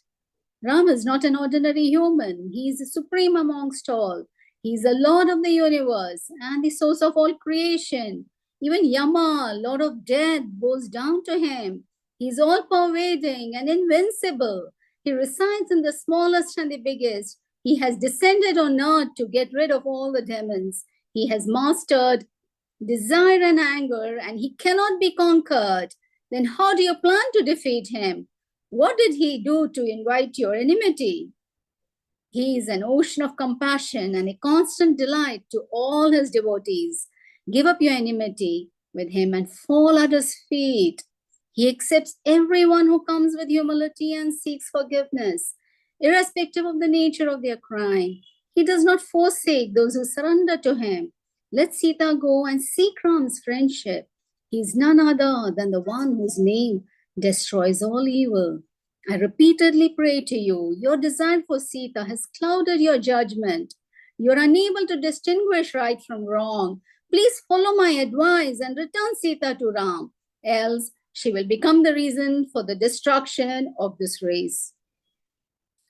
Ram is not an ordinary human. He is the supreme amongst all. He is the Lord of the universe and the source of all creation. Even Yama, Lord of Death, bows down to him. He is all-pervading and invincible. He resides in the smallest and the biggest. He has descended on earth to get rid of all the demons. He has mastered desire and anger, and he cannot be conquered. Then how do you plan to defeat him? What did he do to invite your enmity? He is an ocean of compassion and a constant delight to all his devotees. Give up your enmity with him and fall at his feet. He accepts everyone who comes with humility and seeks forgiveness, irrespective of the nature of their crime. He does not forsake those who surrender to him. Let Sita go and seek Ram's friendship. He is none other than the one whose name destroys all evil. I repeatedly pray to you, your desire for Sita has clouded your judgment. You are unable to distinguish right from wrong. Please follow my advice and return Sita to Ram, else she will become the reason for the destruction of this race.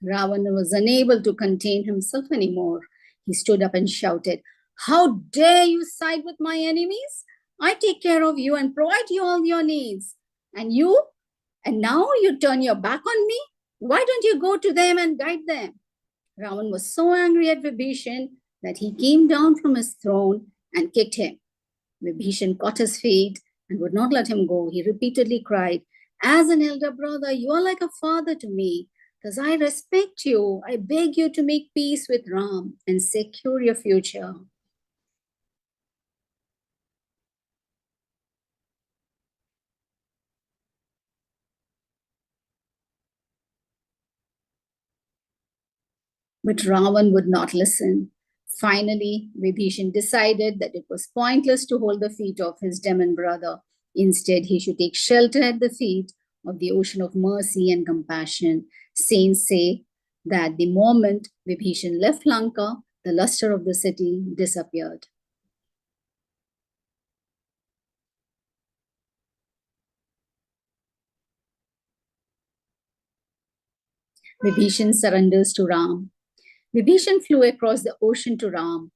Ravana was unable to contain himself anymore. He stood up and shouted, "How dare you side with my enemies? I take care of you and provide you all your needs. And now you turn your back on me? Why don't you go to them and guide them?" Ravan was so angry at Vibhishan that he came down from his throne and kicked him. Vibhishan caught his feet and would not let him go. He repeatedly cried, "As an elder brother, you are like a father to me. Thus I respect you. I beg you to make peace with Ram and secure your future." But Ravan would not listen. Finally, Vibhishan decided that it was pointless to hold the feet of his demon brother. Instead, he should take shelter at the feet of the ocean of mercy and compassion. Saints say that the moment Vibhishan left Lanka, the luster of the city disappeared. Vibhishan surrenders to Ram. Vibhishan flew across the ocean to Ram.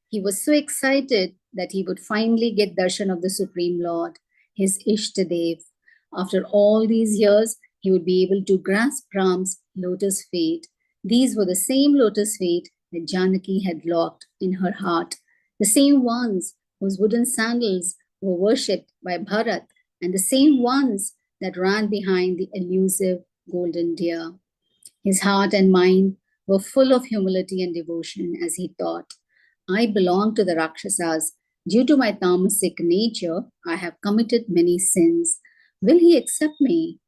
He was so excited that he would finally get darshan of the Supreme Lord, his Ishtadev. After all these years, he would be able to grasp Ram's lotus feet. These were the same lotus feet that Janaki had locked in her heart, the same ones whose wooden sandals were worshipped by Bharat, and the same ones that ran behind the elusive golden deer. His heart and mind were full of humility and devotion as he thought, "I belong to the Rakshasas. Due to my tamasic nature, I have committed many sins. Will he accept me?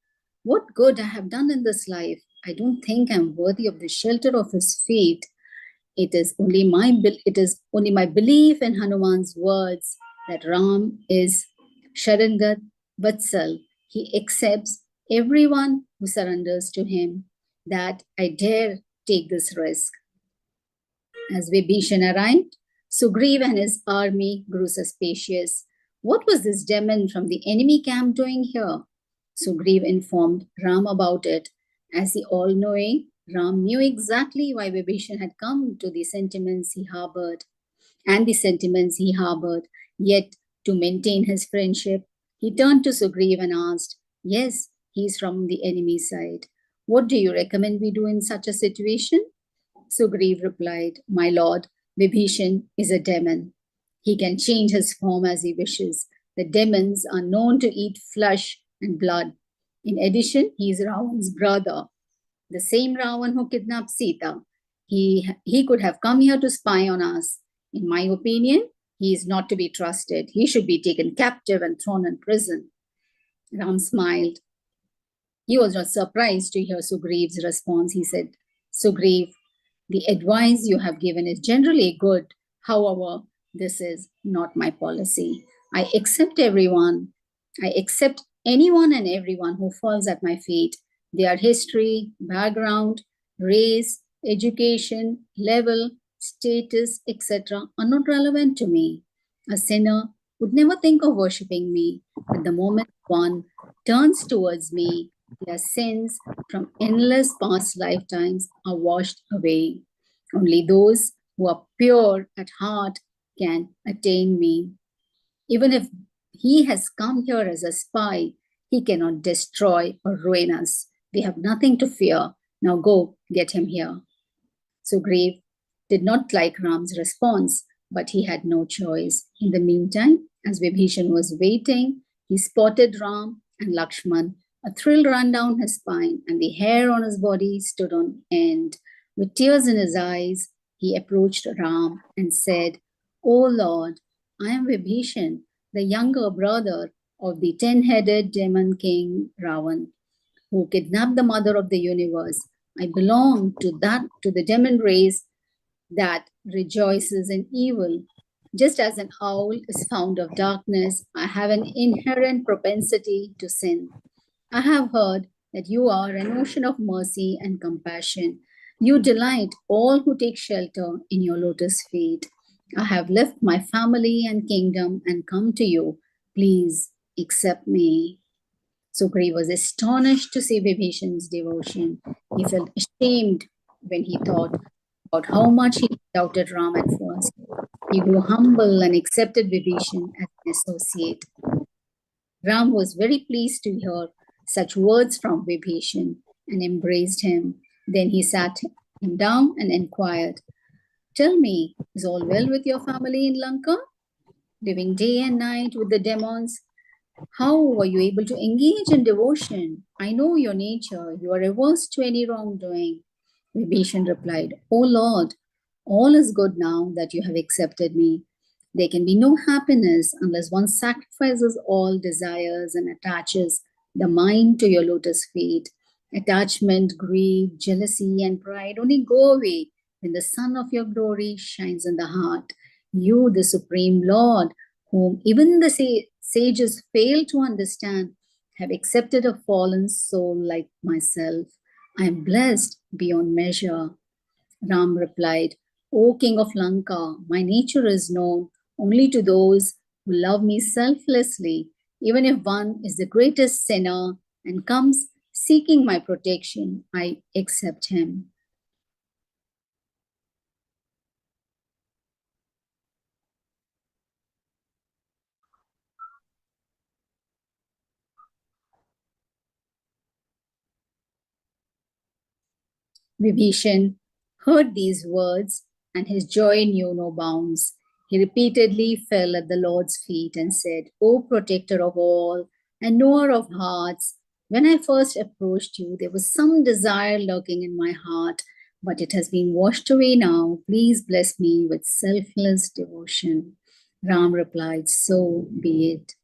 What good I have done in this life? I don't think I'm worthy of the shelter of his feet. It is only my belief in Hanuman's words that Ram is Sharangat Vatsal. He accepts everyone who surrenders to him, that I dare take this risk." As Vibhishan arrived, Sugriv and his army grew suspicious. What was this demon from the enemy camp doing here? Sugriv informed Ram about it. As the all-knowing, Ram knew exactly why Vibhishan had come to the sentiments he harbored. Yet, to maintain his friendship, he turned to Sugriv and asked, "Yes, he's from the enemy side. What do you recommend we do in such a situation?" Sugriv replied, "My lord, Vibhishan is a demon. He can change his form as he wishes. The demons are known to eat flesh and blood. In addition, he is Ravan's brother, the same Ravan who kidnapped Sita. He could have come here to spy on us. In my opinion, he is not to be trusted. He should be taken captive and thrown in prison." Ram smiled. He was not surprised to hear Sugriv's response. He said, "Sugriv, the advice you have given is generally good. However, this is not my policy. I accept anyone and everyone who falls at my feet. Their history, background, race, education, level, status, etc. are not relevant to me. A sinner would never think of worshipping me, but the moment one turns towards me, their sins from endless past lifetimes are washed away. Only those who are pure at heart can attain me. Even if he has come here as a spy, he cannot destroy or ruin us. We have nothing to fear. Now go, get him here. Sugriv did not like Ram's response, but he had no choice. In the meantime, as Vibhishan was waiting, he spotted Ram and Lakshman. A thrill ran down his spine, and the hair on his body stood on end. With tears in his eyes, he approached Ram and said, "O Lord, I am Vibhishan, the younger brother of the 10-headed demon king Ravan, who kidnapped the mother of the universe. I belong to the demon race that rejoices in evil. Just as an owl is fond of darkness, I have an inherent propensity to sin. I have heard that you are an ocean of mercy and compassion. You delight all who take shelter in your lotus feet. I have left my family and kingdom and come to you. Please accept me." Sugriva was astonished to see Vibhishan's devotion. He felt ashamed when he thought about how much he doubted Ram at first. He grew humble and accepted Vibhishan as an associate. Ram was very pleased to hear such words from Vibhishan and embraced him. Then he sat him down and inquired, "Tell me, is all well with your family in Lanka? Living day and night with the demons? How were you able to engage in devotion? I know your nature. You are averse to any wrongdoing." Vibhishan replied, "O Lord, all is good now that you have accepted me. There can be no happiness unless one sacrifices all desires and attaches the mind to your lotus feet. Attachment, greed, jealousy, and pride only go away when the sun of your glory shines in the heart. You, the Supreme Lord, whom even the sages fail to understand, have accepted a fallen soul like myself. I am blessed beyond measure." Ram replied, "O King of Lanka, my nature is known only to those who love me selflessly. Even if one is the greatest sinner and comes seeking my protection, I accept him." Vibhishan heard these words, and his joy knew no bounds. He repeatedly fell at the Lord's feet and said, "O protector of all and knower of hearts, when I first approached you, there was some desire lurking in my heart, but it has been washed away now. Please bless me with selfless devotion." Ram replied, "So be it."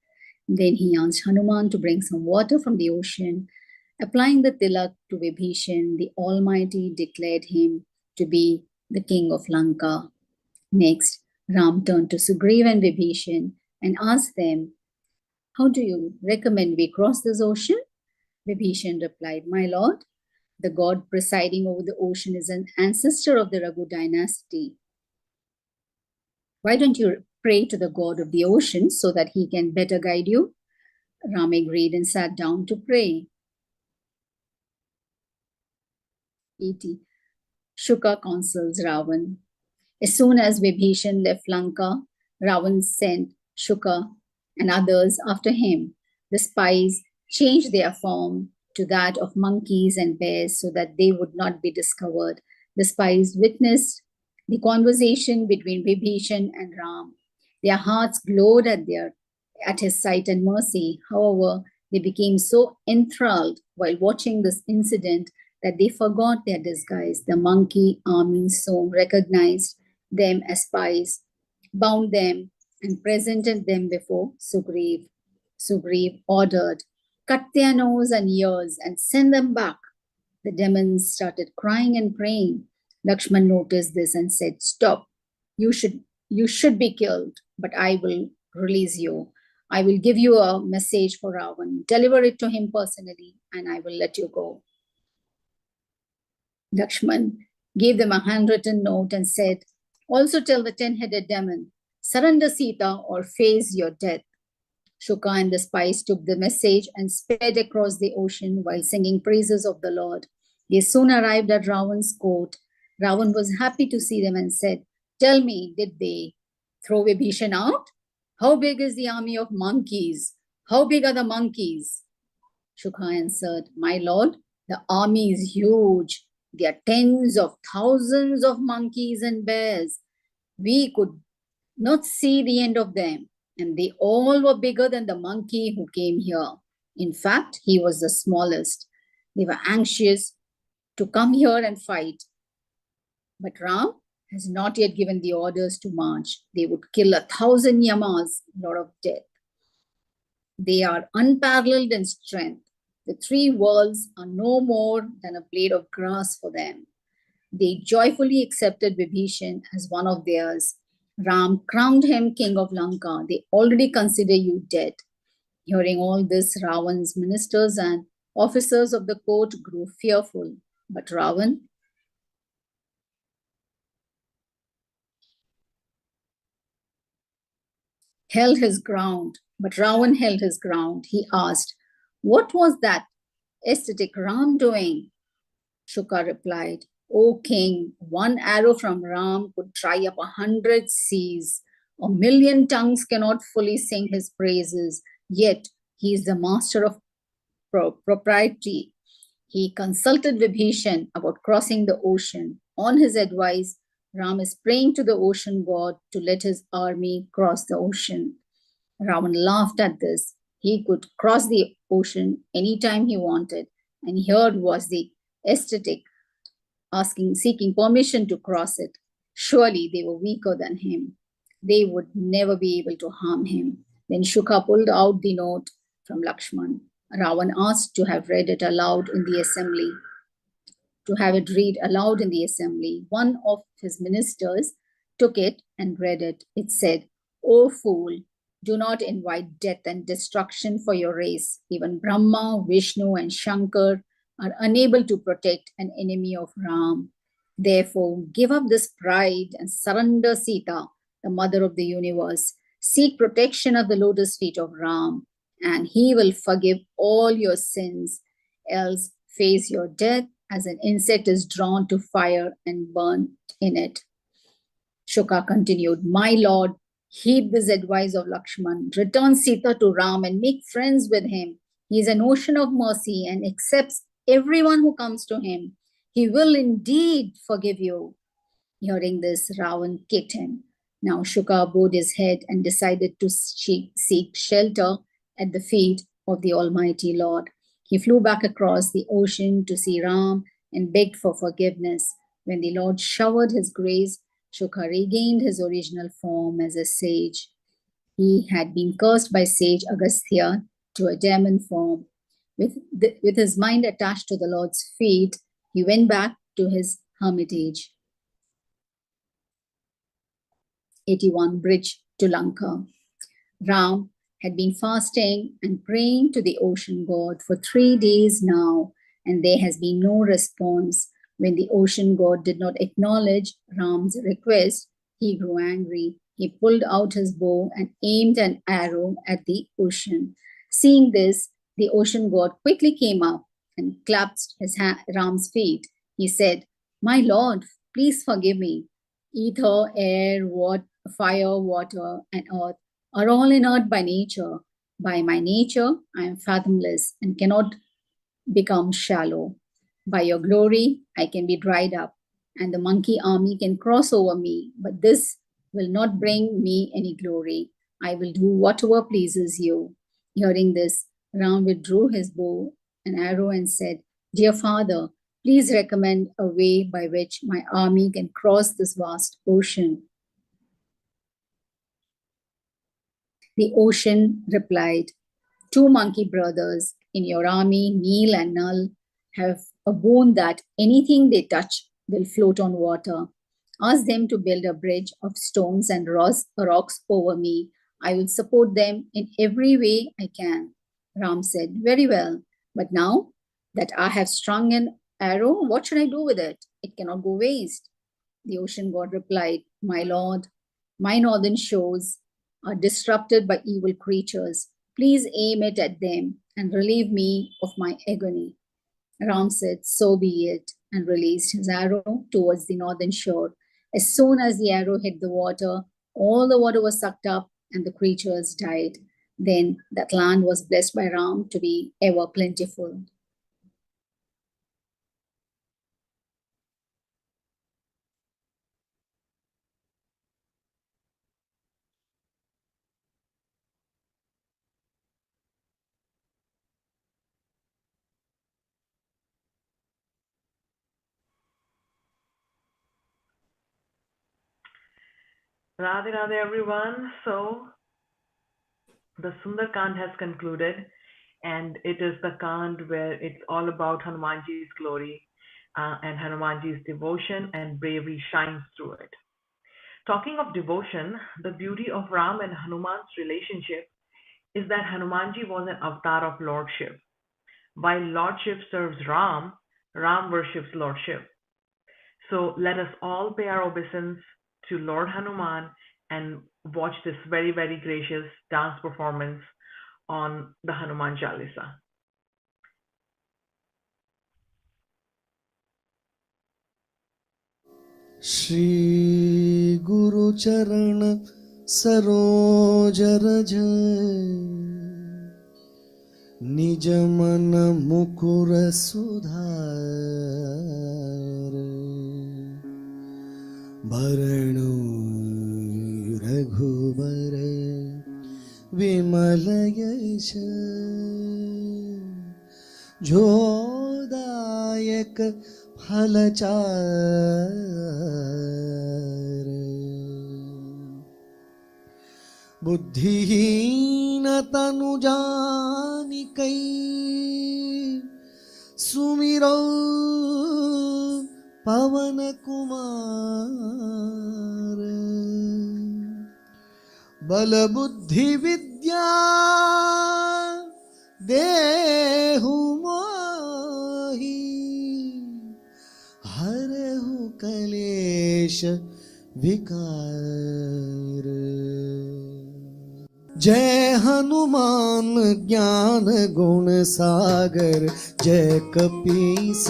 Then he asked Hanuman to bring some water from the ocean. Applying the tilak to Vibhishan, the Almighty declared him to be the king of Lanka. Next, Ram turned to Sugriv and Vibhishan and asked them, "How do you recommend we cross this ocean?" Vibhishan replied, "My lord, the god presiding over the ocean is an ancestor of the Raghu dynasty. Why don't you pray to the god of the ocean so that he can better guide you?" Ram agreed and sat down to pray. 80. Shuka counsels Ravan. As soon as Vibhishan left Lanka, Ravan sent Shuka and others after him. The spies changed their form to that of monkeys and bears so that they would not be discovered. The spies witnessed the conversation between Vibhishan and Ram. Their hearts glowed at his sight and mercy. However, they became so enthralled while watching this incident that they forgot their disguise. The monkey army soon recognized them as spies, bound them, and presented them before Sugriv. Sugriv ordered, "Cut their nose and ears and send them back." The demons started crying and praying. Lakshman noticed this and said, "Stop. You should be killed, but I will release you." I will give you a message for Ravan. Deliver it to him personally, and I will let you go. Lakshman gave them a handwritten note and said, also tell the 10-headed demon, surrender Sita or face your death. Shuka and the spies took the message and sped across the ocean while singing praises of the Lord. They soon arrived at Ravan's court. Ravan was happy to see them and said, tell me, did they throw Vibhishan out? How big is the army of monkeys? How big are the monkeys? Shuka answered, my lord, the army is huge. There are tens of thousands of monkeys and bears. We could not see the end of them, and they all were bigger than the monkey who came here. In fact, he was the smallest. They were anxious to come here and fight. But Ram has not yet given the orders to march. They would kill 1,000 yamas, lot of death. They are unparalleled in strength. The 3 worlds are no more than a blade of grass for them. They joyfully accepted Vibhishan as one of theirs. Ram crowned him king of Lanka. They already consider you dead. Hearing all this, Ravan's ministers and officers of the court grew fearful. But Ravan held his ground. He asked, what was that aesthetic Ram doing? Shuka replied, O king, one arrow from Ram could dry up 100 seas. 1,000,000 tongues cannot fully sing his praises, yet he is the master of propriety. He consulted Vibhishan about crossing the ocean. On his advice, Ram is praying to the ocean god to let his army cross the ocean. Ravan laughed at this. He could cross the ocean anytime he wanted, and here was the aesthetic seeking permission to cross it. Surely they were weaker than him. They would never be able to harm him. Then Shuka pulled out the note from Lakshman. Ravan asked to have read it aloud in the assembly. One of his ministers took it and read it. It said, O fool, do not invite death and destruction for your race. Even Brahma, Vishnu, and Shankar are unable to protect an enemy of Ram. Therefore, give up this pride and surrender Sita, the mother of the universe. Seek protection at the lotus feet of Ram, and he will forgive all your sins. Else, face your death as an insect is drawn to fire and burnt in it. Shuka continued, my lord, heed this advice of Lakshman. Return Sita to Ram and make friends with him. He is an ocean of mercy and accepts everyone who comes to him. He will indeed forgive you. Hearing this, Ravan kicked him. Now Shuka bowed his head and decided to seek shelter at the feet of the Almighty Lord. He flew back across the ocean to see Ram and begged for forgiveness. When the Lord showered his grace, Shuka regained his original form as a sage. He had been cursed by sage Agastya to a demon form. With his mind attached to the Lord's feet, he went back to his hermitage. 81 Bridge to Lanka. Ram had been fasting and praying to the ocean god for 3 days now, and there has been no response. When the ocean god did not acknowledge Ram's request, he grew angry. He pulled out his bow and aimed an arrow at the ocean. Seeing this, the ocean god quickly came up and clasped Ram's feet. He said, my lord, please forgive me. Ether, air, fire, water, and earth are all inert by nature. By my nature, I am fathomless and cannot become shallow. By your glory, I can be dried up, and the monkey army can cross over me, but this will not bring me any glory. I will do whatever pleases you. Hearing this, Ram withdrew his bow and arrow and said, dear father, please recommend a way by which my army can cross this vast ocean. The ocean replied, 2 monkey brothers in your army, Neel and Nal, have a boon that anything they touch will float on water. Ask them to build a bridge of stones and rocks over me. I will support them in every way I can. Ram said, very well, but now that I have strung an arrow, what should I do with it? It cannot go waste. The ocean god replied, my lord, my northern shores are disrupted by evil creatures. Please aim it at them and relieve me of my agony. Ram said, so be it, and released his arrow towards the northern shore. As soon as the arrow hit the water, all the water was sucked up and the creatures died. Then that land was blessed by Ram to be ever plentiful. Radhe Radhe everyone. So the Sundar Kand has concluded, and it is the Kand where it's all about Hanumanji's glory and Hanumanji's devotion and bravery shines through it. Talking of devotion, the beauty of Ram and Hanuman's relationship is that Hanumanji was an avatar of lordship. While lordship serves Ram, Ram worships lordship. So let us all pay our obeisance to Lord Hanuman and watch this very, very gracious dance performance on the Hanuman Chalisa. Shri Guru Charan Saroj Raj Nij Man Mukur Sudhar Bharanu Raghubar Vimal Yash Jodayak Phalachar Buddhihin Tanu Janikai Sumiro Pavan Kumar Bala Buddhi Vidya Dehu Mohi Harehu Kalesha Vikar Jai Hanuman Gyan Gun Sagar Jai Kapis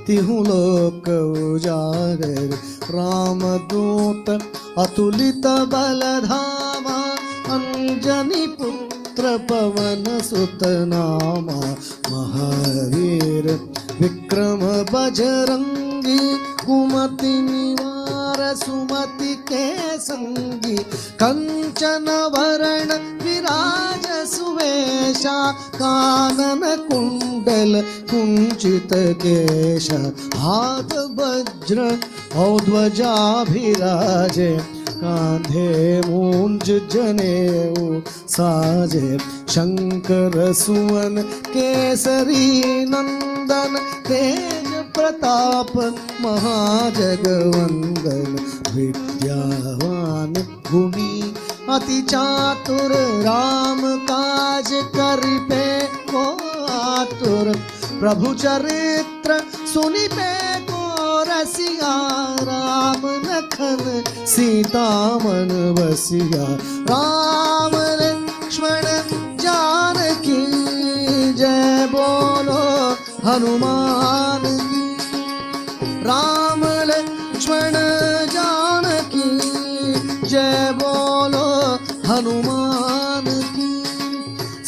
Tihu Lok Ujagar Ramadut Atulita Baladhama Anjani Putra Pavan Sutanama Mahavir Vikrama Bajrangi Kumati Nivara Sumati Ke Sangi Kanchana Varana Viraja Suvesha Kanana Kundal Kunchita Kesha Hatha Vajra Audvaja Bhiraje Kandhe Munj Janeu Saje Shankar Suvan Kesari Nandan Tej Pratap Mahajagvandan Vidyavan Guni Ati Chatur Ram Kaj Karipe Ko Atur Prabhu Charitra Sunipe Ko Rasiya Ram Nakhan Sita Man Vasiya Ram Lakshmana Janaki Jai Bolo Hanuman Ki Ram Lakshmana Janaki Jai Bolo Hanuman Ki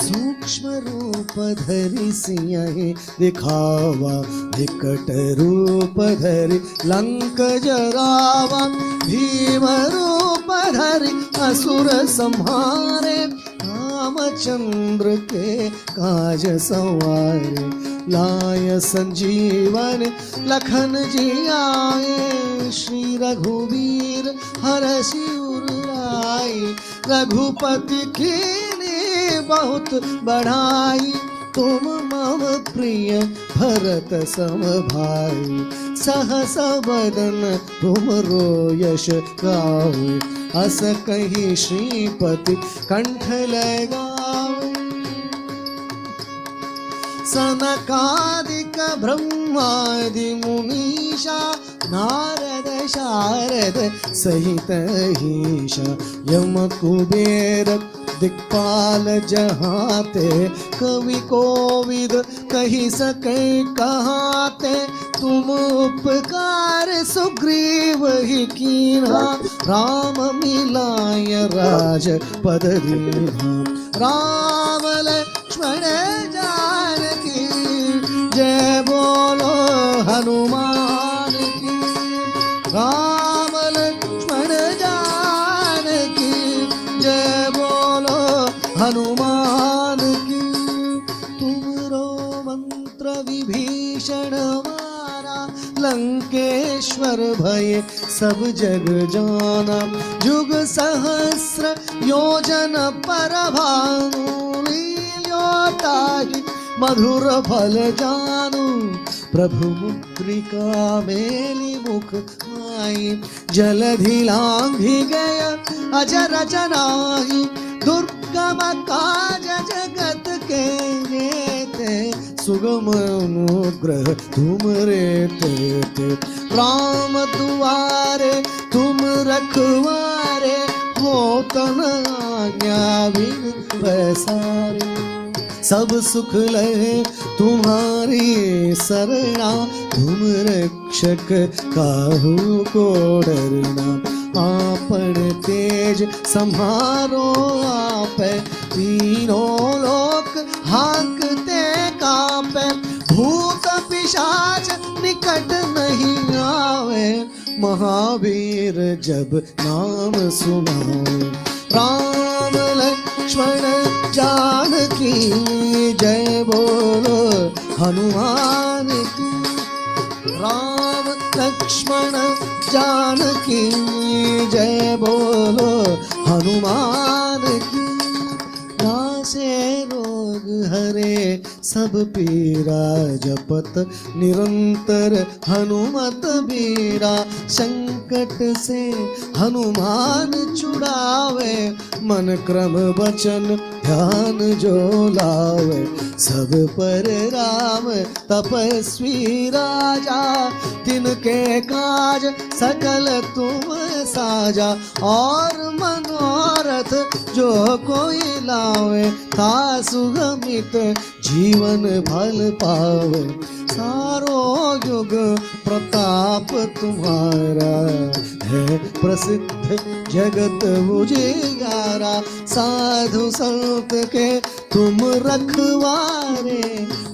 Sukshma Rupa Dhari Siyahe Dikhawa Vikat Rupa Dhari Lanka Jarawa Bhima Rupa Dhari Asura Samhare Ramachandra Ke Kaj Saware Laya Sanjeevan Lakhan Ji Aaye Shri Raghubir Harasi Urlai Raghupati Kine Bahut Badhai Tum Mam Priya Bharat Samabhai Sahasa Badan Tumro Yash Gawe अस कही श्रीपति कंठ लगावे। सनकादिक ब्रह्मादि मुनीषा नारद शारद सहित ईश यम कुबेर दिक्पाल जहाते कवि कोविद कही सके कहाते। तुम उपकार सुग्रीव ही कीन्हा राम मिलाय राज पद दीन्हा। राम लक्ष्मण जानकी जय बोलो हनुमान की। राम लक्ष्मण जानकी जय बोलो हनुमान की। तुमरो मंत्र विभीषण मारा लंकेश्वर भय सब जग जाना। जुग सहस्र योजन पर भानु लील्योताहि मधुर फल जानू। प्रभु मुद्रिका मेली मुख माई जलधि लांघि गय अजर जनाहि। दुर्गम काज जगत के जेते सुगम अनुग्रह तुम रे तेते। राम दुआरे तुम रखवारे हो तन आज्ञा बिन पैसारे। सब सुख लहे तुम्हारी शरणा तुम रक्षक काहू को डरना। आपन तेज संहारो आपे तीनों लोक हांकते कांपे। भूत पिशाच निकट नहीं आवे महावीर जब नाम सुनावे। राम लक्ष्मण जानकी जय बोलो हनुमान की। राम लक्ष्मण जानकी जय बोलो हनुमान की। नासे रोग हरे सब पीरा जपत निरंतर हनुमत बीरा। संकट से हनुमान छुड़ावे मन क्रम वचन ध्यान जो लावे। सब पर राम तपस्वी राजा तिनके काज सकल तुम साजा। और मनोरथ जो कोई लावे तासु गमित जीवन फल पावे। सारो युग प्रताप तुम्हारा है प्रसिद्ध जगत उजियारा। साधु संत के तुम रखवारे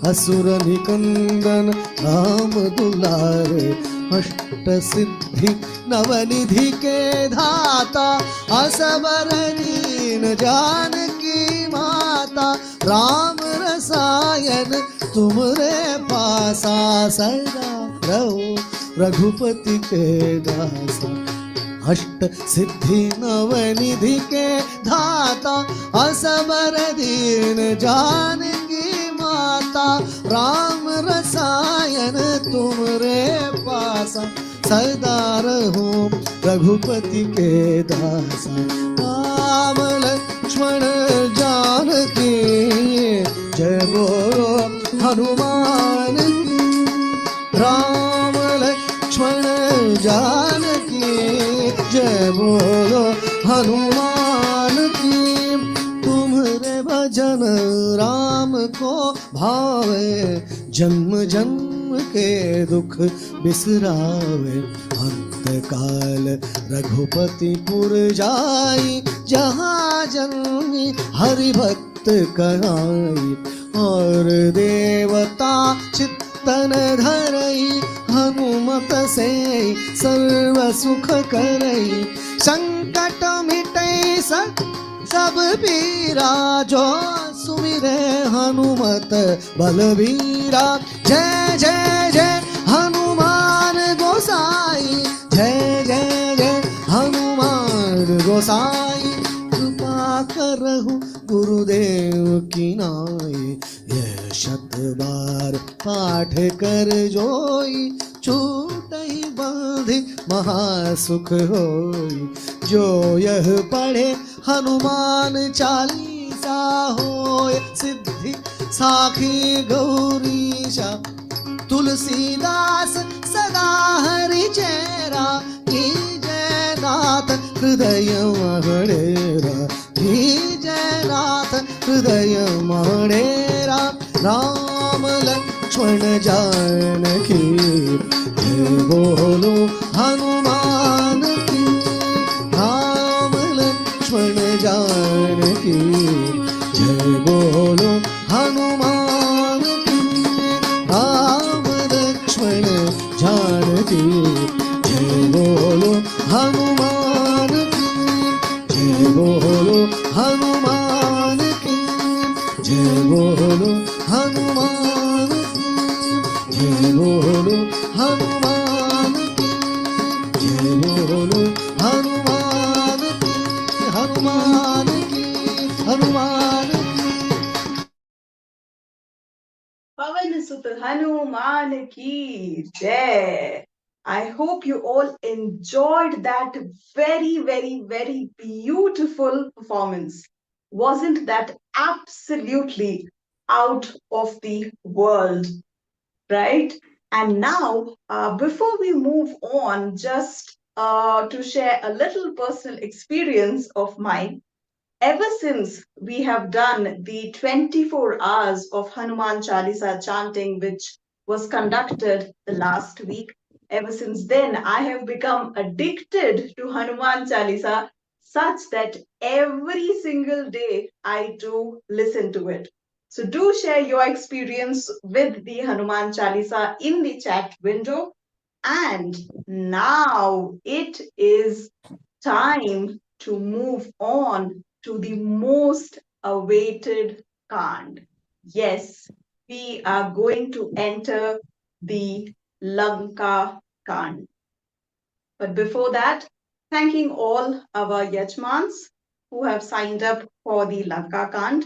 असुर निकंदन राम दुलारे। अष्ट सिद्धि नवनिधि के धाता असबर दीन जानकी माता। राम रसायन तुमरे पासा सदा रहो रघुपति के दासा। अष्ट सिद्धि नवनिधि के धाता असबर दीन जानकी माता। राम रसायन तुमरे पासा सदा रहो रघुपति के दासा। राम लक्ष्मण जानकी जय बोलो हनुमान की। राम लक्ष्मण जानकी जय बोलो हनुमान की। तुम्हारे भजन राम को भावे जन्म जन्म के दुख बिसरावे। अंत काल रघुपति पुर जाई जहाँ जन्मी हरि भक्त कहाई। और देवता चित्तन धरई हनुमत से सर्व सुख करई। संकट मिटई सब पीरा जो सुमिरे हनुमत बलबीरा। जय जय जय हनुमान गोसाई जय जय जय हनुमान गोसाई। कृपा करहु गुरुदेव की नाई। यह शत बार पाठ कर जोई छूटहि बंधि महासुख होई। जो यह पढ़े हनुमान चालीसा होय सिद्धि साखी गौरीशा। तुलसीदास सदा हरि चेरा जय नाथ हृदय मणेरा जय नाथ हृदय मणेरा। राम लक्ष्मण जानकी जय बोलो हनुमान की। राम लक्ष्मण जानकी जय बोलो हनुमान की। राम लक्ष्मण जानकी जय बोलो हनुमान की। जय बोलो हनुमान की। जय बोलो हनुमान की। जय बोलो हनुमान की। जय बोलो हनुमान की। हनुमान की। हनुमान की। Pavan Sut Hanuman ki jai. I hope you all enjoyed that very, very, very beautiful performance. Wasn't that absolutely out of the world, right? And now, before we move on, just to share a little personal experience of mine. Ever since we have done the 24 hours of Hanuman Chalisa chanting, which was conducted the last week, ever since then, I have become addicted to Hanuman Chalisa such that every single day I do listen to it. So do share your experience with the Hanuman Chalisa in the chat window. And now it is time to move on to the most awaited Kand. Yes, we are going to enter the Lanka Kand. But before that, thanking all our Yajmans who have signed up for the Lanka Kand,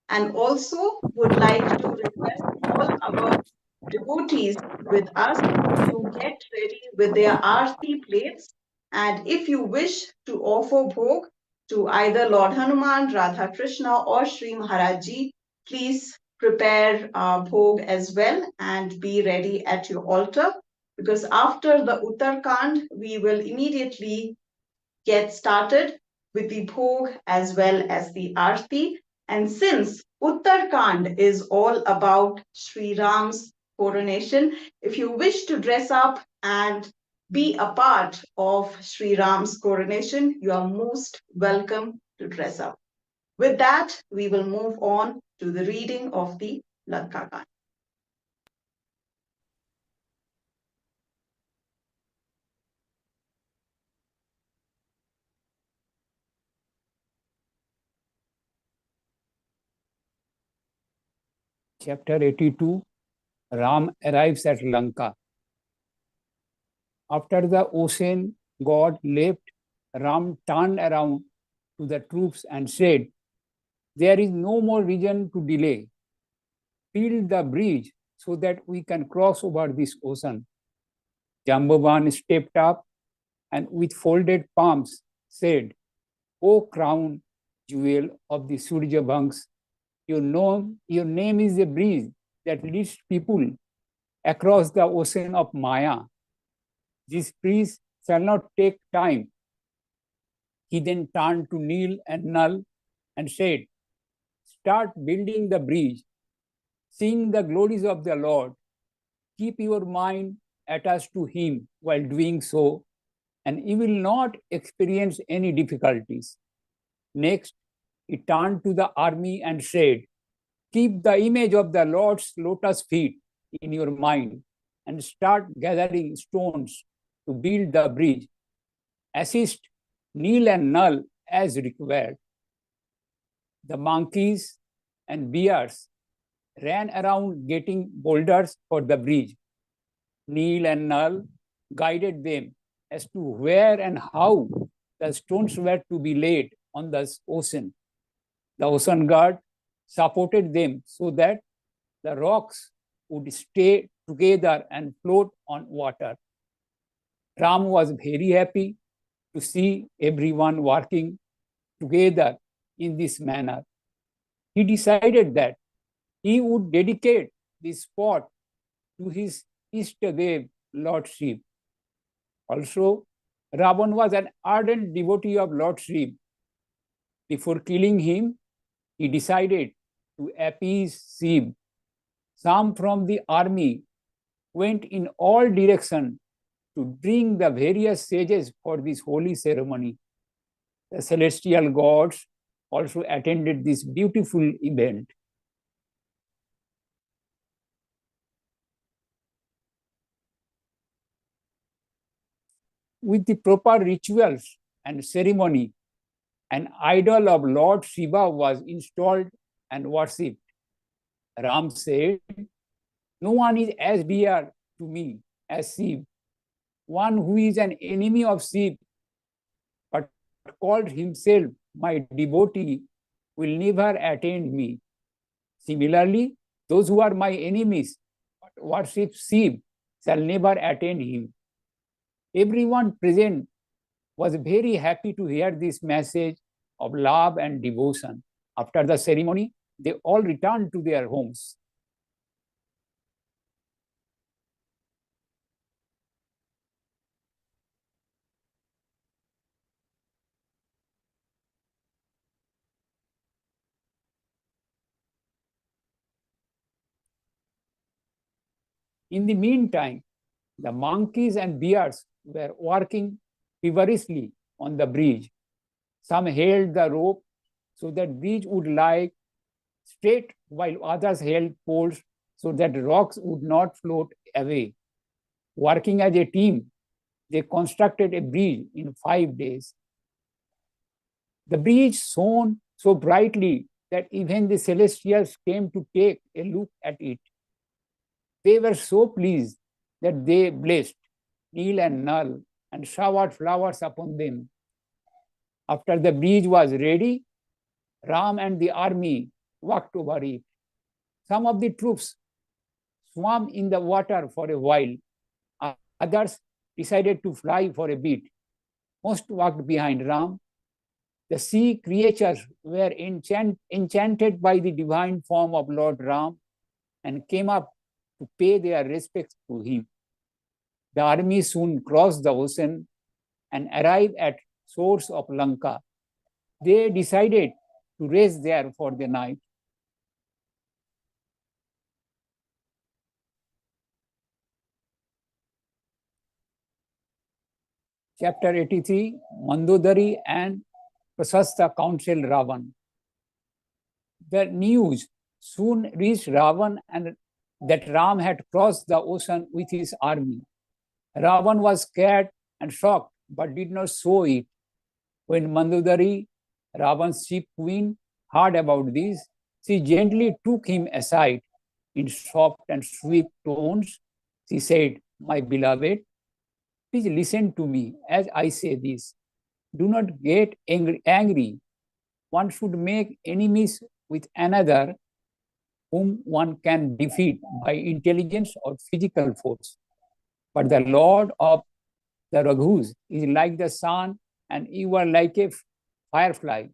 and also would like to request all our devotees with us to get ready with their Aarti plates. And if you wish to offer bhog to either Lord Hanuman, Radha Krishna, or Shri Maharaji, please prepare bhog as well and be ready at your altar. Because after the Uttarkand, we will immediately get started with the bhog as well as the Aarti. And since Uttarkand is all about Sri Ram's coronation, if you wish to dress up and be a part of Sri Ram's coronation, you are most welcome to dress up. With that, we will move on to the reading of the Lanka Kand. Chapter 82, Ram arrives at Lanka. After the ocean god left, Ram turned around to the troops and said, "There is no more reason to delay. Build the bridge so that we can cross over this ocean." Jambavan stepped up and with folded palms said, "O crown jewel of the Surya Vansh, your name is a bridge that leads people across the ocean of Maya. This bridge shall not take time." He then turned to Nil and Nal and said, "Start building the bridge. Sing the glories of the Lord. Keep your mind attached to him while doing so, and you will not experience any difficulties." Next, he turned to the army and said, "Keep the image of the Lord's lotus feet in your mind and start gathering stones to build the bridge. Assist Nil and Nal as required." The monkeys and bears ran around getting boulders for the bridge. Nil and Nal guided them as to where and how the stones were to be laid on the ocean. The ocean guard supported them so that the rocks would stay together and float on water. Ram was very happy to see everyone working together in this manner. He decided that he would dedicate this spot to his Ishtadev, Lord Shiv. Also, Ravan was an ardent devotee of Lord Shiv. Before killing him, he decided to appease Shiv. Some from the army went in all directions to bring the various sages for this holy ceremony. The celestial gods also attended this beautiful event. With the proper rituals and ceremony, an idol of Lord Shiva was installed and worshipped. Ram said, "No one is as dear to me as Shiv. One who is an enemy of Shiv but called himself my devotee will never attain me. Similarly, those who are my enemies but worship Shiv shall never attain him." Everyone present was very happy to hear this message of love and devotion. After the ceremony, they all returned to their homes. In the meantime, the monkeys and bears were working feverishly on the bridge. Some held the rope so that bridge would lie straight, while others held poles so that rocks would not float away. Working as a team, they constructed a bridge in 5 days. The bridge shone so brightly that even the celestials came to take a look at it. They were so pleased that they blessed Neel and Nal and showered flowers upon them. After the bridge was ready, Ram and the army walked over it. Some of the troops swam in the water for a while. Others decided to fly for a bit. Most walked behind Ram. The sea creatures were enchanted by the divine form of Lord Ram and came up to pay their respects to him. The army soon crossed the ocean and arrived at shores of Lanka. They decided to rest there for the night. Chapter 83, Mandodari and Prasasta counsel Ravan. The news soon reached Ravan and that Ram had crossed the ocean with his army. Ravan was scared and shocked, but did not show it. When Mandodari, Ravan's chief queen, heard about this, she gently took him aside. In soft and sweet tones, she said, "My beloved, please listen to me as I say this. Do not get angry. One should make enemies with another whom one can defeat by intelligence or physical force. But the Lord of the Raghus is like the sun, and you are like a firefly.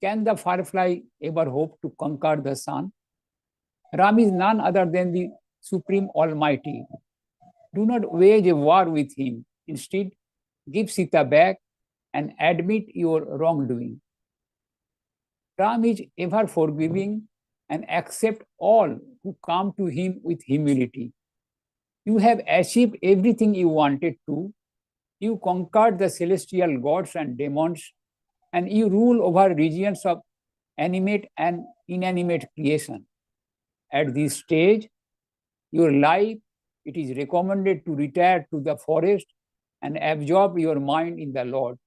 Can the firefly ever hope to conquer the sun? Ram is none other than the Supreme Almighty. Do not wage a war with him. Instead, give Sita back and admit your wrongdoing. Ram is ever forgiving and accept all who come to him with humility. You have achieved everything you wanted to. You conquered the celestial gods and demons, and you rule over regions of animate and inanimate creation. At this stage, your life, it is recommended to retire to the forest and absorb your mind in the Lord.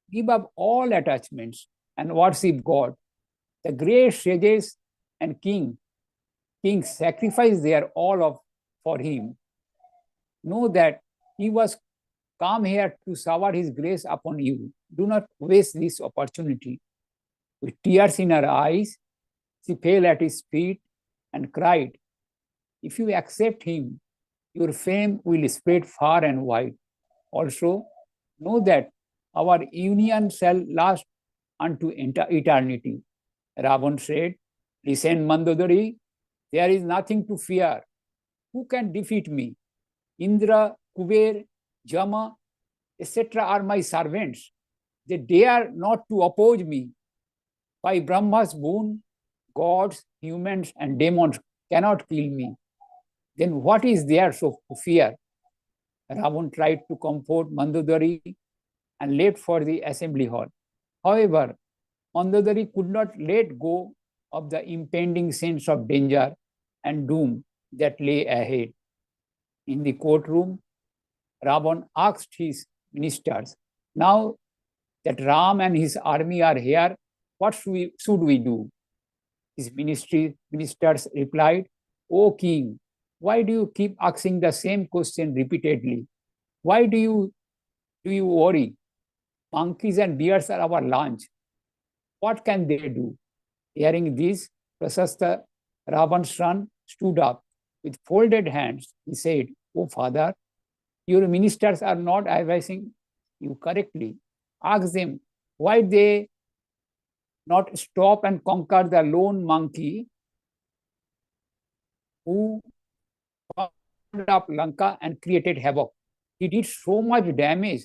Give up all attachments and worship God. The great sages and kings sacrifice their all for him. Know that he was come here to shower his grace upon you. Do not waste this opportunity. With tears in her eyes, she fell at his feet and cried, "If you accept him, your fame will spread far and wide. Also, know that our union shall last unto eternity. Ravan said, listen, Mandodari, there is nothing to fear. Who can defeat me? Indra, Kuber, Jama, etc. are my servants. They dare not to oppose me. By Brahma's boon, gods, humans, and demons cannot kill me. Then what is there so to fear? Ravan tried to comfort Mandodari and left for the assembly hall. However, Mandodari could not let go of the impending sense of danger and doom that lay ahead. In the courtroom, Ravan asked his ministers, now that Ram and his army are here, what should we do? His ministers replied, O king, why do you keep asking the same question repeatedly? Why do you worry? Monkeys and bears are our lunch. What can they do? Hearing this, Prasasta, Ravan's son, stood up with folded hands. He said, O father, your ministers are not advising you correctly. Ask them why they not stop and conquer the lone monkey who founded up Lanka and created havoc. He did so much damage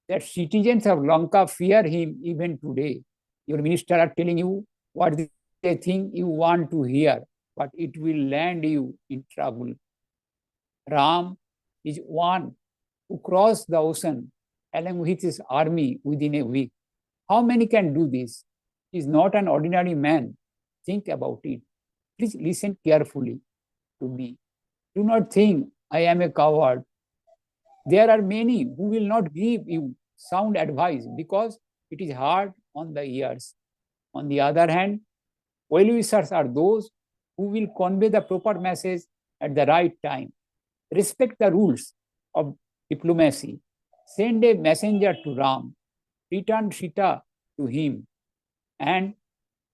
that citizens of Lanka fear him even today. Your ministers are telling you what they think you want to hear, but it will land you in trouble. Ram is one who crossed the ocean along with his army within a week. How many can do this? He is not an ordinary man. Think about it. Please listen carefully to me. Do not think I am a coward. There are many who will not give you sound advice because it is hard on the ears. On the other hand, well-wishers are those who will convey the proper message at the right time. Respect the rules of diplomacy. Send a messenger to Ram. Return Sita to him and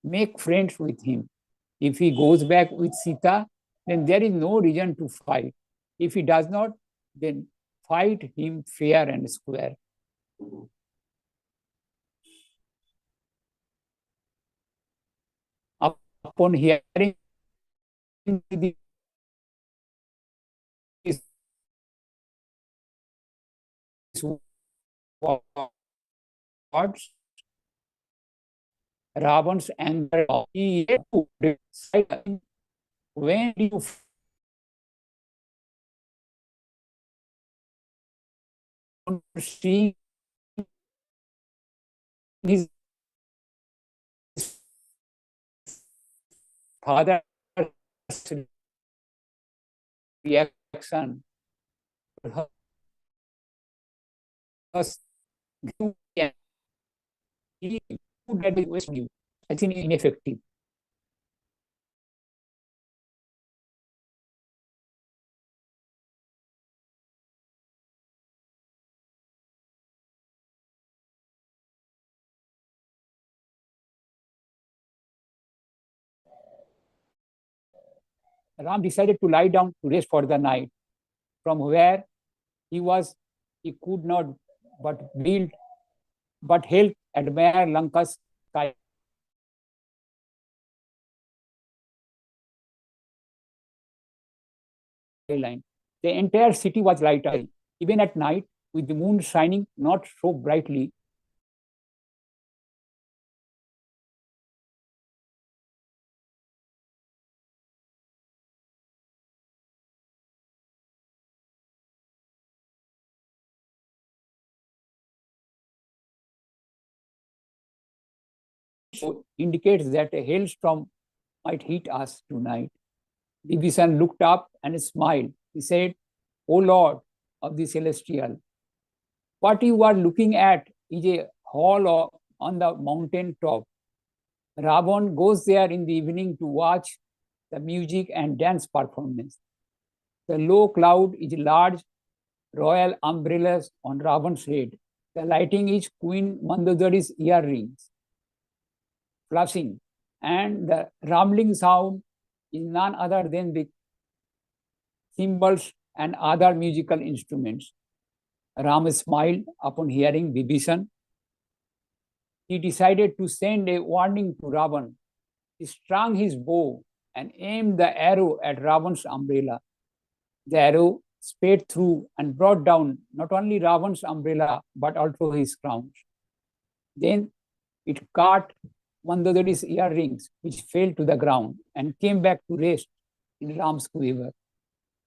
make friends with him. If he goes back with Sita, then there is no reason to fight. If he does not, then fight him fair and square. Upon hearing these words, Ravan's anger, he had to decide when do you see his father's reaction. He would have been you. I think ineffective. Ram decided to lie down to rest for the night. From where he was, he could not but help admire Lanka's skyline. The entire city was lighted, even at night, with the moon shining not so brightly. So indicates that a hailstorm might hit us tonight. Vibhishan looked up and smiled. He said, O Lord of the celestial, what you are looking at is a hall on the mountain top. Ravan goes there in the evening to watch the music and dance performance. The low cloud is large royal umbrellas on Ravan's head. The lighting is Queen Mandodari's earrings flashing, and the rumbling sound is none other than the cymbals and other musical instruments. Ram smiled upon hearing Vibhishan he decided to send a warning to Ravan. He strung his bow and aimed the arrow at Ravan's umbrella. The arrow sped through and brought down not only Ravan's umbrella but also his crown. Then it caught Mandodari's earrings, which fell to the ground and came back to rest in Ram's quiver.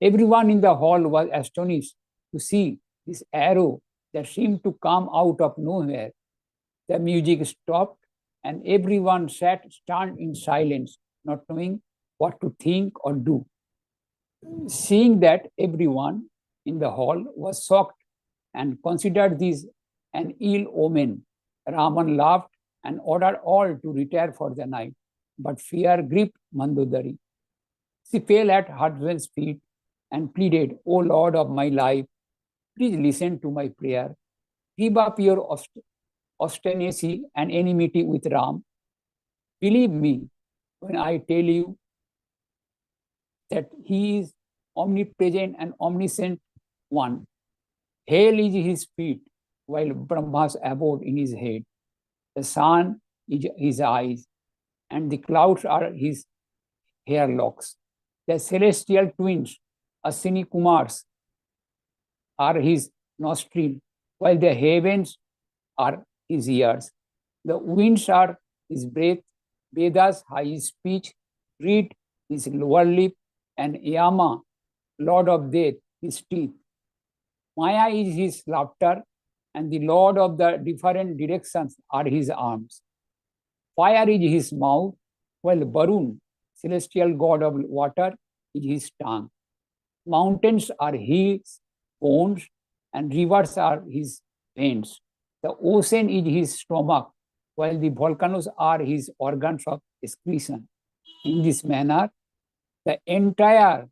Everyone in the hall was astonished to see this arrow that seemed to come out of nowhere. The music stopped and everyone sat stunned in silence, not knowing what to think or do. Seeing that everyone in the hall was shocked and considered this an ill omen, Raman laughed and ordered all to retire for the night. But fear gripped Mandodari. She fell at her husband's feet and pleaded, "O Lord of my life, please listen to my prayer. Give up your obstinacy and enmity with Ram. Believe me when I tell you that he is omnipresent and omniscient one. Hell is his feet, while Brahma's abode in his head. The sun is his eyes, and the clouds are his hair locks. The celestial twins, Asini Kumars, are his nostrils, while the heavens are his ears. The winds are his breath, Vedas are his speech, reed his lower lip, and Yama, Lord of Death, his teeth. Maya is his laughter, and the Lord of the different directions are his arms. Fire is his mouth, while Varun, celestial god of water, is his tongue. Mountains are his bones, and rivers are his veins. The ocean is his stomach, while the volcanoes are his organs of excretion. In this manner, the entire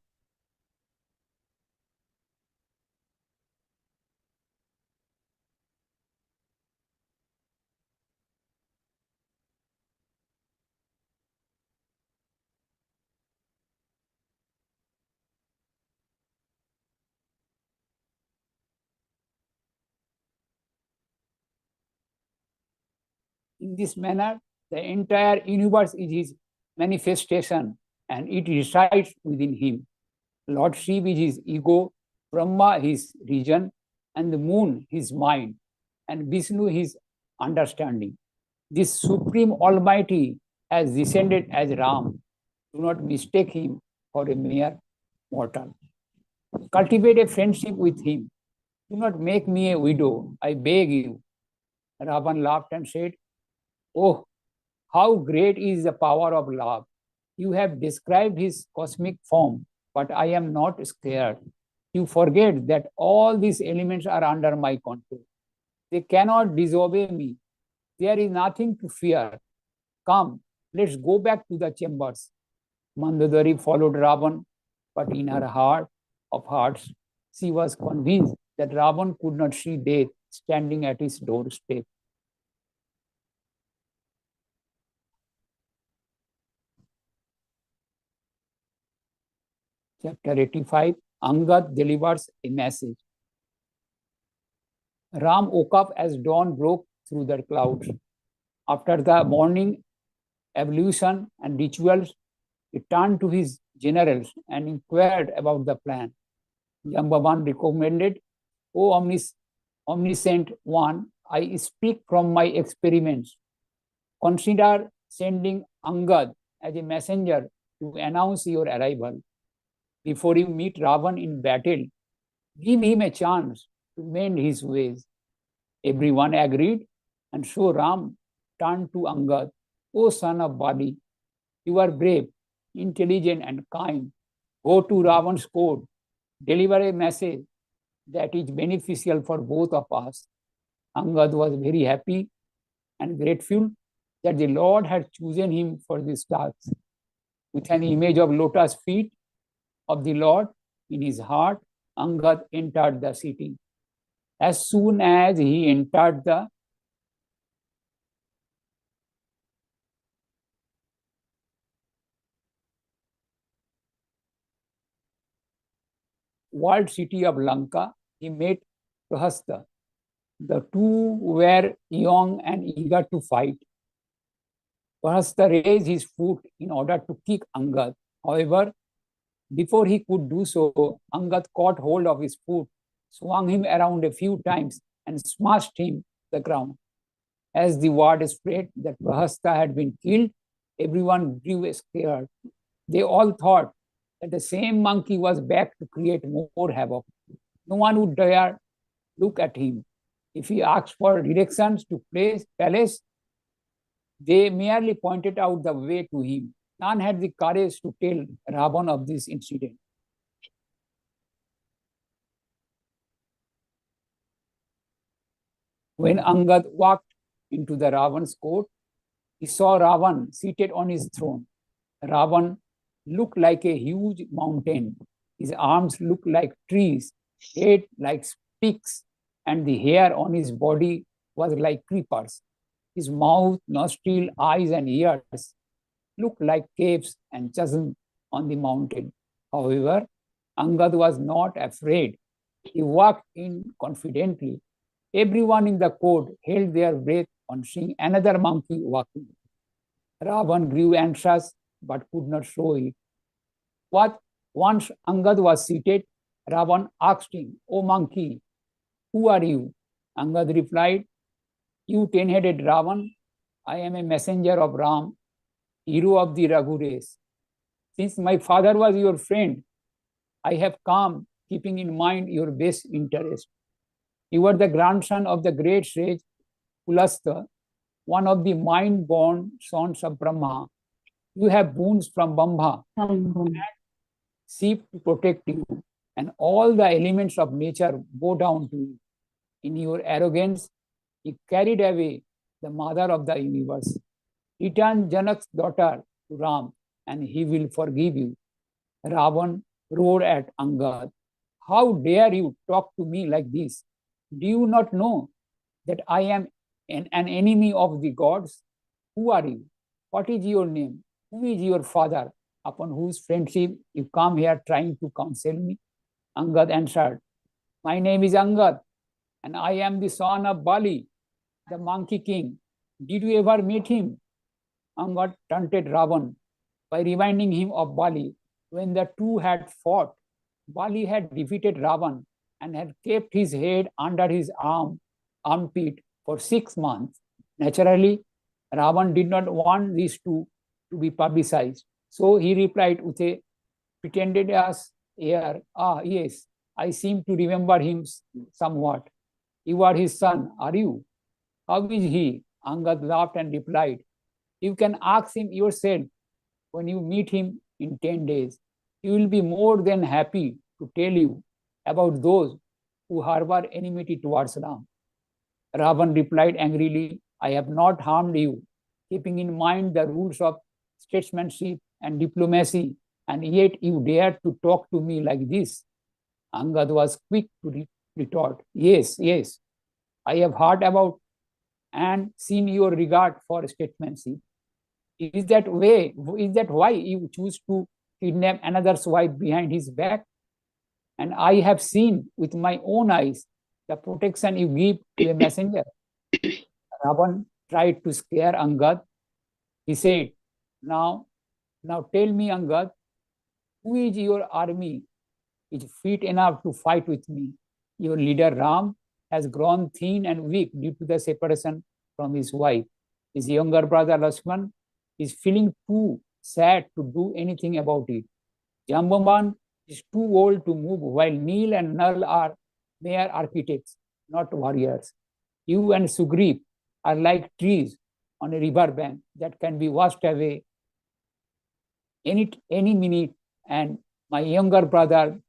universe is his manifestation, and it resides within him. Lord Shiva is his ego, Brahma his region, and the moon his mind, and Vishnu his understanding. This Supreme Almighty has descended as Ram. Do not mistake him for a mere mortal. Cultivate a friendship with him. Do not make me a widow, I beg you. Ravan laughed and said, "Oh, how great is the power of love! You have described his cosmic form, but I am not scared. You forget that all these elements are under my control. They cannot disobey me. There is nothing to fear. Come, let's go back to the chambers." Mandodari followed Ravan, but in her heart of hearts, she was convinced that Ravan could not see death standing at his doorstep. Chapter 85, Angad delivers a message. Ram woke up as dawn broke through the clouds. After the morning ablution and rituals, he turned to his generals and inquired about the plan. Jambavan recommended, "O omniscient one, I speak from my experiments. Consider sending Angad as a messenger to announce your arrival. Before you meet Ravan in battle, give him a chance to mend his ways." Everyone agreed, and so Ram turned to Angad. "O son of Bali, you are brave, intelligent, and kind. Go to Ravan's court, deliver a message that is beneficial for both of us." Angad was very happy and grateful that the Lord had chosen him for this task. With an image of lotus feet of the Lord in his heart, Angad entered the city. As soon as he entered the walled city of Lanka, he met Prahasta, The two were young and eager to fight. Parasta raised his foot in order to kick Angad. However, before he could do so, Angad caught hold of his foot, swung him around a few times, and smashed him to the ground. As the word spread that Prahasta had been killed, everyone grew scared. They all thought that the same monkey was back to create more havoc. No one would dare look at him. If he asked for directions to palace, they merely pointed out the way to him. None had the courage to tell Ravan of this incident. When Angad walked into the Ravan's court, he saw Ravan seated on his throne. Ravan looked like a huge mountain. His arms looked like trees, head like sticks, and the hair on his body was like creepers. His mouth, nostril, eyes, and ears looked like caves and chasms on the mountain. However, Angad was not afraid. He walked in confidently. Everyone in the court held their breath on seeing another monkey walking. Ravan grew anxious but could not show it. Once Angad was seated, Ravan asked him, "O monkey, who are you?" Angad replied, "You ten-headed Ravan, I am a messenger of Ram, hero of the Raghu race. Since my father was your friend, I have come keeping in mind your best interest. You are the grandson of the great sage Pulasta, one of the mind-born sons of Brahma. You have boons from Brahma and Shiv to protect you, and all the elements of nature bow down to you. In your arrogance, you carried away the mother of the universe. Return Janak's daughter to Ram, and he will forgive you." Ravan roared at Angad, "How dare you talk to me like this? Do you not know that I am an enemy of the gods? Who are you? What is your name? Who is your father, upon whose friendship you come here trying to counsel me?" Angad answered, "My name is Angad, and I am the son of Bali, the monkey king. Did you ever meet him?" Angad taunted Ravan by reminding him of Bali. When the two had fought, Bali had defeated Ravan and had kept his head under his armpit for 6 months. Naturally, Ravan did not want these two to be publicized. So he replied with a pretended air, "Ah, yes, I seem to remember him somewhat. You are his son, are you? How is he?" Angad laughed and replied, "You can ask him yourself when you meet him in 10 days. He will be more than happy to tell you about those who harbor enmity towards Ram." Ravan replied angrily, "I have not harmed you, keeping in mind the rules of statesmanship and diplomacy, and yet you dare to talk to me like this." Angad was quick to retort, Yes, I have heard about and seen your regard for statesmanship. Is that why you choose to kidnap another's wife behind his back? And I have seen with my own eyes the protection you give to a messenger." Ravan tried to scare Angad. He said, Now tell me, Angad, who is your army is fit enough to fight with me? Your leader Ram has grown thin and weak due to the separation from his wife. His younger brother Lakshman is feeling too sad to do anything about it. Jambaman is too old to move, while Neel and Nal are mere architects, not warriors. You and Sugriv are like trees on a river bank that can be washed away any minute, and my younger brother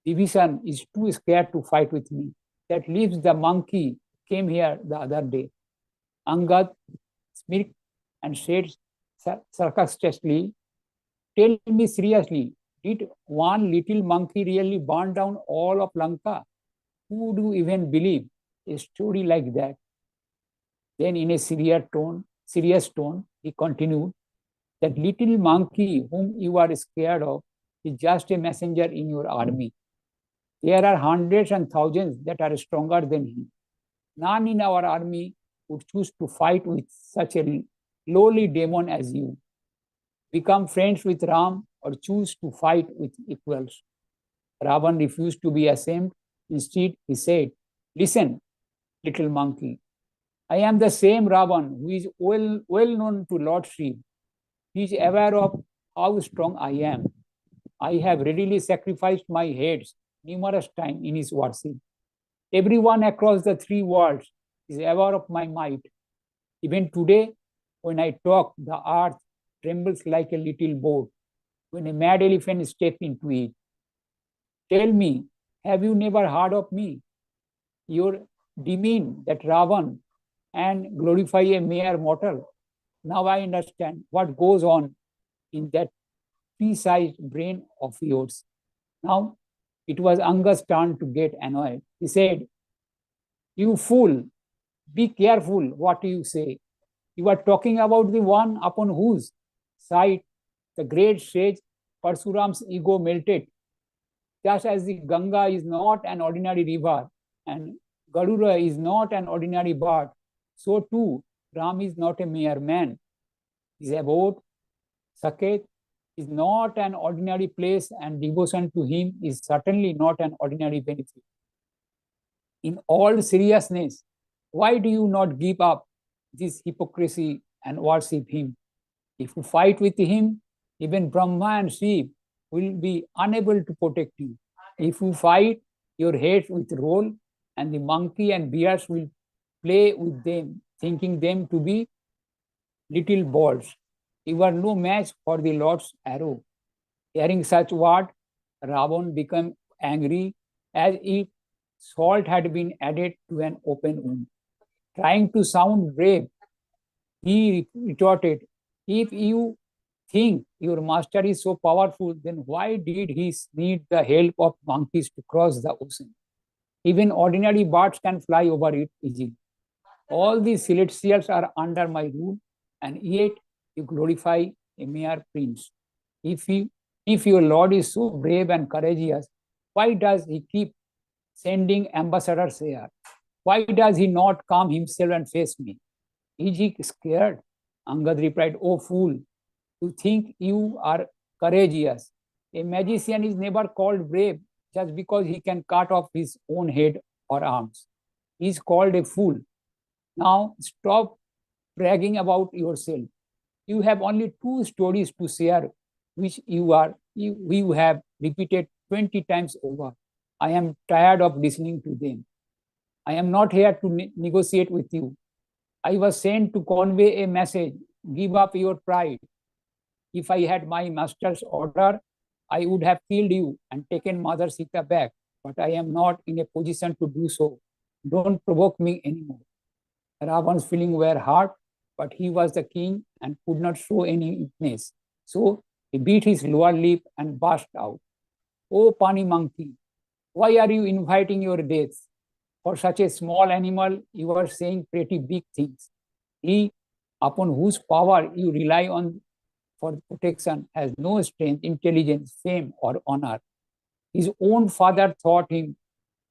Vibhishan is too scared to fight with me. That leaves the monkey came here the other day. Angad smirked and said sarcastically, "Tell me seriously, did one little monkey really burn down all of Lanka? Who would even believe a story like that?" Then in a serious tone, he continued, "That little monkey whom you are scared of is just a messenger in your army. There are hundreds and thousands that are stronger than him. None in our army would choose to fight with such a lowly demon as you. Become friends with Ram or choose to fight with equals. Ravan refused to be ashamed. Instead, he said, listen, little monkey. I am the same Ravan who is well known to Lord Shri. He is aware of how strong I am. I have readily sacrificed my heads numerous times in his worship. Everyone across the three worlds is aware of my might. Even today, when I talk, the earth trembles like a little boat when a mad elephant steps into it. Tell me, have you never heard of me? Your demean that Ravan and glorify a mere mortal. Now I understand what goes on in that pea-sized brain of yours. Now it was Anga's turn to get annoyed. He said, you fool, be careful what you say. You are talking about the one upon whose sight the great sage Parsuram's ego melted. Just as the Ganga is not an ordinary river and Garuda is not an ordinary bird, so too Ram is not a mere man. His abode, Saket, is not an ordinary place, and devotion to him is certainly not an ordinary benefit. In all seriousness, why do you not give up this hypocrisy and worship him? If you fight with him, even Brahma and Shiva will be unable to protect you. If you fight, your heads will roll, and the monkey and bears will play with them, thinking them to be little balls. You are no match for the Lord's arrow. Hearing such word, Ravan became angry as if salt had been added to an open wound. Trying to sound brave, he retorted, if you think your master is so powerful, then why did he need the help of monkeys to cross the ocean? Even ordinary birds can fly over it easily. All these celestials are under my rule, and yet you glorify a mere prince. If your Lord is so brave and courageous, why does he keep sending ambassadors here? Why does he not come himself and face me? Is he scared? Angad replied, oh fool, you think you are courageous. A magician is never called brave just because he can cut off his own head or arms. He is called a fool. Now stop bragging about yourself. You have only 2 stories to share, which you have repeated 20 times over. I am tired of listening to them. I am not here to negotiate with you. I was sent to convey a message. Give up your pride. If I had my master's order, I would have killed you and taken Mother Sita back, but I am not in a position to do so. Don't provoke me anymore. Ravan's feelings were hurt, but he was the king and could not show any weakness. So he beat his lower lip and burst out. Oh, Pani monkey, why are you inviting your death? For such a small animal, you are saying pretty big things. He, upon whose power you rely on for protection, has no strength, intelligence, fame, or honor. His own father thought him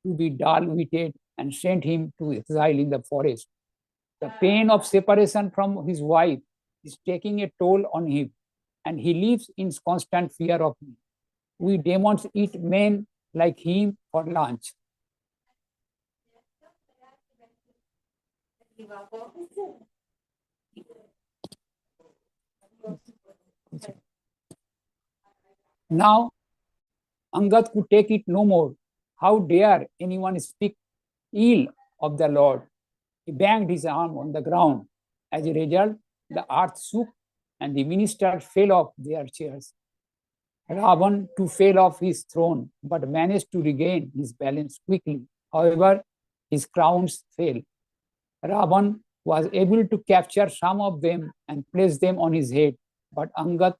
to be dull-witted and sent him to exile in the forest. The pain of separation from his wife is taking a toll on him, and he lives in constant fear of me. We demons eat men like him for lunch. Now, Angad could take it no more. How dare anyone speak ill of the Lord? He banged his arm on the ground. As a result, the earth shook and the ministers fell off their chairs. Ravan too fell off his throne, but managed to regain his balance quickly. However, his crowns fell. Ravan was able to capture some of them and place them on his head, but Angad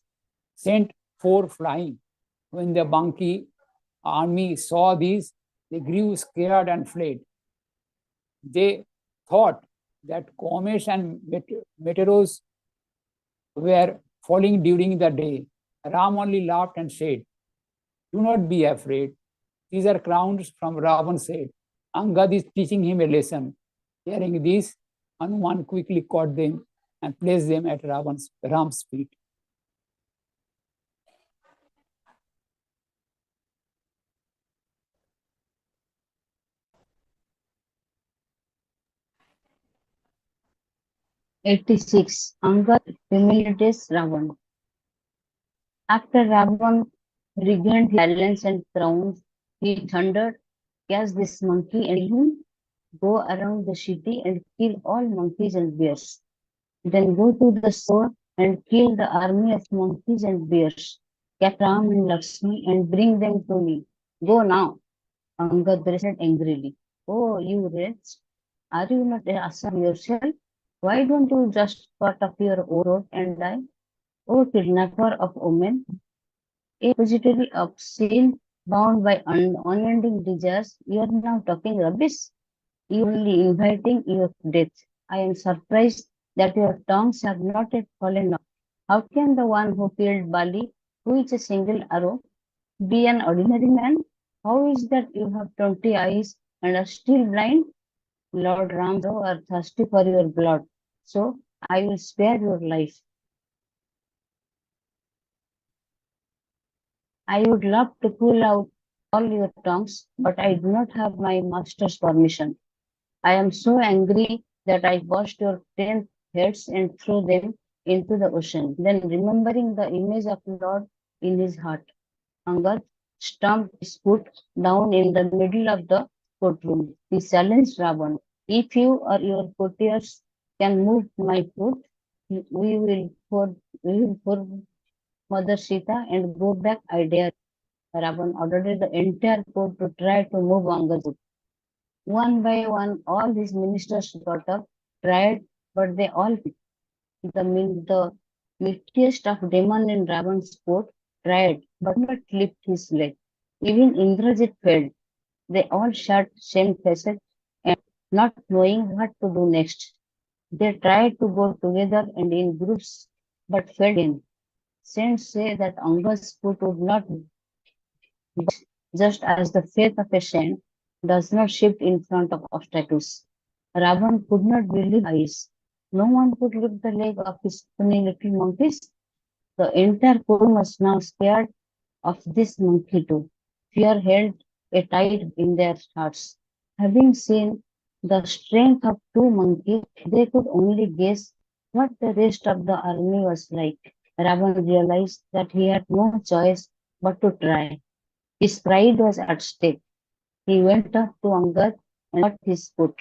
sent 4 flying. When the monkey army saw these, they grew scared and fled. They thought that comets and meteors were falling during the day. Ram only laughed and said, do not be afraid. These are crowns from Ravan's head. Angad is teaching him a lesson. Hearing this, Hanuman quickly caught them and placed them at Ram's feet. Angad humiliates Ravan. After Ravan regained his balance and crowns, he thundered, "Catch this monkey and kill him. Go around the city and kill all monkeys and bears. Then go to the shore and kill the army of monkeys and bears. Catch Ram and Lakshmi and bring them to me. Go now." Angad said angrily, "Oh, you wretch! Are you not a Assam yourself? Why don't you just cut off your own throat and die? Oh, kidnapper of women, a repository of sin bound by unending desires, you are now talking rubbish. You are only inviting your death. I am surprised that your tongues have not yet fallen off. How can the one who killed Bali, who is a single arrow, be an ordinary man? How is that you have 20 eyes and are still blind? Lord Ram are thirsty for your blood, so I will spare your life. I would love to pull out all your tongues, but I do not have my master's permission. I am so angry that I washed your 10 heads and threw them into the ocean. Then, remembering the image of Lord in his heart, Angad stamped his foot down in the middle of the courtroom. He challenged Ravan, "If you or your courtiers can move my foot, we will for Mother Sita and go back, I dare." Ravan ordered the entire court to try to move Angad's foot. One by one, all his ministers got up, tried, but they all failed. The mightiest of demons in Ravan's court tried, but not lift his leg. Even Indrajit failed. They all shut shamefaced and not knowing what to do next. They tried to go together and in groups, but failed again. Saints say that Angad's foot would not, just as the faith of a saint does not shift in front of obstacles. Ravan could not believe eyes. No one could lift the leg of his puny little monkeys. The entire court was now scared of this monkey too. Fear held a tide in their hearts. Having seen the strength of two monkeys, they could only guess what the rest of the army was like. Ravan realized that he had no choice but to try. His pride was at stake. He went up to Angad and cut his foot.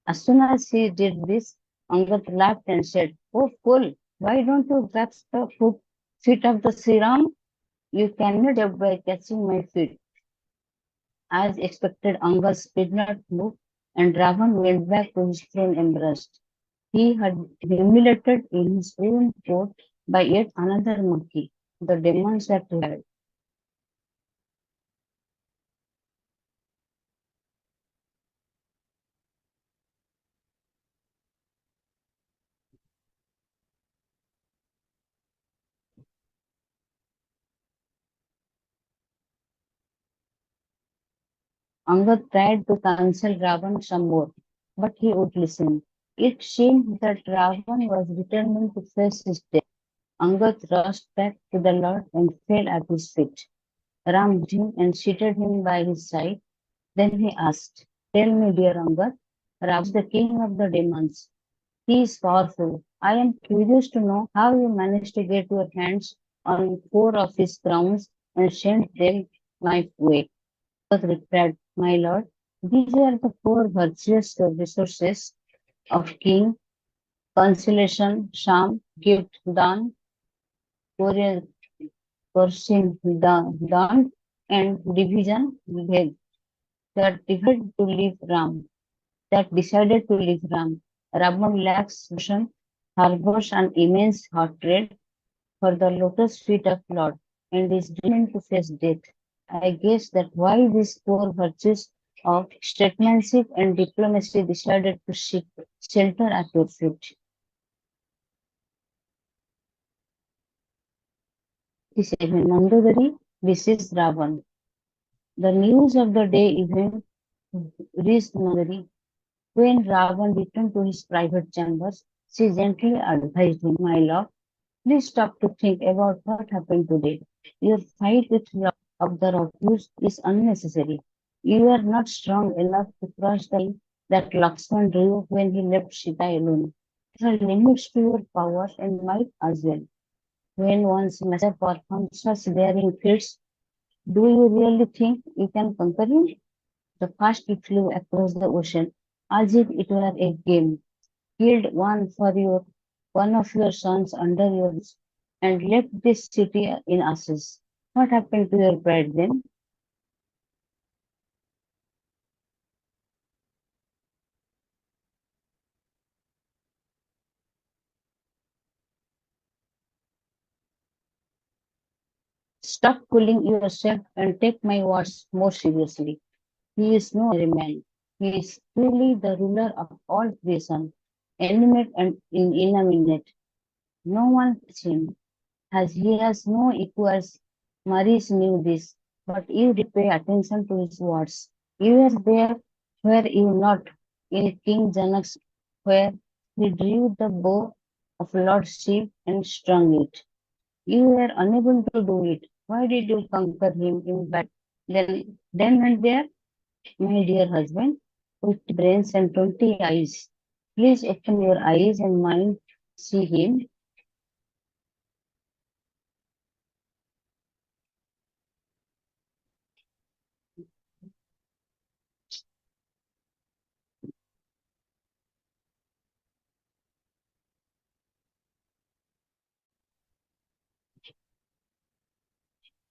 As soon as he did this, Angad laughed and said, "Oh, fool, why don't you grab the feet of the Sriram? You cannot jump by catching my feet." As expected, Angas did not move, and Ravan went back to his throne embarrassed. He had humiliated in his own court by yet another monkey. The demons were tired. Angad tried to counsel Ravan some more, but he would listen. It seemed that Ravan was determined to face his death. Angad rushed back to the Lord and fell at his feet. Ram met him and seated him by his side. Then he asked, "Tell me, dear Angad, Ram is the king of the demons. He is powerful. I am curious to know how you managed to get your hands on 4 of his crowns and send them my way." Angad replied, "My lord, these are the 4 virtuous resources of king: consolation, sham, gift, dan, coercion, dan, and division, bhed, that decided to leave Ram. Ravan lacks vision, harbors an immense hatred for the lotus feet of Lord, and is determined to face death. I guess that why these 4 virtues of statesmanship and diplomacy decided to seek shelter at your feet." This is Mandodari. This is Ravan. The news of the day event reached Mandodari. When Ravan returned to his private chambers, she gently advised him, "My love, please stop to think about what happened today. Your fight with Lord of the Refuse is unnecessary. You are not strong enough to cross the line that Lakshman drew when he left Sita alone. There are limits to your power and might as well. When one's master performs such daring feats, do you really think you can conquer him?" The fast he flew across the ocean as if it were a game, killed one of your sons under your wings, and left this city in ashes. What happened to your pride then? Stop fooling yourself and take my words more seriously. He is no ordinary man. He is truly the ruler of all creation, animate and inanimate. No one touches him, as he has no equals. Maurice knew this, but you did pay attention to his words. You were there, were you not, in King Janak's where he drew the bow of Lord Shiv and strung it. You were unable to do it. Why did you conquer him in battle? Then and there, my dear husband, with brains and 20 eyes, please open your eyes and mind, see him.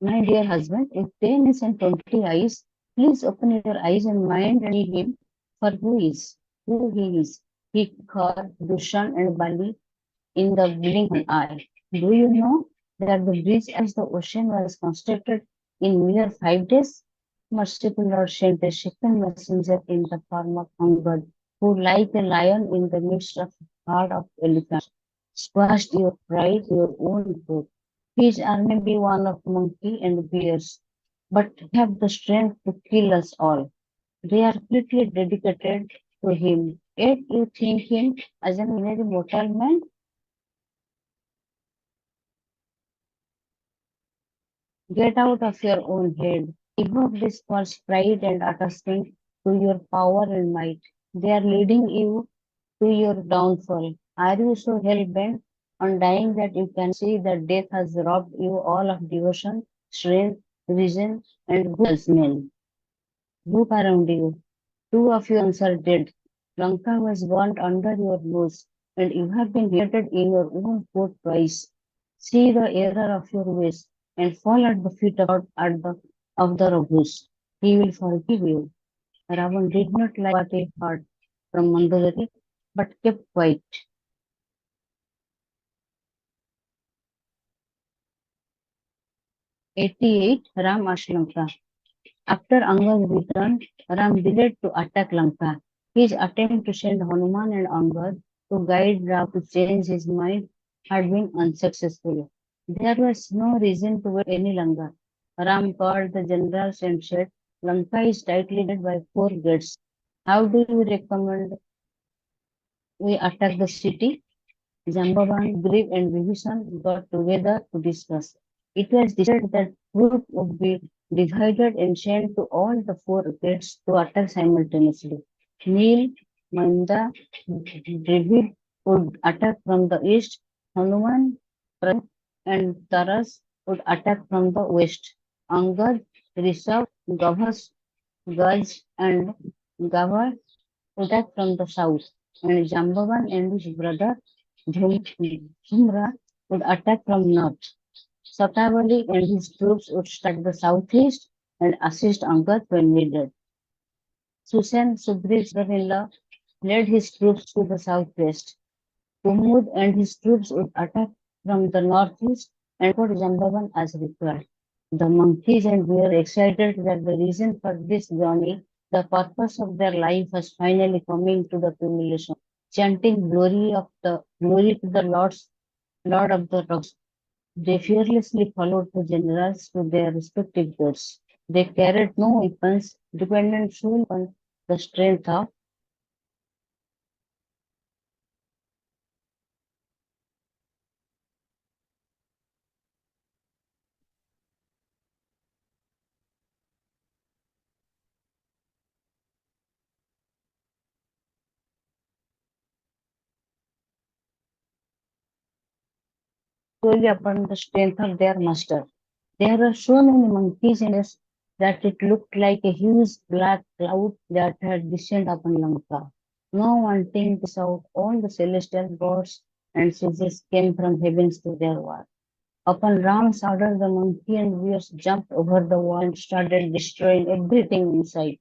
My dear husband, with 10 eyes and 20 eyes, please open your eyes and mind and see him for who he is. He caught Dushan and Bali in the blink of an eye. Do you know that the bridge across the ocean was constructed in mere 5 days? Merciful Lord sent a second messenger in the form of Angad, who, like a lion in the midst of a herd of elephants, squashed your pride, your own growth. His army may be one of monkey and bears, but have the strength to kill us all. They are completely dedicated to him. Yet you think him as an ordinary mortal man? Get out of your own head. Give up this false pride and attachment to your power and might. They are leading you to your downfall. Are you so hell-bent on dying that you can see that death has robbed you all of devotion, strength, vision, and good men? Look around you. Two of your sons are dead. Lanka was burnt under your nose, and you have been hated in your own court twice. See the error of your ways, and fall at the feet of the Raghus. He will forgive you. Ravan did not like what he heard from Mandodari, but kept quiet. 88 Ram Ashlanka. After Anga's return, Ram delayed to attack Lanka. His attempt to send Hanuman and Angad to guide Ram to change his mind had been unsuccessful. There was no reason to wait any longer. Ram called the generals and said, Lanka is tightly guarded by 4 gates. How do you recommend we attack the city? Jambavan, Griv, and Vibhishan got together to discuss. It was decided that troops would be divided and sent to all the 4 gates to attack simultaneously. Neel, Manda, David would attack from the east, Hanuman, Pran, and Taras would attack from the west. Angad, Rishabh, Gavas, Gaj, and Gavar would attack from the south, and Jambavan and his brother Jumra would attack from north. Satabali and his troops would strike the southeast and assist Angad when needed. Susen, Sugri's brother-in-law, led his troops to the southwest. Kumud and his troops would attack from the northeast and put Jambavan as required. The monkeys and were excited that the reason for this journey, the purpose of their life was finally coming to the culmination, chanting glory to the Lord of the Rocks. They fearlessly followed the generals to their respective posts. They carried no weapons, dependent solely on the strength of slowly upon the strength of their master. There were so many monkeys in this that it looked like a huge black cloud that had descended upon Lanka. No one thing to shout, all the celestial gods and sages came from heavens to their war. Upon Ram's order, the monkey and bears jumped over the wall and started destroying everything inside.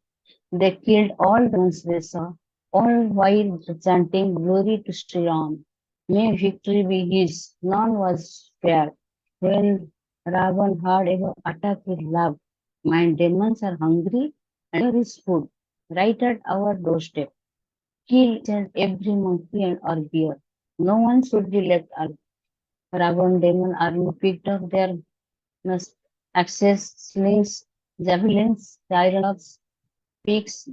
They killed all the ones they saw, all while chanting glory to Sri Ram. May victory be his. None was spared. When Ravan heard about attack, he laughed. My demons are hungry, and here is food, right at our doorstep. Kill each and every monkey and or bear. No one should be left alive. Ravan demon army picked up their axes, slings, javelins, iron dogs, picks,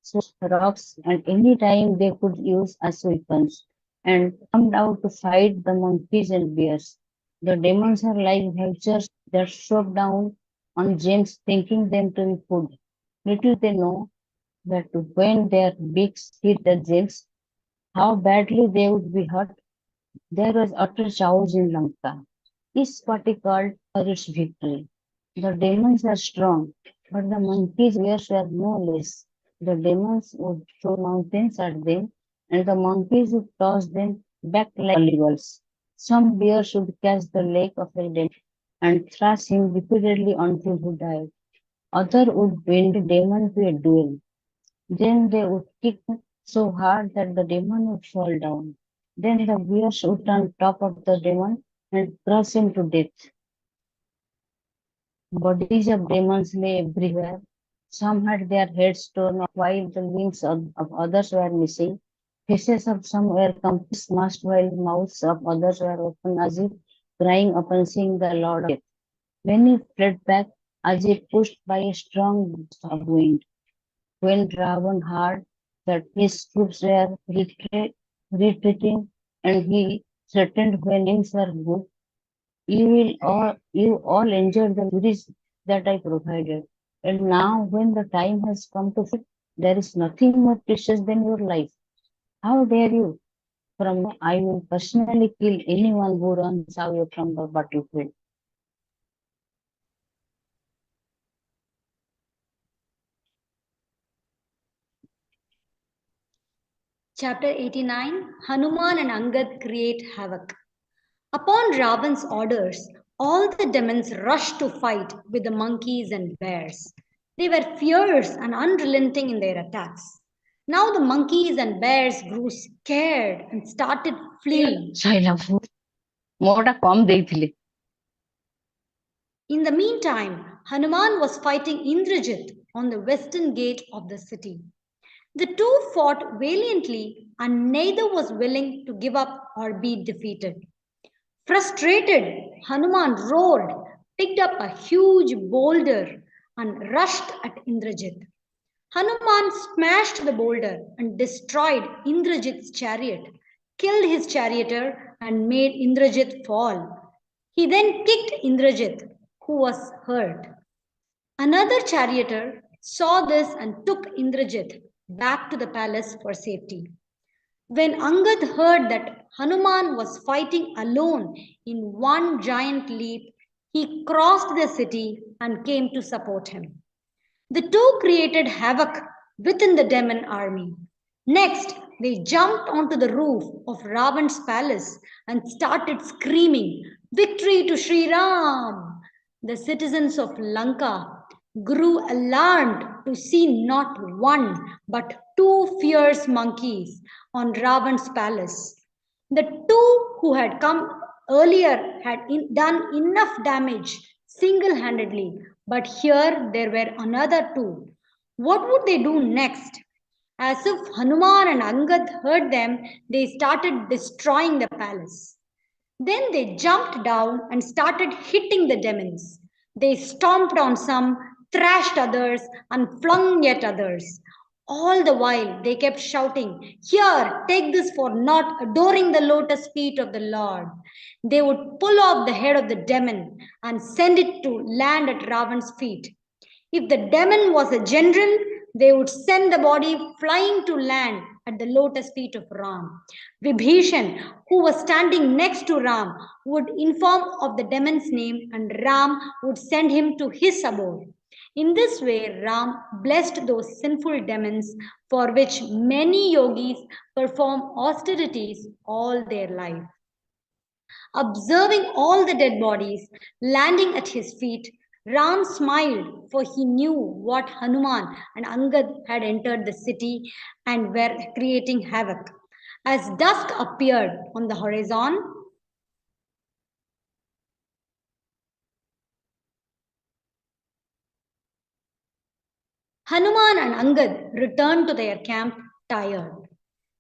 swords, rocks, and any time they could use as weapons, and come out to fight the monkeys and bears. The demons are like vultures that swoop down on gems, thinking them to be food. Little they know that when their beaks hit the gems, how badly they would be hurt. There was utter chaos in Lanka. This party called PURUSH victory. The demons are strong, but the monkeys bears were no less. The demons would throw mountains at them, and the monkeys would toss them back like volleyball. Some bears would catch the leg of a demon and thrash him repeatedly until he died. Others would bring the demon to a duel. Then they would kick so hard that the demon would fall down. Then the bears would on top of the demon and crush him to death. Bodies of demons lay everywhere. Some had their heads torn off while the limbs of others were missing. Faces of some were completely smashed while mouths of others were open as if crying upon seeing the Lord of Death. Many fled back as if pushed by a strong gust of wind. When Ravan heard that his troops were retreating and he threatened when things were good, you all enjoyed the goodies that I provided. And now when the time has come to fit, there is nothing more precious than your life. How dare you? From now, I will personally kill anyone who runs away from the battlefield. Chapter 89, Hanuman and Angad create havoc. Upon Ravan's orders, all the demons rushed to fight with the monkeys and bears. They were fierce and unrelenting in their attacks. Now the monkeys and bears grew scared and started fleeing. ମୋଟା କମ ଦେଇଥିଲି. In the meantime, Hanuman was fighting Indrajit on the western gate of the city. The two fought valiantly, and neither was willing to give up or be defeated. Frustrated, Hanuman roared, picked up a huge boulder, and rushed at Indrajit. Hanuman smashed the boulder and destroyed Indrajit's chariot, killed his charioteer, and made Indrajit fall. He then kicked Indrajit, who was hurt. Another charioteer saw this and took Indrajit back to the palace for safety. When Angad heard that Hanuman was fighting alone in one giant leap, he crossed the city and came to support him. The two created havoc within the demon army. Next, they jumped onto the roof of Ravan's palace and started screaming, "Victory to Sri Ram!" The citizens of Lanka grew alarmed to see not one but two fierce monkeys on Ravan's palace. The two who had come earlier had done enough damage single-handedly, but here there were another two. What would they do next? As if Hanuman and Angad heard them, they started destroying the palace. Then they jumped down and started hitting the demons. They stomped on some, thrashed others, and flung at others. All the while they kept shouting, "Here, take this for not adoring the lotus feet of the Lord." They would pull off the head of the demon and send it to land at Ravan's feet. If the demon was a general, they would send the body flying to land at the lotus feet of Ram. Vibhishan, who was standing next to Ram, would inform of the demon's name and Ram would send him to his abode. In this way, Ram blessed those sinful demons for which many yogis perform austerities all their life. Observing all the dead bodies landing at his feet, Ram smiled, for he knew what Hanuman and Angad had entered the city and were creating havoc. As dusk appeared on the horizon, Hanuman and Angad returned to their camp tired.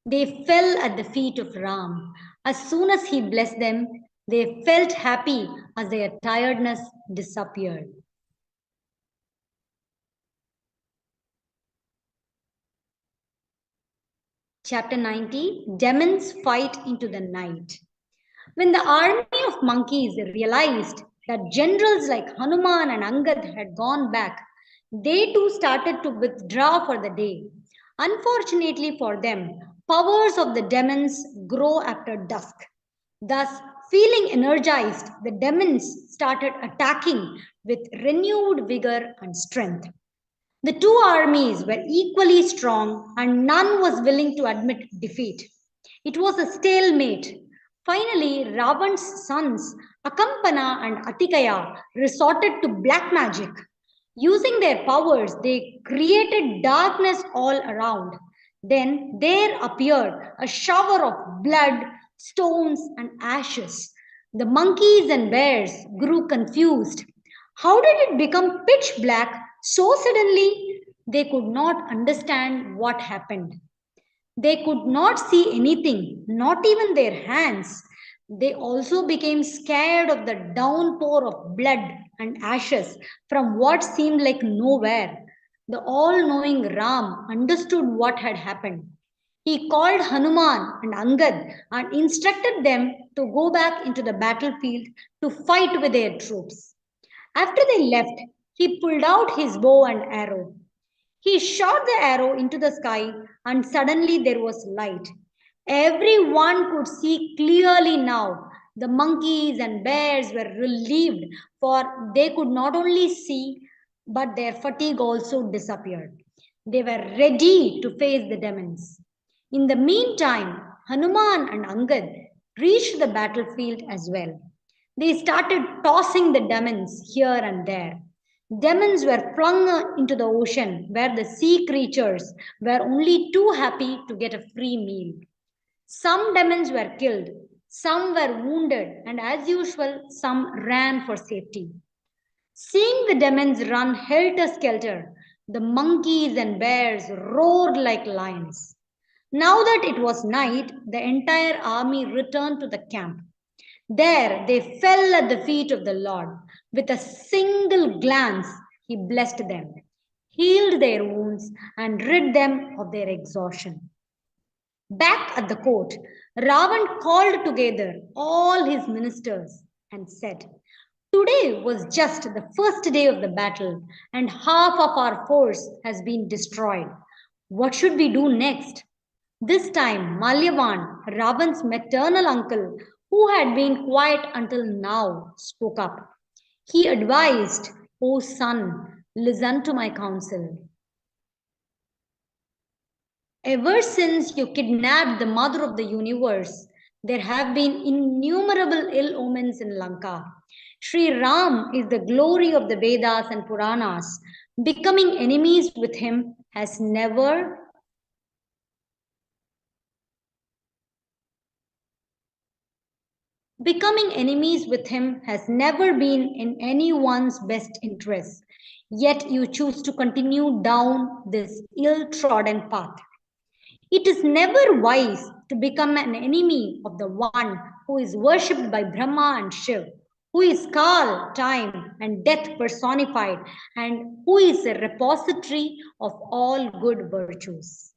They fell at the feet of Ram. As soon as he blessed them, they felt happy as their tiredness disappeared. Chapter 90, Demons Fight into the Night. When the army of monkeys realized that generals like Hanuman and Angad had gone back, they too started to withdraw for the day. Unfortunately for them, powers of the demons grow after dusk. Thus, feeling energized, the demons started attacking with renewed vigor and strength. The two armies were equally strong and none was willing to admit defeat. It was a stalemate. Finally, Ravan's sons, Akampana and Atikaya, resorted to black magic. Using their powers, they created darkness all around. Then there appeared a shower of blood, stones, and ashes. The monkeys and bears grew confused. How did it become pitch black so suddenly? They could not understand what happened. They could not see anything, not even their hands. They also became scared of the downpour of blood and ashes from what seemed like nowhere. The all knowing Ram understood what had happened. He called Hanuman and Angad and instructed them to go back into the battlefield to fight with their troops. After they left, he pulled out his bow and arrow. He shot the arrow into the sky, and suddenly there was light. Everyone could see clearly now. The monkeys and bears were relieved, for they could not only see, but their fatigue also disappeared. They were ready to face the demons. In the meantime, Hanuman and Angad reached the battlefield as well. They started tossing the demons here and there. Demons were flung into the ocean where the sea creatures were only too happy to get a free meal. Some demons were killed, some were wounded, and as usual, some ran for safety. Seeing the demons run helter-skelter, the monkeys and bears roared like lions. Now that it was night, the entire army returned to the camp. There they fell at the feet of the Lord. With a single glance, he blessed them, healed their wounds, and rid them of their exhaustion. Back at the court, Ravan called together all his ministers and said, "Today was just the first day of the battle, and half of our force has been destroyed. What should we do next?" This time, Malyavan, Ravan's maternal uncle, who had been quiet until now, spoke up. He advised, "O son, listen to my counsel. Ever since you kidnapped the mother of the universe, there have been innumerable ill omens in Lanka. Shri Ram is the glory of the Vedas and Puranas. Becoming enemies with him has never been in anyone's best interest. Yet you choose to continue down this ill-trodden path. It is never wise to become an enemy of the one who is worshipped by Brahma and Shiv, who is Kal, time, and death personified, and who is a repository of all good virtues.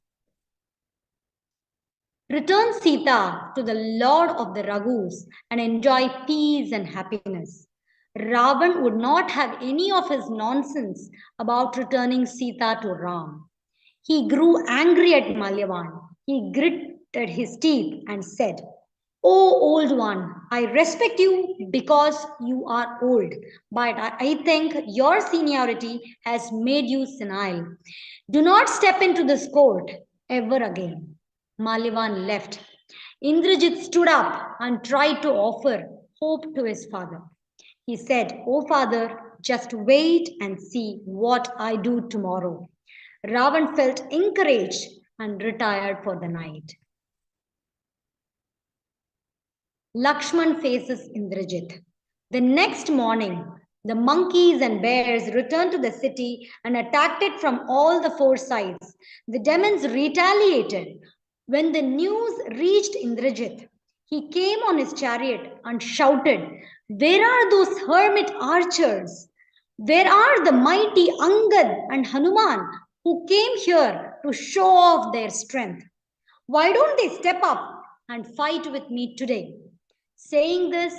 Return Sita to the Lord of the Raghus and enjoy peace and happiness. Ravan would not have any of his nonsense about returning Sita to Ram. He grew angry at Malyavan. He gritted his teeth and said, "O old one, I respect you because you are old, but I think your seniority has made you senile. Do not step into this court ever again." Malivan left. Indrajit stood up and tried to offer hope to his father. He said, "O father, just wait and see what I do tomorrow." Ravan felt encouraged and retired for the night. Lakshman faces Indrajit. The next morning, the monkeys and bears returned to the city and attacked it from all the four sides. The demons retaliated. When the news reached Indrajit, he came on his chariot and shouted, "Where are those hermit archers? Where are the mighty Angad and Hanuman who came here to show off their strength? Why don't they step up and fight with me today?" Saying this,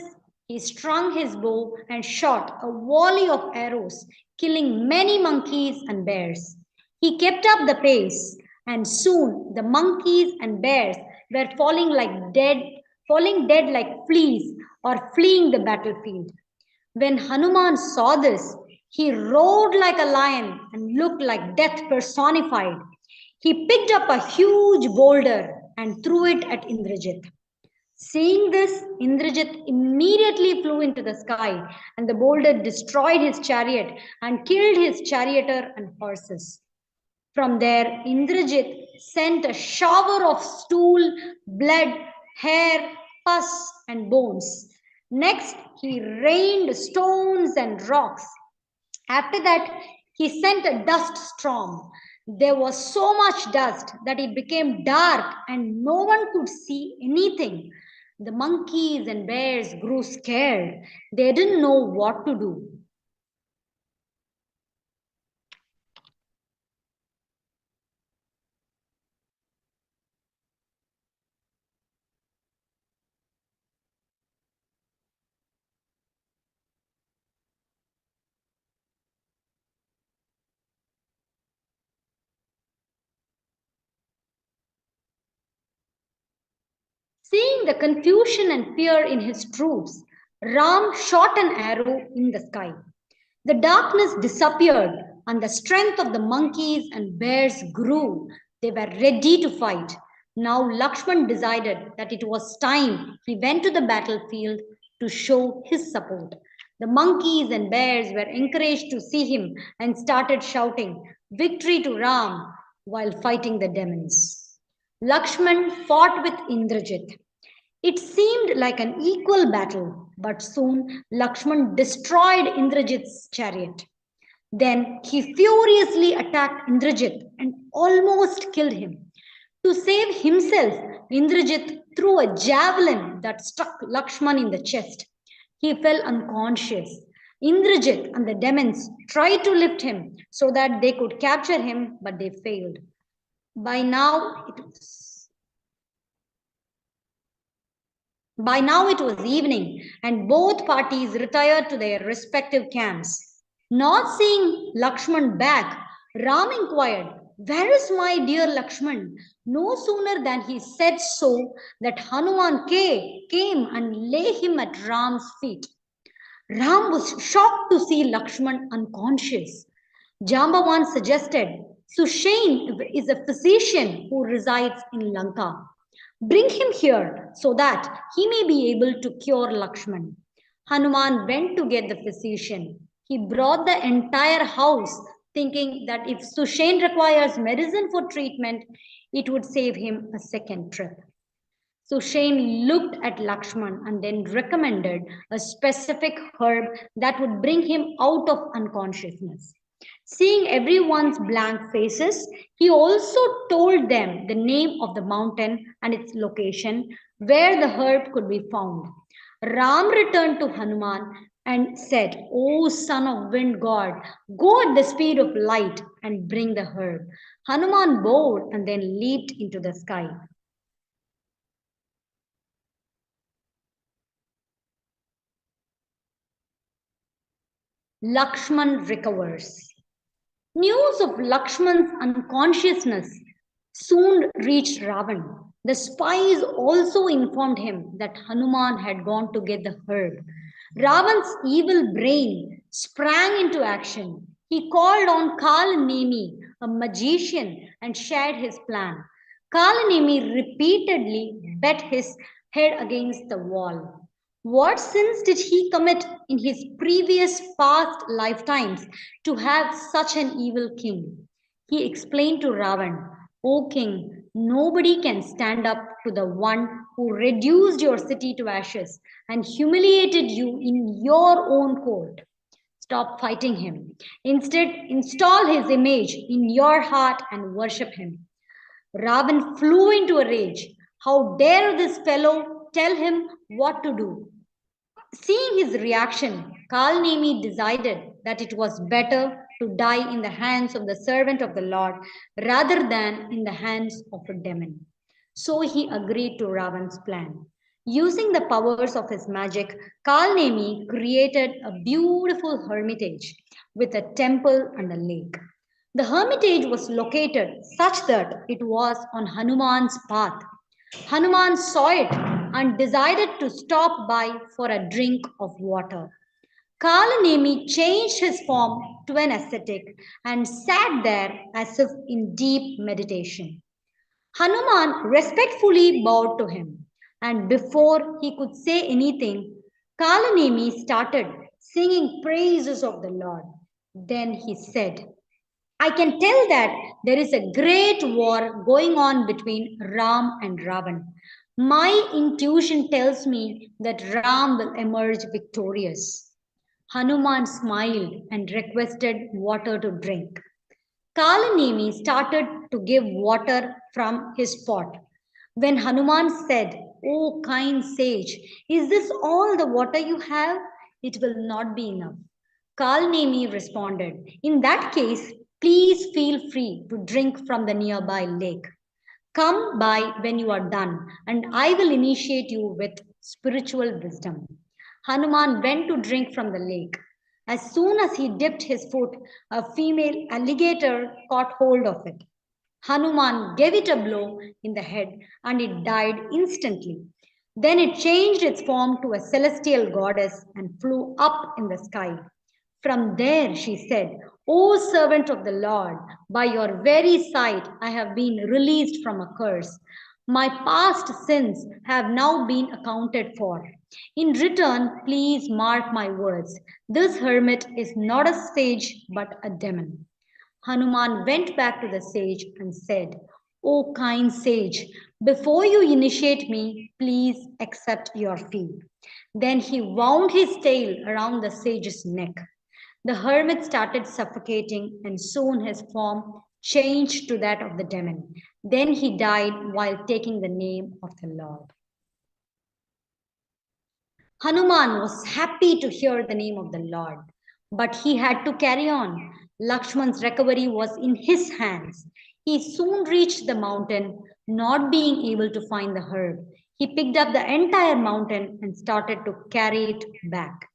he strung his bow and shot a volley of arrows, killing many monkeys and bears. He kept up the pace, and soon the monkeys and bears were falling dead like fleas or fleeing the battlefield. When Hanuman saw this, he roared like a lion and looked like death personified. He picked up a huge boulder and threw it at Indrajit. Seeing this, Indrajit immediately flew into the sky, and the boulder destroyed his chariot and killed his charioteer and horses. From there, Indrajit sent a shower of stool, blood, hair, pus, and bones. Next, he rained stones and rocks. After that, he sent a dust storm. There was so much dust that it became dark and no one could see anything. The monkeys and bears grew scared. They didn't know what to do. Seeing the confusion and fear in his troops, Ram shot an arrow in the sky. The darkness disappeared and the strength of the monkeys and bears grew. They were ready to fight. Now Lakshman decided that it was time he went to the battlefield to show his support. The monkeys and bears were encouraged to see him and started shouting, "Victory to Ram," while fighting the demons. Lakshman fought with Indrajit. It seemed like an equal battle, but soon Lakshman destroyed Indrajit's chariot. Then he furiously attacked Indrajit and almost killed him. To save himself, Indrajit threw a javelin that struck Lakshman in the chest. He fell unconscious. Indrajit and the demons tried to lift him so that they could capture him, but they failed. By now it was evening, and both parties retired to their respective camps. Not seeing Lakshman back, Ram inquired, "Where is my dear Lakshman?" No sooner than he said so that Hanuman came and lay him at Ram's feet. Ram was shocked to see Lakshman unconscious. Jambavan suggested, "Sushain is a physician who resides in Lanka. Bring him here so that he may be able to cure Lakshman." Hanuman went to get the physician. He brought the entire house, thinking that if Sushain requires medicine for treatment, it would save him a second trip. Sushain looked at Lakshman and then recommended a specific herb that would bring him out of unconsciousness. Seeing everyone's blank faces, he also told them the name of the mountain and its location where the herb could be found. Ram returned to Hanuman and said, "O son of wind god, go at the speed of light and bring the herb." Hanuman bowed and then leaped into the sky. Lakshman recovers. News of Lakshman's unconsciousness soon reached Ravan. The spies also informed him that Hanuman had gone to get the herb. Ravan's evil brain sprang into action. He called on Kalanemi, a magician, and shared his plan. Kalanemi repeatedly bet his head against the wall. What sins did he commit in his previous past lifetimes to have such an evil king? He explained to Ravan, O king, nobody can stand up to the one who reduced your city to ashes and humiliated you in your own court. Stop fighting him. Instead, install his image in your heart and worship him. Ravan flew into a rage. How dare this fellow tell him what to do? Seeing his reaction, Kalnemi decided that it was better to die in the hands of the servant of the Lord rather than in the hands of a demon. So he agreed to Ravan's plan. Using the powers of his magic, Kalnemi created a beautiful hermitage with a temple and a lake. The hermitage was located such that it was on Hanuman's path. Hanuman saw it and decided to stop by for a drink of water. Kalanemi changed his form to an ascetic and sat there as if in deep meditation. Hanuman respectfully bowed to him, and before he could say anything, Kalanemi started singing praises of the Lord. Then he said, I can tell that there is a great war going on between Ram and Ravan. My intuition tells me that Ram will emerge victorious. Hanuman smiled and requested water to drink. Kalanemi started to give water from his pot. When Hanuman said, O kind sage, is this all the water you have? It will not be enough. Kalnemi responded, In that case, please feel free to drink from the nearby lake. Come by when you are done, and I will initiate you with spiritual wisdom. Hanuman went to drink from the lake. As soon as he dipped his foot, a female alligator caught hold of it. Hanuman gave it a blow in the head and it died instantly. Then it changed its form to a celestial goddess and flew up in the sky. From there, she said, O servant of the Lord, by your very sight I have been released from a curse. My past sins have now been accounted for. In return, please mark my words. This hermit is not a sage but a demon. Hanuman went back to the sage and said, O kind sage, before you initiate me, please accept your fee. Then he wound his tail around the sage's neck. The hermit started suffocating, and soon his form changed to that of the demon. Then he died while taking the name of the Lord. Hanuman was happy to hear the name of the Lord, but he had to carry on. Lakshman's recovery was in his hands. He soon reached the mountain, not being able to find the herb. He picked up the entire mountain and started to carry it back.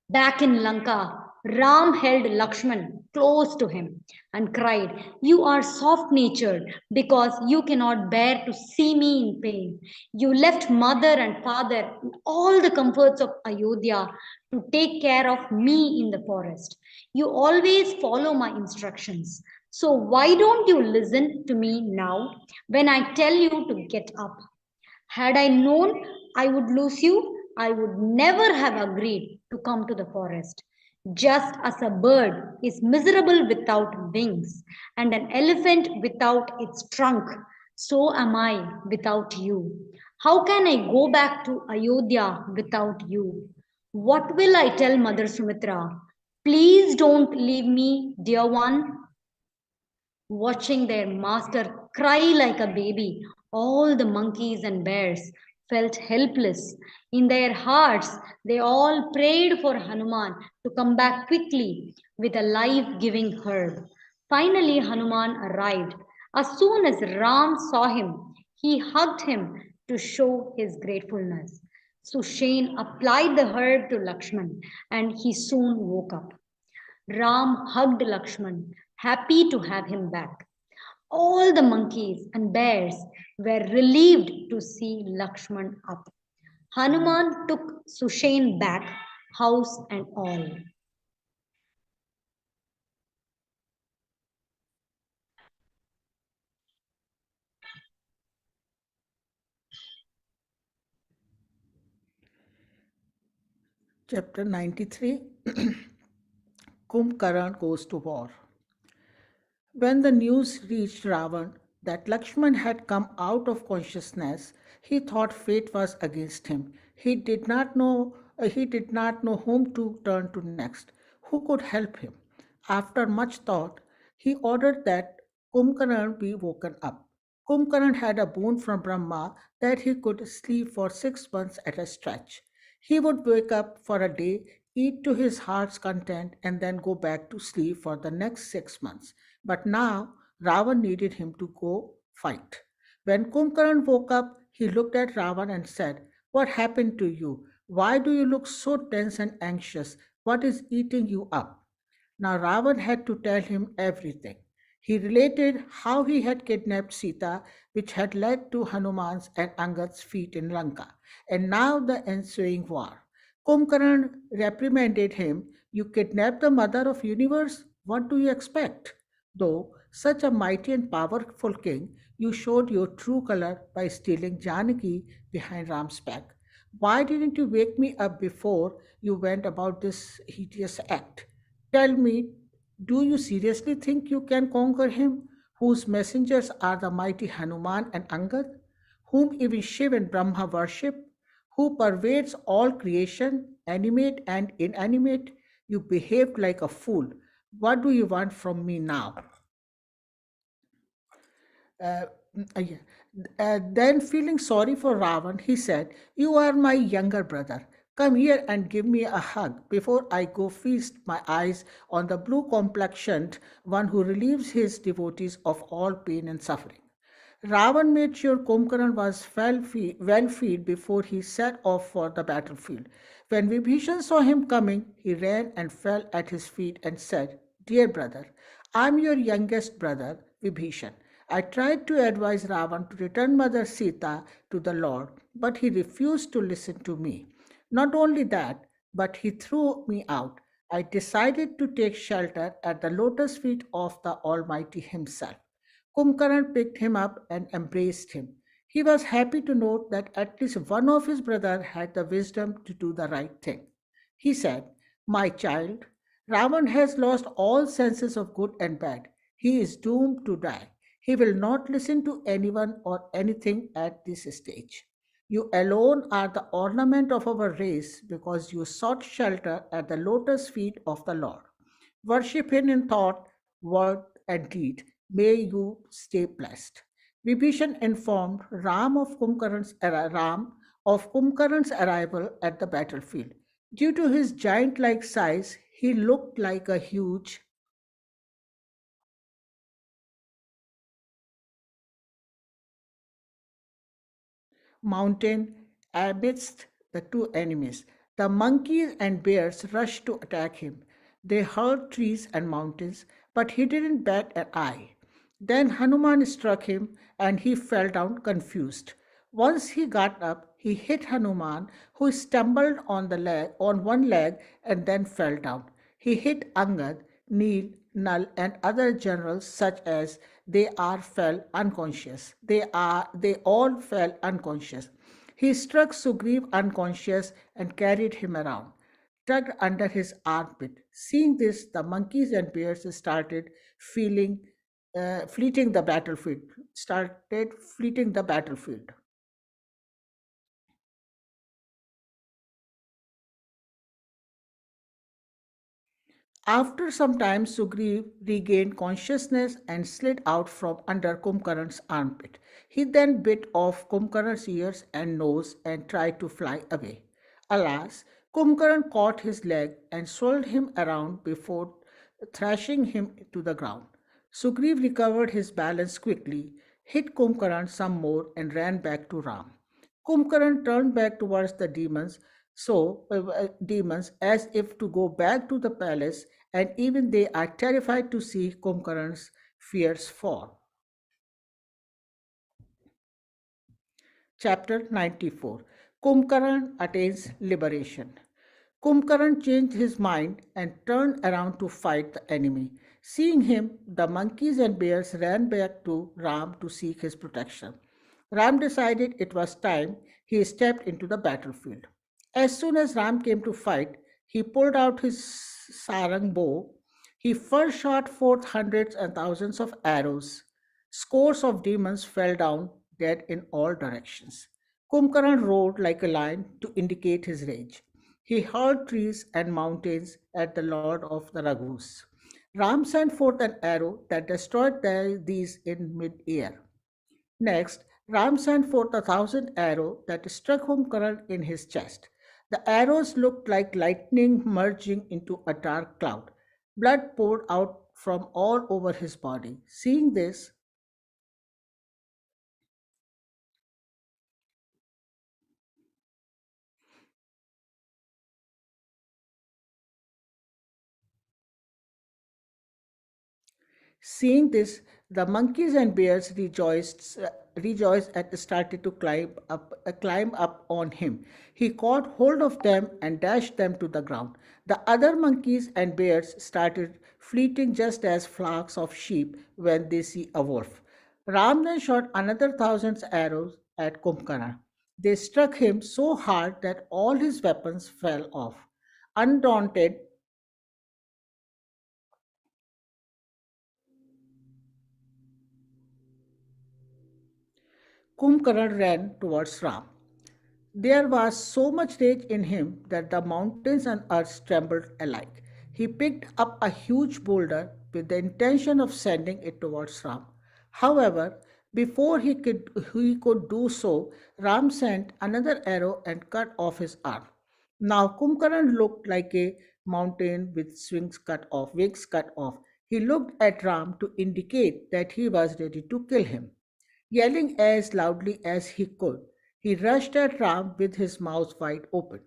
Back in Lanka, Ram held Lakshman close to him and cried, You are soft natured because you cannot bear to see me in pain. You left mother and father and all the comforts of Ayodhya to take care of me in the forest. You always follow my instructions. So why don't you listen to me now when I tell you to get up? Had I known I would lose you, I would never have agreed to come to the forest. Just as a bird is miserable without wings and an elephant without its trunk, so am I without you. How can I go back to Ayodhya without you? What will I tell Mother Sumitra? Please don't leave me, dear one. Watching their master cry like a baby, all the monkeys and bears felt helpless. In their hearts, they all prayed for Hanuman to come back quickly with a life-giving herb. Finally, Hanuman arrived. As soon as Ram saw him, he hugged him to show his gratefulness. Sushen applied the herb to Lakshman and he soon woke up. Ram hugged Lakshman, happy to have him back. All the monkeys and bears were relieved to see Lakshman up. Hanuman took Sushen back, house and all. Chapter 93 Kumbhkarna goes to war. When the news reached Ravan that Lakshman had come out of consciousness, he thought fate was against him. He did not know whom to turn to next. Who could help him? After much thought, he ordered that Kumbhkarna be woken up. Kumbhkarna had a boon from Brahma that he could sleep for 6 months at a stretch. He would wake up for a day, eat to his heart's content, and then go back to sleep for the next 6 months. But now Ravan needed him to go fight. When Kumbhkarna woke up, he looked at Ravan and said, "What happened to you? Why do you look so tense and anxious? What is eating you up?" Now Ravan had to tell him everything. He related how he had kidnapped Sita, which had led to Hanuman's and Angad's feat in Lanka, and now the ensuing war. Kumbhkarna reprimanded him, "You kidnapped the mother of universe? What do you expect? Though such a mighty and powerful king, you showed your true color by stealing Janaki behind Ram's back. Why didn't you wake me up before you went about this hideous act? Tell me, do you seriously think you can conquer him, whose messengers are the mighty Hanuman and Angad, whom even Shiv and Brahma worship, who pervades all creation, animate and inanimate? You behaved like a fool. What do you want from me now?" Uh, yeah. Then, feeling sorry for Ravan, he said, "You are my younger brother. Come here and give me a hug before I go feast my eyes on the blue complexioned one who relieves his devotees of all pain and suffering." Ravan made sure Kumbhkarna was well fed before he set off for the battlefield. When Vibhishan saw him coming, he ran and fell at his feet and said, "Dear brother, I am your youngest brother, Vibhishan. I tried to advise Ravan to return Mother Sita to the Lord, but he refused to listen to me. Not only that, but he threw me out. I decided to take shelter at the lotus feet of the Almighty Himself." Kumbhkarna picked him up and embraced him. He was happy to note that at least one of his brothers had the wisdom to do the right thing. He said, "My child, Ravan has lost all senses of good and bad. He is doomed to die. He will not listen to anyone or anything at this stage. You alone are the ornament of our race because you sought shelter at the lotus feet of the Lord. Worship Him in thought, word, and deed. May you stay blessed." Vibhishan informed Ram of Kumbhkarna's arrival at the battlefield. Due to his giant-like size, he looked like a huge mountain amidst the two enemies. The monkeys and bears rushed to attack him. They hurled trees and mountains, but he didn't bat an eye. Then Hanuman struck him and he fell down confused. Once he got up, he hit Hanuman, who stumbled on one leg and then fell down. He hit Angad, Neel, Nal, and other generals such as they all fell unconscious. He struck Sugriv unconscious and carried him around, tugged under his armpit. Seeing this, the monkeys and bears started feeling fleeting the battlefield. Started fleeting the battlefield. After some time, Sugriv regained consciousness and slid out from under Kumbhkarna's armpit. He then bit off Kumbhkarna's ears and nose and tried to fly away. Alas, Kumbhkarna caught his leg and swirled him around before thrashing him to the ground. Sugriv recovered his balance quickly, hit Kumbhkarna some more, and ran back to Ram. Kumbhakarna turned back towards the demons as if to go back to the palace, and even they are terrified to see Kumbhakarna's fierce form. Chapter 94. Kumbhakarna attains liberation. Kumbhakarna changed his mind and turned around to fight the enemy. Seeing him, the monkeys and bears ran back to Ram to seek his protection. Ram decided it was time he stepped into the battlefield. As soon as Ram came to fight, he pulled out his sarang bow. He first shot forth hundreds and thousands of arrows. Scores of demons fell down dead in all directions. Kumbhakarna roared like a lion to indicate his rage. He hurled trees and mountains at the lord of the Raghus. Ram sent forth an arrow that destroyed these in mid-air. Next, Ram sent forth 1,000 arrows that struck Kumbhakarna in his chest. The arrows looked like lightning merging into a dark cloud. Blood poured out from all over his body. Seeing this, Seeing this, the monkeys and bears rejoiced and started to climb up on him. He caught hold of them and dashed them to the ground. The other monkeys and bears started fleeting just as flocks of sheep when they see a wolf. Ram then shot another 1,000 arrows at Kumbhakarna. They struck him so hard that all his weapons fell off. Undaunted, Kumbhakarna ran towards Ram. There was so much rage in him that the mountains and earth trembled alike. He picked up a huge boulder with the intention of sending it towards Ram. However, before he could do so, Ram sent another arrow and cut off his arm. Now Kumbhakarna looked like a mountain with wings cut off. He looked at Ram to indicate that he was ready to kill him. Yelling as loudly as he could, he rushed at Ram with his mouth wide open.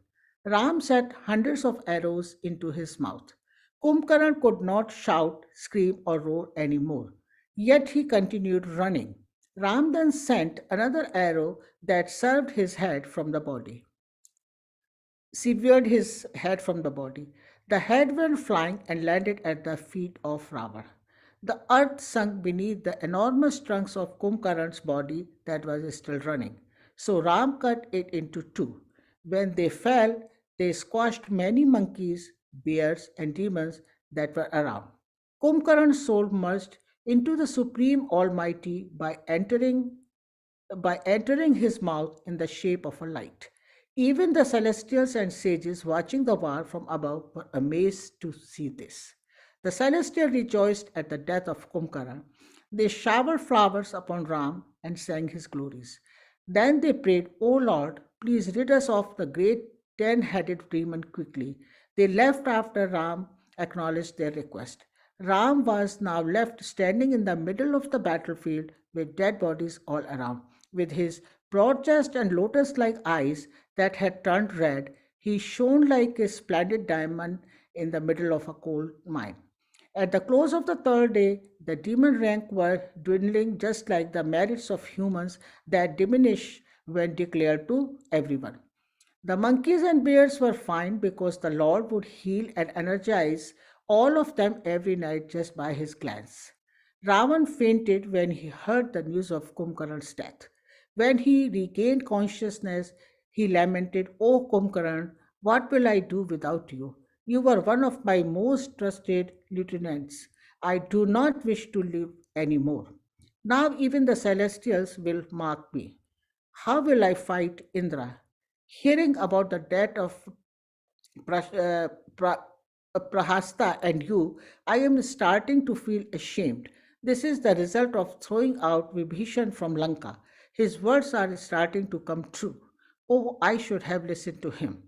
Ram set hundreds of arrows into his mouth. Kumbhakarna could not shout, scream, or roar any more. Yet he continued running. Ram then sent another arrow that severed his head from the body. The head went flying and landed at the feet of Ravana. The earth sunk beneath the enormous trunks of Kumbhakarna's body that was still running. So Ram cut it into two. When they fell, they squashed many monkeys, bears, and demons that were around. Kumbhakarna's soul merged into the Supreme Almighty by entering his mouth in the shape of a light. Even the celestials and sages watching the war from above were amazed to see this. The celestials rejoiced at the death of Kumbhakarna. They showered flowers upon Ram and sang his glories. Then they prayed, O Lord, please rid us of the great 10-headed demon quickly. They left after Ram acknowledged their request. Ram was now left standing in the middle of the battlefield with dead bodies all around. With his broad chest and lotus like eyes that had turned red, he shone like a splendid diamond in the middle of a coal mine. At the close of the third day, the demon rank were dwindling just like the merits of humans that diminish when declared to everyone. The monkeys and bears were fine because the Lord would heal and energize all of them every night just by his glance. Ravan fainted when he heard the news of Kumbhakarna's death. When he regained consciousness, he lamented, O Kumbhakarna, what will I do without you? You were one of my most trusted lieutenants. I do not wish to live any more. Now even the celestials will mark me. How will I fight Indra? Hearing about the death of Prahasta and you, I am starting to feel ashamed. This is the result of throwing out Vibhishan from Lanka. His words are starting to come true. Oh, I should have listened to him.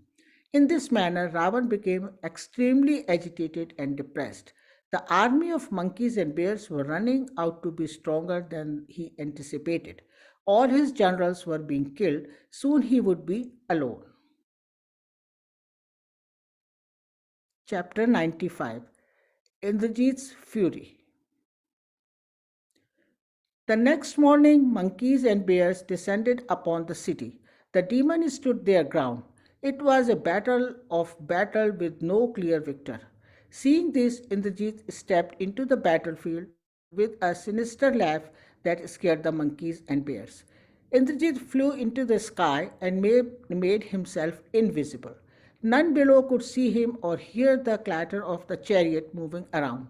In this manner, Ravan became extremely agitated and depressed. The army of monkeys and bears were running out to be stronger than he anticipated. All his generals were being killed. Soon he would be alone. Chapter 95. Indrajit's Fury. The next morning, monkeys and bears descended upon the city. The demon stood their ground. It was a battle with no clear victor. Seeing this, Indrajit stepped into the battlefield with a sinister laugh that scared the monkeys and bears. Indrajit flew into the sky and made himself invisible. None below could see him or hear the clatter of the chariot moving around.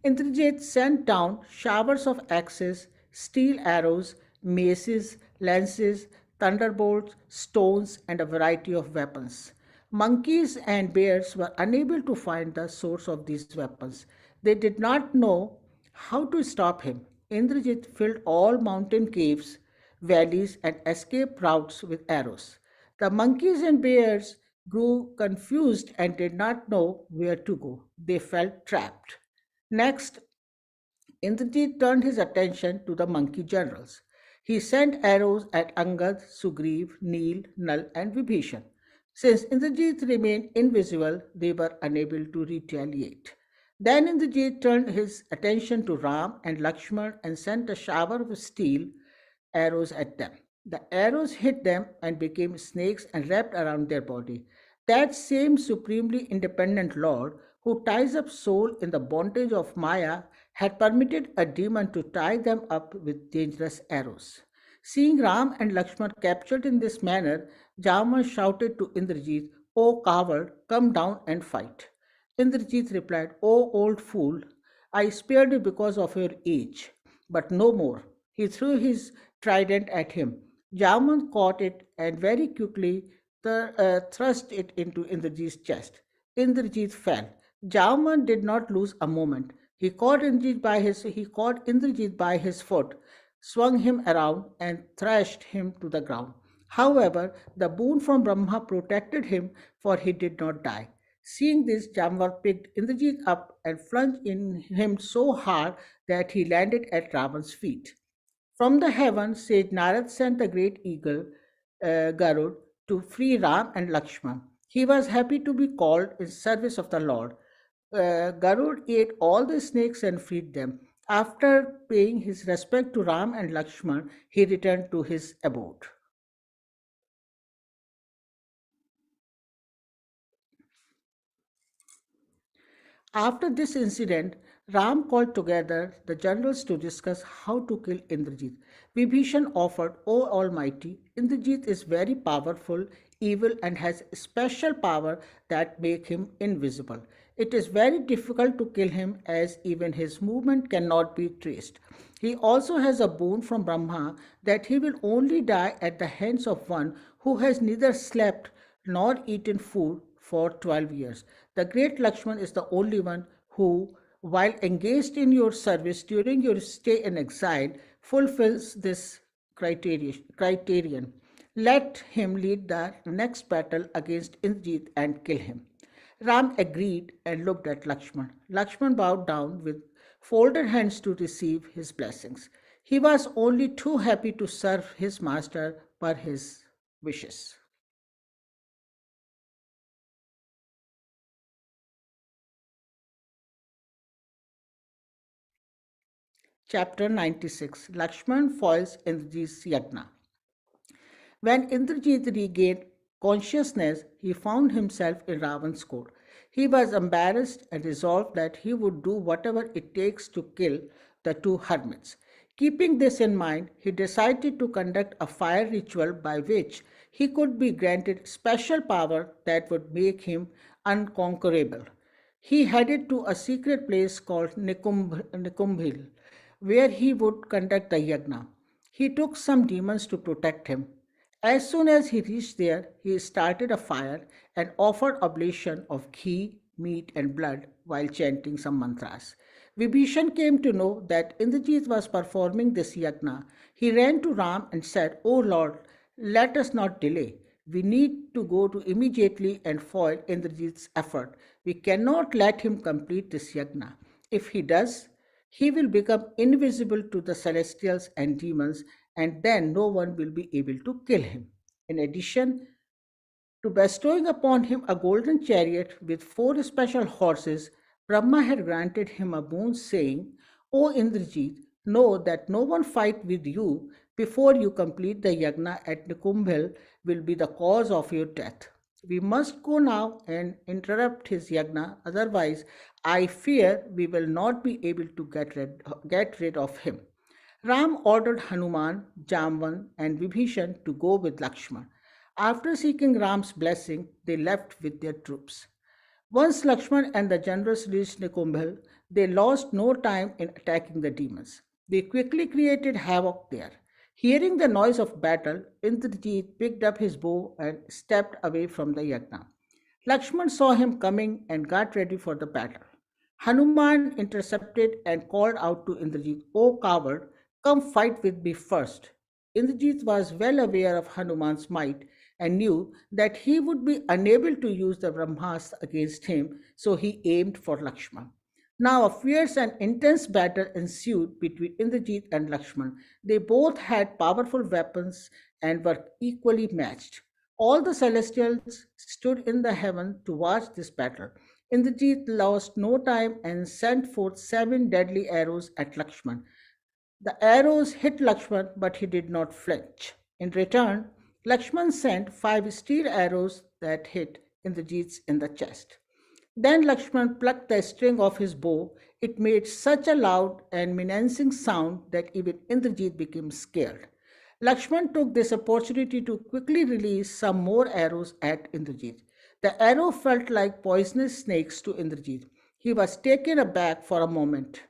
Indrajit sent down showers of axes, steel arrows, maces, lances, thunderbolts, stones, and a variety of weapons. Monkeys and bears were unable to find the source of these weapons. They did not know how to stop him. Indrajit filled all mountain caves, valleys, and escape routes with arrows. The monkeys and bears grew confused and did not know where to go. They felt trapped. Next, Indrajit turned his attention to the monkey generals. He sent arrows at Angad, Sugriv, Neel, Nal, and Vibhishan. Since Indrajit remained invisible, they were unable to retaliate. Then Indrajit turned his attention to Ram and Lakshman and sent a shower of steel arrows at them. The arrows hit them and became snakes and wrapped around their body. That same supremely independent Lord who ties up soul in the bondage of Maya had permitted a demon to tie them up with dangerous arrows. Seeing Ram and Lakshman captured in this manner, Jama shouted to Indrajit, "O coward, come down and fight." Indrajit replied, "O old fool, I spared you because of your age, but no more." He threw his trident at him. Jaman caught it and very quickly thrust it into Indrajit's chest. Indrajit fell. Jaman did not lose a moment. He caught Indrajit by his foot, swung him around, and thrashed him to the ground. However, the boon from Brahma protected him, for he did not die. Seeing this, Jamvar picked Indrajit up and plunged in him so hard that he landed at Ravan's feet. From the heavens, sage Narad sent the great eagle, Garud, to free Ram and Lakshman. He was happy to be called in service of the Lord. Garud ate all the snakes and freed them. After paying his respect to Ram and Lakshman, he returned to his abode. After this incident, Ram called together the generals to discuss how to kill Indrajit. Vibhishan offered, "O Almighty, Indrajit is very powerful, evil, and has special power that make him invisible. It is very difficult to kill him as even his movement cannot be traced. He also has a boon from Brahma that he will only die at the hands of one who has neither slept nor eaten food for 12 years. The great Lakshman is the only one who, while engaged in your service during your stay in exile, fulfills this criterion. Let him lead the next battle against Indrajit and kill him." Ram agreed and looked at Lakshman. Lakshman bowed down with folded hands to receive his blessings. He was only too happy to serve his master per his wishes. Chapter 96. Lakshman foils Indrajit's Yagna. When Indrajit regained consciousness, he found himself in Ravan's court. He was embarrassed and resolved that he would do whatever it takes to kill the two hermits. Keeping this in mind, he decided to conduct a fire ritual by which he could be granted special power that would make him unconquerable. He headed to a secret place called Nikumbhil, where he would conduct the yagna. He took some demons to protect him. As soon as he reached there, he started a fire and offered oblation of ghee, meat, and blood while chanting some mantras. Vibhishan came to know that Indrajit was performing this yagna. He ran to Ram and said, "O Lord, let us not delay. We need to go to immediately and foil Indrajit's effort. We cannot let him complete this yagna. If he does, he will become invisible to the celestials and demons and then no one will be able to kill him. In addition to bestowing upon him a golden chariot with 4 special horses, Brahma had granted him a boon, saying, O Indrajit, know that no one fight with you before you complete the yagna at Nikumbhil will be the cause of your death. We must go now and interrupt his yagna, otherwise I fear we will not be able to get rid of him. Ram ordered Hanuman, Jamvan, and Vibhishan to go with Lakshman. After seeking Ram's blessing, they left with their troops. Once Lakshman and the generals reached Nikumbhal, they lost no time in attacking the demons. They quickly created havoc there. Hearing the noise of battle, Indrajit picked up his bow and stepped away from the yagna. Lakshman saw him coming and got ready for the battle. Hanuman intercepted and called out to Indrajit, O coward, come fight with me first. Indrajit was well aware of Hanuman's might and knew that he would be unable to use the Brahmastra against him, so he aimed for Lakshman. Now a fierce and intense battle ensued between Indrajit and Lakshman. They both had powerful weapons and were equally matched. All the celestials stood in the heaven to watch this battle. Indrajit lost no time and sent forth 7 deadly arrows at Lakshman. The arrows hit Lakshman, but he did not flinch. In return, Lakshman sent 5 steel arrows that hit Indrajit in the chest. Then Lakshman plucked the string of his bow. It made such a loud and menacing sound that even Indrajit became scared. Lakshman took this opportunity to quickly release some more arrows at Indrajit. The arrow felt like poisonous snakes to Indrajit. He was taken aback for a moment.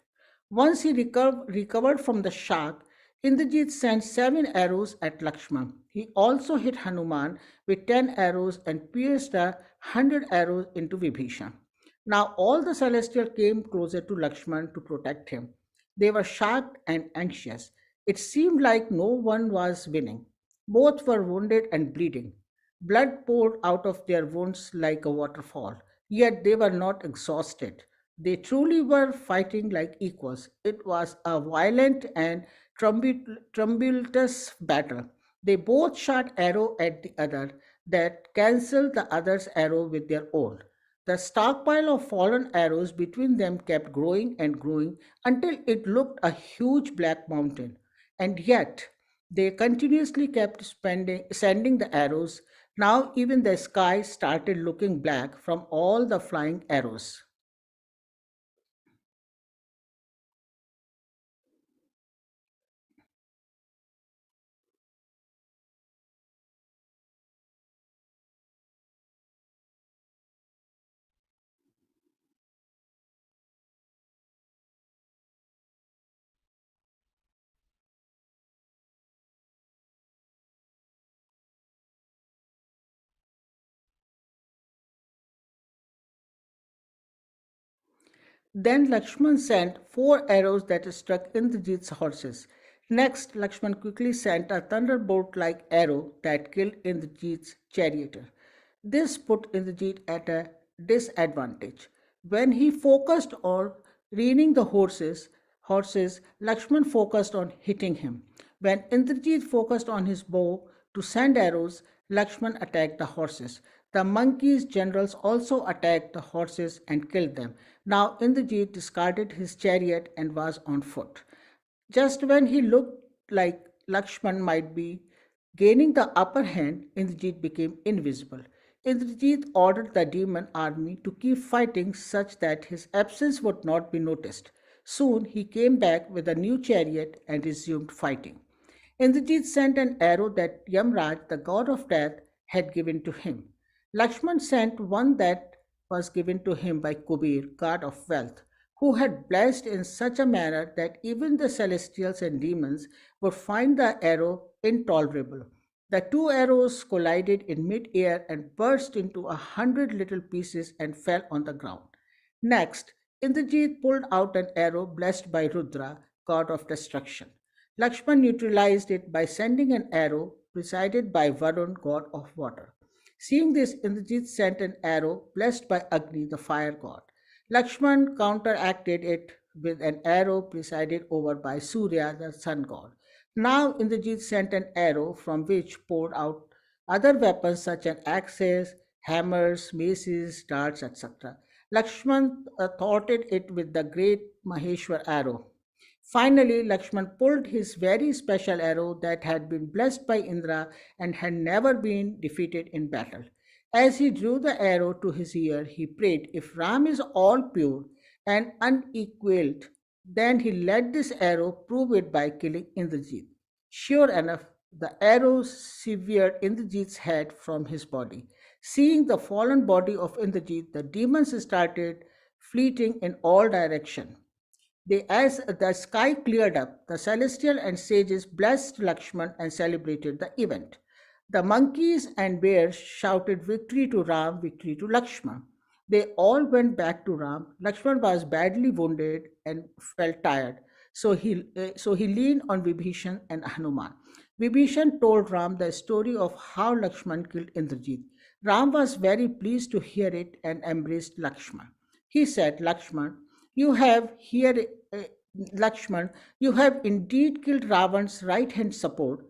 Once he recovered from the shock, Indrajit sent 7 arrows at Lakshman. He also hit Hanuman with 10 arrows and pierced 100 arrows into Vibhishan. Now all the celestials came closer to Lakshman to protect him. They were shocked and anxious. It seemed like no one was winning. Both were wounded and bleeding. Blood poured out of their wounds like a waterfall, yet they were not exhausted. They truly were fighting like equals. It was a violent and tumultuous battle. They both shot arrow at the other that cancelled the other's arrow with their own. The stockpile of fallen arrows between them kept growing and growing until it looked a huge black mountain. And yet, they continuously kept sending the arrows. Now, even the sky started looking black from all the flying arrows. Then Lakshman sent 4 arrows that struck Indrajit's horses. Next, Lakshman quickly sent a thunderbolt like arrow that killed Indrajit's charioteer. This put Indrajit at a disadvantage. When he focused on reining the horses, Lakshman focused on hitting him. When Indrajit focused on his bow to send arrows, Lakshman attacked the horses. The monkeys' generals also attacked the horses and killed them. Now Indrajit discarded his chariot and was on foot. Just when he looked like Lakshman might be gaining the upper hand, Indrajit became invisible. Indrajit ordered the demon army to keep fighting such that his absence would not be noticed. Soon he came back with a new chariot and resumed fighting. Indrajit sent an arrow that Yamraj, the god of death, had given to him. Lakshman sent one that was given to him by Kubir, god of wealth, who had blessed in such a manner that even the celestials and demons would find the arrow intolerable. The 2 arrows collided in mid-air and burst into 100 little pieces and fell on the ground. Next, Indrajit pulled out an arrow blessed by Rudra, god of destruction. Lakshman neutralized it by sending an arrow preceded by Varun, god of water. Seeing this, Indrajit sent an arrow blessed by Agni, the fire god. Lakshman counteracted it with an arrow presided over by Surya, the sun god. Now Indrajit sent an arrow from which poured out other weapons such as axes, hammers, maces, darts, etc. Lakshman thwarted it with the great Maheshwar arrow. Finally, Lakshman pulled his very special arrow that had been blessed by Indra and had never been defeated in battle. As he drew the arrow to his ear, he prayed, "If Ram is all pure and unequaled, then he let this arrow prove it by killing Indrajit." Sure enough, the arrow severed Indrajit's head from his body. Seeing the fallen body of Indrajit, the demons started fleeting in all directions. As the sky cleared up, the celestial and sages blessed Lakshman and celebrated the event. The monkeys and bears shouted victory to Ram, victory to Lakshman. They all went back to Ram. Lakshman was badly wounded and felt tired, so he leaned on Vibhishan and Hanuman. Vibhishan told Ram the story of how Lakshman killed Indrajit. Ram was very pleased to hear it and embraced Lakshman. He said, you have here, uh, Lakshman, you have indeed killed Ravan's right hand support.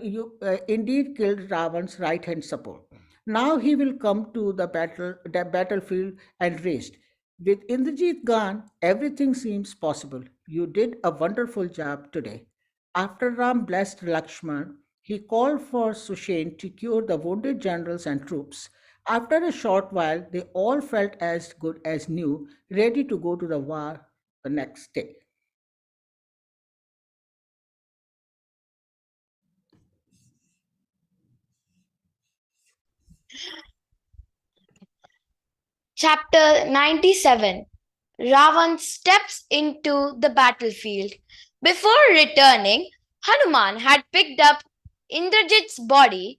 You indeed killed Ravan's right hand support. Now he will come to the battlefield and rest. With Indrajit gone, everything seems possible. You did a wonderful job today. After Ram blessed Lakshman, he called for Sushen to cure the wounded generals and troops. After a short while, they all felt as good as new, ready to go to the war the next day. Chapter 97. Ravan steps into the battlefield. Before returning, Hanuman had picked up Indrajit's body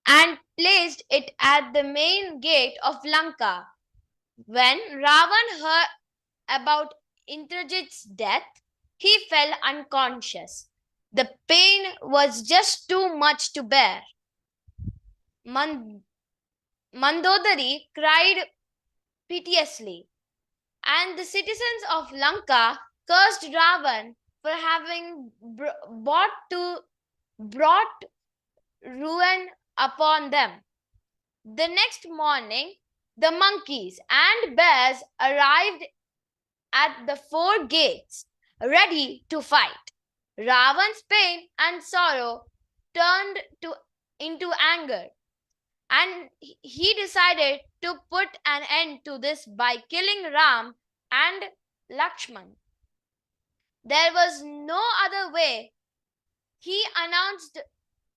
and placed it at the main gate of Lanka. When Ravan heard about Indrajit's death, he fell unconscious. The pain was just too much to bear. Mandodari cried piteously, and the citizens of Lanka cursed Ravan for having brought ruin upon them. The next morning, the monkeys and bears arrived at the four gates, ready to fight. Ravan's pain and sorrow turned into anger, and he decided to put an end to this by killing Ram and Lakshman. There was no other way. He announced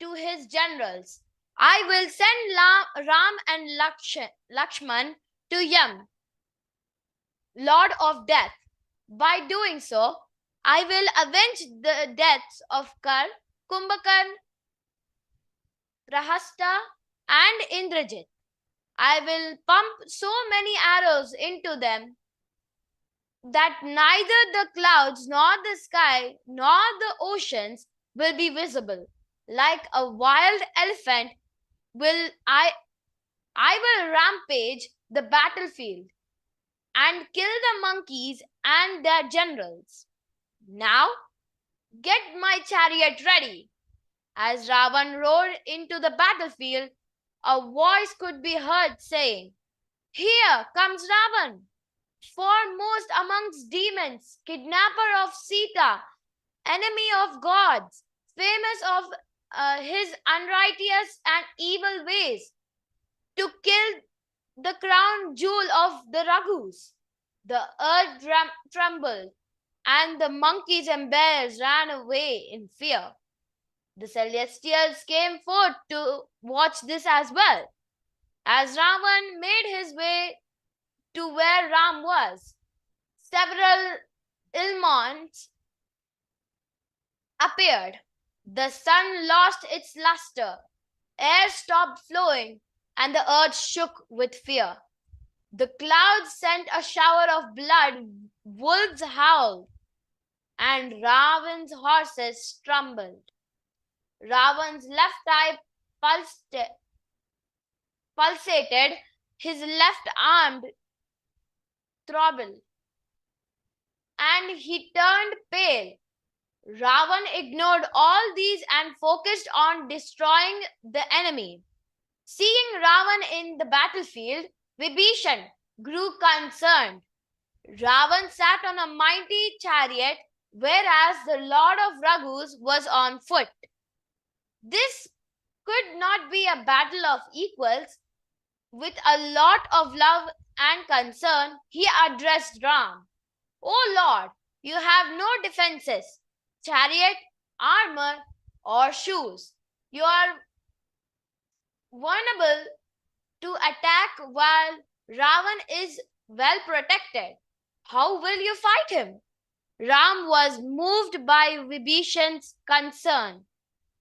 to his generals, "I will send Ram and Lakshman to Yam, Lord of Death. By doing so, I will avenge the deaths of Kar, Kumbhakarn, Rahasta, and Indrajit. I will pump so many arrows into them that neither the clouds nor the sky nor the oceans will be visible. Like a wild elephant I will rampage the battlefield and kill the monkeys and their generals. Now get my chariot ready." As Ravan rode into the battlefield, a voice could be heard saying, "Here comes Ravan, foremost amongst demons, kidnapper of Sita, enemy of gods, famous of his unrighteous and evil ways, to kill the crown jewel of the Raghus." The earth trembled, and the monkeys and bears ran away in fear. The celestials came forth to watch this as well. As Ravan made his way to where Ram was, several ilmonts appeared. The sun lost its luster, air stopped flowing, and the earth shook with fear. The clouds sent a shower of blood, wolves howled, and Ravan's horses stumbled. Ravan's left eye pulsated, his left arm throbbed, and he turned pale. Ravan ignored all these and focused on destroying the enemy. Seeing Ravan in the battlefield, Vibhishan grew concerned. Ravan sat on a mighty chariot, whereas the Lord of Raghus was on foot. This could not be a battle of equals. With a lot of love and concern, he addressed Ram. "O Lord, you have no defenses, chariot, armor, or shoes. You are vulnerable to attack while Ravan is well protected. How will you fight him?" Ram was moved by Vibhishan's concern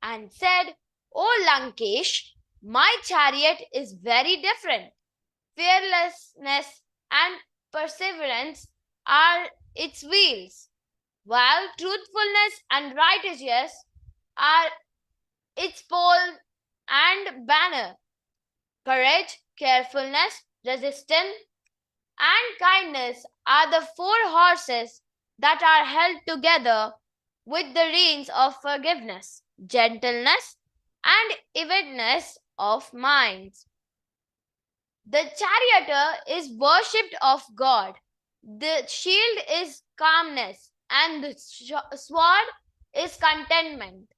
and said, "O Lankesh, my chariot is very different. Fearlessness and perseverance are its wheels, while truthfulness and righteousness are its pole and banner. Courage, carefulness, resistance, and kindness are the four horses that are held together with the reins of forgiveness, gentleness, and evenness of minds. The charioteer is worshipped of God. The shield is calmness, and the sword is contentment.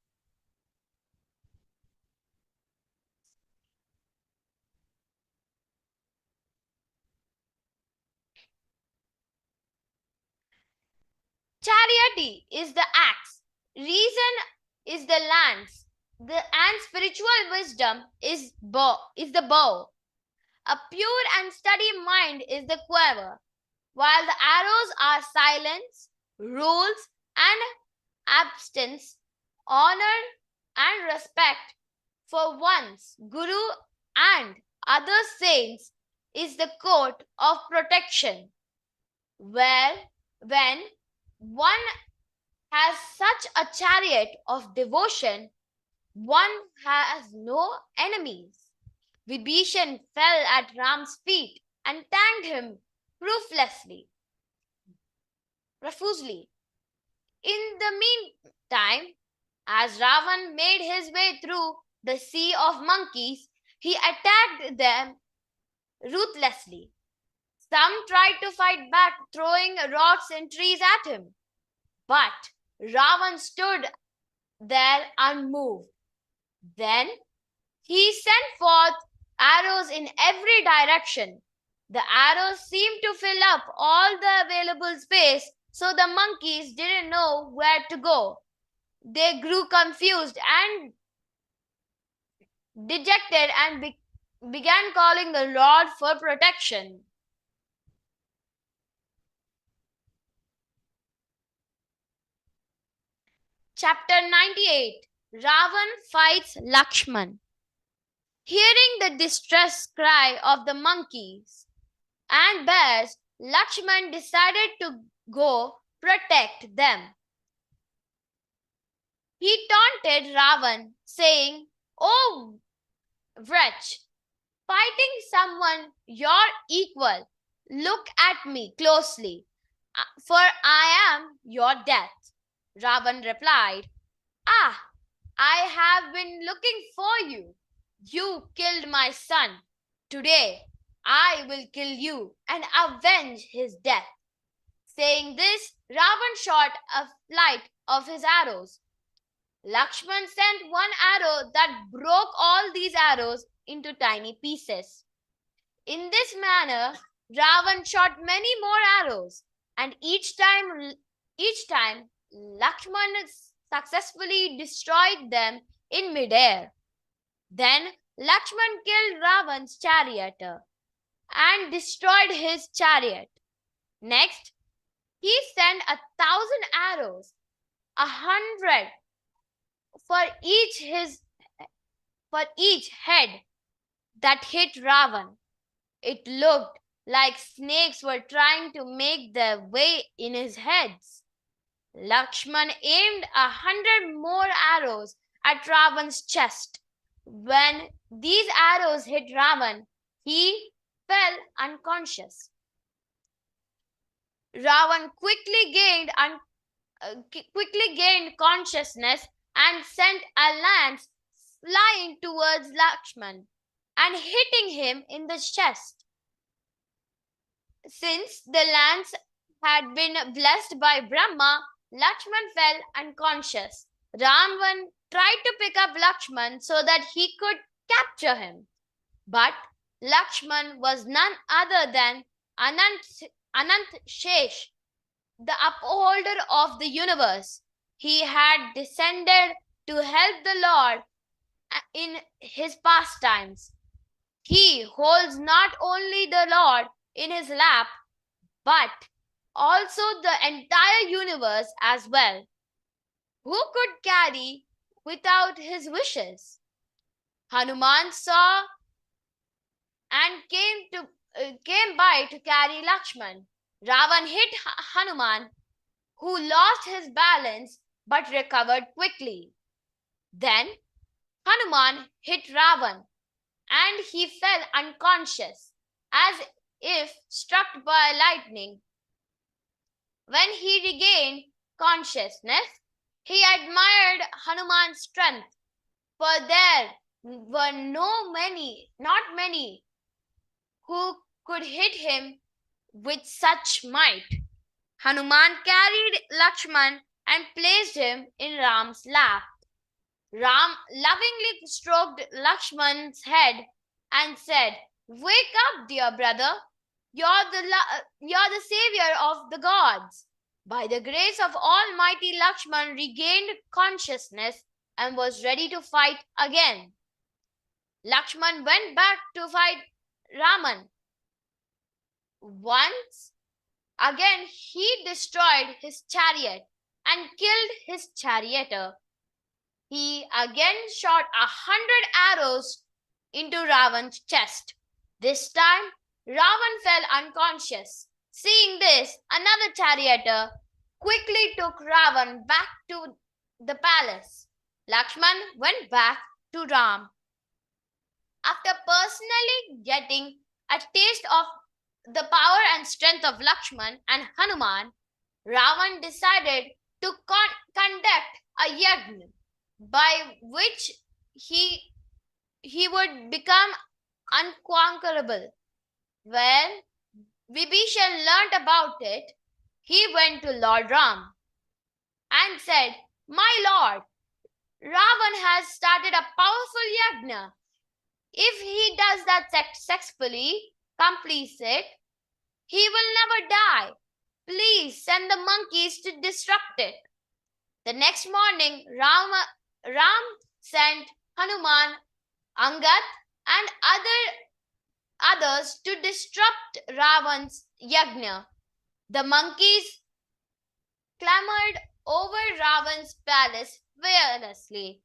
Charioteer is the axe, reason is the lance, and spiritual wisdom is the bow. A pure and steady mind is the quiver, while the arrows are silence, rules, and abstinence, honor and respect for one's guru and other saints is the coat of protection. When one has such a chariot of devotion, one has no enemies. Vibhishan fell at Ram's feet and thanked him profusely. In the meantime, as Ravan made his way through the sea of monkeys, he attacked them ruthlessly. Some tried to fight back, throwing rocks and trees at him. But Ravan stood there unmoved. Then he sent forth arrows in every direction. The arrows seemed to fill up all the available space, so the monkeys didn't know where to go. They grew confused and dejected and began calling the Lord for protection. Chapter 98. Ravan fights Lakshman. Hearing the distress cry of the monkeys and bears, Lakshman decided to go protect them. He taunted Ravan, saying, "Oh, wretch, fighting someone your equal, look at me closely, for I am your death." Ravan replied, "Ah, I have been looking for you. You killed my son. Today I will kill you and avenge his death." Saying this, Ravan shot a flight of his arrows. Lakshman sent one arrow that broke all these arrows into tiny pieces. In this manner, Ravan shot many more arrows, and each time Lakshman successfully destroyed them in midair. Then Lakshman killed Ravan's charioteer and destroyed his chariot. Next, he sent 1,000 arrows, 100 for each head that hit Ravan. It looked like snakes were trying to make their way in his heads. Lakshman aimed 100 more arrows at Ravan's chest. When these arrows hit Ravan, he fell unconscious. Ravan quickly gained quickly gained consciousness and sent a lance flying towards Lakshman and hitting him in the chest. Since the lance had been blessed by Brahma, Lakshman fell unconscious. Ravan tried to pick up Lakshman so that he could capture him. But Lakshman was none other than Anant Shesh, the upholder of the universe. He had descended to help the Lord in his pastimes. He holds not only the Lord in his lap, but also the entire universe as well. Who could carry without his wishes? Hanuman saw and came by to carry Lakshman. Ravan hit Hanuman, who lost his balance but recovered quickly. Then Hanuman hit Ravan, and he fell unconscious, as if struck by lightning. When he regained consciousness, he admired Hanuman's strength, for there were not many who could hit him with such might. Hanuman carried Lakshman and placed him in Ram's lap. Ram lovingly stroked Lakshman's head and said, "Wake up, dear brother. You're the savior of the gods." By the grace of Almighty, Lakshman regained consciousness and was ready to fight again. Lakshman went back to fight Raman. Once again, he destroyed his chariot and killed his charioteer. He again shot 100 arrows into Ravan's chest. This time, Ravan fell unconscious. Seeing this, another charioteer quickly took Ravan back to the palace. Lakshman went back to Ram. After personally getting a taste of the power and strength of Lakshman and Hanuman, Ravan decided to conduct a yajna by which he would become unconquerable. When Vibhishan learnt about it, he went to Lord Ram and said, "My lord, Ravan has started a powerful yajna. If he does that successfully, completes it, he will never die. Please send the monkeys to disrupt it." The next morning, Ram sent Hanuman, Angad, and others to disrupt Ravan's yajna. The monkeys clambered over Ravan's palace fearlessly.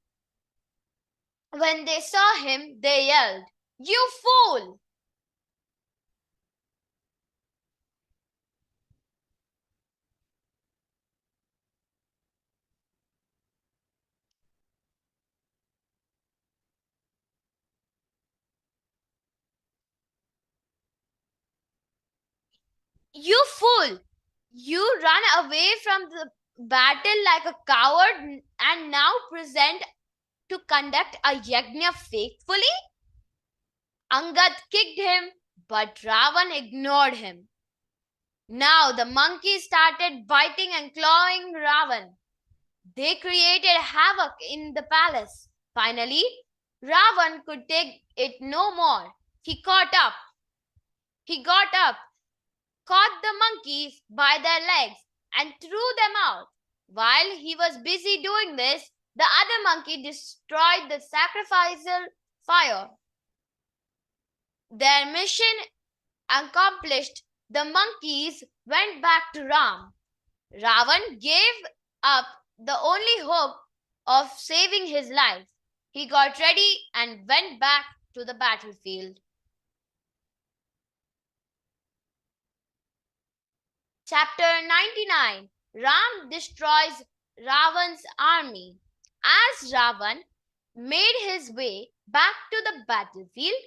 When they saw him, they yelled, "You fool! You fool! You run away from the battle like a coward and now present to conduct a yajna faithfully?" Angad kicked him, but Ravan ignored him. Now the monkeys started biting and clawing Ravan. They created havoc in the palace. Finally, Ravan could take it no more. He got up, caught the monkeys by their legs, and threw them out. While he was busy doing this, the other monkey destroyed the sacrificial fire. Their mission accomplished, the monkeys went back to Ram. Ravan gave up the only hope of saving his life. He got ready and went back to the battlefield. Chapter 99. Ram destroys Ravan's army. As Ravan made his way back to the battlefield,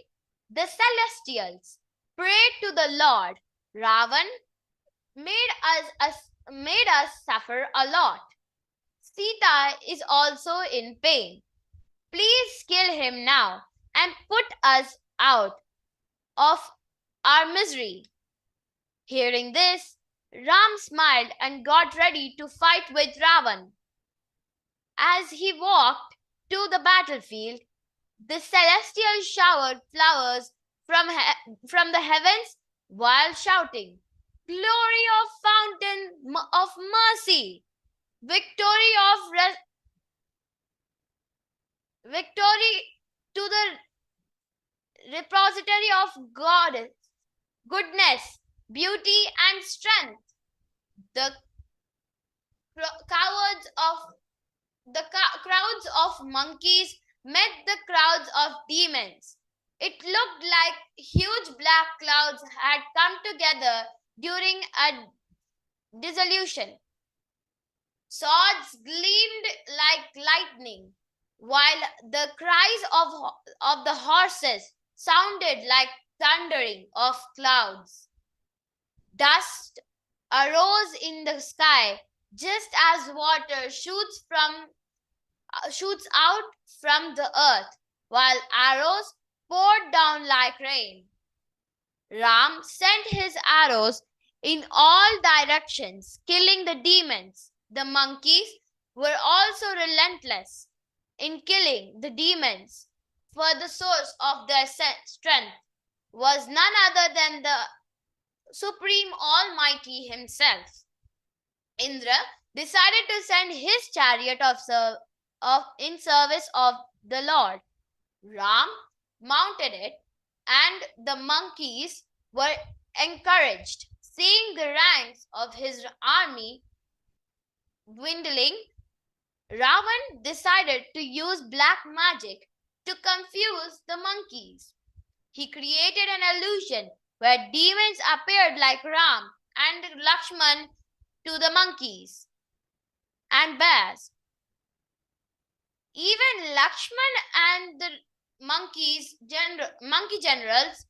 the celestials prayed to the Lord. Ravan made made us suffer a lot. Sita is also in pain. Please kill him now and put us out of our misery. Hearing this, Ram smiled and got ready to fight with Ravan. As he walked to the battlefield, the celestial showered flowers from the heavens while shouting, "Glory of fountain of mercy! Victory victory to the repository of God, goodness, beauty, and strength." The crowds of monkeys met the crowds of demons. It looked like huge black clouds had come together during a dissolution. Swords gleamed like lightning, while the cries of the horses sounded like thundering of clouds. Dust arose in the sky just as water shoots out from the earth, while arrows poured down like rain. Ram sent his arrows in all directions, killing the demons. The monkeys were also relentless in killing the demons, for the source of their strength was none other than the Supreme Almighty Himself. Indra decided to send his chariot in service of the Lord. Ram mounted it, and the monkeys were encouraged. Seeing the ranks of his army dwindling, Ravan decided to use black magic to confuse the monkeys. He created an illusion where demons appeared like Ram and Lakshman to the monkeys and bears. Even Lakshman and the monkey generals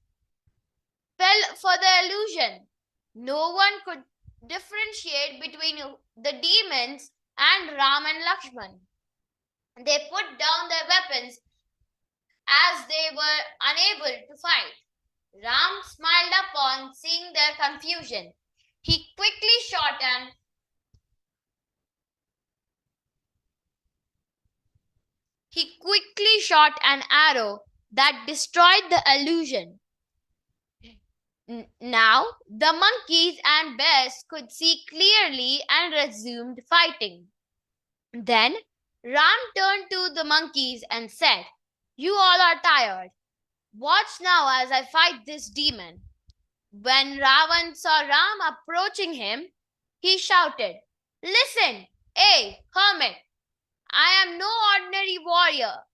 fell for the illusion. No one could differentiate between the demons and Ram and Lakshman. They put down their weapons as they were unable to fight. Ram smiled upon seeing their confusion. He quickly shot an arrow that destroyed the illusion. Now the monkeys and bears could see clearly and resumed fighting. Then Ram turned to the monkeys and said, "You all are tired. Watch now as I fight this demon." When Ravan saw Ram approaching him, he shouted, "Listen, hey, hermit, I am no ordinary warrior.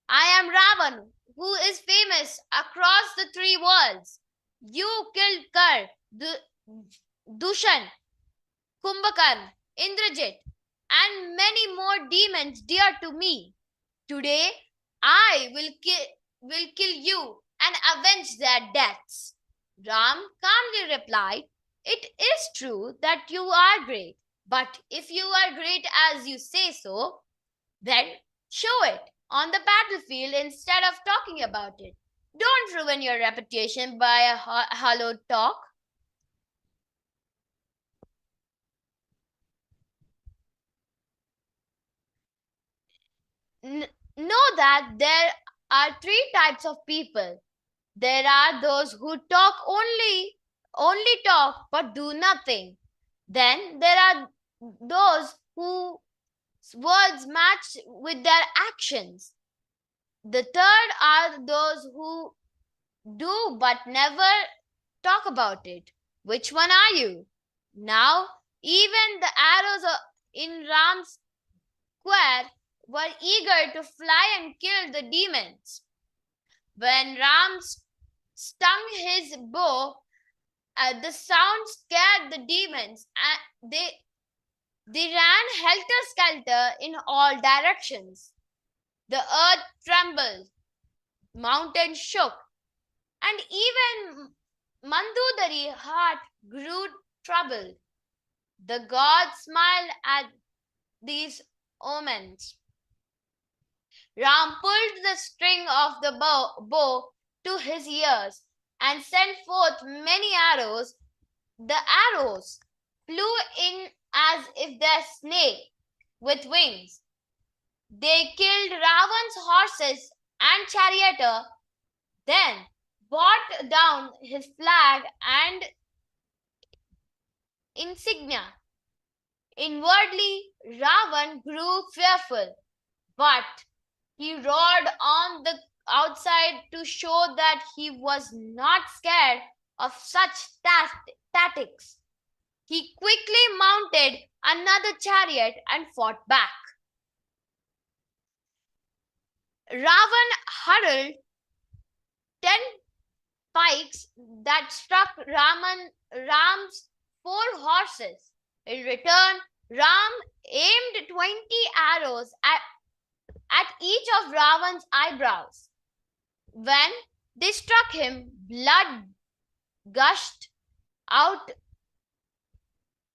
I am Ravan, who is famous across the three worlds. You killed Kar, Dushan, Kumbhakarn, Indrajit, and many more demons dear to me. Today, I will kill you and avenge their deaths." Ram calmly replied, "It is true that you are great, but if you are great as you say so, then show it on the battlefield instead of talking about it. Don't ruin your reputation by a hollow talk." Know that there are three types of people. There are those who only talk but do nothing. Then there are those whose words match with their actions. The third are those who do but never talk about it. Which one are you? Now, even the arrows in Ram's square were eager to fly and kill the demons. When Ram stung his bow, the sound scared the demons, and they ran helter-skelter in all directions. The earth trembled, mountains shook, and even Mandodari's heart grew troubled. The gods smiled at these omens. Ram pulled the string of the bow to his ears and sent forth many arrows. The arrows flew in as if they're snake with wings. They killed Ravan's horses and charioteer, then brought down his flag and insignia. Inwardly, Ravan grew fearful, but he roared on the outside to show that he was not scared of such tactics. He quickly mounted another chariot and fought back. Ravan hurled 10 pikes that struck Ram's 4 horses. In return, Ram aimed 20 arrows at each of Ravan's eyebrows. When they struck him, blood gushed out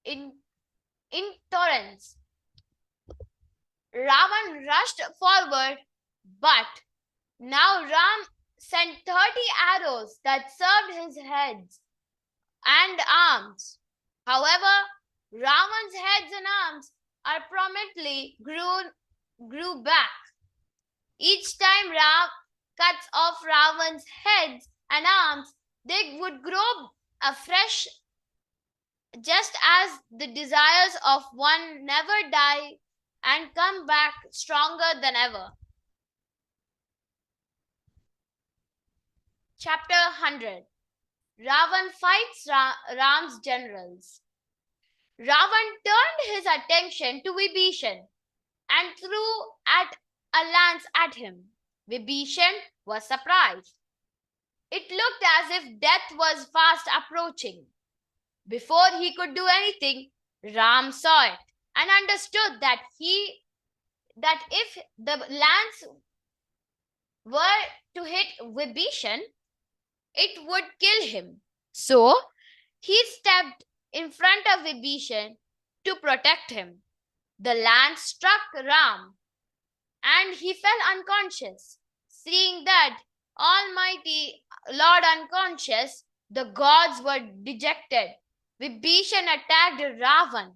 in torrents. Ravan rushed forward, but now Ram sent 30 arrows that served his heads and arms. However, Ravan's heads and arms are promptly grew back. Each time Ram cuts off Ravan's heads and arms, they would grow afresh, just as the desires of one never die and come back stronger than ever. Chapter 100. Ravan fights Ram's generals. Ravan turned his attention to Vibhishan and threw a lance at him. Vibhishan was surprised. It looked as if death was fast approaching. Before he could do anything, Ram saw it and understood that if the lance were to hit Vibhishan, it would kill him. So he stepped in front of Vibhishan to protect him. The lance struck Ram and he fell unconscious. Seeing that Almighty Lord unconscious, the gods were dejected. Vibhishan attacked Ravan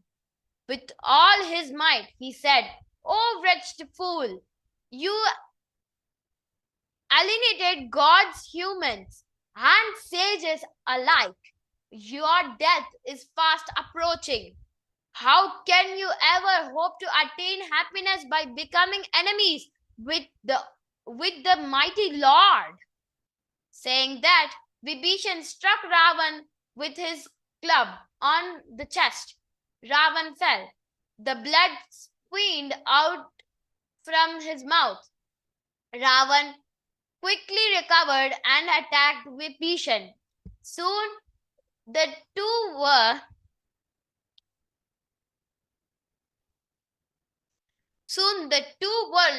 with all his might. He said, "O wretched fool, you alienated gods, humans, and sages alike. Your death is fast approaching. How can you ever hope to attain happiness by becoming enemies with the mighty Lord?" Saying that, Vibhishan struck Ravan with his club on the chest. Ravan fell. The blood streamed out from his mouth. Ravan quickly recovered and attacked Vibhishan. Soon the two were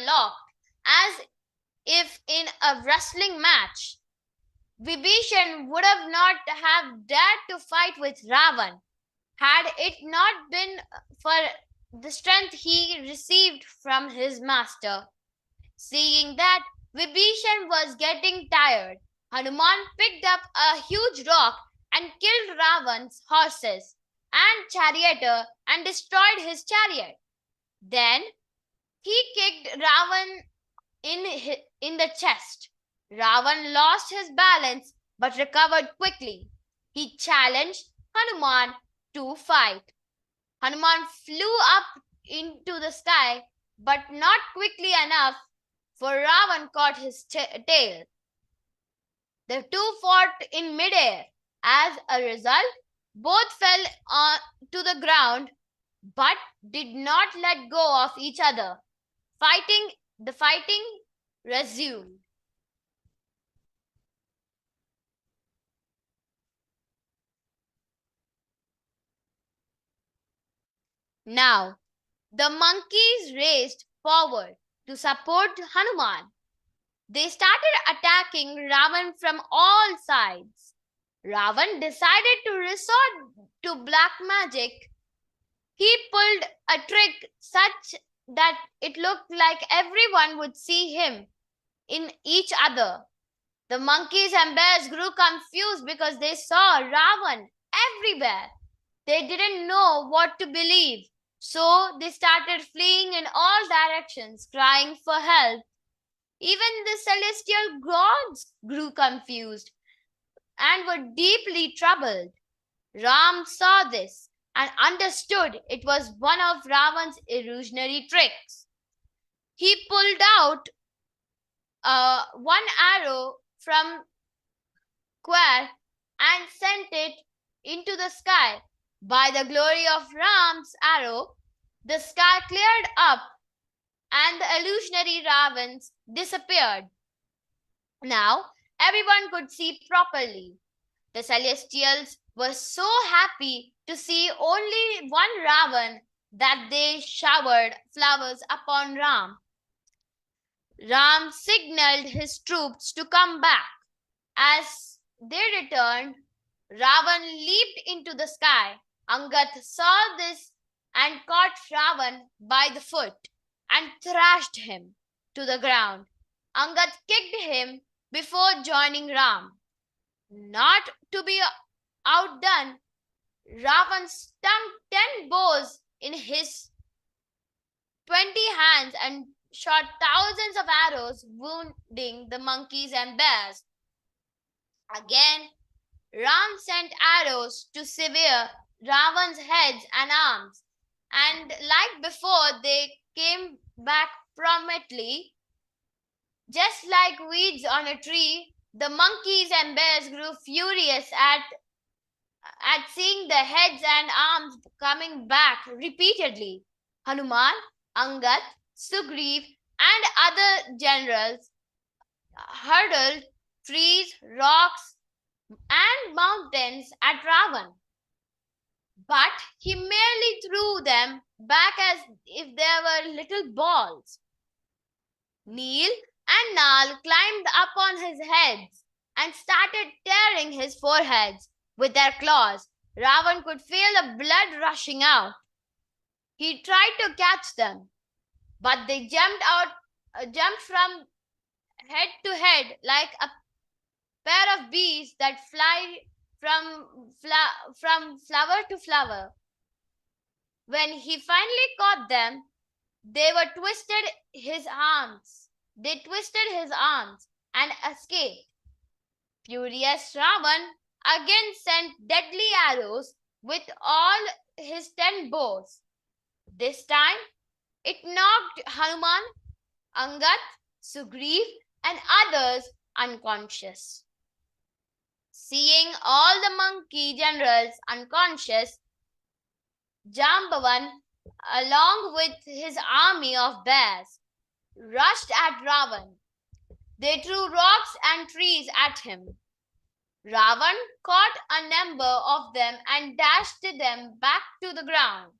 locked as if in a wrestling match. Vibhishan would have not have dared to fight with Ravan had it not been for the strength he received from his master. Seeing that Vibhishan was getting tired, Hanuman picked up a huge rock and killed Ravan's horses and charioteer and destroyed his chariot. Then he kicked Ravan in the chest. Ravan lost his balance but recovered quickly. He challenged Hanuman to fight. Hanuman flew up into the sky, but not quickly enough, for Ravan caught his tail. The two fought in midair. As a result, both fell to the ground but did not let go of each other. The fighting resumed. Now, the monkeys raced forward to support Hanuman. They started attacking Ravan from all sides. Ravan decided to resort to black magic He pulled a trick such that it looked like everyone would see him in each other. The monkeys and bears grew confused because they saw Ravan everywhere. They didn't know what to believe, so they started fleeing in all directions, crying for help. Even the celestial gods grew confused and were deeply troubled. Ram saw this and understood it was one of Ravan's illusionary tricks. He pulled out one arrow from square and sent it into the sky. By the glory of Ram's arrow, the sky cleared up and the illusionary Ravans disappeared. Now everyone could see properly. The celestials were so happy to see only one Ravan that they showered flowers upon Ram. Ram signaled his troops to come back. As they returned, Ravan leaped into the sky. Angad saw this and caught Ravan by the foot and thrashed him to the ground. Angad kicked him before joining Ram. Not to be outdone, Ravan stung 10 bows in his 20 hands and shot thousands of arrows, wounding the monkeys and bears. Again, Ram sent arrows to sever Ravan's heads and arms, and like before, they came back promptly. Just like weeds on a tree, the monkeys and bears grew furious at seeing the heads and arms coming back repeatedly. Hanuman, Angad, Sugriv, and other generals hurled trees, rocks, and mountains at Ravan. But he merely threw them back as if they were little balls. Neel and Nal climbed up on his heads and started tearing his foreheads with their claws. Ravan could feel the blood rushing out. He tried to catch them, but they jumped from head to head like a pair of bees that fly from flower to flower. When he finally caught them, they twisted his arms and escaped. Furious Ravan again sent deadly arrows with all his 10 bows. This time, it knocked Hanuman, Angad, Sugriv, and others unconscious. Seeing all the monkey generals unconscious, Jambavan, along with his army of bears, rushed at Ravan. They threw rocks and trees at him. Ravan caught a number of them and dashed them back to the ground.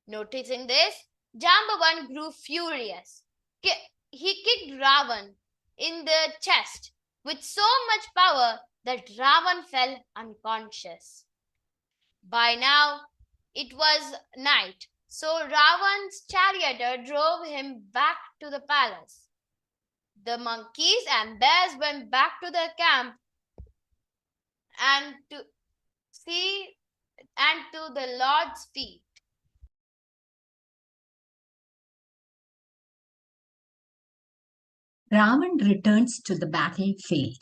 Noticing this, Jambavan grew furious. He kicked Ravan in the chest with so much power that Ravan fell unconscious. By now, it was night, so Ravan's charioteer drove him back to the palace. The monkeys and bears went back to their camp and to the Lord's feet. Ravan returns to the battlefield.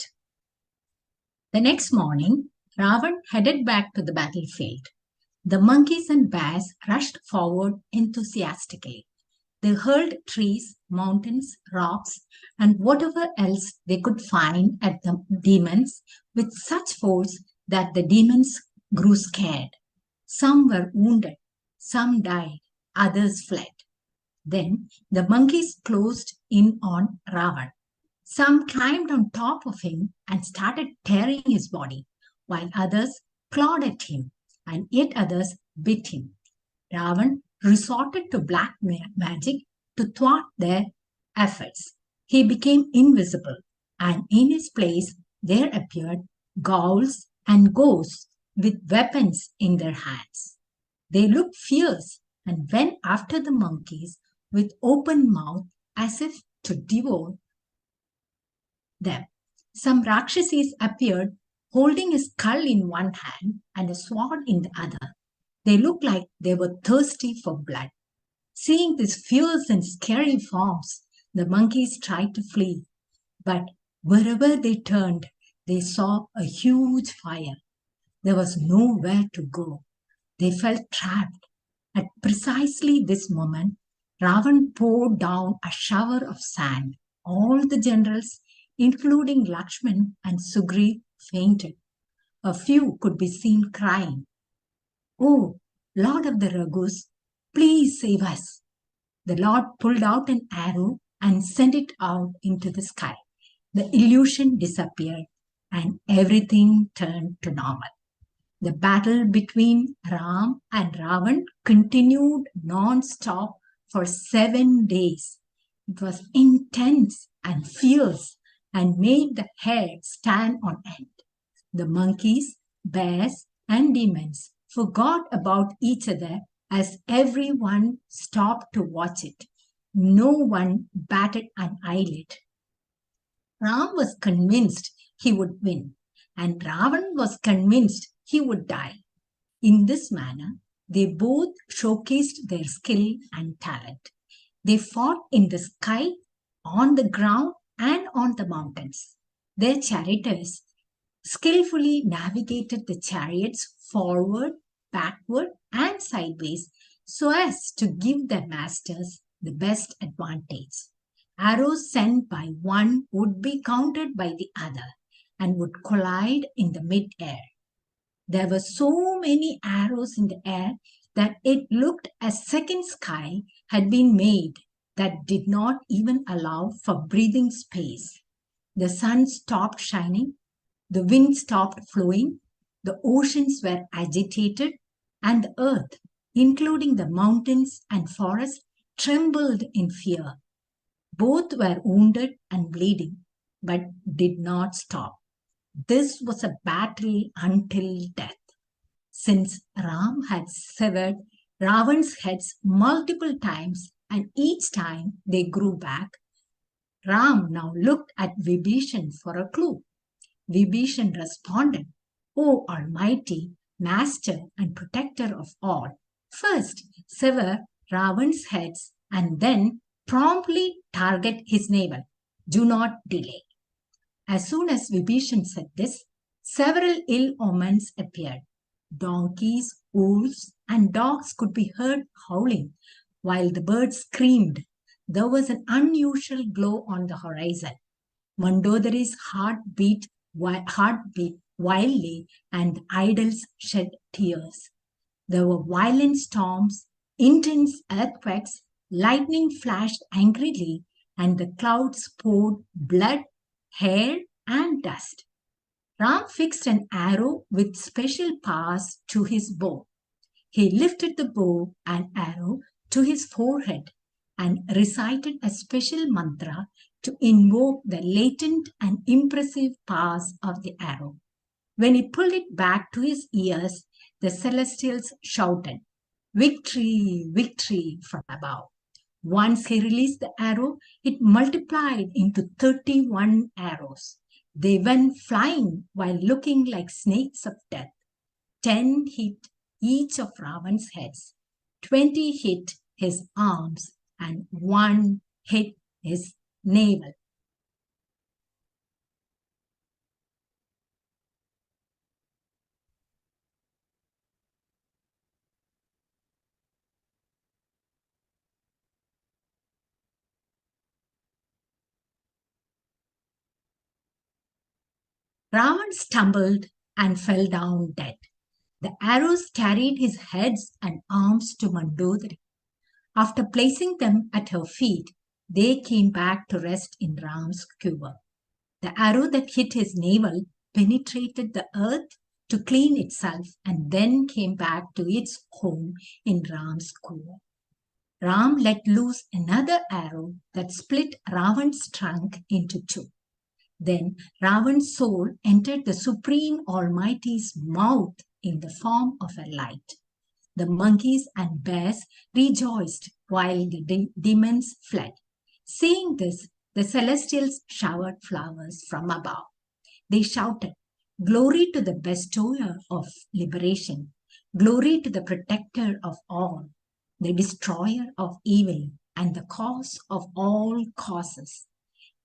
The next morning, Ravan headed back to the battlefield. The monkeys and bears rushed forward enthusiastically. They hurled trees, mountains, rocks, and whatever else they could find at the demons with such force that the demons grew scared. Some were wounded, some died, others fled. Then the monkeys closed in on Ravan. Some climbed on top of him and started tearing his body, while others clawed at him, and yet others bit him. Ravan resorted to black magic to thwart their efforts. He became invisible, and in his place there appeared ghouls and ghosts with weapons in their hands. They looked fierce and went after the monkeys with open mouth as if to devour them. Some Rakshasis appeared holding a skull in one hand and a sword in the other. They looked like they were thirsty for blood. Seeing these fierce and scary forms, the monkeys tried to flee, but wherever they turned, they saw a huge fire. There was nowhere to go. They felt trapped. At precisely this moment, Ravan poured down a shower of sand. All the generals, including Lakshman and Sugriv, fainted. A few could be seen crying, "Oh, Lord of the Raghus, please save us." The Lord pulled out an arrow and sent it out into the sky. The illusion disappeared and everything turned to normal. The battle between Ram and Ravan continued non-stop for 7 days. It was intense and fierce and made the hair stand on end. The monkeys, bears, and demons forgot about each other as everyone stopped to watch it. No one batted an eyelid. Ram was convinced he would win, and Ravan was convinced he would die. In this manner, they both showcased their skill and talent. They fought in the sky, on the ground, and on the mountains. Their charioteers skillfully navigated the chariots forward, backward, and sideways so as to give their masters the best advantage. Arrows sent by one would be countered by the other and would collide in the mid-air. There were so many arrows in the air that it looked as second sky had been made that did not even allow for breathing space. The sun stopped shining, the wind stopped flowing, the oceans were agitated, and the earth, including the mountains and forests, trembled in fear. Both were wounded and bleeding, but did not stop. This was a battle until death. Since Ram had severed Ravan's heads multiple times and each time they grew back, Ram now looked at Vibhishan for a clue. Vibhishan responded, "O Almighty, Master and Protector of all, first sever Ravan's heads and then promptly target his navel. Do not delay." As soon as Vibhishan said this, several ill omens appeared. Donkeys, wolves, and dogs could be heard howling, while the birds screamed. There was an unusual glow on the horizon. Mandodari's heart beat wildly, and the idols shed tears. There were violent storms, intense earthquakes, lightning flashed angrily, and the clouds poured blood, hair, and dust. Ram fixed an arrow with special powers to his bow. He lifted the bow and arrow to his forehead and recited a special mantra to invoke the latent and impressive powers of the arrow. When he pulled it back to his ears, the celestials shouted, "Victory, victory," from above. Once he released the arrow, it multiplied into 31 arrows. They went flying while looking like snakes of death. 10 hit each of Ravan's heads, 20 hit his arms, and 1 hit his navel. Ravan stumbled and fell down dead. The arrows carried his heads and arms to Mandodari. After placing them at her feet, they came back to rest in Ram's quiver. The arrow that hit his navel penetrated the earth to clean itself and then came back to its home in Ram's quiver. Ram let loose another arrow that split Ravan's trunk into 2. Then Ravan's soul entered the Supreme Almighty's mouth in the form of a light. The monkeys and bears rejoiced while the demons fled. Seeing this, the celestials showered flowers from above. They shouted, "Glory to the bestower of liberation! Glory to the protector of all, the destroyer of evil, and the cause of all causes."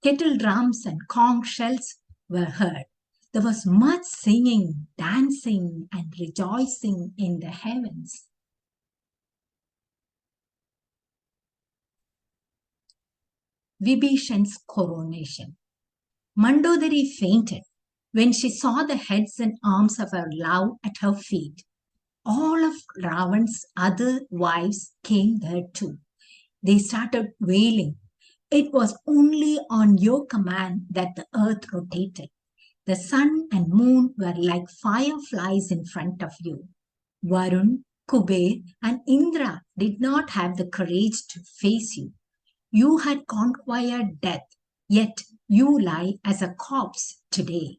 Kettle drums and conch shells were heard. There was much singing, dancing, and rejoicing in the heavens. Vibhishan's coronation. Mandodari fainted when she saw the heads and arms of her love at her feet. All of Ravan's other wives came there too. They started wailing. "It was only on your command that the earth rotated. The sun and moon were like fireflies in front of you. Varun, Kuber, and Indra did not have the courage to face you. You had conquered death, yet you lie as a corpse today.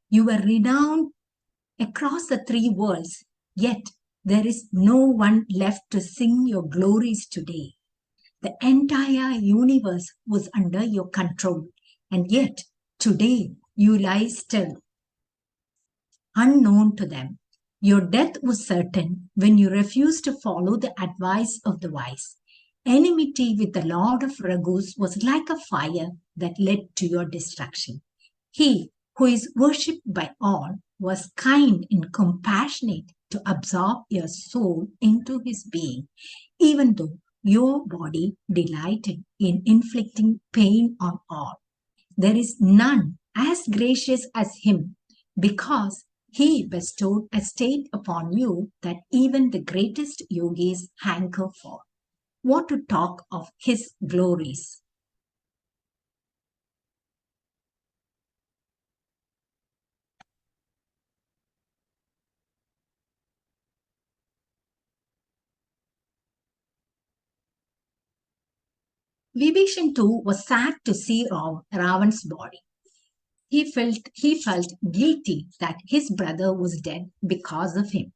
You were renowned across the three worlds, yet there is no one left to sing your glories today. The entire universe was under your control, and yet today you lie still, unknown to them. Your death was certain when you refused to follow the advice of the wise. Enmity with the Lord of Raghus was like a fire that led to your destruction. He who is worshipped by all was kind and compassionate to absorb your soul into his being, even though your body delighted in inflicting pain on all. There is none as gracious as him, because he bestowed a state upon you that even the greatest yogis hanker for. What to talk of his glories? Vibhishan too was sad to see Ravan's body. He felt guilty that his brother was dead because of him.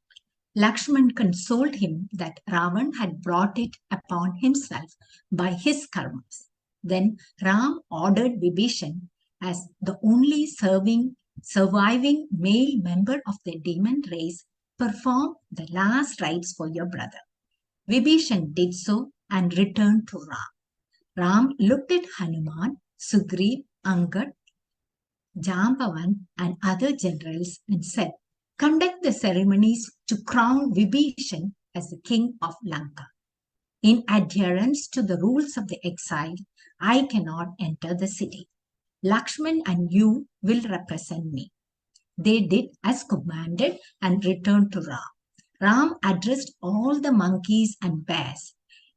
Lakshman consoled him that Ravan had brought it upon himself by his karmas. Then Ram ordered Vibhishan, as the only surviving male member of the demon race, perform the last rites for your brother. Vibhishan did so and returned to Ram. Ram looked at Hanuman, Sugriv, Angad, Jambavan, and other generals and said, "Conduct the ceremonies to crown Vibhishan as the king of Lanka. In adherence to the rules of the exile, I cannot enter the city. Lakshman and you will represent me." They did as commanded and returned to Ram. Ram addressed all the monkeys and bears.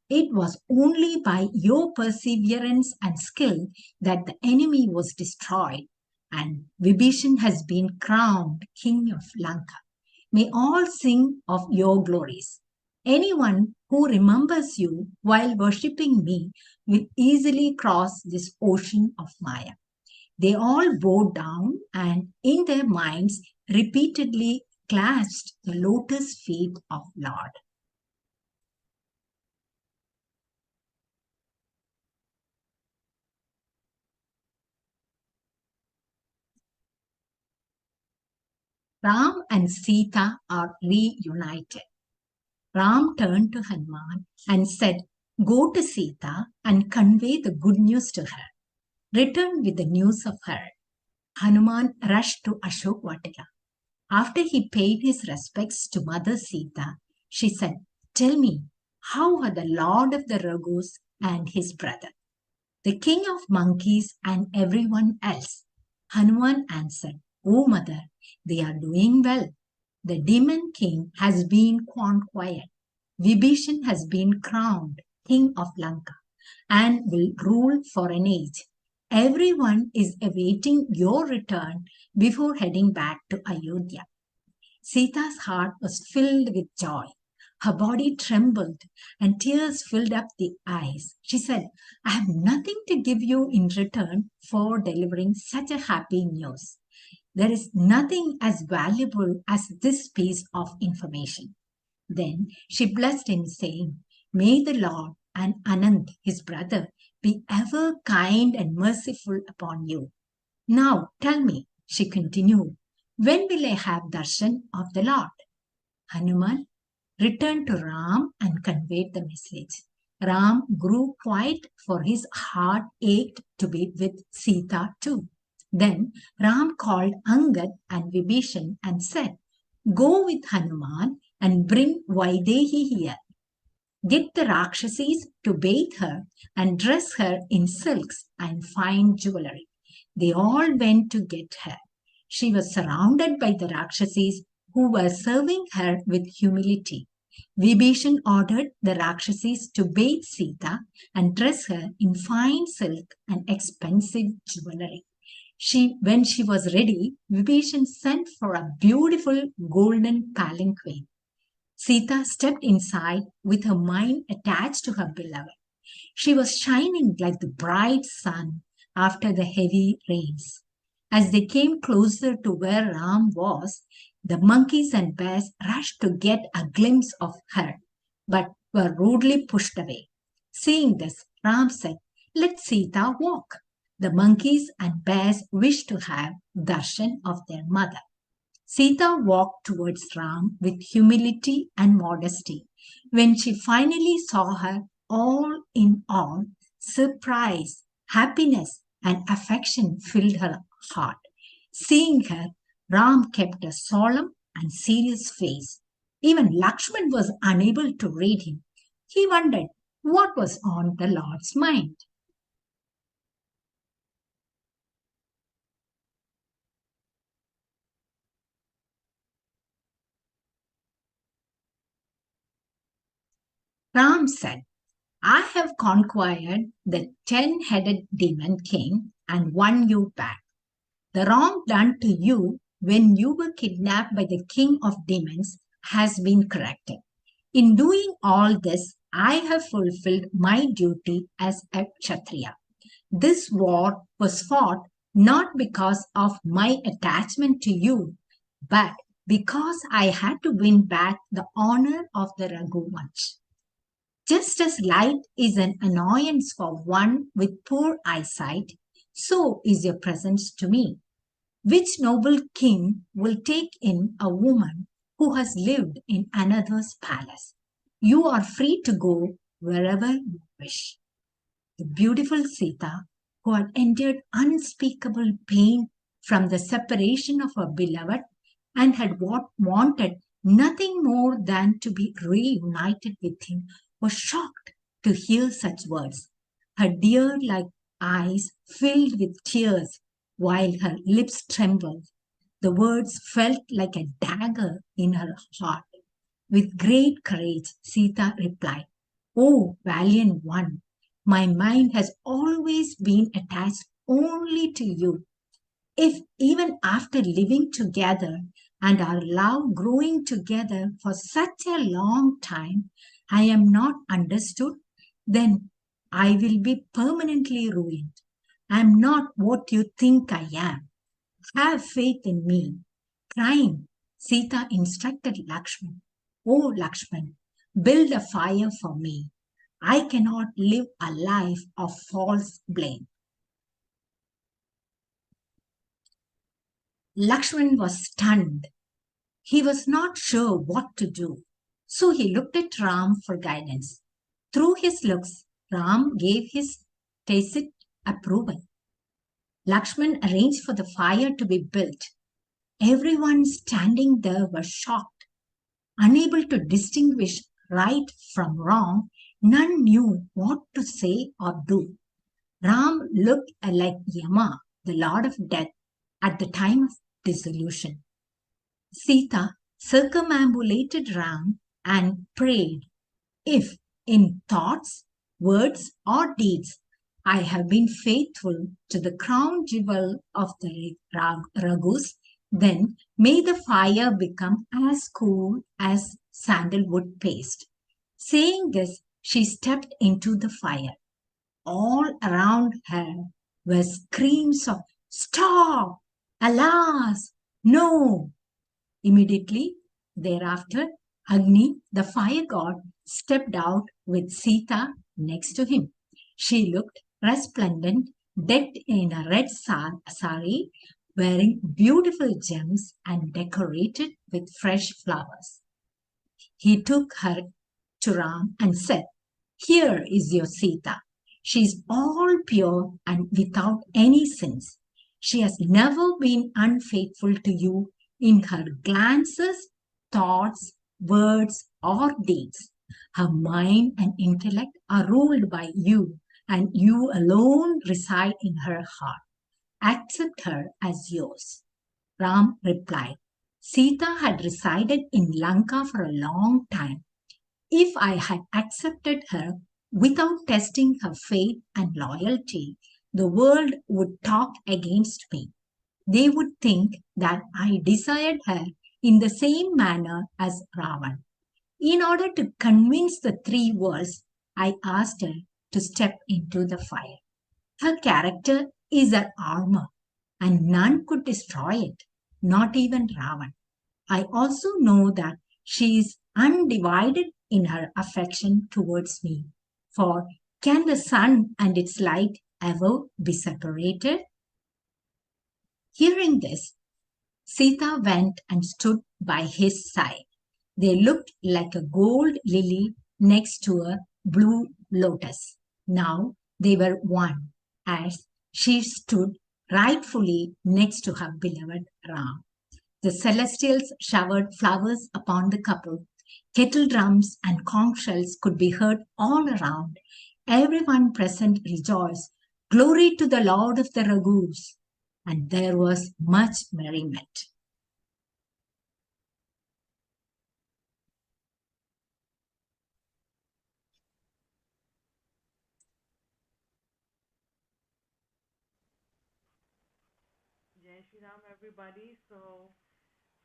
"It was only by your perseverance and skill that the enemy was destroyed, and Vibhishan has been crowned king of Lanka. May all sing of your glories. Anyone who remembers you while worshipping me will easily cross this ocean of Maya." They all bowed down and in their minds repeatedly clasped the lotus feet of Lord. Ram and Sita are reunited. Ram turned to Hanuman and said, "Go to Sita and convey the good news to her. Return with the news of her." Hanuman rushed to Ashok Vatika. After he paid his respects to Mother Sita, she said, "Tell me, how are the Lord of the Raghus and his brother, the king of monkeys and everyone else?" Hanuman answered, "O mother, they are doing well. The demon king has been conquered. Vibhishan has been crowned king of Lanka and will rule for an age. Everyone is awaiting your return before heading back to Ayodhya." Sita's heart was filled with joy. Her body trembled and tears filled up the eyes. She said, "I have nothing to give you in return for delivering such a happy news. There is nothing as valuable as this piece of information. Then she blessed him, saying, "May the Lord and Anand, his brother, be ever kind and merciful upon you. Now tell me," she continued, "when will I have darshan of the Lord?" Hanuman returned to Ram and conveyed the message. Ram grew quiet, for his heart ached to be with Sita too. Then Ram called Angad and Vibhishan and said, "Go with Hanuman and bring Vaidehi here. Get the Rakshasis to bathe her and dress her in silks and fine jewelry." They all went to get her. She was surrounded by the Rakshasis, who were serving her with humility. Vibhishan ordered the Rakshasis to bathe Sita and dress her in fine silk and expensive jewelry. When she was ready, Vibhishan sent for a beautiful golden palanquin. Sita stepped inside with her mind attached to her beloved. She was shining like the bright sun after the heavy rains. As they came closer to where Ram was, the monkeys and bears rushed to get a glimpse of her, but were rudely pushed away. Seeing this, Ram said, "Let Sita walk." The monkeys and bears wished to have darshan of their mother. Sita walked towards Ram with humility and modesty. When she finally saw her, all in all, surprise, happiness, and affection filled her heart. Seeing her, Ram kept a solemn and serious face. Even Lakshman was unable to read him. He wondered what was on the Lord's mind. Ram said, "I have conquered the 10-headed demon king and won you back. The wrong done to you when you were kidnapped by the king of demons has been corrected. In doing all this, I have fulfilled my duty as a Kshatriya. This war was fought not because of my attachment to you, but because I had to win back the honor of the Raghuvansh. Just as light is an annoyance for one with poor eyesight, so is your presence to me. Which noble king will take in a woman who has lived in another's palace? You are free to go wherever you wish." The beautiful Sita, who had endured unspeakable pain from the separation of her beloved and had wanted nothing more than to be reunited with him, was shocked to hear such words. Her deer-like eyes filled with tears while her lips trembled. The words felt like a dagger in her heart. With great courage, Sita replied, "O valiant one, my mind has always been attached only to you. If even after living together and our love growing together for such a long time, I am not understood, then I will be permanently ruined. I am not what you think I am. Have faith in me." Crying, Sita instructed Lakshman, "O Lakshman, build a fire for me. I cannot live a life of false blame." Lakshman was stunned. He was not sure what to do. So he looked at Ram for guidance. Through his looks, Ram gave his tacit approval. Lakshman arranged for the fire to be built. Everyone standing there was shocked. Unable to distinguish right from wrong, none knew what to say or do. Ram looked like Yama, the Lord of Death, at the time of dissolution. Sita circumambulated Ram and prayed, "If in thoughts, words, or deeds I have been faithful to the crown jewel of the Raghus, then may the fire become as cool as sandalwood paste." Saying this, she stepped into the fire. All around her were screams of "Stop! Alas! No!" Immediately thereafter, Agni, the fire god, stepped out with Sita next to him. She looked resplendent, decked in a red sari, wearing beautiful gems and decorated with fresh flowers. He took her to Ram and said, "Here is your Sita. She is all pure and without any sins. She has never been unfaithful to you in her glances, thoughts, words, or deeds. Her mind and intellect are ruled by you, and you alone reside in her heart. Accept her as yours." Ram replied, "Sita had resided in Lanka for a long time. If I had accepted her without testing her faith and loyalty, the world would talk against me. They would think that I desired her in the same manner as Ravan. In order to convince the three worlds, I asked her to step into the fire. Her character is her armor, and none could destroy it, not even Ravan. I also know that she is undivided in her affection towards me. For can the sun and its light ever be separated?" Hearing this, Sita went and stood by his side. They looked like a gold lily next to a blue lotus. Now they were one, as she stood rightfully next to her beloved Ram. The celestials showered flowers upon the couple. Kettle drums and conch shells could be heard all around. Everyone present rejoiced. "Glory to the Lord of the Raghus!" And there was much merriment. Jai Shri Ram, everybody. So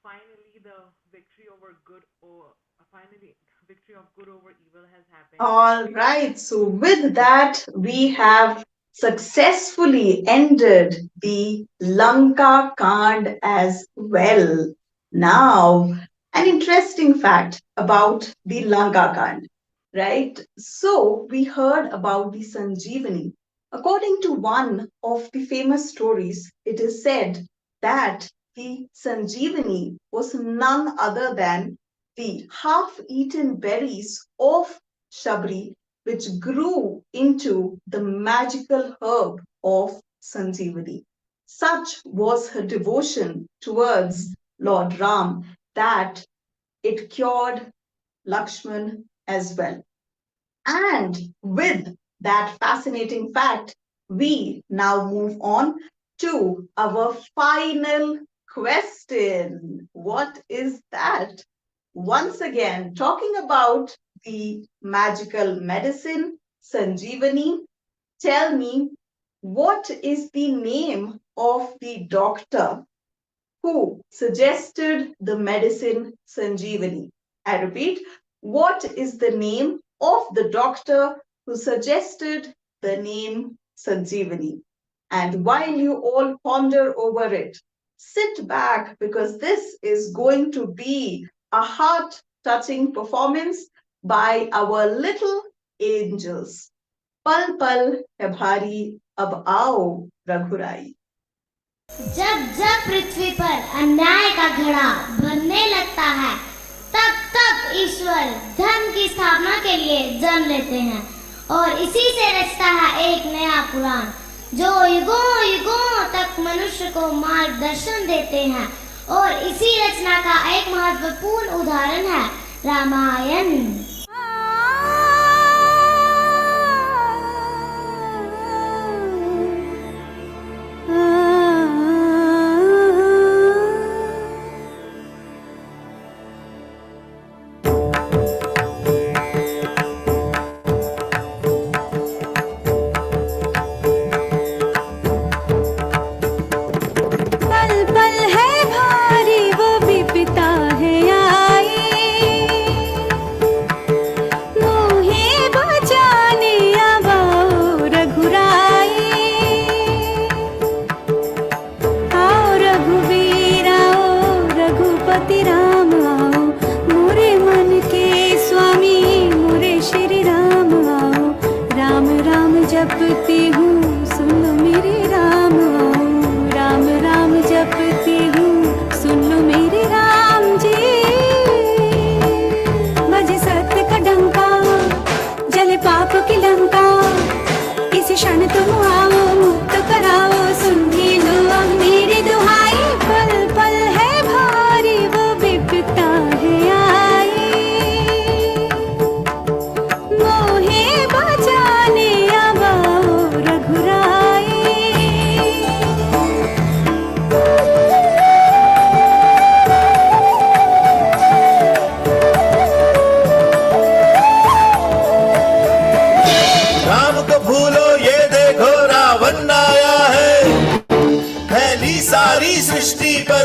finally, the victory over good, or finally, victory of good over evil has happened. All right. So with that, we have successfully ended the Lanka Kand as well. Now, an interesting fact about the Lanka Kand, right? So we heard about the Sanjeevani. According to one of the famous stories, it is said that the Sanjeevani was none other than the half-eaten berries of Shabri, which grew into the magical herb of Sanjeevani. Such was her devotion towards Lord Ram that it cured Lakshman as well. And with that fascinating fact, we now move on to our final question. What is that? Once again, talking about the magical medicine, Sanjeevani, tell me, what is the name of the doctor who suggested the medicine Sanjeevani? I repeat, what is the name of the doctor who suggested the name Sanjeevani? And while you all ponder over it, sit back because this is going to be a heart-touching performance by our little angels. Pal pal hai bhari, ab aao Raghurai. जब जब पृथ्वी पर अन्याय का घड़ा भरने लगता है, तब तब ईश्वर धर्म की स्थापना के लिए जन्म लेते हैं और इसी से रचता है एक नया पुराण जो युगों युगों तक मनुष्य को मार्गदर्शन देते हैं। और इसी रचना का एक महत्वपूर्ण उदाहरण है रामायण।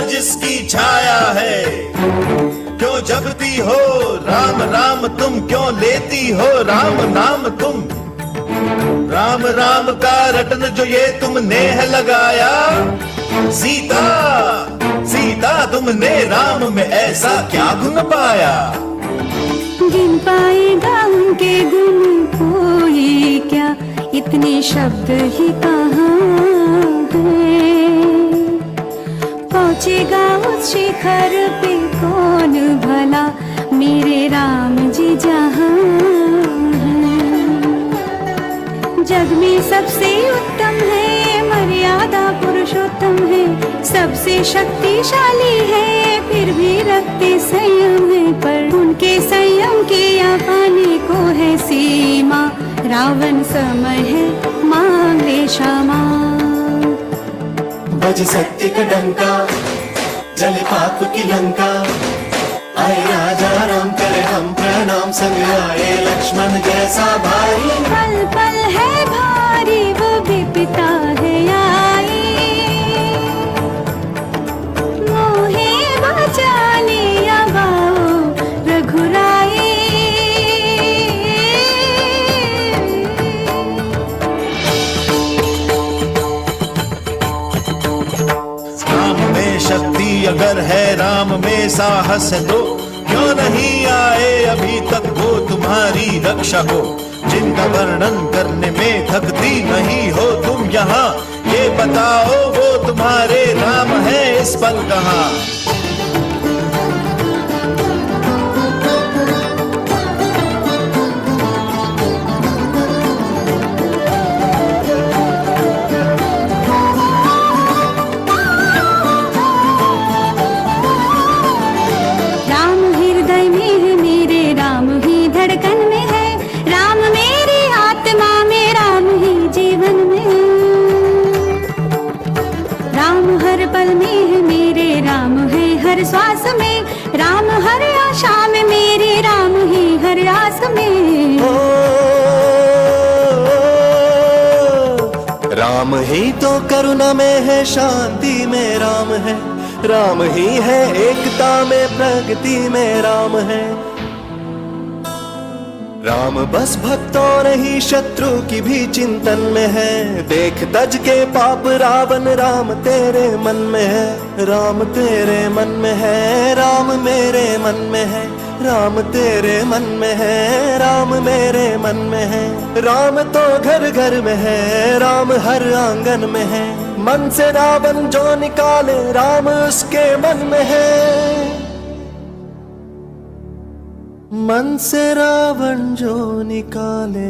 पर जिसकी छाया है, क्यों जपती हो राम राम तुम, क्यों लेती हो राम नाम तुम। राम राम का रटन जो ये तुमने है लगाया, सीता सीता तुमने राम में ऐसा क्या गुण पाया। गिन पाएगा उनके गुण कोई क्या, इतने शब्द ही कहाँ है। पहुँचेगा उस शिखर पे कौन भला, मेरे राम जी जहाँ हैं। जग में सबसे उत्तम है, मर्यादा पुरुषोत्तम है, सबसे शक्तिशाली है, फिर भी रखते संयम है। पर उनके संयम के या पाने को है सीमा, रावण समय है मांग ले क्षमा। बज सत्य का डंका, जले पाप की लंका, आए राजा राम करे हम प्रणाम, संग आए लक्ष्मण जैसा भाई। पल पल है भारी वो भी पिता है आई, मोहे बचा लिया बाओ रघुराई। राम में शक्ति अगर है, राम में साहस है, तो क्यों नहीं आए अभी तक वो तुम्हारी रक्षा हो। जिनका वर्णन करने में थकती नहीं हो तुम यहाँ, ये बताओ वो तुम्हारे राम है इस पल कहाँ। श्वास में राम, हर आशा में मेरे राम ही हर आस में। राम ही तो करुणा में है, शांति में राम है, राम ही है एकता में, प्रगति में राम है। राम बस भक्तों नहीं शत्रु की भी चिंतन में है, देख तज के पाप रावण राम तेरे मन में है। राम तेरे मन में है, राम मेरे मन में है, राम तेरे मन में है, राम मेरे मन में है। राम तो घर घर में है, राम हर आंगन में है, मन से रावण जो निकाले राम उसके मन में है। मन से रावण जो निकाले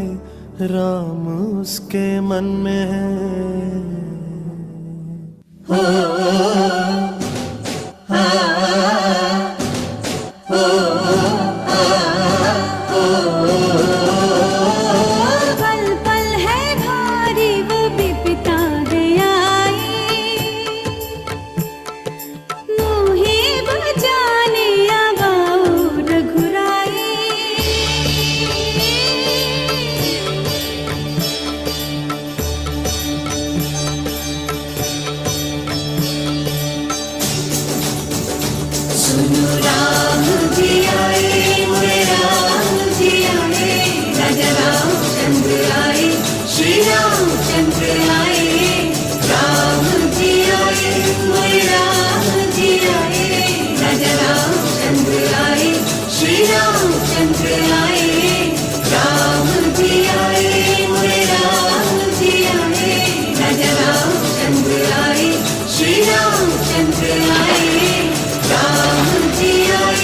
राम उसके मन में है। पल पल है भारी वो भी पिता है आई, मोहे बचाने आवाओ रघुराई। सुनो राम जी आए, मोरे राम जी आए, राजा रामचंद्र आए, श्री रामचंद्र आए। राम जी आए, मोरे राम जी आए, राजा रामचंद्र आए, श्री रामचंद्र आए। राम जी आए, मोरे राम जी आए, राजा रामचंद्र आए, श्री रामचंद्र आए। राम जी आए।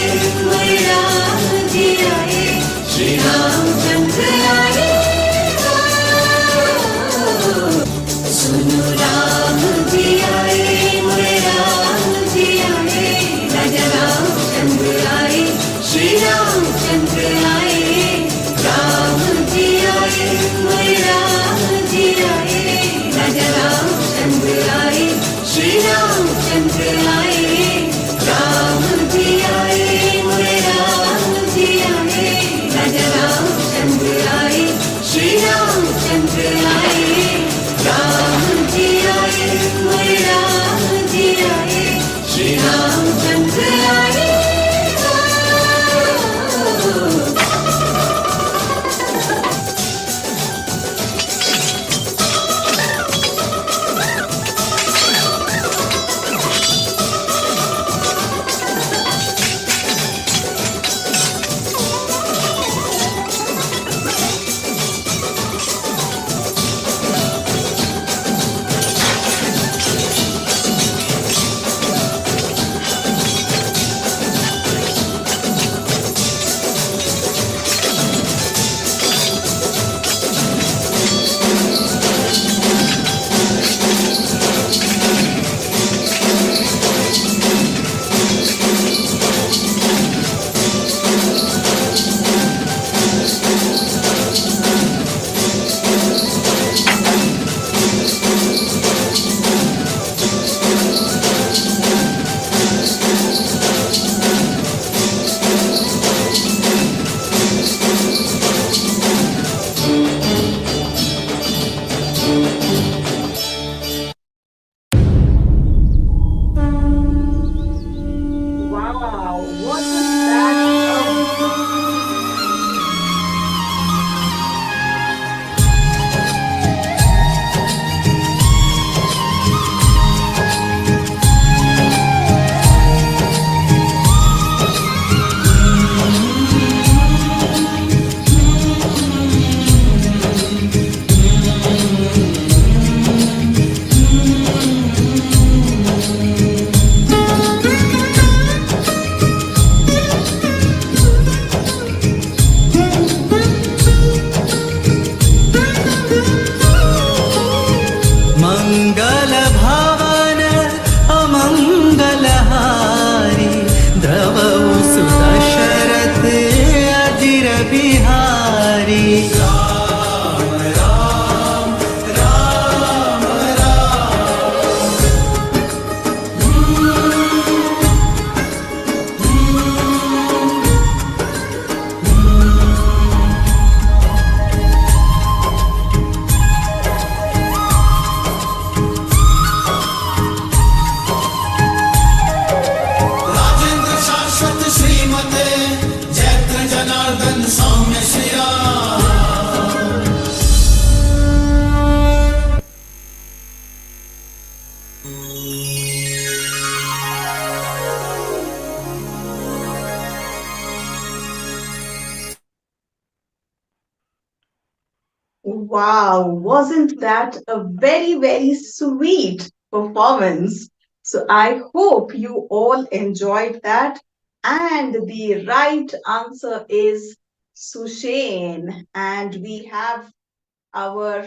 रामचंद्र आए हो। Wow, wasn't that मंगल भावन अमंगलहारी द्रवौ सुदशरथ अजिर बिहारी राम राम राम राजेंद्र शाश्वत श्रीमते जैत्र जनार्दन सौम्य Shri Ram. Wow, wasn't that a very, very sweet performance? So I hope you all enjoyed that. And the right answer is Sushain. And we have our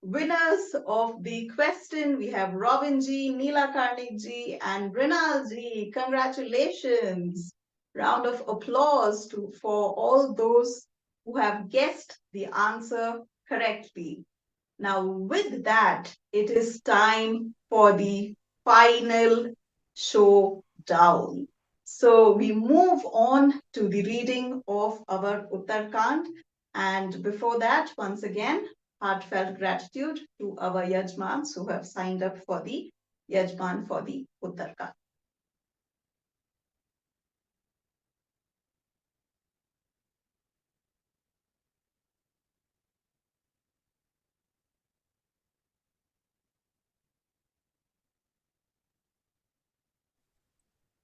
winners of the question. We have Robin G, Neela Karnik Ji, and Brinal Ji. Congratulations. Round of applause for all those who have guessed the answer correctly. Now, with that, it is time for the final showdown. So we move on to the reading of our Uttarkand. And before that, once again, heartfelt gratitude to our Yajmans who have signed up for the Yajman for the Uttarkand.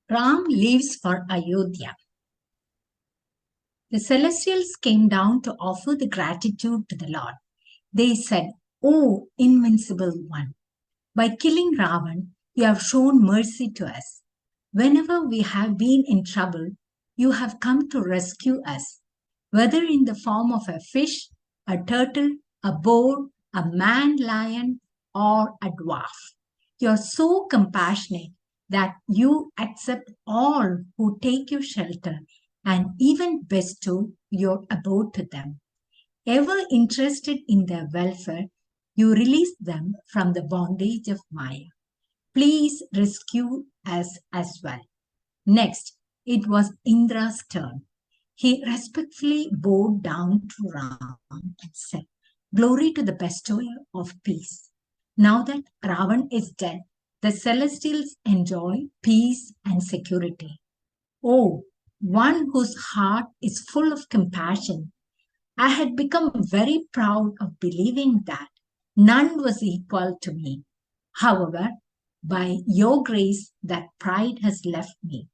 Ram leaves for Ayodhya. The celestials came down to offer the gratitude to the Lord. They said, "O invincible one, by killing Ravan, you have shown mercy to us. Whenever we have been in trouble, you have come to rescue us, whether in the form of a fish, a turtle, a boar, a man-lion, or a dwarf. You are so compassionate that you accept all who take your shelter and even bestow your abode to them. Ever interested in their welfare, you release them from the bondage of Maya. Please rescue us as well." Next, it was Indra's turn. He respectfully bowed down to Ram and said, "Glory to the bestower of peace. Now that Ravan is dead, the celestials enjoy peace and security. Oh, one whose heart is full of compassion. I had become very proud of believing that none was equal to me. However, by your grace, that pride has left me.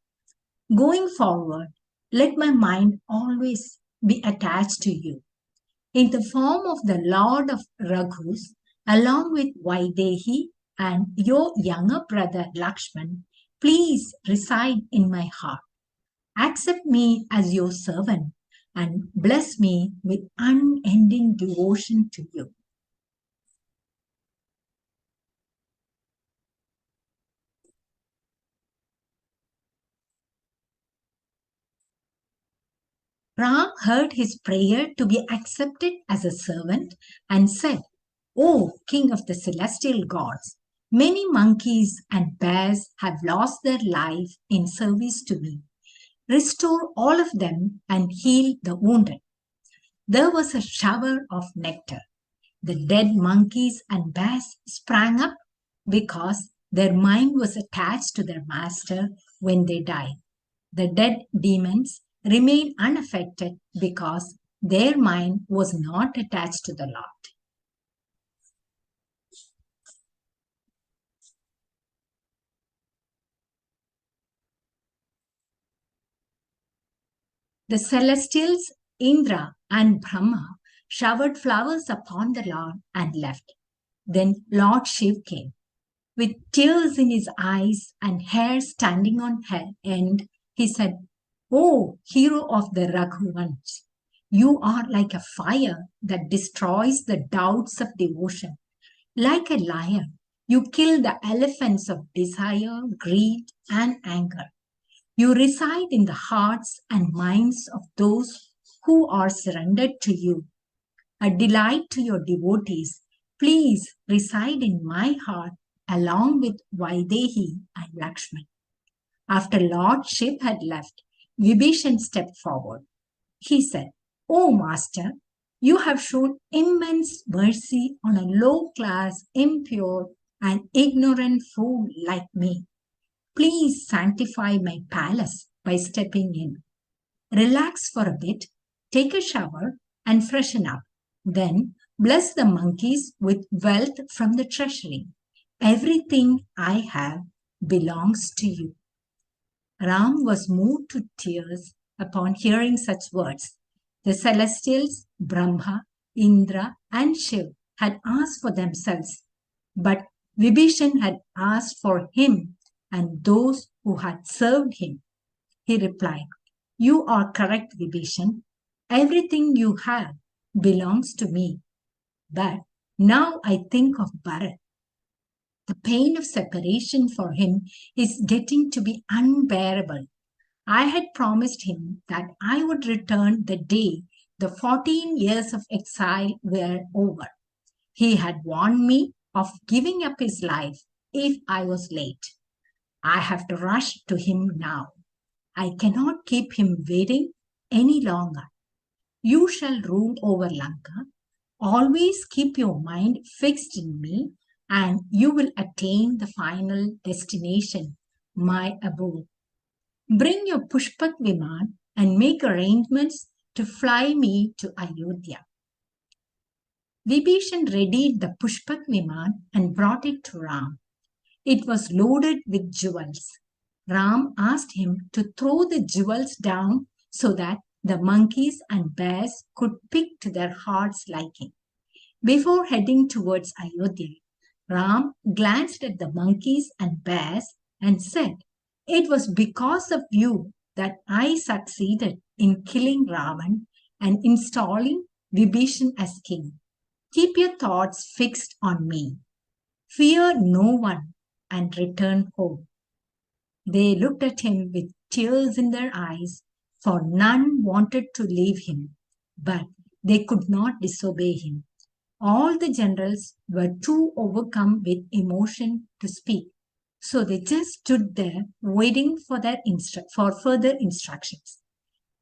Going forward, let my mind always be attached to you. In the form of the Lord of Raghus, along with Vaidehi and your younger brother Lakshman, please reside in my heart. Accept me as your servant and bless me with unending devotion to you. Ram heard his prayer to be accepted as a servant and said, O King of the celestial gods, many monkeys and bears have lost their life in service to me. Restore all of them and heal the wounded. There was a shower of nectar. The dead monkeys and bears sprang up because their mind was attached to their master when they died. The dead demons remained unaffected because their mind was not attached to the Lord. The celestials, Indra and Brahma, showered flowers upon the Lord and left. Then Lord Shiv came. With tears in his eyes and hair standing on end, he said, O hero of the Raghuvans, you are like a fire that destroys the doubts of devotion. Like a lion, you kill the elephants of desire, greed, and anger. You reside in the hearts and minds of those who are surrendered to you. A delight to your devotees, please reside in my heart along with Vaidehi and Lakshman. After Lord Shiv had left, Vibhishan stepped forward. He said, O Master, you have shown immense mercy on a low-class, impure, and ignorant fool like me. Please sanctify my palace by stepping in. Relax for a bit, take a shower, and freshen up. Then bless the monkeys with wealth from the treasury. Everything I have belongs to you. Ram was moved to tears upon hearing such words. The celestials, Brahma, Indra, and Shiv had asked for themselves, but Vibhishan had asked for him and those who had served him. He replied, You are correct, Vibhishan. Everything you have belongs to me. But now I think of Bharat. The pain of separation for him is getting to be unbearable. I had promised him that I would return the day the 14 years of exile were over. He had warned me of giving up his life if I was late. I have to rush to him now. I cannot keep him waiting any longer. You shall rule over Lanka. Always keep your mind fixed in me, and you will attain the final destination, my abode. Bring your Pushpak Viman and make arrangements to fly me to Ayodhya. Vibhishan readied the Pushpak Viman and brought it to Ram. It was loaded with jewels. Ram asked him to throw the jewels down so that the monkeys and bears could pick to their heart's liking. Before heading towards Ayodhya, Ram glanced at the monkeys and bears and said, It was because of you that I succeeded in killing Ravan and installing Vibhishan as king. Keep your thoughts fixed on me. Fear no one and return home. They looked at him with tears in their eyes, for none wanted to leave him, but they could not disobey him. All the generals were too overcome with emotion to speak, so they just stood there waiting for further instructions.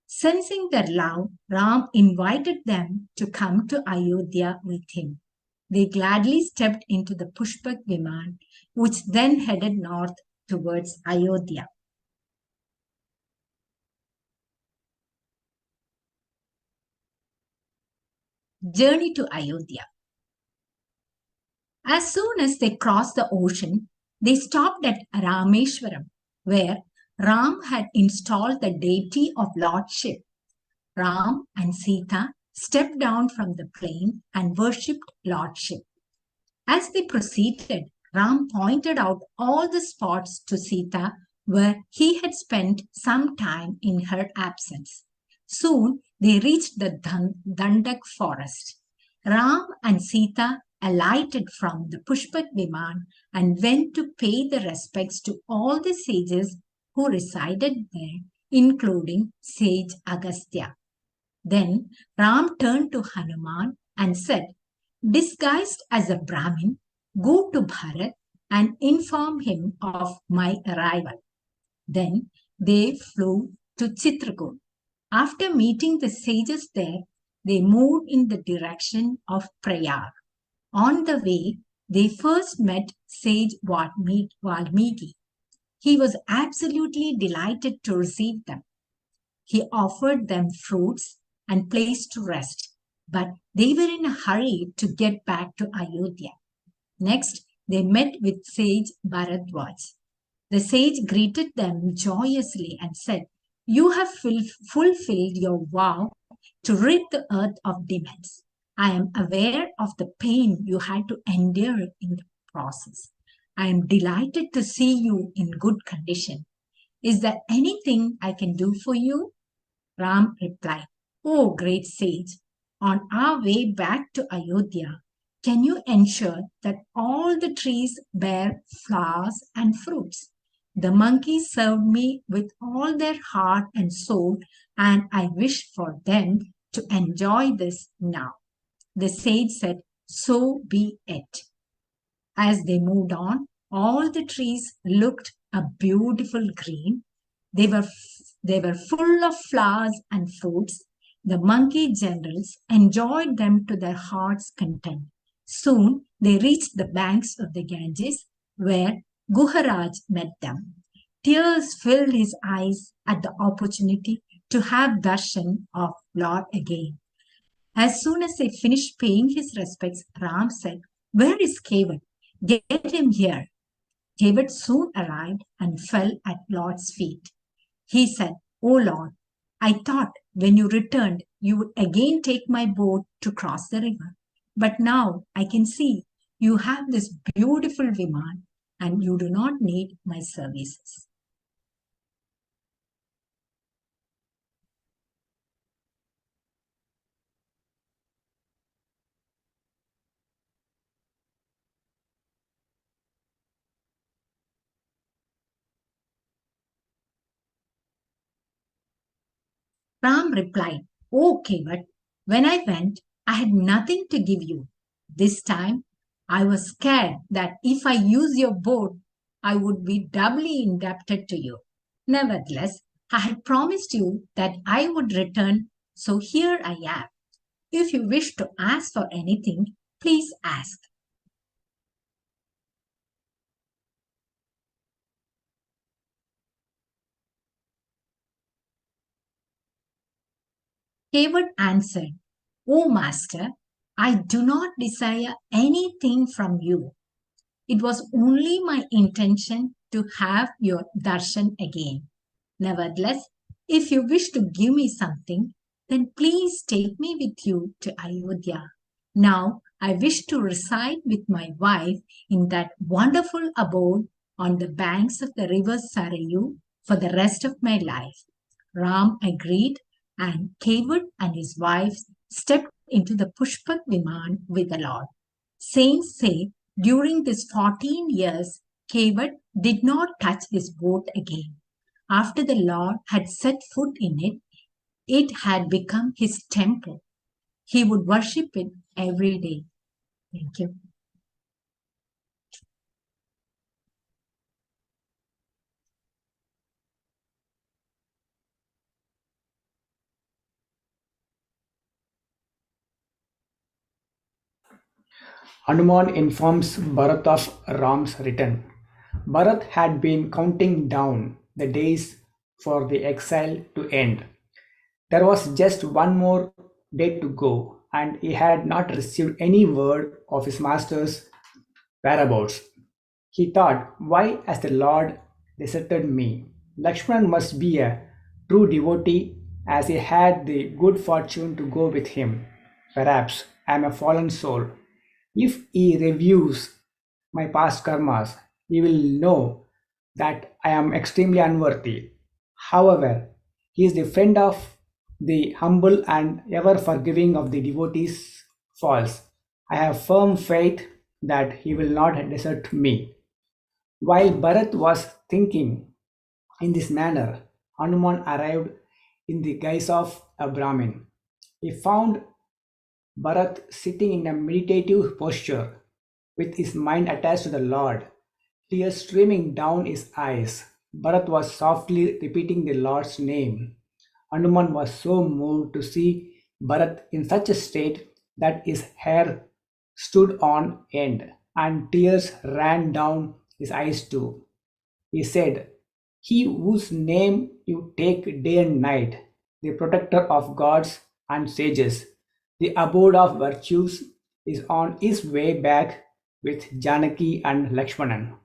Sensing their love, Ram invited them to come to Ayodhya with him. they gladly stepped into the Pushpak Viman, which then headed north towards Ayodhya. Journey to Ayodhya. As soon as they crossed the ocean, they stopped at Rameshwaram, where Ram had installed the deity of lordship. Ram and Sita stepped down from the plane and worshipped lordship. As they proceeded, Ram pointed out all the spots to Sita where he had spent some time in her absence. Soon they reached the Dandak forest. Ram and Sita alighted from the Pushpak Viman and went to pay the respects to all the sages who resided there, including sage Agastya. Then Ram turned to Hanuman and said, "Disguised as a Brahmin, go to Bharat and inform him of my arrival." Then they flew to Chitrakoot. After meeting the sages there, they moved in the direction of Prayag. On the way, they first met sage Valmiki. He was absolutely delighted to receive them. He offered them fruits and place to rest, but they were in a hurry to get back to Ayodhya. Next, they met with sage Bharadwaj. The sage greeted them joyously and said, "You have fulfilled your vow to rid the earth of demons. I am aware of the pain you had to endure in the process. I am delighted to see you in good condition. Is there anything I can do for you?" Ram replied, "Oh, great sage, on our way back to Ayodhya, can you ensure that all the trees bear flowers and fruits? The monkeys served me with all their heart and soul, and I wish for them to enjoy this now." The sage said, "So be it." As they moved on, all the trees looked a beautiful green. They were full of flowers and fruits. The monkey generals enjoyed them to their heart's content. Soon they reached the banks of the Ganges, where Guharaj met them. Tears filled his eyes at the opportunity to have darshan of Lord again. As soon as they finished paying his respects, Ram said, "Where is Kevat? Get him here." Kevat soon arrived and fell at Lord's feet. He said, "O Lord, I thought when you returned you would again take my boat to cross the river. But now I can see you have this beautiful Viman and you do not need my services." Ram replied, "O Kevat, when I went, I had nothing to give you. This time, I was scared that if I use your boat, I would be doubly indebted to you. Nevertheless, I had promised you that I would return, so here I am. If you wish to ask for anything, please ask." Kevat answered, "O Master, I do not desire anything from you. It was only my intention to have your darshan again. Nevertheless, if you wish to give me something, then please take me with you to Ayodhya. Now I wish to reside with my wife in that wonderful abode on the banks of the river Sarayu for the rest of my life." Ram agreed, and Kevat and his wife stepped into the Pushpak Viman with the Lord. Saints say during these 14 years, Kevat did not touch his boat again. After the Lord had set foot in it, it had become his temple. He would worship it every day. Thank you. Hanuman informs Bharat of Ram's return. Bharat had been counting down the days for the exile to end. There was just one more day to go, and he had not received any word of his master's whereabouts. He thought, why has the Lord deserted me? Lakshman must be a true devotee as he had the good fortune to go with him. Perhaps I am a fallen soul. If he reviews my past karmas, he will know that I am extremely unworthy. However, he is the friend of the humble and ever forgiving of the devotees' faults. I have firm faith that he will not desert me. While Bharat was thinking in this manner, Hanuman arrived in the guise of a Brahmin. He found Bharat sitting in a meditative posture, with his mind attached to the Lord, tears streaming down his eyes. Bharat was softly repeating the Lord's name. Hanuman was so moved to see Bharat in such a state that his hair stood on end and tears ran down his eyes too. He said, he whose name you take day and night, the protector of gods and sages, the abode of virtues, is on his way back with Janaki and Lakshmanan.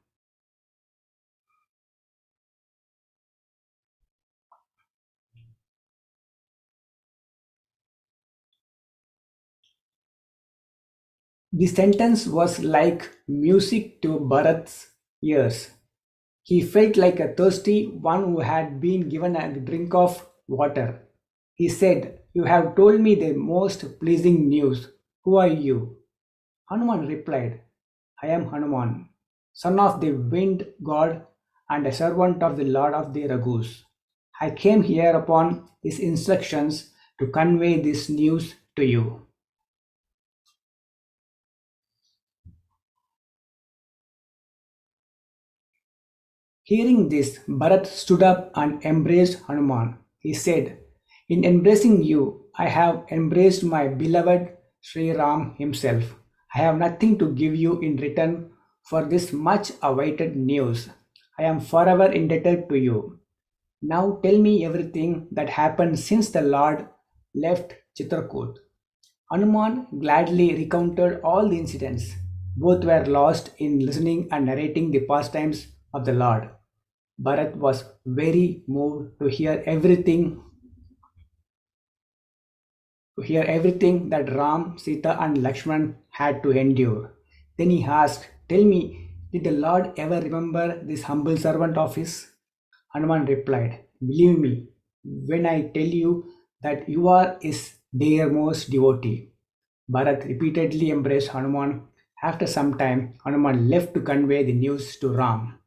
The sentence was like music to Bharat's ears. He felt like a thirsty one who had been given a drink of water. He said, you have told me the most pleasing news. Who are you? Hanuman replied, I am Hanuman, son of the wind god and a servant of the Lord of the Raghus. I came here upon his instructions to convey this news to you. Hearing this, Bharat stood up and embraced Hanuman. He said, in embracing you, I have embraced my beloved Sri Ram himself. I have nothing to give you in return for this much awaited news. I am forever indebted to you. Now tell me everything that happened since the Lord left Chitrakoot. Hanuman gladly recounted all the incidents. Both were lost in listening and narrating the pastimes of the Lord. Bharat was very moved to hear everything that Ram, Sita and Lakshman had to endure. Then he asked, tell me, did the Lord ever remember this humble servant of his? Hanuman replied, believe me when I tell you that you are his dearmost devotee. Bharat repeatedly embraced Hanuman. After some time, Hanuman left to convey the news to Ram.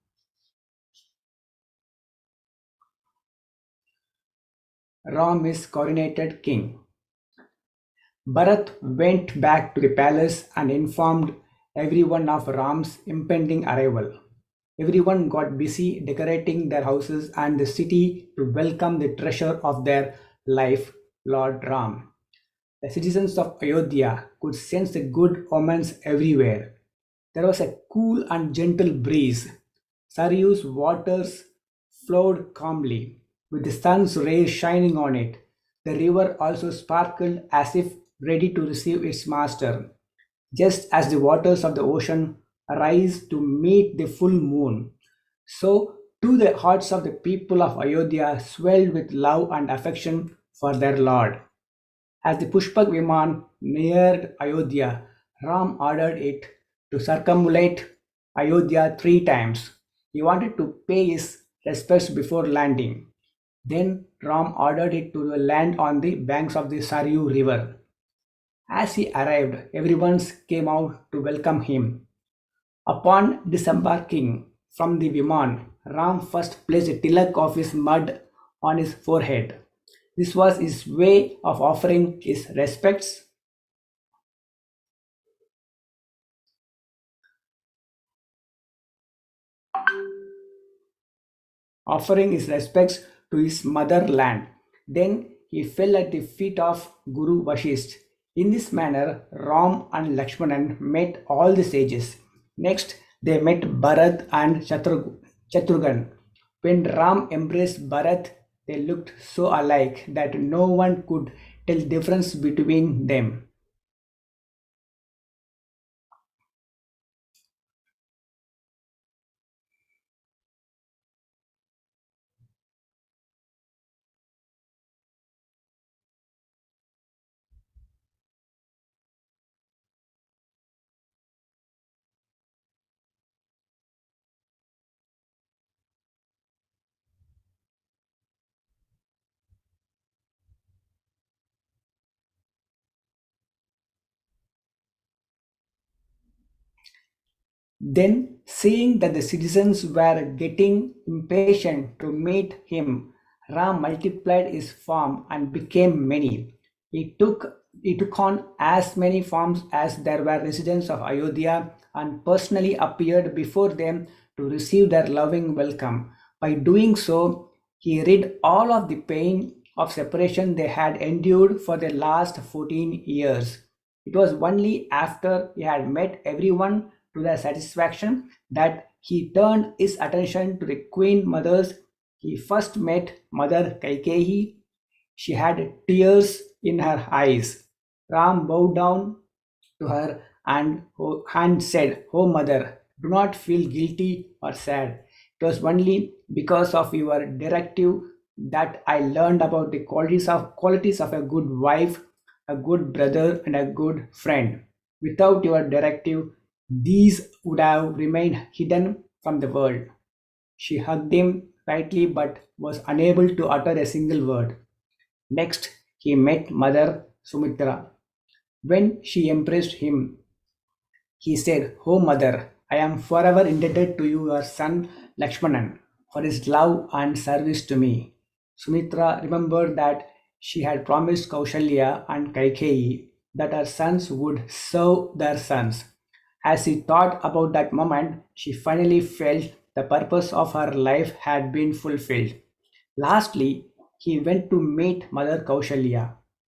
Ram is coronated king. Bharat went back to the palace and informed everyone of Ram's impending arrival. Everyone got busy decorating their houses and the city to welcome the treasure of their life, Lord Ram. The citizens of Ayodhya could sense the good omens everywhere. There was a cool and gentle breeze. Saryu's waters flowed calmly, with the sun's rays shining on it. The river also sparkled as if ready to receive its master. Just as the waters of the ocean rise to meet the full moon, so too the hearts of the people of Ayodhya swelled with love and affection for their Lord. As the Pushpak Viman neared Ayodhya, Ram ordered it to circumambulate Ayodhya 3 times. He wanted to pay his respects before landing. Then Ram ordered it to land on the banks of the Saryu river. As he arrived, everyone came out to welcome him. Upon disembarking from the Viman, Ram first placed a tilak of his mud on his forehead. This was his way of offering his respects. Offering his respects to his motherland. Then he fell at the feet of Guru Vashisht. In this manner, Ram and Lakshmanan met all the sages. Next, they met Bharat and Shatrughan. When Ram embraced Bharat, they looked so alike that no one could tell the difference between them. Then, seeing that the citizens were getting impatient to meet him, Ram multiplied his form and became many. He took on as many forms as there were residents of Ayodhya and personally appeared before them to receive their loving welcome. By doing so, he rid all of the pain of separation they had endured for the last 14 years. It was only after he had met everyone to their satisfaction that he turned his attention to the queen mothers. He first met Mother Kaikeyi. She had tears in her eyes. Ram bowed down to her and said, "Oh mother, do not feel guilty or sad. It was only because of your directive that I learned about the qualities of a good wife, a good brother, and a good friend. Without your directive, these would have remained hidden from the world." She hugged him tightly but was unable to utter a single word. Next, he met Mother Sumitra. When she embraced him, he said, "Oh mother, I am forever indebted to your son Lakshmanan for his love and service to me." Sumitra remembered that she had promised Kaushalya and Kaikeyi that her sons would serve their sons. As she thought about that moment, she finally felt the purpose of her life had been fulfilled. Lastly, he went to meet Mother Kaushalya.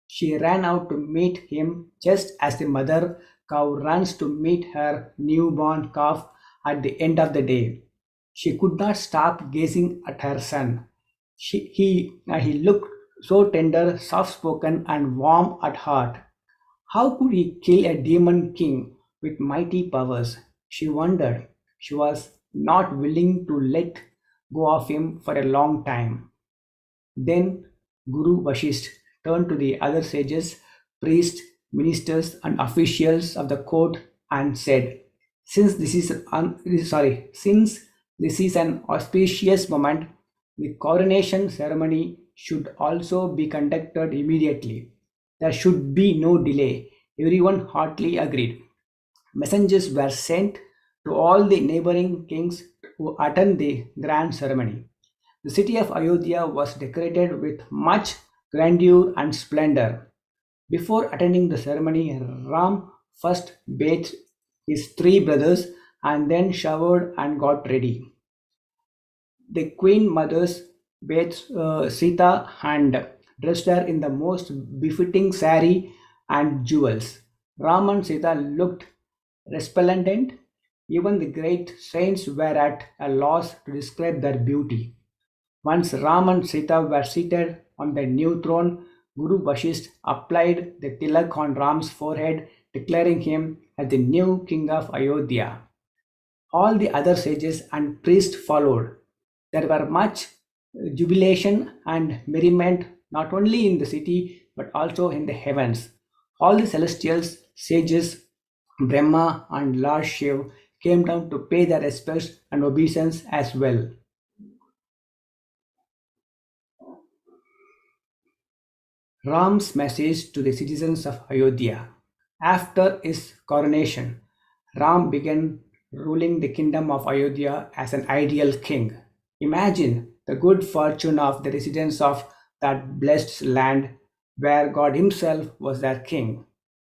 She ran out to meet him just as the mother cow runs to meet her newborn calf at the end of the day. She could not stop gazing at her son. He looked so tender, soft spoken, and warm at heart. How could he kill a demon king with mighty powers? She wondered. She was not willing to let go of him for a long time. Then Guru Vashisht turned to the other sages, priests, ministers, and officials of the court and said, Since this is an auspicious moment, the coronation ceremony should also be conducted immediately. There should be no delay." Everyone heartily agreed. Messengers were sent to all the neighboring kings to attend the grand ceremony. The city of Ayodhya was decorated with much grandeur and splendor. Before attending the ceremony, Ram first bathed his three brothers and then showered and got ready. The queen mothers bathed Sita and dressed her in the most befitting sari and jewels. Ram and Sita looked resplendent. Even the great saints were at a loss to describe their beauty. Once Ram and Sita were seated on the new throne, Guru Vashisht applied the tilak on Ram's forehead, declaring him as the new king of Ayodhya. All the other sages and priests followed. There were much jubilation and merriment not only in the city but also in the heavens. All the celestial sages, Brahma and Lord Shiv, came down to pay their respects and obeisance as well. Ram's message to the citizens of Ayodhya. After his coronation, Ram began ruling the kingdom of Ayodhya as an ideal king. Imagine the good fortune of the residents of that blessed land where God Himself was their king.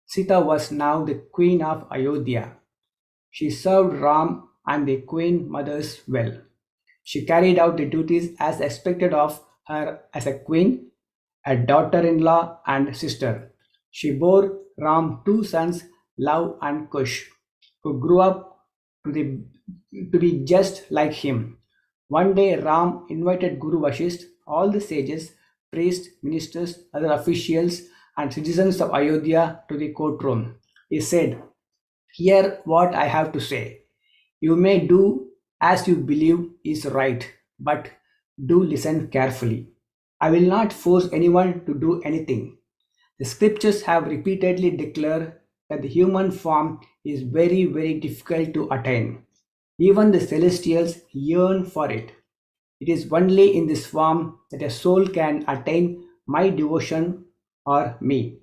Sita was now the queen of Ayodhya. She served Ram and the queen mothers well. She carried out the duties as expected of her as a queen, a daughter-in-law, and sister. She bore Ram two sons, Love and Kush, who grew up to be just like him. One day Ram invited Guru Vashisth, all the sages, priests, ministers, other officials, and citizens of Ayodhya to the courtroom. He said, "Hear what I have to say. You may do as you believe is right, but do listen carefully. I will not force anyone to do anything. The scriptures have repeatedly declared that the human form is very, very difficult to attain. Even the celestials yearn for it. It is only in this form that a soul can attain my devotion or me.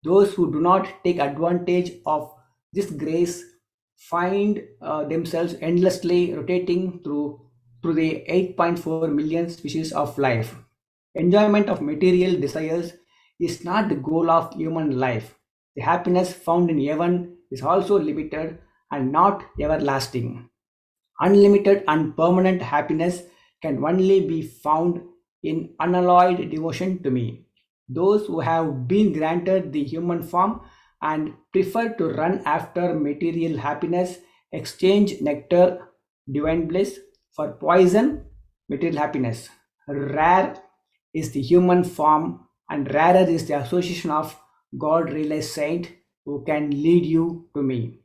Those who do not take advantage of this grace find themselves endlessly rotating through the 8.4 million species of life. Enjoyment of material desires is not the goal of human life. The happiness found in heaven is also limited and not everlasting. Unlimited and permanent happiness can only be found in unalloyed devotion to me. Those who have been granted the human form and prefer to run after material happiness exchange nectar, divine bliss, for poison, material happiness. Rare is the human form, and rarer is the association of God realized saint who can lead you to me.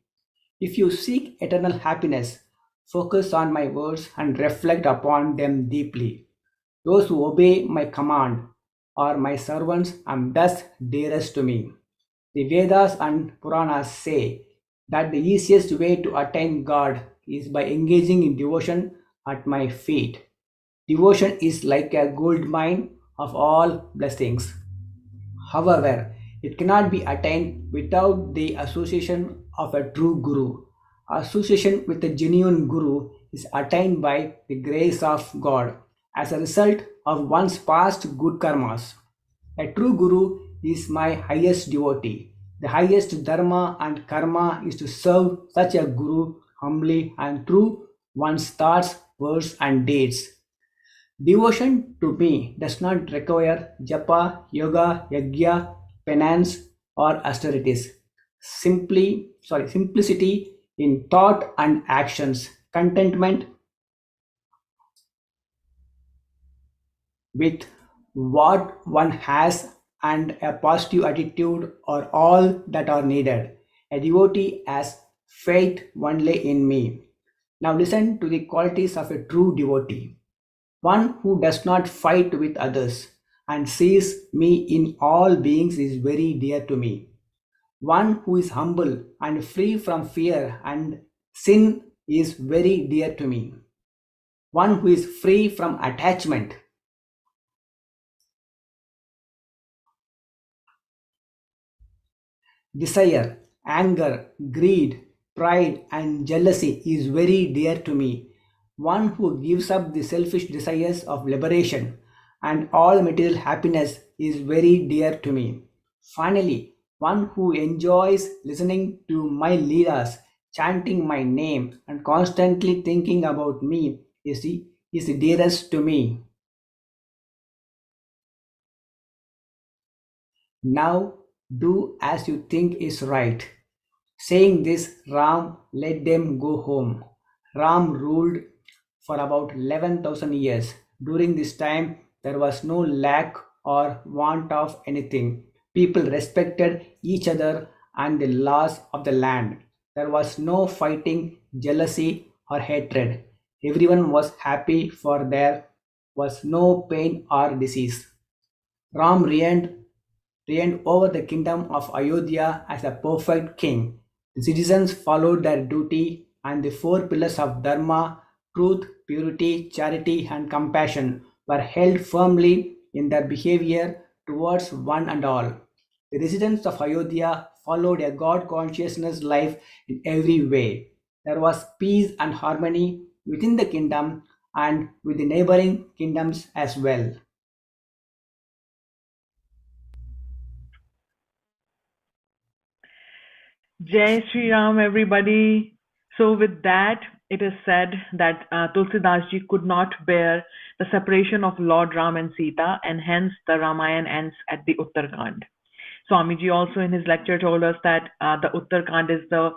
If you seek eternal happiness, focus on my words and reflect upon them deeply. Those who obey my command are my servants and thus dearest to me. The Vedas and Puranas say that the easiest way to attain God is by engaging in devotion at my feet. Devotion is like a gold mine of all blessings. However, it cannot be attained without the association of a true Guru. Association with a genuine Guru is attained by the grace of God as a result of one's past good karmas. A true Guru is my highest devotee. The highest dharma and karma is to serve such a Guru humbly and through one's thoughts, words, and deeds. Devotion to me does not require japa, yoga, yajna, penance, or austerities. Simplicity in thought and actions, contentment with what one has, and a positive attitude are all that are needed. A devotee has faith only in me. Now listen to the qualities of a true devotee. One who does not fight with others and sees me in all beings is very dear to me. One who is humble and free from fear and sin is very dear to me. One who is free from attachment, desire, anger, greed, pride, and jealousy is very dear to me. One who gives up the selfish desires of liberation and all material happiness is very dear to me. Finally, one who enjoys listening to my leelas, chanting my name, and constantly thinking about me is the dearest to me. Now do as you think is right. Saying this, Ram let them go home. Ram ruled for about 11,000 years. During this time, there was no lack or want of anything. People respected each other and the laws of the land. There was no fighting, jealousy, or hatred. Everyone was happy, for there was no pain or disease. Ram reigned over the kingdom of Ayodhya as a perfect king. The citizens followed their duty, and the four pillars of Dharma, truth, purity, charity, and compassion were held firmly in their behavior towards one and all. The residents of Ayodhya followed a God consciousness life in every way. There was peace and harmony within the kingdom and with the neighboring kingdoms as well. Jai Sri Ram, everybody. So with that, it is said that Tulsidas ji could not bear the separation of Lord Ram and Sita, and hence the Ramayana ends at the Uttarkand. Swamiji also in his lecture told us that the Uttarkand is the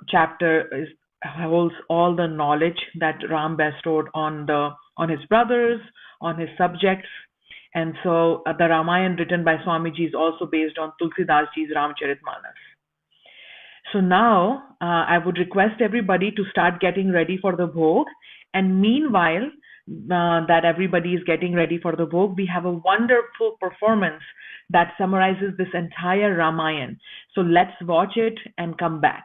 chapter holds all the knowledge that Ram bestowed on his brothers, on his subjects. And so the Ramayan written by Swamiji is also based on Tulsidas ji's Ramcharitmanas. So now I would request everybody to start getting ready for the bhog. And meanwhile, that everybody is getting ready for the bhog, we have a wonderful performance that summarizes this entire Ramayan. So let's watch it and come back.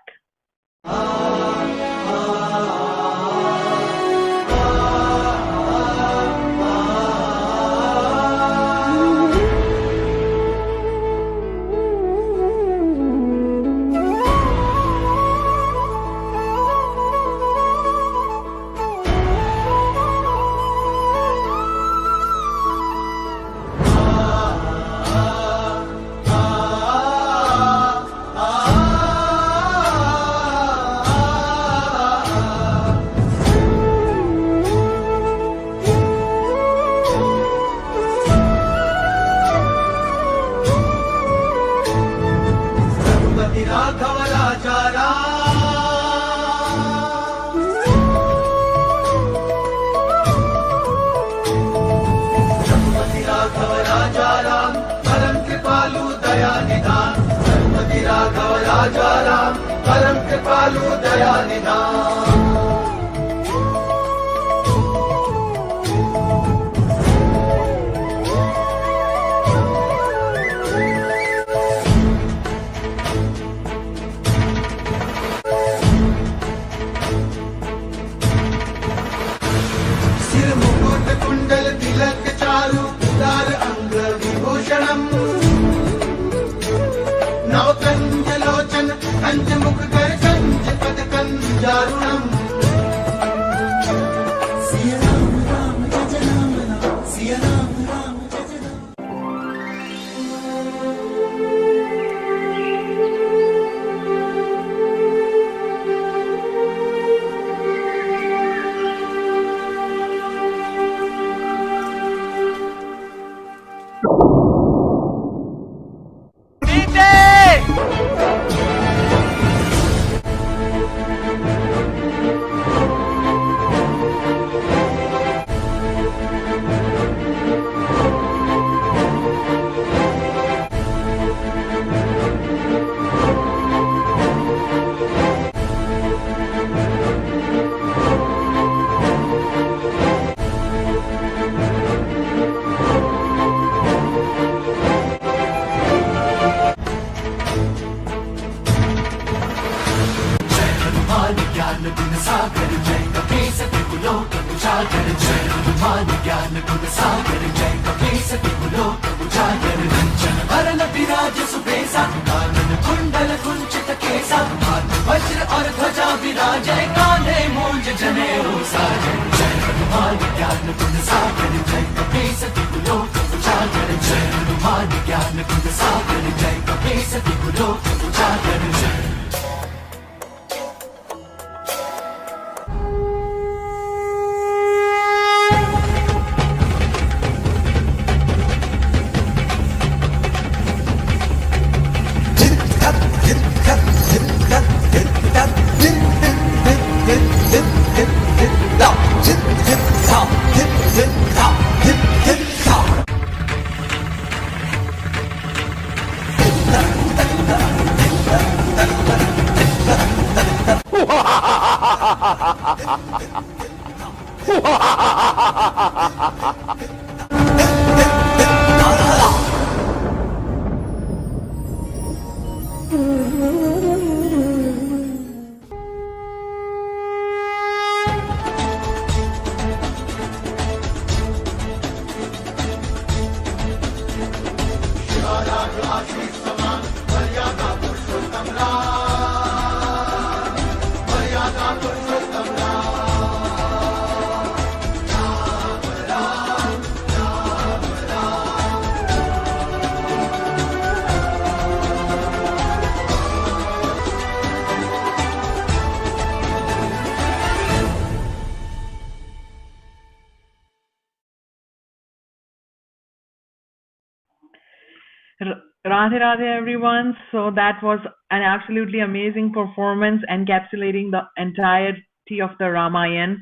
Radhe Radhe everyone. So that was an absolutely amazing performance encapsulating the entirety of the Ramayana.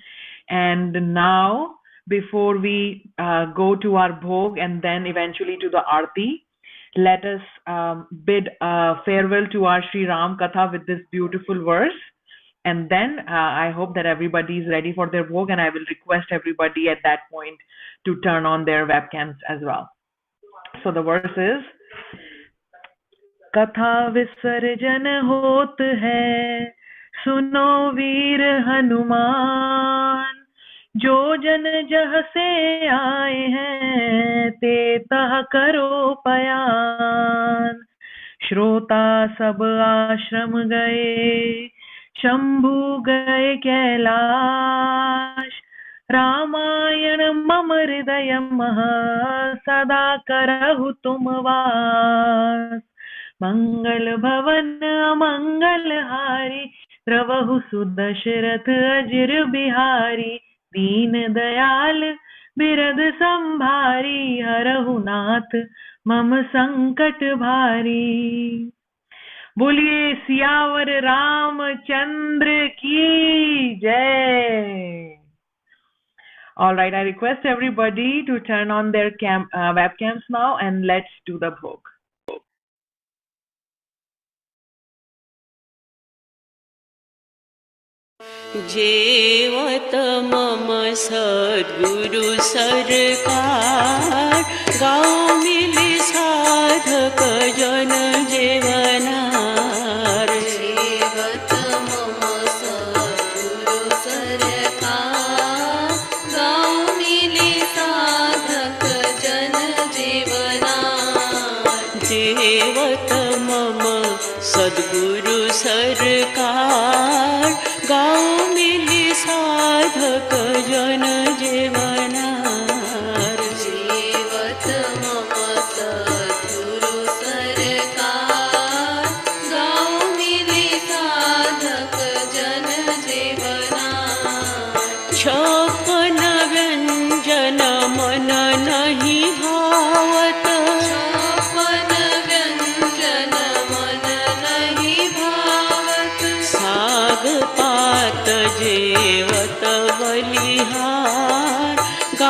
And now, before we go to our bhog and then eventually to the Aarti, let us bid farewell to our Shri Ram Katha with this beautiful verse. And then I hope that everybody is ready for their bhog, and I will request everybody at that point to turn on their webcams as well. So the verse is, कथा विसर्जन होत है, सुनो वीर हनुमान, जो जन जह से आए हैं, ते तह करो पयान। श्रोता सब आश्रम गए, शंभु गए कैलाश, रामायण मम हृदय मह, सदा करहु तुम वास। मंगल भवन अमंगल हारी, रवहु सुदशरथ अजिर बिहारी, दीन दयाल बिरद संभारी, हरहु नाथ मम संकट भारी। बोलिए सियावर रामचंद्र की जय। All right, I request everybody to turn on their webcams now, and let's do the bhog. जेवत मम सद्गुरु सरकार,